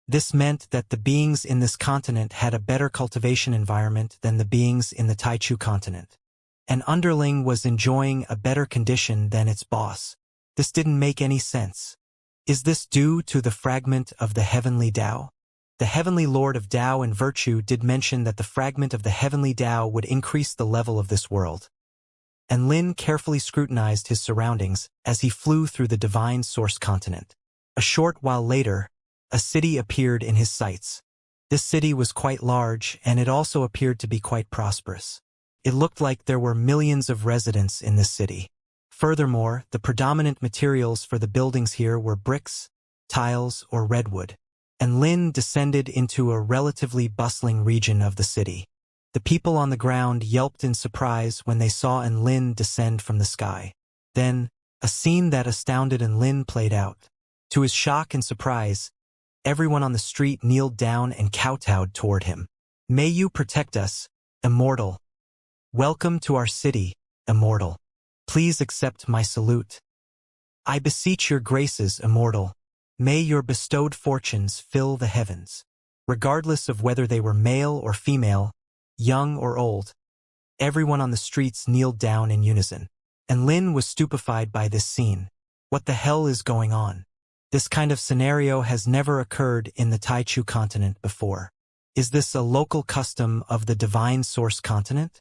This meant that the beings in this continent had a better cultivation environment than the beings in the Taichu continent. An underling was enjoying a better condition than its boss. This didn't make any sense. Is this due to the fragment of the heavenly Tao? The heavenly lord of Tao and virtue did mention that the fragment of the heavenly Tao would increase the level of this world. And Lin carefully scrutinized his surroundings as he flew through the divine source continent. A short while later, a city appeared in his sights. This city was quite large, and it also appeared to be quite prosperous. It looked like there were millions of residents in this city. Furthermore, the predominant materials for the buildings here were bricks, tiles, or redwood. And Lin descended into a relatively bustling region of the city. The people on the ground yelped in surprise when they saw Lin descend from the sky. Then, a scene that astounded Lin played out. To his shock and surprise, everyone on the street kneeled down and kowtowed toward him. May you protect us, Immortal. Welcome to our city, Immortal. Please accept my salute. I beseech your graces, Immortal. May your bestowed fortunes fill the heavens. Regardless of whether they were male or female, young or old, everyone on the streets kneeled down in unison. And Lin was stupefied by this scene. What the hell is going on? This kind of scenario has never occurred in the Taichu continent before. Is this a local custom of the divine source continent?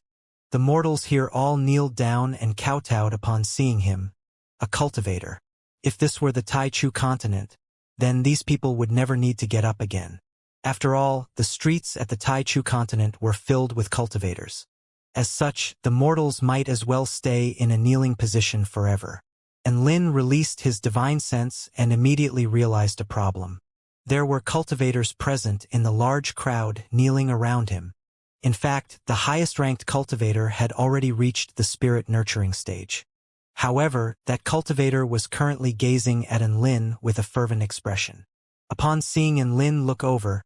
The mortals here all kneeled down and kowtowed upon seeing him, a cultivator. If this were the Taichu continent, then these people would never need to get up again. After all, the streets at the Taichu continent were filled with cultivators. As such, the mortals might as well stay in a kneeling position forever. And Lin released his divine sense and immediately realized a problem. There were cultivators present in the large crowd kneeling around him. In fact, the highest-ranked cultivator had already reached the spirit nurturing stage. However, that cultivator was currently gazing at Lin with a fervent expression. Upon seeing Lin look over,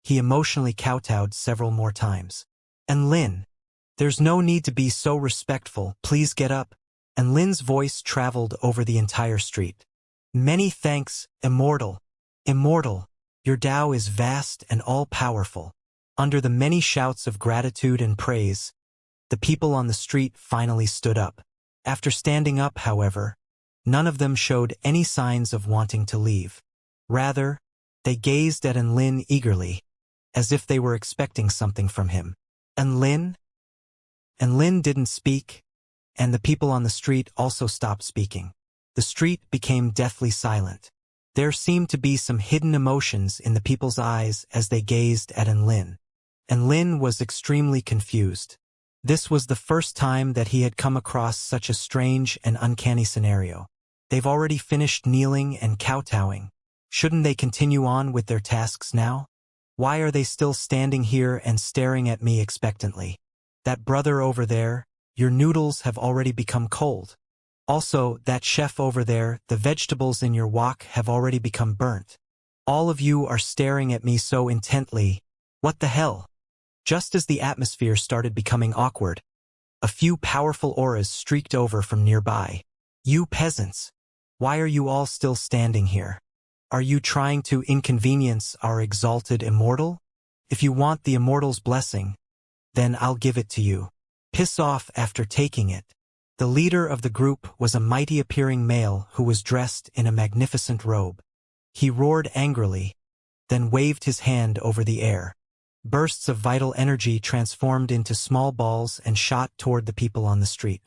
he emotionally kowtowed several more times. Lin, there's no need to be so respectful, please get up. And Lin's voice traveled over the entire street. Many thanks, Immortal. Immortal, your Tao is vast and all-powerful. Under the many shouts of gratitude and praise, the people on the street finally stood up. After standing up, however, none of them showed any signs of wanting to leave. Rather, they gazed at Lin eagerly, as if they were expecting something from him. Lin? Lin didn't speak, and the people on the street also stopped speaking. The street became deathly silent. There seemed to be some hidden emotions in the people's eyes as they gazed at Lin. Lin was extremely confused. This was the first time that he had come across such a strange and uncanny scenario. They've already finished kneeling and kowtowing. Shouldn't they continue on with their tasks now? Why are they still standing here and staring at me expectantly? That brother over there, your noodles have already become cold. Also, that chef over there, the vegetables in your wok have already become burnt. All of you are staring at me so intently. What the hell? Just as the atmosphere started becoming awkward, a few powerful auras streaked over from nearby. You peasants, why are you all still standing here? Are you trying to inconvenience our exalted Immortal? If you want the Immortal's blessing, then I'll give it to you. Piss off after taking it. The leader of the group was a mighty-appearing male who was dressed in a magnificent robe. He roared angrily, then waved his hand over the air. Bursts of vital energy transformed into small balls and shot toward the people on the street.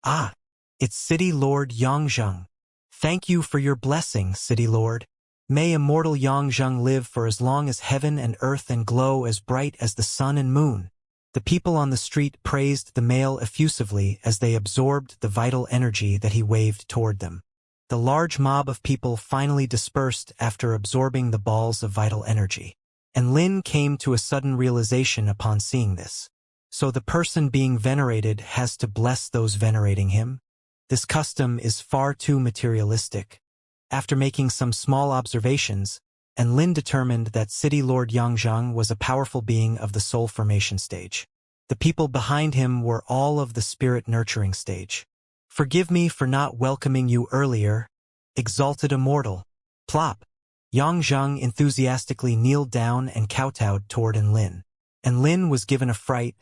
Ah, it's City Lord Yangzheng. Thank you for your blessing, City Lord. May Immortal Yangzheng live for as long as heaven and earth and glow as bright as the sun and moon. The people on the street praised the male effusively as they absorbed the vital energy that he waved toward them. The large mob of people finally dispersed after absorbing the balls of vital energy. And Lin came to a sudden realization upon seeing this. So the person being venerated has to bless those venerating him? This custom is far too materialistic. After making some small observations, Lin determined that City Lord Yangzheng was a powerful being of the soul formation stage. The people behind him were all of the spirit nurturing stage. Forgive me for not welcoming you earlier, exalted Immortal. Plop. Yang enthusiastically kneeled down and kowtowed toward Enlin. Enlin was given a fright,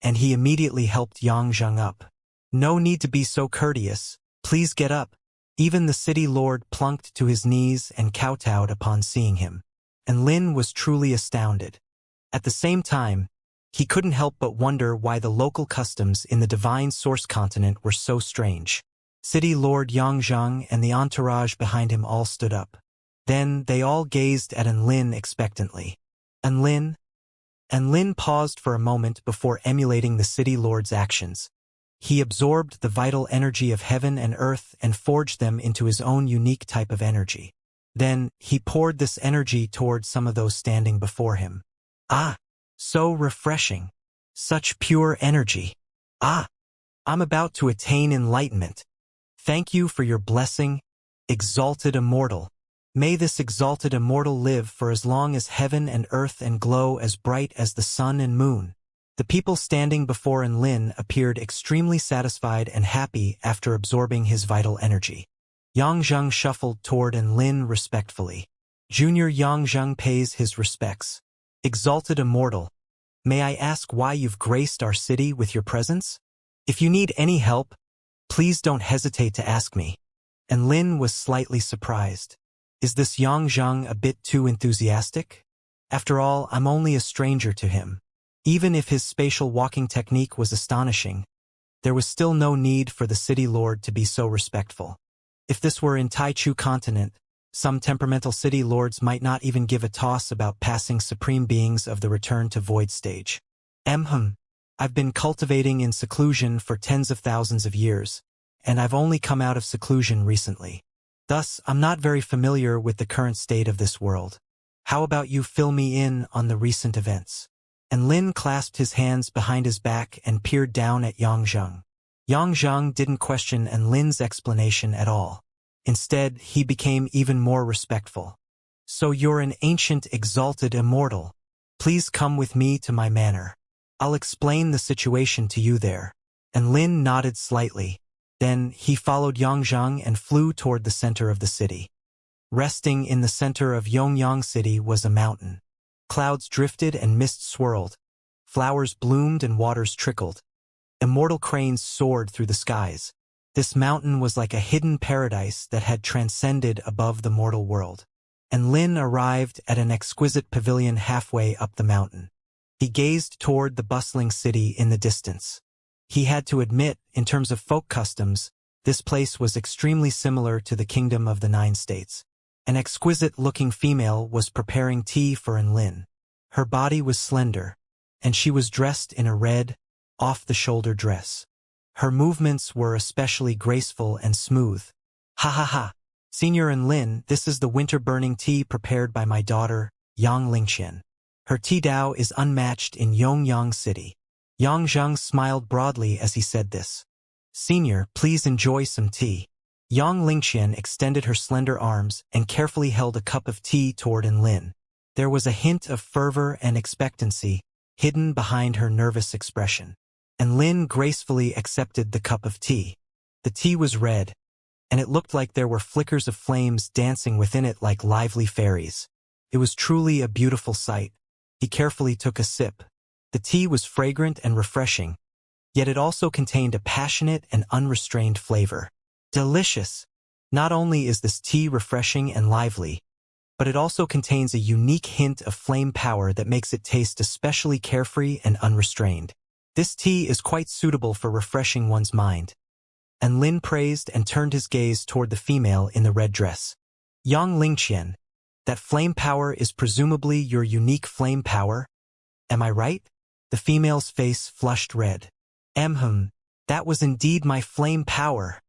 and he immediately helped Yang up. "No need to be so courteous. Please get up." Even the city lord plunked to his knees and kowtowed upon seeing him. Enlin was truly astounded. At the same time, he couldn't help but wonder why the local customs in the divine source continent were so strange. City Lord Yang and the entourage behind him all stood up. Then they all gazed at Enlin expectantly. Enlin paused for a moment before emulating the city lord's actions. He absorbed the vital energy of heaven and earth and forged them into his own unique type of energy. Then he poured this energy toward some of those standing before him. "Ah, so refreshing. Such pure energy. Ah, I'm about to attain enlightenment. Thank you for your blessing, exalted immortal. May this exalted immortal live for as long as heaven and earth and glow as bright as the sun and moon." The people standing before Enlin appeared extremely satisfied and happy after absorbing his vital energy. Yang shuffled toward Enlin respectfully. Junior Yang pays his respects. "Exalted immortal, may I ask why you've graced our city with your presence? If you need any help, please don't hesitate to ask me." Enlin was slightly surprised. Is this Yang a bit too enthusiastic? After all, I'm only a stranger to him. Even if his spatial walking technique was astonishing, there was still no need for the city lord to be so respectful. If this were in Taichu continent, some temperamental city lords might not even give a toss about passing supreme beings of the return to void stage. I've been cultivating in seclusion for tens of thousands of years, and I've only come out of seclusion recently. Thus, I'm not very familiar with the current state of this world. How about you fill me in on the recent events? Enlin clasped his hands behind his back and peered down at Yang. Yang didn't question Enlin's explanation at all. Instead, he became even more respectful. "So you're an ancient exalted immortal. Please come with me to my manor. I'll explain the situation to you there." Enlin nodded slightly. Then he followed Yang and flew toward the center of the city. Resting in the center of Yongyang City was a mountain. Clouds drifted and mist swirled. Flowers bloomed and waters trickled. Immortal cranes soared through the skies. This mountain was like a hidden paradise that had transcended above the mortal world. Enlin arrived at an exquisite pavilion halfway up the mountain. He gazed toward the bustling city in the distance. He had to admit, in terms of folk customs, this place was extremely similar to the Kingdom of the Nine States. An exquisite-looking female was preparing tea for Enlin. Her body was slender, and she was dressed in a red, off-the-shoulder dress. Her movements were especially graceful and smooth. "Ha ha ha! Senior Enlin, this is the winter-burning tea prepared by my daughter, Xianxia. Her tea dao is unmatched in Yongyang City." Yang smiled broadly as he said this. "Senior, please enjoy some tea." Xianxia extended her slender arms and carefully held a cup of tea toward Enlin. There was a hint of fervor and expectancy hidden behind her nervous expression. Enlin gracefully accepted the cup of tea. The tea was red, and it looked like there were flickers of flames dancing within it like lively fairies. It was truly a beautiful sight. He carefully took a sip. The tea was fragrant and refreshing, yet it also contained a passionate and unrestrained flavor. Delicious! Not only is this tea refreshing and lively, but it also contains a unique hint of flame power that makes it taste especially carefree and unrestrained. This tea is quite suitable for refreshing one's mind. Enlin praised and turned his gaze toward the female in the red dress. Xianxia, that flame power is presumably your unique flame power? Am I right? The female's face flushed red. That was indeed my flame power,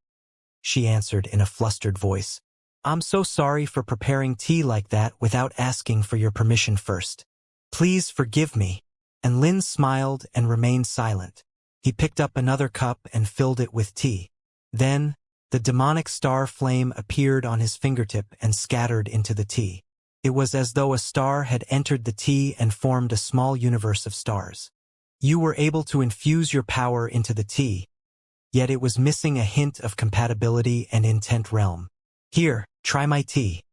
she answered in a flustered voice. I'm so sorry for preparing tea like that without asking for your permission first. Please forgive me. Enlin smiled and remained silent. He picked up another cup and filled it with tea. Then, the demonic star flame appeared on his fingertip and scattered into the tea. It was as though a star had entered the tea and formed a small universe of stars. You were able to infuse your power into the tea, yet it was missing a hint of compatibility and intent realm. Here, try my tea.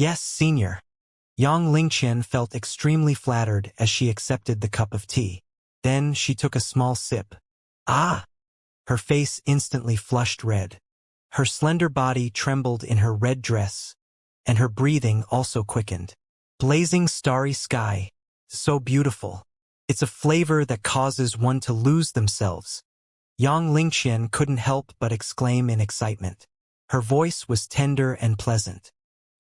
Yes, senior. Yang Lingqian felt extremely flattered as she accepted the cup of tea. Then she took a small sip. Ah! Her face instantly flushed red. Her slender body trembled in her red dress, and her breathing also quickened. Blazing starry sky. So beautiful. It's a flavor that causes one to lose themselves. Yang Lingqian couldn't help but exclaim in excitement. Her voice was tender and pleasant.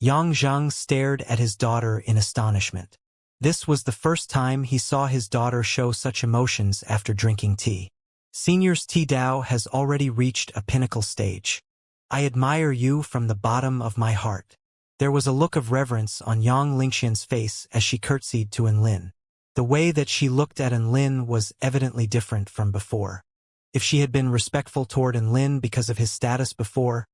Yang Zhang stared at his daughter in astonishment. This was the first time he saw his daughter show such emotions after drinking tea. Senior's tea Dao has already reached a pinnacle stage. I admire you from the bottom of my heart. There was a look of reverence on Yang Lingqian's face as she curtsied to Enlin. The way that she looked at Enlin was evidently different from before. If she had been respectful toward Enlin because of his status before,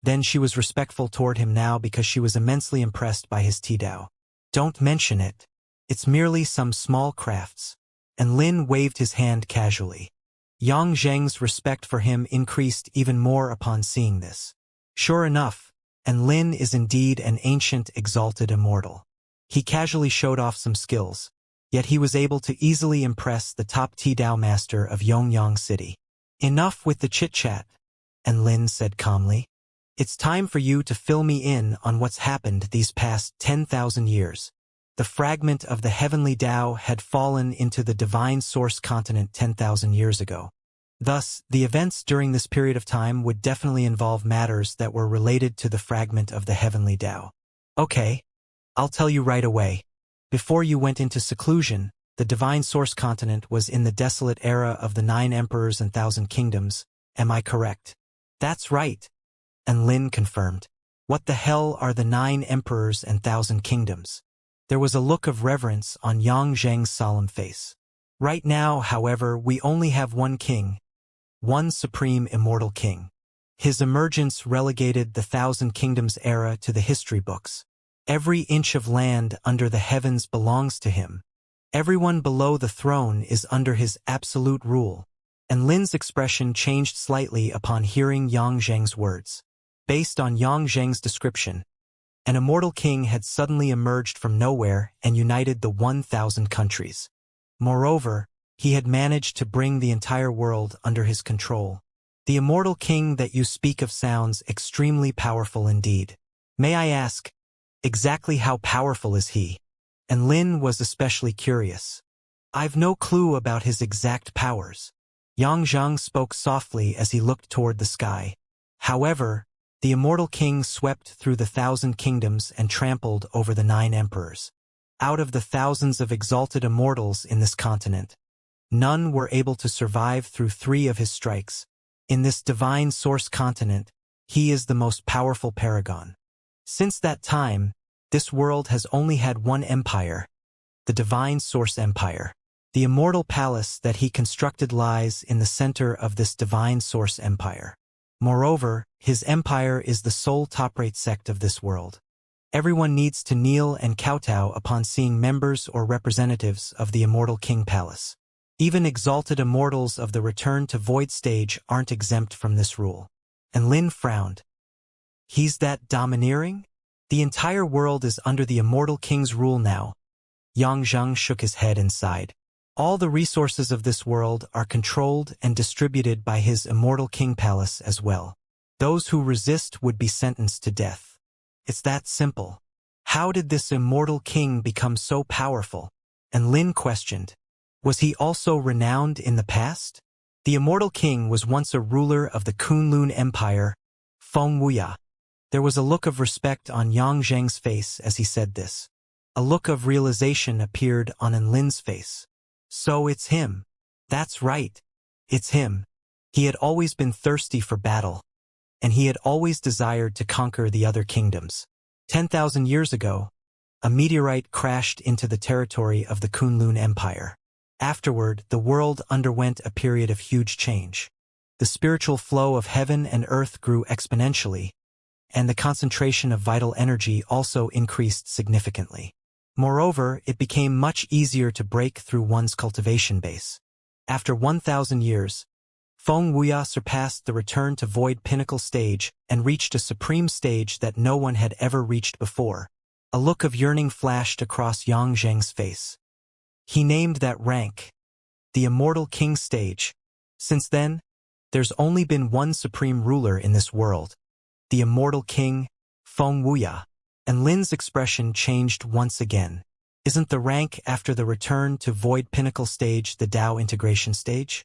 then she was respectful toward him now because she was immensely impressed by his tea Dao. Don't mention it. It's merely some small crafts. Enlin waved his hand casually. Yang Zheng's respect for him increased even more upon seeing this. Sure enough, Enlin is indeed an ancient exalted immortal. He casually showed off some skills, yet he was able to easily impress the top tea Dao master of Yongyang City. Enough with the chit-chat, Enlin said calmly. It's time for you to fill me in on what's happened these past 10,000 years. The fragment of the heavenly Tao had fallen into the divine source continent 10,000 years ago. Thus, the events during this period of time would definitely involve matters that were related to the fragment of the heavenly Tao. Okay, I'll tell you right away. Before you went into seclusion, the divine source continent was in the desolate era of the 9 emperors and 1,000 kingdoms. Am I correct? That's right. And Lin confirmed. What the hell are the 9 emperors and 1,000 kingdoms? There was a look of reverence on Yang Zheng's solemn face. Right now, however, we only have one king, one supreme immortal king. His emergence relegated the 1,000 Kingdoms era to the history books. Every inch of land under the heavens belongs to him. Everyone below the throne is under his absolute rule. And Lin's expression changed slightly upon hearing Yang Zheng's words. Based on Yang Zheng's description, an immortal king had suddenly emerged from nowhere and united the 1,000 countries. Moreover, he had managed to bring the entire world under his control. The immortal king that you speak of sounds extremely powerful indeed. May I ask, exactly how powerful is he? And Lin was especially curious. I've no clue about his exact powers. Yang Zhang spoke softly as he looked toward the sky. However, the immortal king swept through the 1,000 kingdoms and trampled over the 9 emperors. Out of the thousands of exalted immortals in this continent, none were able to survive through 3 of his strikes. In this divine source continent, he is the most powerful paragon. Since that time, this world has only had one empire, the divine source empire. The immortal palace that he constructed lies in the center of this divine source empire. Moreover, his empire is the sole top-rate sect of this world. Everyone needs to kneel and kowtow upon seeing members or representatives of the immortal king palace. Even exalted immortals of the return to void stage aren't exempt from this rule. And Lin frowned. He's that domineering? The entire world is under the immortal king's rule now. Yang Zheng shook his head and sighed. All the resources of this world are controlled and distributed by his immortal king palace as well. Those who resist would be sentenced to death. It's that simple. How did this immortal king become so powerful? And Lin questioned. Was he also renowned in the past? The immortal king was once a ruler of the Kunlun Empire, Feng Wuya. There was a look of respect on Yang Zheng's face as he said this. A look of realization appeared on Enlin's face. So it's him. That's right. It's him. He had always been thirsty for battle, and he had always desired to conquer the other kingdoms. 10,000 years ago, a meteorite crashed into the territory of the Kunlun Empire. Afterward, the world underwent a period of huge change. The spiritual flow of heaven and earth grew exponentially, and the concentration of vital energy also increased significantly. Moreover, it became much easier to break through one's cultivation base. After 1,000 years, Feng Wuya surpassed the return to void pinnacle stage and reached a supreme stage that no one had ever reached before. A look of yearning flashed across Xianxia's face. He named that rank the Immortal King stage. Since then, there's only been one supreme ruler in this world, the Immortal King, Feng Wuya. And Lin's expression changed once again. Isn't the rank after the return to Void Pinnacle stage the Dao integration stage?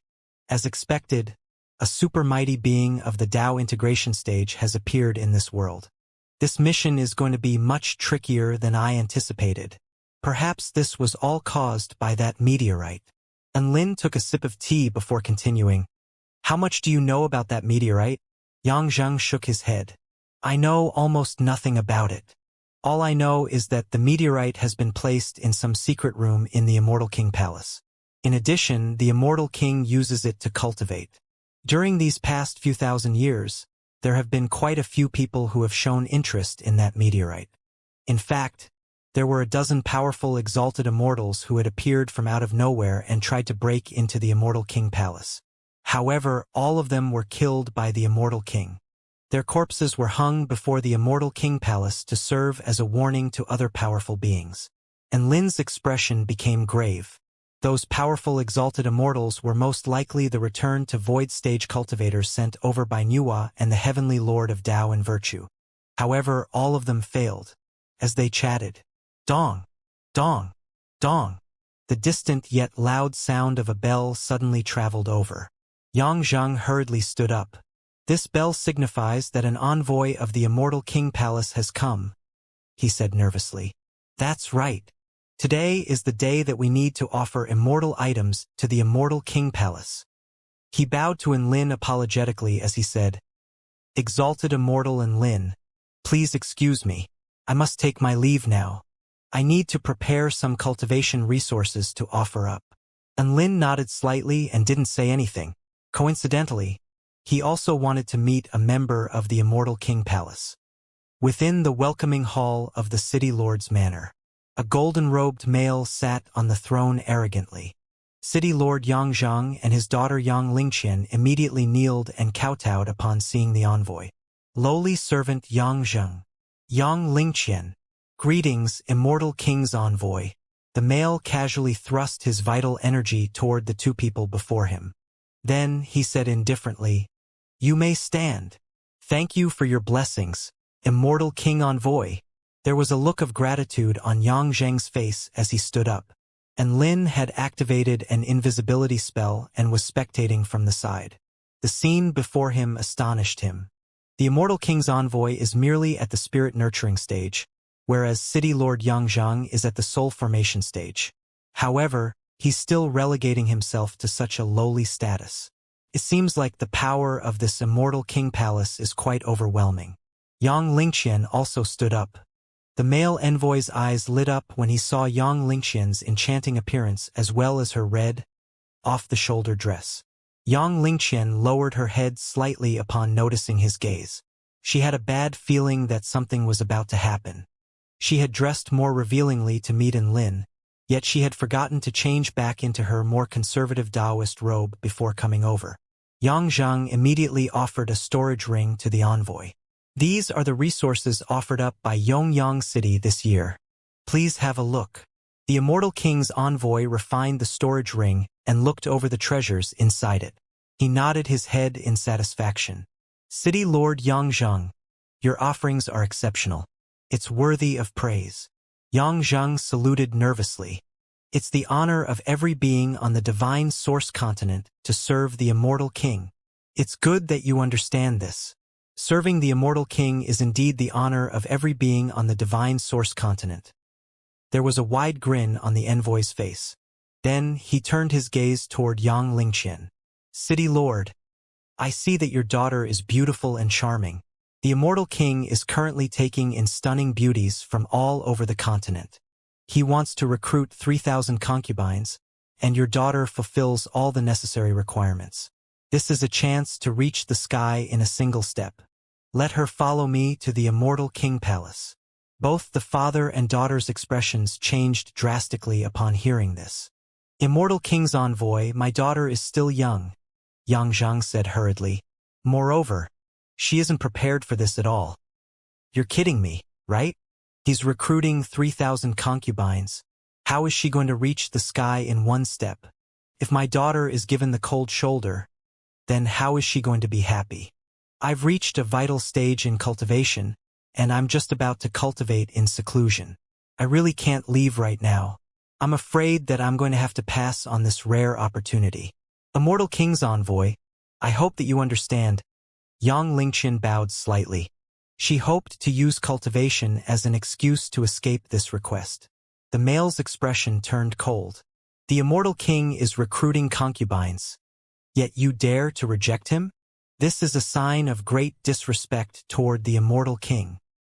As expected, a super mighty being of the Dao integration stage has appeared in this world. This mission is going to be much trickier than I anticipated. Perhaps this was all caused by that meteorite. And Lin took a sip of tea before continuing. How much do you know about that meteorite? Yang shook his head. I know almost nothing about it. All I know is that the meteorite has been placed in some secret room in the Immortal King Palace. In addition, the Immortal King uses it to cultivate. During these past few thousand years, there have been quite a few people who have shown interest in that meteorite. In fact, there were a dozen powerful exalted immortals who had appeared from out of nowhere and tried to break into the Immortal King Palace. However, all of them were killed by the Immortal King. Their corpses were hung before the Immortal King Palace to serve as a warning to other powerful beings. And Lin's expression became grave. Those powerful exalted immortals were most likely the return to void stage cultivators sent over by Nuwa and the Heavenly Lord of Tao and Virtue. However, all of them failed. As they chatted, dong, dong, dong. The distant yet loud sound of a bell suddenly traveled over. Yang hurriedly stood up. This bell signifies that an envoy of the Immortal King Palace has come, he said nervously. That's right. Today is the day that we need to offer immortal items to the Immortal King Palace. He bowed to Enlin apologetically as he said, Exalted Immortal Enlin, please excuse me. I must take my leave now. I need to prepare some cultivation resources to offer up. Enlin nodded slightly and didn't say anything. Coincidentally, he also wanted to meet a member of the Immortal King Palace. Within the welcoming hall of the City Lord's Manor, a golden-robed male sat on the throne arrogantly. City Lord Yang and his daughter Yang Lingqian immediately kneeled and kowtowed upon seeing the envoy. Lowly servant Yang Lingqian. Greetings, Immortal King's envoy. The male casually thrust his vital energy toward the two people before him. Then he said indifferently, You may stand. Thank you for your blessings, Immortal King Envoy. There was a look of gratitude on Yang face as he stood up. And Lin had activated an invisibility spell and was spectating from the side. The scene before him astonished him. The Immortal King's envoy is merely at the spirit nurturing stage, whereas City Lord Yang is at the soul formation stage. However, he's still relegating himself to such a lowly status. It seems like the power of this Immortal King Palace is quite overwhelming. Yang Lingqian also stood up. The male envoy's eyes lit up when he saw Yang Lingqian's enchanting appearance as well as her red, off-the-shoulder dress. Yang Lingqian lowered her head slightly upon noticing his gaze. She had a bad feeling that something was about to happen. She had dressed more revealingly to meet Lin, yet she had forgotten to change back into her more conservative Taoist robe before coming over. Yang immediately offered a storage ring to the envoy. These are the resources offered up by Yongyang City this year. Please have a look. The Immortal King's envoy refined the storage ring and looked over the treasures inside it. He nodded his head in satisfaction. City Lord Yang, your offerings are exceptional. It's worthy of praise. Yang saluted nervously. It's the honor of every being on the Divine Source continent to serve the Immortal King. It's good that you understand this. Serving the Immortal King is indeed the honor of every being on the Divine Source continent. There was a wide grin on the envoy's face. Then he turned his gaze toward Yang Lingqian. City Lord, I see that your daughter is beautiful and charming. The Immortal King is currently taking in stunning beauties from all over the continent. He wants to recruit 3,000 concubines, and your daughter fulfills all the necessary requirements. This is a chance to reach the sky in a single step. Let her follow me to the Immortal King Palace. Both the father and daughter's expressions changed drastically upon hearing this. Immortal King's envoy, my daughter is still young, Yang said hurriedly. Moreover, she isn't prepared for this at all. You're kidding me, right? He's recruiting 3,000 concubines. How is she going to reach the sky in one step? If my daughter is given the cold shoulder, then how is she going to be happy? I've reached a vital stage in cultivation, and I'm just about to cultivate in seclusion. I really can't leave right now. I'm afraid that I'm going to have to pass on this rare opportunity. Immortal King's envoy, I hope that you understand. Yang Lingqian bowed slightly. She hoped to use cultivation as an excuse to escape this request. The male's expression turned cold. The Immortal King is recruiting concubines. Yet you dare to reject him? This is a sign of great disrespect toward the Immortal King.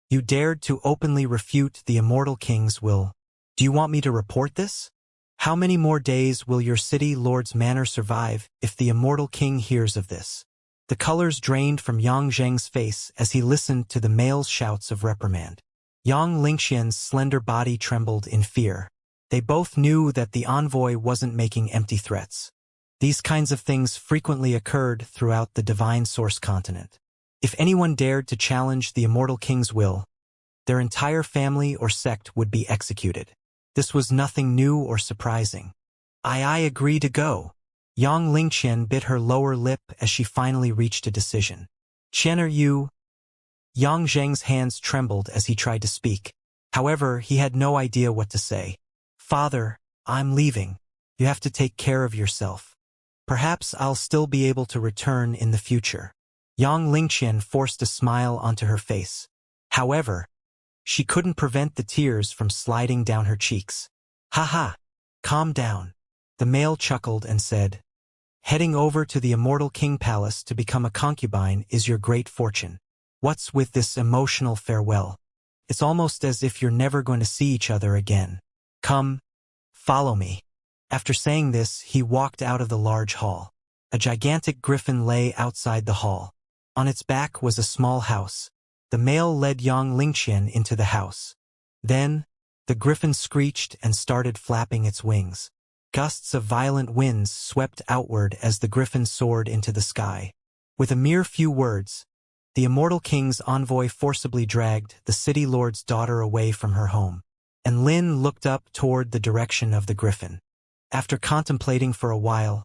You dared to openly refute the Immortal King's will. Do you want me to report this? How many more days will your city lord's manor survive if the Immortal King hears of this? The colors drained from Yang Zheng's face as he listened to the male's shouts of reprimand. Yang Lingqian's slender body trembled in fear. They both knew that the envoy wasn't making empty threats. These kinds of things frequently occurred throughout the divine source continent. If anyone dared to challenge the Immortal King's will, their entire family or sect would be executed. This was nothing new or surprising. I agree to go. Yang Lingqian bit her lower lip as she finally reached a decision. Qian, are you? Yang Zheng's hands trembled as he tried to speak. However, he had no idea what to say. Father, I'm leaving. You have to take care of yourself. Perhaps I'll still be able to return in the future. Yang Lingqian forced a smile onto her face. However, she couldn't prevent the tears from sliding down her cheeks. Ha, calm down. The male chuckled and said, heading over to the Immortal King Palace to become a concubine is your great fortune. What's with this emotional farewell? It's almost as if you're never going to see each other again. Come, follow me. After saying this, he walked out of the large hall. A gigantic griffin lay outside the hall. On its back was a small house. The male led Yang Lingqian into the house. Then, the griffin screeched and started flapping its wings. Gusts of violent winds swept outward as the griffin soared into the sky. With a mere few words, the Immortal King's envoy forcibly dragged the city lord's daughter away from her home, and Lin looked up toward the direction of the griffin. After contemplating for a while,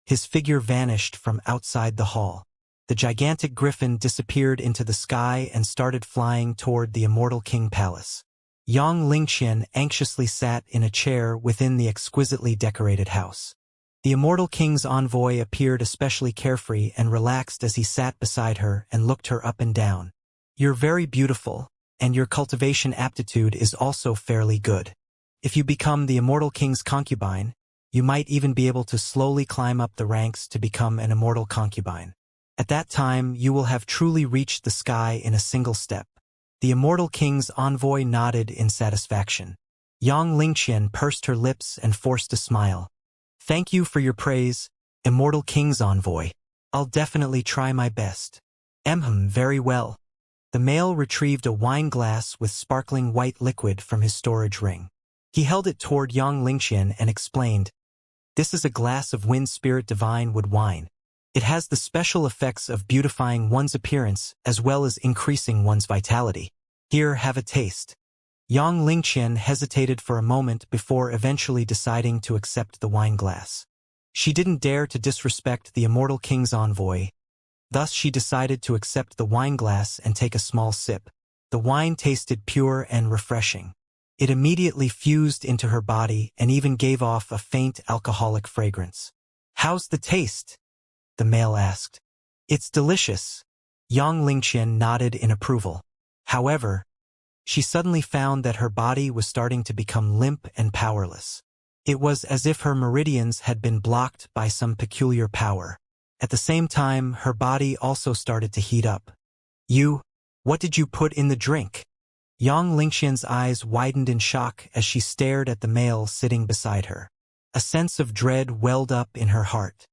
his figure vanished from outside the hall. The gigantic griffin disappeared into the sky and started flying toward the Immortal King Palace. Yang Lingqian anxiously sat in a chair within the exquisitely decorated house. The Immortal King's envoy appeared especially carefree and relaxed as he sat beside her and looked her up and down. You're very beautiful, and your cultivation aptitude is also fairly good. If you become the Immortal King's concubine, you might even be able to slowly climb up the ranks to become an immortal concubine. At that time, you will have truly reached the sky in a single step. The Immortal King's envoy nodded in satisfaction. Yang Lingqian pursed her lips and forced a smile. Thank you for your praise, Immortal King's envoy. I'll definitely try my best. Very well. The male retrieved a wine glass with sparkling white liquid from his storage ring. He held it toward Yang Lingqian and explained, this is a glass of Wind Spirit Divine Wood wine. It has the special effects of beautifying one's appearance as well as increasing one's vitality. Here, have a taste. Yang Lingqian hesitated for a moment before eventually deciding to accept the wine glass. She didn't dare to disrespect the Immortal King's envoy. Thus she decided to accept the wine glass and take a small sip. The wine tasted pure and refreshing. It immediately fused into her body and even gave off a faint alcoholic fragrance. How's the taste? The male asked. It's delicious. Yang Lingqian nodded in approval. However, she suddenly found that her body was starting to become limp and powerless. It was as if her meridians had been blocked by some peculiar power. At the same time, her body also started to heat up. What did you put in the drink? Yang Lingqian's eyes widened in shock as she stared at the male sitting beside her. A sense of dread welled up in her heart.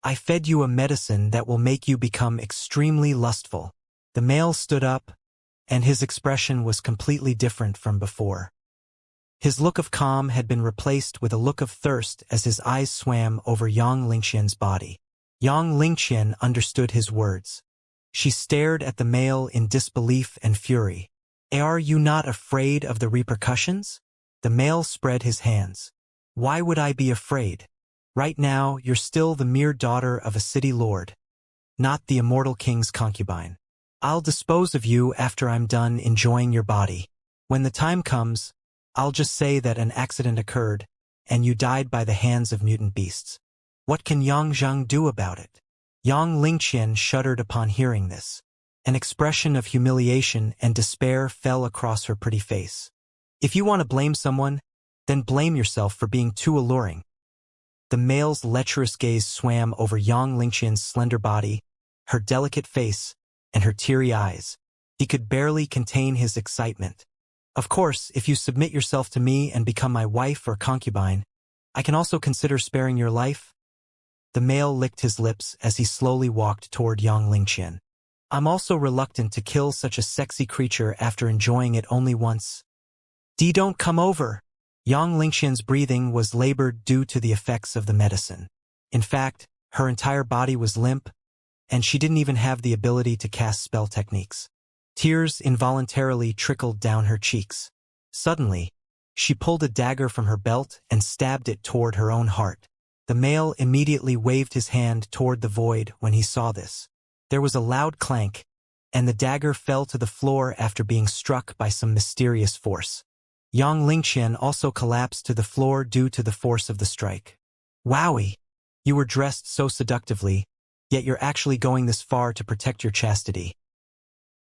I fed you a medicine that will make you become extremely lustful. The male stood up, and his expression was completely different from before. His look of calm had been replaced with a look of thirst as his eyes swam over Yang Lingqian's body. Yang Lingqian understood his words. She stared at the male in disbelief and fury. Are you not afraid of the repercussions? The male spread his hands. Why would I be afraid? Right now, you're still the mere daughter of a city lord, not the immortal king's concubine. I'll dispose of you after I'm done enjoying your body. When the time comes, I'll just say that an accident occurred, and you died by the hands of mutant beasts. What can Yang Zhang do about it? Yang Lingqian shuddered upon hearing this. An expression of humiliation and despair fell across her pretty face. If you want to blame someone, then blame yourself for being too alluring. The male's lecherous gaze swam over Yang Lingqian's slender body, her delicate face, and her teary eyes. He could barely contain his excitement. Of course, if you submit yourself to me and become my wife or concubine, I can also consider sparing your life. The male licked his lips as he slowly walked toward Yang Lingqian. I'm also reluctant to kill such a sexy creature after enjoying it only once. Don't come over. Yang Lingqian's breathing was labored due to the effects of the medicine. In fact, her entire body was limp, and she didn't even have the ability to cast spell techniques. Tears involuntarily trickled down her cheeks. Suddenly, she pulled a dagger from her belt and stabbed it toward her own heart. The male immediately waved his hand toward the void when he saw this. There was a loud clank, and the dagger fell to the floor after being struck by some mysterious force. Yang Lingqian also collapsed to the floor due to the force of the strike. Wowie! You were dressed so seductively, yet you're actually going this far to protect your chastity.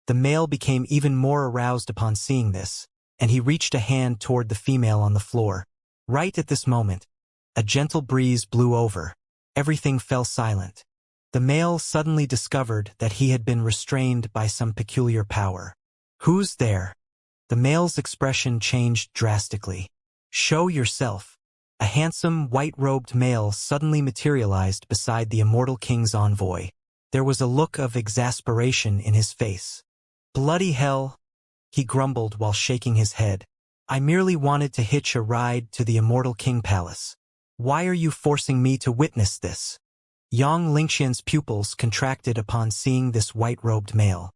The male became even more aroused upon seeing this, and he reached a hand toward the female on the floor. Right at this moment, a gentle breeze blew over. Everything fell silent. The male suddenly discovered that he had been restrained by some peculiar power. Who's there? The male's expression changed drastically. Show yourself. A handsome, white-robed male suddenly materialized beside the immortal king's envoy. There was a look of exasperation in his face. Bloody hell, he grumbled while shaking his head. I merely wanted to hitch a ride to the immortal king palace. Why are you forcing me to witness this? Yang Lingqian's pupils contracted upon seeing this white-robed male.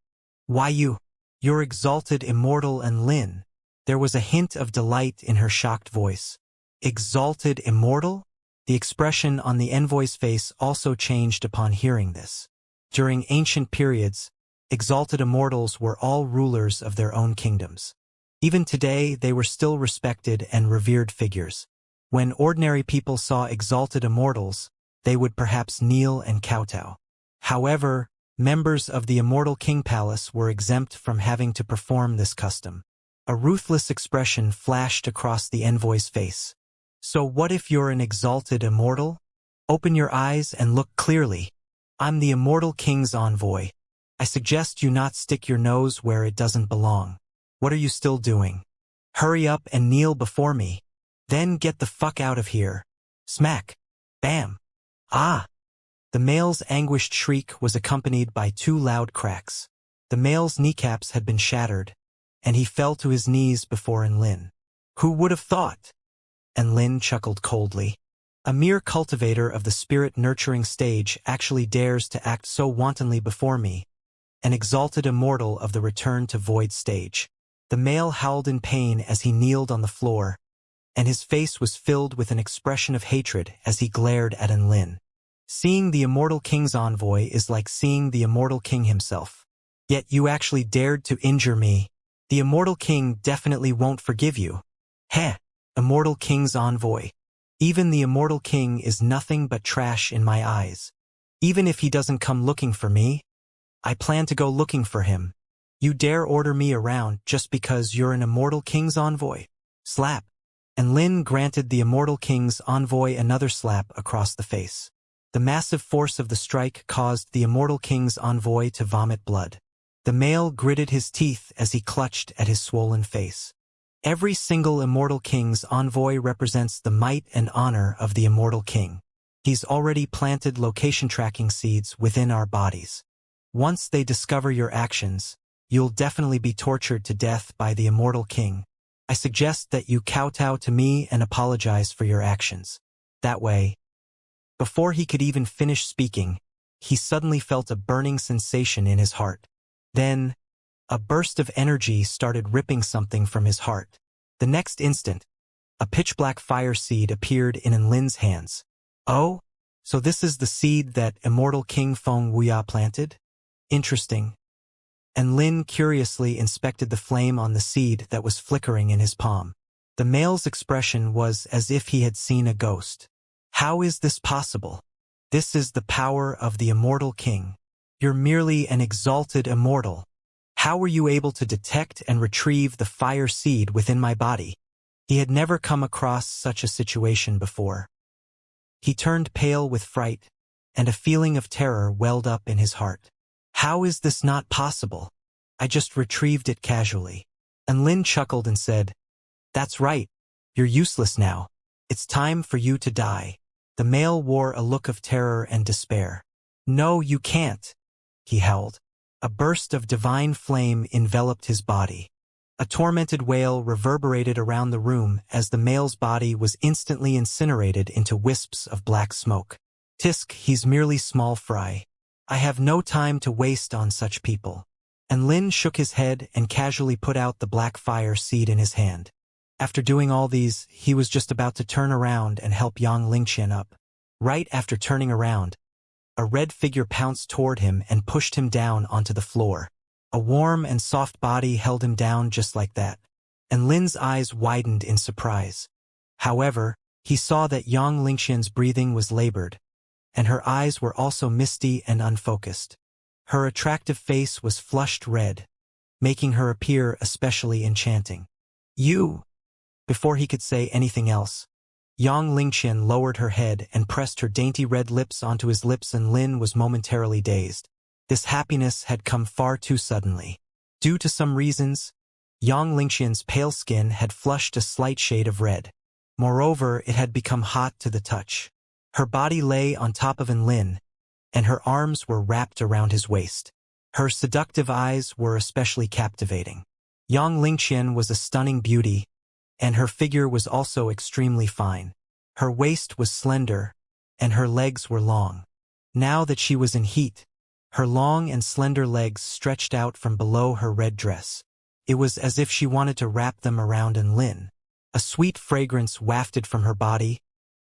Why you? You're exalted immortal and Lin. There was a hint of delight in her shocked voice. Exalted immortal? The expression on the envoy's face also changed upon hearing this. During ancient periods, exalted immortals were all rulers of their own kingdoms. Even today, they were still respected and revered figures. When ordinary people saw exalted immortals, they would perhaps kneel and kowtow. However, members of the Immortal King Palace were exempt from having to perform this custom. A ruthless expression flashed across the envoy's face. So what if you're an exalted immortal? Open your eyes and look clearly. I'm the Immortal King's envoy. I suggest you not stick your nose where it doesn't belong. What are you still doing? Hurry up and kneel before me. Then get the fuck out of here. Smack. Bam. Ah! The male's anguished shriek was accompanied by two loud cracks. The male's kneecaps had been shattered, and he fell to his knees before Enlin. Who would have thought? Enlin chuckled coldly. A mere cultivator of the spirit-nurturing stage actually dares to act so wantonly before me, an exalted immortal of the return-to-void stage. The male howled in pain as he kneeled on the floor, and his face was filled with an expression of hatred as he glared at Enlin. Seeing the Immortal King's envoy is like seeing the Immortal King himself. Yet you actually dared to injure me. The Immortal King definitely won't forgive you. Heh, Immortal King's envoy. Even the Immortal King is nothing but trash in my eyes. Even if he doesn't come looking for me, I plan to go looking for him. You dare order me around just because you're an Immortal King's envoy? Slap. And Lin granted the Immortal King's envoy another slap across the face. The massive force of the strike caused the Immortal King's envoy to vomit blood. The male gritted his teeth as he clutched at his swollen face. Every single Immortal King's envoy represents the might and honor of the Immortal King. He's already planted location tracking seeds within our bodies. Once they discover your actions, you'll definitely be tortured to death by the Immortal King. I suggest that you kowtow to me and apologize for your actions. That way, before he could even finish speaking, he suddenly felt a burning sensation in his heart. Then, A burst of energy started ripping something from his heart. The next instant, a pitch-black fire seed appeared in Enlin's hands. Oh? So this is the seed that Immortal King Feng Wuya planted? Interesting. Enlin curiously inspected the flame on the seed that was flickering in his palm. The male's expression was as if he had seen a ghost. How is this possible? This is the power of the Immortal King. You're merely an exalted immortal. How were you able to detect and retrieve the fire seed within my body? He had never come across such a situation before. He turned pale with fright, and a feeling of terror welled up in his heart. How is this not possible? I just retrieved it casually. Enlin chuckled and said, That's right. You're useless now. It's time for you to die. The male wore a look of terror and despair. No, you can't, he howled. A burst of divine flame enveloped his body. A tormented wail reverberated around the room as the male's body was instantly incinerated into wisps of black smoke. Tisk, he's merely small fry. I have no time to waste on such people. Enlin shook his head and casually put out the black fire seed in his hand. After doing all these, he was just about to turn around and help Yang Lingqian up. Right after turning around, a red figure pounced toward him and pushed him down onto the floor. A warm and soft body held him down just like that. Enlin's eyes widened in surprise. However, he saw that Yang Lingqian's breathing was labored, and her eyes were also misty and unfocused. Her attractive face was flushed red, making her appear especially enchanting. You! Before he could say anything else, Yang Lingqian lowered her head and pressed her dainty red lips onto his lips, and Lin was momentarily dazed. This happiness had come far too suddenly. Due to some reasons, Yang Lingqian's pale skin had flushed a slight shade of red. Moreover, it had become hot to the touch. Her body lay on top of Enlin, and her arms were wrapped around his waist. Her seductive eyes were especially captivating. Yang Lingqian was a stunning beauty, and her figure was also extremely fine. Her waist was slender, and her legs were long. Now that she was in heat, her long and slender legs stretched out from below her red dress. It was as if she wanted to wrap them around Enlin. A sweet fragrance wafted from her body,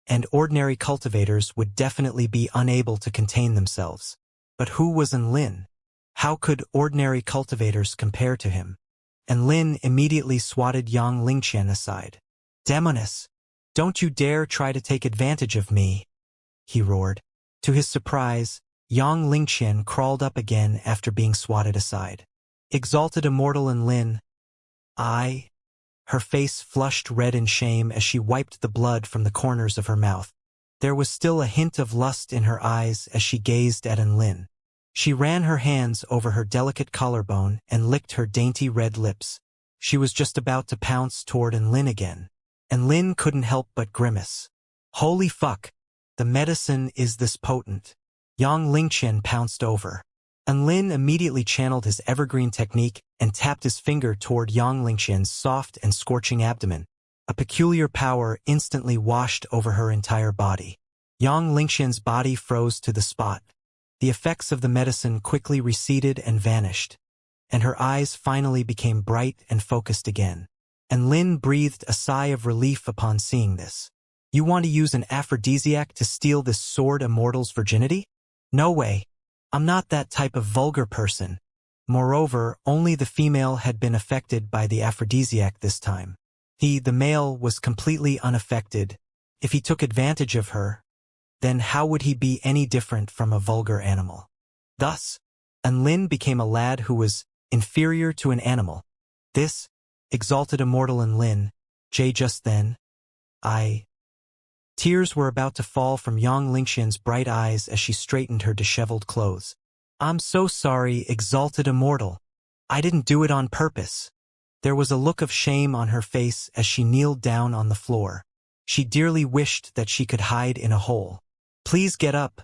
and ordinary cultivators would definitely be unable to contain themselves. But who was Enlin? How could ordinary cultivators compare to him? Enlin immediately swatted Yang Lingqian aside. Demoness! Don't you dare try to take advantage of me! He roared. To his surprise, Yang Lingqian crawled up again after being swatted aside. Exalted Immortal Enlin. Her face flushed red in shame as she wiped the blood from the corners of her mouth. There was still a hint of lust in her eyes as she gazed at Enlin. She ran her hands over her delicate collarbone and licked her dainty red lips. She was just about to pounce toward Enlin again. Enlin couldn't help but grimace. Holy fuck! The medicine is this potent. Yang Lingqian pounced over. Enlin immediately channeled his evergreen technique and tapped his finger toward Yang Lingqian's soft and scorching abdomen. A peculiar power instantly washed over her entire body. Yang Lingqian's body froze to the spot. The effects of the medicine quickly receded and vanished, and her eyes finally became bright and focused again. Enlin breathed a sigh of relief upon seeing this. You want to use an aphrodisiac to steal this sword immortal's virginity? No way. I'm not that type of vulgar person. Moreover, only the female had been affected by the aphrodisiac this time. The male, was completely unaffected. If he took advantage of her, then how would he be any different from a vulgar animal? Thus, Enlin became a lad who was inferior to an animal. This, exalted Immortal Enlin, just then, Tears were about to fall from Yang Lingqian's bright eyes as she straightened her disheveled clothes. I'm so sorry, exalted Immortal. I didn't do it on purpose. There was a look of shame on her face as she kneeled down on the floor. She dearly wished that she could hide in a hole. Please get up.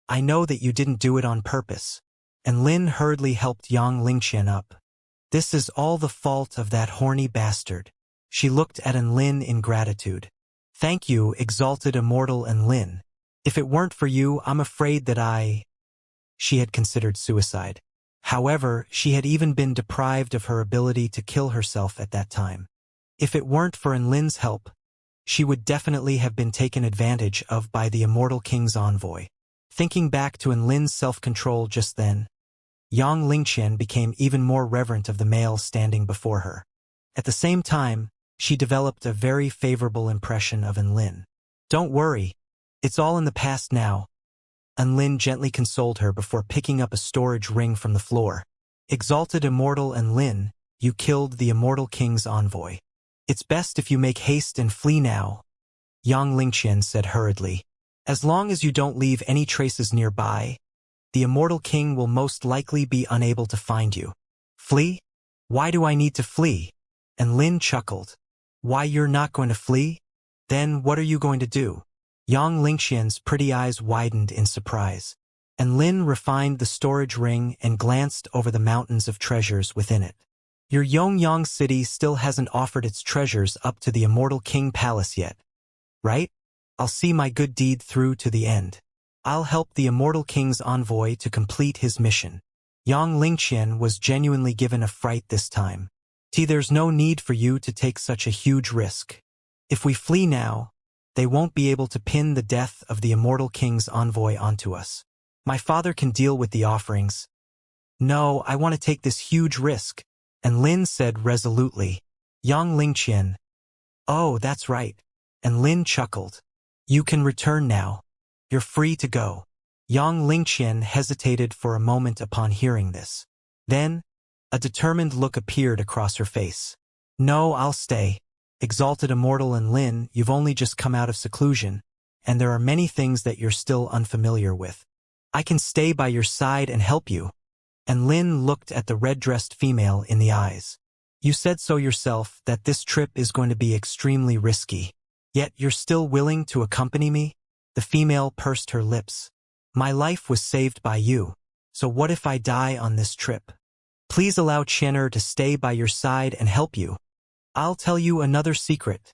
I know that you didn't do it on purpose. And Lin hurriedly helped Yang Lingqian up. This is all the fault of that horny bastard. She looked at Enlin in gratitude. Thank you, exalted Immortal Enlin. If it weren't for you, I'm afraid that She had considered suicide. However, she had even been deprived of her ability to kill herself at that time. If it weren't for Enlin's help, she would definitely have been taken advantage of by the Immortal King's envoy. Thinking back to Enlin's self-control just then, Yang Lingqian became even more reverent of the male standing before her. At the same time, she developed a very favorable impression of Enlin. "Don't worry, it's all in the past now," Enlin gently consoled her before picking up a storage ring from the floor. "Exalted Immortal Enlin, you killed the Immortal King's envoy. It's best if you make haste and flee now," Yang Lingqian said hurriedly. "As long as you don't leave any traces nearby, the Immortal King will most likely be unable to find you." "Flee? Why do I need to flee?" Enlin chuckled. "Why, you're not going to flee? Then what are you going to do?" Yang Lingqian's pretty eyes widened in surprise. Enlin refined the storage ring and glanced over the mountains of treasures within it. "Your Yongyang city still hasn't offered its treasures up to the Immortal King Palace yet, right? I'll see my good deed through to the end. I'll help the Immortal King's envoy to complete his mission." Yang Lingqian was genuinely given a fright this time. There's no need for you to take such a huge risk. If we flee now, they won't be able to pin the death of the Immortal King's envoy onto us. My father can deal with the offerings. No, I want to take this huge risk," Enlin said resolutely. Yang Lingqian. "Oh, that's right." Enlin chuckled. "You can return now. You're free to go." Yang Lingqian hesitated for a moment upon hearing this. Then, a determined look appeared across her face. "No, I'll stay. Exalted Immortal Enlin, you've only just come out of seclusion, and there are many things that you're still unfamiliar with. I can stay by your side and help you." Enlin looked at the red-dressed female in the eyes. "You said so yourself that this trip is going to be extremely risky. Yet you're still willing to accompany me?" The female pursed her lips. "My life was saved by you, so what if I die on this trip? Please allow Qianer to stay by your side and help you. I'll tell you another secret,"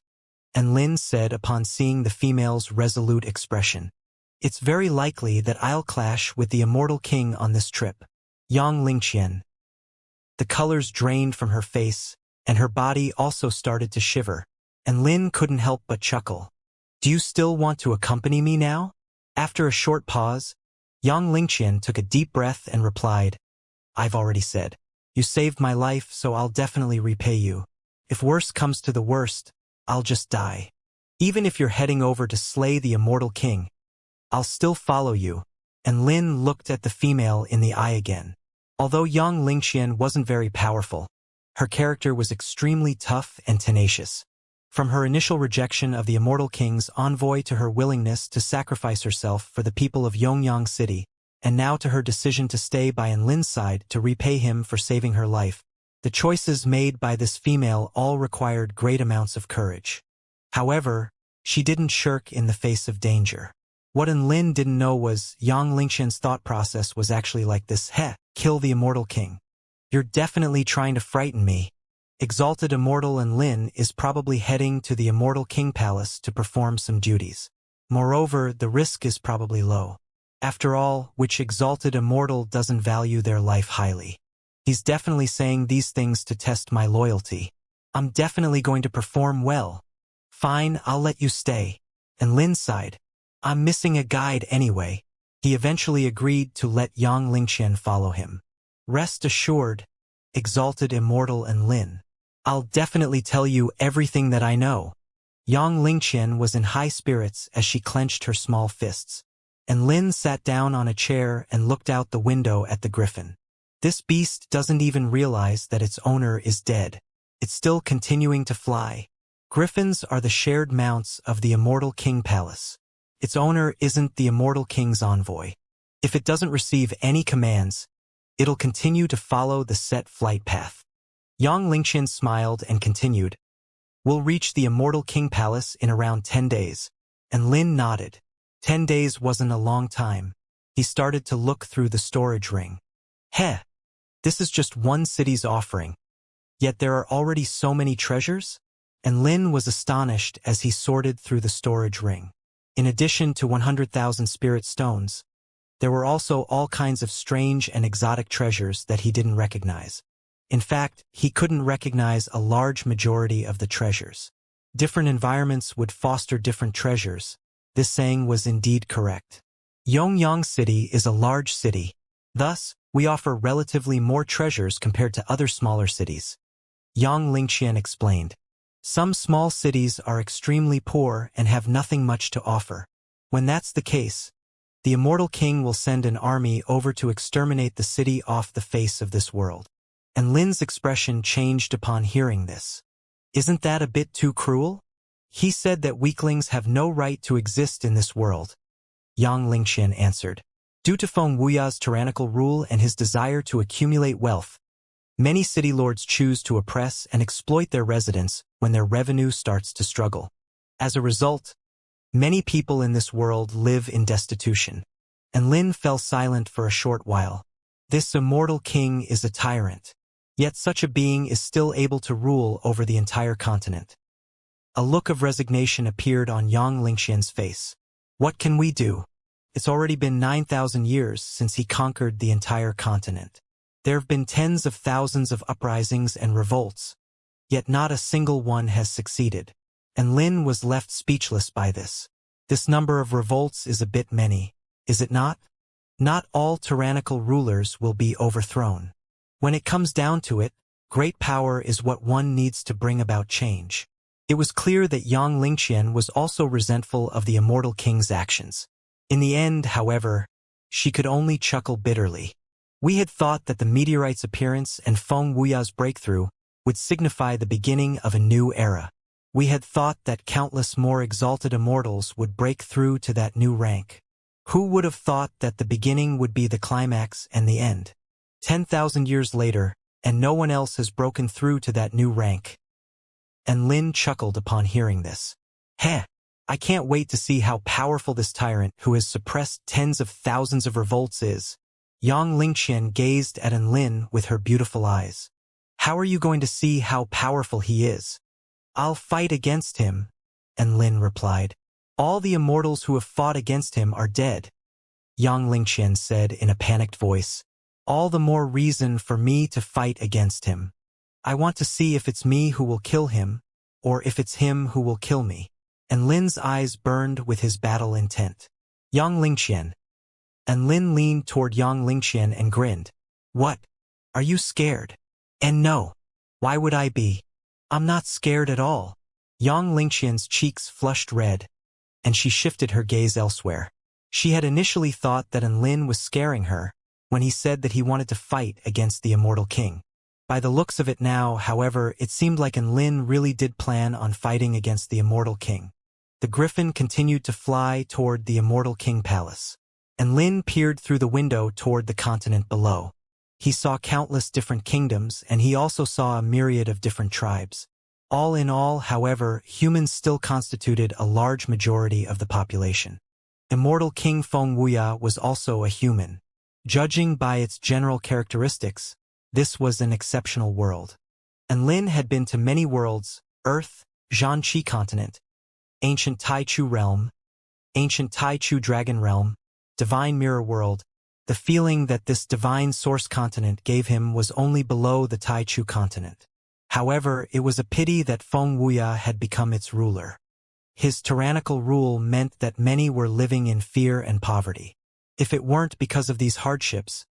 Enlin said upon seeing the female's resolute expression. "It's very likely that I'll clash with the Immortal King on this trip." Yang Lingqian. The colors drained from her face, and her body also started to shiver. Enlin couldn't help but chuckle. "Do you still want to accompany me now?" After a short pause, Yang Lingqian took a deep breath and replied, "I've already said. You saved my life, so I'll definitely repay you. If worse comes to the worst, I'll just die. Even if you're heading over to slay the Immortal King, I'll still follow you." Enlin looked at the female in the eye again. Although Yang Lingqian wasn't very powerful, her character was extremely tough and tenacious. From her initial rejection of the Immortal King's envoy to her willingness to sacrifice herself for the people of Yongyang City, and now to her decision to stay by Enlin's side to repay him for saving her life, the choices made by this female all required great amounts of courage. However, she didn't shirk in the face of danger. What Enlin didn't know was Yang Lingqian's thought process was actually like this: kill the Immortal King. You're definitely trying to frighten me. Exalted Immortal Enlin is probably heading to the Immortal King Palace to perform some duties. Moreover, the risk is probably low. After all, which exalted immortal doesn't value their life highly? He's definitely saying these things to test my loyalty. I'm definitely going to perform well. Fine, I'll let you stay." Enlin sighed. "I'm missing a guide anyway." He eventually agreed to let Yang Lingqian follow him. "Rest assured, Exalted Immortal Enlin, I'll definitely tell you everything that I know." Yang Lingqian was in high spirits as she clenched her small fists. Enlin sat down on a chair and looked out the window at the griffin. This beast doesn't even realize that its owner is dead. It's still continuing to fly. Griffins are the shared mounts of the Immortal King Palace. Its owner isn't the Immortal King's envoy. If it doesn't receive any commands, it'll continue to follow the set flight path. Yang Lingqian smiled and continued, "We'll reach the Immortal King Palace in around 10 days. Enlin nodded. 10 days wasn't a long time. He started to look through the storage ring. This is just one city's offering. Yet there are already so many treasures? Enlin was astonished as he sorted through the storage ring. In addition to 100,000 spirit stones, There were also all kinds of strange and exotic treasures that he didn't recognize. In fact, he couldn't recognize a large majority of the treasures. Different environments would foster different treasures. This saying was indeed correct. Yongyang City is a large city. Thus, we offer relatively more treasures compared to other smaller cities. Yang Lingqian explained. Some small cities are extremely poor and have nothing much to offer. When that's the case, the Immortal King will send an army over to exterminate the city off the face of this world. And Lin's expression changed upon hearing this. Isn't that a bit too cruel? He said that weaklings have no right to exist in this world. Yang Lingqian answered. Due to Feng Wuya's tyrannical rule and his desire to accumulate wealth, many city lords choose to oppress and exploit their residents when their revenue starts to struggle. As a result, many people in this world live in destitution. And Lin fell silent for a short while. This Immortal King is a tyrant. Yet such a being is still able to rule over the entire continent. A look of resignation appeared on Yang Lingqian's face. What can we do? It's already been 9,000 years since he conquered the entire continent. There have been tens of thousands of uprisings and revolts, yet not a single one has succeeded. And Lin was left speechless by this. This number of revolts is a bit many, is it not? Not all tyrannical rulers will be overthrown. When it comes down to it, great power is what one needs to bring about change. It was clear that Yang Lingqian was also resentful of the Immortal King's actions. In the end, however, she could only chuckle bitterly. We had thought that the meteorite's appearance and Feng Wuya's breakthrough would signify the beginning of a new era. We had thought that countless more exalted immortals would break through to that new rank. Who would have thought that the beginning would be the climax and the end? 10,000 years later, and no one else has broken through to that new rank. And Lin chuckled upon hearing this. Heh! I can't wait to see how powerful this tyrant who has suppressed tens of thousands of revolts is. Yang Lingqian gazed at Lin with her beautiful eyes. How are you going to see how powerful he is? I'll fight against him, and Lin replied. All the immortals who have fought against him are dead. Yang Lingqian said in a panicked voice. All the more reason for me to fight against him. I want to see if it's me who will kill him, or if it's him who will kill me. And Lin's eyes burned with his battle intent. Yang Lingqian. And Lin leaned toward Yang Lingqian and grinned. What? Are you scared? And no. Why would I be? I'm not scared at all. Yang Lingqian's cheeks flushed red, and she shifted her gaze elsewhere. She had initially thought that Lin was scaring her when he said that he wanted to fight against the Immortal King. By the looks of it now, however, it seemed like Lin really did plan on fighting against the Immortal King. The griffin continued to fly toward the Immortal King Palace, and Lin peered through the window toward the continent below. He saw countless different kingdoms, and he also saw a myriad of different tribes. All in all, however, humans still constituted a large majority of the population. Immortal King Feng Wuya was also a human. Judging by its general characteristics, this was an exceptional world. And Lin had been to many worlds: Earth, Xianxia continent, Ancient Taichu realm, Ancient Taichu dragon realm, Divine Mirror world. The feeling that this divine source continent gave him was only below the Taichu continent. However, it was a pity that Feng Wuya had become its ruler. His tyrannical rule meant that many were living in fear and poverty. If it weren't because of these hardships,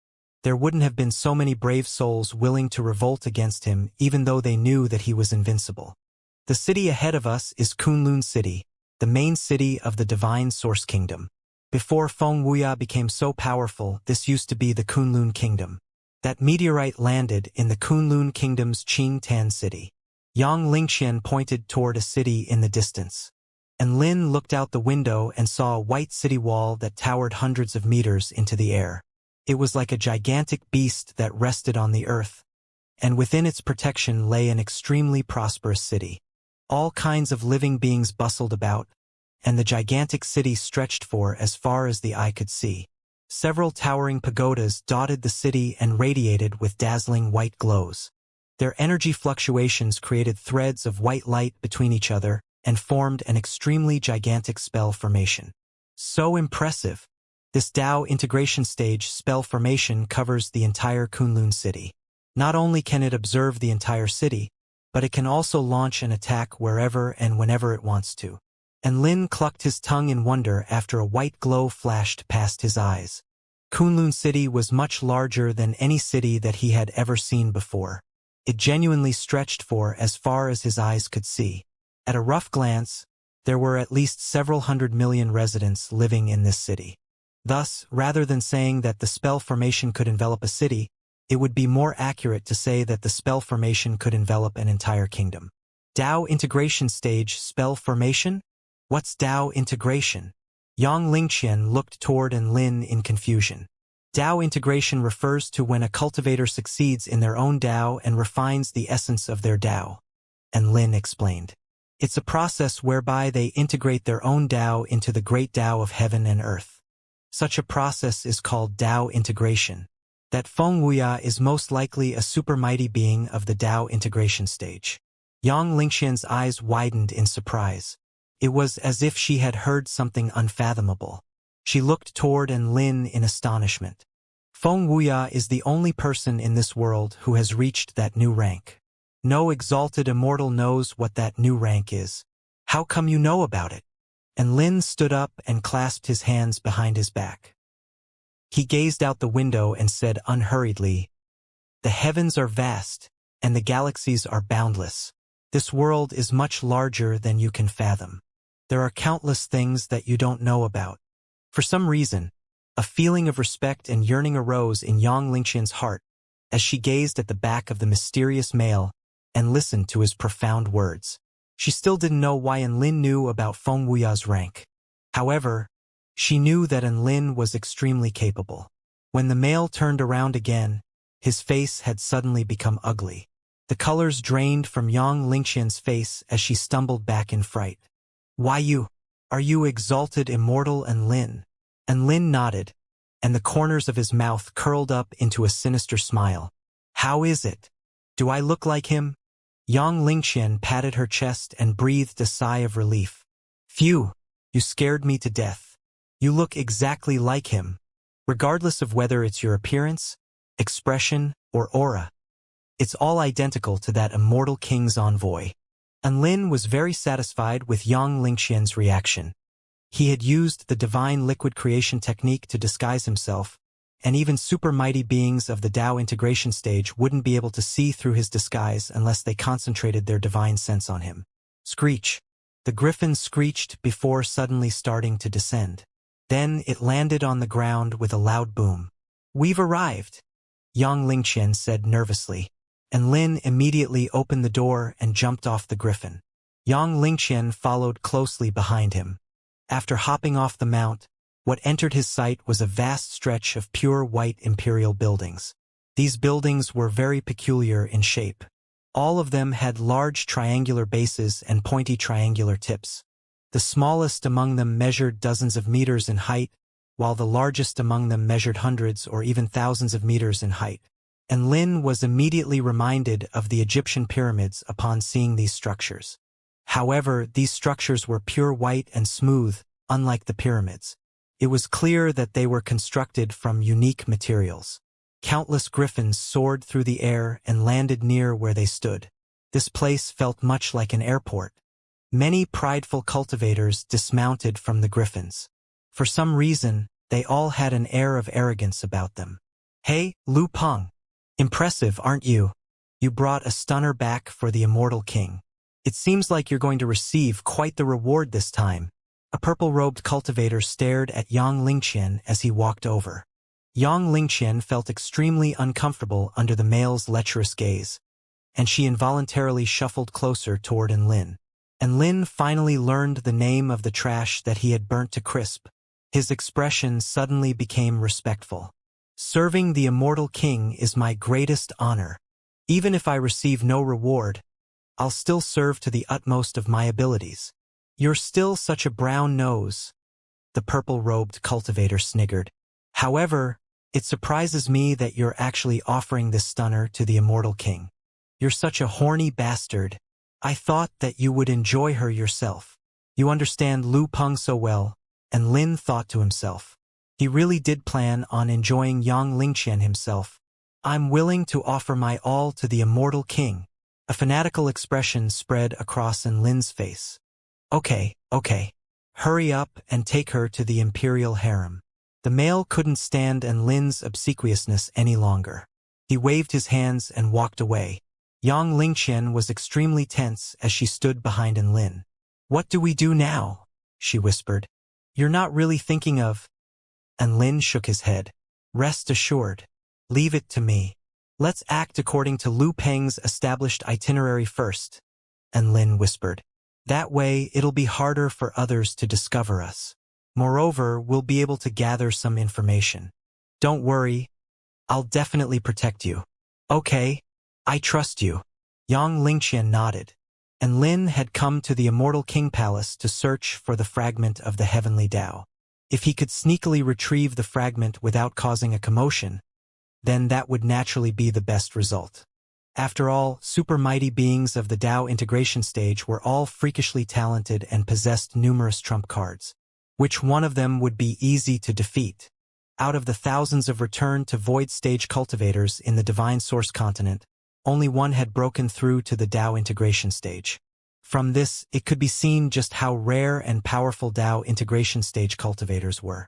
there wouldn't have been so many brave souls willing to revolt against him, even though they knew that he was invincible. The city ahead of us is Kunlun City, the main city of the Divine Source Kingdom. Before Feng Wuya became so powerful, this used to be the Kunlun Kingdom. That meteorite landed in the Kunlun Kingdom's Qingtan City. Yang Lingqian pointed toward a city in the distance. And Lin looked out the window and saw a white city wall that towered hundreds of meters into the air. It was like a gigantic beast that rested on the earth, and within its protection lay an extremely prosperous city. All kinds of living beings bustled about, and the gigantic city stretched for as far as the eye could see. Several towering pagodas dotted the city and radiated with dazzling white glows. Their energy fluctuations created threads of white light between each other and formed an extremely gigantic spell formation. So impressive! This Dao integration stage spell formation covers the entire Kunlun city. Not only can it observe the entire city, but it can also launch an attack wherever and whenever it wants to. And Lin clucked his tongue in wonder after a white glow flashed past his eyes. Kunlun City was much larger than any city that he had ever seen before. It genuinely stretched for as far as his eyes could see. At a rough glance, there were at least several 100 million residents living in this city. Thus, rather than saying that the spell formation could envelop a city, it would be more accurate to say that the spell formation could envelop an entire kingdom. Dao integration stage spell formation? What's Dao integration? Yang Lingqian looked toward Lin in confusion. Dao integration refers to when a cultivator succeeds in their own Dao and refines the essence of their Dao. And Lin explained. It's a process whereby they integrate their own Dao into the great Dao of heaven and earth. Such a process is called Dao integration. That Feng Wuya is most likely a super mighty being of the Dao integration stage. Yang Lingqian's eyes widened in surprise. It was as if she had heard something unfathomable. She looked toward Lin in astonishment. Feng Wuya is the only person in this world who has reached that new rank. No exalted immortal knows what that new rank is. How come you know about it? And Lin stood up and clasped his hands behind his back. He gazed out the window and said unhurriedly, "The heavens are vast, and the galaxies are boundless. This world is much larger than you can fathom. There are countless things that you don't know about." For some reason, a feeling of respect and yearning arose in Yang Lingqian's heart as she gazed at the back of the mysterious male and listened to his profound words. She still didn't know why Lin knew about Feng Wuya's rank. However, she knew that Lin was extremely capable. When the male turned around again, his face had suddenly become ugly. The colors drained from Yang Lingqian's face as she stumbled back in fright. "Why you? Are you exalted immortal Lin?" And Lin nodded, and the corners of his mouth curled up into a sinister smile. "How is it? Do I look like him?" Yang Lingqian patted her chest and breathed a sigh of relief. "Phew, you scared me to death. You look exactly like him, regardless of whether it's your appearance, expression, or aura. It's all identical to that immortal king's envoy." And Lin was very satisfied with Yang Lingqian's reaction. He had used the divine liquid creation technique to disguise himself, and even super mighty beings of the Dao integration stage wouldn't be able to see through his disguise unless they concentrated their divine sense on him. Screech. The griffin screeched before suddenly starting to descend. Then it landed on the ground with a loud boom. "We've arrived," Yang Lingqian said nervously, and Lin immediately opened the door and jumped off the griffin. Yang Lingqian followed closely behind him. After hopping off the mount, what entered his sight was a vast stretch of pure white imperial buildings. These buildings were very peculiar in shape. All of them had large triangular bases and pointy triangular tips. The smallest among them measured dozens of meters in height, while the largest among them measured hundreds or even thousands of meters in height. And Lin was immediately reminded of the Egyptian pyramids upon seeing these structures. However, these structures were pure white and smooth, unlike the pyramids. It was clear that they were constructed from unique materials. Countless griffins soared through the air and landed near where they stood. This place felt much like an airport. Many prideful cultivators dismounted from the griffins. For some reason, they all had an air of arrogance about them. "Hey, Lu Peng. Impressive, aren't you? You brought a stunner back for the immortal king. It seems like you're going to receive quite the reward this time." A purple-robed cultivator stared at Yang Lingqian as he walked over. Yang Lingqian felt extremely uncomfortable under the male's lecherous gaze, and she involuntarily shuffled closer toward Lin. And Lin finally learned the name of the trash that he had burnt to crisp. His expression suddenly became respectful. "Serving the immortal king is my greatest honor. Even if I receive no reward, I'll still serve to the utmost of my abilities." "You're still such a brown nose," the purple-robed cultivator sniggered. "However, it surprises me that you're actually offering this stunner to the immortal king. You're such a horny bastard. I thought that you would enjoy her yourself. You understand Lu Peng so well," and Lin thought to himself. He really did plan on enjoying Yang Lingqian himself. I'm willing to offer my all to the Immortal King. A fanatical expression spread across Lin's face. Okay. Hurry up and take her to the imperial harem. The male couldn't stand Lin's obsequiousness any longer. He waved his hands and walked away. Yang Lingqian was extremely tense as she stood behind Lin. What do we do now? She whispered. You're not really thinking of... Lin shook his head. Rest assured. Leave it to me. Let's act according to Lu Peng's established itinerary first. Lin whispered. That way it'll be harder for others to discover us. Moreover, we'll be able to gather some information. Don't worry. I'll definitely protect you. Okay. I trust you. Yang Lingqian nodded. Lin had come to the Immortal King Palace to search for the fragment of the heavenly Tao. If he could sneakily retrieve the fragment without causing a commotion, then that would naturally be the best result. After all, super mighty beings of the Tao integration stage were all freakishly talented and possessed numerous trump cards. Which one of them would be easy to defeat? Out of the thousands of return to void stage cultivators in the Divine Source continent, only one had broken through to the Tao integration stage. From this, it could be seen just how rare and powerful Tao integration stage cultivators were.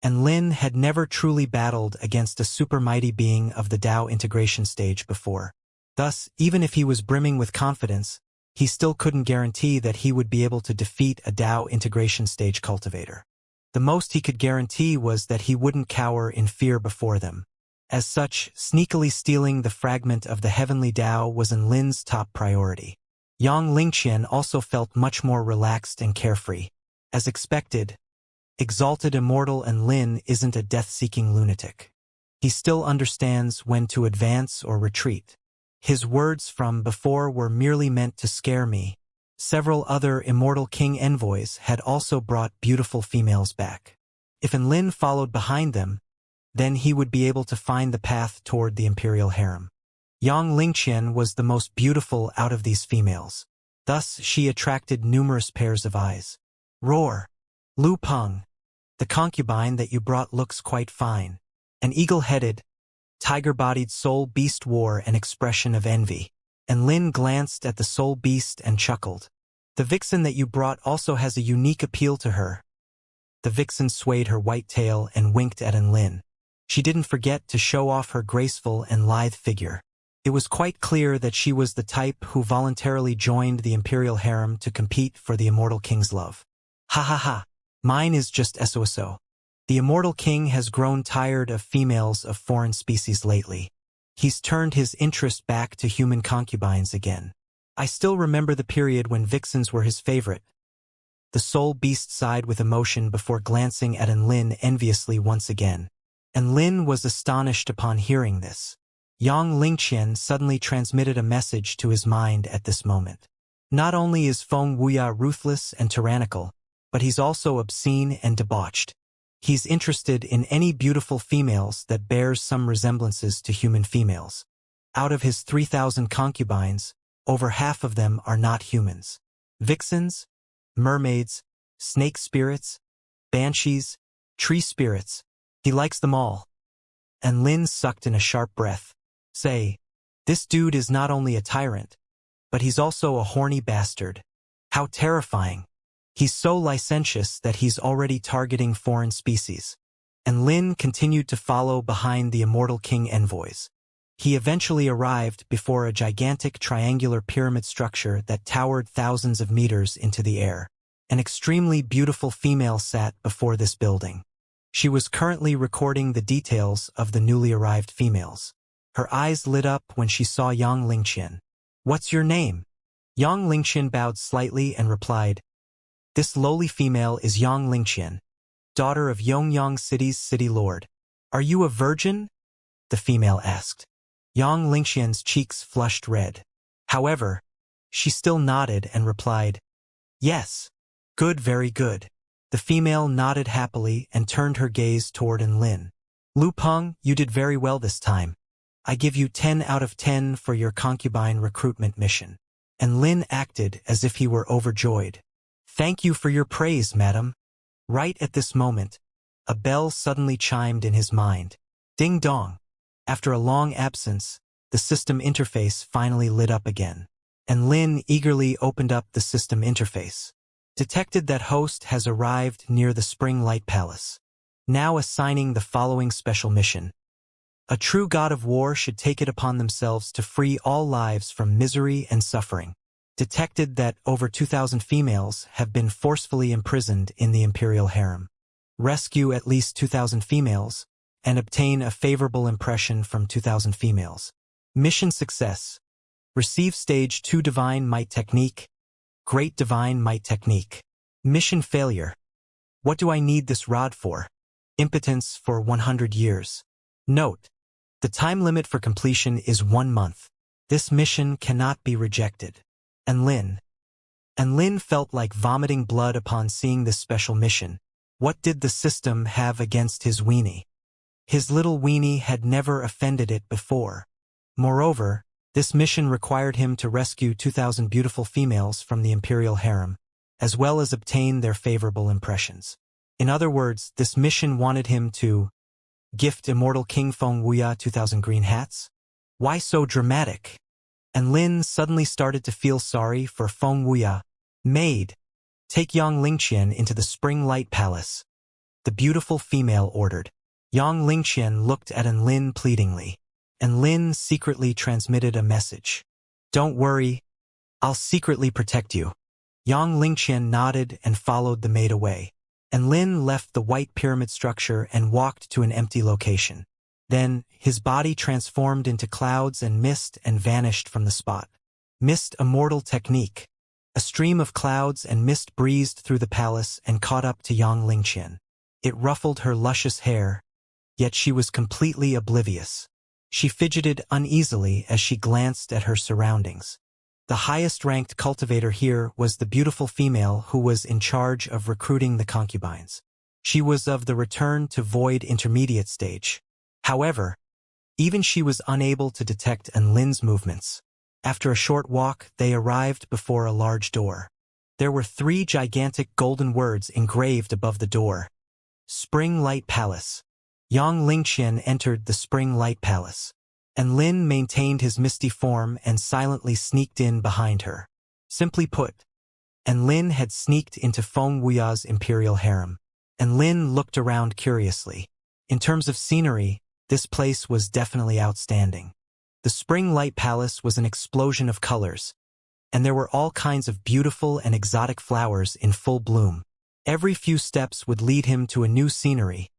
Lin had never truly battled against a super mighty being of the Tao integration stage before. Thus, even if he was brimming with confidence, he still couldn't guarantee that he would be able to defeat a Tao integration stage cultivator. The most he could guarantee was that he wouldn't cower in fear before them. As such, sneakily stealing the fragment of the heavenly Tao was Lin's top priority. Yang Lingqian also felt much more relaxed and carefree. As expected, Exalted Immortal Lin isn't a death-seeking lunatic. He still understands when to advance or retreat. His words from before were merely meant to scare me. Several other Immortal King envoys had also brought beautiful females back. If Lin followed behind them, then he would be able to find the path toward the imperial harem. Yang Lingqian was the most beautiful out of these females. Thus, she attracted numerous pairs of eyes. Roar! Lu Peng, the concubine that you brought looks quite fine. An eagle-headed, tiger-bodied soul beast wore an expression of envy. Lin glanced at the soul beast and chuckled. The vixen that you brought also has a unique appeal to her. The vixen swayed her white tail and winked at Lin. She didn't forget to show off her graceful and lithe figure. It was quite clear that she was the type who voluntarily joined the imperial harem to compete for the Immortal King's love. Ha ha ha. Mine is just SOSO. The Immortal King has grown tired of females of foreign species lately. He's turned his interest back to human concubines again. I still remember the period when vixens were his favorite. The soul beast sighed with emotion before glancing at Lin enviously once again. Lin was astonished upon hearing this. Yang Lingqian suddenly transmitted a message to his mind at this moment. Not only is Feng Wuya ruthless and tyrannical, but he's also obscene and debauched. He's interested in any beautiful females that bears some resemblances to human females. Out of his 3,000 concubines, over half of them are not humans. Vixens, mermaids, snake spirits, banshees, tree spirits. He likes them all. Lin sucked in a sharp breath. Say, this dude is not only a tyrant, but he's also a horny bastard. How terrifying. He's so licentious that he's already targeting foreign species. Lin continued to follow behind the Immortal King envoys. He eventually arrived before a gigantic triangular pyramid structure that towered thousands of meters into the air. An extremely beautiful female sat before this building. She was currently recording the details of the newly arrived females. Her eyes lit up when she saw Yang Lingqian. What's your name? Yang Lingqian bowed slightly and replied, This lowly female is Yang Lingqian, daughter of Yongyang City's city lord. Are you a virgin? The female asked. Yang Lingqian's cheeks flushed red. However, she still nodded and replied, Yes. Good, very good. The female nodded happily and turned her gaze toward Lin. Lu Peng, you did very well this time. I give you 10 out of 10 for your concubine recruitment mission. Lin acted as if he were overjoyed. Thank you for your praise, madam. Right at this moment, A bell suddenly chimed in his mind. Ding dong. After a long absence, the system interface finally lit up again. And Lin eagerly opened up the system interface. Detected that host has arrived near the Spring Light Palace. Now assigning the following special mission. A true god of war should take it upon themselves to free all lives from misery and suffering. Detected that over 2,000 females have been forcefully imprisoned in the imperial harem. Rescue at least 2,000 females and obtain a favorable impression from 2,000 females. Mission success. Receive Stage 2 Divine Might Technique. Great Divine Might Technique. Mission failure. What do I need this rod for? Impotence for 100 years. Note: the time limit for completion is 1 month. This mission cannot be rejected. And Lin felt like vomiting blood upon seeing this special mission. What did the system have against his weenie? His little weenie had never offended it before. Moreover, this mission required him to rescue 2,000 beautiful females from the imperial harem, as well as obtain their favorable impressions. In other words, this mission wanted him to gift Immortal King Feng Wuya 2,000 green hats? Why so dramatic? And Lin suddenly started to feel sorry for Feng Wuya. Maid, take Yang Lingqian into the Spring Light Palace. The beautiful female ordered. Yang Lingqian looked at An Lin pleadingly. And Lin secretly transmitted a message. Don't worry, I'll secretly protect you. Yang Lingqian nodded and followed the maid away. And Lin left the white pyramid structure and walked to an empty location. Then, his body transformed into clouds and mist and vanished from the spot. Mist Immortal Technique. A stream of clouds and mist breezed through the palace and caught up to Yang Lingqian. It ruffled her luscious hair, yet she was completely oblivious. She fidgeted uneasily as she glanced at her surroundings. The highest-ranked cultivator here was the beautiful female who was in charge of recruiting the concubines. She was of the Return to Void intermediate stage. However, even she was unable to detect An Lin's movements. After a short walk, they arrived before a large door. There were 3 gigantic golden words engraved above the door. Spring Light Palace. Yang Lingqian entered the Spring Light Palace. And Lin maintained his misty form and silently sneaked in behind her. Simply put, An Lin had sneaked into Feng Wuya's imperial harem. And Lin looked around curiously. In terms of scenery, this place was definitely outstanding. The Spring Light Palace was an explosion of colors, and there were all kinds of beautiful and exotic flowers in full bloom. Every few steps would lead him to a new scenery,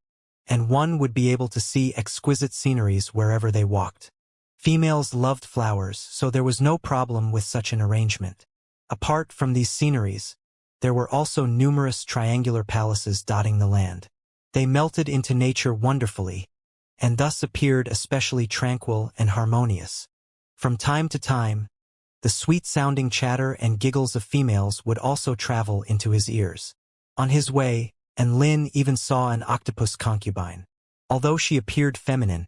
and one would be able to see exquisite sceneries wherever they walked. Females loved flowers, so there was no problem with such an arrangement. Apart from these sceneries, there were also numerous triangular palaces dotting the land. They melted into nature wonderfully, and thus appeared especially tranquil and harmonious. From time to time, the sweet-sounding chatter and giggles of females would also travel into his ears. On his way, An Lin even saw an octopus concubine. Although she appeared feminine,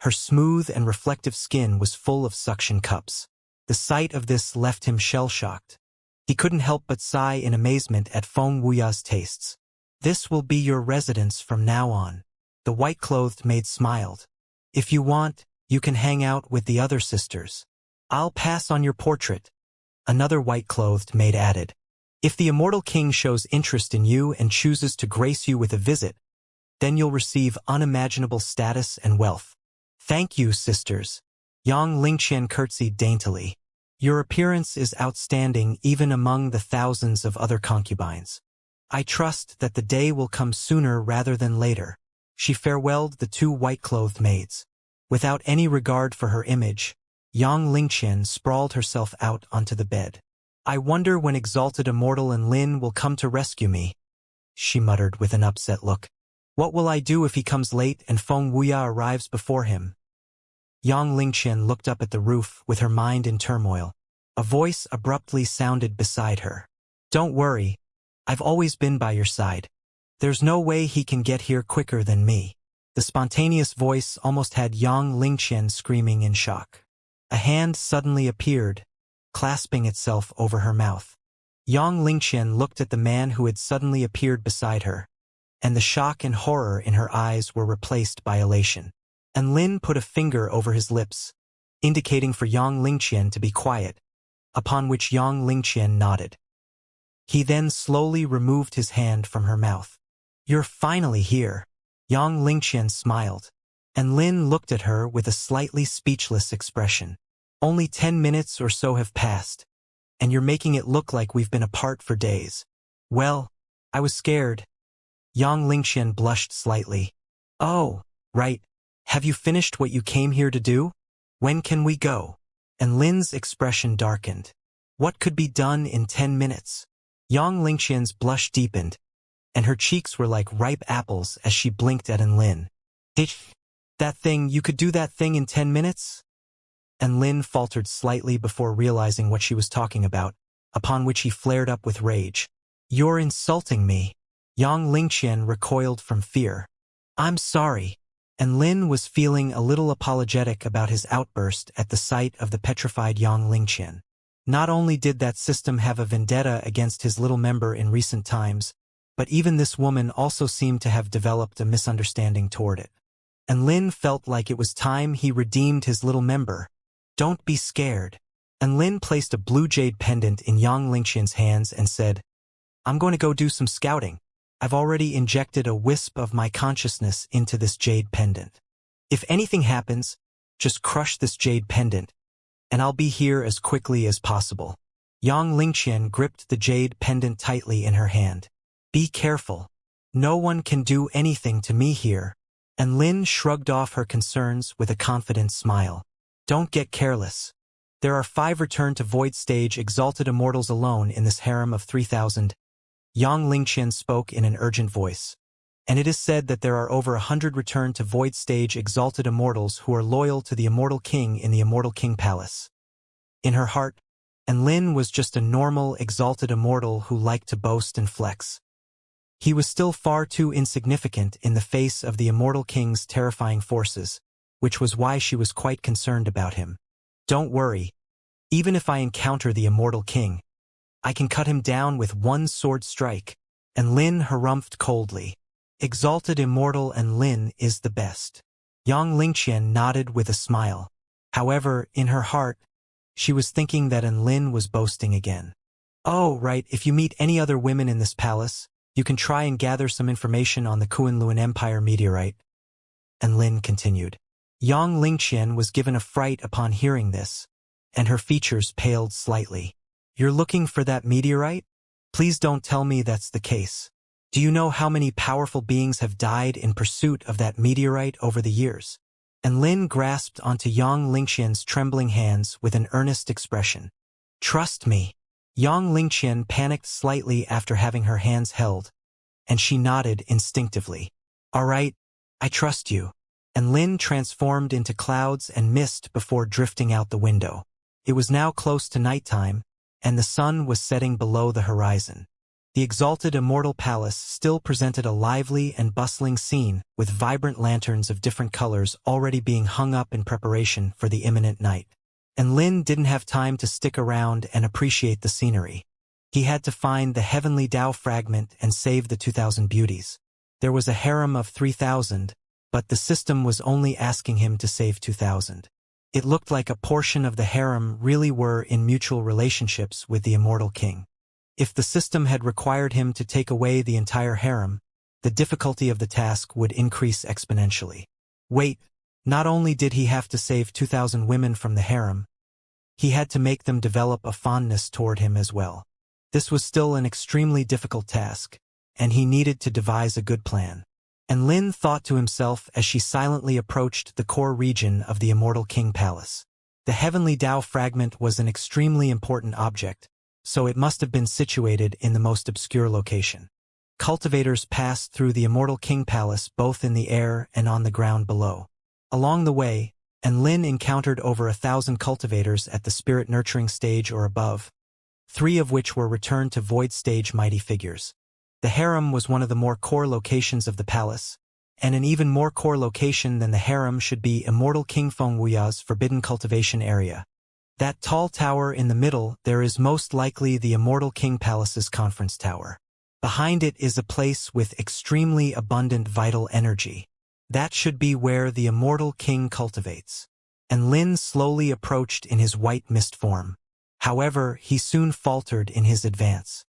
her smooth and reflective skin was full of suction cups. The sight of this left him shell-shocked. He couldn't help but sigh in amazement at Feng Wuya's tastes. This will be your residence from now on. The white-clothed maid smiled. If you want, you can hang out with the other sisters. I'll pass on your portrait. Another white-clothed maid added. If the Immortal King shows interest in you and chooses to grace you with a visit, then you'll receive unimaginable status and wealth. Thank you, sisters. Yang Lingqian curtsied daintily. Your appearance is outstanding even among the thousands of other concubines. I trust that the day will come sooner rather than later. She farewelled the 2 white-clothed maids. Without any regard for her image, Yang Lingqian sprawled herself out onto the bed. I wonder when exalted Immortal An Lin will come to rescue me, she muttered with an upset look. What will I do if he comes late and Feng Wuya arrives before him? Yang Lingqian looked up at the roof with her mind in turmoil. A voice abruptly sounded beside her. Don't worry, I've always been by your side. There's no way he can get here quicker than me. The spontaneous voice almost had Yang Lingqian screaming in shock. A hand suddenly appeared, clasping itself over her mouth. Yang Lingqian looked at the man who had suddenly appeared beside her. and the shock and horror in her eyes were replaced by elation. And Lin put a finger over his lips, indicating for Yang Lingqian to be quiet, upon which Yang Lingqian nodded. He then slowly removed his hand from her mouth. "You're finally here." Yang Lingqian smiled, and Lin looked at her with a slightly speechless expression. "Only 10 minutes or so have passed, and you're making it look like we've been apart for days." "Well, I was scared." Yang Lingqian blushed slightly. "Oh, right. Have you finished what you came here to do? When can we go?" And Lin's expression darkened. What could be done in 10 minutes? Yang Lingqian's blush deepened, and her cheeks were like ripe apples as she blinked at Lin. "That thing, you could do that thing in 10 minutes?" And Lin faltered slightly before realizing what she was talking about, upon which he flared up with rage. "You're insulting me." Yang Lingqian recoiled from fear. "I'm sorry." And Lin was feeling a little apologetic about his outburst at the sight of the petrified Yang Lingqian. Not only did that system have a vendetta against his little member in recent times, but even this woman also seemed to have developed a misunderstanding toward it. And Lin felt like it was time he redeemed his little member. "Don't be scared." And Lin placed a blue jade pendant in Yang Lingqian's hands and said, "I'm going to go do some scouting. I've already injected a wisp of my consciousness into this jade pendant. If anything happens, just crush this jade pendant, and I'll be here as quickly as possible." Yang Lingqian gripped the jade pendant tightly in her hand. "Be careful. No one can do anything to me here." And Lin shrugged off her concerns with a confident smile. "Don't get careless. There are 5 return to void stage exalted immortals alone in this harem of 3,000. Yang Lingqian spoke in an urgent voice. "And it is said that there are over 100 return to void stage exalted immortals who are loyal to the Immortal King in the Immortal King Palace." In her heart, and Lin was just a normal exalted immortal who liked to boast and flex. He was still far too insignificant in the face of the Immortal King's terrifying forces, which was why she was quite concerned about him. "Don't worry. Even if I encounter the Immortal King, I can cut him down with one sword strike." And Lin harumphed coldly. "Exalted Immortal and Lin is the best." Yang Lingqian nodded with a smile. However, in her heart, she was thinking that Lin was boasting again. "Oh, right, if you meet any other women in this palace, you can try and gather some information on the Kunlun Empire meteorite." And Lin continued. Yang Lingqian was given a fright upon hearing this, and her features paled slightly. "You're looking for that meteorite? Please don't tell me that's the case. Do you know how many powerful beings have died in pursuit of that meteorite over the years?" And Lin grasped onto Yang Lingqian's trembling hands with an earnest expression. "Trust me." Yang Lingqian panicked slightly after having her hands held, and she nodded instinctively. "All right, I trust you." And Lin transformed into clouds and mist before drifting out the window. It was now close to nighttime, and the sun was setting below the horizon. The exalted Immortal Palace still presented a lively and bustling scene with vibrant lanterns of different colors already being hung up in preparation for the imminent night. And Lin didn't have time to stick around and appreciate the scenery. He had to find the heavenly Tao fragment and save the 2,000 beauties. There was a harem of 3,000, but the system was only asking him to save 2,000. It looked like a portion of the harem really were in mutual relationships with the Immortal King. If the system had required him to take away the entire harem, the difficulty of the task would increase exponentially. Wait, not only did he have to save 2,000 women from the harem, he had to make them develop a fondness toward him as well. This was still an extremely difficult task, and he needed to devise a good plan. And Lin thought to himself as she silently approached the core region of the Immortal King Palace. The heavenly Tao fragment was an extremely important object, so it must have been situated in the most obscure location. Cultivators passed through the Immortal King Palace both in the air and on the ground below. Along the way, Lin encountered over 1,000 cultivators at the spirit nurturing stage or above, 3 of which were returned to void stage mighty figures. The harem was one of the more core locations of the palace, and an even more core location than the harem should be Immortal King Feng Wuya's forbidden cultivation area. That tall tower in the middle there is most likely the Immortal King Palace's conference tower. Behind it is a place with extremely abundant vital energy. That should be where the immortal king cultivates. And Lin slowly approached in his white mist form. However, he soon faltered in his advance.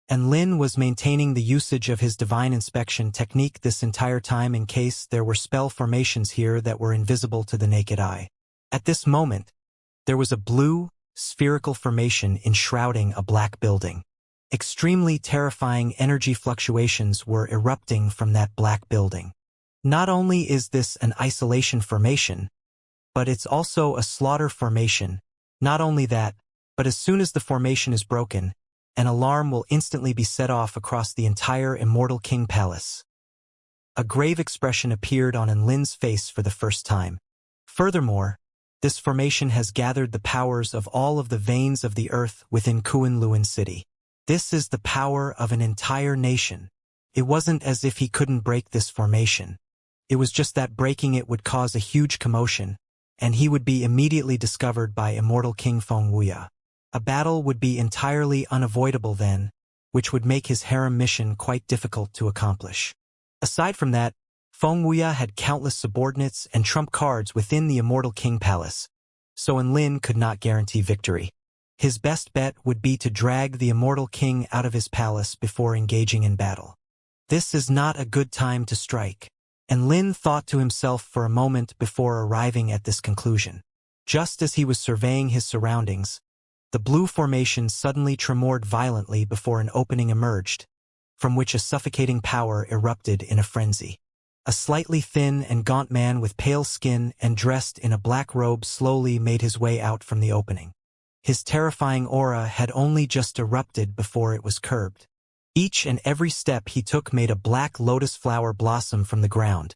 And Lin was maintaining the usage of his divine inspection technique this entire time in case there were spell formations here that were invisible to the naked eye. At this moment, there was a blue, spherical formation enshrouding a black building. Extremely terrifying energy fluctuations were erupting from that black building. Not only is this an isolation formation, but it's also a slaughter formation. Not only that, but as soon as the formation is broken, an alarm will instantly be set off across the entire Immortal King Palace. A grave expression appeared on Lin's face for the first time. Furthermore, this formation has gathered the powers of all of the veins of the earth within Kunlun City. This is the power of an entire nation. It wasn't as if he couldn't break this formation. It was just that breaking it would cause a huge commotion, and he would be immediately discovered by Immortal King Wuxia. A battle would be entirely unavoidable then, which would make his harem mission quite difficult to accomplish. Aside from that, Wuxia had countless subordinates and trump cards within the Immortal King Palace, so Lin could not guarantee victory. His best bet would be to drag the Immortal King out of his palace before engaging in battle. This is not a good time to strike. And Lin thought to himself for a moment before arriving at this conclusion. Just as he was surveying his surroundings, the blue formation suddenly tremored violently before an opening emerged, from which a suffocating power erupted in a frenzy. A slightly thin and gaunt man with pale skin and dressed in a black robe slowly made his way out from the opening. His terrifying aura had only just erupted before it was curbed. Each and every step he took made a black lotus flower blossom from the ground,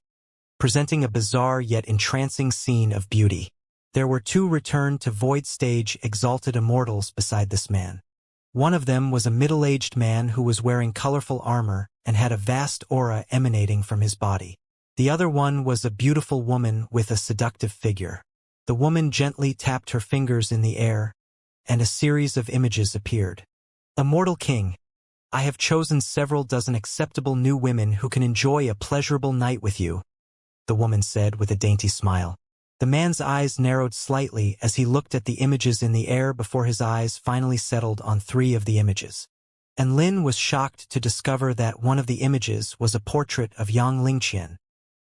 presenting a bizarre yet entrancing scene of beauty. There were two returned to Void Stage exalted immortals beside this man. One of them was a middle-aged man who was wearing colorful armor and had a vast aura emanating from his body. The other one was a beautiful woman with a seductive figure. The woman gently tapped her fingers in the air, and a series of images appeared. Immortal King, I have chosen several dozen acceptable new women who can enjoy a pleasurable night with you, the woman said with a dainty smile. The man's eyes narrowed slightly as he looked at the images in the air before his eyes finally settled on 3 of the images. And Lin was shocked to discover that one of the images was a portrait of Yang Lingqian,